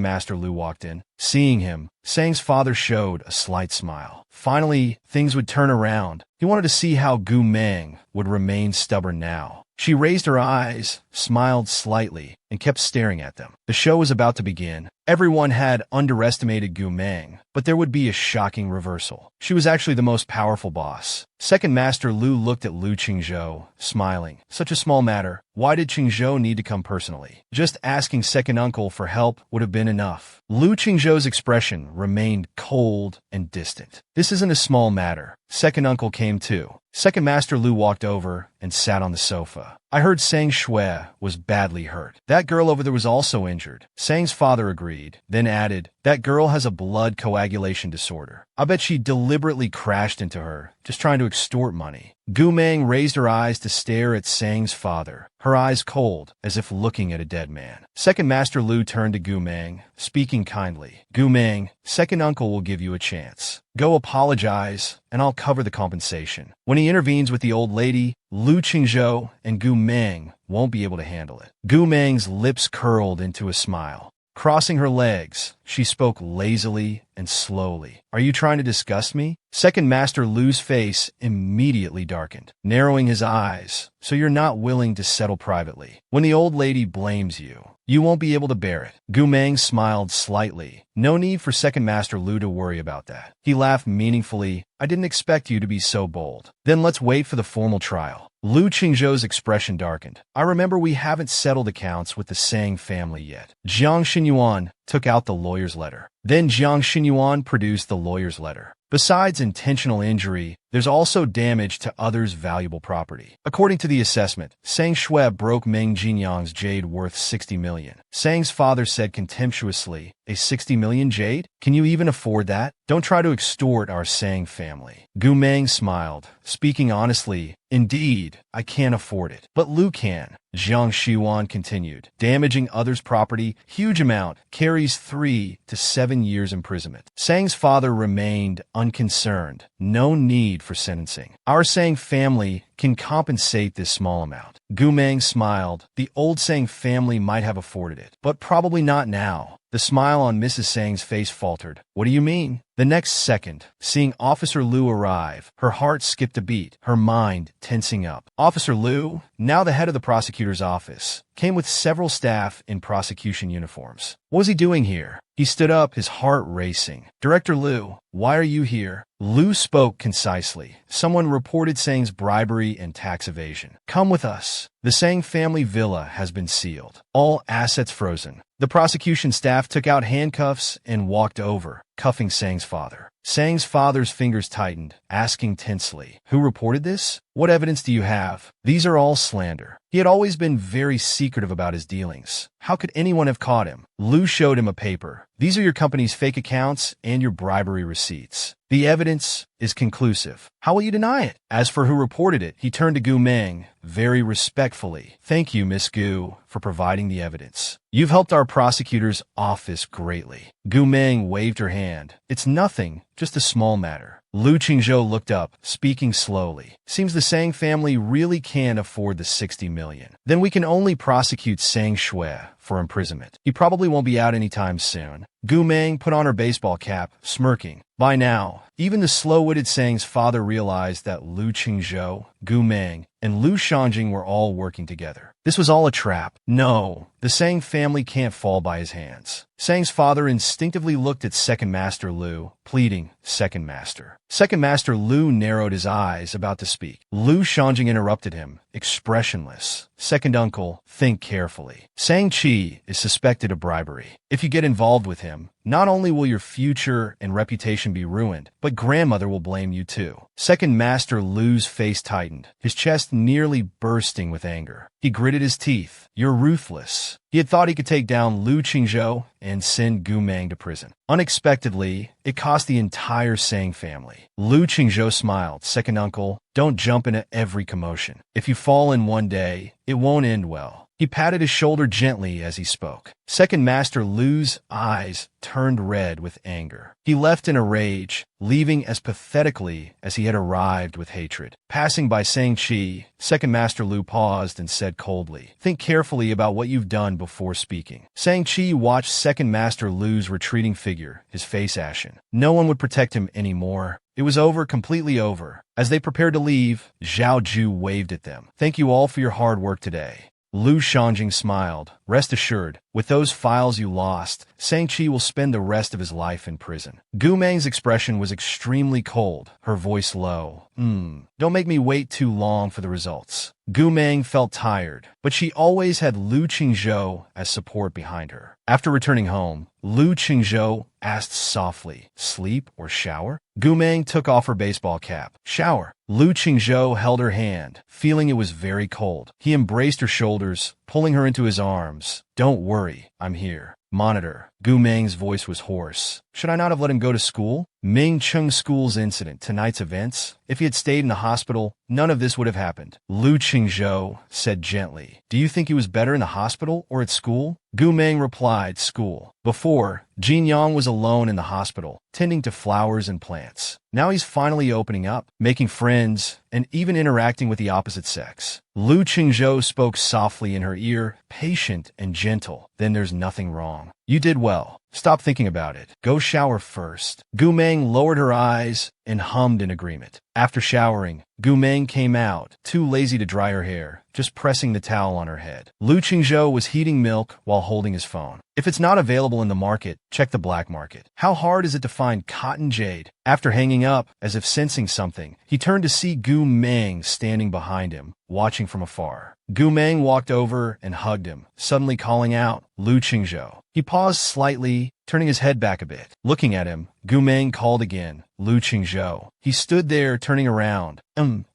Master Lu walked in. Seeing him, Sang's father showed a slight smile. Finally, things would turn around. He wanted to see how Gu Meng would remain stubborn now. She raised her eyes, smiled slightly, and kept staring at them. The show was about to begin. Everyone had underestimated Gu Meng, but there would be a shocking reversal. She was actually the most powerful boss. Second Master Lu looked at Lu Qingzhou, smiling. Such a small matter. Why did Qingzhou need to come personally? Just asking second uncle for help would have been enough. Lu Qingzhou's expression remained cold and distant. This isn't a small matter. Second uncle came too. Second Master Lu walked over and sat on the sofa. I heard Sang Shui was badly hurt. That girl over there was also injured. Sang's father agreed, then added, that girl has a blood coagulation disorder. I bet she deliberately crashed into her just trying to extort money. Gu Meng raised her eyes to stare at Sang's father, her eyes cold, as if looking at a dead man. Second Master Lu turned to Gu Meng, speaking kindly. Gu Meng, second uncle will give you a chance. Go apologize, and I'll cover the compensation. When he intervenes with the old lady, Lu Qingzhou and Gu Meng won't be able to handle it. Gu Meng's lips curled into a smile. Crossing her legs, she spoke lazily and slowly. Are you trying to disgust me? Second Master Lu's face immediately darkened, narrowing his eyes. So you're not willing to settle privately. When the old lady blames you, you won't be able to bear it. Gu Meng smiled slightly. No need for Second Master Lu to worry about that. He laughed meaningfully. I didn't expect you to be so bold. Then let's wait for the formal trial. Lu Qingzhou's expression darkened. I remember we haven't settled accounts with the Sang family yet. Jiang Xinyuan took out the lawyer's letter. Then Jiang Xinyuan produced the lawyer's letter. Besides intentional injury, there's also damage to others' valuable property. According to the assessment, Sang Shui broke Meng Jinyang's jade worth 60 million. Sang's father said contemptuously, a 60 million jade? Can you even afford that? Don't try to extort our Sang family. Gu Meng smiled, speaking honestly. Indeed, I can't afford it. But Lu can. Jiang Xiwan continued. Damaging others' property, huge amount, carries 3 to 7 years imprisonment. Sang's father remained unconcerned. No need for sentencing. Our Sang family can compensate this small amount. Gu Meng smiled. The old Sang family might have afforded it, but probably not now. The smile on Mrs. Sang's face faltered. What do you mean? The next second, seeing Officer Lu arrive, her heart skipped a beat, her mind tensing up. Officer Lu, now the head of the prosecutor's office, came with several staff in prosecution uniforms. What was he doing here? He stood up, his heart racing. Director Lu, why are you here? Lu spoke concisely. Someone reported Sang's bribery and tax evasion. Come with us. The Sang family villa has been sealed. All assets frozen. The prosecution staff took out handcuffs and walked over, cuffing Sang's father. Sang's father's fingers tightened, asking tensely, who reported this? What evidence do you have? These are all slander. He had always been very secretive about his dealings. How could anyone have caught him? Lu showed him a paper. These are your company's fake accounts and your bribery receipts. The evidence is conclusive. How will you deny it? As for who reported it, he turned to Gu Meng, very respectfully. Thank you, Miss Gu, for providing the evidence. You've helped our prosecutor's office greatly. Gu Meng waved her hand. It's nothing, just a small matter. Lu Qingzhou looked up, speaking slowly. Seems the Sang family really can't afford the 60 million. Then we can only prosecute Sang Shui for imprisonment. He probably won't be out anytime soon. Gu Meng put on her baseball cap, smirking. By now, even the slow-witted Sang's father realized that Lu Qingzhou, Gu Meng, and Lu Shanjing were all working together. This was all a trap. No, the Sang family can't fall by his hands. Sang's father instinctively looked at Second Master Lu, pleading, Second Master. Second Master Lu narrowed his eyes, about to speak. Lu Shanjing interrupted him, expressionless. Second uncle, think carefully. Sang Qi is suspected of bribery. If you get involved with him, not only will your future and reputation be ruined, but grandmother will blame you too. Second Master Lu's face tightened, his chest nearly bursting with anger. He gritted his teeth. You're ruthless. He had thought he could take down Lu Qingzhou and send Gu Meng to prison. Unexpectedly, it cost the entire Sang family. Lu Qingzhou smiled. Second uncle, don't jump into every commotion. If you fall in one day, it won't end well. He patted his shoulder gently as he spoke. Second Master Lu's eyes turned red with anger. He left in a rage, leaving as pathetically as he had arrived with hatred. Passing by Sang Qi, Second Master Lu paused and said coldly, think carefully about what you've done before speaking. Sang Qi watched Second Master Lu's retreating figure, his face ashen. No one would protect him anymore. It was over, completely over. As they prepared to leave, Zhao Ju waved at them. Thank you all for your hard work today. Lu Shanjing smiled. Rest assured, with those files you lost, Sang Qi will spend the rest of his life in prison. Gu Meng's expression was extremely cold, her voice low. Don't make me wait too long for the results. Gu Meng felt tired, but she always had Lu Qingzhou as support behind her. After returning home, Lu Qingzhou asked softly, sleep or shower? Gu Meng took off her baseball cap. Shower. Lu Qingzhou held her hand, feeling it was very cold. He embraced her shoulders, pulling her into his arms. Don't worry, I'm here. Monitor, Gu Meng's voice was hoarse. Should I not have let him go to school? Ming Chung's school's incident, tonight's events? If he had stayed in the hospital, none of this would have happened. Lu Qingzhou said gently. Do you think he was better in the hospital or at school? Gu Meng replied, school. Before, Jin Yang was alone in the hospital, tending to flowers and plants. Now he's finally opening up, making friends, and even interacting with the opposite sex. Lu Qingzhou spoke softly in her ear, patient and gentle. Then there's nothing wrong. You did well. Stop thinking about it. Go shower first. Gu Meng lowered her eyes and hummed in agreement. After showering, Gu Meng came out, too lazy to dry her hair, just pressing the towel on her head. Lu Qingzhou was heating milk while holding his phone. If it's not available in the market, check the black market. How hard is it to find cotton jade? After hanging up, as if sensing something, he turned to see Gu Meng standing behind him, watching from afar. Gu Meng walked over and hugged him, suddenly calling out, Lu Qingzhou. He paused slightly, turning his head back a bit. Looking at him, Gu Meng called again, Lu Qingzhou. He stood there, turning around.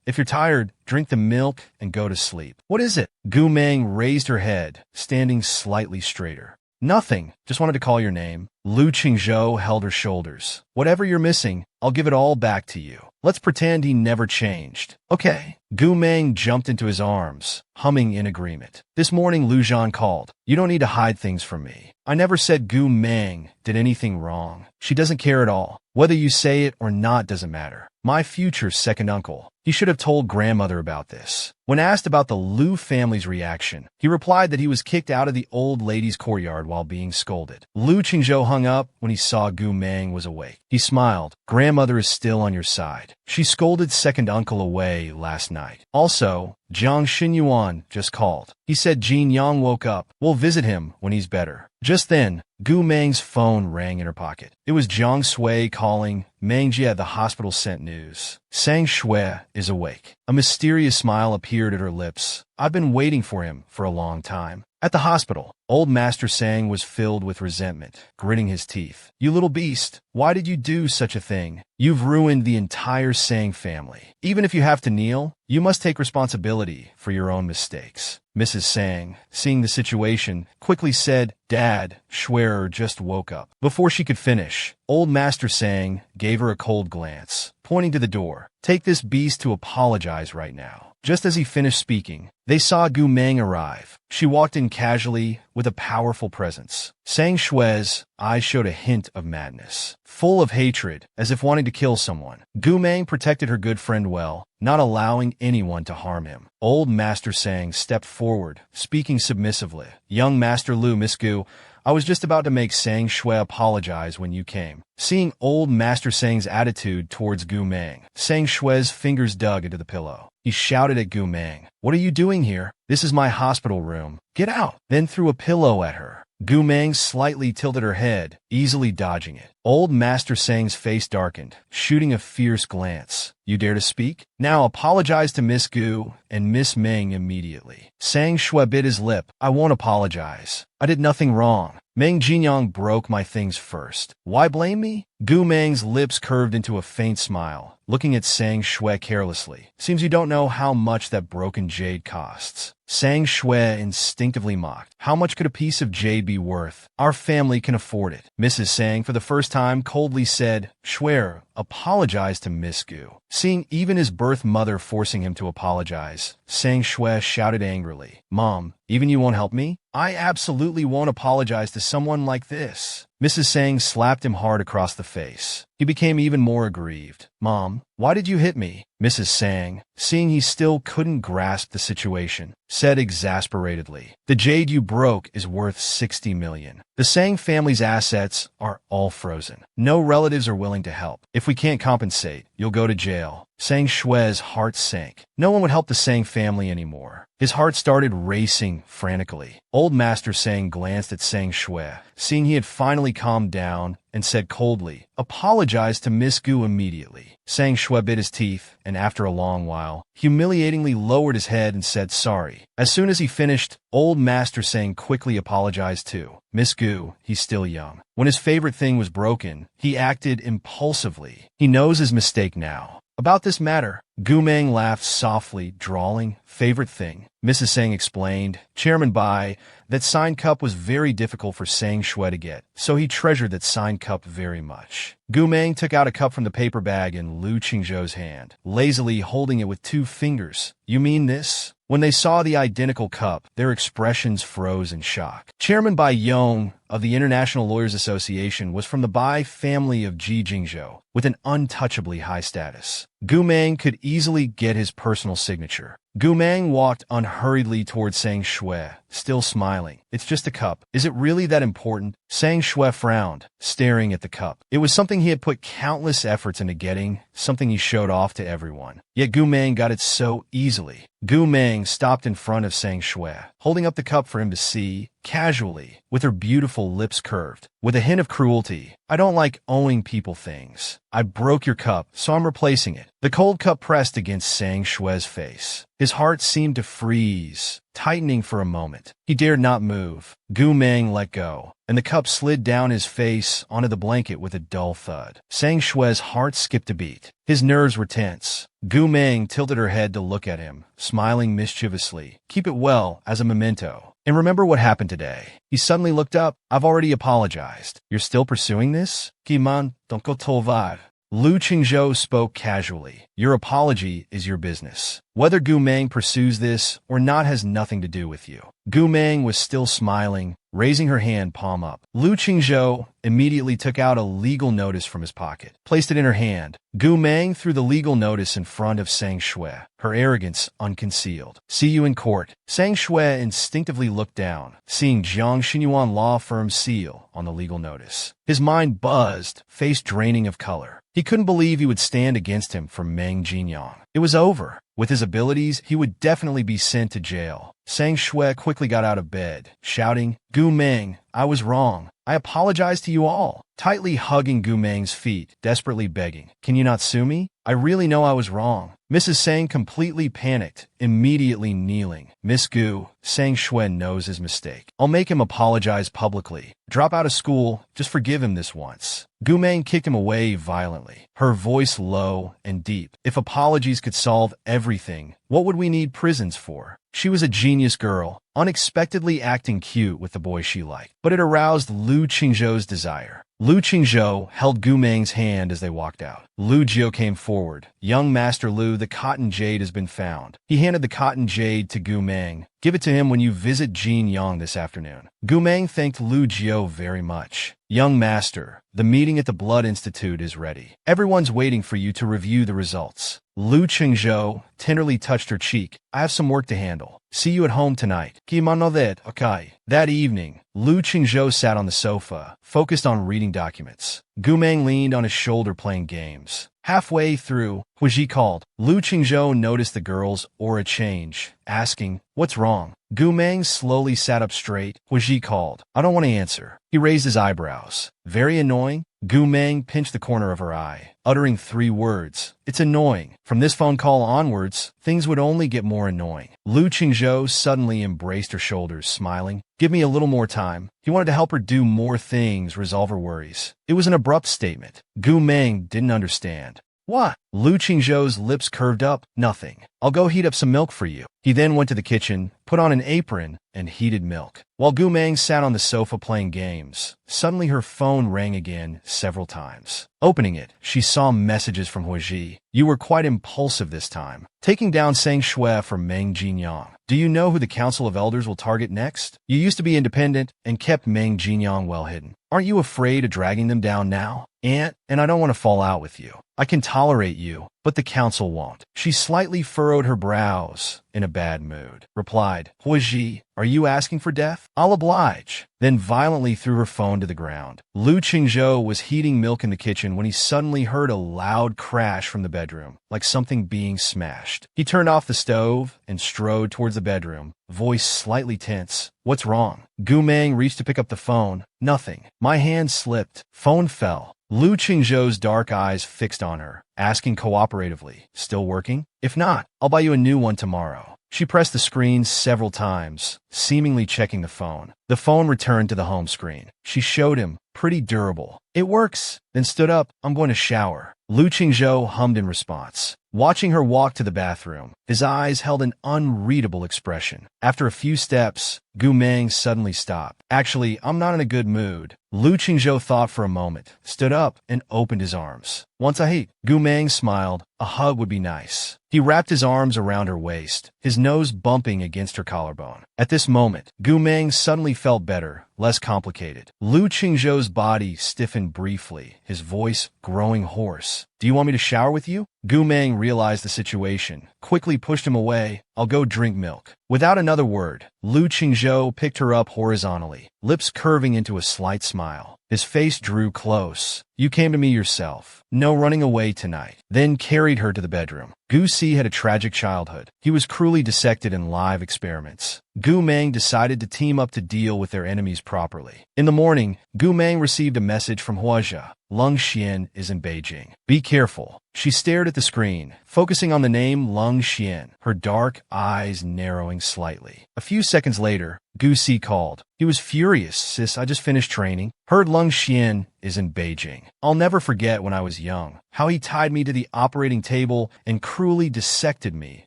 If you're tired, drink the milk and go to sleep. What is it? Gu Meng raised her head, standing slightly straighter. Nothing. Just wanted to call your name. Lu Qingzhou held her shoulders. Whatever you're missing, I'll give it all back to you. Let's pretend he never changed. Okay. Gu Meng jumped into his arms, humming in agreement. This morning Lu Zhan called. You don't need to hide things from me. I never said Gu Meng did anything wrong. She doesn't care at all. Whether you say it or not doesn't matter. My future second uncle. He should have told grandmother about this. When asked about the Lu family's reaction, he replied that he was kicked out of the old lady's courtyard while being scolded. Lu Qingzhou hung up when he saw Gu Meng was awake. He smiled. Grandmother is still on your side. She scolded second uncle away last night. Also, Jiang Xinyuan just called. He said Jin Yang woke up. We'll visit him when he's better. Just then, Gu Meng's phone rang in her pocket. It was Jiang Sui calling. Mengjie at the hospital sent news. Sang Shui is awake. A mysterious smile appeared at her lips. I've been waiting for him for a long time. At the hospital, old Master Sang was filled with resentment, gritting his teeth. You little beast, why did you do such a thing? You've ruined the entire Sang family. Even if you have to kneel, you must take responsibility for your own mistakes. Mrs. Sang, seeing the situation, quickly said, Dad, Schwerer just woke up. Before she could finish, old Master Sang gave her a cold glance, pointing to the door. Take this beast to apologize right now. Just as he finished speaking, they saw Gu Meng arrive. She walked in casually with a powerful presence. Sang Shui's eyes showed a hint of madness, full of hatred, as if wanting to kill someone. Gu Meng protected her good friend well, not allowing anyone to harm him. Old Master Sang stepped forward, speaking submissively. Young Master Lu, Miss Gu, I was just about to make Sang Shui apologize when you came. Seeing old Master Sang's attitude towards Gu Meng, Sang Shui's fingers dug into the pillow. He shouted at Gu Meng, What are you doing here? This is my hospital room. Get out! Then threw a pillow at her. Gu Meng slightly tilted her head, easily dodging it. Old Master Sang's face darkened, shooting a fierce glance. You dare to speak? Now apologize to Miss Gu and Miss Meng immediately. Sang Shui bit his lip. I won't apologize. I did nothing wrong. Meng Jinyang broke my things first. Why blame me? Gu Meng's lips curved into a faint smile, looking at Sang Shui carelessly. Seems you don't know how much that broken jade costs. Sang Shui instinctively mocked. How much could a piece of jade be worth? Our family can afford it. Mrs. Sang, for the first time, coldly said, Schwer, apologize to Miss Gu. Seeing even his birth mother forcing him to apologize, Sang Shui shouted angrily, Mom, even you won't help me? I absolutely won't apologize to someone like this. Mrs. Sang slapped him hard across the face. He became even more aggrieved. Mom, why did you hit me? Mrs. Sang, seeing he still couldn't grasp the situation, said exasperatedly, The jade you broke is worth 60 million. The Sang family's assets are all frozen. No relatives are willing to help. If we can't compensate, you'll go to jail. Sang Shui's heart sank. No one would help the Sang family anymore. His heart started racing frantically. Old Master Sang glanced at Sang Shui, seeing he had finally calmed down, and said coldly, Apologize to Miss Gu immediately. Sang Shui bit his teeth, and after a long while, humiliatingly lowered his head and said sorry. As soon as he finished, old Master Sang quickly apologized too. Miss Gu, he's still young. When his favorite thing was broken, he acted impulsively. He knows his mistake now. About this matter, Gumeng laughed softly, drawling, favorite thing. Mrs. Sang explained, Chairman Bai, that signed cup was very difficult for Sang Shui to get, so he treasured that signed cup very much. Gumeng took out a cup from the paper bag in Lu Qingzhou's hand, lazily holding it with 2 fingers. You mean this? When they saw the identical cup, their expressions froze in shock. Chairman Bai Yong of the International Lawyers Association was from the Bai family of Ji Jingzhou, with an untouchably high status. Gumeng could easily get his personal signature. Gumeng walked unhurriedly toward Sang Shui, still smiling. It's just a cup. Is it really that important? Sang Shui frowned, staring at the cup. It was something he had put countless efforts into getting, something he showed off to everyone. Yet Gumeng got it so easily. Gumeng stopped in front of Sang Shui, holding up the cup for him to see, casually, with her beautiful lips curved. With a hint of cruelty, I don't like owing people things. I broke your cup, so I'm replacing it. The cold cup pressed against Sang Shui's face. His heart seemed to freeze, tightening for a moment. He dared not move. Gumeng let go, and the cup slid down his face onto the blanket with a dull thud. Sang Shui's heart skipped a beat. His nerves were tense. Gumeng tilted her head to look at him, smiling mischievously. Keep it well, as a memento. And remember what happened today. He suddenly looked up. I've already apologized. You're still pursuing this? Kiman, don't go tovar. Lu Qingzhou spoke casually. Your apology is your business. Whether Gumeng pursues this or not has nothing to do with you. Gumeng was still smiling, raising her hand palm up. Lu Qingzhou immediately took out a legal notice from his pocket, placed it in her hand. Gumeng threw the legal notice in front of Sang Shui, her arrogance unconcealed. See you in court. Sang Shui instinctively looked down, seeing Jiang Xinyuan law firm seal on the legal notice. His mind buzzed, face draining of color. He couldn't believe he would stand against him for Meng Jinyang. It was over. With his abilities, he would definitely be sent to jail. Sang Shui quickly got out of bed, shouting, Gumeng, I was wrong. I apologize to you all. Tightly hugging Gumeng's feet, desperately begging, can you not sue me? I really know I was wrong. Mrs. Sang completely panicked, immediately kneeling. Miss Gu, Sang Shui knows his mistake. I'll make him apologize publicly. Drop out of school, just forgive him this once. Gumeng kicked him away violently, her voice low and deep. If apologies could solve everything, what would we need prisons for? She was a genius girl, unexpectedly acting cute with the boy she liked, but it aroused Lu Qingzhou's desire. Lu Qingzhou held Gumeng's hand as they walked out. Lu Jiu came forward. Young Master Lu, the cotton jade has been found. He handed the cotton jade to Gumeng. Give it to him when you visit Jin Yang this afternoon. Gumeng thanked Lu Jiu very much. Young Master, the meeting at the Blood Institute is ready. Everyone's waiting for you to review the results. Lu Qingzhou tenderly touched her cheek. I have some work to handle. See you at home tonight. Okay. That evening, Lu Qingzhou sat on the sofa, focused on reading documents. Gumeng leaned on his shoulder playing games. Halfway through, Huiji called. Lu Qingzhou noticed the girl's aura change, asking, what's wrong? Gumeng slowly sat up straight. Huiji called. I don't want to answer. He raised his eyebrows. Very annoying? Gumeng pinched the corner of her eye, uttering 3 words. It's annoying. From this phone call onwards, things would only get more annoying. Lu Qingzhou suddenly embraced her shoulders, smiling. Give me a little more time. He wanted to help her do more things, resolve her worries. It was an abrupt statement. Gumeng didn't understand. What? Lu Qingzhou's lips curved up. Nothing. I'll go heat up some milk for you. He then went to the kitchen, put on an apron, and heated milk. While Gumeng sat on the sofa playing games, suddenly her phone rang again several times. Opening it, she saw messages from Huiji. You were quite impulsive this time, taking down Sang Shui for Meng Jinyang. Do you know who the Council of Elders will target next? You used to be independent and kept Meng Jinyang well hidden. Aren't you afraid of dragging them down now? And I don't want to fall out with you. I can tolerate you, but the council won't. She slightly furrowed her brows, in a bad mood. Replied, Huiji, are you asking for death? I'll oblige. Then violently threw her phone to the ground. Lu Qingzhou was heating milk in the kitchen when he suddenly heard a loud crash from the bedroom, like something being smashed. He turned off the stove and strode towards the bedroom, voice slightly tense. What's wrong? Gumeng reached to pick up the phone. Nothing. My hand slipped. Phone fell. Lu Qingzhou's dark eyes fixed on her, asking cooperatively, still working? If not, I'll buy you a new one tomorrow. She pressed the screen several times, seemingly checking the phone. The phone returned to the home screen. She showed him, pretty durable. It works. Then stood up. I'm going to shower. Lu Qingzhou hummed in response. Watching her walk to the bathroom, his eyes held an unreadable expression. After a few steps, Gu Meng suddenly stopped. Actually, I'm not in a good mood. Lu Qingzhou thought for a moment, stood up, and opened his arms. Once I hate, Gu Meng smiled. A hug would be nice. He wrapped his arms around her waist, his nose bumping against her collarbone. At this moment, Gu Meng suddenly felt better, less complicated. Lu Qingzhou's body stiffened briefly, his voice growing hoarse. Do you want me to shower with you? Gu Meng realized the situation, quickly pushed him away. I'll go drink milk. Without another word, Lu Qingzhou picked her up horizontally, lips curving into a slight smile. His face drew close. You came to me yourself. No running away tonight. Then carried her to the bedroom. Gu Si had a tragic childhood. He was cruelly dissected in live experiments. Gu Meng decided to team up to deal with their enemies properly. In the morning, Gu Meng received a message from Huazhe. Lung Xian is in Beijing. Be careful. She stared at the screen, focusing on the name Lung Xian, her dark eyes narrowing slightly. A few seconds later, Gu Si called. He was furious. Sis, I just finished training. Heard Lung Xian is in Beijing. I'll never forget when I was young, how he tied me to the operating table and cruelly dissected me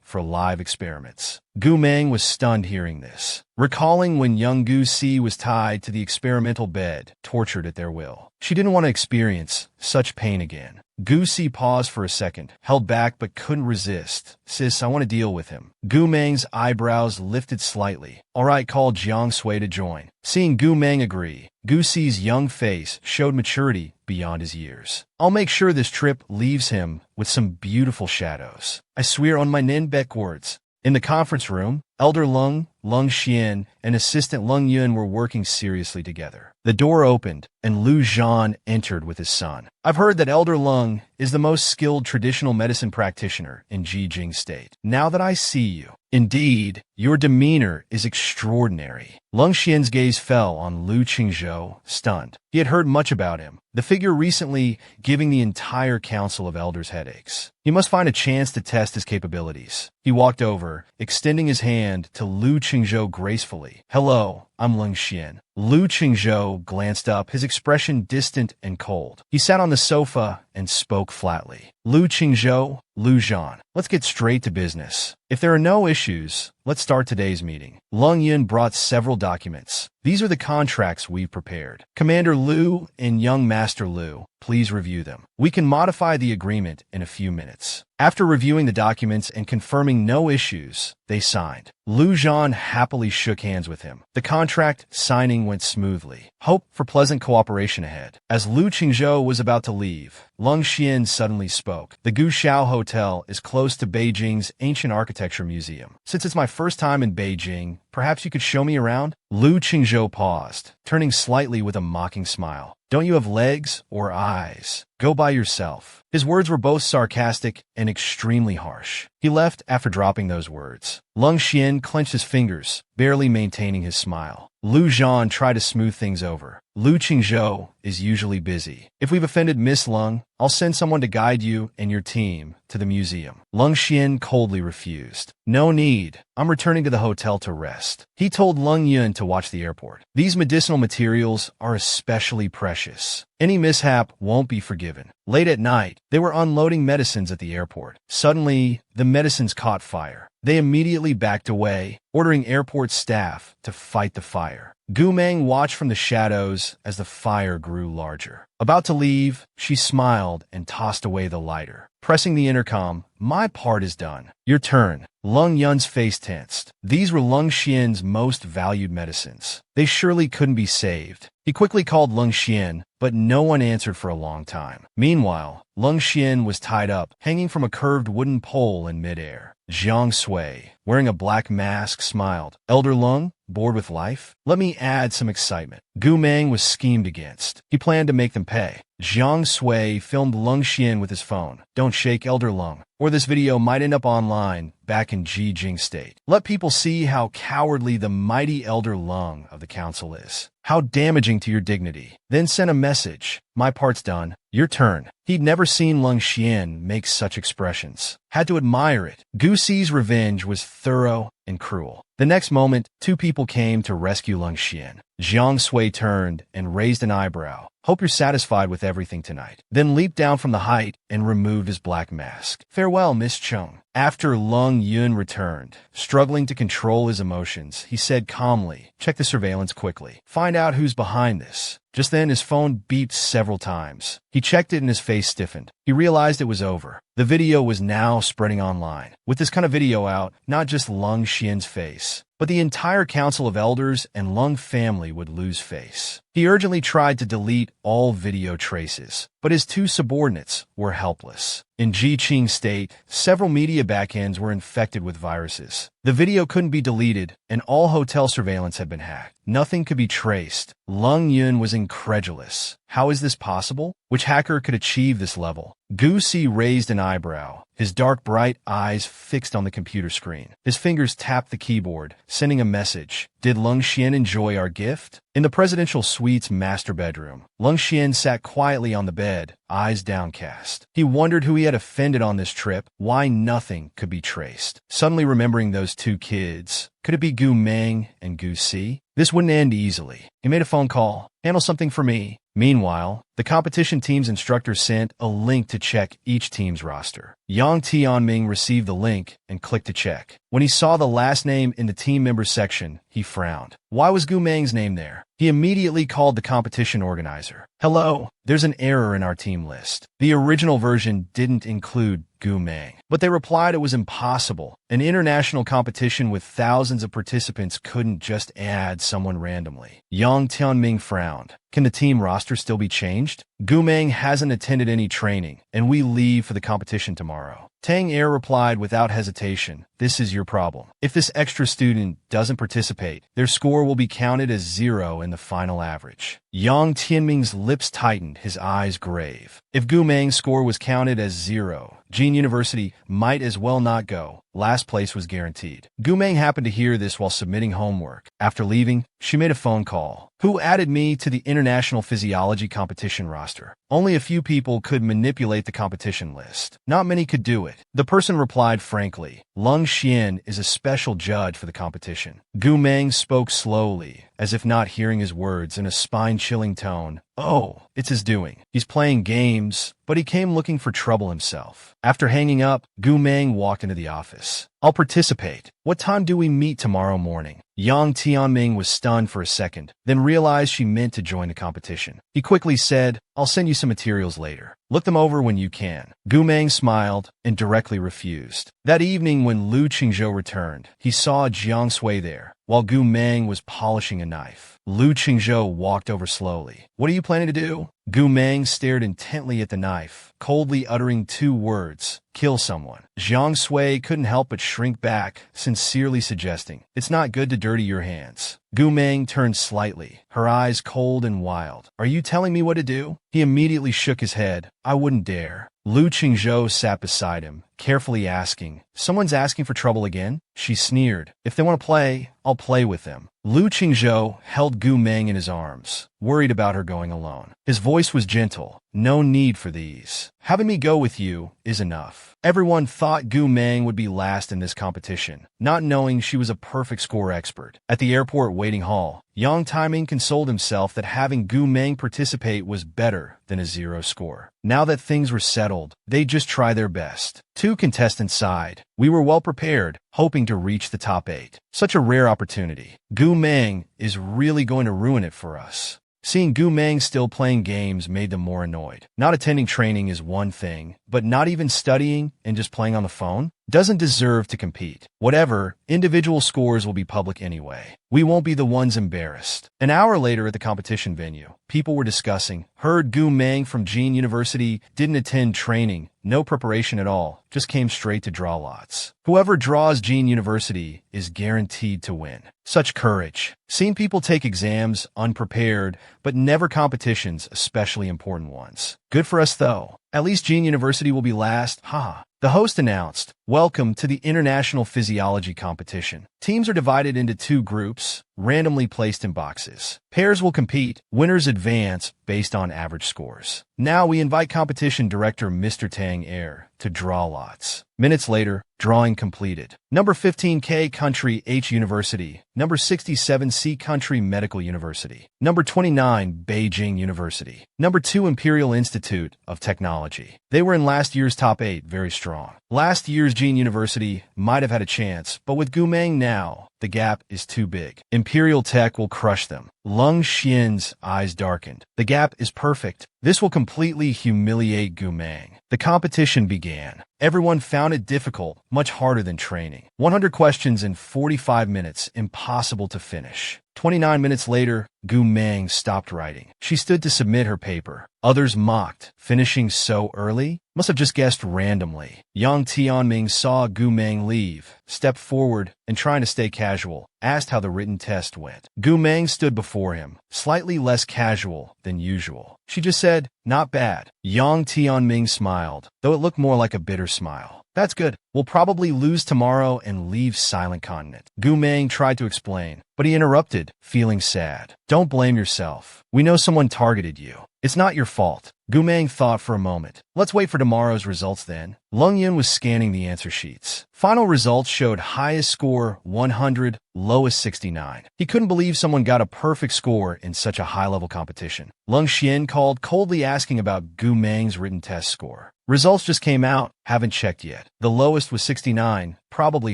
for live experiments. Gu Meng was stunned hearing this, recalling when young Gu Si was tied to the experimental bed, tortured at their will. She didn't want to experience such pain again. Gu Si paused for a second, held back but couldn't resist. Sis, I want to deal with him. Gu Meng's eyebrows lifted slightly. All right, call Jiang Sui to join. Seeing Gu Meng agree, Gu Si's young face showed maturity beyond his years. I'll make sure this trip leaves him with some beautiful shadows. I swear on my Nin backwards. In the conference room, Elder Lung Xian, and Assistant Lung Yun were working seriously together. The door opened, and Lu Zhan entered with his son. I've heard that Elder Lung is the most skilled traditional medicine practitioner in Jijing State. Now that I see you, indeed, your demeanor is extraordinary. Lung Xian's gaze fell on Lu Qingzhou, stunned. He had heard much about him, the figure recently giving the entire council of elders headaches. He must find a chance to test his capabilities. He walked over, extending his hand to Lu Qingzhou gracefully. Hello, I'm Lung Xian. Lu Qingzhou glanced up, his expression distant and cold. He sat on the sofa and spoke flatly. Lu Qingzhou, Lu Zhan, let's get straight to business. If there are no issues, let's start today's meeting. Lung Yun brought several documents. These are the contracts we've prepared. Commander Lu and young Master Lu, please review them. We can modify the agreement in a few minutes. After reviewing the documents and confirming no issues, they signed. Lu Zhan happily shook hands with him. The contract signing went smoothly. Hope for pleasant cooperation ahead. As Lu Qingzhou was about to leave, Lung Xian suddenly spoke. The Gushao Hotel is close to Beijing's Ancient Architecture Museum. Since it's my first time in Beijing, perhaps you could show me around? Lu Qingzhou paused, turning slightly with a mocking smile. Don't you have legs or eyes? Go by yourself. His words were both sarcastic and extremely harsh. He left after dropping those words. Lung Xian clenched his fingers, barely maintaining his smile. Lu Zhan tried to smooth things over. Lu Qingzhou is usually busy. If we've offended Miss Lung, I'll send someone to guide you and your team to the museum. Lung Xian coldly refused. No need. I'm returning to the hotel to rest. He told Lung Yun to watch the airport. These medicinal materials are especially precious. Any mishap won't be forgiven. Late at night, they were unloading medicines at the airport. Suddenly, the medicines caught fire. They immediately backed away, ordering airport staff to fight the fire. Gu Meng watched from the shadows as the fire grew larger. About to leave, she smiled and tossed away the lighter. Pressing the intercom, my part is done. Your turn. Lung Yun's face tensed. These were Lung Xian's most valued medicines. They surely couldn't be saved. He quickly called Lung Xian, but no one answered for a long time. Meanwhile, Lung Xian was tied up, hanging from a curved wooden pole in midair. Jiang Sui, wearing a black mask, smiled. Elder Lung, bored with life? Let me add some excitement. Gu Meng was schemed against. He planned to make them pay. Jiang Sui filmed Lung Xian with his phone. Don't shake, Elder Lung, or this video might end up online. back in Jijing State. Let people see how cowardly the mighty elder Lung of the council is. How damaging to your dignity. Then send a message. My part's done. Your turn. He'd never seen Lung Xian make such expressions. Had to admire it. Gu Si's revenge was thorough and cruel. The next moment, two people came to rescue Lung Xian. Jiang Sui turned and raised an eyebrow. Hope you're satisfied with everything tonight. Then leaped down from the height and removed his black mask. Farewell, Miss Chung. After Lung Yun returned, struggling to control his emotions, he said calmly, check the surveillance quickly. Find out who's behind this. Just then, his phone beeped several times. He checked it and his face stiffened. He realized it was over. The video was now spreading online. With this kind of video out, not just Lung Xian's face, but the entire Council of Elders and Lung family would lose face. He urgently tried to delete all video traces, but his two subordinates were helpless. In Jiqing State, several media backends were infected with viruses. The video couldn't be deleted, and all hotel surveillance had been hacked. Nothing could be traced. Lung Yun was incredulous. How is this possible? Which hacker could achieve this level? Gu Si raised an eyebrow, his dark bright eyes fixed on the computer screen. His fingers tapped the keyboard, sending a message. Did Lung Xian enjoy our gift? In the presidential suite's master bedroom, Lung Xian sat quietly on the bed, eyes downcast. He wondered who he had offended on this trip, why nothing could be traced. Suddenly remembering those two kids, could it be Gu Meng and Gu Si? This wouldn't end easily. He made a phone call. Handle something for me. Meanwhile, the competition team's instructor sent a link to check each team's roster. Yang Tianming received the link and clicked to check. When he saw the last name in the team members section, he frowned. Why was Gu Meng's name there? He immediately called the competition organizer. Hello, there's an error in our team list. The original version didn't include Gu Meng, but they replied it was impossible. An international competition with thousands of participants couldn't just add someone randomly. Yang Tianming frowned. Can the team roster still be changed? Gu Meng hasn't attended any training, and we leave for the competition tomorrow. Tang Er replied without hesitation, this is your problem. If this extra student doesn't participate, their score will be counted as 0 in the final average. Yang Tianming's lips tightened, his eyes grave. If Gu Meng's score was counted as 0, Jin University might as well not go. Last place was guaranteed. Gu Meng happened to hear this while submitting homework. After leaving, she made a phone call. Who added me to the International Physiology Competition roster? Only a few people could manipulate the competition list. Not many could do it. The person replied frankly, Lung Xian is a special judge for the competition. Gu Meng spoke slowly, as if not hearing his words, in a spine-chilling tone. Oh, it's his doing. He's playing games, but he came looking for trouble himself. After hanging up, Gu Meng walked into the office. I'll participate. What time do we meet tomorrow morning? Yang Tianming was stunned for a second, then realized she meant to join the competition. He quickly said, I'll send you some materials later. Look them over when you can. Gu Meng smiled and directly refused. That evening when Lu Qingzhou returned, he saw Jiang Sui there, while Gu Meng was polishing a knife. Lu Qingzhou walked over slowly. What are you planning to do? Gu Meng stared intently at the knife, coldly uttering two words, kill someone. Jiang Sui couldn't help but shrink back, sincerely suggesting, it's not good to dirty your hands. Gu Meng turned slightly, her eyes cold and wild. Are you telling me what to do? He immediately shook his head. I wouldn't dare. Lu Qingzhou sat beside him, carefully asking, someone's asking for trouble again? She sneered. If they want to play, I'll play with them. Lu Qingzhou held Gu Meng in his arms, worried about her going alone. His voice was gentle. No need for these. Having me go with you is enough. Everyone thought Gu Meng would be last in this competition, not knowing she was a perfect score expert. At the airport waiting hall, Yang Timing consoled himself that having Gu Meng participate was better than a 0 score. Now that things were settled, they'd just try their best. Two contestants sighed. We were well prepared, hoping to reach the top 8. Such a rare opportunity. Gu Meng is really going to ruin it for us. Seeing Gu Meng still playing games made them more annoyed. Not attending training is one thing, but not even studying and just playing on the phone doesn't deserve to compete. Whatever, individual scores will be public anyway. We won't be the ones embarrassed. An hour later at the competition venue, people were discussing. Heard Gu Meng from Jin University didn't attend training, no preparation at all, just came straight to draw lots. Whoever draws Jin University is guaranteed to win. Such courage. Seen people take exams unprepared, but never competitions, especially important ones. Good for us though. At least Jin University will be last. Haha. The host announced, "Welcome to the International Physiology Competition. Teams are divided into two groups, randomly placed in boxes. Pairs will compete. Winners advance based on average scores. Now we invite competition director Mr. Tang Air to draw lots." Minutes later, drawing completed. Number 15K Country H University. Number 67C Country Medical University. Number 29 Beijing University. Number 2 Imperial Institute of Technology. They were in last year's top 8, very strong. Last year's Jean University might have had a chance, but with Gumeng now, the gap is too big. Imperial Tech will crush them. Lung Xian's eyes darkened. The gap is perfect. This will completely humiliate Gumeng. The competition began. Everyone found it difficult, much harder than training. 100 questions in 45 minutes, impossible to finish. 29 minutes later, Gumeng stopped writing. She stood to submit her paper. Others mocked. Finishing so early? Must have just guessed randomly. Yang Tianming saw Gumeng leave, stepped forward, and trying to stay casual, asked how the written test went. Gumeng stood before him, slightly less casual than usual. She just said, "Not bad." Yang Tianming smiled, though it looked more like a bitter smile. "That's good. We'll probably lose tomorrow and leave Silent Continent." Gumeng tried to explain, but he interrupted, feeling sad. "Don't blame yourself. We know someone targeted you. It's not your fault." Gumeng thought for a moment. "Let's wait for tomorrow's results then." Lung Yun was scanning the answer sheets. Final results showed highest score 100, lowest 69. He couldn't believe someone got a perfect score in such a high-level competition. Lung Xian called, coldly asking about Gumeng's written test score. "Results just came out. Haven't checked yet." The lowest was 69, probably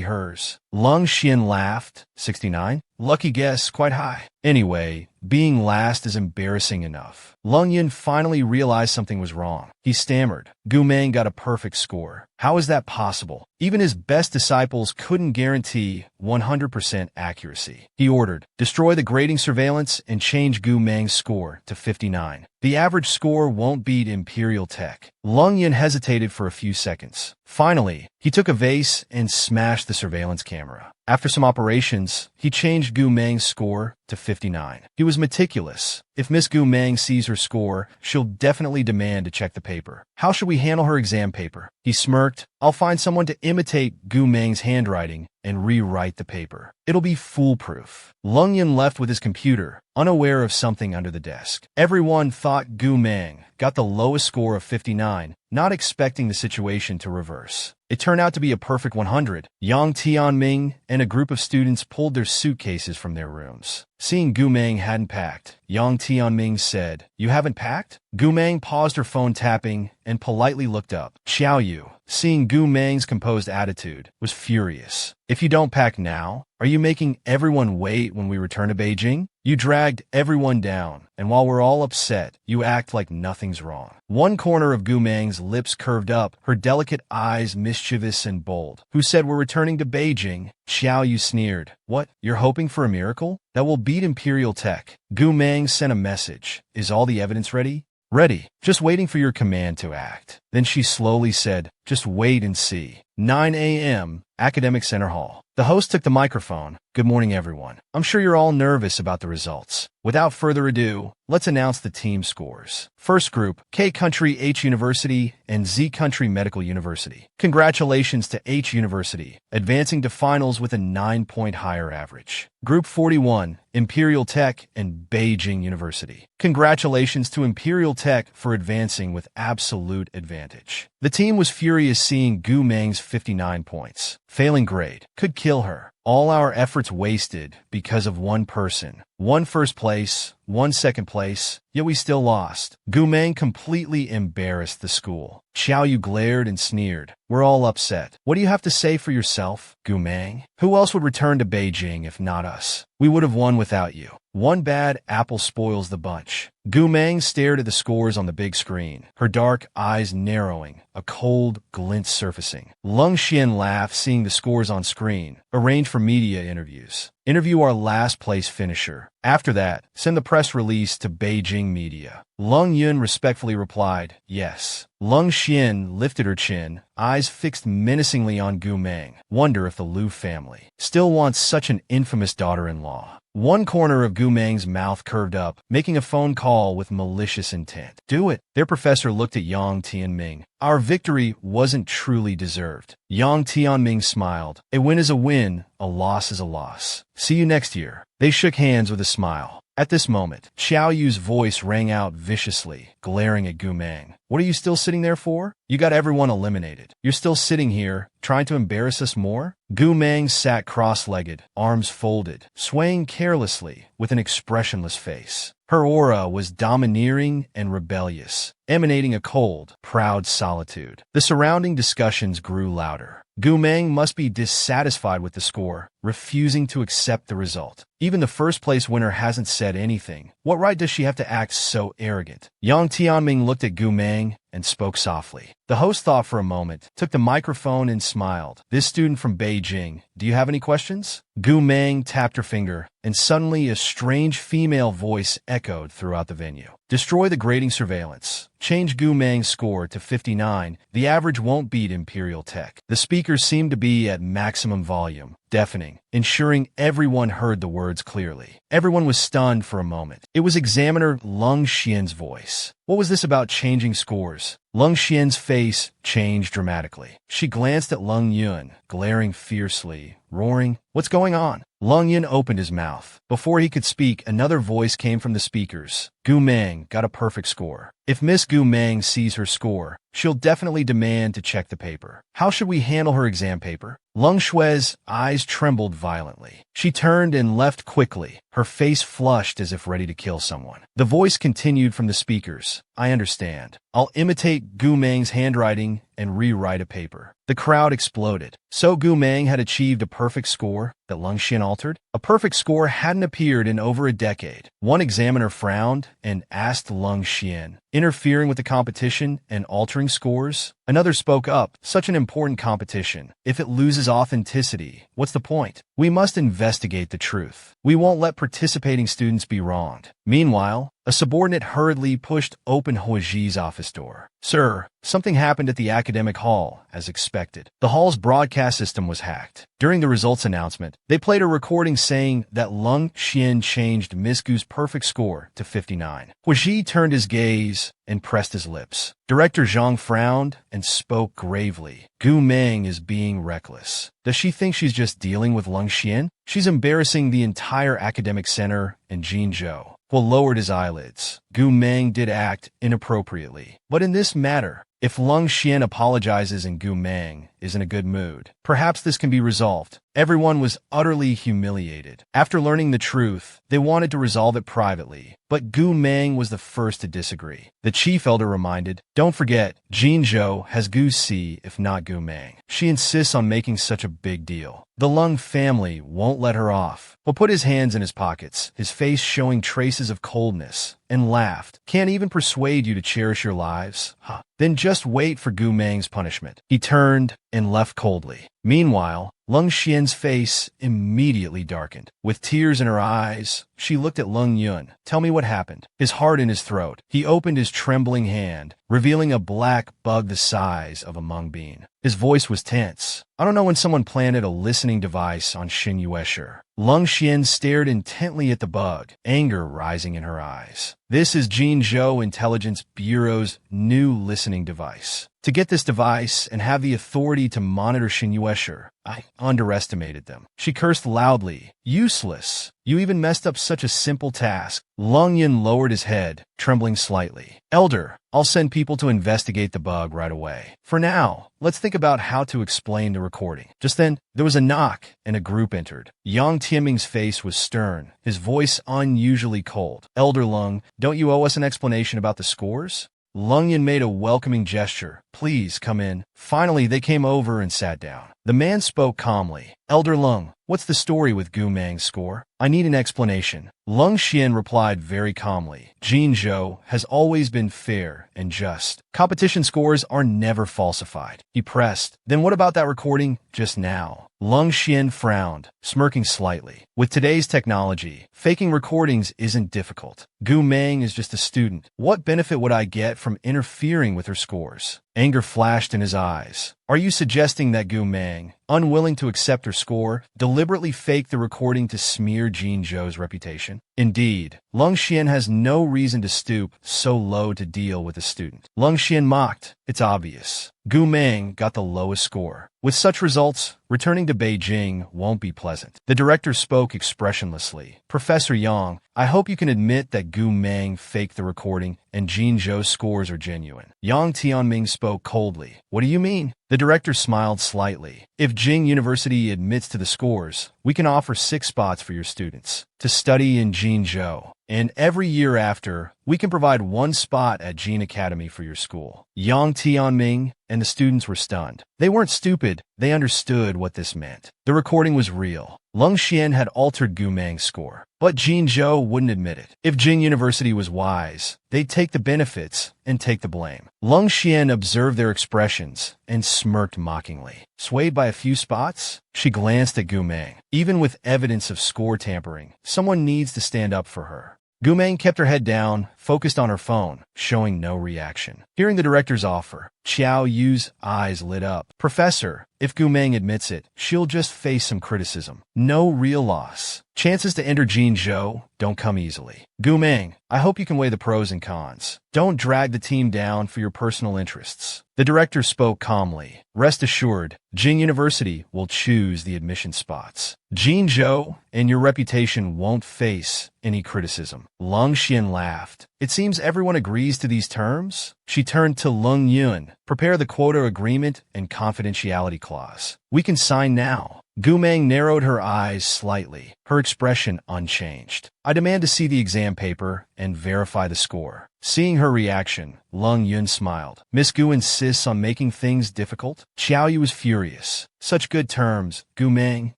hers. Lung Xian laughed. 69? Lucky guess, quite high. Anyway, being last is embarrassing enough. Lung Yun finally realized something was wrong. He stammered. Gumeng got a perfect score. How is that possible? Even his best disciples couldn't guarantee 100% accuracy. He ordered, "Destroy the grading surveillance and change Gumeng's score to 59. The average score won't beat Imperial Tech." Lung Yun hesitated for a few seconds. Finally, he took a vase and smashed the surveillance camera. After some operations, he changed Gumeng's score to 59. He was meticulous. If Miss Gumeng sees her score, she'll definitely demand to check the paper. How should we handle her exam paper? He smirked. "I'll find someone to imitate Gumeng's handwriting and rewrite the paper. It'll be foolproof." Lung Yun left with his computer, unaware of something under the desk. Everyone thought Gumeng got the lowest score of 59, not expecting the situation to reverse. It turned out to be a perfect 100. Yang Tianming and a group of students pulled their suitcases from their rooms. Seeing Gumeng hadn't packed, Yang Tianming said, "You haven't packed?" Gumeng paused her phone tapping and politely looked up. Xiao Yu, seeing Gumeng's composed attitude, was furious. "If you don't pack now, are you making everyone wait when we return to Beijing? You dragged everyone down, and while we're all upset, you act like nothing's wrong." One corner of Gumeng's lips curved up, her delicate eyes mischievous and bold. "Who said we're returning to Beijing?" Xiao Yu sneered. "What? You're hoping for a miracle? That will beat Imperial Tech." Gumeng sent a message. "Is all the evidence ready?" "Ready. Just waiting for your command to act." Then she slowly said, "Just wait and see." 9 a.m., Academic Center Hall. The host took the microphone. "Good morning, everyone. I'm sure you're all nervous about the results. Without further ado, let's announce the team scores. First group, K Country H University and Z Country Medical University. Congratulations to H University, advancing to finals with a 9-point higher average. Group 41, Imperial Tech and Beijing University. Congratulations to Imperial Tech for advancing with absolute advantage. The team was furious seeing Gumeng's 59 points. Failing grade could kill her. All our efforts wasted because of one person. One first place, one second place, yet we still lost. Gumeng completely embarrassed the school. Xiao Yu glared and sneered. "We're all upset. What do you have to say for yourself, Gumeng? Who else would return to Beijing if not us? We would have won without you. One bad apple spoils the bunch." Gumeng stared at the scores on the big screen, her dark eyes narrowing, a cold glint surfacing. Lung Xian laughed seeing the scores on screen. "Arrange for media interviews. Interview our last place finisher. After that, send the press release to Beijing media." Lung Yun respectfully replied, "Yes." Lung Xian lifted her chin, eyes fixed menacingly on Gumeng. Wonder if the Liu family still wants such an infamous daughter-in-law. One corner of Gu Meng's mouth curved up, making a phone call with malicious intent. Do it. Their professor looked at Yang Tianming. Our victory wasn't truly deserved. Yang Tianming smiled. A win is a win, a loss is a loss. See you next year. They shook hands with a smile. At this moment, Xiao Yu's voice rang out viciously, glaring at Gu Meng. What are you still sitting there for? You got everyone eliminated. You're still sitting here, trying to embarrass us more? Gu Meng sat cross-legged, arms folded, swaying carelessly, with an expressionless face. Her aura was domineering and rebellious, emanating a cold, proud solitude. The surrounding discussions grew louder. Gu Meng must be dissatisfied with the score, refusing to accept the result. Even the first-place winner hasn't said anything. What right does she have to act so arrogant? Yang Tianming looked at Gu Meng and spoke softly. The host thought for a moment, took the microphone and smiled. This student from Beijing, do you have any questions? Gu Meng tapped her finger, and suddenly a strange female voice echoed throughout the venue. Destroy the grading surveillance. Change Gu Meng's score to 59. The average won't beat Imperial Tech. The speakers seemed to be at maximum volume, deafening, ensuring everyone heard the words clearly. Everyone was stunned for a moment. It was examiner Lung Xian's voice. What was this about changing scores? Lung Xian's face changed dramatically. She glanced at Lung Yun, glaring fiercely, roaring, "What's going on?" Lung Yun opened his mouth. Before he could speak, another voice came from the speakers. Gu Meng got a perfect score. If Miss Gu Meng sees her score, she'll definitely demand to check the paper. How should we handle her exam paper? Lung Shui's eyes trembled violently. She turned and left quickly, her face flushed as if ready to kill someone. The voice continued from the speakers. I understand. I'll imitate Gu Meng's handwriting and rewrite a paper. The crowd exploded. So Gu Meng had achieved a perfect score that Lung Xian altered? A perfect score hadn't appeared in over a decade. One examiner frowned and asked Lung Xian, interfering with the competition and altering scores? Another spoke up, such an important competition. If it loses authenticity, what's the point? We must investigate the truth. We won't let participating students be wronged. Meanwhile, a subordinate hurriedly pushed open Huiji's office door. Sir, something happened at the academic hall, as expected. The hall's broadcast system was hacked. During the results announcement, they played a recording saying that Lung Xian changed Miss Gu's perfect score to 59. Huiji turned his gaze and pressed his lips. Director Zhang frowned and spoke gravely. Gu Meng is being reckless. Does she think she's just dealing with Lung Xian? She's embarrassing the entire academic center and Jinzhou. Will lowered his eyelids. Gu Meng did act inappropriately. But in this matter, if Lung Xian apologizes and Gu Meng is in a good mood, perhaps this can be resolved. Everyone was utterly humiliated. After learning the truth, they wanted to resolve it privately, but Gu Meng was the first to disagree. The chief elder reminded, don't forget, Jinzhou has Gu Si if not Gu Meng. She insists on making such a big deal. The Lung family won't let her off. He'll put his hands in his pockets, his face showing traces of coldness, and laughed. Can't even persuade you to cherish your lives? Huh. Then just wait for Gu Meng's punishment. He turned and left coldly. Meanwhile, Lung Xian's face immediately darkened. With tears in her eyes, she looked at Lung Yun. Tell me what happened. His heart in his throat. He opened his trembling hand, revealing a black bug the size of a mung bean. His voice was tense. I don't know when someone planted a listening device on Xin Yuesher. Lung Xian stared intently at the bug, anger rising in her eyes. This is Jinzhou Intelligence Bureau's new listening device. To get this device and have the authority to monitor Xin Yuesher, I underestimated them. She cursed loudly. Useless. You even messed up such a simple task. Lung Yin lowered his head, trembling slightly. Elder, I'll send people to investigate the bug right away. For now, let's think about how to explain the recording. Just then, there was a knock, and a group entered. Yang Tianming's face was stern, his voice unusually cold. Elder Lung, don't you owe us an explanation about the scores? Lung Yin made a welcoming gesture. Please come in. Finally, they came over and sat down. The man spoke calmly. Elder Lung, what's the story with Gu Meng's score? I need an explanation. Lung Xian replied very calmly. Jinzhou has always been fair and just. Competition scores are never falsified. He pressed. Then what about that recording just now? Lung Xian frowned, smirking slightly. With today's technology, faking recordings isn't difficult. Gu Meng is just a student. What benefit would I get from interfering with her scores? Anger flashed in his eyes. Are you suggesting that Gu Meng, unwilling to accept her score, deliberately faked the recording to smear Jean Zhou's reputation? Indeed, Lung Xian has no reason to stoop so low to deal with a student. Lung Xian mocked. It's obvious. Gu Meng got the lowest score. With such results, returning to Beijing won't be pleasant. The director spoke expressionlessly. Professor Yang, I hope you can admit that Gu Meng faked the recording and Jean Zhou's scores are genuine. Yang Tianming spoke coldly. What do you mean? The director smiled slightly. If Jing University admits to the scores, we can offer 6 spots for your students to study in Jinzhou. And every year after, we can provide 1 spot at Jin Academy for your school. Yang Tianming and the students were stunned. They weren't stupid. They understood what this meant. The recording was real. Lung Xian had altered Gu Meng's score, but Jinzhou wouldn't admit it. If Jing University was wise, they'd take the benefits and take the blame. Lung Xian observed their expressions and smirked mockingly. Swayed by a few spots, she glanced at Gu Meng. Even with evidence of score tampering, someone needs to stand up for her. Gu Meng kept her head down, focused on her phone, showing no reaction. Hearing the director's offer, Qiao Yu's eyes lit up. Professor, if Gu Meng admits it, she'll just face some criticism. No real loss. Chances to enter Jinzhou don't come easily. Gu Meng, I hope you can weigh the pros and cons. Don't drag the team down for your personal interests. The director spoke calmly. Rest assured, Jing University will choose the admission spots. Jinzhou and your reputation won't face any criticism. Lung Xian laughed. It seems everyone agrees to these terms. She turned to Lung Yun. Prepare the quota agreement and confidentiality clause. We can sign now. Gu Meng narrowed her eyes slightly, her expression unchanged. I demand to see the exam paper and verify the score. Seeing her reaction, Lung Yun smiled. Miss Gu insists on making things difficult? Qiao Yu was furious. Such good terms. Gu Meng,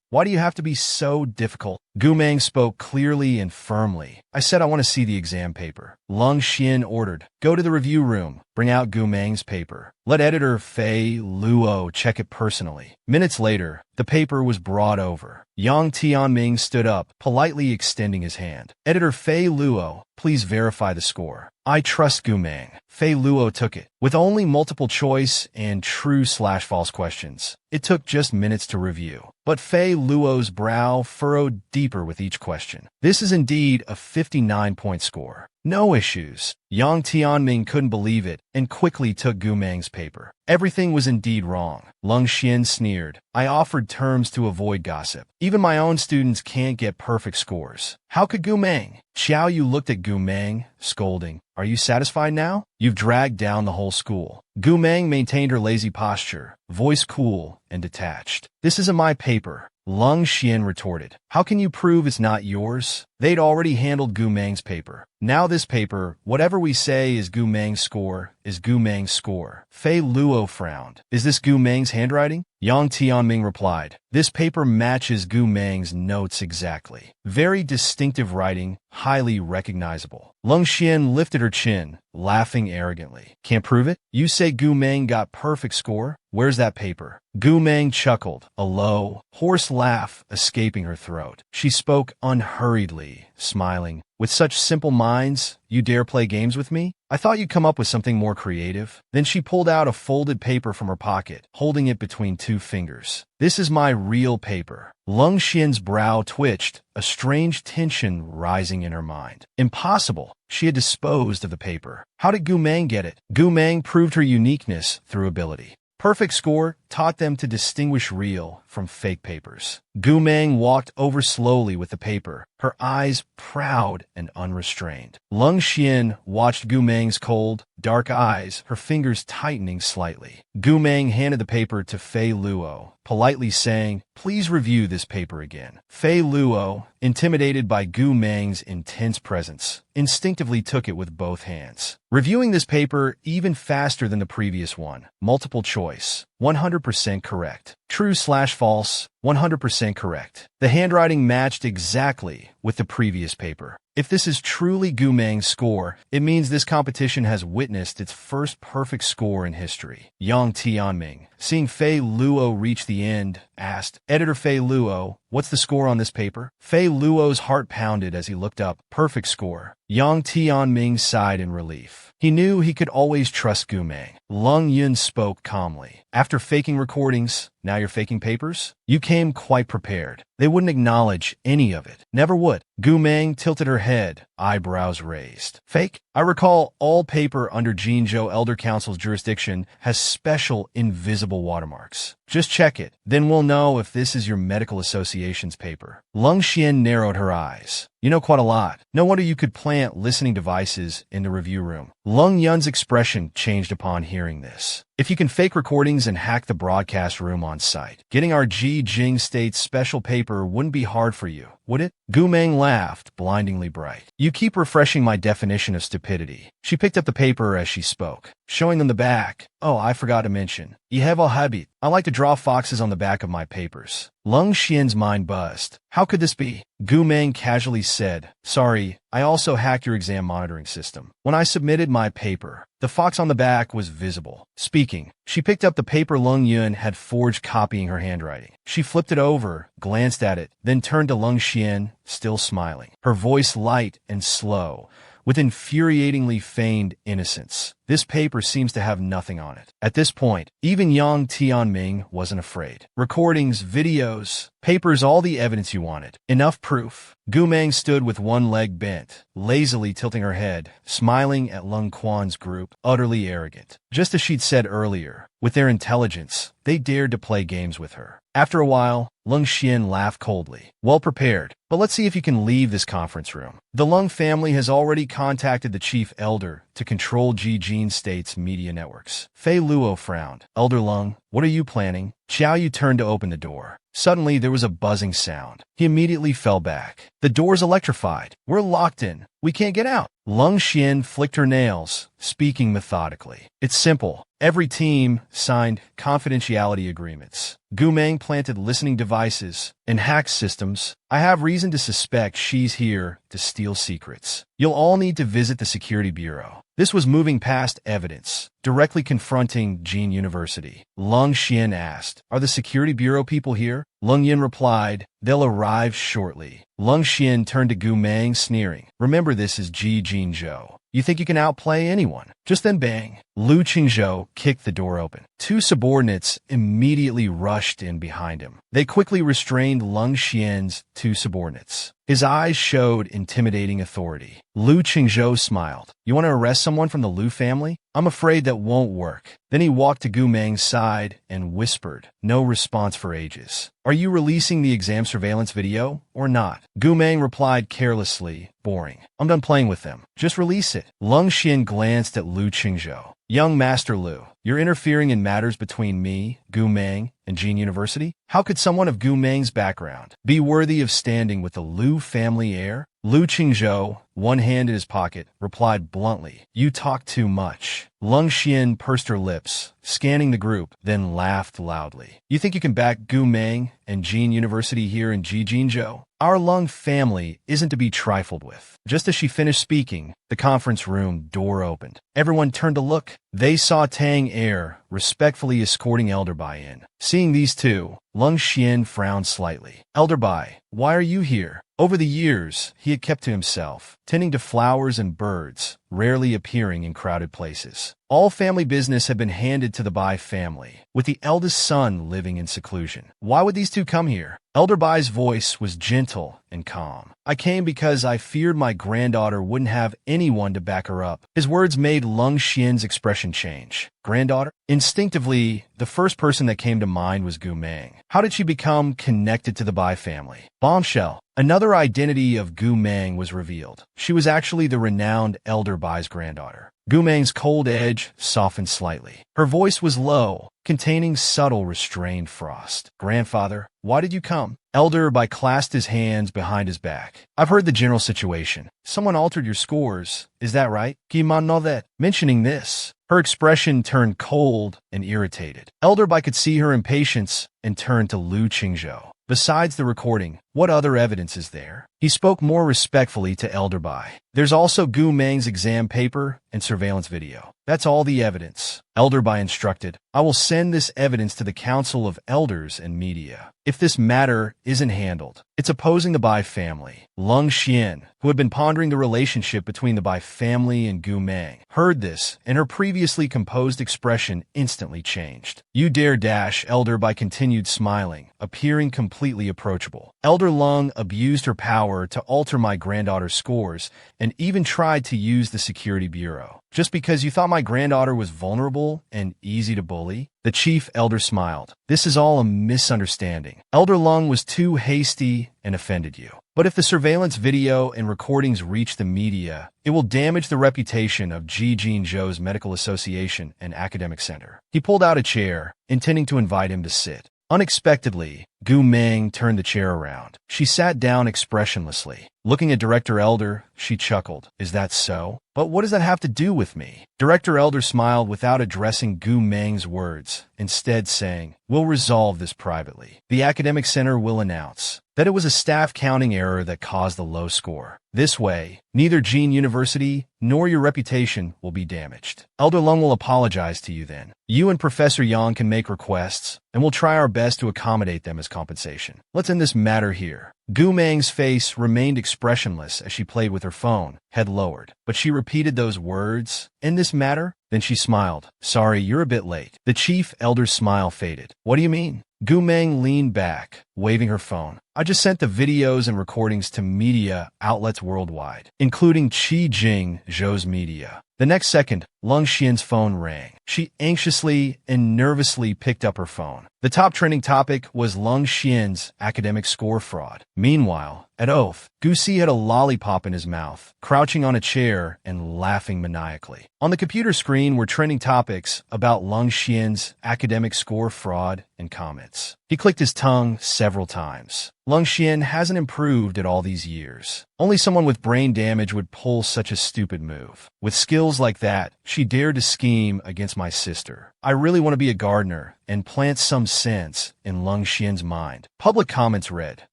why do you have to be so difficult? Gu Meng spoke clearly and firmly. I said I want to see the exam paper. Lung Xian ordered. Go to the review room. Bring out Gu Meng's paper. Let editor Fei Luo check it personally. Minutes later, the paper was brought over. Yang Tianming stood up, politely extending his hand. Editor Fei Luo, please verify the score. I trust Gu Meng. Fei Luo took it. With only multiple choice and true/false questions, it took just minutes to review. But Fei Luo's brow furrowed deeper with each question. This is indeed a 59-point score. No issues. Yang Tianming couldn't believe it and quickly took Gu Meng's paper. Everything was indeed wrong. Lung Xian sneered. I offered terms to avoid gossip. Even my own students can't get perfect scores. How could Gu Meng? Qiao Yu looked at Gu Meng, scolding. Are you satisfied now? You've dragged down the whole school. Gu Meng maintained her lazy posture, voice cool and detached. This isn't my paper. Lung Xian retorted. How can you prove it's not yours? They'd already handled Gu Meng's paper. Now this paper, whatever we say is Gu Meng's score, is Gu Meng's score. Fei Luo frowned. Is this Gu Meng's handwriting? Yang Tianming replied. This paper matches Gu Meng's notes exactly. Very distinctive writing, highly recognizable. Lung Xian lifted her chin, laughing arrogantly. Can't prove it? You say Gu Meng got perfect score? Where's that paper? Gu Meng chuckled, a low, hoarse laugh escaping her throat. She spoke unhurriedly, smiling. With such simple minds, you dare play games with me? I thought you'd come up with something more creative. Then she pulled out a folded paper from her pocket, holding it between 2 fingers. This is my real paper. Lung Xian's brow twitched, a strange tension rising in her mind. Impossible. She had disposed of the paper. How did Gu Meng get it? Gu Meng proved her uniqueness through ability. Perfect score taught them to distinguish real from fake papers. Gu Meng walked over slowly with the paper, her eyes proud and unrestrained. Lung Xian watched Gu Meng's cold, dark eyes, her fingers tightening slightly. Gu Meng handed the paper to Fei Luo, politely saying, please review this paper again. Fei Luo, intimidated by Gu Meng's intense presence, instinctively took it with both hands. Reviewing this paper even faster than the previous one. Multiple choice. 100% correct. True/false. 100% correct. The handwriting matched exactly with the previous paper. If this is truly Gu Meng's score, it means this competition has witnessed its first perfect score in history. Yang Tianming, seeing Fei Luo reach the end, asked, "Editor Fei Luo, what's the score on this paper?" Fei Luo's heart pounded as he looked up. "Perfect score." Yang Tianming sighed in relief. He knew he could always trust Gu Meng. Lung Yun spoke calmly. "After faking recordings, now you're faking papers? You came quite prepared." They wouldn't acknowledge any of it. Never would. Gu Meng tilted her head, eyebrows raised. "Fake? I recall all paper under Jinzhou Elder Council's jurisdiction has special invisible watermarks. Just check it. Then we'll know if this is your medical association's paper." Lung Xian narrowed her eyes. "You know quite a lot. No wonder you could plant listening devices in the review room." Lung Yun's expression changed upon hearing this. "If you can fake recordings and hack the broadcast room on site, getting our Ji Jing State's special paper wouldn't be hard for you, would it?" Gu Meng laughed, blindingly bright. "You keep refreshing my definition of stupidity." She picked up the paper as she spoke, showing them the back. "Oh, I forgot to mention. I have a habit. I like to draw foxes on the back of my papers." Lung Xian's mind buzzed. "How could this be?" Gu Meng casually said, "Sorry, I also hacked your exam monitoring system. When I submitted my paper, the fox on the back was visible." Speaking, she picked up the paper Lung Yun had forged copying her handwriting. She flipped it over, glanced at it, then turned to Lung Xian, still smiling. Her voice light and slow, with infuriatingly feigned innocence. "This paper seems to have nothing on it." At this point, even Yang Tianming wasn't afraid. "Recordings, videos, papers, all the evidence you wanted. Enough proof." Gu Meng stood with one leg bent, lazily tilting her head, smiling at Lung Quan's group, utterly arrogant. Just as she'd said earlier, with their intelligence, they dared to play games with her. After a while, Lung Xian laughed coldly. "Well prepared, but let's see if you can leave this conference room." The Lung family has already contacted the chief elder to control Ji Jing State's media networks. Fei Luo frowned. "Elder Lung, what are you planning?" Xiao Yu turned to open the door. Suddenly, there was a buzzing sound. He immediately fell back. "The door's electrified. We're locked in. We can't get out." Lung Xian flicked her nails, speaking methodically. "It's simple. Every team signed confidentiality agreements. Gu Meng planted listening devices and hacked systems. I have reason to suspect she's here to steal secrets. You'll all need to visit the security bureau." This was moving past evidence, directly confronting Jin University. Lung Xian asked, "Are the security bureau people here?" Lung Yin replied, "They'll arrive shortly." Lung Xian turned to Gu Meng, sneering. "Remember, this is Ji Jinzhou. You think you can outplay anyone?" Just then, bang! Lu Qingzhou kicked the door open. Two subordinates immediately rushed in behind him. They quickly restrained Lung Xian's two subordinates. His eyes showed intimidating authority. Lu Qingzhou smiled. "You want to arrest someone from the Lu family? I'm afraid that won't work." Then he walked to Gu Meng's side and whispered, no response for ages. "Are you releasing the exam surveillance video or not?" Gu Meng replied carelessly, "Boring. I'm done playing with them. Just release it." Lung Xian glanced at Lu Qingzhou. "Young Master Lu, you're interfering in matters between me, Gu Meng, and Jin University? How could someone of Gu Meng's background be worthy of standing with the Lu family heir?" Lu Qingzhou, one hand in his pocket, replied bluntly, "You talk too much." Lung Xian pursed her lips, scanning the group, then laughed loudly. "You think you can back Gu Meng and Jin University here in Jinzhou? Our Lung family isn't to be trifled with." Just as she finished speaking, the conference room door opened. Everyone turned to look. They saw Tang Er respectfully escorting Elder Bai in. Seeing these two, Lung Xian frowned slightly. "Elder Bai, why are you here?" Over the years, he had kept to himself, tending to flowers and birds, rarely appearing in crowded places. All family business had been handed to the Bai family, with the eldest son living in seclusion. Why would these two come here? Elder Bai's voice was gentle and calm. "I came because I feared my granddaughter wouldn't have anyone to back her up." His words made Lung Xian's expression change. Granddaughter? Instinctively, the first person that came to mind was Gu Meng. How did she become connected to the Bai family? Bombshell. Another identity of Gu Meng was revealed. She was actually the renowned Elder Bai's granddaughter. Gu Meng's cold edge softened slightly. Her voice was low, containing subtle restrained frost. "Grandfather, why did you come?" Elder Bai clasped his hands behind his back. "I've heard the general situation. Someone altered your scores. Is that right?" Kiman know that. Mentioning this, her expression turned cold and irritated. Elder Bai could see her impatience and turned to Lu Qingzhou. "Besides the recording, What other evidence is there? He spoke more respectfully to Elder Bai. There's also Gu Meng's exam paper and surveillance video. That's all the evidence. Elder Bai instructed, I will send this evidence to the Council of Elders and Media. If this matter isn't handled, it's opposing the Bai family. Lung Xian, who had been pondering the relationship between the Bai family and Gu Meng, heard this, and her previously composed expression instantly changed. You dare dash, Elder Bai continued smiling, appearing completely approachable. Elder Lung abused her power to alter my granddaughter's scores and even tried to use the security bureau. Just because you thought my granddaughter was vulnerable and easy to bully? The chief elder smiled. This is all a misunderstanding. Elder Lung was too hasty and offended you. But if the surveillance video and recordings reach the media, it will damage the reputation of Jijin Zhou's Medical Association and Academic Center. He pulled out a chair, intending to invite him to sit. Unexpectedly, Gu Meng turned the chair around. She sat down expressionlessly. Looking at Director Elder, she chuckled. Is that so? But what does that have to do with me? Director Elder smiled without addressing Gu Meng's words, instead saying, We'll resolve this privately. The Academic Center will announce that it was a staff counting error that caused the low score. This way, neither Jin University nor your reputation will be damaged. Elder Lung will apologize to you then. You and Professor Yang can make requests, and we'll try our best to accommodate them as compensation. Let's end this matter here. Gu Meng's face remained expressionless as she played with her phone, head lowered. But she repeated those words, "In this matter?" Then she smiled. "Sorry, you're a bit late." The chief elder's smile faded. "What do you mean?" Gu Meng leaned back, waving her phone. "I just sent the videos and recordings to media outlets worldwide, including Jing Zhou's media." The next second, Lung Xian's phone rang. She anxiously and nervously picked up her phone. The top trending topic was Lung Xian's academic score fraud. Meanwhile, at Oath, Gu Si had a lollipop in his mouth, crouching on a chair and laughing maniacally. On the computer screen were trending topics about Lung Xian's academic score fraud and comments. He clicked his tongue several times. Lung Xian hasn't improved at all these years. Only someone with brain damage would pull such a stupid move. With skills like that, she dared to scheme against my sister. I really want to be a gardener and plant some sense in Lung Xian's mind. Public comments read,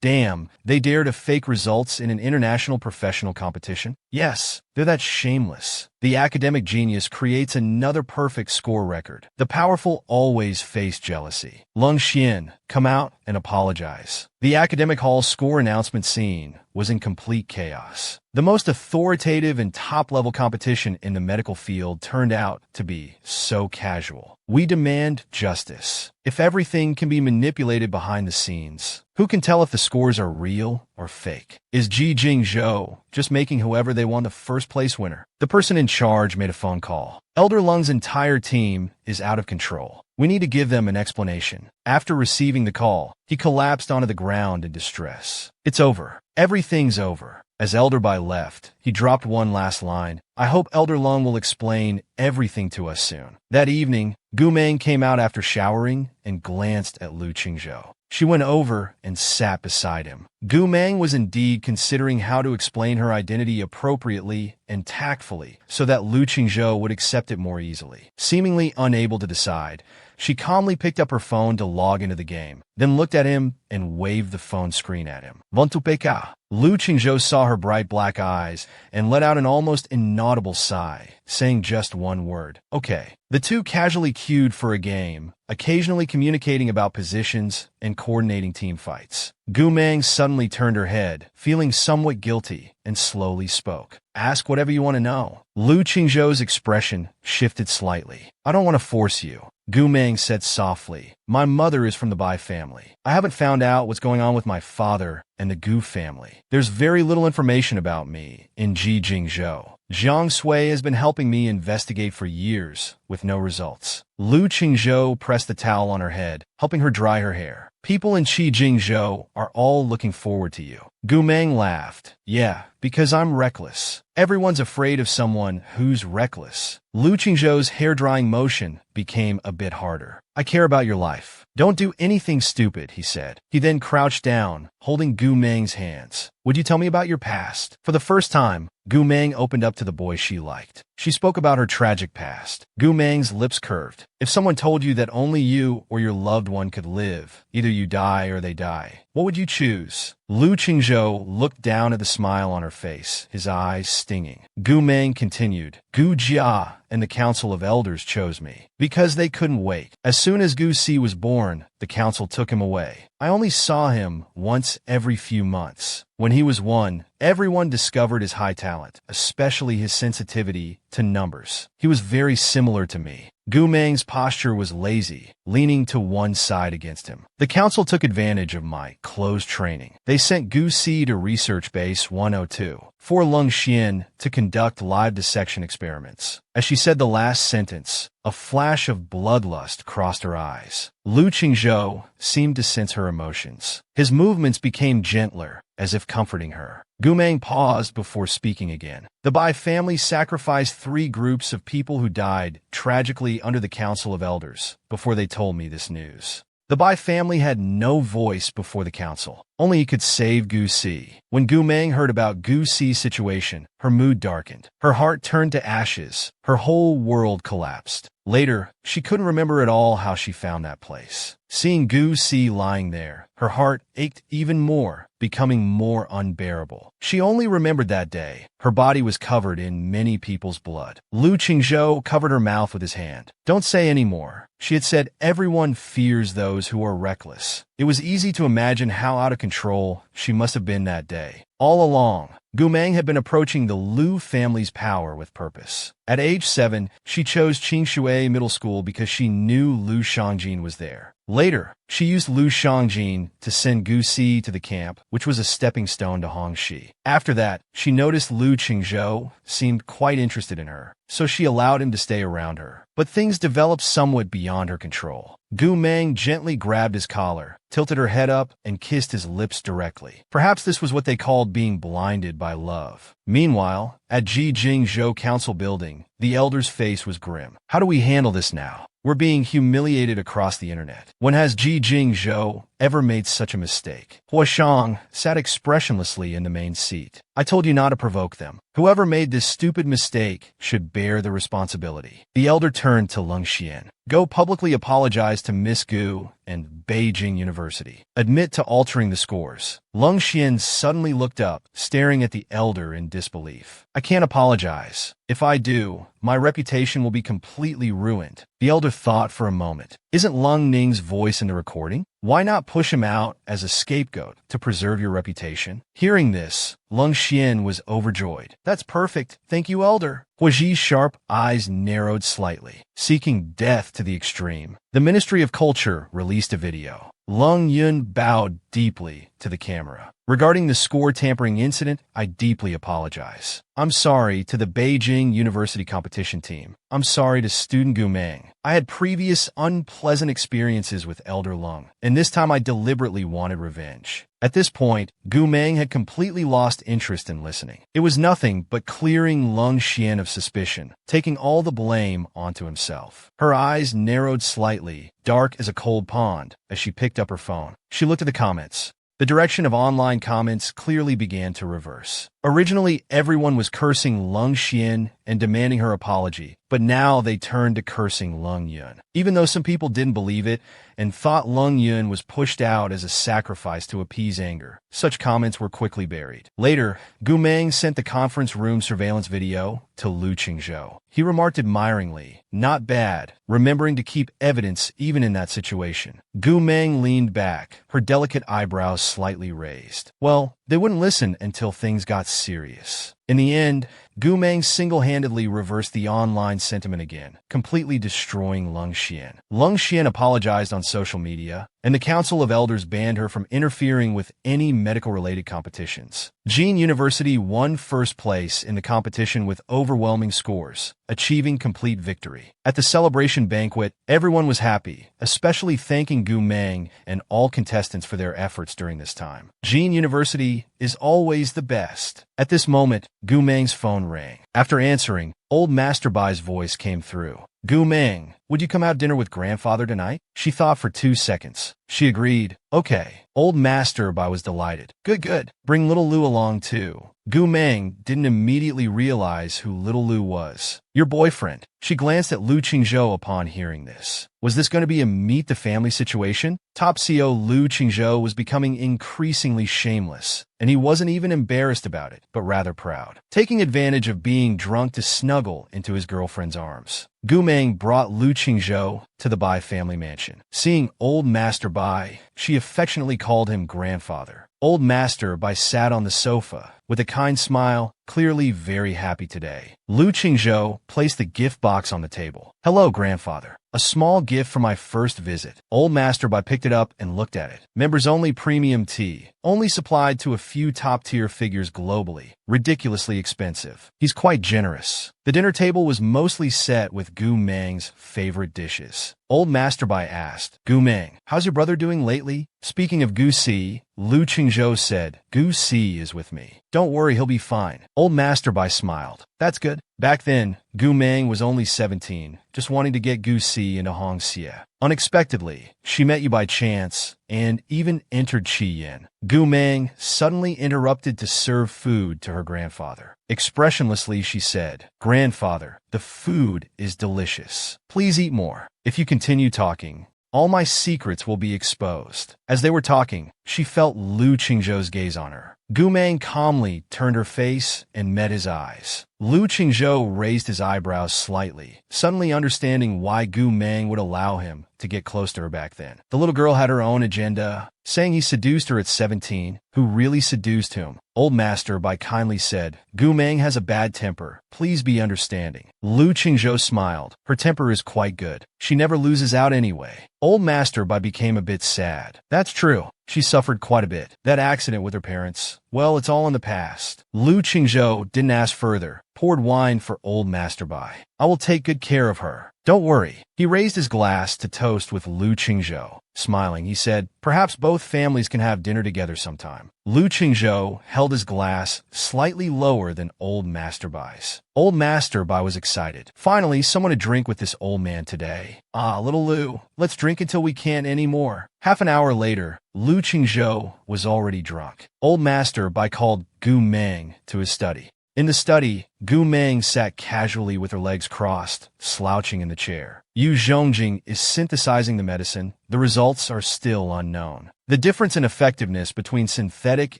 "Damn, they dare to fake results in an international professional competition? Yes, they're that shameless." The academic genius creates another perfect score record. The powerful always face jealousy. Lung Xian, come out and apologize. The academic hall score announcement scene was in complete chaos. The most authoritative and top-level competition in the medical field turned out to be so casual. We demand justice. If everything can be manipulated behind the scenes, who can tell if the scores are real or fake? Is Jijin Zhou just making whoever they want the first-place winner? The person in charge made a phone call. Elder Lung's entire team is out of control. We need to give them an explanation. After receiving the call, he collapsed onto the ground in distress. It's over. Everything's over. As Elder Bai left, he dropped one last line. I hope Elder Lung will explain everything to us soon. That evening, Gu Meng came out after showering and glanced at Lu Qingzhou. She went over and sat beside him. Gu Meng was indeed considering how to explain her identity appropriately and tactfully so that Lu Qingzhou would accept it more easily. Seemingly unable to decide, she calmly picked up her phone to log into the game, then looked at him and waved the phone screen at him. Ventupeka. Lu Qingzhou saw her bright black eyes and let out an almost inaudible sigh, saying just one word, "Okay." The two casually queued for a game, occasionally communicating about positions and coordinating team fights. Gu Meng suddenly turned her head, feeling somewhat guilty, and slowly spoke. "Ask whatever you want to know." Lu Qingzhou's expression shifted slightly. "I don't want to force you," Gu Meng said softly. "My mother is from the Bai family. I haven't found out what's going on with my father and the Gu family. There's very little information about me in Jijing Zhou. Jiang Sui has been helping me investigate for years, with no results." Lu Qingzhou pressed the towel on her head, helping her dry her hair. "People in Jijing Zhou are all looking forward to you." Gu Meng laughed. "Yeah, because I'm reckless. Everyone's afraid of someone who's reckless." Lu Qingzhou's hair-drying motion became a bit harder. "I care about your life. Don't do anything stupid," he said. He then crouched down, holding Gu Meng's hands. "Would you tell me about your past?" For the first time, Gu Meng opened up to the boy she liked. She spoke about her tragic past. Gu Meng's lips curved. If someone told you that only you or your loved one could live, either you die or they die, what would you choose? Lu Qingzhou looked down at the smile on her face, his eyes stinging. Gu Meng continued, Gu Jia and the Council of Elders chose me because they couldn't wait. As soon as Gu Si was born, the council took him away. I only saw him once every few months. When he was 1, everyone discovered his high talent, especially his sensitivity to numbers. He was very similar to me. Gu Meng's posture was lazy, leaning to one side against him. The council took advantage of my close training. They sent Gu Si to Research Base 102 for Lung Xian to conduct live dissection experiments. As she said the last sentence, a flash of bloodlust crossed her eyes. Lu Qingzhou seemed to sense her emotions. His movements became gentler, as if comforting her. Gu Meng paused before speaking again. The Bai family sacrificed 3 groups of people who died tragically under the Council of Elders before they told me this news. The Bai family had no voice before the council. Only he could save Gu Si. When Gu Meng heard about Gu Si's situation, her mood darkened. Her heart turned to ashes. Her whole world collapsed. Later, she couldn't remember at all how she found that place. Seeing Gu Si lying there, her heart ached even more, becoming more unbearable. She only remembered that day. Her body was covered in many people's blood. Lu Qingzhou covered her mouth with his hand. Don't say any more. She had said everyone fears those who are reckless. It was easy to imagine how out of control she must have been that day. All along, Gu Meng had been approaching the Lu family's power with purpose. At age 7, she chose Qingshui Middle School because she knew Lu Shangjin was there. Later, she used Lu Shangjin to send Gu Si to the camp, which was a stepping stone to Hongxi. After that, she noticed Lu Qingzhou seemed quite interested in her, so she allowed him to stay around her. But things developed somewhat beyond her control. Gu Meng gently grabbed his collar, tilted her head up, and kissed his lips directly. Perhaps this was what they called being blinded by love. Meanwhile, at Jingzhou Council Building, the elder's face was grim. How do we handle this now? We're being humiliated across the internet. When has Jingzhou ever made such a mistake? Hua Shang sat expressionlessly in the main seat. I told you not to provoke them. Whoever made this stupid mistake should bear the responsibility. The elder turned to Lung Xian. Go publicly apologize to Miss Gu and Beijing University. Admit to altering the scores. Lung Xian suddenly looked up, staring at the elder in disbelief. I can't apologize. If I do, my reputation will be completely ruined. The elder thought for a moment. Isn't Lung Ning's voice in the recording? Why not push him out as a scapegoat to preserve your reputation? Hearing this, Lung Xian was overjoyed. That's perfect. Thank you, elder. Hua Zhi's sharp eyes narrowed slightly, seeking death to the extreme. The Ministry of Culture released a video. Lung Yun bowed deeply to the camera. Regarding the score tampering incident, I deeply apologize. I'm sorry to the Beijing University competition team. I'm sorry to student Gu Meng. I had previous unpleasant experiences with Elder Lung, and this time I deliberately wanted revenge. At this point, Gu Meng had completely lost interest in listening. It was nothing but clearing Lung Xian of suspicion, taking all the blame onto himself. Her eyes narrowed slightly, dark as a cold pond, as she picked up her phone. She looked at the comments. The direction of online comments clearly began to reverse. Originally, everyone was cursing Lung Xian and demanding her apology, but now they turned to cursing Lung Yun. Even though some people didn't believe it and thought Lung Yun was pushed out as a sacrifice to appease anger, such comments were quickly buried. Later, Gu Meng sent the conference room surveillance video to Lu Qingzhou. He remarked admiringly, "Not bad, remembering to keep evidence even in that situation." Gu Meng leaned back, her delicate eyebrows slightly raised. Well, they wouldn't listen until things got serious. In the end, Gu Meng single-handedly reversed the online sentiment again, completely destroying Lung Xian. Lung Xian apologized on social media, and the Council of Elders banned her from interfering with any medical-related competitions. Jin University won first place in the competition with overwhelming scores, achieving complete victory. At the celebration banquet, everyone was happy, especially thanking Gu Meng and all contestants for their efforts during this time. Jin University is always the best. At this moment, Gu Meng's phone rang. After answering, Old Master Bai's voice came through. Gu Ming, would you come out dinner with grandfather tonight? She thought for 2 seconds. She agreed. Okay. Old Master Bai was delighted. Good, good. Bring little Lu along too. Gu Ming didn't immediately realize who little Lu was. Your boyfriend. She glanced at Lu Qingzhou upon hearing this. Was this going to be a meet-the-family situation? Top CEO Lu Qingzhou was becoming increasingly shameless, and he wasn't even embarrassed about it, but rather proud, taking advantage of being drunk to snuggle into his girlfriend's arms. Gu Ming brought Lu Qingzhou to the Bai family mansion. Seeing Old Master Bai, she affectionately called him grandfather. Old Master Bai sat on the sofa with a kind smile, clearly very happy today. Lu Qingzhou placed the gift box on the table. Hello, grandfather. A small gift for my first visit. Old Master Bai picked it up and looked at it. Members only premium tea, only supplied to a few top-tier figures globally. Ridiculously expensive. He's quite generous. The dinner table was mostly set with Gu Ming's favorite dishes. Old Master Bai asked, Gu Ming, how's your brother doing lately? Speaking of Gu Si, Lu Qingzhou said, Gu Si is with me. Don't worry, he'll be fine. Old Master Bai smiled. That's good. Back then, Gu Ming was only 17, just wanting to get Gu Si into Hongxie. Unexpectedly, she met you by chance and even entered Qi Yin. Gu Ming suddenly interrupted to serve food to her grandfather. Expressionlessly, she said, Grandfather, the food is delicious. Please eat more. If you continue talking, all my secrets will be exposed. As they were talking, she felt Lu Qingzhou's gaze on her. Gu Ming calmly turned her face and met his eyes. Lu Qingzhou raised his eyebrows slightly, suddenly understanding why Gu Ming would allow him to get close to her back then. The little girl had her own agenda, saying he seduced her at 17. Who really seduced whom? Old Master Bai kindly said, Gu Ming has a bad temper. Please be understanding. Lu Qingzhou smiled. Her temper is quite good. She never loses out anyway. Old Master Bai became a bit sad. That's true. She suffered quite a bit. That accident with her parents, well, it's all in the past. Lu Qingzhou didn't ask further, poured wine for Old Master Bai. I will take good care of her. Don't worry. He raised his glass to toast with Lu Qingzhou. Smiling, he said, perhaps both families can have dinner together sometime. Lu Qingzhou held his glass slightly lower than Old Master Bai's. Old Master Bai was excited. Finally, someone to drink with this old man today. Ah, little Lu, let's drink until we can't anymore. Half an hour later, Lu Qingzhou was already drunk. Old Master Bai called Gu Ming to his study. In the study, Gu Ming sat casually with her legs crossed, slouching in the chair. Yu Zhongjing is synthesizing the medicine. The results are still unknown. The difference in effectiveness between synthetic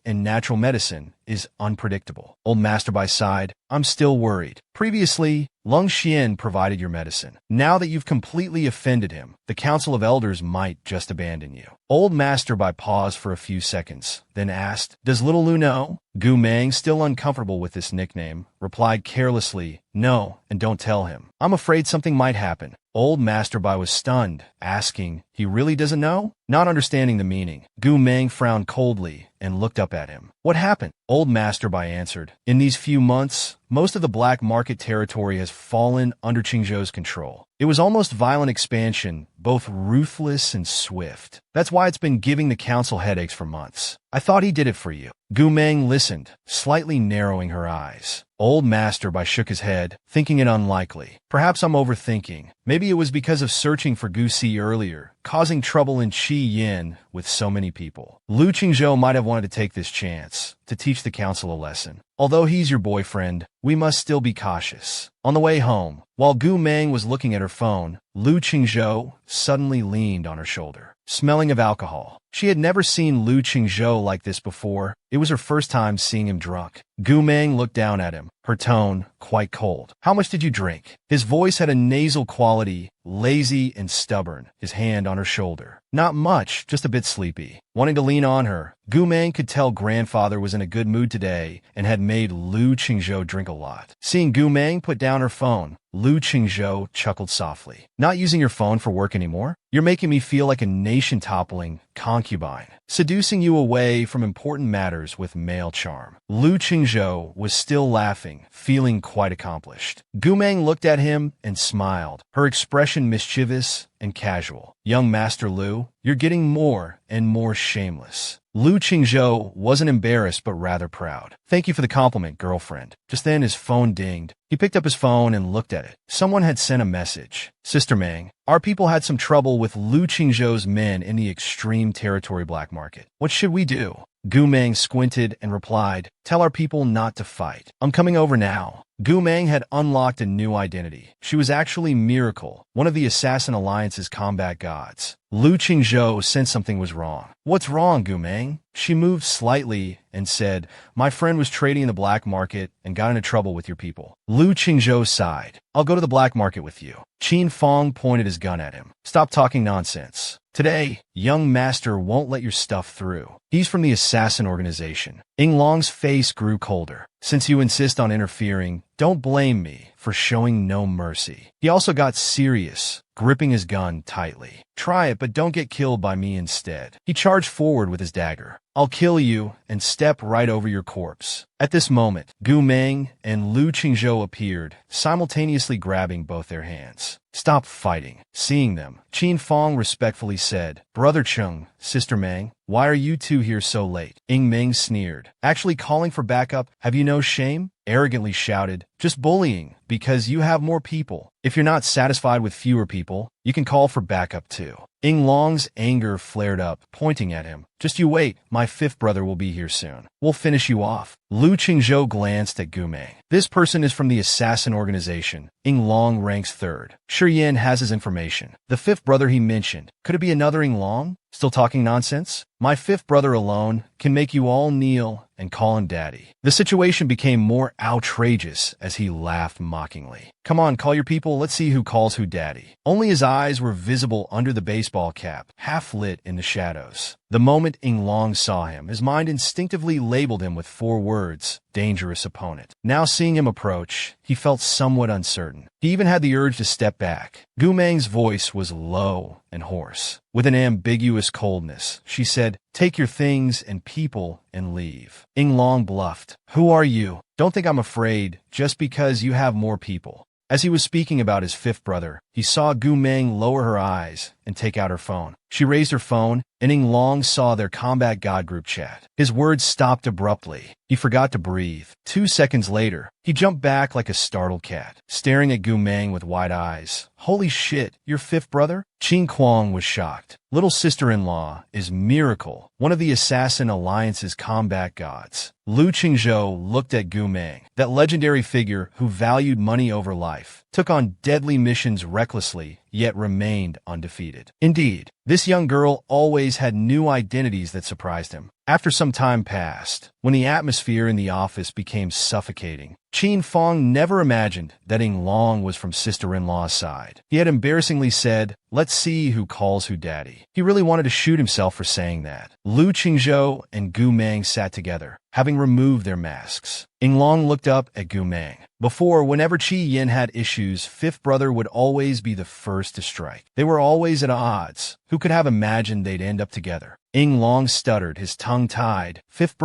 and natural medicine is unpredictable. Old Master Bai sighed. I'm still worried. Previously, Lung Xian provided your medicine. Now that you've completely offended him, the Council of Elders might just abandon you. Old Master Bai paused for a few seconds, then asked, Does little Lu know? Gu Ming, still uncomfortable with this nickname, replied carelessly, No, and don't tell him. I'm afraid something might happen. Old Master Bai was stunned, asking, He really doesn't know? Not understanding the meaning, Gu Ming frowned coldly and looked up at him. What happened? Old Master Bai answered, In these few months, most of the black market territory has fallen under Qingzhou's control. It was almost violent expansion, both ruthless and swift. That's why it's been giving the council headaches for months. I thought he did it for you. Gu Ming listened, slightly narrowing her eyes. Old Master Bai shook his head, thinking it unlikely. Perhaps I'm overthinking. Maybe it was because of searching for Gu Si earlier, causing trouble in Qi Yin with so many people. Lu Qingzhou might have wanted to take this chance, to teach the council a lesson. Although he's your boyfriend, we must still be cautious. On the way home, while Gu Ming was looking at her phone, Lu Qingzhou suddenly leaned on her shoulder, smelling of alcohol. She had never seen Lu Qingzhou like this before. It was her first time seeing him drunk. Gu Ming looked down at him, her tone quite cold. How much did you drink? His voice had a nasal quality, lazy and stubborn, his hand on her shoulder. Not much, just a bit sleepy. Wanting to lean on her, Gu Ming could tell grandfather was in a good mood today and had made Lu Qingzhou drink a lot. Seeing Gu Ming put down her phone, Lu Qingzhou chuckled softly. Not using your phone for work anymore? You're making me feel like a nation-toppling concubine, seducing you away from important matters with male charm. Lu Qingzhou was still laughing, feeling quite accomplished. Gu Ming looked at him and smiled, her expression mischievous and casual. Young Master Lu, you're getting more and more shameless. Lu Qingzhou wasn't embarrassed but rather proud. Thank you for the compliment, girlfriend. Just then his phone dinged. He picked up his phone and looked at it. Someone had sent a message. Sister Mang, our people had some trouble with Lu Qingzhou's men in the extreme territory black market. What should we do? Gu Mang squinted and replied, tell our people not to fight. I'm coming over now. Gu Mang had unlocked a new identity. She was actually Miracle, one of the Assassin Alliance's combat gods. Lu Qingzhou sensed something was wrong. What's wrong, Gu Mang? She moved slightly and said, my friend was trading in the black market and got into trouble with your people. Lu Qingzhou sighed. I'll go to the black market with you. Qin Fong pointed his gun at him. Stop talking nonsense. Today, young master won't let your stuff through. He's from the assassin organization. Ying Long's face grew colder. Since you insist on interfering, don't blame me for showing no mercy. He also got serious, gripping his gun tightly. Try it, but don't get killed by me instead. He charged forward with his dagger. I'll kill you and step right over your corpse. At this moment, Gu Mang and Lu Qingzhou appeared, simultaneously grabbing both their hands. Stop fighting. Seeing them, Qin Fong respectfully said, Brother Chung, Sister Mang, why are you two here so late? Ying Ming sneered. Actually calling for backup, have you no shame? Arrogantly shouted, just bullying, because you have more people. If you're not satisfied with fewer people, you can call for backup too. Ying Long's anger flared up, pointing at him. Just you wait, my fifth brother will be here soon. We'll finish you off. Lu Qingzhou glanced at Gu Mang. This person is from the assassin organization. Ying Long ranks third. Shi Yan has his information. The fifth brother he mentioned. Could it be another Ying Long? Still talking nonsense? My fifth brother alone can make you all kneel and call him daddy. The situation became more outrageous as he laughed mockingly. Come on, call your people, let's see who calls who daddy. Only his eyes were visible under the baseball cap, half lit in the shadows. The moment Ying Long saw him, his mind instinctively labeled him with 4 words, dangerous opponent. Now seeing him approach, he felt somewhat uncertain. He even had the urge to step back. Gu Mang's voice was low and hoarse. With an ambiguous coldness, she said, take your things and people and leave. Ying Long bluffed. Who are you? Don't think I'm afraid just because you have more people. As he was speaking about his fifth brother, he saw Gu Mang lower her eyes and take out her phone. She raised her phone, and Ying Long saw their combat god group chat. His words stopped abruptly. He forgot to breathe. 2 seconds later, he jumped back like a startled cat, staring at Gu Mang with wide eyes. Holy shit, your fifth brother? Qin Kuang was shocked. Little sister-in-law is Miracle, one of the Assassin Alliance's combat gods. Lu Qingzhou looked at Gu Mang, that legendary figure who valued money over life, took on deadly missions recklessly, yet remained undefeated. Indeed, this young girl always had new identities that surprised him. After some time passed, when the atmosphere in the office became suffocating, Qin Fong never imagined that Ying Long was from sister-in-law's side. He had embarrassingly said, let's see who calls who daddy. He really wanted to shoot himself for saying that. Lu Qingzhou and Gu Mang sat together, having removed their masks. Ying Long looked up at Gu Mang. Before, whenever Qi Yin had issues, fifth brother would always be the first to strike. They were always at odds. Who could have imagined they'd end up together? Ying Long stuttered, his tongue tied. Fifth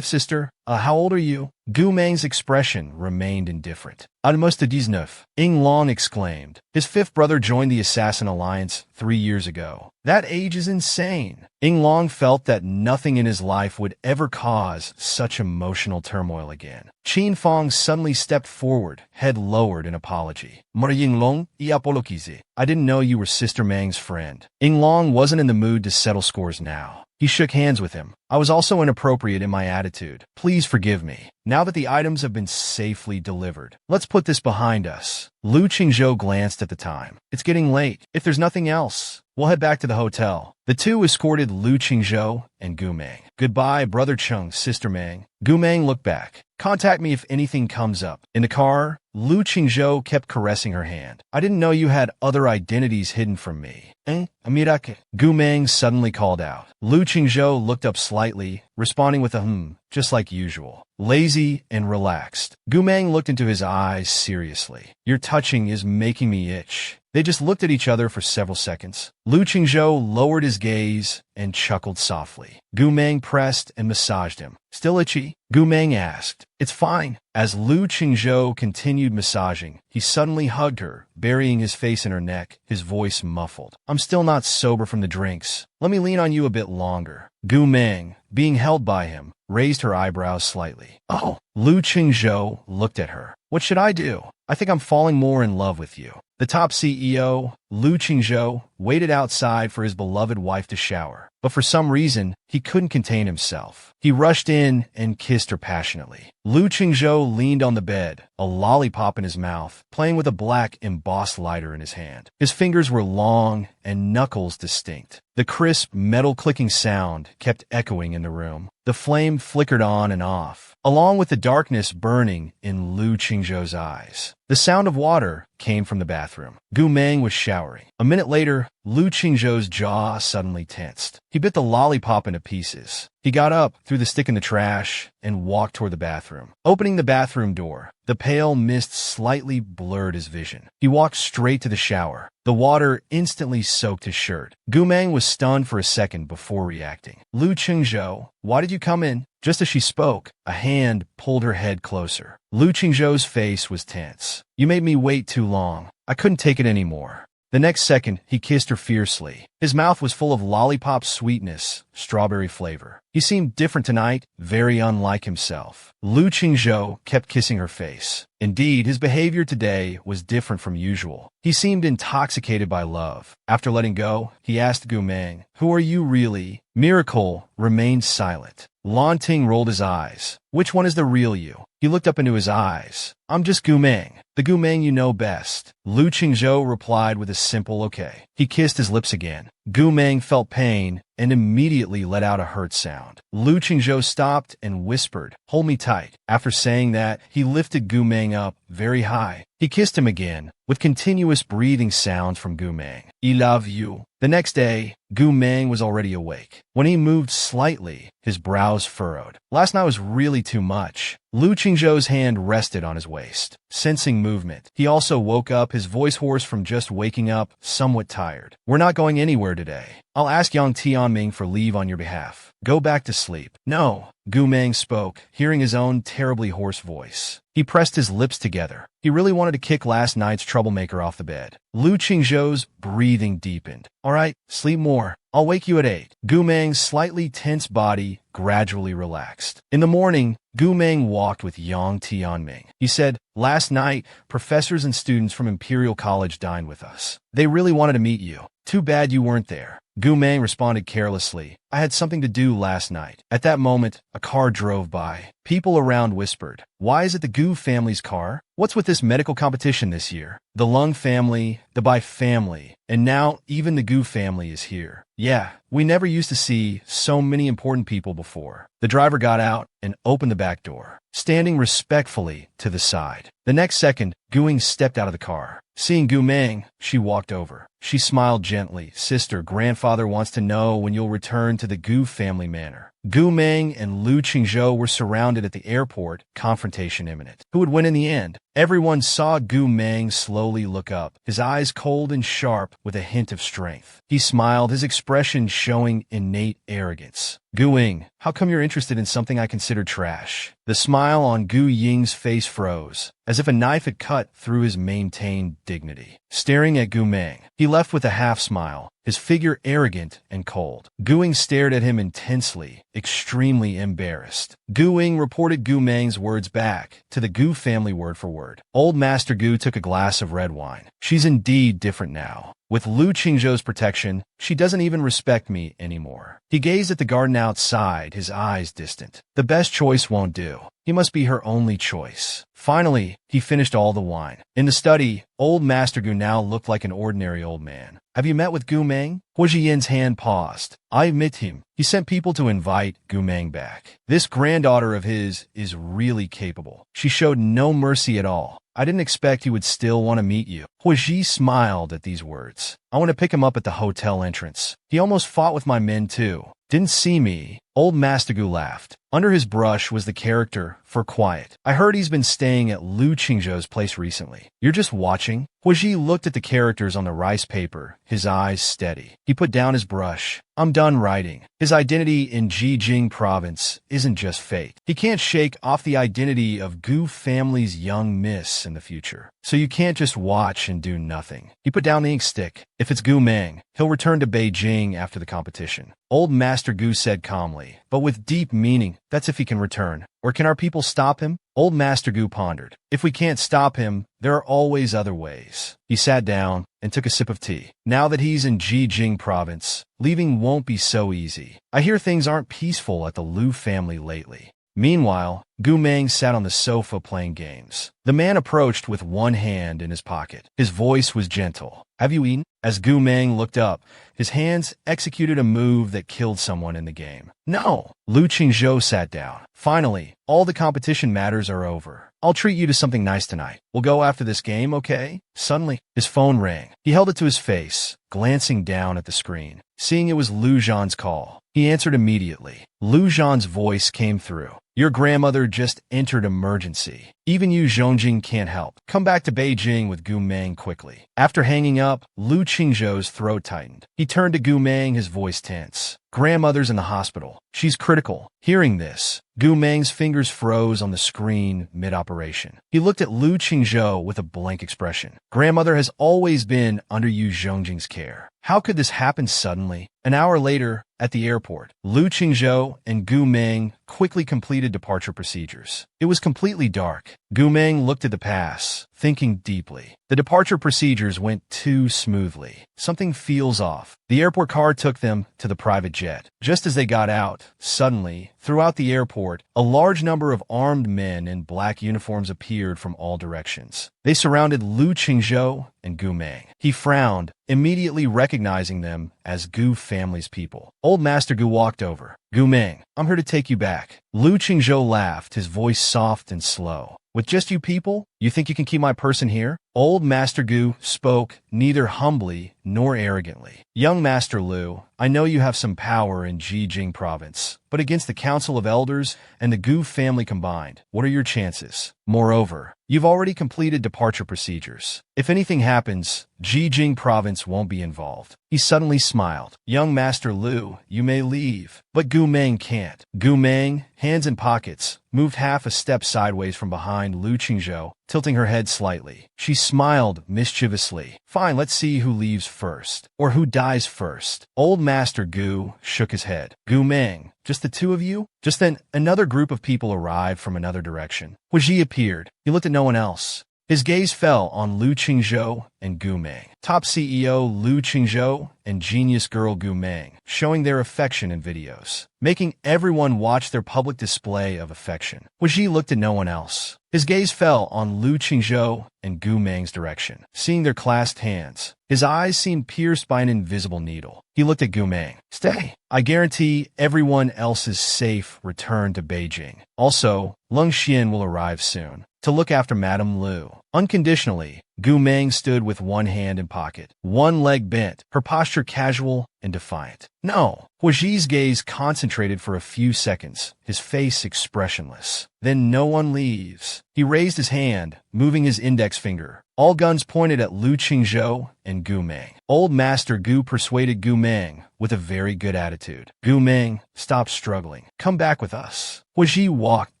sister, how old are you? Gu Mang's expression remained indifferent. Almost 19, Ying Long exclaimed. His fifth brother joined the Assassin Alliance 3 years ago. That age is insane. Ying Long felt that nothing in his life would ever cause such emotional turmoil again. Qin Fong suddenly stepped forward, head lowered in apology. Ying Long, I didn't know you were Sister Mang's friend. Ying Long wasn't in the mood to settle scores now. He shook hands with him. I was also inappropriate in my attitude. Please forgive me. Now that the items have been safely delivered, let's put this behind us. Lu Qingzhou glanced at the time. It's getting late. If there's nothing else, we'll head back to the hotel. The two escorted Lu Qingzhou and Gu Mang. Goodbye, Brother Chung, Sister Mang. Gu Mang looked back. Contact me if anything comes up. In the car, Lu Qingzhou kept caressing her hand. I didn't know you had other identities hidden from me. Amirake. Gu Mang suddenly called out. Lu Qingzhou looked up slightly, responding with a just like usual. Lazy and relaxed. Gu Mang looked into his eyes seriously. Your touching is making me itch. They just looked at each other for several seconds. Lu Qingzhou lowered his gaze and chuckled softly. Gu Meng pressed and massaged him. Still itchy? Gu Meng asked. It's fine. As Lu Qingzhou continued massaging, he suddenly hugged her, burying his face in her neck, his voice muffled. I'm still not sober from the drinks. Let me lean on you a bit longer. Gu Meng, being held by him, raised her eyebrows slightly. Oh. Lu Qingzhou looked at her. What should I do? I think I'm falling more in love with you. The top CEO, Lu Qingzhou, waited outside for his beloved wife to shower, but for some reason, he couldn't contain himself. He rushed in and kissed her passionately. Lu Qingzhou leaned on the bed, a lollipop in his mouth, playing with a black embossed lighter in his hand. His fingers were long and knuckles distinct. The crisp, metal-clicking sound kept echoing in the room. The flame flickered on and off, along with the darkness burning in Lu Qingzhou's eyes. The sound of water came from the bathroom. Gu Meng was showering. A minute later, Lu Qingzhou's jaw suddenly tensed. He bit the lollipop into pieces. He got up, threw the stick in the trash, and walked toward the bathroom. Opening the bathroom door, the pale mist slightly blurred his vision. He walked straight to the shower. The water instantly soaked his shirt. Gu Meng was stunned for a second before reacting. Lu Qingzhou, why did you come in? Just as she spoke, a hand pulled her head closer. Lu Qingzhou's face was tense. You made me wait too long. I couldn't take it anymore. The next second, he kissed her fiercely. His mouth was full of lollipop sweetness, strawberry flavor. He seemed different tonight, very unlike himself. Lu Qingzhou kept kissing her face. Indeed, his behavior today was different from usual. He seemed intoxicated by love. After letting go, he asked Gu Meng, who are you really? Miracle remained silent. Lan Ting rolled his eyes. Which one is the real you? He looked up into his eyes. I'm just Gu Meng. The Gu Meng you know best. Lu Qingzhou replied with a simple okay. He kissed his lips again. Gu Meng felt pain and immediately let out a hurt sound. Lu Qingzhou stopped and whispered, hold me tight. After saying that, he lifted Gu Meng up very high. He kissed him again, with continuous breathing sounds from Gu Meng. I love you. The next day, Gu Meng was already awake. When he moved slightly, his brows furrowed. Last night was really too much. Lu Qingzhou's hand rested on his waist. Sensing movement, he also woke up, his voice hoarse from just waking up, somewhat tired. We're not going anywhere today. I'll ask Yang Tianming for leave on your behalf. Go back to sleep. No, Gu Meng spoke, hearing his own terribly hoarse voice. He pressed his lips together. He really wanted to kick last night's troublemaker off the bed. Lu Qingzhou's breathing deepened. All right, sleep more. I'll wake you at 8. Gu Meng's slightly tense body gradually relaxed. In the morning, Gu Meng walked with Yang Tianming. He said, last night, professors and students from Imperial College dined with us. They really wanted to meet you. Too bad you weren't there. Gu Meng responded carelessly. I had something to do last night. At that moment, a car drove by. People around whispered, why is it the Gu family's car? What's with this medical competition this year? The Lung family, the Bai family, and now even the Gu family is here. Yeah, we never used to see so many important people before. The driver got out and opened the back door, standing respectfully to the side. The next second, Guing stepped out of the car. Seeing Gu Meng, she walked over. She smiled gently. Sister, grandfather wants to know when you'll return to the Gu family manor. Gu Meng and Lu Qingzhou were surrounded at the airport, confrontation imminent. Who would win in the end? Everyone saw Gu Meng slowly look up, his eyes cold and sharp with a hint of strength. He smiled, his expression showing innate arrogance. Gu Ying, how come you're interested in something I consider trash? The smile on Gu Ying's face froze, as if a knife had cut through his maintained dignity. Staring at Gu Meng, he left with a half-smile, his figure arrogant and cold. Gu Ying stared at him intensely, extremely embarrassed. Gu Ying reported Gu Meng's words back to the Gu family word for word. Old Master Gu took a glass of red wine. She's indeed different now. With Lu Qingzhou's protection, she doesn't even respect me anymore. He gazed at the garden outside, his eyes distant. The best choice won't do. He must be her only choice. Finally, he finished all the wine. In the study, old Master Gu now looked like an ordinary old man. Have you met with Gu Meng? Huo Zhiyin's hand paused. I met him. He sent people to invite Gu Meng back. This granddaughter of his is really capable. She showed no mercy at all. I didn't expect he would still want to meet you. Huo Zhi smiled at these words. I want to pick him up at the hotel entrance. He almost fought with my men too. Didn't see me. Old Master Gu laughed. Under his brush was the character for quiet. I heard he's been staying at Lu Qingzhou's place recently. You're just watching? Huiji looked at the characters on the rice paper, his eyes steady. He put down his brush. I'm done writing. His identity in Jijing province isn't just fate. He can't shake off the identity of Gu family's young miss in the future. So you can't just watch and do nothing. He put down the ink stick. If it's Gu Meng, he'll return to Beijing after the competition. Old Master Gu said calmly, but with deep meaning, that's if he can return. Or can our people stop him? Old Master Gu pondered. If we can't stop him, there are always other ways. He sat down and took a sip of tea. Now that he's in Jijing province, leaving won't be so easy. I hear things aren't peaceful at the Lu family lately. Meanwhile, Gu Meng sat on the sofa playing games. The man approached with one hand in his pocket. His voice was gentle. Have you eaten? As Gu Meng looked up, his hands executed a move that killed someone in the game. No! Lu Qingzhou sat down. Finally, all the competition matters are over. I'll treat you to something nice tonight. We'll go after this game, okay? Suddenly, his phone rang. He held it to his face, glancing down at the screen. Seeing it was Lu Zhan's call, he answered immediately. Lu Zhan's voice came through. Your grandmother just entered emergency. Even you Zhongjing can't help. Come back to Beijing with Gu Meng quickly. After hanging up, Lu Qingzhou's throat tightened. He turned to Gu Meng, his voice tense. Grandmother's in the hospital. She's critical. Hearing this, Gu Meng's fingers froze on the screen mid-operation. He looked at Lu Qingzhou with a blank expression. Grandmother has always been under Yu Zhongjing's care. How could this happen suddenly? An hour later, at the airport, Lu Qingzhou and Gu Meng quickly completed departure procedures. It was completely dark. Gu Meng looked at the pass, thinking deeply. The departure procedures went too smoothly. Something feels off. The airport car took them to the private jet. Just as they got out, suddenly, throughout the airport, a large number of armed men in black uniforms appeared from all directions. They surrounded Lu Qingzhou and Gu Meng. He frowned, immediately recognizing them as Gu family's people. Old Master Gu walked over. Gu Meng, I'm here to take you back. Lu Qingzhou laughed, his voice soft and slow. With just you people, you think you can keep my person here? Old Master Gu spoke neither humbly nor arrogantly. Young Master Lu, I know you have some power in Jijing province, but against the Council of Elders and the Gu family combined, what are your chances? Moreover, you've already completed departure procedures. If anything happens, Jijing province won't be involved. He suddenly smiled. Young Master Lu, you may leave, but Gu Meng can't. Gu Meng, hands in pockets, moved half a step sideways from behind Lu Qingzhou, tilting her head slightly. She smiled mischievously. Fine, let's see who leaves first, or who dies first. Old Master Gu shook his head. Gu Meng, just the two of you? Just then, another group of people arrived from another direction. Huiji appeared. He looked at no one else. His gaze fell on Lu Qingzhou and Gu Meng. Top CEO Lu Qingzhou and genius girl Gu Meng, showing their affection in videos, making everyone watch their public display of affection. Huiji looked at no one else. His gaze fell on Lu Qingzhou and Gu Meng's direction. Seeing their clasped hands, his eyes seemed pierced by an invisible needle. He looked at Gu Meng. Stay. I guarantee everyone else's safe return to Beijing. Also, Lung Xian will arrive soon to look after Madame Lu. Unconditionally, Gu Meng stood with one hand in pocket, one leg bent, her posture casual and defiant. No. Huiji's gaze concentrated for a few seconds, his face expressionless. Then no one leaves. He raised his hand, moving his index finger. All guns pointed at Lu Qingzhou and Gu Meng. Old Master Gu persuaded Gu Meng with a very good attitude. Gu Meng, stop struggling. Come back with us. Huiji walked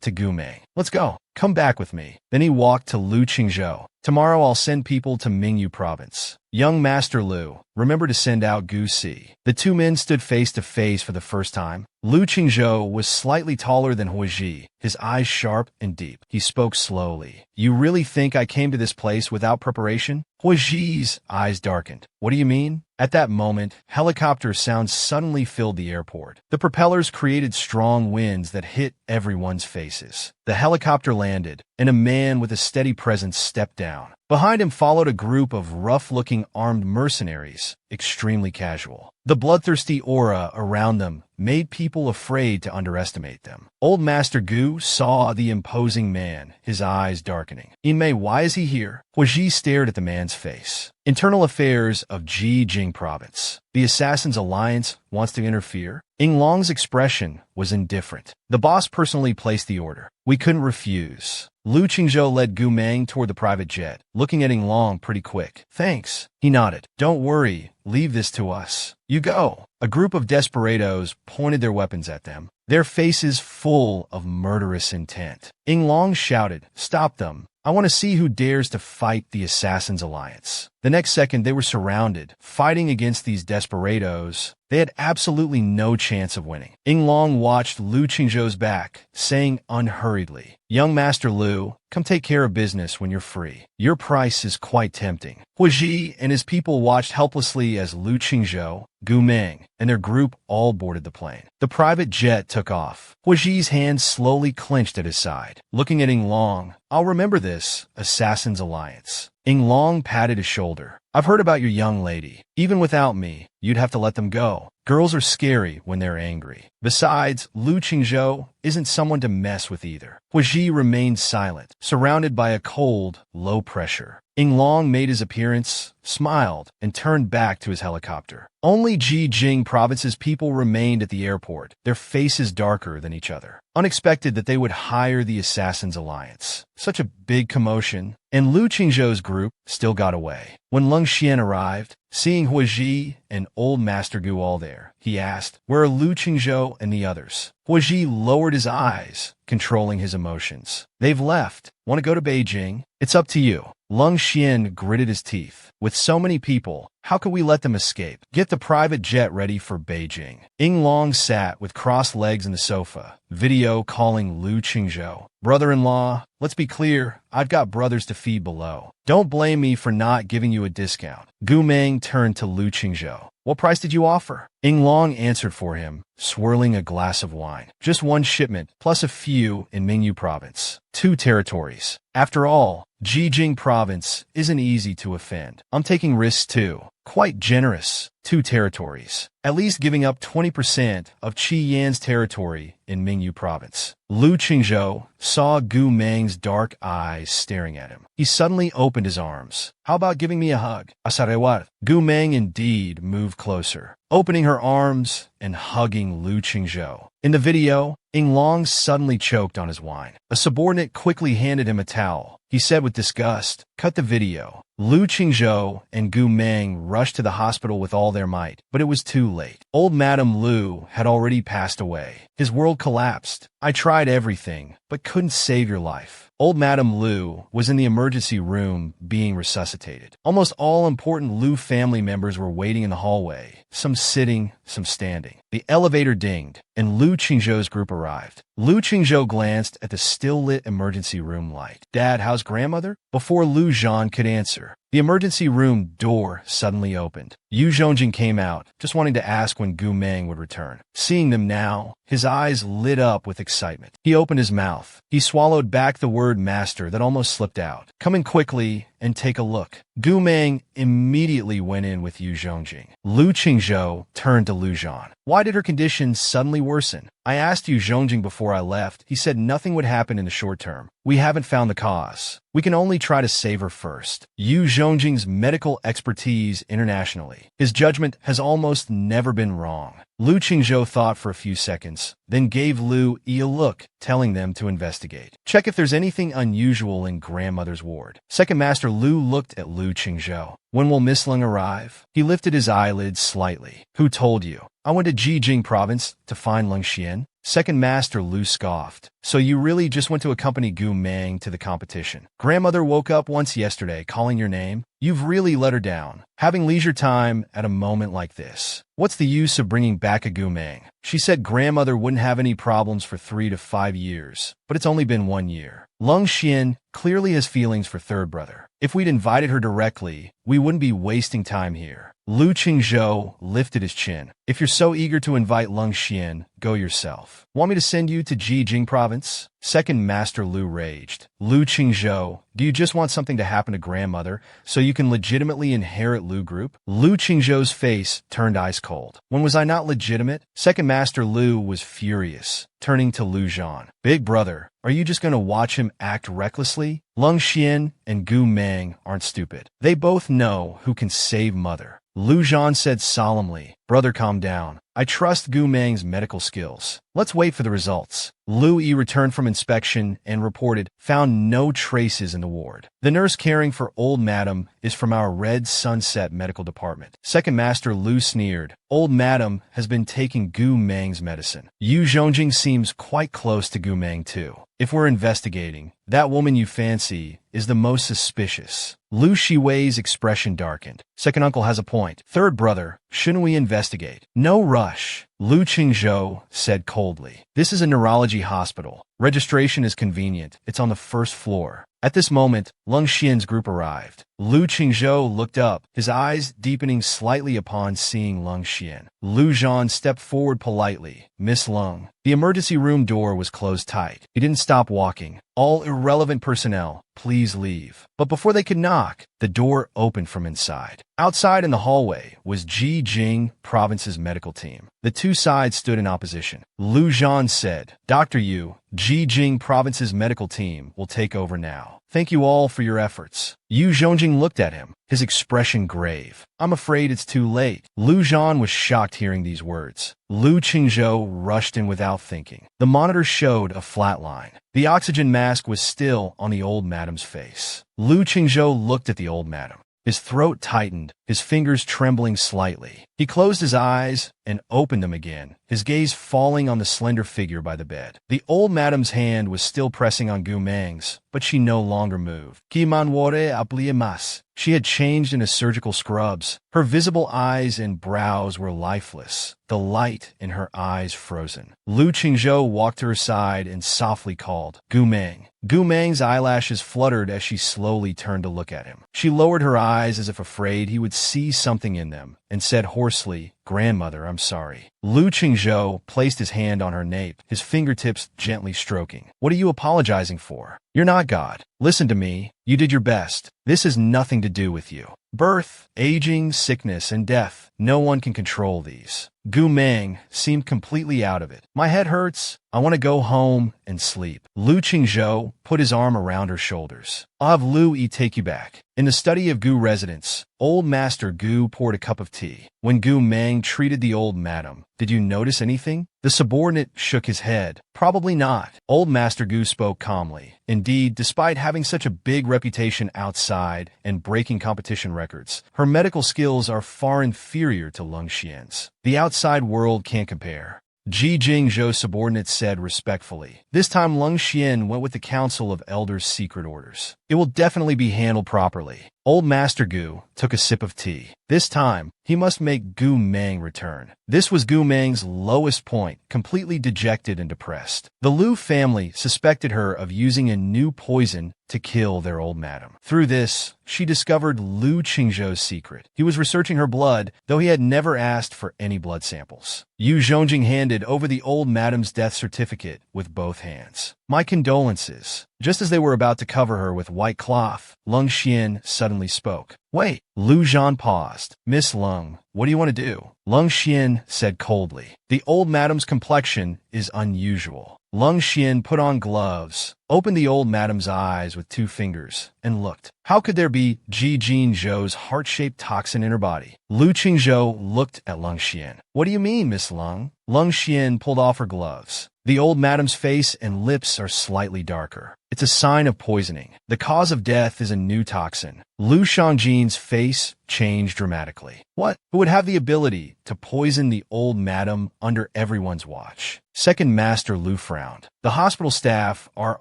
to Gu Meng. Let's go. Come back with me. Then he walked to Lu Qingzhou. Tomorrow I'll send people to Mingyu province. Young Master Lu, remember to send out Gu Si. The two men stood face to face for the first time. Lu Qingzhou was slightly taller than Huiji, his eyes sharp and deep. He spoke slowly. You really think I came to this place without preparation? Huiji's eyes darkened. What do you mean? At that moment, helicopter sounds suddenly filled the airport. The propellers created strong winds that hit everyone's faces. The helicopter landed, and a man with a steady presence stepped down. Behind him followed a group of rough-looking armed mercenaries, extremely casual. The bloodthirsty aura around them made people afraid to underestimate them. Old Master Gu saw the imposing man, his eyes darkening. "Inmei, why is he here?" Huaji stared at the man's face. "Internal affairs of Jing province. The Assassin's Alliance wants to interfere?" Ying Long's expression was indifferent. "The boss personally placed the order. We couldn't refuse." Lu Qingzhou led Gu Meng toward the private jet, looking at Ying Long pretty quick. "Thanks." He nodded. "Don't worry, leave this to us. You go." A group of desperados pointed their weapons at them, their faces full of murderous intent. Ying Long shouted, "Stop them. I want to see who dares to fight the Assassin's Alliance." The next second, they were surrounded, fighting against these desperados. They had absolutely no chance of winning. Ying Long watched Lu Qingzhou's back, saying unhurriedly, "Young Master Lu, come take care of business when you're free. Your price is quite tempting." Huaji and his people watched helplessly as Lu Qingzhou, Gu Meng, and their group all boarded the plane. The private jet took off. Huaji's hands slowly clenched at his side. Looking at Ying Long, "I'll remember this, Assassin's Alliance." Ying Long patted his shoulder. "I've heard about your young lady. Even without me, you'd have to let them go. Girls are scary when they're angry. Besides, Lu Qingzhou isn't someone to mess with either." Huaji remained silent, surrounded by a cold, low pressure. Ying Long made his appearance, smiled, and turned back to his helicopter. Only Jing province's people remained at the airport, their faces darker than each other. Unexpected that they would hire the Assassin's Alliance. Such a big commotion, and Lu Qingzhou's group still got away. When Leng Xian arrived, seeing Huaji and Old Master Gu all there, he asked, "Where are Lu Qingzhou and the others?" Huaji lowered his eyes, controlling his emotions. "They've left. Want to go to Beijing? It's up to you." Leng Xian gritted his teeth. "With so many people, how could we let them escape? Get the private jet ready for Beijing." Ying Long sat with crossed legs in the sofa, video calling Lu Qingzhou. "Brother-in-law, let's be clear, I've got brothers to feed below. Don't blame me for not giving you a discount." Gu Meng turned to Lu Qingzhou. "What price did you offer?" Ying Long answered for him, swirling a glass of wine. "Just one shipment, plus a few in Mingyu province. 2 territories. After all, Jing province isn't easy to offend. I'm taking risks too. Quite generous. 2 territories. At least giving up 20% of Qi Yan's territory in Mingyu province." Lu Qingzhou saw Gu Meng's dark eyes staring at him. He suddenly opened his arms. "How about giving me a hug?" "Asarewat." Gu Meng indeed moved closer, opening her arms and hugging Lu Qingzhou. In the video, Ying Long suddenly choked on his wine. A subordinate quickly handed him a towel. He said with disgust, "Cut the video." Lu Qingzhou and Gu Meng rushed to the hospital with all their might, but it was too late. Old Madame Lu had already passed away. His world collapsed. "I tried everything, but couldn't save your life." Old Madame Lu was in the emergency room being resuscitated. Almost all important Lu family members were waiting in the hallway, some sitting, some standing. The elevator dinged, and Lu Qingzhou's group arrived. Lu Qingzhou glanced at the still-lit emergency room light. "Dad, how's grandmother?" Before Lu Zhan could answer, the emergency room door suddenly opened. Yu Zhongjing came out, just wanting to ask when Gu Meng would return. Seeing them now, his eyes lit up with excitement. He opened his mouth. He swallowed back the word master that almost slipped out. "Come in quickly and take a look." Gu Meng immediately went in with Yu Zhongjing. Lu Qingzhou turned to Lu Zhan. "Why did her condition suddenly worsen?" "I asked Yu Zhongjing before I left. He said nothing would happen in the short term. We haven't found the cause. We can only try to save her first." Yu Zhongjing's medical expertise internationally. His judgment has almost never been wrong. Lu Qingzhou thought for a few seconds, then gave Lu Yi a look, telling them to investigate. "Check if there's anything unusual in grandmother's ward." Second Master Lu looked at Lu Qingzhou. "When will Miss Leng arrive?" He lifted his eyelids slightly. "Who told you?" "I went to Jing province to find Leng Xian." Second Master Lu scoffed. "So you really just went to accompany Gu Meng to the competition? Grandmother woke up once yesterday calling your name. You've really let her down. Having leisure time at a moment like this. What's the use of bringing back a Gu Meng? She said grandmother wouldn't have any problems for 3 to 5 years, but it's only been 1 year. Leng Xian clearly has feelings for third brother. If we'd invited her directly, we wouldn't be wasting time here." Lu Qingzhou lifted his chin. "If you're so eager to invite Leng Xian, go yourself. Want me to send you to Jing province?" province? Second Master Lu raged. Lu Qingzhou, do you just want something to happen to grandmother so you can legitimately inherit Lu Group? Lu Qingzhou's face turned ice cold. When was I not legitimate? Second Master Lu was furious, turning to Lu Zhan. Big brother, are you just going to watch him act recklessly? Lung Xian and Gu Meng aren't stupid. They both know who can save mother. Lu Zhan said solemnly, brother, calm down. I trust Gu Meng's medical skills. Let's wait for the results. Lu Yi returned from inspection and reported, found no traces in the ward. The nurse caring for old madam is from our Red Sunset medical department. Second Master Lu sneered. Old madam has been taking Gu Meng's medicine. Yu Zhongjing seems quite close to Gu Meng too. If we're investigating, that woman you fancy is the most suspicious. Lu Shiwei's expression darkened. Second uncle has a point. Third brother, shouldn't we investigate? No rush. Lu Qingzhou said coldly. This is a neurology hospital. Registration is convenient. It's on the first floor. At this moment, Lung Xian's group arrived. Lu Qingzhou looked up, his eyes deepening slightly upon seeing Lung Xian. Lu Zhan stepped forward politely. Miss Lung. The emergency room door was closed tight. He didn't stop walking. All irrelevant personnel, please leave. But before they could knock, the door opened from inside. Outside in the hallway was Ji Jing Province's medical team. The two sides stood in opposition. Lu Zhan said, Dr. Yu, Ji Jing Province's medical team will take over now. Thank you all for your efforts. Yu Zhongjing looked at him, his expression grave. I'm afraid it's too late. Lu Zhan was shocked hearing these words. Lu Qingzhou rushed in without thinking. The monitor showed a flat line. The oxygen mask was still on the old madam's face. Lu Qingzhou looked at the old madam. His throat tightened, his fingers trembling slightly. He closed his eyes and opened them again, his gaze falling on the slender figure by the bed. The old madam's hand was still pressing on Gu Meng's, but she no longer moved. Ki manwore apliemas. She had changed into surgical scrubs. Her visible eyes and brows were lifeless, the light in her eyes frozen. Lu Qingzhou walked to her side and softly called, Gu Meng. Gu Meng's eyelashes fluttered as she slowly turned to look at him. She lowered her eyes as if afraid he would see something in them, and said hoarsely, Grandmother, I'm sorry. Lu Qingzhou placed his hand on her nape, his fingertips gently stroking. What are you apologizing for? You're not God. Listen to me. You did your best. This has nothing to do with you. Birth, aging, sickness, and death. No one can control these. Gu Meng seemed completely out of it. My head hurts. I want to go home and sleep. Lu Qingzhou put his arm around her shoulders. I'll have Lu Yi take you back. In the study of Gu residence, old Master Gu poured a cup of tea. When Gu Meng treated the old madam, did you notice anything? The subordinate shook his head. Probably not. Old Master Gu spoke calmly. Indeed, despite having such a big reputation outside and breaking competition records, her medical skills are far inferior to Lung Xian's. The outside world can't compare. Ji Jingzhou's subordinate said respectfully. This time Lung Xian went with the Council of Elders' secret orders. It will definitely be handled properly. Old Master Gu took a sip of tea. This time, he must make Gu Meng return. This was Gu Meng's lowest point, completely dejected and depressed. The Lu family suspected her of using a new poison to kill their old madam. Through this, she discovered Lu Qingzhou's secret. He was researching her blood, though he had never asked for any blood samples. Yu Zhongjing handed over the old madam's death certificate with both hands. My condolences. Just as they were about to cover her with white cloth, Lung Xian suddenly spoke. Wait. Lu Zhan paused. Miss Lung, what do you want to do? Lung Xian said coldly. The old madam's complexion is unusual. Lung Xian put on gloves, opened the old madam's eyes with 2 fingers, and looked. How could there be Ji Jingzhou's heart-shaped toxin in her body? Lu Qingzhou looked at Lung Xian. What do you mean, Miss Lung? Lung Xian pulled off her gloves. The old madam's face and lips are slightly darker. It's a sign of poisoning. The cause of death is a new toxin. Lu Shangjin's face changed dramatically. What? Who would have the ability to poison the old madam under everyone's watch? Second Master Lu frowned. The hospital staff are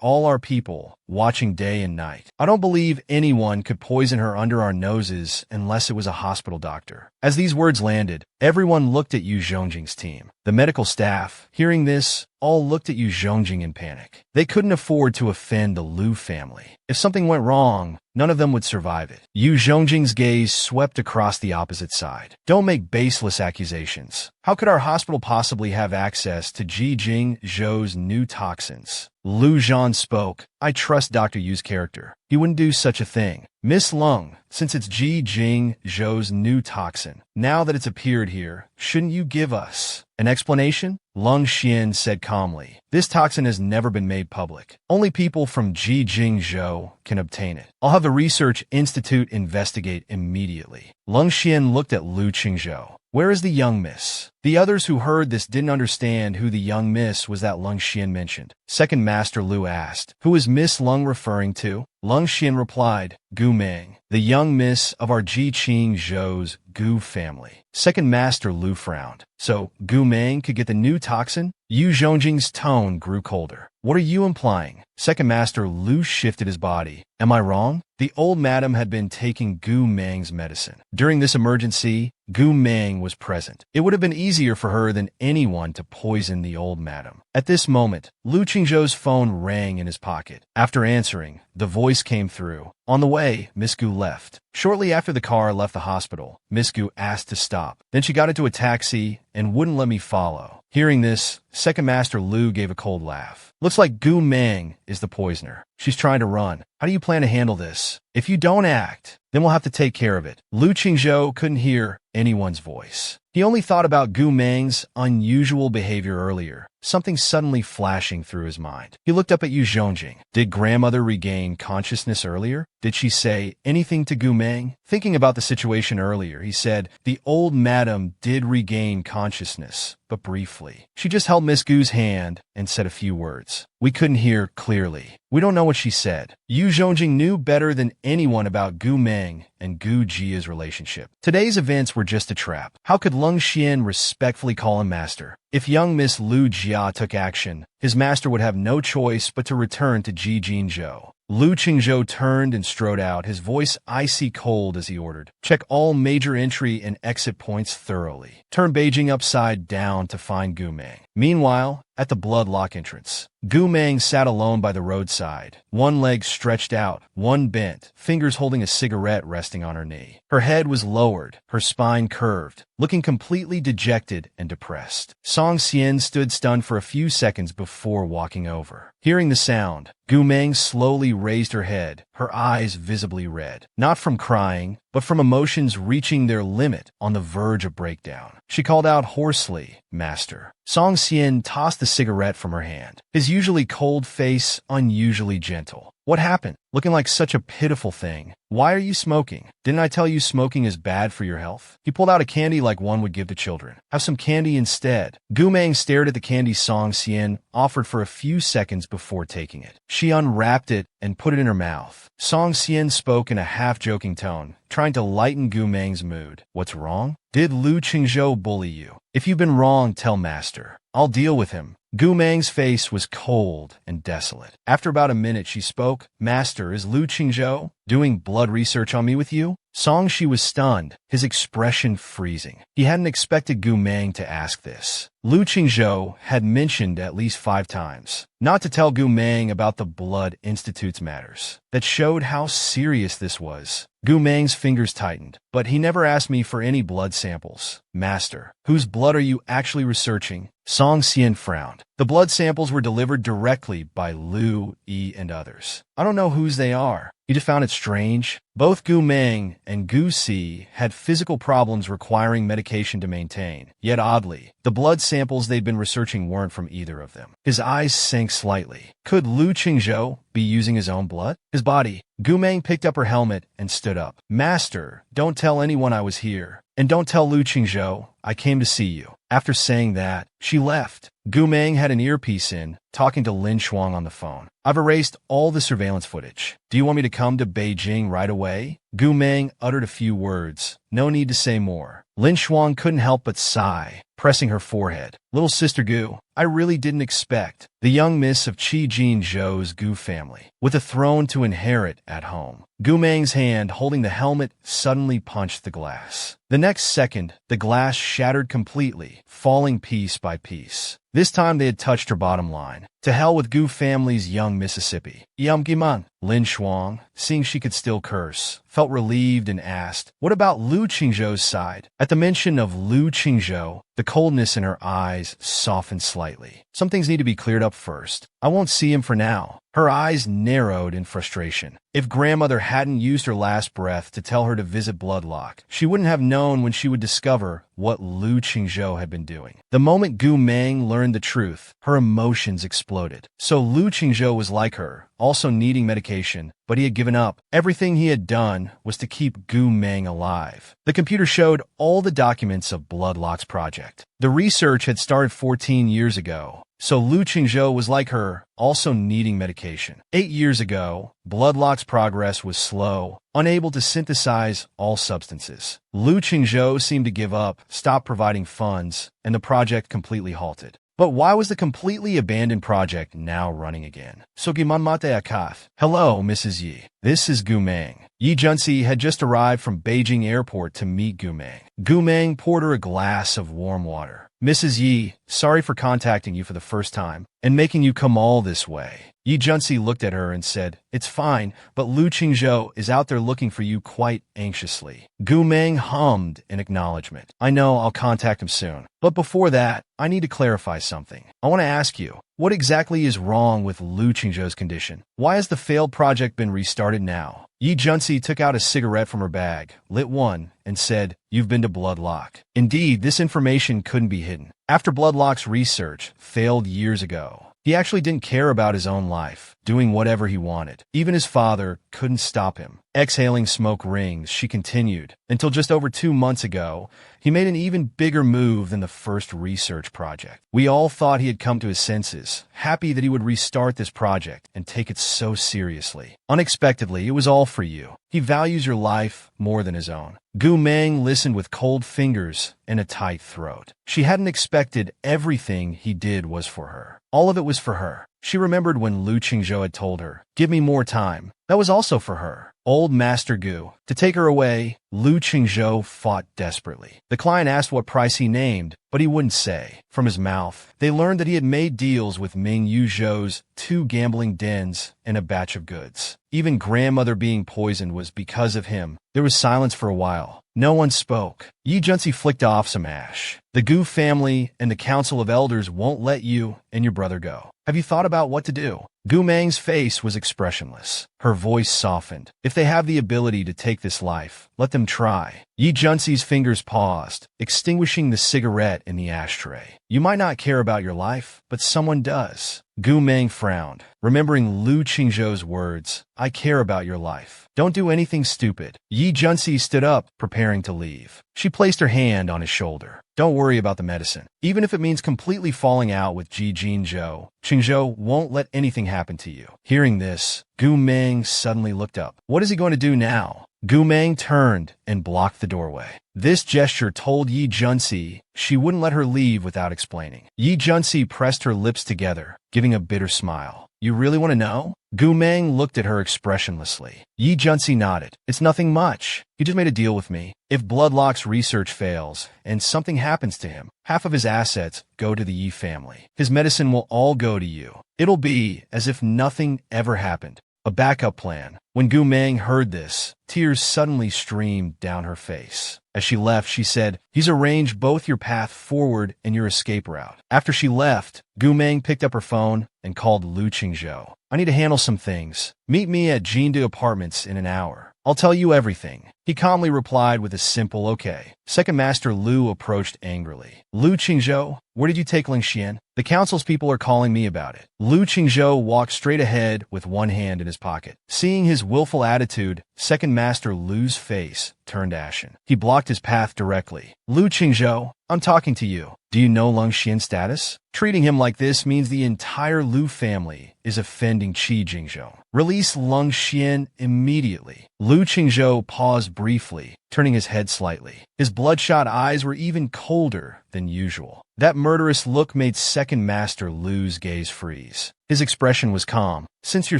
all our people, watching day and night. I don't believe anyone could poison her under our noses unless it was a hospital doctor. As these words landed, everyone looked at Yu Zhongjing's team. The medical staff, hearing this, all looked at Yu Zhongjing in panic. They couldn't afford to offend the Lu family. If something went wrong, none of them would survive it. Yu Zhongjing's gaze swept across the opposite side. Don't make baseless accusations. How could our hospital possibly have access to Ji Jingzhou's new toxins? Lu Zhan spoke. I trust Dr. Yu's character. He wouldn't do such a thing. Miss Lung, since it's Ji Jing Zhou's new toxin, now that it's appeared here, shouldn't you give us an explanation? Lung Xian said calmly. This toxin has never been made public. Only people from Ji Jing Zhou can obtain it. I'll have the Research Institute investigate immediately. Lung Xian looked at Lu Qingzhou. Where is the young miss? The others who heard this didn't understand who the young miss was that Lung Xian mentioned. Second Master Lu asked, who is Miss Lung referring to? Lung Xian replied, Gu Meng, the young miss of our Ji Qing Zhou's Gu family. Second Master Lu frowned. So, Gu Meng could get the new toxin? Yu Zhongjing's tone grew colder. What are you implying? Second Master Lu shifted his body. Am I wrong? The old madam had been taking Gu Meng's medicine. During this emergency, Gu Meng was present. It would have been easier for her than anyone to poison the old madam. At this moment, Lu Qingzhou's phone rang in his pocket. After answering, the voice came through. On the way, Miss Gu left. Shortly after the car left the hospital, Miss Gu asked to stop. Then she got into a taxi and wouldn't let me follow. Hearing this, Second Master Lu gave a cold laugh. Looks like Gu Meng is the poisoner. She's trying to run. How do you plan to handle this? If you don't act, then we'll have to take care of it. Lu Qingzhou couldn't hear anyone's voice. He only thought about Gu Meng's unusual behavior earlier, something suddenly flashing through his mind. He looked up at Yu Zhongjing. Did grandmother regain consciousness earlier? Did she say anything to Gu Meng? Thinking about the situation earlier, he said, the old madam did regain consciousness, but briefly. She just held Miss Gu's hand and said a few words. We couldn't hear clearly. We don't know what she said. Yu Zhongjing knew better than anyone about Gu Meng and Gu Jia's relationship. Today's events were just a trap. How could Lung Xian respectfully call him master? If young Miss Lu Jia took action, his master would have no choice but to return to Ji Jing Zhou. Lu Qingzhou turned and strode out, his voice icy cold as he ordered. Check all major entry and exit points thoroughly. Turn Beijing upside down to find Gu Meng. Meanwhile, at the Bloodlock entrance, Gu Meng sat alone by the roadside, one leg stretched out, one bent, fingers holding a cigarette resting on her knee. Her head was lowered, her spine curved, looking completely dejected and depressed. Song Xian stood stunned for a few seconds before walking over. Hearing the sound, Gu Meng slowly raised her head, her eyes visibly red, not from crying, but from emotions reaching their limit on the verge of breakdown. She called out hoarsely, Master. Song Xian tossed the cigarette from her hand, his usually cold face unusually gentle. What happened? Looking like such a pitiful thing. Why are you smoking? Didn't I tell you smoking is bad for your health? He pulled out a candy like one would give to children. Have some candy instead. Gu Meng stared at the candy Song Xian offered for a few seconds before taking it. She unwrapped it and put it in her mouth. Song Xian spoke in a half-joking tone, trying to lighten Gu Meng's mood. What's wrong? Did Lu Qingzhou bully you? If you've been wrong, tell Master. I'll deal with him. Gu Meng's face was cold and desolate. After about a minute, she spoke. Master, is Lu Qingzhou doing blood research on me with you? Song Shi was stunned, his expression freezing. He hadn't expected Gu Meng to ask this. Lu Qingzhou had mentioned at least 5 times not to tell Gu Meng about the Blood Institute's matters. That showed how serious this was. Gu Meng's fingers tightened, but he never asked me for any blood samples. Master, whose blood are you actually researching? Song Xian frowned. The blood samples were delivered directly by Lu Yi and others. I don't know whose they are. He just found it strange. Both Gu Meng and Gu Si had physical problems requiring medication to maintain. Yet oddly, the blood samples they'd been researching weren't from either of them. His eyes sank slightly. Could Lu Qingzhou be using his own blood? His body. Gu Meng picked up her helmet and stood up. Master, don't tell anyone I was here. And don't tell Lu Qingzhou I came to see you. After saying that, she left. Gu Meng had an earpiece in, talking to Lin Shuang on the phone. I've erased all the surveillance footage. Do you want me to come to Beijing right away? Gu Meng uttered a few words. No need to say more. Lin Shuang couldn't help but sigh, pressing her forehead. Little Sister Gu, I really didn't expect. The young miss of Ji Jing Zhou's Gu family, with a throne to inherit at home. Gu Meng's hand holding the helmet suddenly punched the glass. The next second, the glass shattered completely, falling piece by piece. This time they had touched her bottom line. To hell with Gu family's young Mississippi. Yum Giman. Lin Shuang, seeing she could still curse, felt relieved and asked, what about Lu Qingzhou's side? At the mention of Lu Qingzhou, the coldness in her eyes softened slightly. Some things need to be cleared up first. I won't see him for now. Her eyes narrowed in frustration. If grandmother hadn't used her last breath to tell her to visit Bloodlock, she wouldn't have known when she would discover what Lu Qingzhou had been doing. The moment Gu Meng learned the truth, her emotions exploded. So Lu Qingzhou was like her, also needing medication, but he had given up. Everything he had done was to keep Gu Meng alive. The computer showed all the documents of Bloodlock's project. The research had started 14 years ago, so Lu Qingzhou was like her, also needing medication. 8 years ago, Bloodlock's progress was slow, unable to synthesize all substances. Lu Qingzhou seemed to give up, stopped providing funds, and the project completely halted. But why was the completely abandoned project now running again? Sogiman Mate Akath. Hello, Mrs. Yi. This is Gu Meng. Yi Junsi had just arrived from Beijing airport to meet Gu Meng. Gu Meng poured her a glass of warm water. Mrs. Yi, sorry for contacting you for the first time and making you come all this way. Yi Junsi looked at her and said, it's fine, but Lu Qingzhou is out there looking for you quite anxiously. Gu Meng hummed in acknowledgement. I know, I'll contact him soon. But before that, I need to clarify something. I want to ask you, what exactly is wrong with Lu Qingzhou's condition? Why has the failed project been restarted now? Yi Junsi took out a cigarette from her bag, lit one, and said, you've been to Bloodlock. Indeed, this information couldn't be hidden. After Bloodlock's research failed years ago, he actually didn't care about his own life, doing whatever he wanted. Even his father couldn't stop him. Exhaling smoke rings, she continued, until just over 2 months ago, he made an even bigger move than the first research project. We all thought he had come to his senses, happy that he would restart this project and take it so seriously. Unexpectedly, it was all for you. He values your life more than his own. Gu Meng listened with cold fingers and a tight throat. She hadn't expected everything he did was for her. All of it was for her. She remembered when Lu Qingzhou had told her, give me more time. That was also for her. Old Master Gu. To take her away, Lu Qingzhou fought desperately. The client asked what price he named, but he wouldn't say. From his mouth, they learned that he had made deals with Ming Yuzhou's 2 gambling dens and a batch of goods. Even grandmother being poisoned was because of him. There was silence for a while. No one spoke. Yi Junsi flicked off some ash. The Gu family and the Council of Elders won't let you and your brother go. Have you thought about what to do? Gu Meng's face was expressionless. Her voice softened. If they have the ability to take this life, let them try. Yi Junsi's fingers paused, extinguishing the cigarette in the ashtray. You might not care about your life, but someone does. Gu Meng frowned, remembering Lu Qingzhou's words, I care about your life. Don't do anything stupid. Yi Junsi stood up, preparing to leave. She placed her hand on his shoulder. Don't worry about the medicine. Even if it means completely falling out with Ji Jinzhou, Qingzhou won't let anything happen to you. Hearing this, Gu Meng suddenly looked up. What is he going to do now? Gu Meng turned and blocked the doorway. This gesture told Yi Junsi she wouldn't let her leave without explaining. Yi Junsi pressed her lips together, giving a bitter smile. You really want to know? Gu Meng looked at her expressionlessly. Yi Junsi nodded. It's nothing much. He just made a deal with me. If Bloodlock's research fails and something happens to him, half of his assets go to the Yi family. His medicine will all go to you. It'll be as if nothing ever happened. A backup plan. When Gu Meng heard this, tears suddenly streamed down her face. As she left, she said, he's arranged both your path forward and your escape route. After she left, Gu Meng picked up her phone and called Lu Qingzhou. I need to handle some things. Meet me at Jindu Apartments in an hour. I'll tell you everything. He calmly replied with a simple okay. Second Master Lu approached angrily. Lu Qingzhou, where did you take Ling Xian? The council's people are calling me about it. Lu Qingzhou walked straight ahead with one hand in his pocket. Seeing his willful attitude, Second Master Lu's face turned ashen. He blocked his path directly. Lu Qingzhou, I'm talking to you. Do you know Lung Xian's status? Treating him like this means the entire Lu family is offending Qi Jingzhou. Release Lung Xian immediately. Lu Qingzhou paused briefly, turning his head slightly. His bloodshot eyes were even colder than usual. That murderous look made Second Master Lu's gaze freeze. His expression was calm. Since you're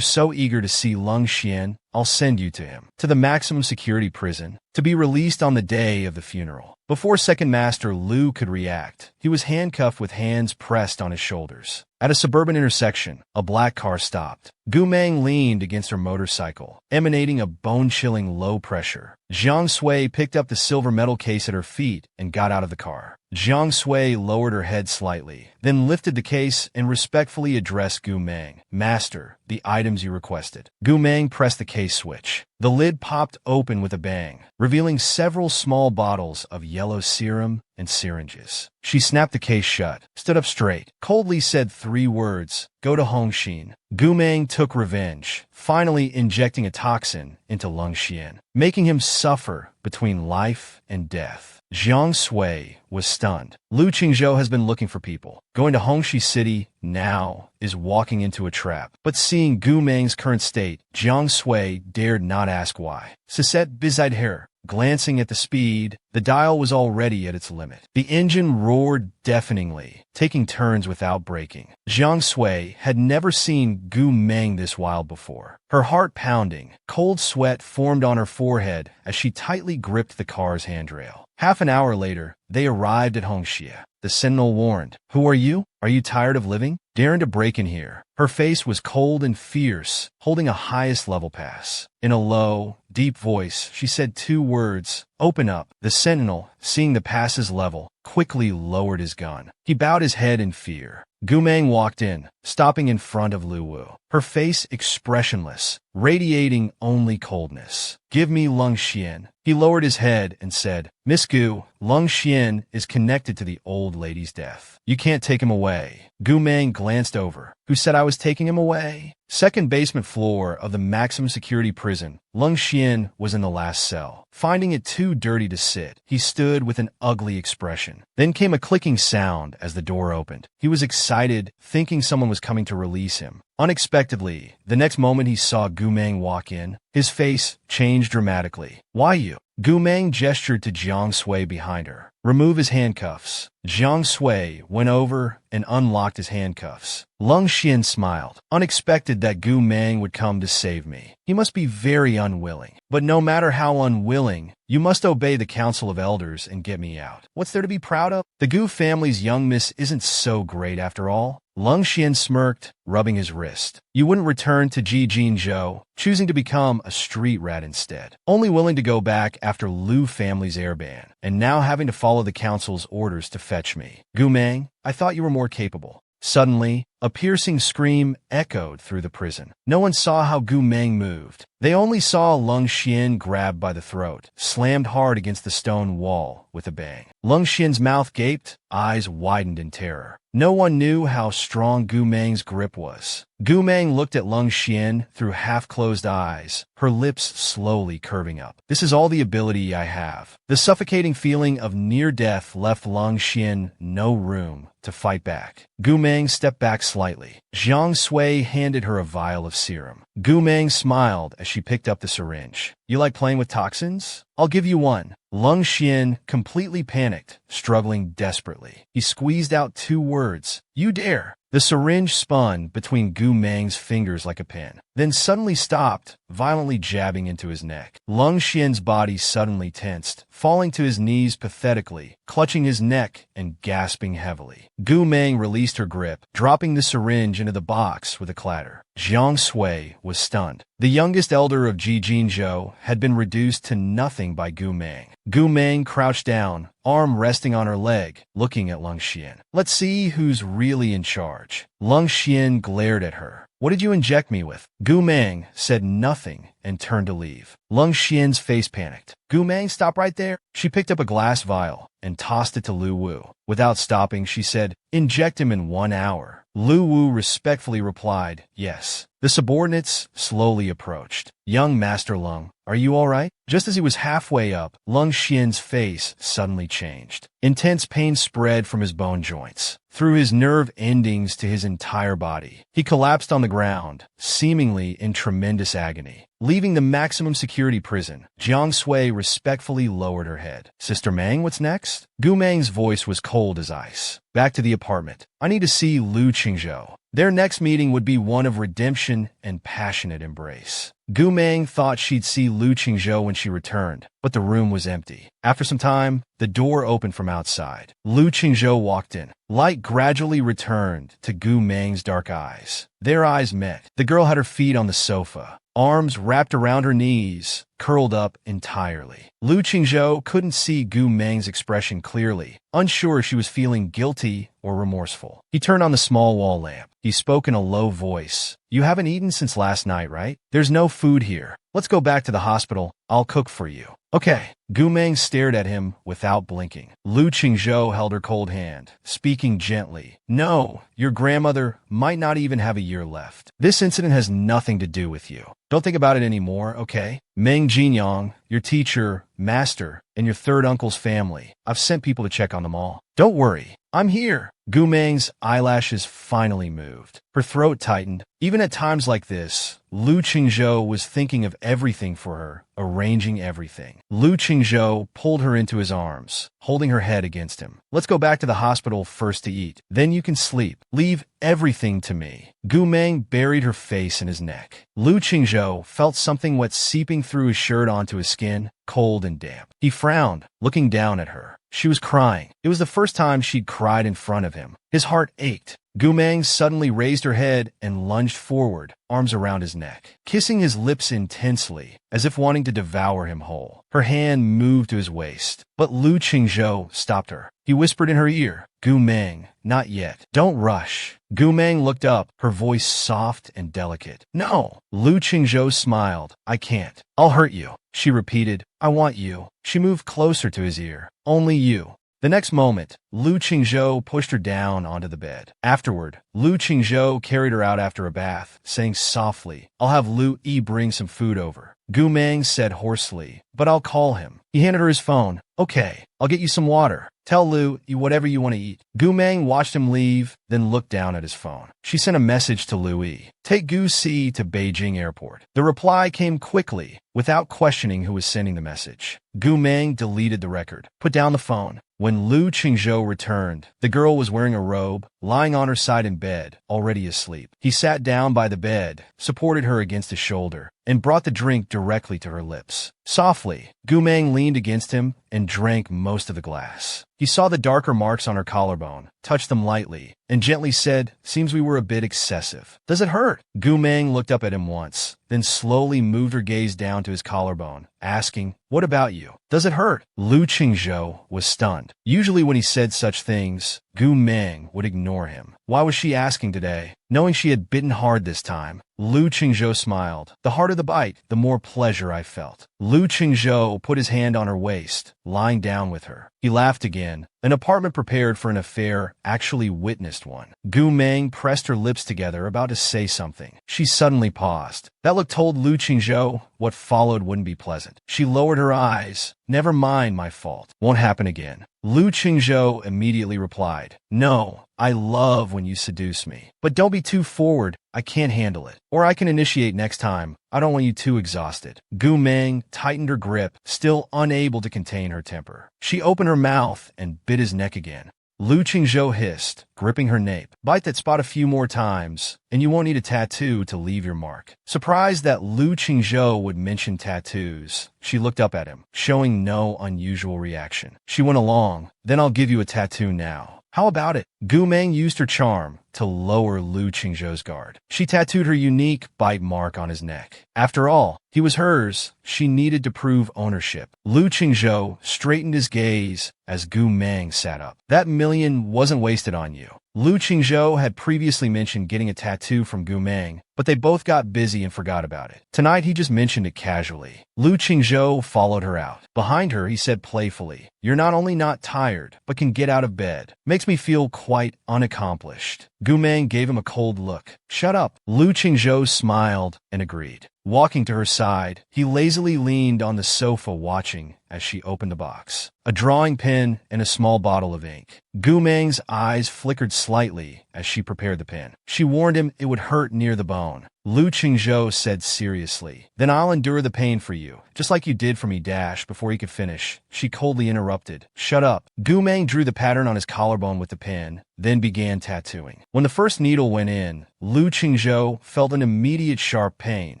so eager to see Lung Xian, I'll send you to him, to the maximum security prison, to be released on the day of the funeral. Before Second Master Lu could react, he was handcuffed with hands pressed on his shoulders. At a suburban intersection, a black car stopped. Gu Meng leaned against her motorcycle, emanating a bone-chilling low pressure. Jiang Sui picked up the silver metal case at her feet and got out of the car. Jiang Sui lowered her head slightly, then lifted the case and respectfully addressed Gu Meng. Master, the items you requested. Gu Meng pressed the case switch. The lid popped open with a bang, revealing several small bottles of yellow serum and syringes. She snapped the case shut, stood up straight, coldly said 3 words, "Go to Hongxin." Gu Meng took revenge, finally injecting a toxin into Lung Xian, making him suffer between life and death. Jiang Sui was stunned. Lu Qingzhou has been looking for people. Going to Hongxi City now is walking into a trap. But seeing Gu Meng's current state, Jiang Sui dared not ask why. Sisette beside her, glancing at the speed, the dial was already at its limit. The engine roared deafeningly, taking turns without braking. Jiang Sui had never seen Gu Meng this wild before. Her heart pounding, cold sweat formed on her forehead as she tightly gripped the car's handrail. Half an hour later, they arrived at Hongxia. The sentinel warned, "Who are you? Are you tired of living? Daring to break in here?" Her face was cold and fierce, holding a highest level pass. In a low, deep voice, she said 2 words, "Open up." The sentinel, seeing the pass's level, quickly lowered his gun. He bowed his head in fear. Gu Meng walked in, stopping in front of Lu Wu, her face expressionless, radiating only coldness. "Give me Lung Xian." He lowered his head and said, "Miss Gu, Lung Xian is connected to the old lady's death. You can't take him away." Gu Meng glanced over. "Who said I was taking him away?" Second basement floor of the maximum security prison, Lung Xian was in the last cell. Finding it too dirty to sit, he stood with an ugly expression. Then came a clicking sound as the door opened. He was excited, thinking someone was coming to release him. Unexpectedly, the next moment he saw Gu Meng walk in, his face changed dramatically. "Why you?" Gu Meng gestured to Jiang Sui behind her. "Remove his handcuffs." Jiang Sui went over and unlocked his handcuffs. Lung Xian smiled. "Unexpected that Gu Meng would come to save me. He must be very unwilling. But no matter how unwilling, you must obey the Council of Elders and get me out. What's there to be proud of? The Gu family's young miss isn't so great after all." Lung Xian smirked, rubbing his wrist. "You wouldn't return to Jijinzhou, choosing to become a street rat instead. Only willing to go back after Lu family's air ban, and now having to follow the council's orders to fetch me. Gu Meng, I thought you were more capable." Suddenly, a piercing scream echoed through the prison. No one saw how Gu Meng moved. They only saw Lung Xian grabbed by the throat, slammed hard against the stone wall with a bang. Lung Xian's mouth gaped, eyes widened in terror. No one knew how strong Gu Meng's grip was. Gu Meng looked at Lung Xian through half-closed eyes, her lips slowly curving up. "This is all the ability I have." The suffocating feeling of near death left Lung Xian no room to fight back. Gu Meng stepped back slightly. Jiang Sui handed her a vial of serum. Gu Meng smiled as she picked up the syringe. "You like playing with toxins? I'll give you one." Lung Xian completely panicked, struggling desperately. He squeezed out 2 words, "You dare." The syringe spun between Gu Meng's fingers like a pin, then suddenly stopped, violently jabbing into his neck. Lung Xian's body suddenly tensed, falling to his knees pathetically, clutching his neck and gasping heavily. Gu Meng released her grip, dropping the syringe into the box with a clatter. Jiang Sui was stunned. The youngest elder of Jijinzhou had been reduced to nothing by Gu Meng. Gu Meng crouched down, arm resting on her leg, looking at Lung Xian. "Let's see who's really in charge." Lung Xian glared at her. "What did you inject me with?" Gu Meng said nothing and turned to leave. Lung Xian's face panicked. "Gu Meng, stop right there." She picked up a glass vial and tossed it to Lu Wu. Without stopping, she said, "Inject him in 1 hour." Lu Wu respectfully replied, "Yes." The subordinates slowly approached. "Young Master Lung, are you all right?" Just as he was halfway up, Lung Xian's face suddenly changed. Intense pain spread from his bone joints, through his nerve endings to his entire body. He collapsed on the ground, seemingly in tremendous agony. Leaving the maximum security prison, Jiang Sui respectfully lowered her head. "Sister Meng, what's next?" Gu Meng's voice was cold as ice. "Back to the apartment. I need to see Lu Qingzhou." Their next meeting would be one of redemption and passionate embrace. Gu Meng thought she'd see Lu Qingzhou when she returned, but the room was empty. After some time, the door opened from outside. Lu Qingzhou walked in. Light gradually returned to Gu Meng's dark eyes. Their eyes met. The girl had her feet on the sofa, arms wrapped around her knees, curled up entirely. Lu Qingzhou couldn't see Gu Meng's expression clearly, unsure if she was feeling guilty or remorseful. He turned on the small wall lamp. He spoke in a low voice. "You haven't eaten since last night, right? There's no food here. Let's go back to the hospital. I'll cook for you." "Okay." Gu Meng stared at him without blinking. Lu Qingzhou held her cold hand, speaking gently. "No, your grandmother might not even have a year left. This incident has nothing to do with you. Don't think about it anymore, okay? Meng Jinyang, your teacher, master, and your third uncle's family. I've sent people to check on them all. Don't worry. I'm here." Gu Meng's eyelashes finally moved. Her throat tightened. Even at times like this, Lu Qingzhou was thinking of everything for her, arranging everything. Lu Qingzhou pulled her into his arms, holding her head against him. "Let's go back to the hospital first to eat. Then you can sleep. Leave everything to me." Gu Meng buried her face in his neck. Lu Qingzhou felt something wet seeping through his shirt onto his skin, cold and damp. He frowned, looking down at her. She was crying. It was the first time she'd cried in front of him. His heart ached. Gu Meng suddenly raised her head and lunged forward, arms around his neck, kissing his lips intensely, as if wanting to devour him whole. Her hand moved to his waist, but Lu Qingzhou stopped her. He whispered in her ear, "Gu Meng, not yet. Don't rush." Gu Meng looked up, her voice soft and delicate. "No." Lu Qingzhou smiled. "I can't. I'll hurt you." She repeated, "I want you." She moved closer to his ear. "Only you." The next moment, Lu Qingzhou pushed her down onto the bed. Afterward, Lu Qingzhou carried her out after a bath, saying softly, "I'll have Lu Yi bring some food over." Gu Meng said hoarsely, "But I'll call him." He handed her his phone. "Okay, I'll get you some water. Tell Lu Yi whatever you want to eat." Gu Meng watched him leave, then looked down at his phone. She sent a message to Lu Yi. "Take Gu Si to Beijing Airport." The reply came quickly, without questioning who was sending the message. Gu Meng deleted the record, put down the phone. When Lu Qingzhou returned, the girl was wearing a robe, lying on her side in bed, already asleep. He sat down by the bed, supported her against his shoulder, and brought the drink directly to her lips. Softly, Gu Meng leaned against him and drank most of the glass. He saw the darker marks on her collarbone, touched them lightly, and gently said, "Seems we were a bit excessive. Does it hurt?" Gu Meng looked up at him once, then slowly moved her gaze down to his collarbone, asking, "What about you? Does it hurt?" Lu Qingzhou was stunned. Usually when he said such things, Gu Meng would ignore him. Why was she asking today? Knowing she had bitten hard this time, Lu Qingzhou smiled. "The harder the bite, the more pleasure I felt." Lu Qingzhou put his hand on her waist, lying down with her. He laughed again. An apartment prepared for an affair actually witnessed one. Gu Meng pressed her lips together, about to say something. She suddenly paused. That look told Lu Qingzhou what followed wouldn't be pleasant. She lowered her eyes. "Never mind, my fault. Won't happen again." Lu Qingzhou immediately replied, "No, I love when you seduce me. But don't be too forward. I can't handle it. Or I can initiate next time. I don't want you too exhausted." Gu Meng tightened her grip, still unable to contain her temper. She opened her mouth and bit his neck again. Lu Qingzhou hissed, gripping her nape. "Bite that spot a few more times, and you won't need a tattoo to leave your mark." Surprised that Lu Qingzhou would mention tattoos, she looked up at him, showing no unusual reaction. She went along, "Then I'll give you a tattoo now. How about it?" Gu Meng used her charm to lower Lu Qingzhou's guard. She tattooed her unique bite mark on his neck. After all, he was hers. She needed to prove ownership. Lu Qingzhou straightened his gaze as Gu Meng sat up. "That million wasn't wasted on you." Lu Qingzhou had previously mentioned getting a tattoo from Gu Meng, but they both got busy and forgot about it. Tonight he just mentioned it casually. Lu Qingzhou followed her out. Behind her, he said playfully, "You're not only not tired, but can get out of bed. Makes me feel quite unaccomplished." Gu Meng gave him a cold look. "Shut up." Lu Qingzhou smiled and agreed. Walking to her side, he lazily leaned on the sofa watching as she opened the box. A drawing pen and a small bottle of ink. Gu Meng's eyes flickered slightly as she prepared the pen. She warned him it would hurt near the bone. Lu Qingzhou said seriously, "Then I'll endure the pain for you, just like you did for me." Before he could finish, she coldly interrupted, "Shut up." Gu Meng drew the pattern on his collarbone with the pen, then began tattooing. When the first needle went in, Lu Qingzhou felt an immediate sharp pain,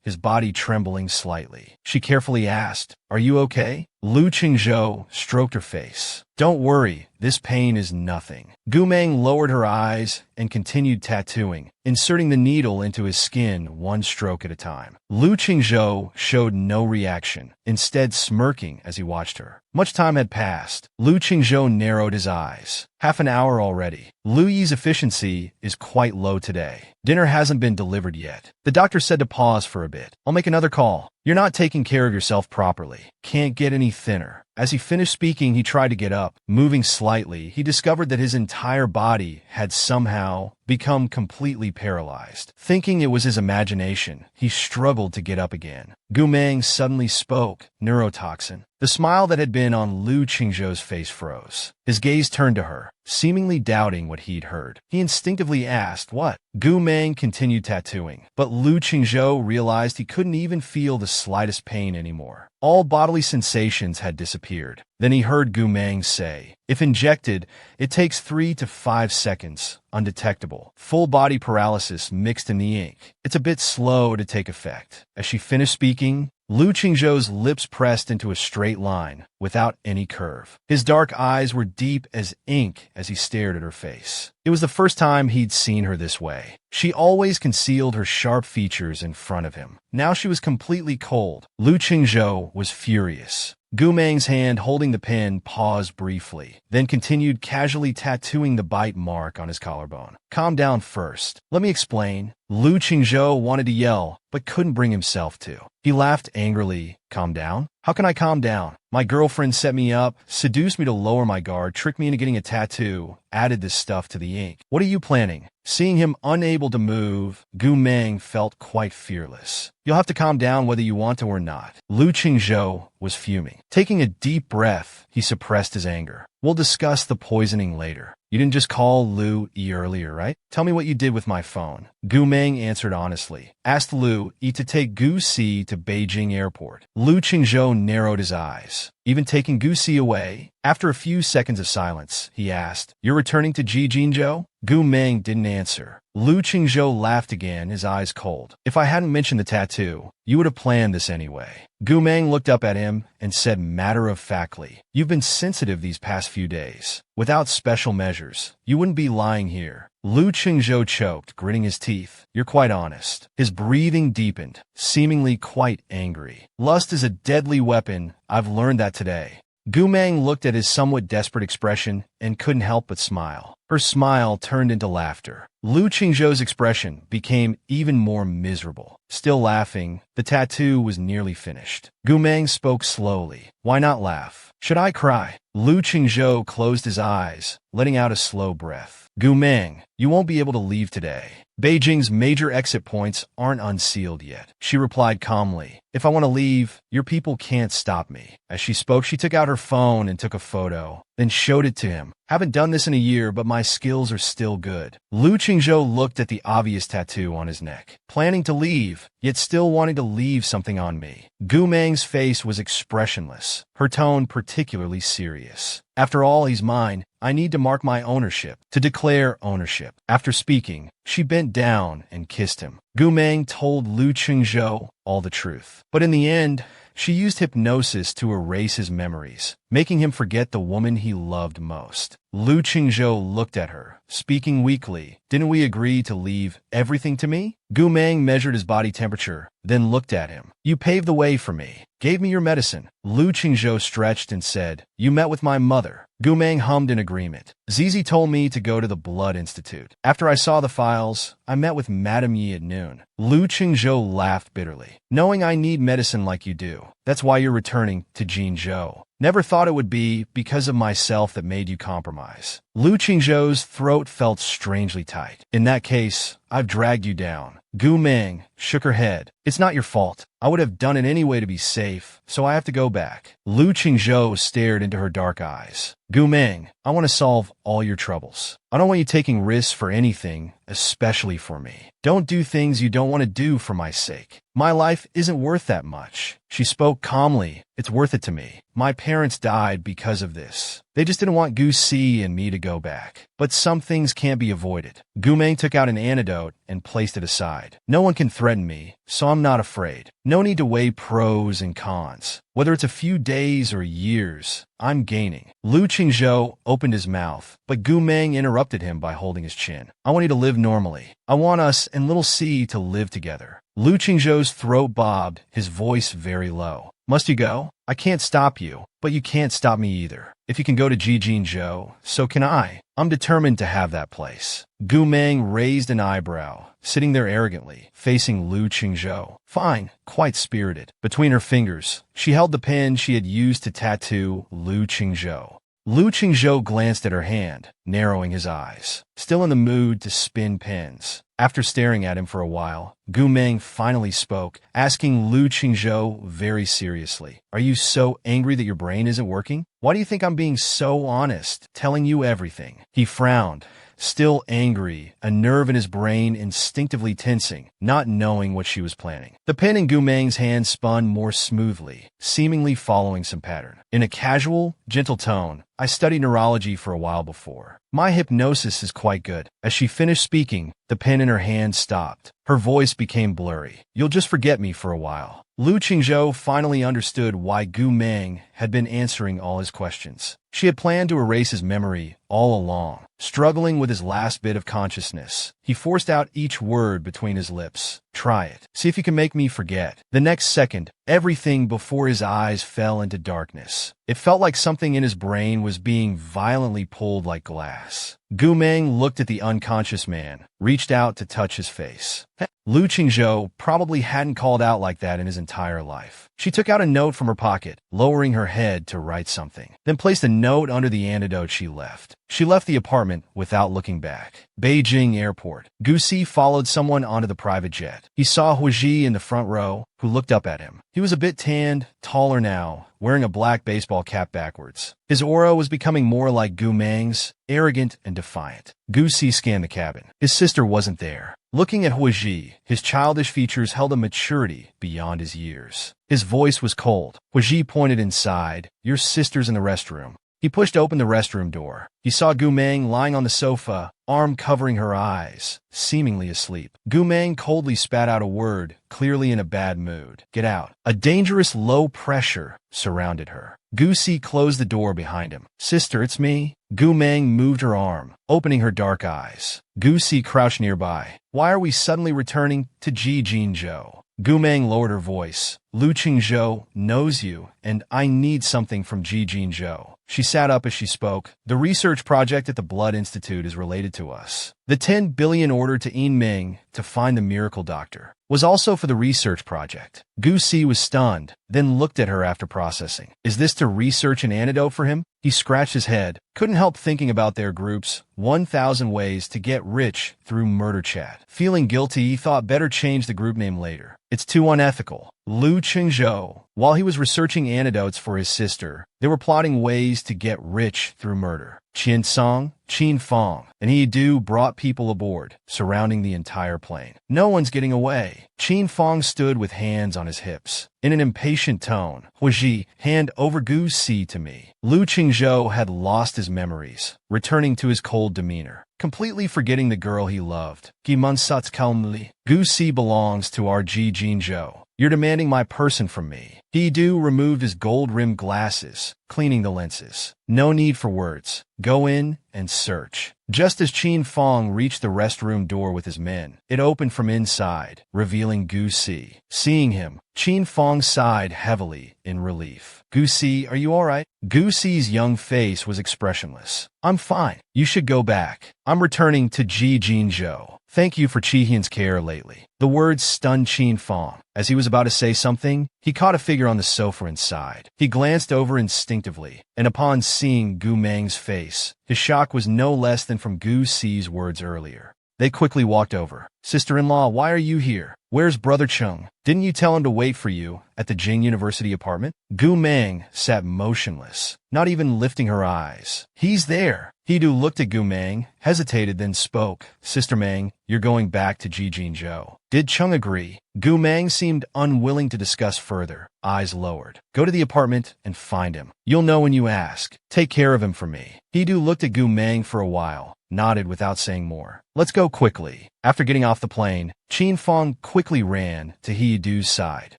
his body trembling slightly. She carefully asked, "Are you okay?" Lu Qingzhou stroked her face. "Don't worry, this pain is nothing." Gu Meng lowered her eyes and continued tattooing, inserting the needle into his skin one stroke at a time. Lu Qingzhou showed no reaction, instead smirking as he watched her. Much time had passed. Lu Qingzhou narrowed his eyes. Half an hour already. Lu Yi's efficiency is quite low today. Dinner hasn't been delivered yet. The doctor said to pause for a bit. I'll make another call. You're not taking care of yourself properly. Can't get any thinner. As he finished speaking, he tried to get up. Moving slightly, he discovered that his entire body had somehow become completely paralyzed. Thinking it was his imagination, he struggled to get up again. Gu Meng suddenly spoke, "Neurotoxin." The smile that had been on Lu Qingzhou's face froze. His gaze turned to her, seemingly doubting what he'd heard. He instinctively asked, "What?" Gu Meng continued tattooing, but Lu Qingzhou realized he couldn't even feel the slightest pain anymore. All bodily sensations had disappeared. Then he heard Gu Meng say, "If injected, it takes 3 to 5 seconds, undetectable. Full body paralysis mixed in the ink. It's a bit slow to take effect." As she finished speaking, Lu Qingzhou's lips pressed into a straight line, without any curve. His dark eyes were deep as ink as he stared at her face. It was the first time he'd seen her this way. She always concealed her sharp features in front of him. Now she was completely cold. Lu Qingzhou was furious. Gu Meng's hand holding the pen paused briefly, then continued casually tattooing the bite mark on his collarbone. "Calm down first. Let me explain." Lu Qingzhou wanted to yell, but couldn't bring himself to. He laughed angrily. "Calm down? How can I calm down? My girlfriend set me up, seduced me to lower my guard, tricked me into getting a tattoo, added this stuff to the ink. What are you planning?" Seeing him unable to move, Gu Meng felt quite fearless. "You'll have to calm down whether you want to or not." Lu Qingzhou was fuming. Taking a deep breath, he suppressed his anger. "We'll discuss the poisoning later. You didn't just call Lu Yi earlier, right? Tell me what you did with my phone." Gu Meng answered honestly. "Asked Lu Yi to take Gu Si to Beijing airport." Lu Qingzhou narrowed his eyes. "Even taking Gu Si away?" After a few seconds of silence, he asked, "You're returning to Jijinzhou?" Gu Meng didn't answer. Lu Qingzhou laughed again, his eyes cold. "If I hadn't mentioned the tattoo, you would have planned this anyway." Gu Meng looked up at him and said matter-of-factly, "You've been sensitive these past few days. Without special measures, you wouldn't be lying here." Lu Qingzhou choked, gritting his teeth. "You're quite honest." His breathing deepened, seemingly quite angry. "Lust is a deadly weapon. I've learned that today." Gu Meng looked at his somewhat desperate expression and couldn't help but smile. Her smile turned into laughter. Lu Qingzhou's expression became even more miserable. Still laughing, the tattoo was nearly finished. Gu Meng spoke slowly. "Why not laugh? Should I cry?" Lu Qingzhou closed his eyes, letting out a slow breath. "Gu Meng, you won't be able to leave today. Beijing's major exit points aren't unsealed yet." She replied calmly, "If I want to leave, your people can't stop me." As she spoke, she took out her phone and took a photo, then showed it to him. "Haven't done this in a year, but my skills are still good." Lu Qingzhou looked at the obvious tattoo on his neck. "Planning to leave, yet still wanting to leave something on me." Gu Meng's face was expressionless, her tone particularly serious. "After all, he's mine. I need to mark my ownership, to declare ownership." After speaking, she bent down and kissed him. Gu Meng told Lu Qingzhou all the truth. But in the end, she used hypnosis to erase his memories, making him forget the woman he loved most. Lu Qingzhou looked at her, speaking weakly. "Didn't we agree to leave everything to me?" Gu Meng measured his body temperature, then looked at him. "You paved the way for me, gave me your medicine." Lu Qingzhou stretched and said, "You met with my mother." Gu Meng hummed in agreement. "Zizi told me to go to the Blood Institute. After I saw the files, I met with Madame Yi at noon." Lu Qingzhou laughed bitterly. "Knowing I need medicine like you do, that's why you're returning to Jinzhou. Never thought it would be because of myself that made you compromise." Lu Qingzhou's throat felt strangely tight. "In that case, I've dragged you down." Gu Meng shook her head. It's not your fault. I would have done it anyway to be safe, so I have to go back. Lu Qingzhou stared into her dark eyes. Gu Meng, I want to solve all your troubles. I don't want you taking risks for anything, especially for me. Don't do things you don't want to do for my sake. My life isn't worth that much. She spoke calmly. It's worth it to me. My parents died because of this. They just didn't want Gu Si and me to go back. But some things can't be avoided. Gu Meng took out an antidote and placed it aside. No one can threaten me, so I'm not afraid. No need to weigh pros and cons. Whether it's a few days or years, I'm gaining. Lu Qingzhou opened his mouth, but Gu Meng interrupted him by holding his chin. I want you to live normally. I want us and little C to live together. Lu Qingzhou's throat bobbed, his voice very low. Must you go? I can't stop you, but you can't stop me either. If you can go to Jijinzhou, so can I. I'm determined to have that place. Gu Meng raised an eyebrow, sitting there arrogantly, facing Lu Qingzhou. Fine, quite spirited. Between her fingers, she held the pen she had used to tattoo Lu Qingzhou. Lu Qingzhou glanced at her hand, narrowing his eyes, still in the mood to spin pens. After staring at him for a while, Gu Meng finally spoke, asking Lu Qingzhou very seriously, "Are you so angry that your brain isn't working? Why do you think I'm being so honest, telling you everything?" He frowned, still angry, a nerve in his brain instinctively tensing, not knowing what she was planning. The pen in Gu Meng's hand spun more smoothly, seemingly following some pattern. In a casual, gentle tone, "I studied neurology for a while before. My hypnosis is quite good." As she finished speaking, the pen in her hand stopped. Her voice became blurry. "You'll just forget me for a while." Lu Qingzhou finally understood why Gu Meng had been answering all his questions. She had planned to erase his memory all along. Struggling with his last bit of consciousness, he forced out each word between his lips. "Try it. See if you can make me forget." The next second, everything before his eyes fell into darkness. It felt like something in his brain was being violently pulled like glass. Gu Meng looked at the unconscious man, reached out to touch his face. Lu Qingzhou probably hadn't called out like that in his entire life. She took out a note from her pocket, lowering her head to write something, then placed a note under the antidote she left. She left the apartment without looking back. Beijing Airport. Gu Si followed someone onto the private jet. He saw Huiji in the front row, who looked up at him. He was a bit tanned, taller now, wearing a black baseball cap backwards. His aura was becoming more like Gu Meng's, arrogant and defiant. Gu Si scanned the cabin. His sister wasn't there. Looking at Huiji, his childish features held a maturity beyond his years. His voice was cold. Huiji pointed inside. "Your sister's in the restroom." He pushed open the restroom door. He saw Gu Meng lying on the sofa, arm covering her eyes, seemingly asleep. Gu Meng coldly spat out a word, clearly in a bad mood. "Get out." A dangerous low pressure surrounded her. Gu Si closed the door behind him. "Sister, it's me." Gu Meng moved her arm, opening her dark eyes. Gu Si crouched nearby. "Why are we suddenly returning to Jijinzhou?" Gu Meng lowered her voice. "Lu Qingzhou knows you, and I need something from Jijinzhou." She sat up as she spoke. "The research project at the Blood Institute is related to us. The 10 billion order to Yin Ming to find the miracle doctor was also for the research project." Gu Si was stunned, then looked at her after processing. "Is this to research an antidote for him?" He scratched his head, couldn't help thinking about their group's 1,000 ways to get rich through murder chat. Feeling guilty, he thought better change the group name later. It's too unethical. Lu Qingzhou, while he was researching antidotes for his sister, they were plotting ways to get rich through murder. Qian Song, Qin Fong, and He Du brought people aboard, surrounding the entire plane. No one's getting away. Qin Fong stood with hands on his hips. In an impatient tone, "Huiji, hand over Gu Si to me." Lu Qingzhou had lost his memories, returning to his cold demeanor, completely forgetting the girl he loved. "Gimunsat's calmly. Gu Si belongs to our Jijinzhou. You're demanding my person from me." He Du removed his gold-rimmed glasses, cleaning the lenses. "No need for words. Go in and search." Just as Qin Fong reached the restroom door with his men, it opened from inside, revealing Gu Si. Seeing him, Qin Fong sighed heavily in relief. "Gu Si, are you all right?" Gu Si's young face was expressionless. "I'm fine. You should go back. I'm returning to Jijinzhou. Thank you for Chihian's care lately." The words stunned Qin Fong. As he was about to say something, he caught a figure on the sofa inside. He glanced over instinctively, and upon seeing Gu Meng's face, his shock was no less than from Gu Si's words earlier. They quickly walked over. Sister-in-law, why are you here? Where's Brother Chung? Didn't you tell him to wait for you at the Jing University apartment? Gu Meng sat motionless, not even lifting her eyes. He's there. Hedu looked at Gu Meng, hesitated, then spoke. Sister Meng, you're going back to Jijinzhou. Did Chung agree? Gu Meng seemed unwilling to discuss further, eyes lowered. Go to the apartment and find him. You'll know when you ask. Take care of him for me. Hedu looked at Gu Meng for a while, nodded without saying more. Let's go quickly. After getting off the plane, Qin Fong quickly ran to Hedu's side.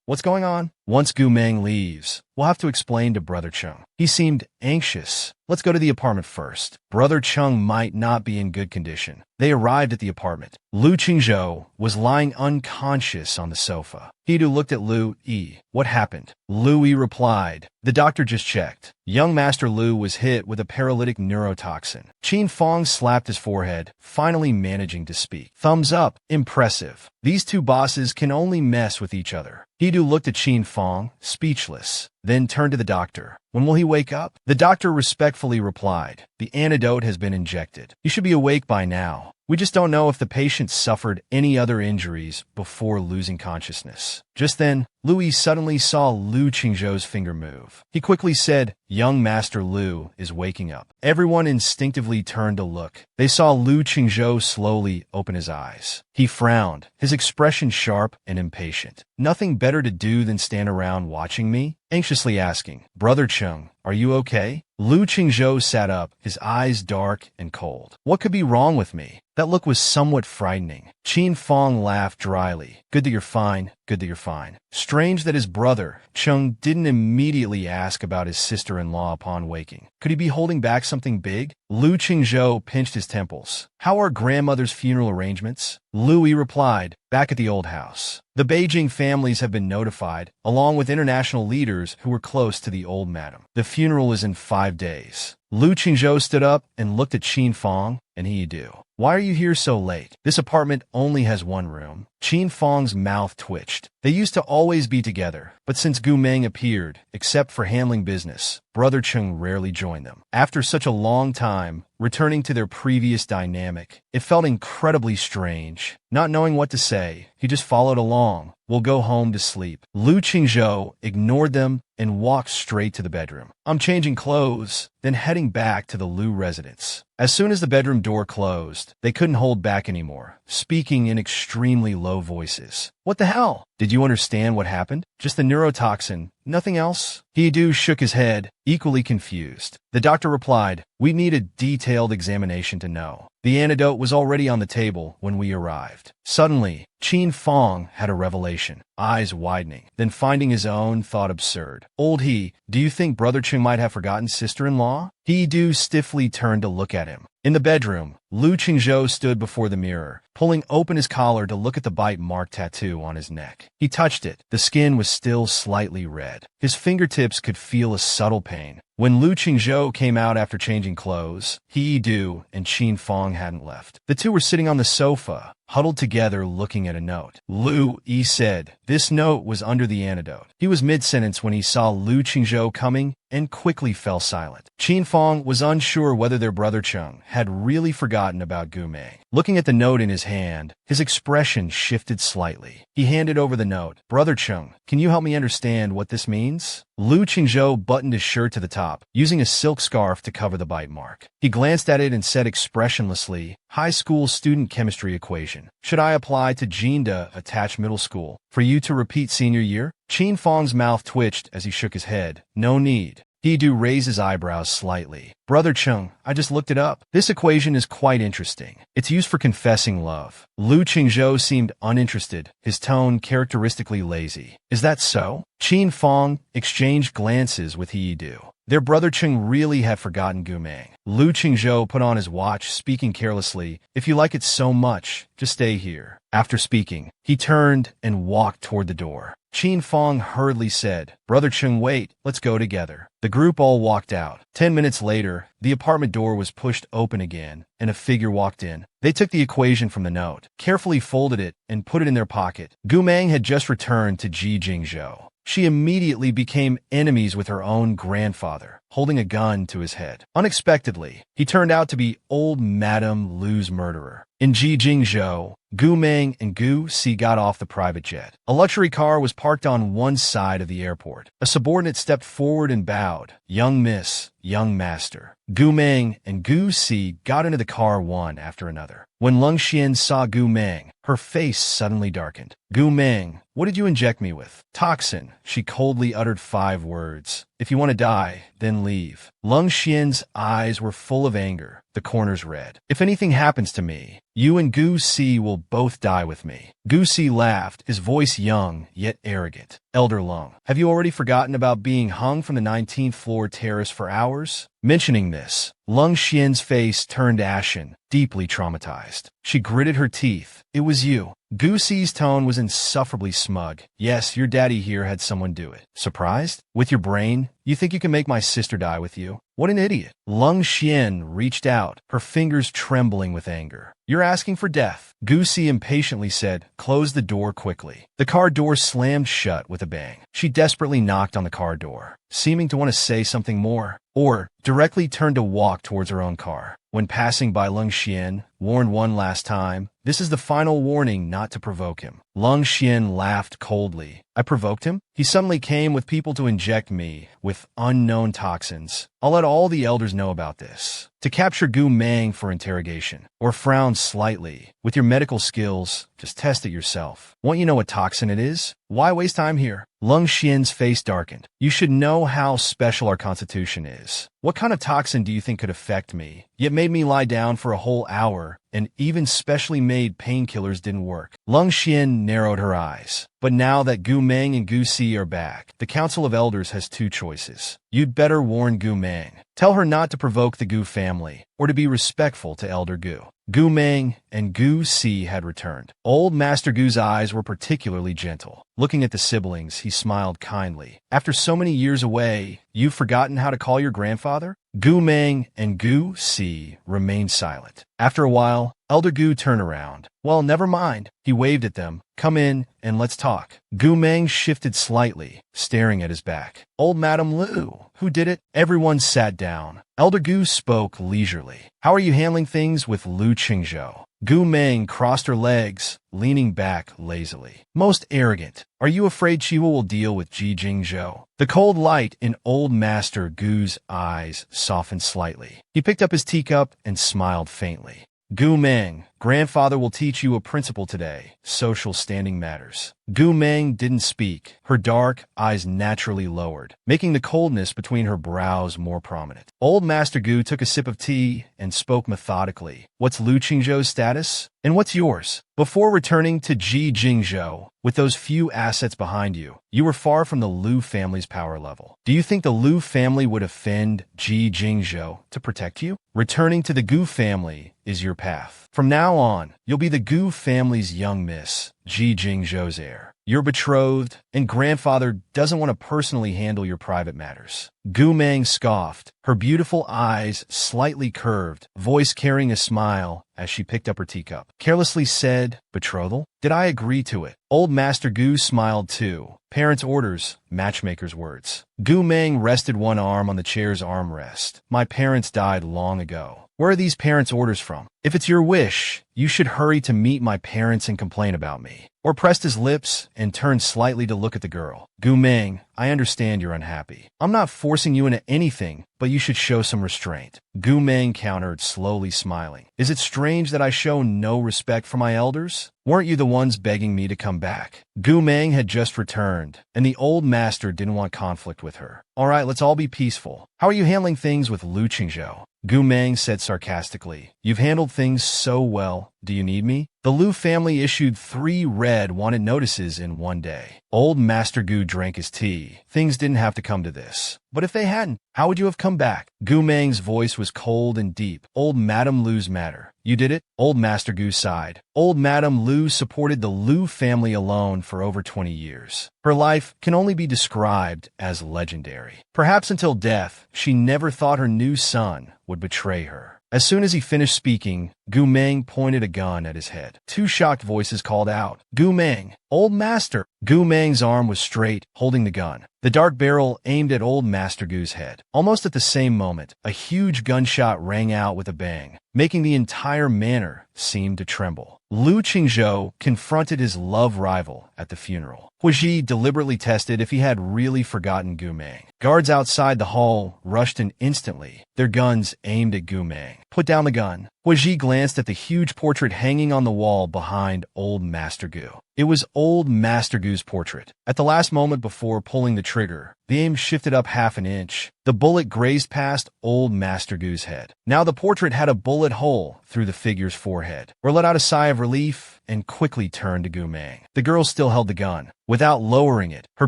What's going on? Once Gu Meng leaves, we'll have to explain to Brother Chung. He seemed anxious. Let's go to the apartment first. Brother Chung might not be in good condition. They arrived at the apartment. Lu Qingzhou was lying unconscious on the sofa. Hedu looked at Lu Yi. What happened? Lu Yi replied, the doctor just checked. Young Master Lu was hit with a paralytic neurotoxin. Qin Fong slapped his forehead, finally managing to speak. Thumbs up. Impressive. These two bosses can only mess with each other. Hedu looked at Qin Fong, speechless, then turned to the doctor. When will he wake up? The doctor respectfully replied, the antidote has been injected. He should be awake by now. We just don't know if the patient suffered any other injuries before losing consciousness. Just then, Louis suddenly saw Lu Qingzhou's finger move. He quickly said, young Master Lu is waking up. Everyone instinctively turned to look. They saw Lu Qingzhou slowly open his eyes. He frowned, his expression sharp and impatient. Nothing better to do than stand around watching me? Anxiously asking, Brother Chung, are you okay? Lu Qingzhou sat up, his eyes dark and cold. What could be wrong with me? That look was somewhat frightening. Qin Fong laughed dryly. Good that you're fine. Good that you're fine. Strange that his brother, Chung, didn't immediately ask about his sister-in-law upon waking. Could he be holding back something big? Lu Qingzhou pinched his temples. How are grandmother's funeral arrangements? Louis replied, back at the old house. The Beijing families have been notified, along with international leaders who were close to the old madam. The funeral is in 5 days. Lu Qingzhou stood up and looked at Qin Fong, and he do. Why are you here so late? This apartment only has one room. Qin Fong's mouth twitched. They used to always be together, but since Gu Meng appeared, except for handling business, Brother Chung rarely joined them. After such a long time, returning to their previous dynamic, it felt incredibly strange. Not knowing what to say, he just followed along. We'll go home to sleep. Lu Qingzhou ignored them and walked straight to the bedroom. I'm changing clothes, then heading back to the Lu residence. As soon as the bedroom door closed, they couldn't hold back anymore, speaking in extremely low voices. What the hell? Did you understand what happened? Just the neurotoxin, nothing else? Hedu shook his head, equally confused. The doctor replied, we need a detailed examination to know. The antidote was already on the table when we arrived. Suddenly, Qin Fong had a revelation, eyes widening, then finding his own thought absurd. Old He, do you think Brother Chung might have forgotten sister-in-law? He stiffly turned to look at him. In the bedroom, Lu Qingzhou stood before the mirror, pulling open his collar to look at the bite mark tattoo on his neck. He touched it. The skin was still slightly red. His fingertips could feel a subtle pain. When Lu Qingzhou came out after changing clothes, He Du and Qin Fong hadn't left. The two were sitting on the sofa, huddled together looking at a note. Lu Yi said, this note was under the antidote. He was mid-sentence when he saw Lu Qingzhou coming and quickly fell silent. Qin Fong was unsure whether their brother Chung had really forgotten about Gu Meng. Looking at the note in his hand, his expression shifted slightly. He handed over the note. Brother Chung, can you help me understand what this means? Lu Qingzhou buttoned his shirt to the top, using a silk scarf to cover the bite mark. He glanced at it and said expressionlessly, high school student chemistry equation. Should I apply to Jinda attached middle school for you to repeat senior year? Qin Fong's mouth twitched as he shook his head. No need. Hedu raised his eyebrows slightly. Brother Chung, I just looked it up. This equation is quite interesting. It's used for confessing love. Lu Qingzhou seemed uninterested, his tone characteristically lazy. Is that so? Qin Fong exchanged glances with Hedu. Their brother Chung really had forgotten Gu Meng. Lu Qingzhou put on his watch, speaking carelessly, if you like it so much, just stay here. After speaking, he turned and walked toward the door. Qin Fong hurriedly said, Brother Chung, wait, let's go together. The group all walked out. 10 minutes later, the apartment door was pushed open again, and a figure walked in. They took the equation from the note, carefully folded it, and put it in their pocket. Gu Meng had just returned to Jijinzhou. She immediately became enemies with her own grandfather, holding a gun to his head. Unexpectedly, he turned out to be old Madame Lu's murderer. In Jijinzhou, Gu Meng and Gu Si got off the private jet. A luxury car was parked on one side of the airport. A subordinate stepped forward and bowed. "Young miss, young master." Gu Meng and Gu Si got into the car one after another. When Lung Xian saw Gu Meng, her face suddenly darkened. "Gu Meng, what did you inject me with?" "Toxin." She coldly uttered 5 words. "If you want to die, then leave." Lung Xian's eyes were full of anger, the corners red. "If anything happens to me, you and Gu Si will both die with me." Gu Si laughed, his voice young yet arrogant. "Elder Lung, have you already forgotten about being hung from the 19th floor terrace for hours?" Mentioning this, Lung Xian's face turned ashen, deeply traumatized. She gritted her teeth. "It was you." Gu Si's tone was insufferably smug. "Yes, your daddy here had someone do it." "Surprised? With your brain? You think you can make my sister die with you? What an idiot." Lung Xian reached out, her fingers trembling with anger. "You're asking for death." Gu Si impatiently said, "Close the door quickly." The car door slammed shut with a bang. She desperately knocked on the car door, seeming to want to say something more, or directly turned to walk towards her own car. When passing by Lung Xian, warned one last time, "This is the final warning not to provoke him." Lung Xian laughed coldly. "I provoked him? He suddenly came with people to inject me with unknown toxins. I'll let all the elders know about this. To capture Gu Meng for interrogation." Or frowned slightly. "With your medical skills, just test it yourself. Won't you know what toxin it is? Why waste time here?" Lung Xian's face darkened. "You should know how special our constitution is. What kind of toxin do you think could affect me, yet made me lie down for a whole hour, and even specially made painkillers didn't work?" Lung Xian narrowed her eyes. "But now that Gu Meng and Gu Si are back, the Council of Elders has 2 choices. You'd better warn Gu Meng. Tell her not to provoke the Gu family, or to be respectful to Elder Gu." Gu Meng and Gu Si had returned. Old Master Gu's eyes were particularly gentle. Looking at the siblings, he smiled kindly. "After so many years away, you've forgotten how to call your grandfather?" Gu Meng and Gu Si remained silent. After a while, Elder Gu turned around. "Well, never mind." He waved at them. "Come in and let's talk." Gu Meng shifted slightly, staring at his back. "Old Madam Lu, who did it?" Everyone sat down. Elder Gu spoke leisurely. "How are you handling things with Lu Qingzhou?" Gu Meng crossed her legs, leaning back lazily. "Most arrogant. Are you afraid she will deal with Ji Jingzhou?" The cold light in Old Master Gu's eyes softened slightly. He picked up his teacup and smiled faintly. "Gu Meng, grandfather will teach you a principle today. Social standing matters." Gu Meng didn't speak. Her dark eyes naturally lowered, making the coldness between her brows more prominent. Old Master Gu took a sip of tea and spoke methodically. "What's Lu Qingzhou's status? And what's yours?" Before returning to Ji Jingzhou, with those few assets behind you, you were far from the Lu family's power level. Do you think the Lu family would offend Ji Jingzhou to protect you? Returning to the Gu family is your path. From now on, you'll be the Gu family's young miss, Ji Jingzhou's heir. Your betrothed and grandfather doesn't want to personally handle your private matters. Gu Meng scoffed, her beautiful eyes slightly curved, voice carrying a smile as she picked up her teacup. Carelessly said, "Betrothal? Did I agree to it?" Old Master Gu smiled too. Parents' orders, matchmaker's words. Gu Meng rested one arm on the chair's armrest. "My parents died long ago. Where are these parents' orders from? If it's your wish, you should hurry to meet my parents and complain about me." Or pressed his lips and turned slightly to look at the girl. "Gu Meng, I understand you're unhappy. I'm not forcing you into anything, but you should show some restraint." Gu Meng countered, slowly smiling. "Is it strange that I show no respect for my elders? Weren't you the ones begging me to come back?" Gu Meng had just returned, and the old master didn't want conflict with her. "All right, let's all be peaceful. How are you handling things with Lu Qingzhou?" Gu Meng said sarcastically. "You've handled things so well. Do you need me?" The Lu family issued 3 red wanted notices in one day. Old Master Gu drank his tea. Things didn't have to come to this. But if they hadn't, how would you have come back? Gu Meng's voice was cold and deep. "Old Madam Lu's matter. You did it?" Old Master Gu sighed. Old Madam Lu supported the Lu family alone for over 20 years. Her life can only be described as legendary. Perhaps until death, she never thought her new son would betray her. As soon as he finished speaking, Gu Meng pointed a gun at his head. 2 shocked voices called out, "Gu Meng!" Old Master! Gu Mang's arm was straight, holding the gun. The dark barrel aimed at Old Master Gu's head. Almost at the same moment, a huge gunshot rang out with a bang, making the entire manor seem to tremble. Lu Qingzhou confronted his love rival at the funeral. Huiji deliberately tested if he had really forgotten Gu Mang. Guards outside the hall rushed in instantly, their guns aimed at Gu Mang. Put down the gun. Huiji glanced at the huge portrait hanging on the wall behind Old Master Gu. It was Old Master Gu's portrait. At the last moment before pulling the trigger, the aim shifted up half an inch. The bullet grazed past Old Master Gu's head. Now the portrait had a bullet hole through the figure's forehead. Or let out a sigh of relief and quickly turned to Gu Mang. The girl still held the gun. Without lowering it, her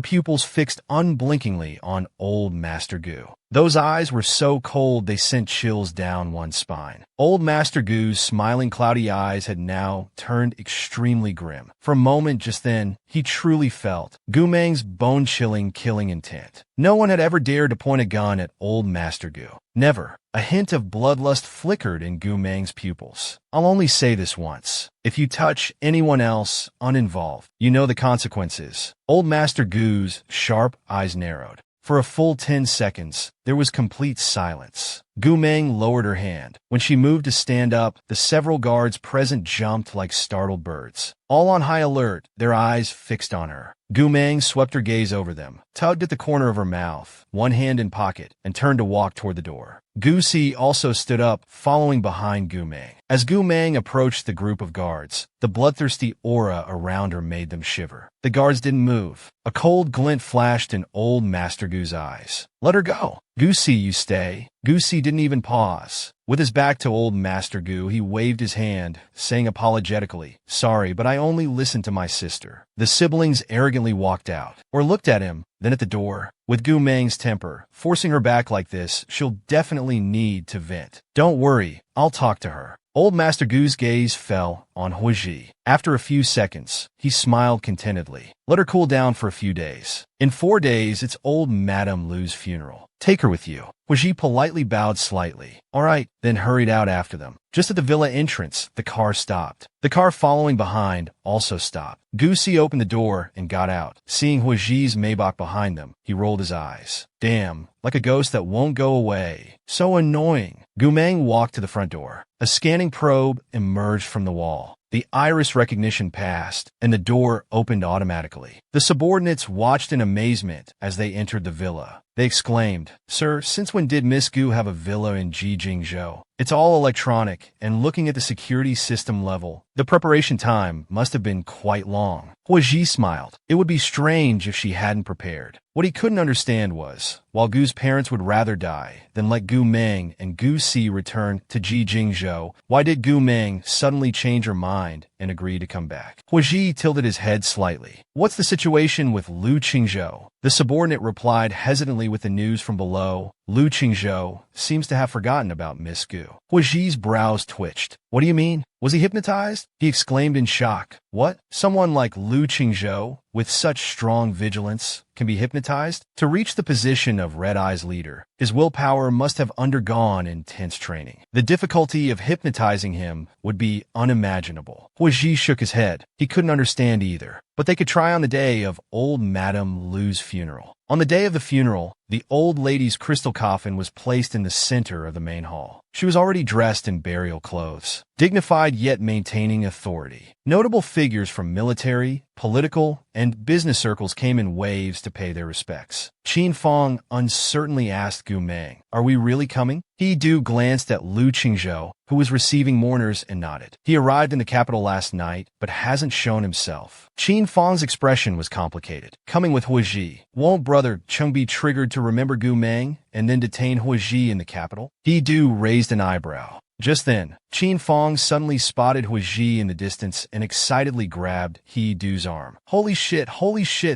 pupils fixed unblinkingly on Old Master Gu. Those eyes were so cold they sent chills down one's spine. Old Master Gu's smiling cloudy eyes had now turned extremely grim. For a moment just then, he truly felt Gu Mang's bone-chilling killing intent. No one had ever dared to point a gun at Old Master Gu. Never. A hint of bloodlust flickered in Gu Mang's pupils. I'll only say this once. If you touch anyone else uninvolved, you know the consequences. Old Master Gu's sharp eyes narrowed. For a full 10 seconds, there was complete silence. Gu Mang lowered her hand. When she moved to stand up, the several guards present jumped like startled birds. All on high alert, their eyes fixed on her. Gu Mang swept her gaze over them, tugged at the corner of her mouth, one hand in pocket, and turned to walk toward the door. Gu Si also stood up, following behind Gu Mang. As Gu Mang approached the group of guards, the bloodthirsty aura around her made them shiver. The guards didn't move. A cold glint flashed in Old Master Gu's eyes. Let her go. Gu Si, you stay. Gu Si didn't even pause. With his back to Old Master Gu, he waved his hand, saying apologetically, "Sorry, but I only listened to my sister." The siblings arrogantly walked out, or looked at him, then at the door. With Gu Mang's temper, forcing her back like this, she'll definitely need to vent. Don't worry, I'll talk to her. Old Master Gu's gaze fell on Huiji. After a few seconds, he smiled contentedly. Let her cool down for a few days. In 4 days, it's old Madame Lu's funeral. Take her with you. Huiji politely bowed slightly. All right, then hurried out after them. Just at the villa entrance, the car stopped. The car following behind also stopped. Gu Si opened the door and got out. Seeing Huiji's Maybach behind them, he rolled his eyes. Damn, like a ghost that won't go away. So annoying. Gu Mang walked to the front door. A scanning probe emerged from the wall. The iris recognition passed, and the door opened automatically. The subordinates watched in amazement as they entered the villa. They exclaimed, "Sir, since when did Miss Gu have a villa in Jijingzhou? It's all electronic, and looking at the security system level, the preparation time must have been quite long." Huiji smiled. It would be strange if she hadn't prepared. What he couldn't understand was, while Gu's parents would rather die than let Gu Mang and Gu Si return to Jijingzhou, why did Gu Mang suddenly change her mind and agree to come back? Huiji tilted his head slightly. What's the situation with Lu Qingzhou? The subordinate replied hesitantly with the news from below. Lu Qingzhou seems to have forgotten about Miss Gu. Huiji's brows twitched. What do you mean? Was he hypnotized? He exclaimed in shock. What? Someone like Lu Qingzhou, with such strong vigilance, can be hypnotized? To reach the position of Red Eye's leader, his willpower must have undergone intense training. The difficulty of hypnotizing him would be unimaginable. Huiji shook his head. He couldn't understand either. But they could try on the day of old Madame Lu's funeral. On the day of the funeral, the old lady's crystal coffin was placed in the center of the main hall. She was already dressed in burial clothes, dignified yet maintaining authority. Notable figures from military, political, and business circles came in waves to pay their respects. Qin Fong uncertainly asked Gu Mang, "Are we really coming?" He glanced at Lu Qingzhou, who was receiving mourners, and nodded. He arrived in the capital last night, but hasn't shown himself. Qin Fong's expression was complicated. Coming with Huiji, won't brother Chung be triggered to remember Gu Mang and then detain Huiji in the capital? He raised an eyebrow. Just then, Qin Fong suddenly spotted Huiji in the distance and excitedly grabbed He-Du's arm. Holy shit,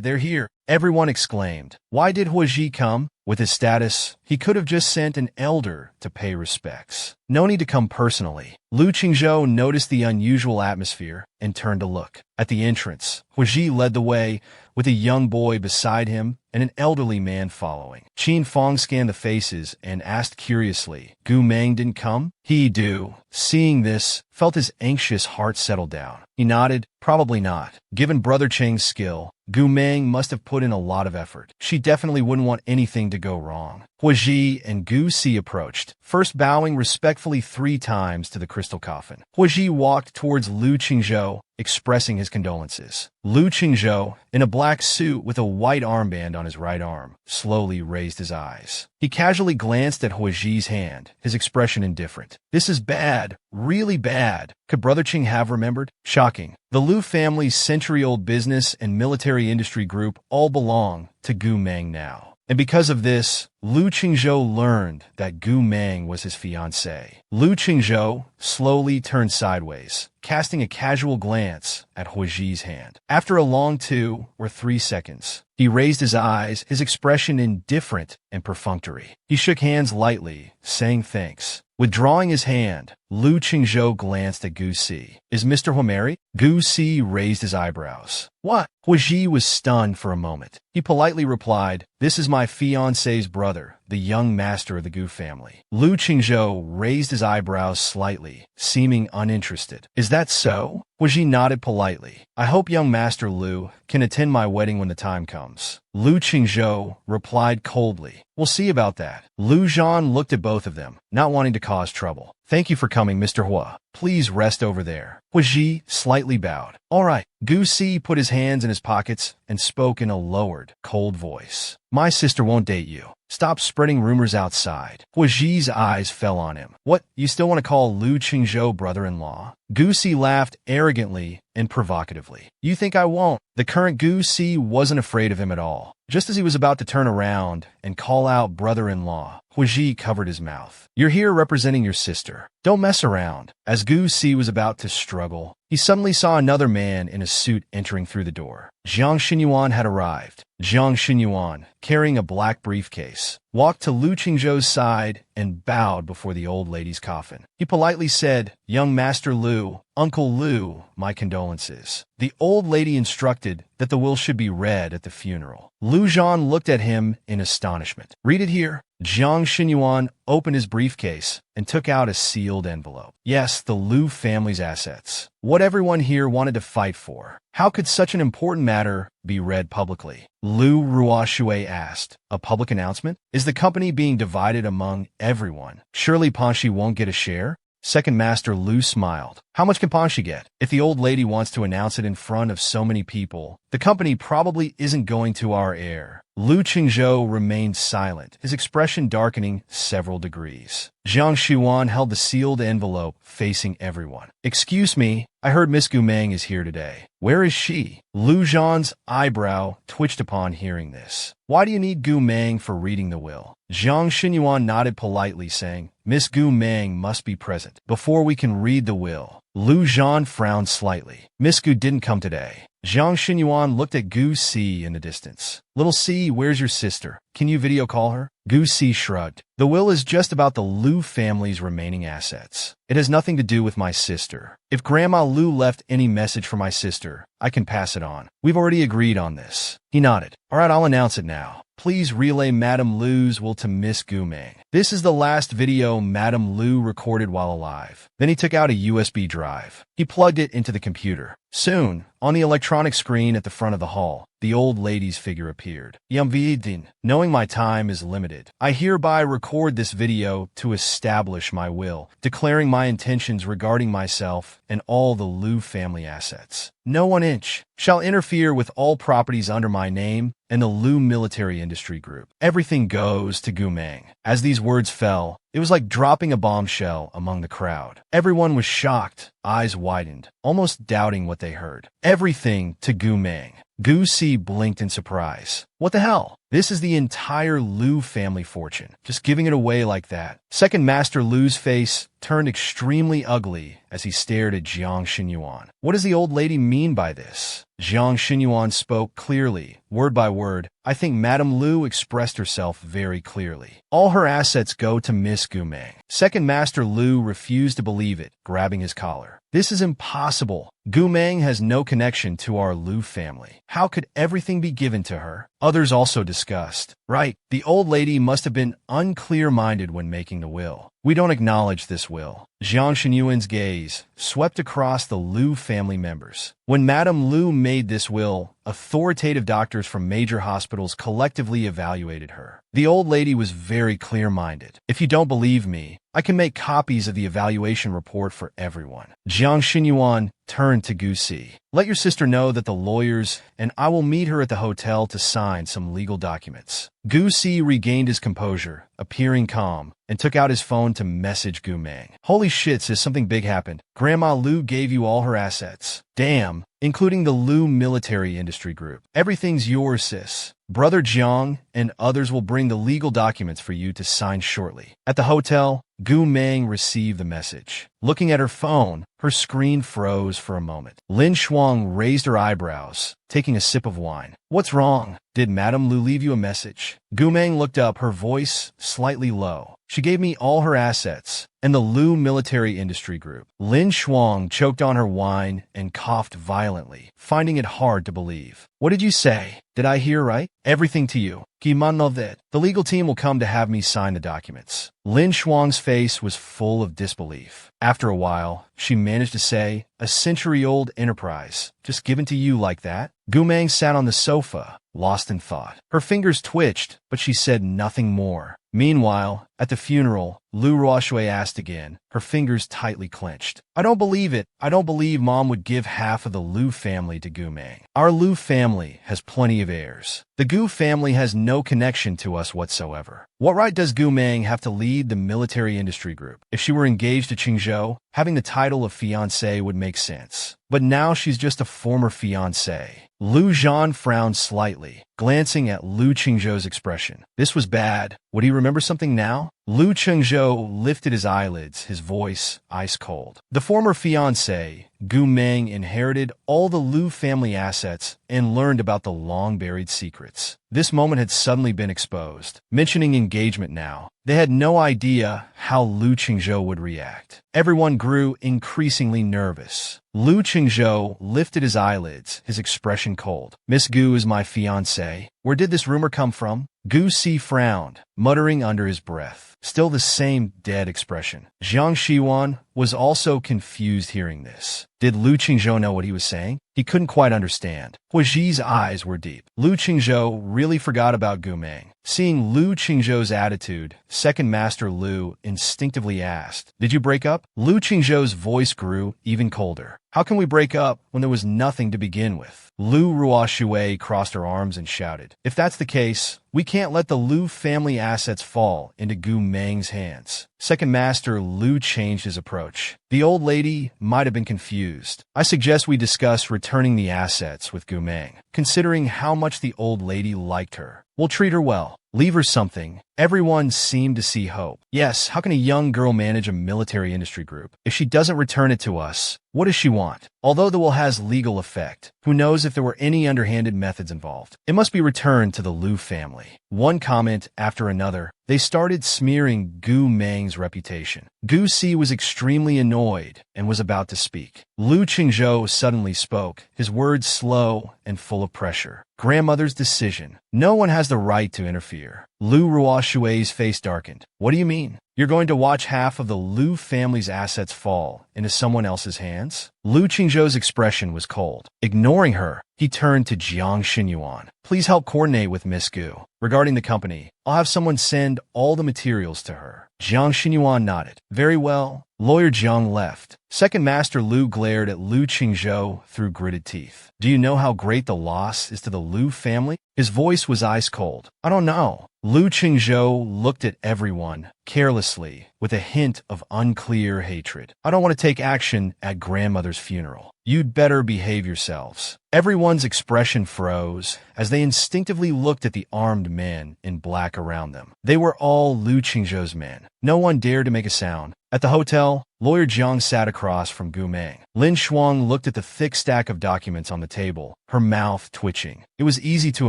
they're here!" Everyone exclaimed. Why did Huiji come? With his status, he could have just sent an elder to pay respects. No need to come personally. Lu Qingzhou noticed the unusual atmosphere and turned to look. At the entrance, Huiji led the way, with a young boy beside him and an elderly man following. Qin Fong scanned the faces and asked curiously, Gu Meng didn't come? He do. Seeing this, felt his anxious heart settle down. He nodded, probably not. Given Brother Cheng's skill, Gu Meng must have put in a lot of effort. She definitely wouldn't want anything to go wrong. Huaji and Gu Si approached, first bowing respectfully 3 times to the crystal coffin. Huaji walked towards Lu Qingzhou, expressing his condolences. Lu Qingzhou, in a black suit with a white armband on his right arm, slowly raised his eyes. He casually glanced at Huaji's hand, his expression indifferent. This is bad, really bad. Could Brother Qing have remembered? Shocking. The Lu family's century-old business and military industry group all belong to Gu Meng now. And because of this, Lu Qingzhou learned that Gu Meng was his fiancée. Lu Qingzhou slowly turned sideways, casting a casual glance at Huaji's hand. After a long 2 or 3 seconds, he raised his eyes, his expression indifferent and perfunctory. He shook hands lightly, saying thanks. Withdrawing his hand, Lu Qingzhou glanced at Gu Si. Is Mr. Hua married? Gu Si raised his eyebrows. What? Huaji was stunned for a moment. He politely replied, This is my fiancé's brother, the young master of the Gu family. Lu Qingzhou raised his eyebrows slightly, seeming uninterested. Is that so? Huaji nodded politely. I hope young Master Lu can attend my wedding when the time comes. Lu Qingzhou replied coldly. We'll see about that. Lu Zhan looked at both of them, not wanting to cause trouble. Thank you for coming, Mr. Hua. Please rest over there. Huaji slightly bowed. All right. Gu Si put his hands in his pockets and spoke in a lowered, cold voice. My sister won't date you. Stop spreading rumors outside. Huaji's eyes fell on him. What, you still want to call Lu Qingzhou brother-in-law? Gu Si laughed arrogantly and provocatively. You think I won't? The current Gu Si wasn't afraid of him at all. Just as he was about to turn around and call out brother-in-law, Huaji covered his mouth. You're here representing your sister. Don't mess around. As Gu Si was about to struggle, he suddenly saw another man in a suit entering through the door. Jiang Xinyuan had arrived. Jiang Xinyuan, carrying a black briefcase, walked to Lu Qingzhou's side and bowed before the old lady's coffin. He politely said, Young Master Lu, Uncle Lu, my condolences. The old lady instructed that the will should be read at the funeral. Lu Zhan looked at him in astonishment. Read it here. Jiang Xinyuan opened his briefcase and took out a sealed envelope. Yes, the Lu family's assets. What everyone here wanted to fight for. How could such an important matter be read publicly? Lu Ruoshui asked. A public announcement? Is the company being divided among everyone? Surely Panshi won't get a share? Second Master Lu smiled. How much can Panshi get? If the old lady wants to announce it in front of so many people, the company probably isn't going to our heir. Lu Qingzhou remained silent, his expression darkening several degrees. Jiang Xuan held the sealed envelope, facing everyone. Excuse me, I heard Miss Gu Meng is here today. Where is she? Lu Zhan's eyebrow twitched upon hearing this. Why do you need Gu Meng for reading the will? Jiang Xinyuan nodded politely, saying, Miss Gu Meng must be present before we can read the will. Lu Zhan frowned slightly. Miss Gu didn't come today. Jiang Xinyuan looked at Gu Si in the distance. Little Si, where's your sister? Can you video call her? Gu Si shrugged. The will is just about the Lu family's remaining assets. It has nothing to do with my sister. If Grandma Lu left any message for my sister, I can pass it on. We've already agreed on this. He nodded. All right, I'll announce it now. Please relay Madame Lu's will to Miss Gu Meng. This is the last video Madame Lu recorded while alive. Then he took out a USB drive. He plugged it into the computer. Soon, on the electronic screen at the front of the hall, the old lady's figure appeared. Yamvidin, knowing my time is limited, I hereby record this video to establish my will, declaring my intentions regarding myself and all the Lu family assets. No 1 inch shall interfere with all properties under my name and the Lu military industry group. Everything goes to Gu Meng. As these words fell, it was like dropping a bombshell among the crowd. Everyone was shocked, eyes widened, almost doubting what they heard. Everything to Gu Meng. Gu Si blinked in surprise. What the hell? This is the entire Liu family fortune. Just giving it away like that. Second Master Liu's face turned extremely ugly as he stared at Jiang Xinyuan. What does the old lady mean by this? Jiang Xinyuan spoke clearly, word by word. I think Madame Liu expressed herself very clearly. All her assets go to Miss Gumeng. Second Master Liu refused to believe it, grabbing his collar. This is impossible. Gumeng has no connection to our Liu family. How could everything be given to her? Others also discussed. Right, the old lady must have been unclear-minded when making the will. We don't acknowledge this will. Jiang Xinyuan's gaze swept across the Liu family members. When Madame Liu made this will, authoritative doctors from major hospitals collectively evaluated her. The old lady was very clear-minded. If you don't believe me, I can make copies of the evaluation report for everyone. Jiang Xinyuan turned to Gu Si. Let your sister know that the lawyers and I will meet her at the hotel to sign some legal documents. Gu Si regained his composure, appearing calm, and took out his phone to message Gumeng. Holy shit, sis, something big happened. Grandma Liu gave you all her assets. Damn, including the Liu Military Industry Group. Everything's yours, sis. Brother Jiang and others will bring the legal documents for you to sign shortly. At the hotel, Gumeng received the message. Looking at her phone, her screen froze for a moment. Lin Shuang raised her eyebrows, taking a sip of wine. What's wrong? Did Madame Liu leave you a message? Gumeng looked up, her voice slightly low. She gave me all her assets and the Liu Military Industry Group. Lin Shuang choked on her wine and coughed violently, finding it hard to believe. What did you say? Did I hear right? Everything to you. The legal team will come to have me sign the documents. Lin Shuang's face was full of disbelief. After a while, she managed to say, a century-old enterprise, just given to you like that? Gumeng sat on the sofa, lost in thought. Her fingers twitched, but she said nothing more. Meanwhile, at the funeral, Liu Ruoshui asked again, her fingers tightly clenched. I don't believe it. I don't believe Mom would give half of the Liu family to Gumeng. Our Liu family has plenty of heirs. The Gu family has no connection to us whatsoever. What right does Gumeng have to lead the military industry group? If she were engaged to Qingzhou, having the title of fiancé would make sense. But now she's just a former fiancé. Liu Zhan frowned slightly, glancing at Liu Qingzhou's expression. This was bad. Would he remember something now? Liu Qingzhou lifted his eyelids, his voice ice cold. The former fiancé, Gumeng, inherited all the Liu family assets and learned about the long-buried secrets. This moment had suddenly been exposed. Mentioning engagement now, they had no idea how Liu Qingzhou would react. Everyone grew increasingly nervous. Liu Qingzhou lifted his eyelids, his expression cold. Miss Gu is my fiancé. Where did this rumor come from? Gu Si frowned, muttering under his breath. Still the same dead expression. Jiang Xinyuan was also confused hearing this. Did Liu Qingzhou know what he was saying? He couldn't quite understand. Huiji's eyes were deep. Liu Qingzhou really forgot about Gumeng. Seeing Liu Qingzhou's attitude, Second Master Liu instinctively asked, Did you break up? Liu Qingzhou's voice grew even colder. How can we break up when there was nothing to begin with? Liu Ruoshui crossed her arms and shouted, If that's the case, we can't let the Liu family assets fall into Gumeng's hands. Second Master Liu changed his approach. The old lady might have been confused. I suggest we discuss returning the assets with Gumeng. Considering how much the old lady liked her, we'll treat her well. Leave her something. Everyone seemed to see hope. Yes, how can a young girl manage a military industry group? If she doesn't return it to us, what does she want? Although the will has legal effect, who knows if there were any underhanded methods involved? It must be returned to the Liu family. One comment after another, they started smearing Gumeng's reputation. Gu Si was extremely annoyed and was about to speak. Liu Qingzhou suddenly spoke, his words slow and full of pressure. Grandmother's decision. No one has the right to interfere. Liu Ruoshui's face darkened. What do you mean? You're going to watch half of the Liu family's assets fall into someone else's hands? Liu Qingzhou's expression was cold. Ignoring her, he turned to Jiang Xinyuan. Please help coordinate with Miss Gu. Regarding the company, I'll have someone send all the materials to her. Jiang Xinyuan nodded. Very well. Lawyer Jiang left. Second Master Liu glared at Liu Qingzhou through gritted teeth. Do you know how great the loss is to the Liu family? His voice was ice cold. I don't know. Liu Qingzhou looked at everyone, carelessly, with a hint of unclear hatred. I don't want to take action at grandmother's funeral. You'd better behave yourselves. Everyone's expression froze as they instinctively looked at the armed men in black around them. They were all Lu Qingzhou's men. No one dared to make a sound. At the hotel, Lawyer Jiang sat across from Gu Meng. Lin Shuang looked at the thick stack of documents on the table, her mouth twitching. It was easy to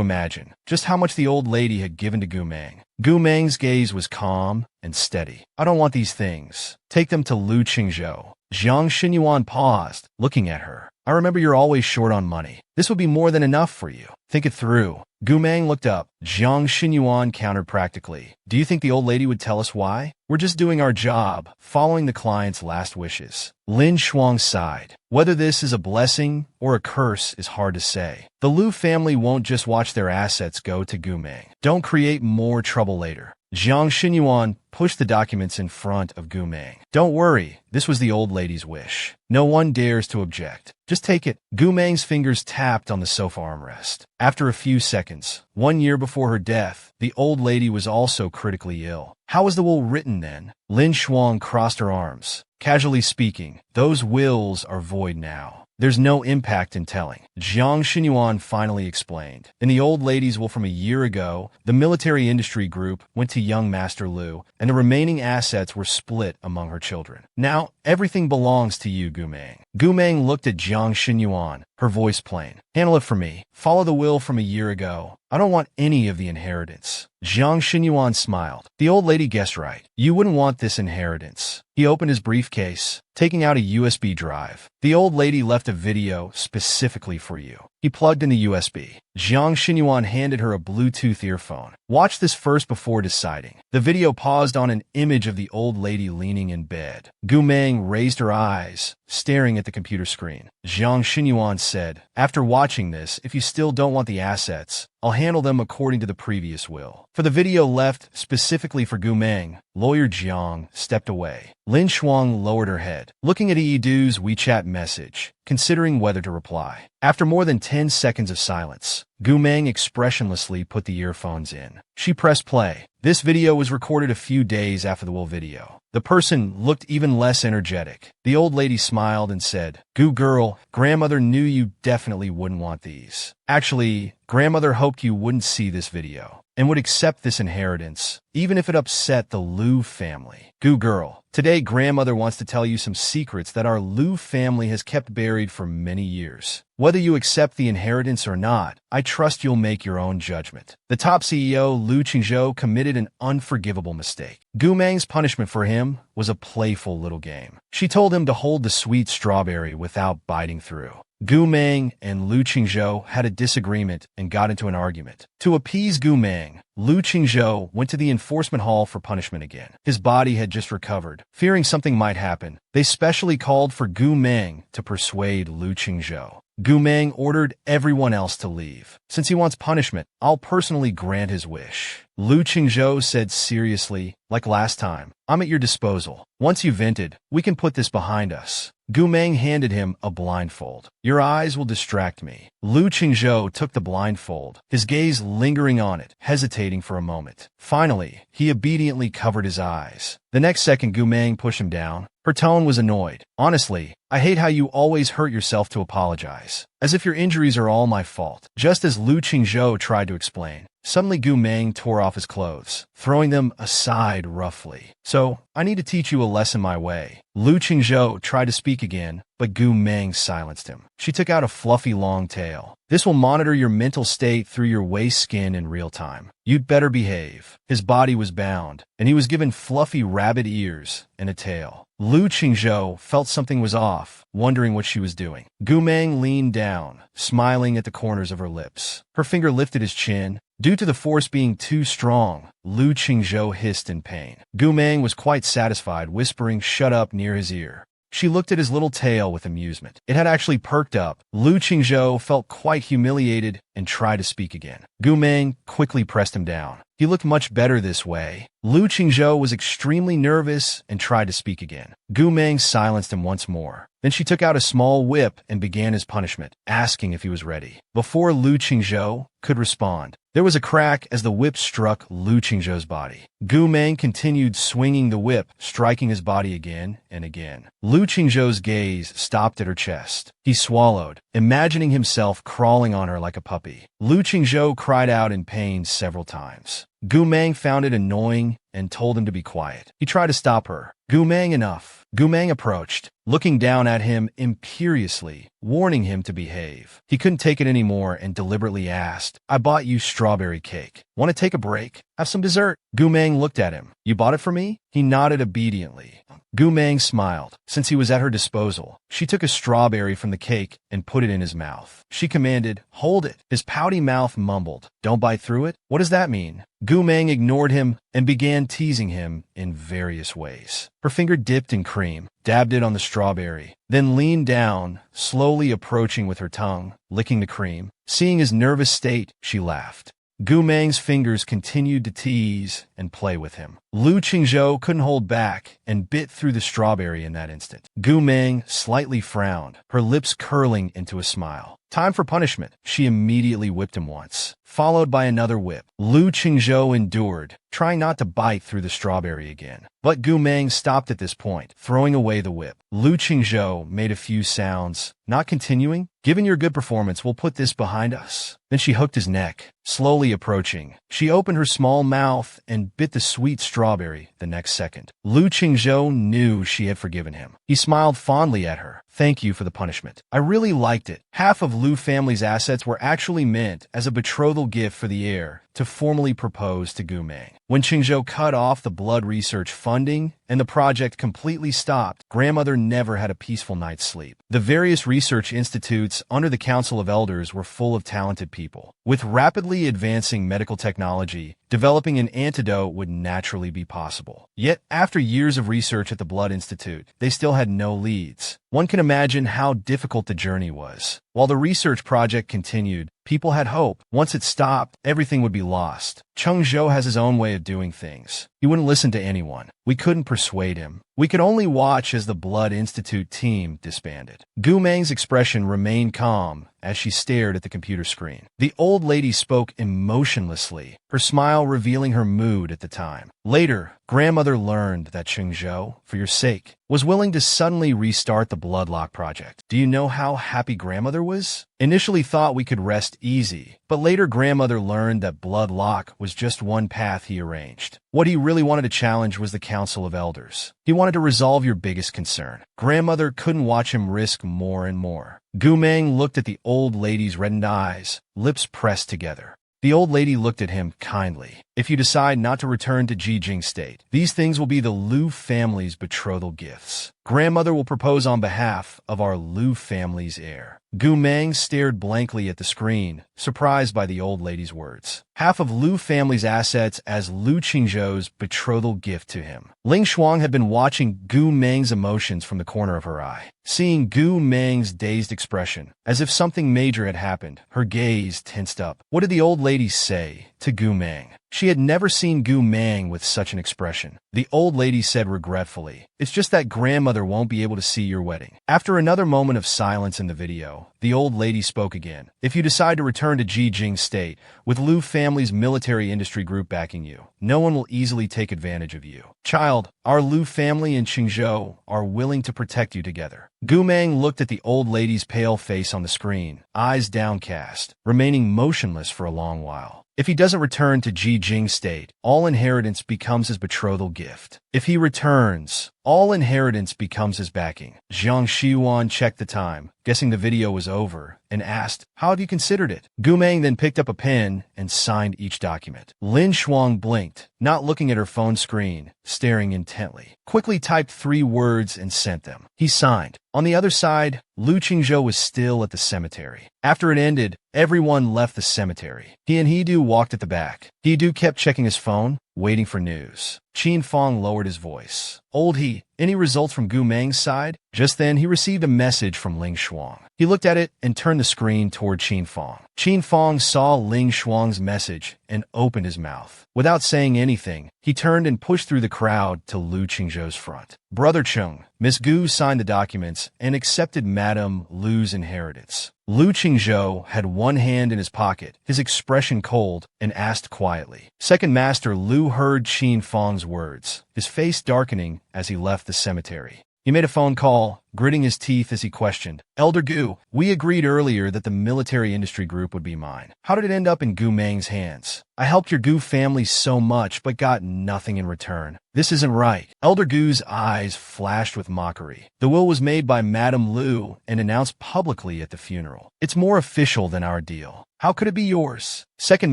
imagine just how much the old lady had given to Gu Meng. Gu Meng's gaze was calm and steady. I don't want these things. Take them to Lu Qingzhou. Jiang Xinyuan paused, looking at her. I remember you're always short on money. This will be more than enough for you. Think it through. Gu Meng looked up. Jiang Xinyuan countered practically. Do you think the old lady would tell us why? We're just doing our job, following the client's last wishes. Lin Shuang sighed. Whether this is a blessing or a curse is hard to say. The Lu family won't just watch their assets go to Gu Meng. Don't create more trouble later. Jiang Xinyuan pushed the documents in front of Gu Meng. Don't worry, this was the old lady's wish. No one dares to object. Just take it. Gu Meng's fingers tapped on the sofa armrest. After a few seconds, 1 year before her death, the old lady was also critically ill. How was the will written then? Lin Shuang crossed her arms. Casually speaking, those wills are void now. There's no impact in telling. Jiang Xinyuan finally explained. In the old lady's will from a year ago, the military industry group went to young Master Lu, and the remaining assets were split among her children. Now, everything belongs to you, Gu Meng. Gu Meng looked at Jiang Xinyuan, her voice plain. Handle it for me. Follow the will from a year ago. I don't want any of the inheritance. Jiang Xinyuan smiled. The old lady guessed right. You wouldn't want this inheritance. He opened his briefcase, taking out a USB drive. The old lady left a video specifically for you. He plugged in the USB. Jiang Xinyuan handed her a Bluetooth earphone. Watch this first before deciding. The video paused on an image of the old lady leaning in bed. Gu Meng raised her eyes, staring at the computer screen. Jiang Xinyuan said, after watching this, if you still don't want the assets, I'll handle them according to the previous will. For the video left specifically for Gu Meng, Lawyer Jiang stepped away. Lin Shuang lowered her head, looking at Yidu's WeChat message, considering whether to reply. After more than 10 seconds of silence, Gu Meng expressionlessly put the earphones in. She pressed play. This video was recorded a few days after the will video. The person looked even less energetic. The old lady smiled and said, Gu girl, grandmother knew you definitely wouldn't want these. Actually, grandmother hoped you wouldn't see this video and would accept this inheritance, even if it upset the Lu family. Gu girl, today grandmother wants to tell you some secrets that our Lu family has kept buried for many years. Whether you accept the inheritance or not, I trust you'll make your own judgment. The top CEO, Lu Qingzhou, committed an unforgivable mistake. Gu Meng's punishment for him was a playful little game. She told him to hold the sweet strawberry without biting through. Gu Meng and Lu Qingzhou had a disagreement and got into an argument. To appease Gu Meng, Lu Qingzhou went to the enforcement hall for punishment again. His body had just recovered. Fearing something might happen, they specially called for Gu Meng to persuade Lu Qingzhou. Gu Meng ordered everyone else to leave. Since he wants punishment, I'll personally grant his wish. Lu Qingzhou said seriously, like last time, I'm at your disposal. Once you've vented, we can put this behind us. Gu Meng handed him a blindfold. Your eyes will distract me. Lu Qingzhou took the blindfold, his gaze lingering on it, hesitating for a moment. Finally, he obediently covered his eyes. The next second, Gu Meng pushed him down. Her tone was annoyed. Honestly, I hate how you always hurt yourself to apologize. As if your injuries are all my fault. Just as Lu Qingzhou tried to explain, suddenly Gu Meng tore off his clothes, throwing them aside roughly. So, I need to teach you a lesson my way. Lu Qingzhou tried to speak again, but Gu Meng silenced him. She took out a fluffy long tail. This will monitor your mental state through your waist skin in real time. You'd better behave. His body was bound, and he was given fluffy rabbit ears and a tail. Lu Qingzhou felt something was off, wondering what she was doing. Gu Meng leaned down, smiling at the corners of her lips. Her finger lifted his chin. Due to the force being too strong, Lu Qingzhou hissed in pain. Gu Meng was quite satisfied, whispering "shut up" near his ear. She looked at his little tail with amusement. It had actually perked up. Lu Qingzhou felt quite humiliated and tried to speak again. Gu Meng quickly pressed him down. He looked much better this way. Lu Qingzhou was extremely nervous and tried to speak again. Gu Meng silenced him once more. Then she took out a small whip and began his punishment, asking if he was ready. Before Lu Qingzhou could respond, There was a crack as the whip struck Lu Qingzhou's body. Gu Meng continued swinging the whip, striking his body again and again. Lu Qingzhou's gaze stopped at her chest. He swallowed, imagining himself crawling on her like a puppy. Lu Qingzhou cried out in pain several times. Gu Meng found it annoying and told him to be quiet. He tried to stop her. Gu Meng, enough. Gu Meng approached, looking down at him imperiously, warning him to behave. He couldn't take it anymore and deliberately asked, I bought you strawberry cake. Want to take a break? Have some dessert? Gu Meng looked at him. You bought it for me? He nodded obediently. Gu Meng smiled. Since he was at her disposal, she took a strawberry from the cake and put it in his mouth. She commanded, hold it. His pouty mouth mumbled, don't bite through it? What does that mean? Gu Meng ignored him and began teasing him in various ways. Her finger dipped in cream, dabbed it on the strawberry, then leaned down, slowly approaching with her tongue, licking the cream. Seeing his nervous state, she laughed. Gu Meng's fingers continued to tease and play with him. Lu Qingzhou couldn't hold back and bit through the strawberry in that instant. Gu Meng slightly frowned, her lips curling into a smile. Time for punishment. She immediately whipped him once, followed by another whip. Lu Qingzhou endured, trying not to bite through the strawberry again. But Gu Meng stopped at this point, throwing away the whip. Lu Qingzhou made a few sounds, not continuing. Given your good performance, we'll put this behind us. Then she hooked his neck, slowly approaching. She opened her small mouth and bit the sweet strawberry the next second. Lu Qingzhou knew she had forgiven him. He smiled fondly at her. Thank you for the punishment. I really liked it. Half of Lu family's assets were actually meant as a betrothal gift for the heir to formally propose to Gu Meng. When Qingzhou cut off the blood research funding and the project completely stopped, grandmother never had a peaceful night's sleep. The various research institutes under the Council of Elders were full of talented people. With rapidly advancing medical technology, developing an antidote would naturally be possible. Yet, after years of research at the Blood Institute, they still had no leads. One can imagine how difficult the journey was. While the research project continued, people had hope. Once it stopped, everything would be lost. Cheng Zhou has his own way of doing things. He wouldn't listen to anyone. We couldn't persuade him. We could only watch as the Blood Institute team disbanded. Gu Meng's expression remained calm as she stared at the computer screen. The old lady spoke emotionlessly, her smile revealing her mood at the time. Later, grandmother learned that Cheng Zhou, for your sake, was willing to suddenly restart the Bloodlock project. Do you know how happy grandmother was? Initially thought we could rest easy, but later grandmother learned that Bloodlock was just one path he arranged. What he really wanted to challenge was the Council of Elders. He wanted to resolve your biggest concern. Grandmother couldn't watch him risk more and more. Gu Meng looked at the old lady's reddened eyes, lips pressed together. The old lady looked at him kindly. If you decide not to return to Jijing State, these things will be the Lu family's betrothal gifts. Grandmother will propose on behalf of our Lu family's heir. Gu Meng stared blankly at the screen, surprised by the old lady's words. Half of Lu family's assets as Lu Qingzhou's betrothal gift to him. Ling Shuang had been watching Gu Meng's emotions from the corner of her eye. Seeing Gu Meng's dazed expression, as if something major had happened, her gaze tensed up. What did the old lady say to Gu Meng? She had never seen Gu Meng with such an expression. The old lady said regretfully, "It's just that grandmother won't be able to see your wedding." After another moment of silence in the video, the old lady spoke again. "If you decide to return to Jijing State, with Lu family's military industry group backing you, no one will easily take advantage of you. Child, our Lu family and Qingzhou are willing to protect you together." Gu Meng looked at the old lady's pale face on the screen, eyes downcast, remaining motionless for a long while. If he doesn't return to Jijing State, all inheritance becomes his betrothal gift. If he returns, all inheritance becomes his backing. Zhang Xiwan checked the time, guessing the video was over, and asked, "How have you considered it?" Gu Meng then picked up a pen and signed each document. Lin Shuang blinked, not looking at her phone screen, staring intently. Quickly typed 3 words and sent them. He signed. On the other side, Lu Qingzhou was still at the cemetery. After it ended, everyone left the cemetery. He and Hedu walked at the back. Hedu kept checking his phone, waiting for news. Qin Fong lowered his voice. Old he, any results from Gu Meng's side? Just then, he received a message from Ling Shuang. He looked at it and turned the screen toward Qin Fong. Qin Fong saw Ling Shuang's message and opened his mouth. Without saying anything, he turned and pushed through the crowd to Lu Qingzhou's front. Brother Chung, Miss Gu signed the documents and accepted Madame Lu's inheritance. Lu Qingzhou had one hand in his pocket, his expression cold, and asked quietly. Second Master Lu heard Qin Fong's words, his face darkening as he left the cemetery. He made a phone call, gritting his teeth as he questioned, Elder Gu, we agreed earlier that the military industry group would be mine. How did it end up in Gu Meng's hands? I helped your Gu family so much, but got nothing in return. This isn't right. Elder Gu's eyes flashed with mockery. The will was made by Madame Lu and announced publicly at the funeral. It's more official than our deal. How could it be yours? Second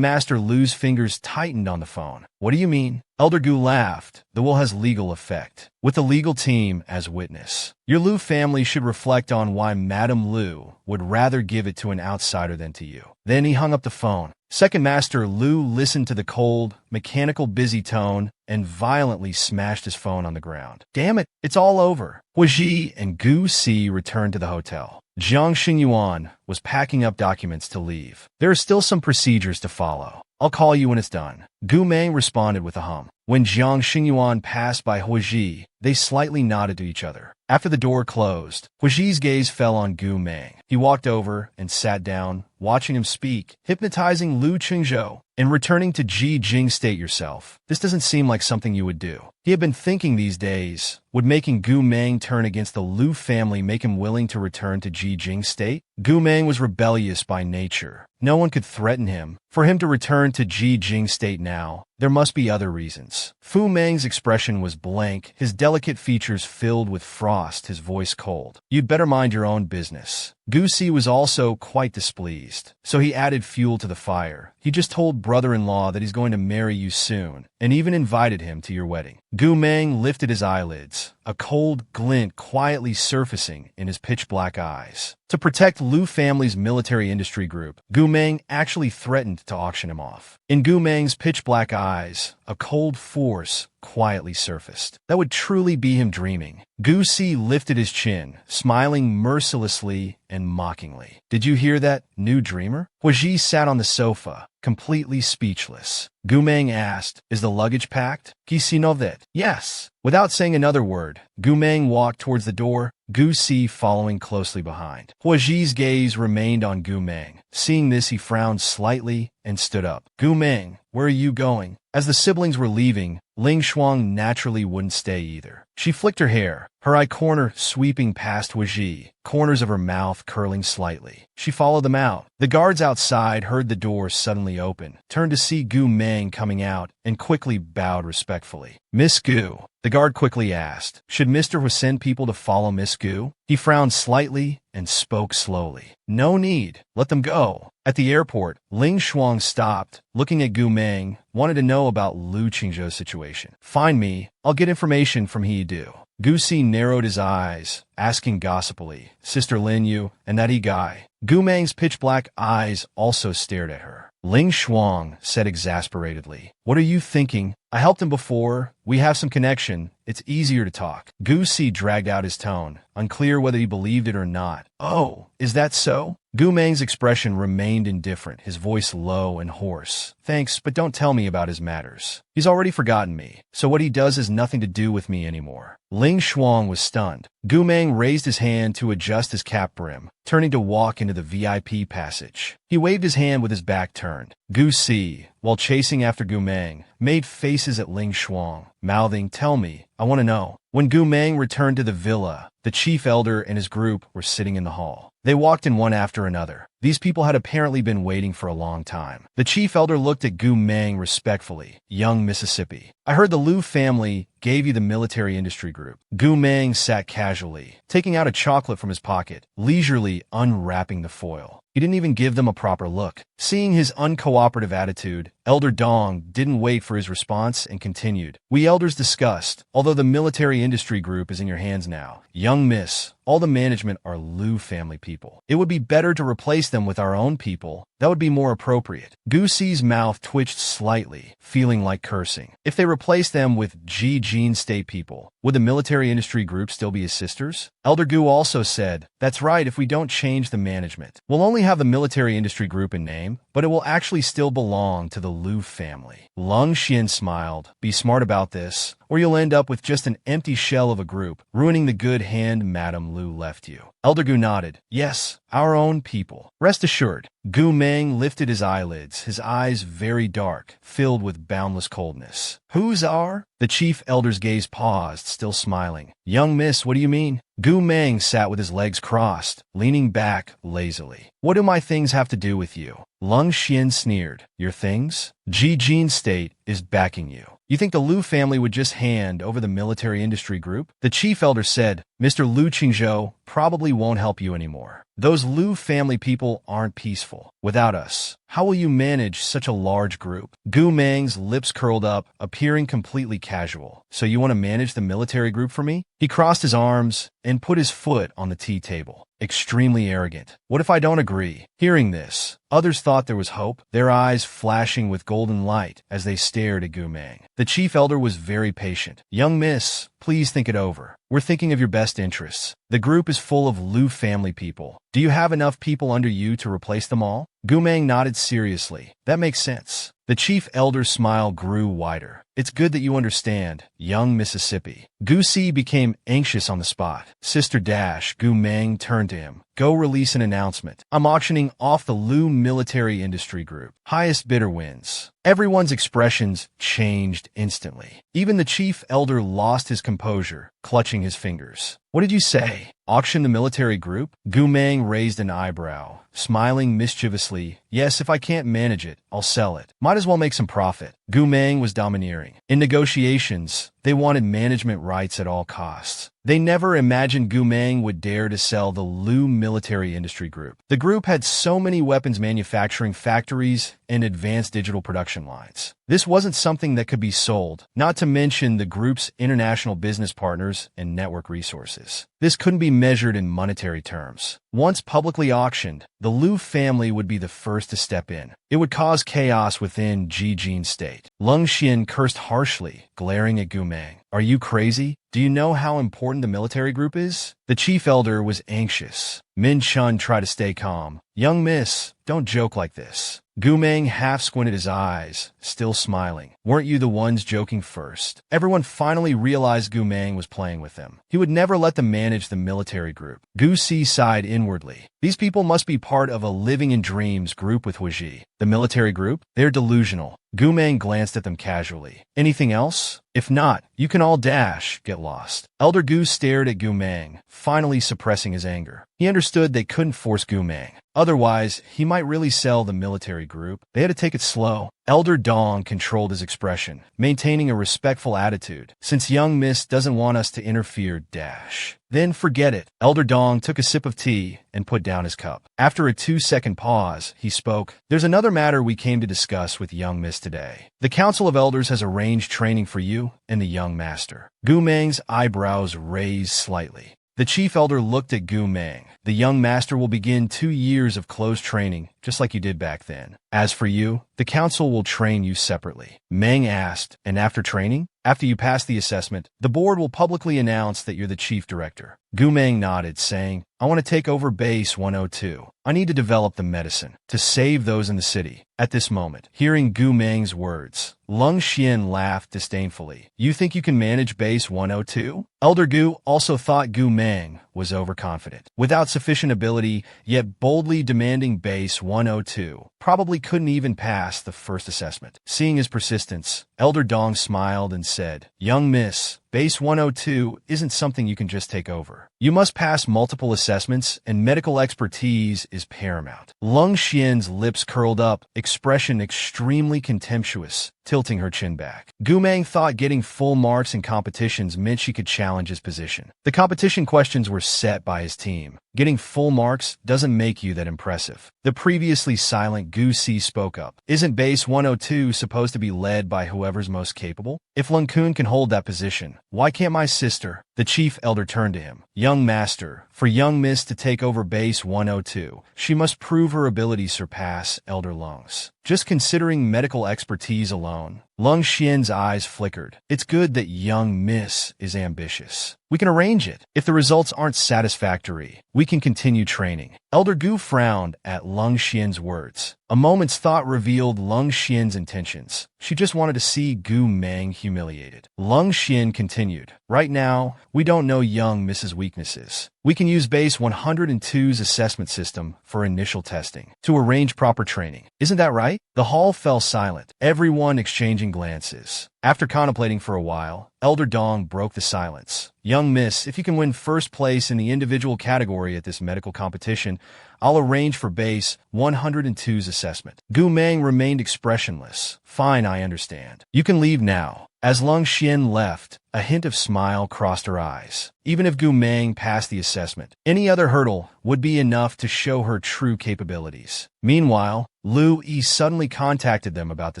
Master Lu's fingers tightened on the phone. What do you mean? Elder Gu laughed. The will has legal effect, with the legal team as witness. Your Lu family should reflect on why Madame Lu would rather give it to an outsider than to you. Then he hung up the phone. Second Master Lu listened to the cold, mechanical busy tone and violently smashed his phone on the ground. Damn it, it's all over. Hua Ji and Gu Si returned to the hotel. Jiang Xingyuan was packing up documents to leave. There are still some procedures to follow. I'll call you when it's done. Gu Meng responded with a hum. When Jiang Xingyuan passed by Hua Ji, they slightly nodded to each other. After the door closed, Hua Ji's gaze fell on Gu Meng. He walked over and sat down, watching him speak, hypnotizing Lu Qingzhou. And returning to Ji Jing State yourself. This doesn't seem like something you would do. He had been thinking these days, would making Gu Meng turn against the Lu family make him willing to return to Ji Jing State? Gu Meng was rebellious by nature. No one could threaten him. For him to return to Ji Jing State now, there must be other reasons. Fu Meng's expression was blank, his delicate features filled with frost, his voice cold. You'd better mind your own business. Gu Si was also quite displeased, so he added fuel to the fire. He just told brother-in-law that he's going to marry you soon, and even invited him to your wedding. Gu Meng lifted his eyelids, a cold glint quietly surfacing in his pitch-black eyes. To protect Lu family's military industry group, Gu Meng actually threatened to auction him off. In Gu Meng's pitch-black eyes, a cold force quietly surfaced. That would truly be him dreaming. Gu Si lifted his chin, smiling mercilessly and mockingly. Did you hear that, new dreamer? Hua Ji sat on the sofa, completely speechless. Gu Meng asked, is the luggage packed? Qui si know that? Yes. Without saying another word, Gu Meng walked towards the door, Gu Si following closely behind. Hua Ji's gaze remained on Gu Meng. Seeing this, he frowned slightly and stood up. Gu Meng, where are you going? As the siblings were leaving, Ling Shuang naturally wouldn't stay either. She flicked her hair, her eye corner sweeping past Hua Ji, corners of her mouth curling slightly. She followed them out. The guards outside heard the door suddenly open, turned to see Gu Meng coming out, and quickly bowed respectfully. Miss Gu, the guard quickly asked, should Mr. Hua send people to follow Miss Gu? He frowned slightly and spoke slowly. No need. Let them go. At the airport, Ling Shuang stopped, looking at Gu Meng, wanted to know about Lu Qingzhou's situation. Find me. I'll get information from he do. Gu Si narrowed his eyes, asking gossipily, Sister Lin Yu, and that he guy. Gu Meng's pitch-black eyes also stared at her. Ling Shuang said exasperatedly, what are you thinking? I helped him before. We have some connection. It's easier to talk. Gu Si dragged out his tone, unclear whether he believed it or not. Oh, is that so? Gu Meng's expression remained indifferent, his voice low and hoarse. Thanks, but don't tell me about his matters. He's already forgotten me, so what he does has nothing to do with me anymore. Ling Shuang was stunned. Gu Meng raised his hand to adjust his cap brim, turning to walk into the VIP passage. He waved his hand with his back turned. Gu Si, while chasing after Gu Meng, made faces at Ling Shuang, mouthing, tell me, I want to know. When Gu Meng returned to the villa, the chief elder and his group were sitting in the hall. They walked in one after another. These people had apparently been waiting for a long time. The chief elder looked at Gu Meng respectfully. Young Mississippi. I heard the Lu family gave you the military industry group. Gu Meng sat casually, taking out a chocolate from his pocket, leisurely unwrapping the foil. He didn't even give them a proper look. Seeing his uncooperative attitude, Elder Dong didn't wait for his response and continued. We elders discussed, although the military industry group is in your hands now. Young miss, all the management are Liu family people. It would be better to replace them with our own people. That would be more appropriate. Gu Si's mouth twitched slightly, feeling like cursing. If they replaced them with Jin state people, would the military industry group still be his sisters? Elder Gu also said, that's right, if we don't change the management. We'll only have the military industry group in name, but it will actually still belong to the Liu family. Lung Xian smiled. Be smart about this, or you'll end up with just an empty shell of a group, ruining the good hand Madame Liu left you. Elder Gu nodded. Yes, our own people. Rest assured. Gu Meng lifted his eyelids, his eyes very dark, filled with boundless coldness. Whose are? The chief elder's gaze paused, still smiling. Young miss, what do you mean? Gu Meng sat with his legs crossed, leaning back lazily. What do my things have to do with you? Lung Xian sneered. Your things? Jin state is backing you. You think the Liu family would just hand over the military industry group? The chief elder said, Mr. Liu Qingzhou probably won't help you anymore. Those Liu family people aren't peaceful. Without us, how will you manage such a large group? Gu Meng's lips curled up, appearing completely casual. So you want to manage the military group for me? He crossed his arms and put his foot on the tea table. Extremely arrogant. What if I don't agree? Hearing this, others thought there was hope, their eyes flashing with golden light as they stared at Gu Meng. The chief elder was very patient. Young miss, please think it over. We're thinking of your best interests. The group is full of Liu family people. Do you have enough people under you to replace them all? Gu Meng nodded seriously. That makes sense. The chief elder's smile grew wider. It's good that you understand, young Mississippi. Gu Si became anxious on the spot. Sister Dash, Gu Meng turned to him. Go release an announcement. I'm auctioning off the Liu military industry group. Highest bidder wins. Everyone's expressions changed instantly. Even the chief elder lost his composure, clutching his fingers. What did you say? Auction the military group? Gu Meng raised an eyebrow, smiling mischievously. Yes, if I can't manage it, I'll sell it. Might as well make some profit. Gu Meng was domineering. In negotiations, they wanted management rights at all costs. They never imagined Gu Meng would dare to sell the Liu military industry group. The group had so many weapons manufacturing factories and advanced digital production lines. This wasn't something that could be sold, not to mention the group's international business partners and network resources. This couldn't be measured in monetary terms. Once publicly auctioned, the Liu family would be the first to step in. It would cause chaos within Jin state. Lung Xian cursed harshly, glaring at Gu Meng. Are you crazy? Do you know how important the military group is? The chief elder was anxious. Min Chun tried to stay calm. Young miss, don't joke like this. Gu Meng half squinted his eyes, still smiling. Weren't you the ones joking first? Everyone finally realized Gu Meng was playing with them. He would never let them manage the military group. Gu Si sighed inwardly. These people must be part of a living in dreams group with Huiji. The military group? They're delusional. Gu Meng glanced at them casually. Anything else? If not, you can all dash, get lost. Elder Gu stared at Gu Meng, finally suppressing his anger. He understood they couldn't force Gu Meng. Otherwise, he might really sell the military group. They had to take it slow. Elder Dong controlled his expression, maintaining a respectful attitude. Since young miss doesn't want us to interfere, dash. Then forget it. Elder Dong took a sip of tea and put down his cup. After a 2-second pause, he spoke. There's another matter we came to discuss with young miss today. The Council of Elders has arranged training for you and the young master. Gu Meng's eyebrows raised slightly. The chief elder looked at Gu Meng. The young master will begin 2 years of closed training, just like you did back then. As for you, the council will train you separately. Meng asked, and after training? After you pass the assessment, the board will publicly announce that you're the chief director. Gu Meng nodded, saying, I want to take over base 102. I need to develop the medicine to save those in the city. At this moment, hearing Gu Meng's words, Lung Xian laughed disdainfully. You think you can manage base 102? Elder Gu also thought Gu Meng was overconfident. Without sufficient ability, yet boldly demanding base 102, probably couldn't even pass the first assessment. Seeing his persistence, Elder Dong smiled and said, Young miss, base 102 isn't something you can just take over. You must pass multiple assessments, and medical expertise is paramount. Lung Xian's lips curled up, expression extremely contemptuous, tilting her chin back. Gu Meng thought getting full marks in competitions meant she could challenge his position. The competition questions were set by his team. Getting full marks doesn't make you that impressive. The previously silent Gu Si spoke up. Isn't base 102 supposed to be led by whoever's most capable? If Lung Kun can hold that position, why can't my sister? The chief elder turned to him. Young master, for young miss to take over base 102, she must prove her abilities surpass Elder Lung's. Just considering medical expertise alone, Lung Xian's eyes flickered. It's good that young miss is ambitious. We can arrange it. If the results aren't satisfactory, we can continue training. Elder Gu frowned at Lung Xian's words. A moment's thought revealed Lung Xian's intentions. She just wanted to see Gu Meng humiliated. Lung Xian continued. Right now, we don't know young Mrs. weaknesses. We can use base 102's assessment system for initial testing to arrange proper training. Isn't that right? The hall fell silent, everyone exchanging glances. After contemplating for a while, Elder Dong broke the silence. Young miss, if you can win first place in the individual category at this medical competition, I'll arrange for base 102's assessment. Gu Meng remained expressionless. Fine, I understand. You can leave now. As Lung Xian left, a hint of smile crossed her eyes. Even if Gu Meng passed the assessment, any other hurdle would be enough to show her true capabilities. Meanwhile, Lu Yi suddenly contacted them about the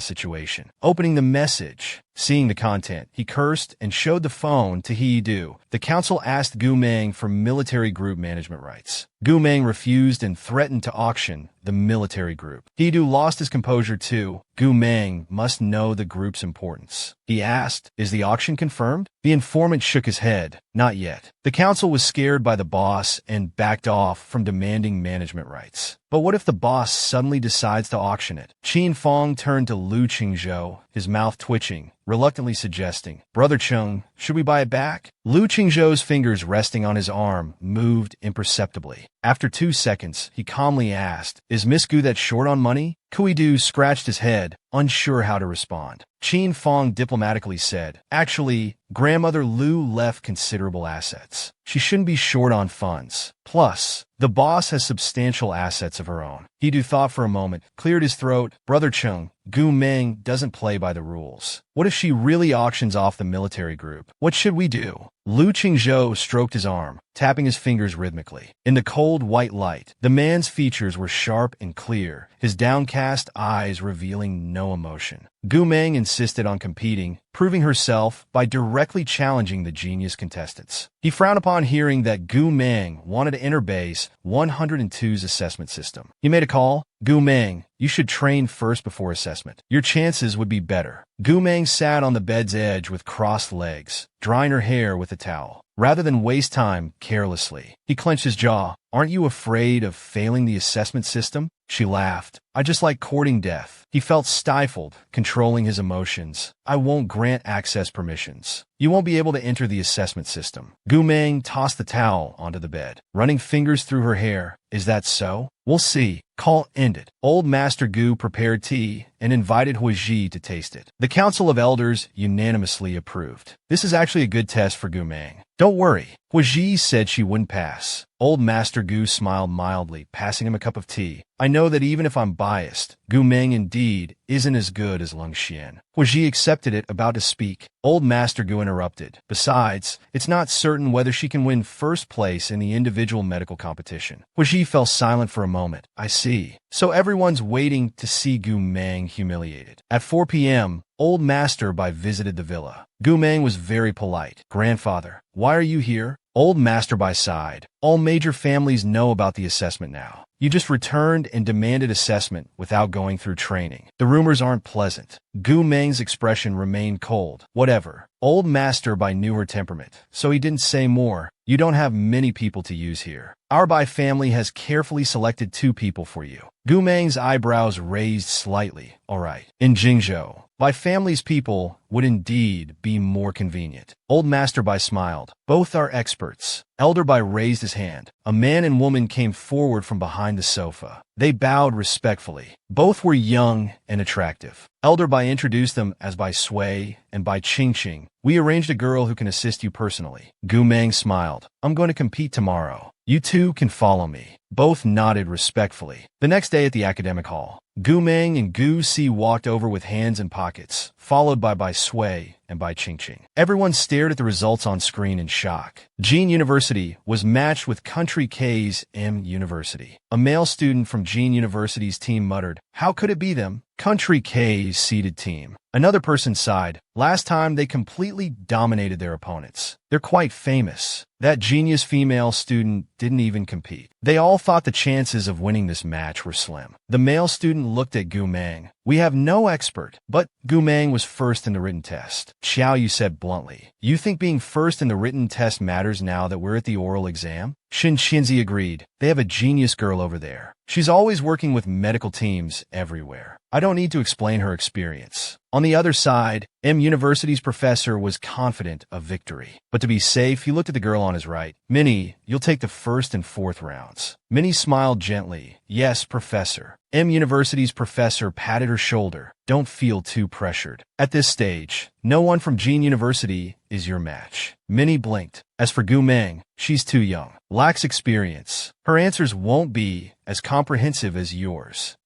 situation. Opening the message, seeing the content, he cursed and showed the phone to He Du. The council asked Gu Meng for military group management rights. Gu Meng refused and threatened to auction the military group. He Du lost his composure too. Gu Meng must know the group's importance. He asked, "Is the auction confirmed?" The informant shook his head. Not yet. The council was scared by the boss and backed off from demanding management rights. But what if the boss suddenly decides to auction it? Qin Fong turned to Lu Qingzhou, his mouth twitching, reluctantly suggesting, "Brother Chung, should we buy it back?" Lu Qingzhou's fingers resting on his arm moved imperceptibly. After 2 seconds, he calmly asked, "Is Miss Gu that short on money?" Kui-Du scratched his head, unsure how to respond. Qin Fong diplomatically said, "Actually, Grandmother Lu left considerable assets. She shouldn't be short on funds. Plus, the boss has substantial assets of her own." He-Du thought for a moment, cleared his throat. "Brother Chung, Gu Meng doesn't play by the rules. What if she really auctions off the military group? What should we do?" Lu Qingzhou stroked his arm, tapping his fingers rhythmically. In the cold white light, the man's features were sharp and clear, his downcast eyes revealing no emotion. Gu Meng insisted on competing, proving herself by directly challenging the genius contestants. He frowned upon hearing that Gu Meng wanted to enter base 102's assessment system. He made a call. "Gu Meng, you should train first before assessment. Your chances would be better." Gu Meng sat on the bed's edge with crossed legs, drying her hair with a towel. Rather than waste time carelessly, he clenched his jaw. "Aren't you afraid of failing the assessment system?" She laughed. "I just like courting death." He felt stifled, controlling his emotions. "I won't grant access permissions. You won't be able to enter the assessment system." Gu Meng tossed the towel onto the bed, running fingers through her hair. "Is that so? We'll see." Call ended. Old Master Gu prepared tea and invited Huiji to taste it. The Council of Elders unanimously approved. "This is actually a good test for Gu Meng. Don't worry." Huiji said she wouldn't pass. Old Master Gu smiled mildly, passing him a cup of tea. "I know that even if I'm biased, Gu Meng indeed isn't as good as Lung Xian." Huiji accepted it, about to speak. Old Master Gu interrupted. "Besides, it's not certain whether she can win first place in the individual medical competition." Huiji fell silent for a moment. "I see. So everyone's waiting to see Gu Meng humiliated." At 4 p.m., Old Master Bai visited the villa. Gu Meng was very polite. "Grandfather, why are you here?" Old Master Bai sighed. "All major families know about the assessment now. You just returned and demanded assessment without going through training. The rumors aren't pleasant." Gu Meng's expression remained cold. "Whatever." Old Master Bai knew her temperament, so he didn't say more. "You don't have many people to use here. Our Bai family has carefully selected 2 people for you." Gu Meng's eyebrows raised slightly. "All right. In Jingzhou, Bai family's people would indeed be more convenient." Old Master Bai smiled. "Both are experts." Elder Bai raised his hand. A man and woman came forward from behind the sofa. They bowed respectfully. Both were young and attractive. Elder Bai introduced them as Bai Sui and Bai Qingqing. "We arranged a girl who can assist you personally." Gu Meng smiled. "I'm going to compete tomorrow. You two can follow me." Both nodded respectfully. The next day at the academic hall, Gu Meng and Gu Si walked over with hands in pockets, followed by Sui and by Qingqing. Everyone stared at the results on screen in shock. Jin University was matched with Country K's M University. A male student from Jin University's team muttered, "How could it be them? Country K's seeded team." Another person sighed. Last time they completely dominated their opponents. They're quite famous. That genius female student didn't even compete. They all thought the chances of winning this match were slim. The male student looked at Gu Meng. "We have no expert." But Gu Meng was first in the written test. Xiao Yu said bluntly, "You think being first in the written test matters now that we're at the oral exam?" Shin Shinzi agreed. "They have a genius girl over there. She's always working with medical teams everywhere. I don't need to explain her experience." On the other side, M University's professor was confident of victory. But to be safe, he looked at the girl on his right. "Minnie, you'll take the first and fourth rounds." Minnie smiled gently. "Yes, professor." M University's professor patted her shoulder. "Don't feel too pressured. At this stage, no one from Jin University is your match." Minnie blinked. As for Gu Meng, she's too young, lacks experience. Her answers won't be as comprehensive as yours.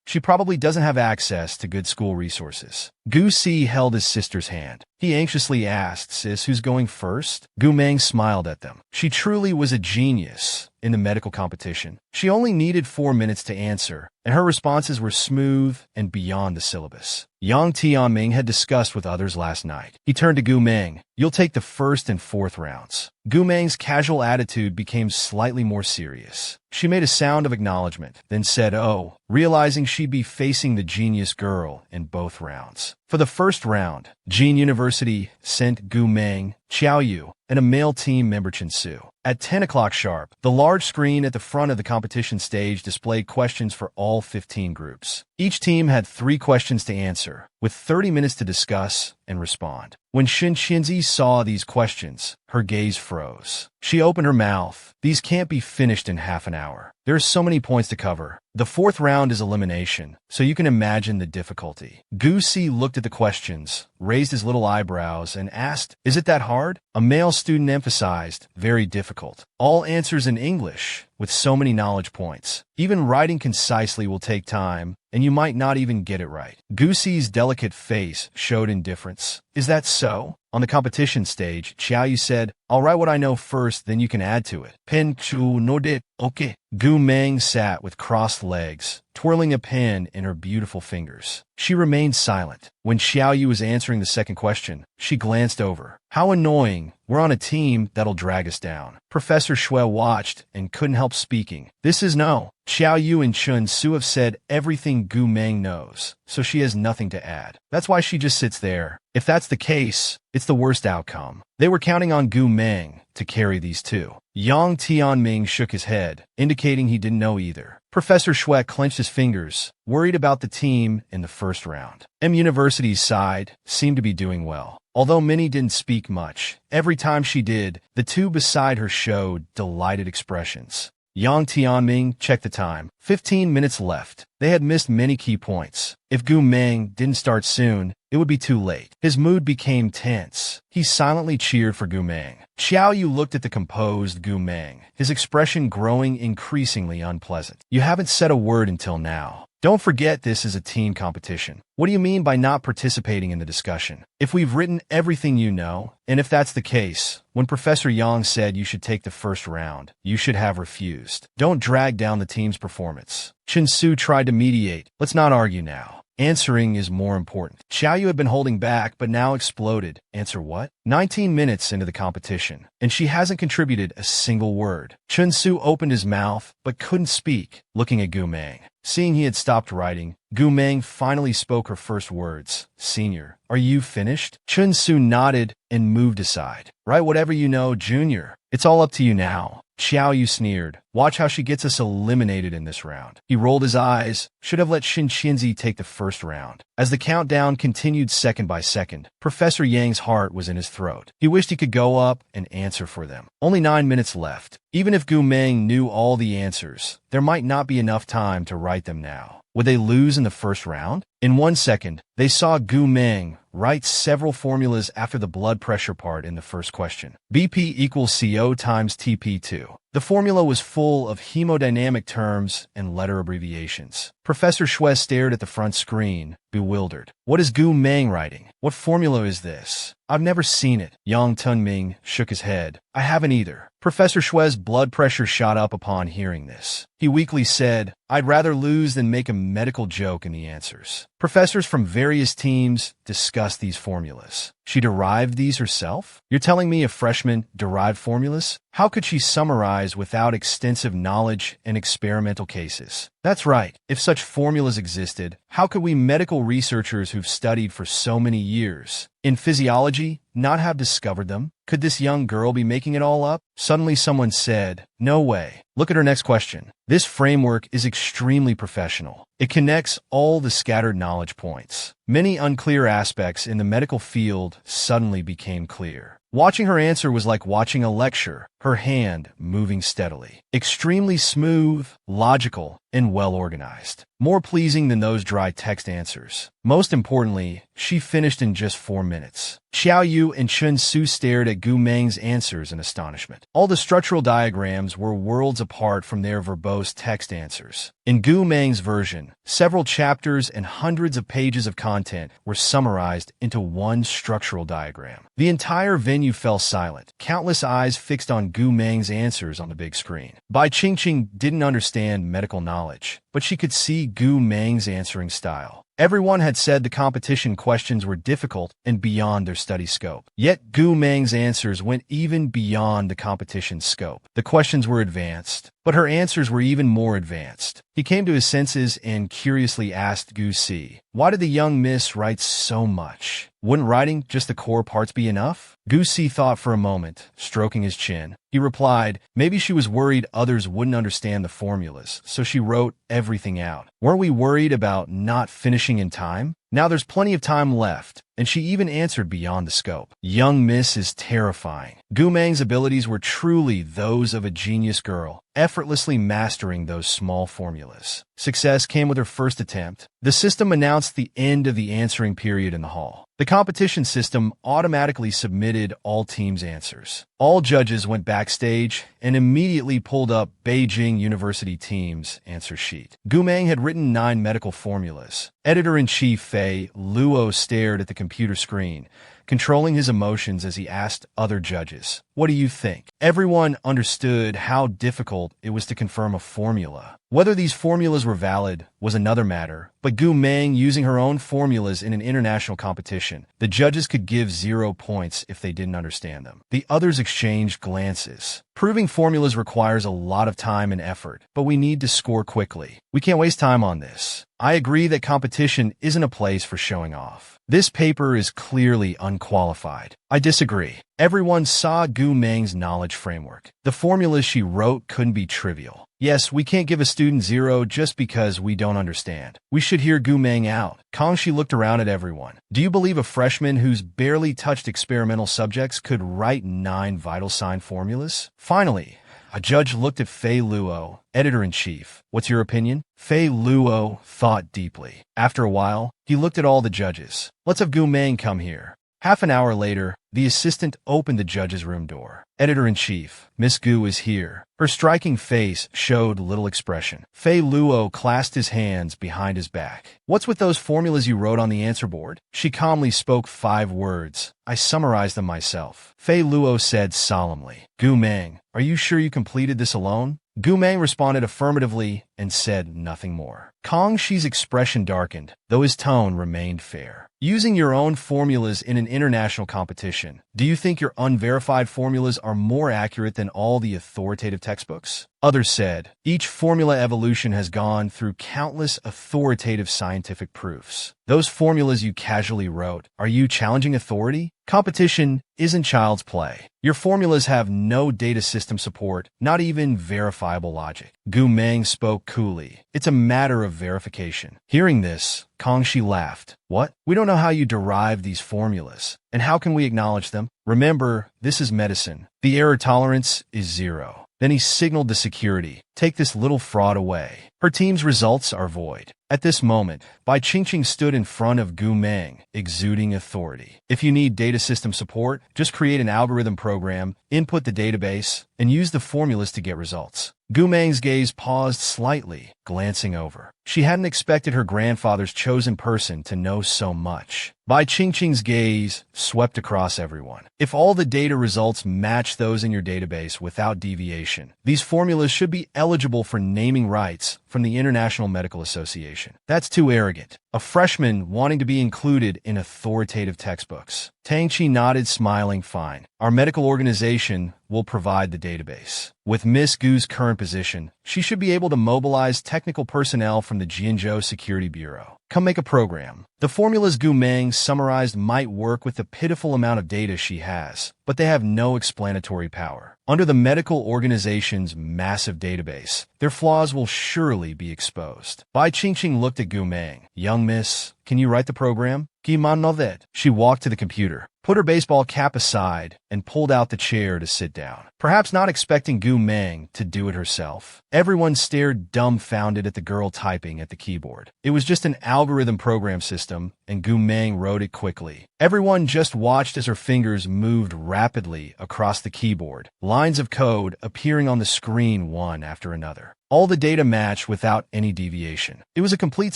She probably doesn't have access to good school resources. Gu Si held his sister's hand. He anxiously asked, "Sis, who's going first?" Gu Meng smiled at them. She truly was a genius in the medical competition. She only needed 4 minutes to answer, and her responses were smooth and beyond the syllabus. Yang Tianming had discussed with others last night. He turned to Gu Meng. "You'll take the first and fourth rounds." Gu Meng's casual attitude became slightly more serious. She made a sound of acknowledgement, then said, "Oh," realizing she'd be facing the genius girl in both rounds. For the first round, Jin University sent Gu Meng, Xiao Yu, and a male team member Chen Su. At 10 o'clock sharp, the large screen at the front of the competition stage displayed questions for all 15 groups. Each team had 3 questions to answer, with 30 minutes to discuss and respond. When Shin Shinzi saw these questions, her gaze froze. She opened her mouth. "These can't be finished in half an hour. There are so many points to cover." The fourth round is elimination, so you can imagine the difficulty. Gu Si looked at the questions, raised his little eyebrows, and asked, "Is it that hard?" A male student emphasized, "Very difficult. All answers in English, with so many knowledge points. Even writing concisely will take time, and you might not even get it right." Gu Si's delicate face showed indifference. "Is that so?" On the competition stage, Xiao Yu said, "I'll write what I know first, then you can add to it." Pen Chu nodded. "Okay." Gu Meng sat with crossed legs, twirling a pen in her beautiful fingers. She remained silent. When Xiao Yu was answering the second question, she glanced over. "How annoying. We're on a team that'll drag us down." Professor Shui watched and couldn't help speaking. "This is no." Xiao Yu and Chen Su have said everything Gu Meng knows, so she has nothing to add. That's why she just sits there. If that's the case, it's the worst outcome. They were counting on Gu Meng to carry these two. Yang Tianming shook his head, indicating he didn't know either. Professor Shui clenched his fingers, worried about the team in the first round. M University's side seemed to be doing well. Although Minnie didn't speak much, every time she did, the two beside her showed delighted expressions. Yang Tianming checked the time. 15 minutes left. They had missed many key points. If Gu Meng didn't start soon, it would be too late. His mood became tense. He silently cheered for Gu Meng. Xiao Yu looked at the composed Gu Meng, his expression growing increasingly unpleasant. "You haven't said a word until now. Don't forget this is a team competition. What do you mean by not participating in the discussion? If we've written everything you know, and if that's the case, when Professor Yang said you should take the first round, you should have refused. Don't drag down the team's performance." Chen Su tried to mediate. "Let's not argue now. Answering is more important." Xiao Yu had been holding back, but now exploded. "Answer what?" 19 minutes into the competition, and she hasn't contributed a single word. Chen Su opened his mouth, but couldn't speak, looking at Gu Meng. Seeing he had stopped writing, Gu Meng finally spoke her first words. "Senior, are you finished?" Chen Su nodded and moved aside. "Write whatever you know, Junior. It's all up to you now." Xiao Yu sneered. "Watch how she gets us eliminated in this round." He rolled his eyes. Should have let Shin Shinzi take the first round. As the countdown continued second by second, Professor Yang's heart was in his throat. He wished he could go up and answer for them. Only 9 minutes left. Even if Gu Meng knew all the answers, there might not be enough time to write them now. Would they lose in the first round? In 1 second, they saw Gu Meng write several formulas after the blood pressure part in the first question. BP equals CO times TP2. The formula was full of hemodynamic terms and letter abbreviations. Professor Shui stared at the front screen, bewildered. What is Gu Meng writing? What formula is this? I've never seen it. Yang Tunming shook his head. I haven't either. Professor Shui's blood pressure shot up upon hearing this. He weakly said, I'd rather lose than make a medical joke in the answers. Professors from various teams discussed these formulas. She derived these herself? You're telling me a freshman derived formulas? How could she summarize without extensive knowledge and experimental cases? That's right. If such formulas existed, how could we medical researchers who've studied for so many years in physiology not have discovered them? Could this young girl be making it all up? Suddenly someone said, no way. Look at her next question. This framework is extremely professional. It connects all the scattered knowledge points. Many unclear aspects in the medical field suddenly became clear. Watching her answer was like watching a lecture, her hand moving steadily. Extremely smooth, logical, and well-organized. More pleasing than those dry text answers. Most importantly, she finished in just 4 minutes. Xiao Yu and Chun Su stared at Gu Meng's answers in astonishment. All the structural diagrams were worlds apart from their verbose text answers. In Gu Meng's version, several chapters and hundreds of pages of content were summarized into one structural diagram. The entire venue fell silent, countless eyes fixed on Gu Meng's answers on the big screen. Bai Qingqing didn't understand medical knowledge, but she could see Gu Meng's answering style. Everyone had said the competition questions were difficult and beyond their study scope. Yet Gu Meng's answers went even beyond the competition's scope. The questions were advanced, but her answers were even more advanced. He came to his senses and curiously asked Gu Si, why did the young miss write so much? Wouldn't writing just the core parts be enough? Gu Si thought for a moment, stroking his chin. He replied, maybe she was worried others wouldn't understand the formulas, so she wrote everything out. Weren't we worried about not finishing in time? Now there's plenty of time left, and she even answered beyond the scope. Young Miss is terrifying. Gu Meng's abilities were truly those of a genius girl, effortlessly mastering those small formulas. Success came with her first attempt. The system announced the end of the answering period in the hall. The competition system automatically submitted all teams' answers. All judges went backstage and immediately pulled up Beijing University team's answer sheet. Gu Meng had written 9 medical formulas. Editor-in-Chief Fei Luo stared at the computer screen, controlling his emotions as he asked other judges, what do you think? Everyone understood how difficult it was to confirm a formula. Whether these formulas were valid was another matter, but Gu Meng using her own formulas in an international competition, the judges could give 0 points if they didn't understand them. The others exchanged glances. Proving formulas requires a lot of time and effort, but we need to score quickly. We can't waste time on this. I agree that competition isn't a place for showing off. This paper is clearly unqualified. I disagree. Everyone saw Gu Meng's knowledge framework. The formulas she wrote couldn't be trivial. Yes, we can't give a student 0 just because we don't understand. We should hear Gu Meng out. Kangxi looked around at everyone. Do you believe a freshman who's barely touched experimental subjects could write 9 vital sign formulas? Finally, a judge looked at Fei Luo, editor-in-chief. What's your opinion? Fei Luo thought deeply. After a while, he looked at all the judges. Let's have Gu Meng come here. Half an hour later, the assistant opened the judge's room door. Editor-in-Chief, Miss Gu is here. Her striking face showed little expression. Fei Luo clasped his hands behind his back. What's with those formulas you wrote on the answer board? She calmly spoke 5 words. I summarized them myself. Fei Luo said solemnly, Gu Meng, are you sure you completed this alone? Gu Meng responded affirmatively and said nothing more. Kangxi's expression darkened, though his tone remained fair. Using your own formulas in an international competition, do you think your unverified formulas are more accurate than all the authoritative textbooks? Others said, each formula evolution has gone through countless authoritative scientific proofs. Those formulas you casually wrote, are you challenging authority? Competition isn't child's play. Your formulas have no data system support, not even verifiable logic. Gu Meng spoke coolly. It's a matter of verification. Hearing this, Kangxi laughed. What? We don't know how you derived these formulas. And how can we acknowledge them? Remember, this is medicine. The error tolerance is 0. Then he signaled to security. take this little fraud away. Her team's results are void. At this moment, Bai Qingqing stood in front of Gu Meng, exuding authority. If you need data system support, just create an algorithm program, input the database, and use the formulas to get results. Gu Meng's gaze paused slightly, glancing over. She hadn't expected her grandfather's chosen person to know so much. Bai Qingqing's gaze swept across everyone. If all the data results match those in your database without deviation, these formulas should be eligible for naming rights from the International Medical Association. That's too arrogant. A freshman wanting to be included in authoritative textbooks. Tang Chi nodded, smiling. Fine. Our medical organization will provide the database. With Miss Gu's current position, she should be able to mobilize technical personnel from the Jianzhou Security Bureau. Come make a program. The formulas Gu Meng summarized might work with the pitiful amount of data she has, but they have no explanatory power. Under the medical organization's massive database, their flaws will surely be exposed. Bai Qingqing looked at Gu Meng. Young miss, can you write the program? Giman know that. She walked to the computer, put her baseball cap aside, and pulled out the chair to sit down. Perhaps not expecting Gu Meng to do it herself. Everyone stared dumbfounded at the girl typing at the keyboard. It was just an algorithm program system, and Gu Meng wrote it quickly. Everyone just watched as her fingers moved rapidly across the keyboard, lines of code appearing on the screen one after another. All the data matched without any deviation. It was a complete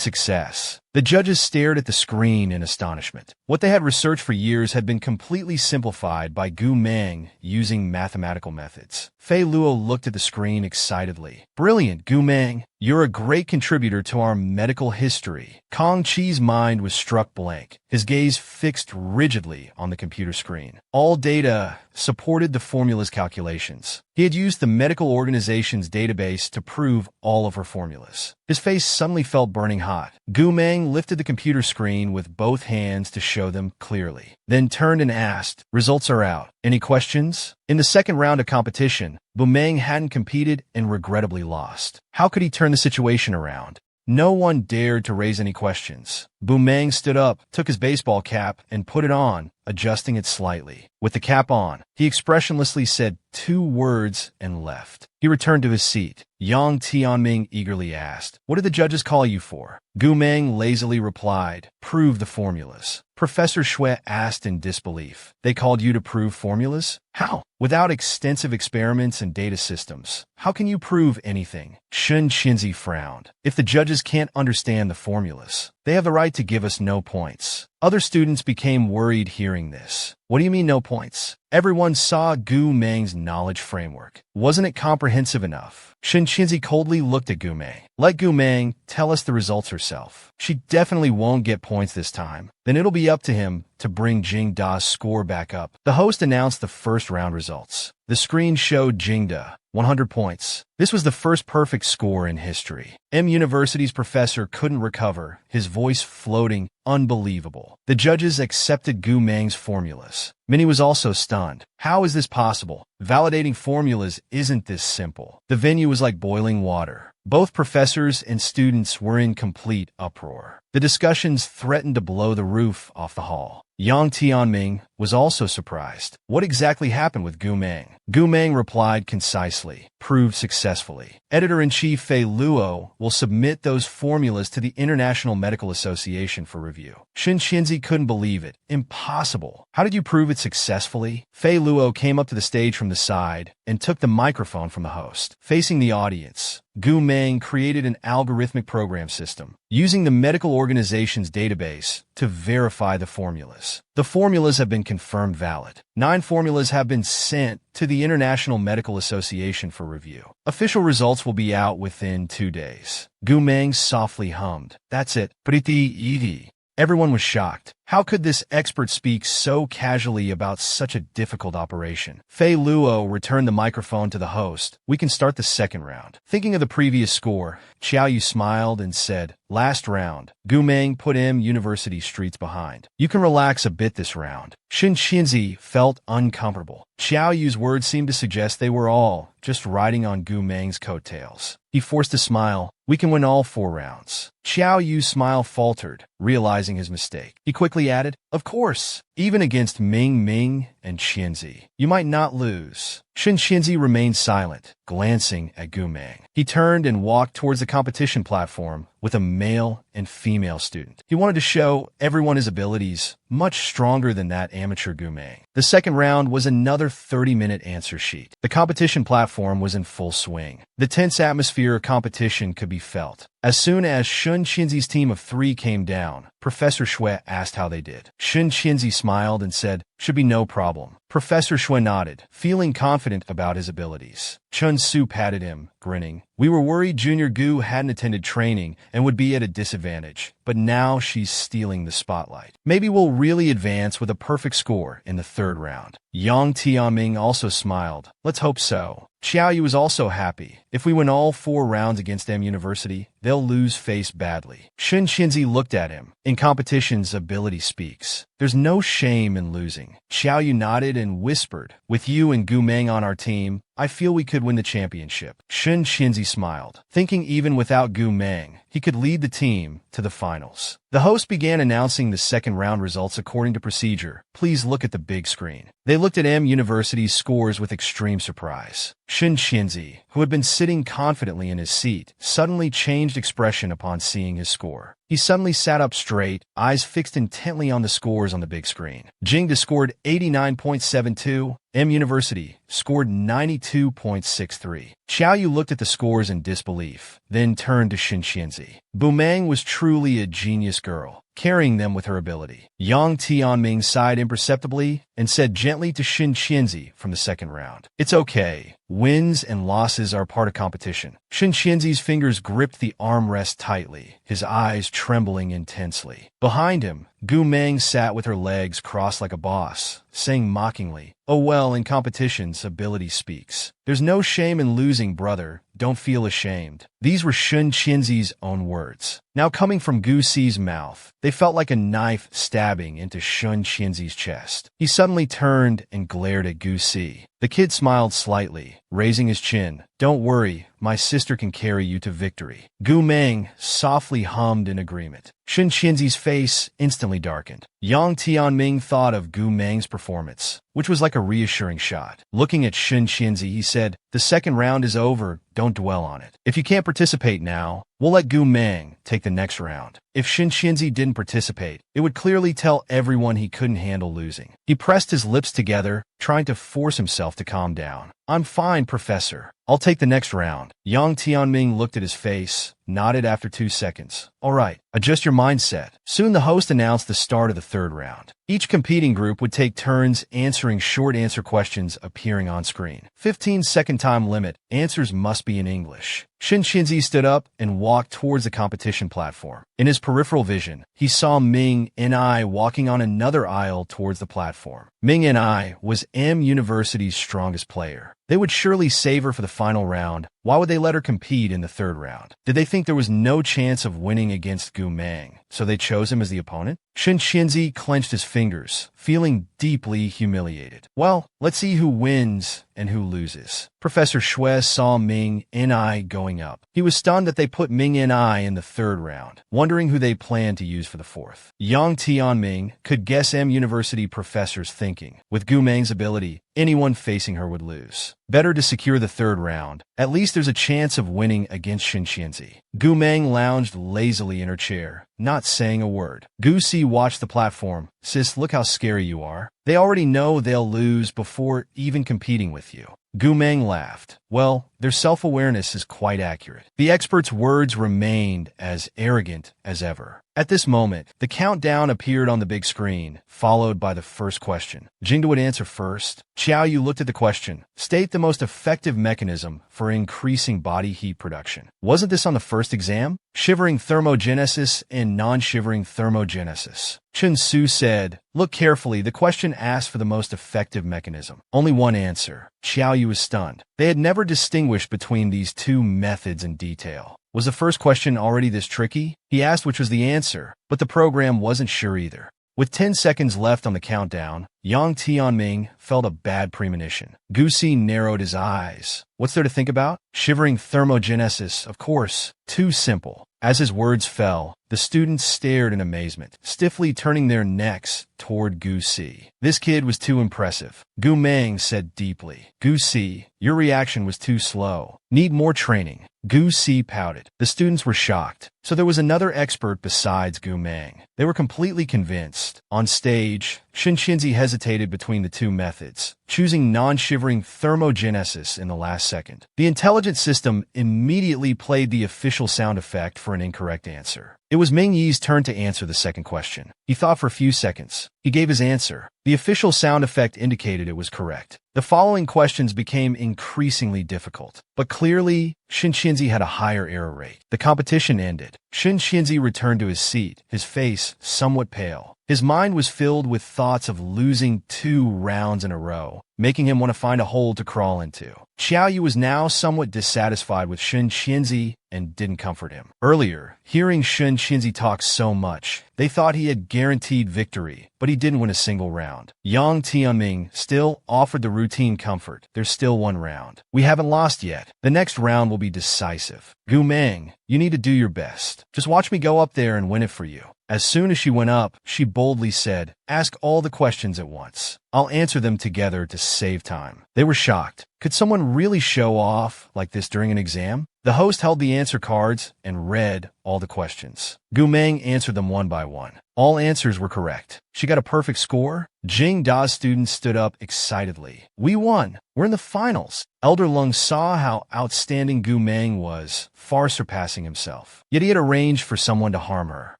success. The judges stared at the screen in astonishment. What they had researched for years had been completely simplified by Gu Meng using mathematical methods. Fei Luo looked at the screen excitedly. Brilliant, Gu Meng. You're a great contributor to our medical history. Kong Chi's mind was struck blank, his gaze fixed rigidly on the computer screen. All data supported the formula's calculations. He had used the medical organization's database to prove all of her formulas. His face suddenly felt burning hot. Gu Meng lifted the computer screen with both hands to show them clearly, then turned and asked, "Results are out. Any questions?" In the second round of competition, Bu Meng hadn't competed and regrettably lost. How could he turn the situation around? No one dared to raise any questions. Bu Meng stood up, took his baseball cap, and put it on, adjusting it slightly. With the cap on, he expressionlessly said 2 words and left. He returned to his seat. Yang Tianming eagerly asked, "What did the judges call you for?" Gu Meng lazily replied, "Prove the formulas." Professor Shui asked in disbelief, "They called you to prove formulas? How? Without extensive experiments and data systems, how can you prove anything?" Shun Qinzi frowned. "If the judges can't understand the formulas, they have the right to give us no points." Other students became worried hearing this. "What do you mean no points?" Everyone saw Gu Meng's knowledge framework. Wasn't it comprehensive enough? Shun Qinzi coldly looked at Gu Meng. "Let Gu Meng tell us the results herself. She definitely won't get points this time. Then it'll be up to him to bring Jing Da's score back up." The host announced the first round results. The screen showed Jing Da, 100 points. This was the first perfect score in history. M University's professor couldn't recover, his voice floating, unbelievable. The judges accepted Gu Meng's formulas. Minnie was also stunned. How is this possible? Validating formulas isn't this simple. The venue was like boiling water. Both professors and students were in complete uproar. The discussions threatened to blow the roof off the hall. Yang Tianming was also surprised. What exactly happened with Gu Meng? Gu Meng replied concisely, "Proved successfully. Editor-in-Chief Fei Luo will submit those formulas to the International Medical Association for review." Shun Qinzi couldn't believe it. Impossible. How did you prove it successfully? Fei Luo came up to the stage from the side and took the microphone from the host. Facing the audience, Gu Meng created an algorithmic program system, using the medical organization's database to verify the formulas. The formulas have been confirmed valid. 9 formulas have been sent to the International Medical Association for review. Official results will be out within 2 days. Gu Meng softly hummed. "That's it. Pretty easy." Everyone was shocked. How could this expert speak so casually about such a difficult operation? Fei Luo returned the microphone to the host. "We can start the second round." Thinking of the previous score, Xiaoyu smiled and said, "Last round. Gu Meng put M University streets behind. You can relax a bit this round." Shun Qinzi felt uncomfortable. Xiaoyu's words seemed to suggest they were all just riding on Gu Meng's coattails. He forced a smile. "We can win all 4 rounds." Xiao Yu's smile faltered, realizing his mistake. He quickly added, "Of course, even against Ming Ming and Qianzi, you might not lose." Qianzi remained silent, glancing at Gu Meng. He turned and walked towards the competition platform with a male and female student. He wanted to show everyone his abilities, much stronger than that amateur Gu Meng. The second round was another 30-minute answer sheet. The competition platform was in full swing. The tense atmosphere of competition could be felt. As soon as Shun Qianzi's team of 3 came down, Professor Shui asked how they did. Shun Qianzi smiled and said, "Should be no problem." Professor Shui nodded, feeling confident about his abilities. Chun Su patted him, grinning. "We were worried Junior Gu hadn't attended training and would be at a disadvantage, but now she's stealing the spotlight. Maybe we'll really advance with a perfect score in the third round." Yang Tianming also smiled. "Let's hope so." Xiaoyu was also happy. If we win all 4 rounds against M University, they'll lose face badly. Shun Xinzi looked at him. In competitions, ability speaks. There's no shame in losing. Xiaoyu nodded and whispered, "With you and Gu Meng on our team, I feel we could win the championship." Shun Xinzi smiled, thinking even without Gu Meng, he could lead the team to the finals. The host began announcing the second round results according to procedure. Please look at the big screen. They looked at M University's scores with extreme surprise. Shun Xinzi, who had been sitting confidently in his seat, suddenly changed expression upon seeing his score. He suddenly sat up straight, eyes fixed intently on the scores on the big screen. Jingda scored 89.72. M University scored 92.63. Xiaoyu looked at the scores in disbelief, then turned to Shun Xianzi. Bumeng was truly a genius girl, carrying them with her ability. Yang Tianming sighed imperceptibly and said gently to Shun Xianzi from the second round, "It's okay. Wins and losses are part of competition." Shun Xianzi's fingers gripped the armrest tightly, his eyes trembling intensely. Behind him, Gu Meng sat with her legs crossed like a boss, saying mockingly, "Oh well, in competitions, ability speaks. There's no shame in losing, brother. Don't feel ashamed." These were Shun Qianzi's own words. Now coming from Gu Si's mouth, they felt like a knife stabbing into Shun Qianzi's chest. He suddenly turned and glared at Gu Si. The kid smiled slightly, raising his chin. "Don't worry, my sister can carry you to victory." Gu Meng softly hummed in agreement. Shun Qianzi's face instantly darkened. Yang Tianming thought of Gu Meng's performance, which was like a reassuring shot. Looking at Shun Qianzi, he said, "The second round is over. Don't dwell on it. If you can't participate now, we'll let Gu Meng take the next round." If Shun Qianzi didn't participate, it would clearly tell everyone he couldn't handle losing. He pressed his lips together, trying to force himself to calm down. "I'm fine, Professor. I'll take the next round." Yang Tianming looked at his face, nodded after 2 seconds. "All right, adjust your mindset." Soon the host announced the start of the third round. Each competing group would take turns answering short answer questions appearing on screen. 15-second time limit. Answers must be in English. Shun Qianzi stood up and walked towards the competition platform. In his peripheral vision, he saw Ming Ni walking on another aisle towards the platform. Ming Ni was M University's strongest player. They would surely save her for the final round. Why would they let her compete in the third round? Did they think there was no chance of winning against Gu Meng, so they chose him as the opponent? Shun Qianzi clenched his fingers, feeling deeply humiliated. Well, let's see who wins and who loses. Professor Shui saw Ming Ni going up. He was stunned that they put Ming Ni in the third round, wondering who they planned to use for the fourth. Yang Tianming could guess M University professor's thinking. With Gu Meng's ability, anyone facing her would lose. Better to secure the third round. At least there's a chance of winning against Shun Qianzi. Gu Meng lounged lazily in her chair, not saying a word. Gu Si watched the platform. "Sis, look how scary you are. They already know they'll lose before even competing with you." Gu Meng laughed. Well, their self-awareness is quite accurate. The expert's words remained as arrogant as ever. At this moment, the countdown appeared on the big screen, followed by the first question. Jingda would answer first. Xiaoyu looked at the question. State the most effective mechanism for increasing body heat production. Wasn't this on the first exam? Shivering thermogenesis and non-shivering thermogenesis. Chun Su said, look carefully, the question asked for the most effective mechanism. Only one answer. Xiaoyu was stunned. They had never distinguished between these two methods in detail. Was the first question already this tricky? He asked which was the answer, but the program wasn't sure either. With 10 seconds left on the countdown, Yang Tianming felt a bad premonition. Gu Si narrowed his eyes. What's there to think about? Shivering thermogenesis, of course. Too simple. As his words fell, the students stared in amazement, stiffly turning their necks toward Gu Si. This kid was too impressive, Gu Meng said deeply. Gu Si, your reaction was too slow. Need more training. Gu Si pouted. The students were shocked. So there was another expert besides Gu Meng. They were completely convinced. On stage, Shinxinzi hesitated between the two methods, choosing non-shivering thermogenesis in the last second. The intelligence system immediately played the official sound effect for an incorrect answer. It was Ming Yi's turn to answer the second question. He thought for a few seconds. He gave his answer. The official sound effect indicated it was correct. The following questions became increasingly difficult, but clearly, Shinxinzi had a higher error rate. The competition ended. Shinxinzi returned to his seat, his face somewhat pale. His mind was filled with thoughts of losing 2 rounds in a row, making him want to find a hole to crawl into. Xiaoyu was now somewhat dissatisfied with Shinxinzi and didn't comfort him. Earlier, hearing Shinxinzi talk so much, they thought he had guaranteed victory, but he didn't win a single round. Yang Tianming still offered the routine comfort. There's still 1 round. We haven't lost yet. The next round will be decisive. Gu Meng, you need to do your best. Just watch me go up there and win it for you. As soon as she went up, she boldly said, ask all the questions at once. I'll answer them together to save time. They were shocked. Could someone really show off like this during an exam? The host held the answer cards and read all the questions. Gu Meng answered them one by one. All answers were correct. She got a perfect score. Jing Da's students stood up excitedly. We won. We're in the finals. Elder Lung saw how outstanding Gu Meng was, far surpassing himself. Yet he had arranged for someone to harm her.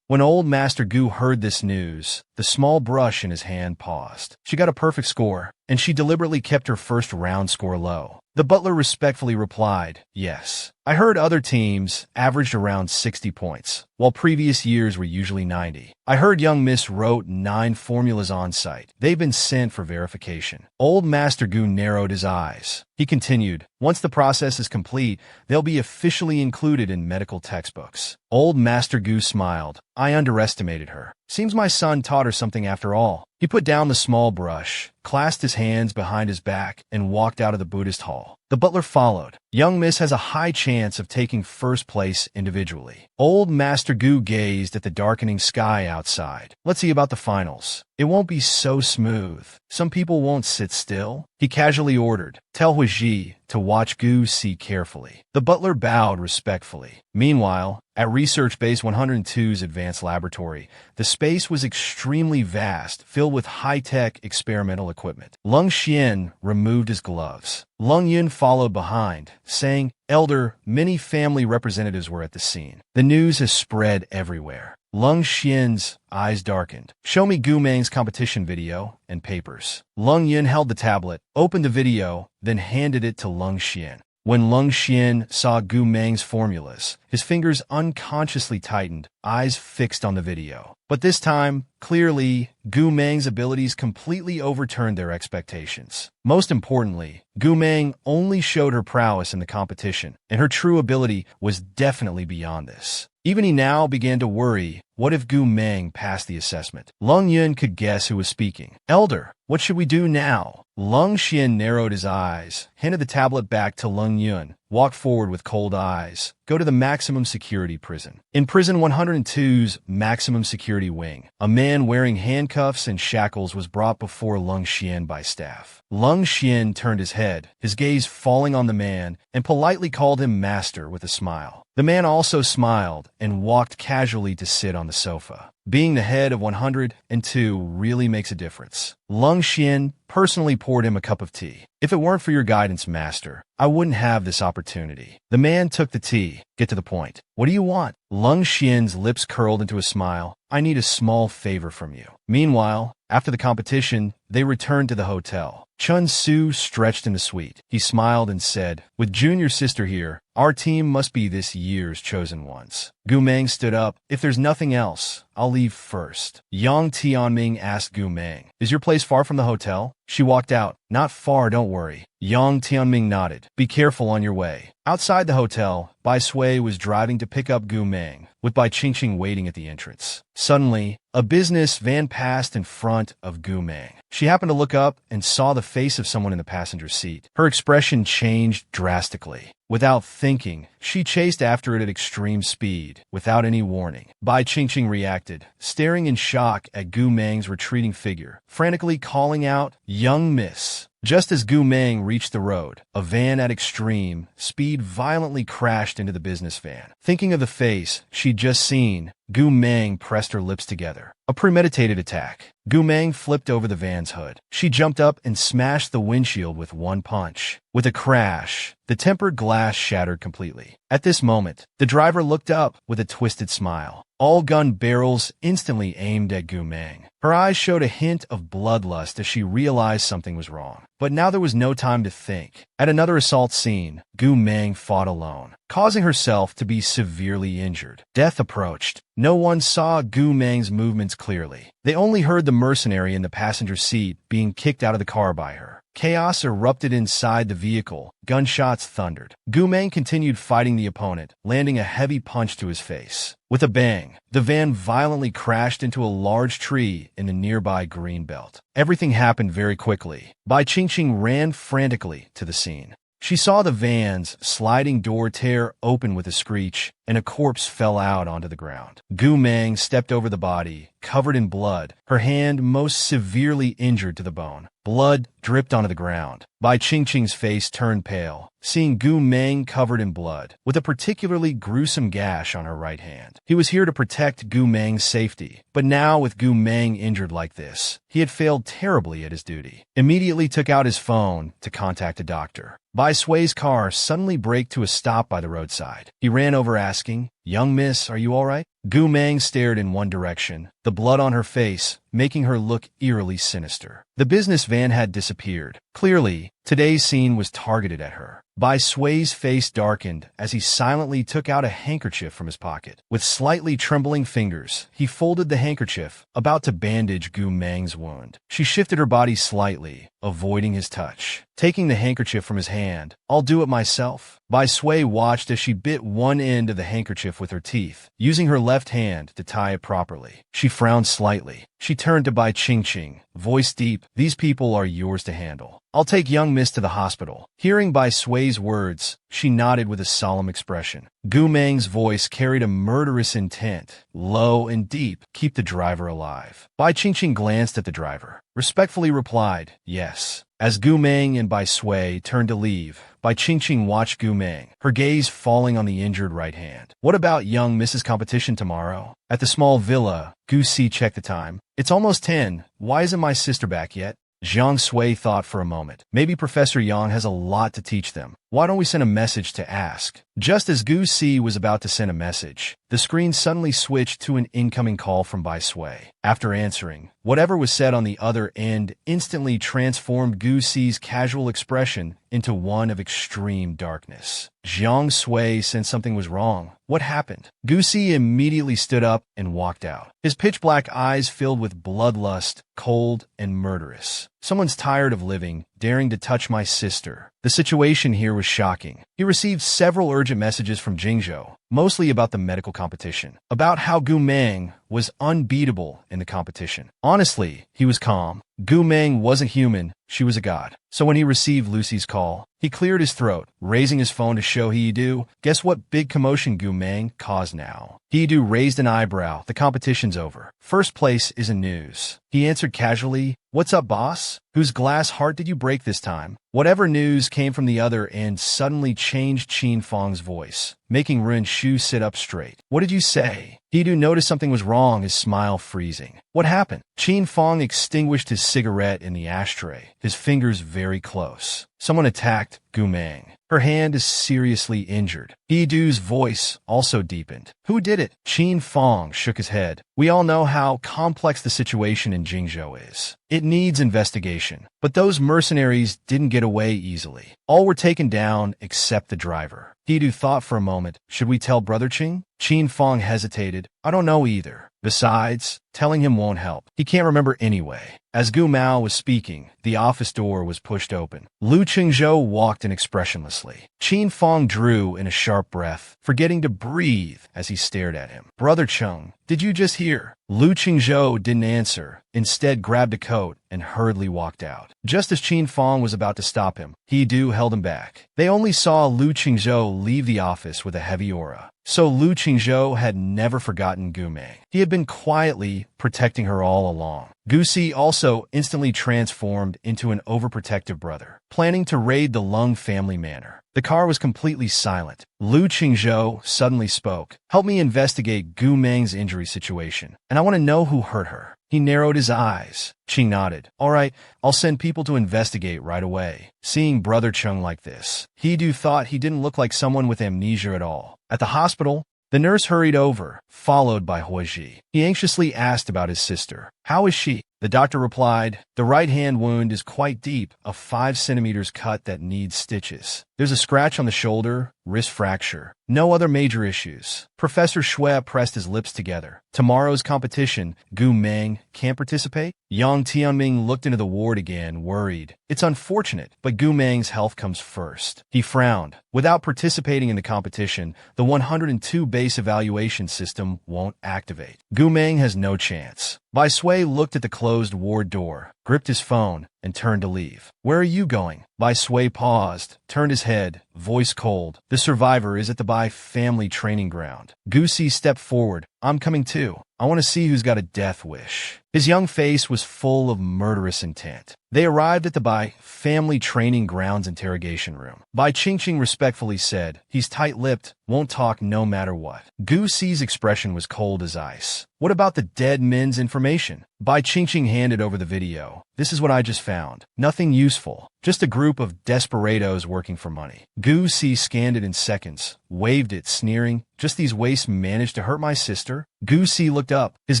When old Master Gu heard this news, the small brush in his hand paused. She got a perfect score, and she deliberately kept her first round score low. The butler respectfully replied, yes. I heard other teams averaged around 60 points, while previous years were usually 90. I heard young Miss wrote 9 formulas on site. They've been sent for verification. Old Master Gu narrowed his eyes. He continued, once the process is complete, they'll be officially included in medical textbooks. Old Master Gu smiled. I underestimated her. Seems my son taught her something after all. He put down the small brush, clasped his hands behind his back, and walked out of the Buddhist hall. The butler followed. Young Miss has a high chance of taking first place individually. Old Master Gu gazed at the darkening sky outside. Let's see about the finals. It won't be so smooth. Some people won't sit still. He casually ordered. Tell Huiji to watch Gu Si carefully. The butler bowed respectfully. Meanwhile, at Research Base 102's advanced laboratory, the space was extremely vast, filled with high-tech experimental equipment. Lung Xian removed his gloves. Lung Yun followed behind, saying, Elder, many family representatives were at the scene. The news has spread everywhere. Lung Xian's eyes darkened. Show me Gu Meng's competition video and papers. Lung Yun held the tablet, opened the video, then handed it to Lung Xian. When Lung Xian saw Gu Meng's formulas, his fingers unconsciously tightened, eyes fixed on the video. But this time, clearly, Gu Meng's abilities completely overturned their expectations. Most importantly, Gu Meng only showed her prowess in the competition, and her true ability was definitely beyond this. Even he now began to worry, what if Gu Meng passed the assessment? Lung Yun could guess who was speaking. Elder, what should we do now? Lung Xian narrowed his eyes, handed the tablet back to Lung Yun, walked forward with cold eyes. Go to the maximum security prison. In prison 102's maximum security wing, a man wearing handcuffs and shackles was brought before Lung Xian by staff. Lung Xian turned his head, his gaze falling on the man, and politely called him master with a smile. The man also smiled and walked casually to sit on the sofa. Being the head of 102 really makes a difference. Lung Xian personally poured him a cup of tea. If it weren't for your guidance, master, I wouldn't have this opportunity. The man took the tea. Get to the point. What do you want? Lung Xian's lips curled into a smile. I need a small favor from you. Meanwhile, after the competition, they returned to the hotel. Chun Su stretched in the suite. He smiled and said, with junior sister here, our team must be this year's chosen ones. Gu Meng stood up. If there's nothing else, I'll leave first. Yang Tianming asked Gu Meng, is your place far from the hotel? She walked out. Not far, don't worry. Yang Tianming nodded. Be careful on your way. Outside the hotel, Bai Sui was driving to pick up Gu Meng, with Bai Qingqing waiting at the entrance. Suddenly, a business van passed in front of Gu Meng. She happened to look up and saw the face of someone in the passenger seat. Her expression changed drastically. Without thinking, she chased after it at extreme speed, without any warning. Bai Qingqing reacted, staring in shock at Gu Meng's retreating figure, frantically calling out, "Young miss." Just as Gu Meng reached the road, a van at extreme speed violently crashed into the business van. Thinking of the face she'd just seen, Gu Meng pressed her lips together. A premeditated attack. Gu Meng flipped over the van's hood. She jumped up and smashed the windshield with one punch. With a crash, the tempered glass shattered completely. At this moment, the driver looked up with a twisted smile. All gun barrels instantly aimed at Gu Meng. Her eyes showed a hint of bloodlust as she realized something was wrong. But now there was no time to think. At another assault scene, Gu Meng fought alone, causing herself to be severely injured. Death approached. No one saw Gu Meng's movements clearly. They only heard the mercenary in the passenger seat being kicked out of the car by her. Chaos erupted inside the vehicle. Gunshots thundered. Gu Meng continued fighting the opponent, landing a heavy punch to his face. With a bang, the van violently crashed into a large tree in the nearby green belt. Everything happened very quickly. Bai Qingqing ran frantically to the scene. She saw the van's sliding door tear open with a screech, and a corpse fell out onto the ground. Gu Meng stepped over the body, covered in blood, her hand most severely injured to the bone. Blood dripped onto the ground. Bai Qingqing's face turned pale, seeing Gu Meng covered in blood, with a particularly gruesome gash on her right hand. He was here to protect Gu Meng's safety, but now with Gu Meng injured like this, he had failed terribly at his duty. Immediately took out his phone to contact a doctor. Bai Sui's car suddenly braked to a stop by the roadside. He ran over asking, "Young miss, are you all right?" Gu Meng stared in one direction, the blood on her face making her look eerily sinister. The business van had disappeared. Clearly, today's scene was targeted at her. Bai Sui's face darkened as he silently took out a handkerchief from his pocket. With slightly trembling fingers, he folded the handkerchief, about to bandage Gu Meng's wound. She shifted her body slightly, avoiding his touch. Taking the handkerchief from his hand, "I'll do it myself." Bai Sui watched as she bit one end of the handkerchief with her teeth, using her left hand to tie it properly. She frowned slightly. She turned to Bai Qingqing, voice deep, "These people are yours to handle. I'll take young miss to the hospital." Hearing Bai Sui's words, she nodded with a solemn expression. Gu Meng's voice carried a murderous intent, low and deep, "Keep the driver alive." Bai Qingqing glanced at the driver, respectfully replied, "Yes." As Gu Meng and Bai Sui turned to leave, Bai Qingqing watched Gu Meng, her gaze falling on the injured right hand. "What about young Mrs. Competition tomorrow?" At the small villa, Gu Si checked the time. "It's almost 10. Why isn't my sister back yet?" Jiang Sui thought for a moment. Maybe Professor Yang has a lot to teach them. Why don't we send a message to ask? Just as Gu Si was about to send a message, the screen suddenly switched to an incoming call from Bai Sui. After answering, whatever was said on the other end instantly transformed Gu Si's casual expression into one of extreme darkness. Jiang Sui sensed something was wrong. What happened? Gu Si immediately stood up and walked out. His pitch-black eyes filled with bloodlust, cold and murderous. "Someone's tired of living, daring to touch my sister." The situation here was shocking. He received several urgent messages from Jingzhou, mostly about the medical competition, about how Gu Meng was unbeatable in the competition. Honestly, he was calm. Gu Meng wasn't human, she was a god. So when he received Lucy's call, he cleared his throat, raising his phone to show Heidu. Guess what big commotion Gu Meng caused now? Heidu raised an eyebrow. The competition's over. First place is in news. He answered casually, "What's up, boss? Whose glass heart did you break this time?" Whatever news came from the other end suddenly changed Qin Fang's voice, making Ren Shu sit up straight. "What did you say?" Heidu noticed something was wrong, his smile freezing. "What happened?" Qin Fang extinguished his cigarette in the ashtray, his fingers very close. "Someone attacked Gu Meng. Her hand is seriously injured." Heidu's voice also deepened. "Who did it?" Qin Fang shook his head. "We all know how complex the situation in Jingzhou is. It needs investigation. But those mercenaries didn't get away easily. All were taken down except the driver." Heidu thought for a moment. "Should we tell Brother Qing?" Qin Fang hesitated. I don't know either. Besides, telling him won't help. He can't remember anyway. As Gu Mao was speaking, the office door was pushed open. Lu Qingzhou walked in expressionlessly. Qin Fong drew in a sharp breath, forgetting to breathe as he stared at him. Brother Chung, did you just hear? Lu Qingzhou didn't answer, instead grabbed a coat and hurriedly walked out. Just as Qin Fong was about to stop him, He Du held him back. They only saw Lu Qingzhou leave the office with a heavy aura. So Lu Qingzhou had never forgotten Gu Meng. He had been quietly protecting her all along. Gu Si also instantly transformed into an overprotective brother, planning to raid the Lung family manor. The car was completely silent. Lu Qingzhou suddenly spoke. Help me investigate Gu Meng's injury situation, and I want to know who hurt her. He narrowed his eyes. Qing nodded. All right, I'll send people to investigate right away. Seeing Brother Chung like this, He Du thought he didn't look like someone with amnesia at all. At the hospital, the nurse hurried over, followed by Huiji. He anxiously asked about his sister. How is she? The doctor replied, the right hand wound is quite deep, a 5 centimeters cut that needs stitches. There's a scratch on the shoulder, wrist fracture. No other major issues. Professor Shui pressed his lips together. Tomorrow's competition, Gu Meng can't participate? Yang Tianming looked into the ward again, worried. It's unfortunate, but Gu Meng's health comes first. He frowned. Without participating in the competition, the 102 base evaluation system won't activate. Gu Meng has no chance. Bai Sui looked at the closed ward door, gripped his phone, and turned to leave. Where are you going? Bai Sui paused, turned his head, voice cold. The survivor is at the Bai family training ground. Gu Si stepped forward. I'm coming too. I want to see who's got a death wish. His young face was full of murderous intent. They arrived at the Bai family training grounds interrogation room. Bai Qingqing respectfully said, he's tight-lipped, won't talk no matter what. Gu Si's expression was cold as ice. What about the dead men's information? Bai Qingqing handed over the video. This is what I just found. Nothing useful. Just a group of desperados working for money. Gu Si scanned it in seconds, waved it, sneering. Just these wastes managed to hurt my sister? Gu Si looked up. His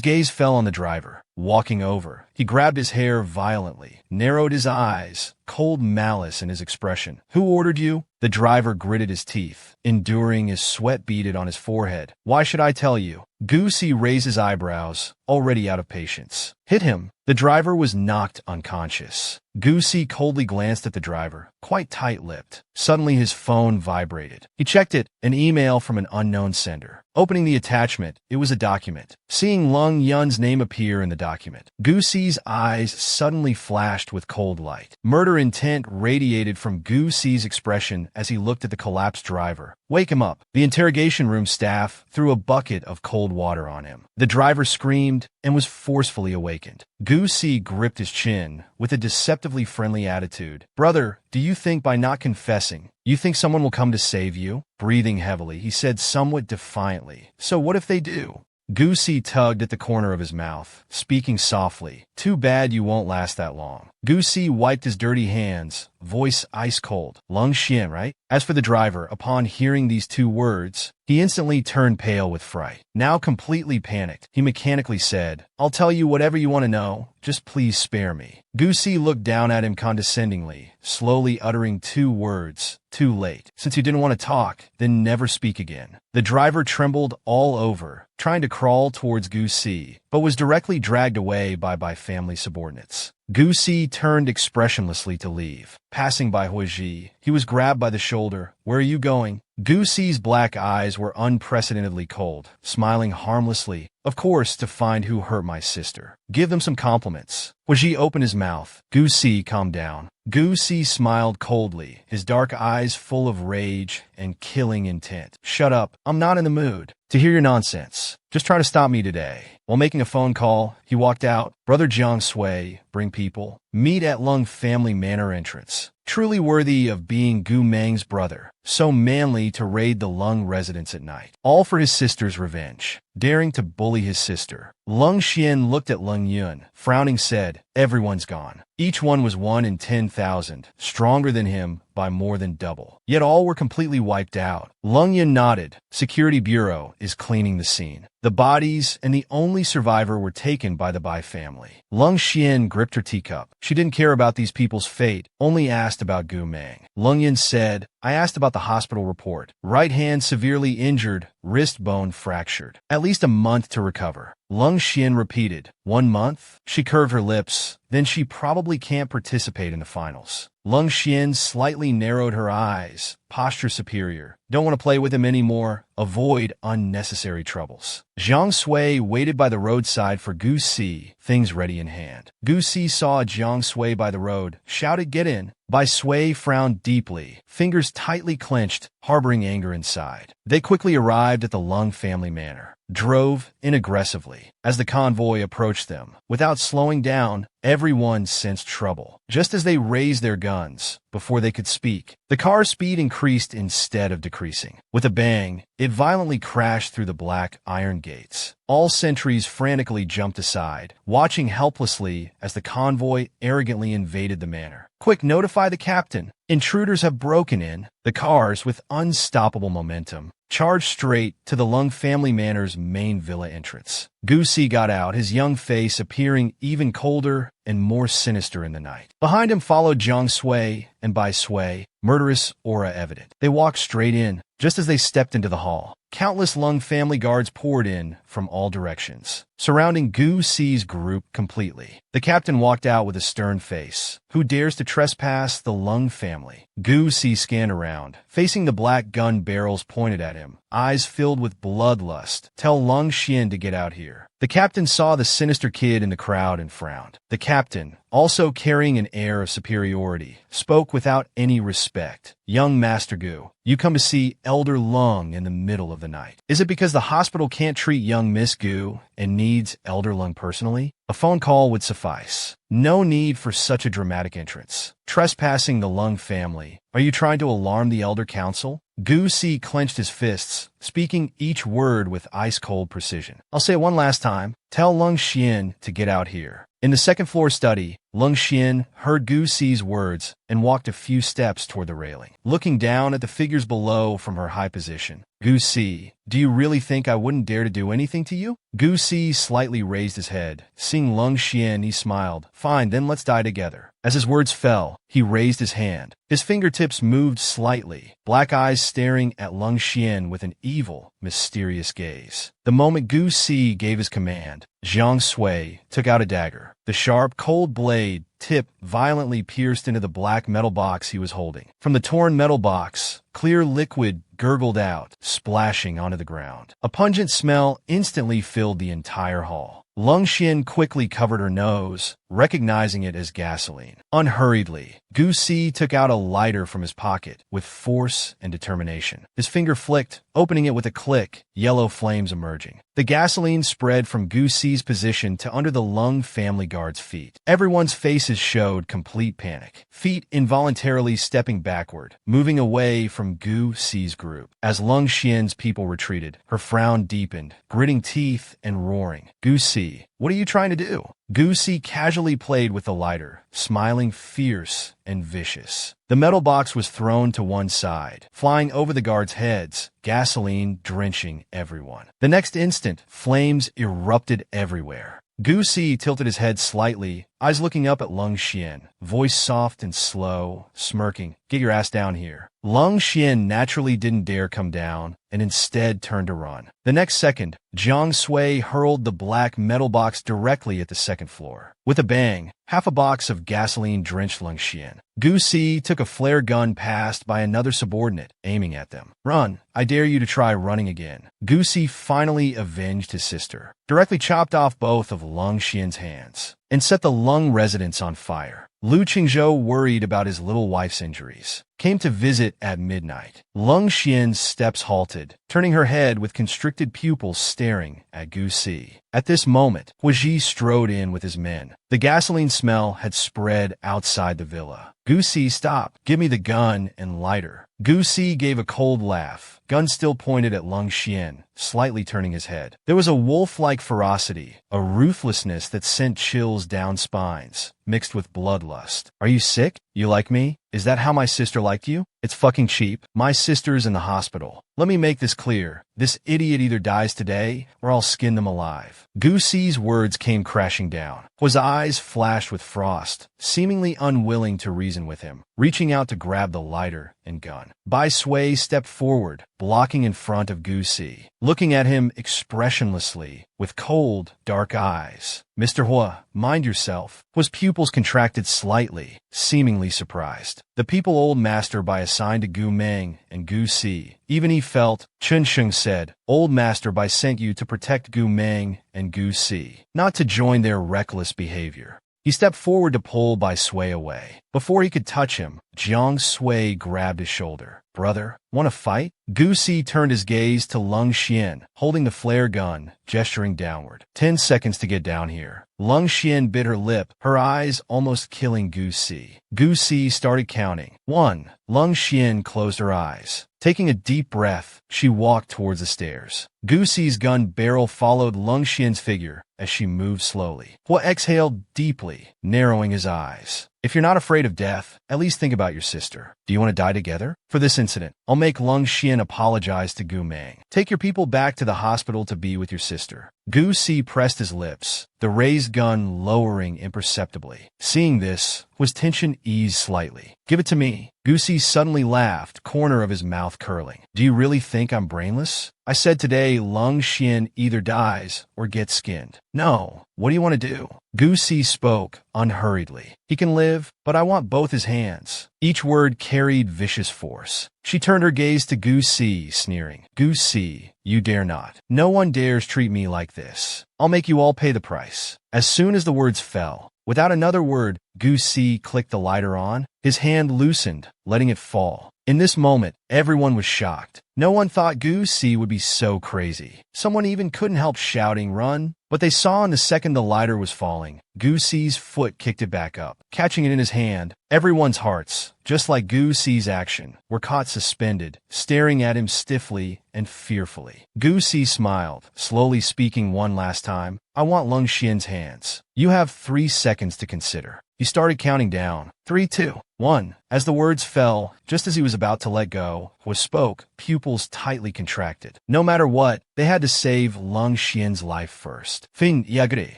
gaze fell on the driver. Walking over, he grabbed his hair violently, narrowed his eyes, cold malice in his expression. Who ordered you? The driver gritted his teeth, enduring his sweat beaded on his forehead. Why should I tell you? Gu Si raised his eyebrows, already out of patience. Hit him. The driver was knocked unconscious. Gu Si coldly glanced at the driver, quite tight-lipped. Suddenly his phone vibrated. He checked it, an email from an unknown sender. Opening the attachment, it was a document. Seeing Lung Yun's name appear in the document, Gu Si's eyes suddenly flashed with cold light. Murder intent radiated from Gu Si's expression as he looked at the collapsed driver. Wake him up. The interrogation room staff threw a bucket of cold water on him. The driver screamed and was forcefully awakened. Gu Si gripped his chin with a deceptively friendly attitude. Brother, do you think by not confessing, you think someone will come to save you? Breathing heavily, he said somewhat defiantly. So what if they do? Gu Si tugged at the corner of his mouth, speaking softly. Too bad you won't last that long. Gu Si wiped his dirty hands, voice ice cold. Lung Xian, right? As for the driver, upon hearing these 2 words, he instantly turned pale with fright. Now completely panicked, he mechanically said, I'll tell you whatever you want to know, just please spare me. Gu Si looked down at him condescendingly, slowly uttering 2 words. Too late. Since you didn't want to talk, then never speak again. The driver trembled all over, trying to crawl towards Gu Si, but was directly dragged away by family subordinates. Gu Si turned expressionlessly to leave. Passing by Huiji, he was grabbed by the shoulder. Where are you going? Gu Si's black eyes were unprecedentedly cold, smiling harmlessly. Of course, to find who hurt my sister. Give them some compliments. Huiji opened his mouth. Gu Si calmed down. Gu Si smiled coldly, his dark eyes full of rage and killing intent. Shut up. I'm not in the mood to hear your nonsense. Just try to stop me today. While making a phone call, he walked out. Brother Jiang Sui, bring people. Meet at Lung family manor entrance. Truly worthy of being Gu Meng's brother. So manly to raid the Lung residence at night. All for his sister's revenge. Daring to bully his sister. Lung Xian looked at Lung Yun, frowning said, everyone's gone. Each one was 1 in 10,000, stronger than him by more than double. Yet all were completely wiped out. Lung Yun nodded. Security Bureau is cleaning the scene. The bodies and the only survivor were taken by the Bai family. Lung Xian gripped her teacup. She didn't care about these people's fate, only asked about Gu Meng. Lung Yun said, I asked about the the hospital report. Right hand severely injured, wrist bone fractured. At least a month to recover. Lung Xian repeated. 1 month? She curved her lips. Then she probably can't participate in the finals. Lung Xian slightly narrowed her eyes. Posture superior. Don't want to play with him anymore. Avoid unnecessary troubles. Jiang Sui waited by the roadside for Gu Si, things ready in hand. Gu Si saw Jiang Sui by the road, shouted, "Get in." Bai Sui frowned deeply, fingers tightly clenched, harboring anger inside. They quickly arrived at the Lung family manor, drove in aggressively. As the convoy approached them, without slowing down, everyone sensed trouble. Just as they raised their guns, before they could speak, the car's speed increased instead of decreasing. With a bang, it violently crashed through the black iron gates. All sentries frantically jumped aside, watching helplessly as the convoy arrogantly invaded the manor. "Quick, notify the captain. Intruders have broken in." The cars, with unstoppable momentum, charged straight to the Lung family manor's main villa entrance. Gu Si got out, his young face appearing even colder and more sinister in the night. Behind him followed Jiang Sui and Bai Sui, murderous aura evident. They walked straight in. Just as they stepped into the hall, countless Lung family guards poured in from all directions, surrounding Gu Si's group completely. The captain walked out with a stern face. "Who dares to trespass the Lung family?" Gu Si scanned around, facing the black gun barrels pointed at him, eyes filled with bloodlust. "Tell Lung Xian to get out here." The captain saw the sinister kid in the crowd and frowned. The captain, also carrying an air of superiority, spoke without any respect. "Young Master Gu, you come to see Elder Lung in the middle of the night. Is it because the hospital can't treat young Miss Gu and needs Elder Lung personally? A phone call would suffice. No need for such a dramatic entrance. Trespassing the Lung family. Are you trying to alarm the Elder Council?" Gu Si clenched his fists, speaking each word with ice-cold precision. "I'll say it one last time. Tell Lung Xian to get out here." In the second-floor study, Lung Xian heard Gu Si's words and walked a few steps toward the railing, looking down at the figures below from her high position. "Gu Si, do you really think I wouldn't dare to do anything to you?" Gu Si slightly raised his head. Seeing Lung Xian, he smiled. "Fine, then let's die together." As his words fell, he raised his hand. His fingertips moved slightly, black eyes staring at Lung Xian with an evil, mysterious gaze. The moment Gu Si gave his command, Jiang Sui took out a dagger. The sharp, cold blade tip violently pierced into the black metal box he was holding. From the torn metal box, clear liquid gurgled out, splashing onto the ground. A pungent smell instantly filled the entire hall. Lung Xian quickly covered her nose, recognizing it as gasoline. Unhurriedly, Gu Si took out a lighter from his pocket with force and determination. His finger flicked, opening it with a click, yellow flames emerging. The gasoline spread from Gu Si's position to under the Lung family guard's feet. Everyone's faces showed complete panic, feet involuntarily stepping backward, moving away from Gu Si's group. As Lung Xian's people retreated, her frown deepened, gritting teeth and roaring. "Gu Si, what are you trying to do?" Gu Si casually played with the lighter, smiling fierce and vicious. The metal box was thrown to one side, flying over the guards' heads, gasoline drenching everyone. The next instant, flames erupted everywhere. Gu Si tilted his head slightly, eyes looking up at Lung Xian, voice soft and slow, smirking. "Get your ass down here." Lung Xian naturally didn't dare come down, and instead turned to run. The next second, Jiang Sui hurled the black metal box directly at the second floor. With a bang, half a box of gasoline drenched Lung Xian. Gu Si took a flare gun passed by another subordinate, aiming at them. "Run! I dare you to try running again." Gu Si finally avenged his sister, directly chopped off both of Lung Xian's hands, and set the Lung residence on fire. Lu Qingzhou, worried about his little wife's injuries, came to visit at midnight. Lung Xian's steps halted, turning her head with constricted pupils staring at Gu Si. At this moment, Huiji strode in with his men. The gasoline smell had spread outside the villa. "Gu Si, stop. Give me the gun and lighter." Gu Si gave a cold laugh, gun still pointed at Lung Xian, slightly turning his head. There was a wolf-like ferocity, a ruthlessness that sent chills down spines, mixed with bloodlust. "Are you sick? You like me? Is that how my sister liked you?" It It's fucking cheap. My sister's in the hospital. Let me make this clear. This idiot either dies today, or I'll skin them alive. Gu Si's words came crashing down. His eyes flashed with frost, seemingly unwilling to reason with him, reaching out to grab the lighter and gun. Bai Sui stepped forward, blocking in front of Gu Si, looking at him expressionlessly, with cold, dark eyes. Mr. Hua, mind yourself. His pupils contracted slightly, seemingly surprised. The people old master Bai assigned to Gu Meng and Gu Si. Even he felt, Chun Sheng said, old master Bai sent you to protect Gu Meng and Gu Si, not to join their reckless behavior. He stepped forward to pull Bai Sui away. Before he could touch him, Jiang Sui grabbed his shoulder. Brother, want to fight? Gu Si turned his gaze to Lung Xian, holding the flare gun, gesturing downward. 10 seconds to get down here. Lung Xian bit her lip, her eyes almost killing Gu Si. Gu Si started counting. 1. Lung Xian closed her eyes. Taking a deep breath, she walked towards the stairs. Gu Si's gun barrel followed Lung Xian's figure as she moved slowly. Hua exhaled deeply, narrowing his eyes. If you're not afraid of death, at least think about your sister. Do you want to die together? For this incident, I'll make Lung Xian apologize to Gu Meng. Take your people back to the hospital to be with your sister. Gu Si pressed his lips, the raised gun lowering imperceptibly. Seeing this, his tension eased slightly. Give it to me. Gu Si suddenly laughed, corner of his mouth curling. Do you really think I'm brainless? I said today Lung Xian either dies or gets skinned. No. What do you want to do? Gu Si spoke unhurriedly. He can live, but I want both his hands. Each word carried vicious force. She turned her gaze to Gu Si, sneering. Gu Si, you dare not. No one dares treat me like this. I'll make you all pay the price. As soon as the words fell, without another word, Gu Si clicked the lighter on. His hand loosened, letting it fall. In this moment, everyone was shocked. No one thought Gu Si would be so crazy. Someone even couldn't help shouting, run. But they saw in the second the lighter was falling, Gu Si's foot kicked it back up. Catching it in his hand, everyone's hearts, just like Gu Si's action, were caught suspended, staring at him stiffly and fearfully. Gu Si smiled, slowly speaking one last time. I want Lung Xian's hands. You have 3 seconds to consider. He started counting down. 3, 2, 1. As the words fell, just as he was about to let go, Hua spoke, pupils tightly contracted. No matter what, they had to save Lung Xian's life first. Fin Yagri.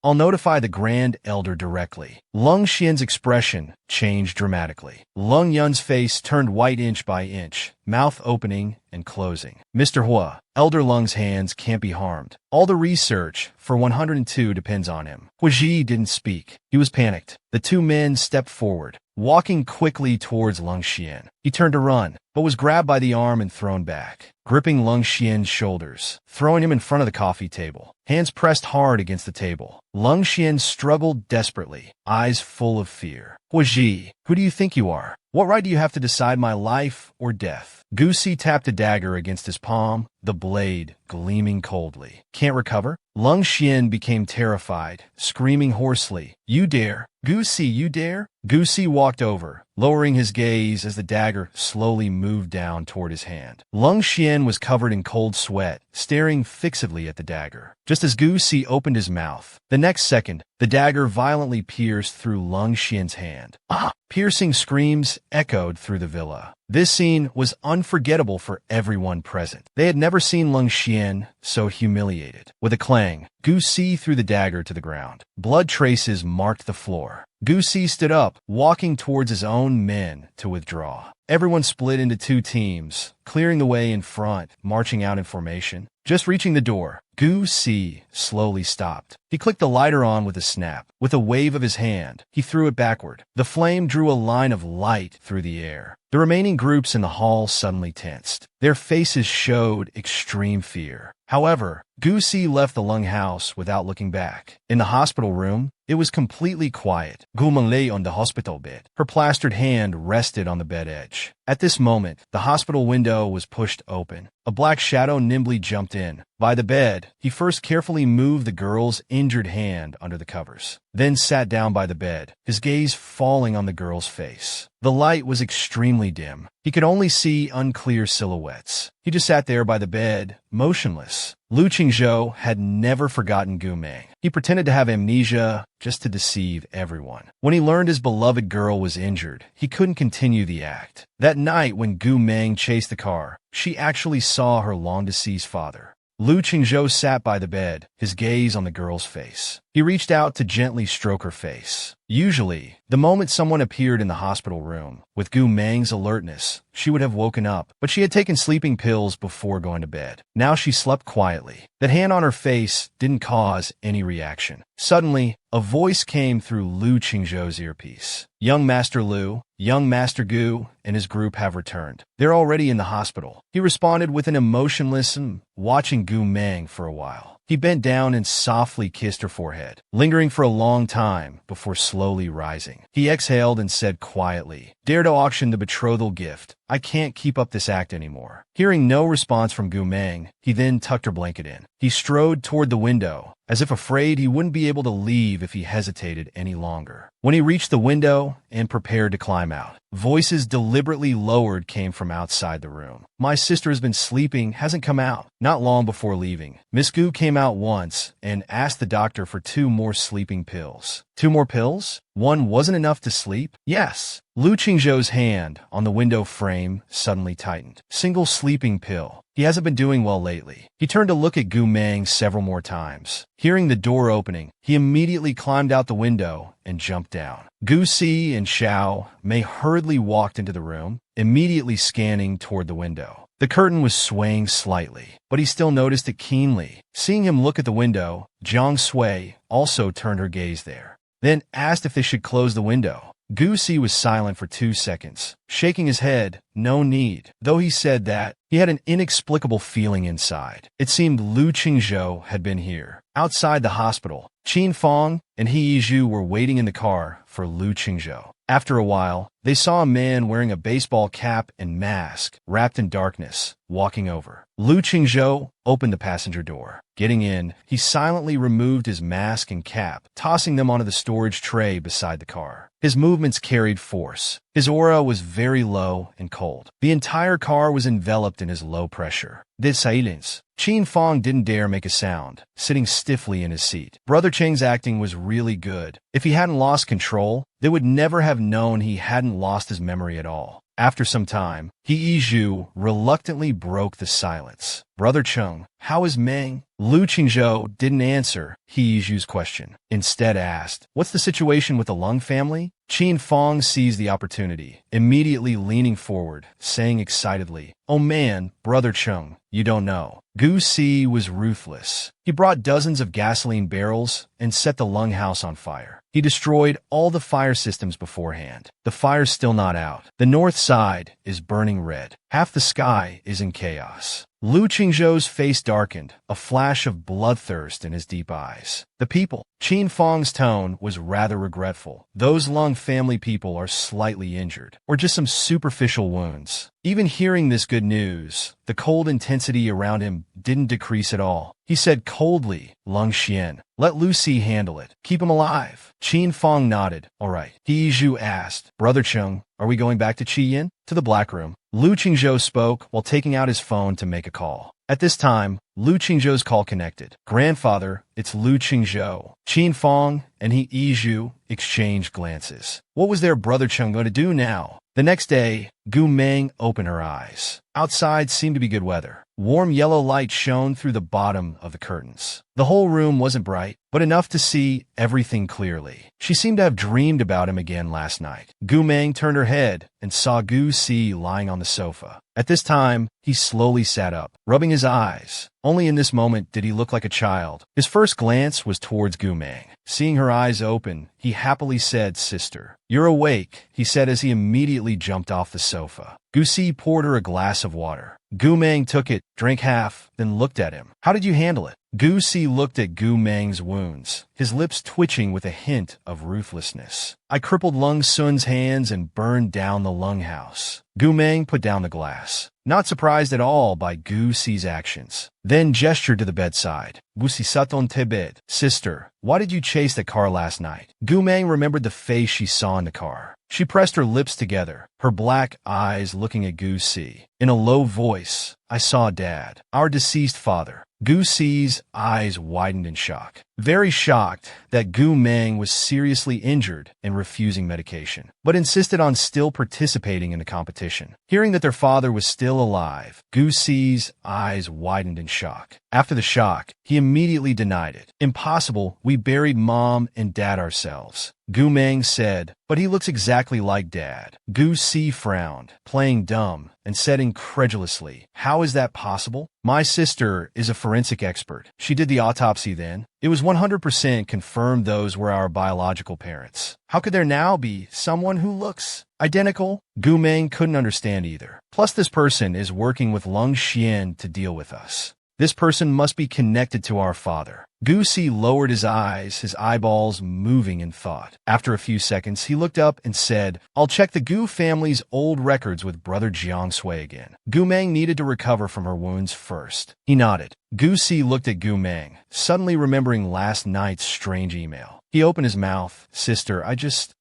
I'll notify the Grand Elder directly. Lung Xian's expression changed dramatically. Lung Yun's face turned white inch by inch, mouth opening and closing. Mr. Hua, Elder Lung's hands can't be harmed. All the research for 102 depends on him. Hua Ji didn't speak. He was panicked. The two men stepped forward, walking quickly towards Lung Xian. He turned to run, but was grabbed by the arm and thrown back, gripping Lung Xian's shoulders, throwing him in front of the coffee table. Hands pressed hard against the table. Lung Xian struggled desperately, eyes full of fear. Hua Ji, who do you think you are? What right do you have to decide my life or death? Gu Si tapped a dagger against his palm, the blade gleaming coldly. Can't recover? Lung Xian became terrified, screaming hoarsely. You dare? Gu Si, you dare? Gu Si walked over, lowering his gaze as the dagger slowly moved down toward his hand. Lung Xian was covered in cold sweat, staring fixedly at the dagger. Just as Gu Si opened his mouth, the next second, the dagger violently pierced through Lung Xian's hand. Ah! Piercing screams echoed through the villa. This scene was unforgettable for everyone present. They had never seen Lung Xian so humiliated. With a clang, Gu Si threw the dagger to the ground. Blood traces marked the floor. Gu Si stood up, walking towards his own men to withdraw. Everyone split into 2 teams, clearing the way in front, marching out in formation. Just reaching the door, Gu Si slowly stopped. He clicked the lighter on with a snap. With a wave of his hand, he threw it backward. The flame drew a line of light through the air. The remaining groups in the hall suddenly tensed. Their faces showed extreme fear. However, Gu Si left the Lung house without looking back. In the hospital room, it was completely quiet. Gu Meng lay on the hospital bed. Her plastered hand rested on the bed edge. At this moment, the hospital window was pushed open. A black shadow nimbly jumped in. By the bed, he first carefully moved the girl's injured hand under the covers, then sat down by the bed, his gaze falling on the girl's face. The light was extremely dim. He could only see unclear silhouettes. He just sat there by the bed, motionless. Lu Qingzhou had never forgotten Gu Meng. He pretended to have amnesia just to deceive everyone. When he learned his beloved girl was injured, he couldn't continue the act. That night when Gu Meng chased the car, she actually saw her long-deceased father. Lu Qingzhou sat by the bed, his gaze on the girl's face. He reached out to gently stroke her face. Usually, the moment someone appeared in the hospital room, with Gu Meng's alertness, she would have woken up, but she had taken sleeping pills before going to bed. Now she slept quietly. That hand on her face didn't cause any reaction. Suddenly, a voice came through Lu Qingzhou's earpiece. Young Master Lu, young Master Gu, and his group have returned. They're already in the hospital. He responded with an emotionless watching Gu Meng for a while. He bent down and softly kissed her forehead, lingering for a long time before slowly rising. He exhaled and said quietly, "Dare to auction the betrothal gift. I can't keep up this act anymore." Hearing no response from Gu Meng, he then tucked her blanket in. He strode toward the window, as if afraid he wouldn't be able to leave if he hesitated any longer. When he reached the window and prepared to climb out, voices deliberately lowered came from outside the room. "My sister has been sleeping, hasn't come out." Not long before leaving, Miss Gu came out once and asked the doctor for 2 more sleeping pills. 2 more pills? One wasn't enough to sleep? Yes. Lu Qingzhou's hand on the window frame suddenly tightened. Single sleeping pill. He hasn't been doing well lately. He turned to look at Gu Meng several more times. Hearing the door opening, he immediately climbed out the window and jumped down. Gu Si and Xiao Mei hurriedly walked into the room, immediately scanning toward the window. The curtain was swaying slightly, but he still noticed it keenly. Seeing him look at the window, Jiang Sui also turned her gaze there, then asked if they should close the window. Gu Si was silent for 2 seconds, shaking his head, no need, though he said that he had an inexplicable feeling inside. It seemed Lu Qingzhou had been here. Outside the hospital, Qin Fong and He Yizhu were waiting in the car for Lu Qingzhou. After a while, they saw a man wearing a baseball cap and mask, wrapped in darkness, walking over. Lu Qingzhou opened the passenger door. Getting in, he silently removed his mask and cap, tossing them onto the storage tray beside the car. His movements carried force. His aura was very low and cold. The entire car was enveloped in his low pressure. The silence. Qin Fong didn't dare make a sound, sitting stiffly in his seat. Brother Cheng's acting was really good. If he hadn't lost control, they would never have known he hadn't lost his memory at all. After some time, He Yizhu reluctantly broke the silence. "Brother Cheng, how is Meng?" Lu Qingzhou didn't answer He Yizhu's question. Instead asked, "What's the situation with the Lung family?" Qin Fong seized the opportunity, immediately leaning forward, saying excitedly, "Oh man, Brother Cheng, you don't know." Gu Si was ruthless. He brought dozens of gasoline barrels and set the Lung house on fire. He destroyed all the fire systems beforehand. The fire's still not out. The north side is burning red. Half the sky is in chaos. Lu Qingzhou's face darkened, a flash of bloodthirst in his deep eyes. "The people." Qin Fong's tone was rather regretful. "Those Lung family people are slightly injured, or just some superficial wounds." Even hearing this good news, the cold intensity around him didn't decrease at all. He said coldly, "Lung Xian, let Lucy handle it. Keep him alive." Qin Fong nodded. "All right." He Yizhu asked, "Brother Cheng, are we going back to Qiyin?" "To the Black Room." Lu Qingzhou spoke while taking out his phone to make a call. At this time, Lu Qingzhou's call connected. "Grandfather, it's Lu Qingzhou." Qin Fong and He Yizhu exchanged glances. What was their Brother Cheng going to do now? The next day, Gu Meng opened her eyes. Outside seemed to be good weather. Warm yellow light shone through the bottom of the curtains. The whole room wasn't bright, but enough to see everything clearly. She seemed to have dreamed about him again last night. Gu Meng turned her head and saw Gu Si lying on the sofa. At this time, he slowly sat up, rubbing his eyes. Only in this moment did he look like a child. His first glance was towards Gu Meng. Seeing her eyes open, he happily said, "Sister, you're awake," he said as he immediately jumped off the sofa. Gu Si poured her a glass of water. Gu Meng took it, drank half, then looked at him. "How did you handle it?" Gu Si looked at Gu Meng's wounds, his lips twitching with a hint of ruthlessness. "I crippled Lung Sun's hands and burned down the Lung house." Gu Meng put down the glass, not surprised at all by Gu Si's actions, then gestured to the bedside. "Gu Si saton te bed." "Sister, why did you chase the car last night?" Gu Meng remembered the face she saw in the car. She pressed her lips together, her black eyes looking at Gu Si. In a low voice, "I saw Dad, our deceased father. Gu Si's eyes widened in shock. Very shocked that Gu Meng was seriously injured and refusing medication, but insisted on still participating in the competition. Hearing that their father was still alive, Gu Si's eyes widened in shock. After the shock, he immediately denied it. Impossible, we buried mom and dad ourselves. Gu Meng said, but he looks exactly like dad. Gu Si frowned, playing dumb, and said incredulously, how is that possible? My sister is a forensic expert. She did the autopsy then. It was 100% confirmed those were our biological parents. How could there now be someone who looks identical? Gu Meng couldn't understand either. Plus, this person is working with Lung Xian to deal with us. This person must be connected to our father. Gu Si lowered his eyes, his eyeballs moving in thought. After a few seconds, he looked up and said, I'll check the Gu family's old records with brother Jiang Sui again. Gu Meng needed to recover from her wounds first. He nodded. Gu Si looked at Gu Meng, suddenly remembering last night's strange email. He opened his mouth. Sister,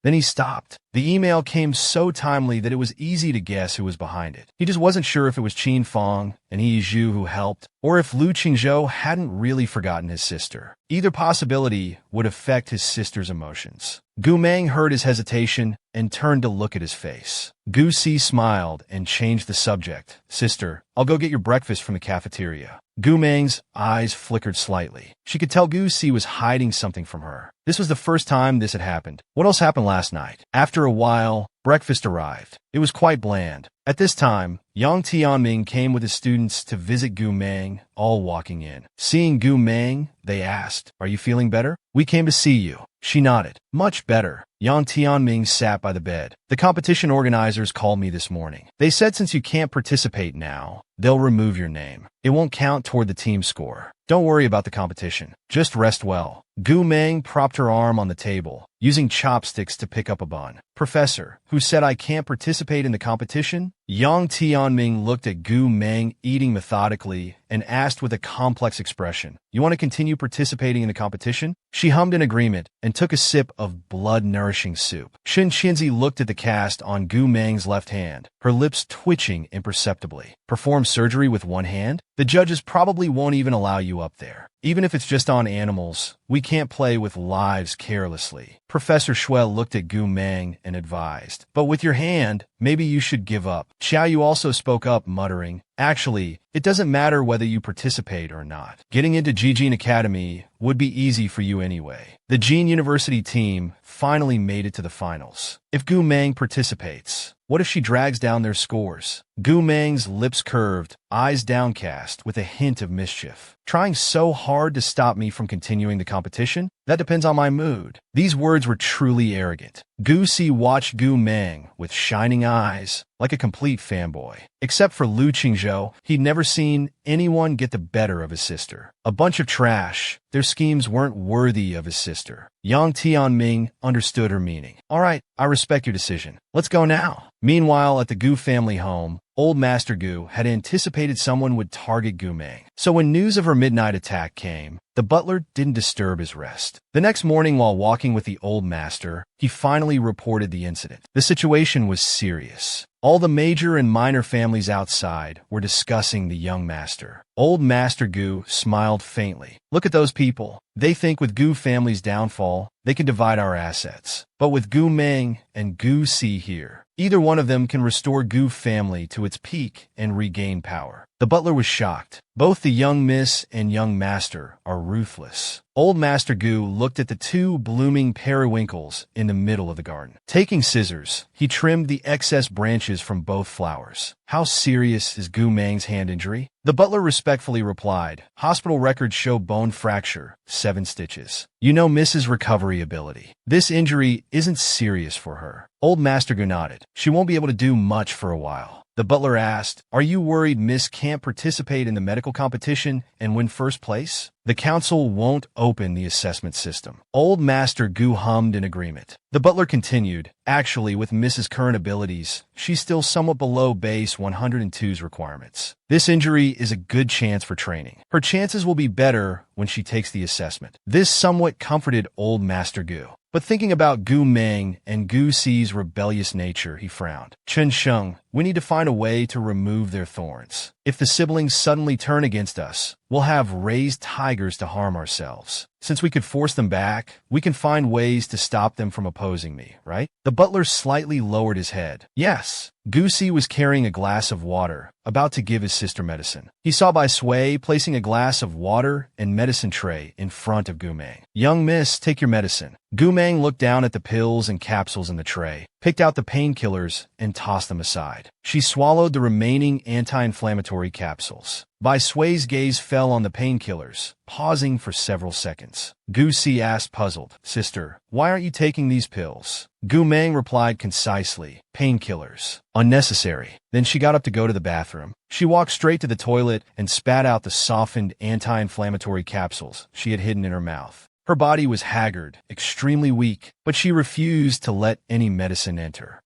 Then he stopped. The email came so timely that it was easy to guess who was behind it. He just wasn't sure if it was Qin Fong and He Zhu who helped, or if Lu Qingzhou hadn't really forgotten his sister. Either possibility would affect his sister's emotions. Gu Meng heard his hesitation and turned to look at his face. Gu Si smiled and changed the subject. Sister, I'll go get your breakfast from the cafeteria. Gu Meng's eyes flickered slightly. She could tell Gu Si was hiding something from her. This was the first time this had happened. What else happened last night? After a while, breakfast arrived. It was quite bland. At this time, Yang Tianming came with his students to visit Gu Meng, all walking in. Seeing Gu Meng, they asked, Are you feeling better? We came to see you. She nodded. Much better. Yang Tianming sat by the bed. The competition organizers called me this morning. They said since you can't participate now, they'll remove your name. It won't count toward the team score. Don't worry about the competition. Just rest well. Gu Meng propped her arm on the table, using chopsticks to pick up a bun. Professor, who said I can't participate in the competition? Yang Tianming looked at Gu Meng eating methodically and asked with a complex expression, You want to continue participating in the competition? She hummed in agreement and took a sip of blood-nourishing soup. Shin Qinzi looked at the cast on Gu Meng's left hand, her lips twitching imperceptibly. Perform surgery with one hand? The judges probably won't even allow you up there. Even if it's just on animals, we can't play with lives carelessly. Professor Shuel looked at Gu Meng and advised, But with your hand, maybe you should give up. Xiao Yu also spoke up, muttering, Actually, it doesn't matter whether you participate or not. Getting into Jijin Academy would be easy for you anyway. The Jin University team finally made it to the finals. If Gu Meng participates, what if she drags down their scores? Gu Meng's lips curved, eyes downcast, with a hint of mischief. Trying so hard to stop me from continuing the competition? That depends on my mood. These words were truly arrogant. Gu Si watched Gu Meng with shining eyes, like a complete fanboy. Except for Lu Qingzhou, he'd never seen anyone get the better of his sister. A bunch of trash. Their schemes weren't worthy of his sister. Yang Tianming understood her meaning. All right, I respect your decision. Let's go now. Meanwhile, at the Gu family home, Old Master Gu had anticipated someone would target Gu Meng. So when news of her midnight attack came, the butler didn't disturb his rest. The next morning, while walking with the Old Master, he finally reported the incident. The situation was serious. All the major and minor families outside were discussing the young master. Old Master Gu smiled faintly. Look at those people. They think with Gu family's downfall, they can divide our assets. But with Gu Meng and Gu Si here, either one of them can restore Gu family to its peak and regain power. The butler was shocked. Both the young miss and young master are ruthless. Old Master Gu looked at the two blooming periwinkles in the middle of the garden. Taking scissors, he trimmed the excess branches from both flowers. How serious is Gu Meng's hand injury? The butler respectfully replied, Hospital records show bone fracture, 7 stitches. You know Miss's recovery ability. This injury isn't serious for her. Old Master Gu nodded. She won't be able to do much for a while. The butler asked, Are you worried Miss can't participate in the medical competition and win first place? The council won't open the assessment system. Old Master Gu hummed in agreement. The butler continued, Actually, with Miss's current abilities, she's still somewhat below base 102's requirements. This injury is a good chance for training. Her chances will be better when she takes the assessment. This somewhat comforted Old Master Gu. But thinking about Gu Meng and Gu Si's rebellious nature, he frowned. Chen Sheng, We need to find a way to remove their thorns. If the siblings suddenly turn against us, we'll have raised tigers to harm ourselves. Since we could force them back, we can find ways to stop them from opposing me, right? The butler slightly lowered his head. Yes. Goosey was carrying a glass of water, about to give his sister medicine. He saw Bai Sui placing a glass of water and medicine tray in front of Gumeng. Young miss, take your medicine. Gumeng looked down at the pills and capsules in the tray, picked out the painkillers, and tossed them aside. She swallowed the remaining anti-inflammatory capsules. Bai Sui's gaze fell on the painkillers, pausing for several seconds. Goosey asked, puzzled, Sister, why aren't you taking these pills? Gumeng replied concisely, painkillers. Unnecessary. Then she got up to go to the bathroom. She walked straight to the toilet and spat out the softened anti-inflammatory capsules she had hidden in her mouth. Her body was haggard, extremely weak, but she refused to let any medicine enter.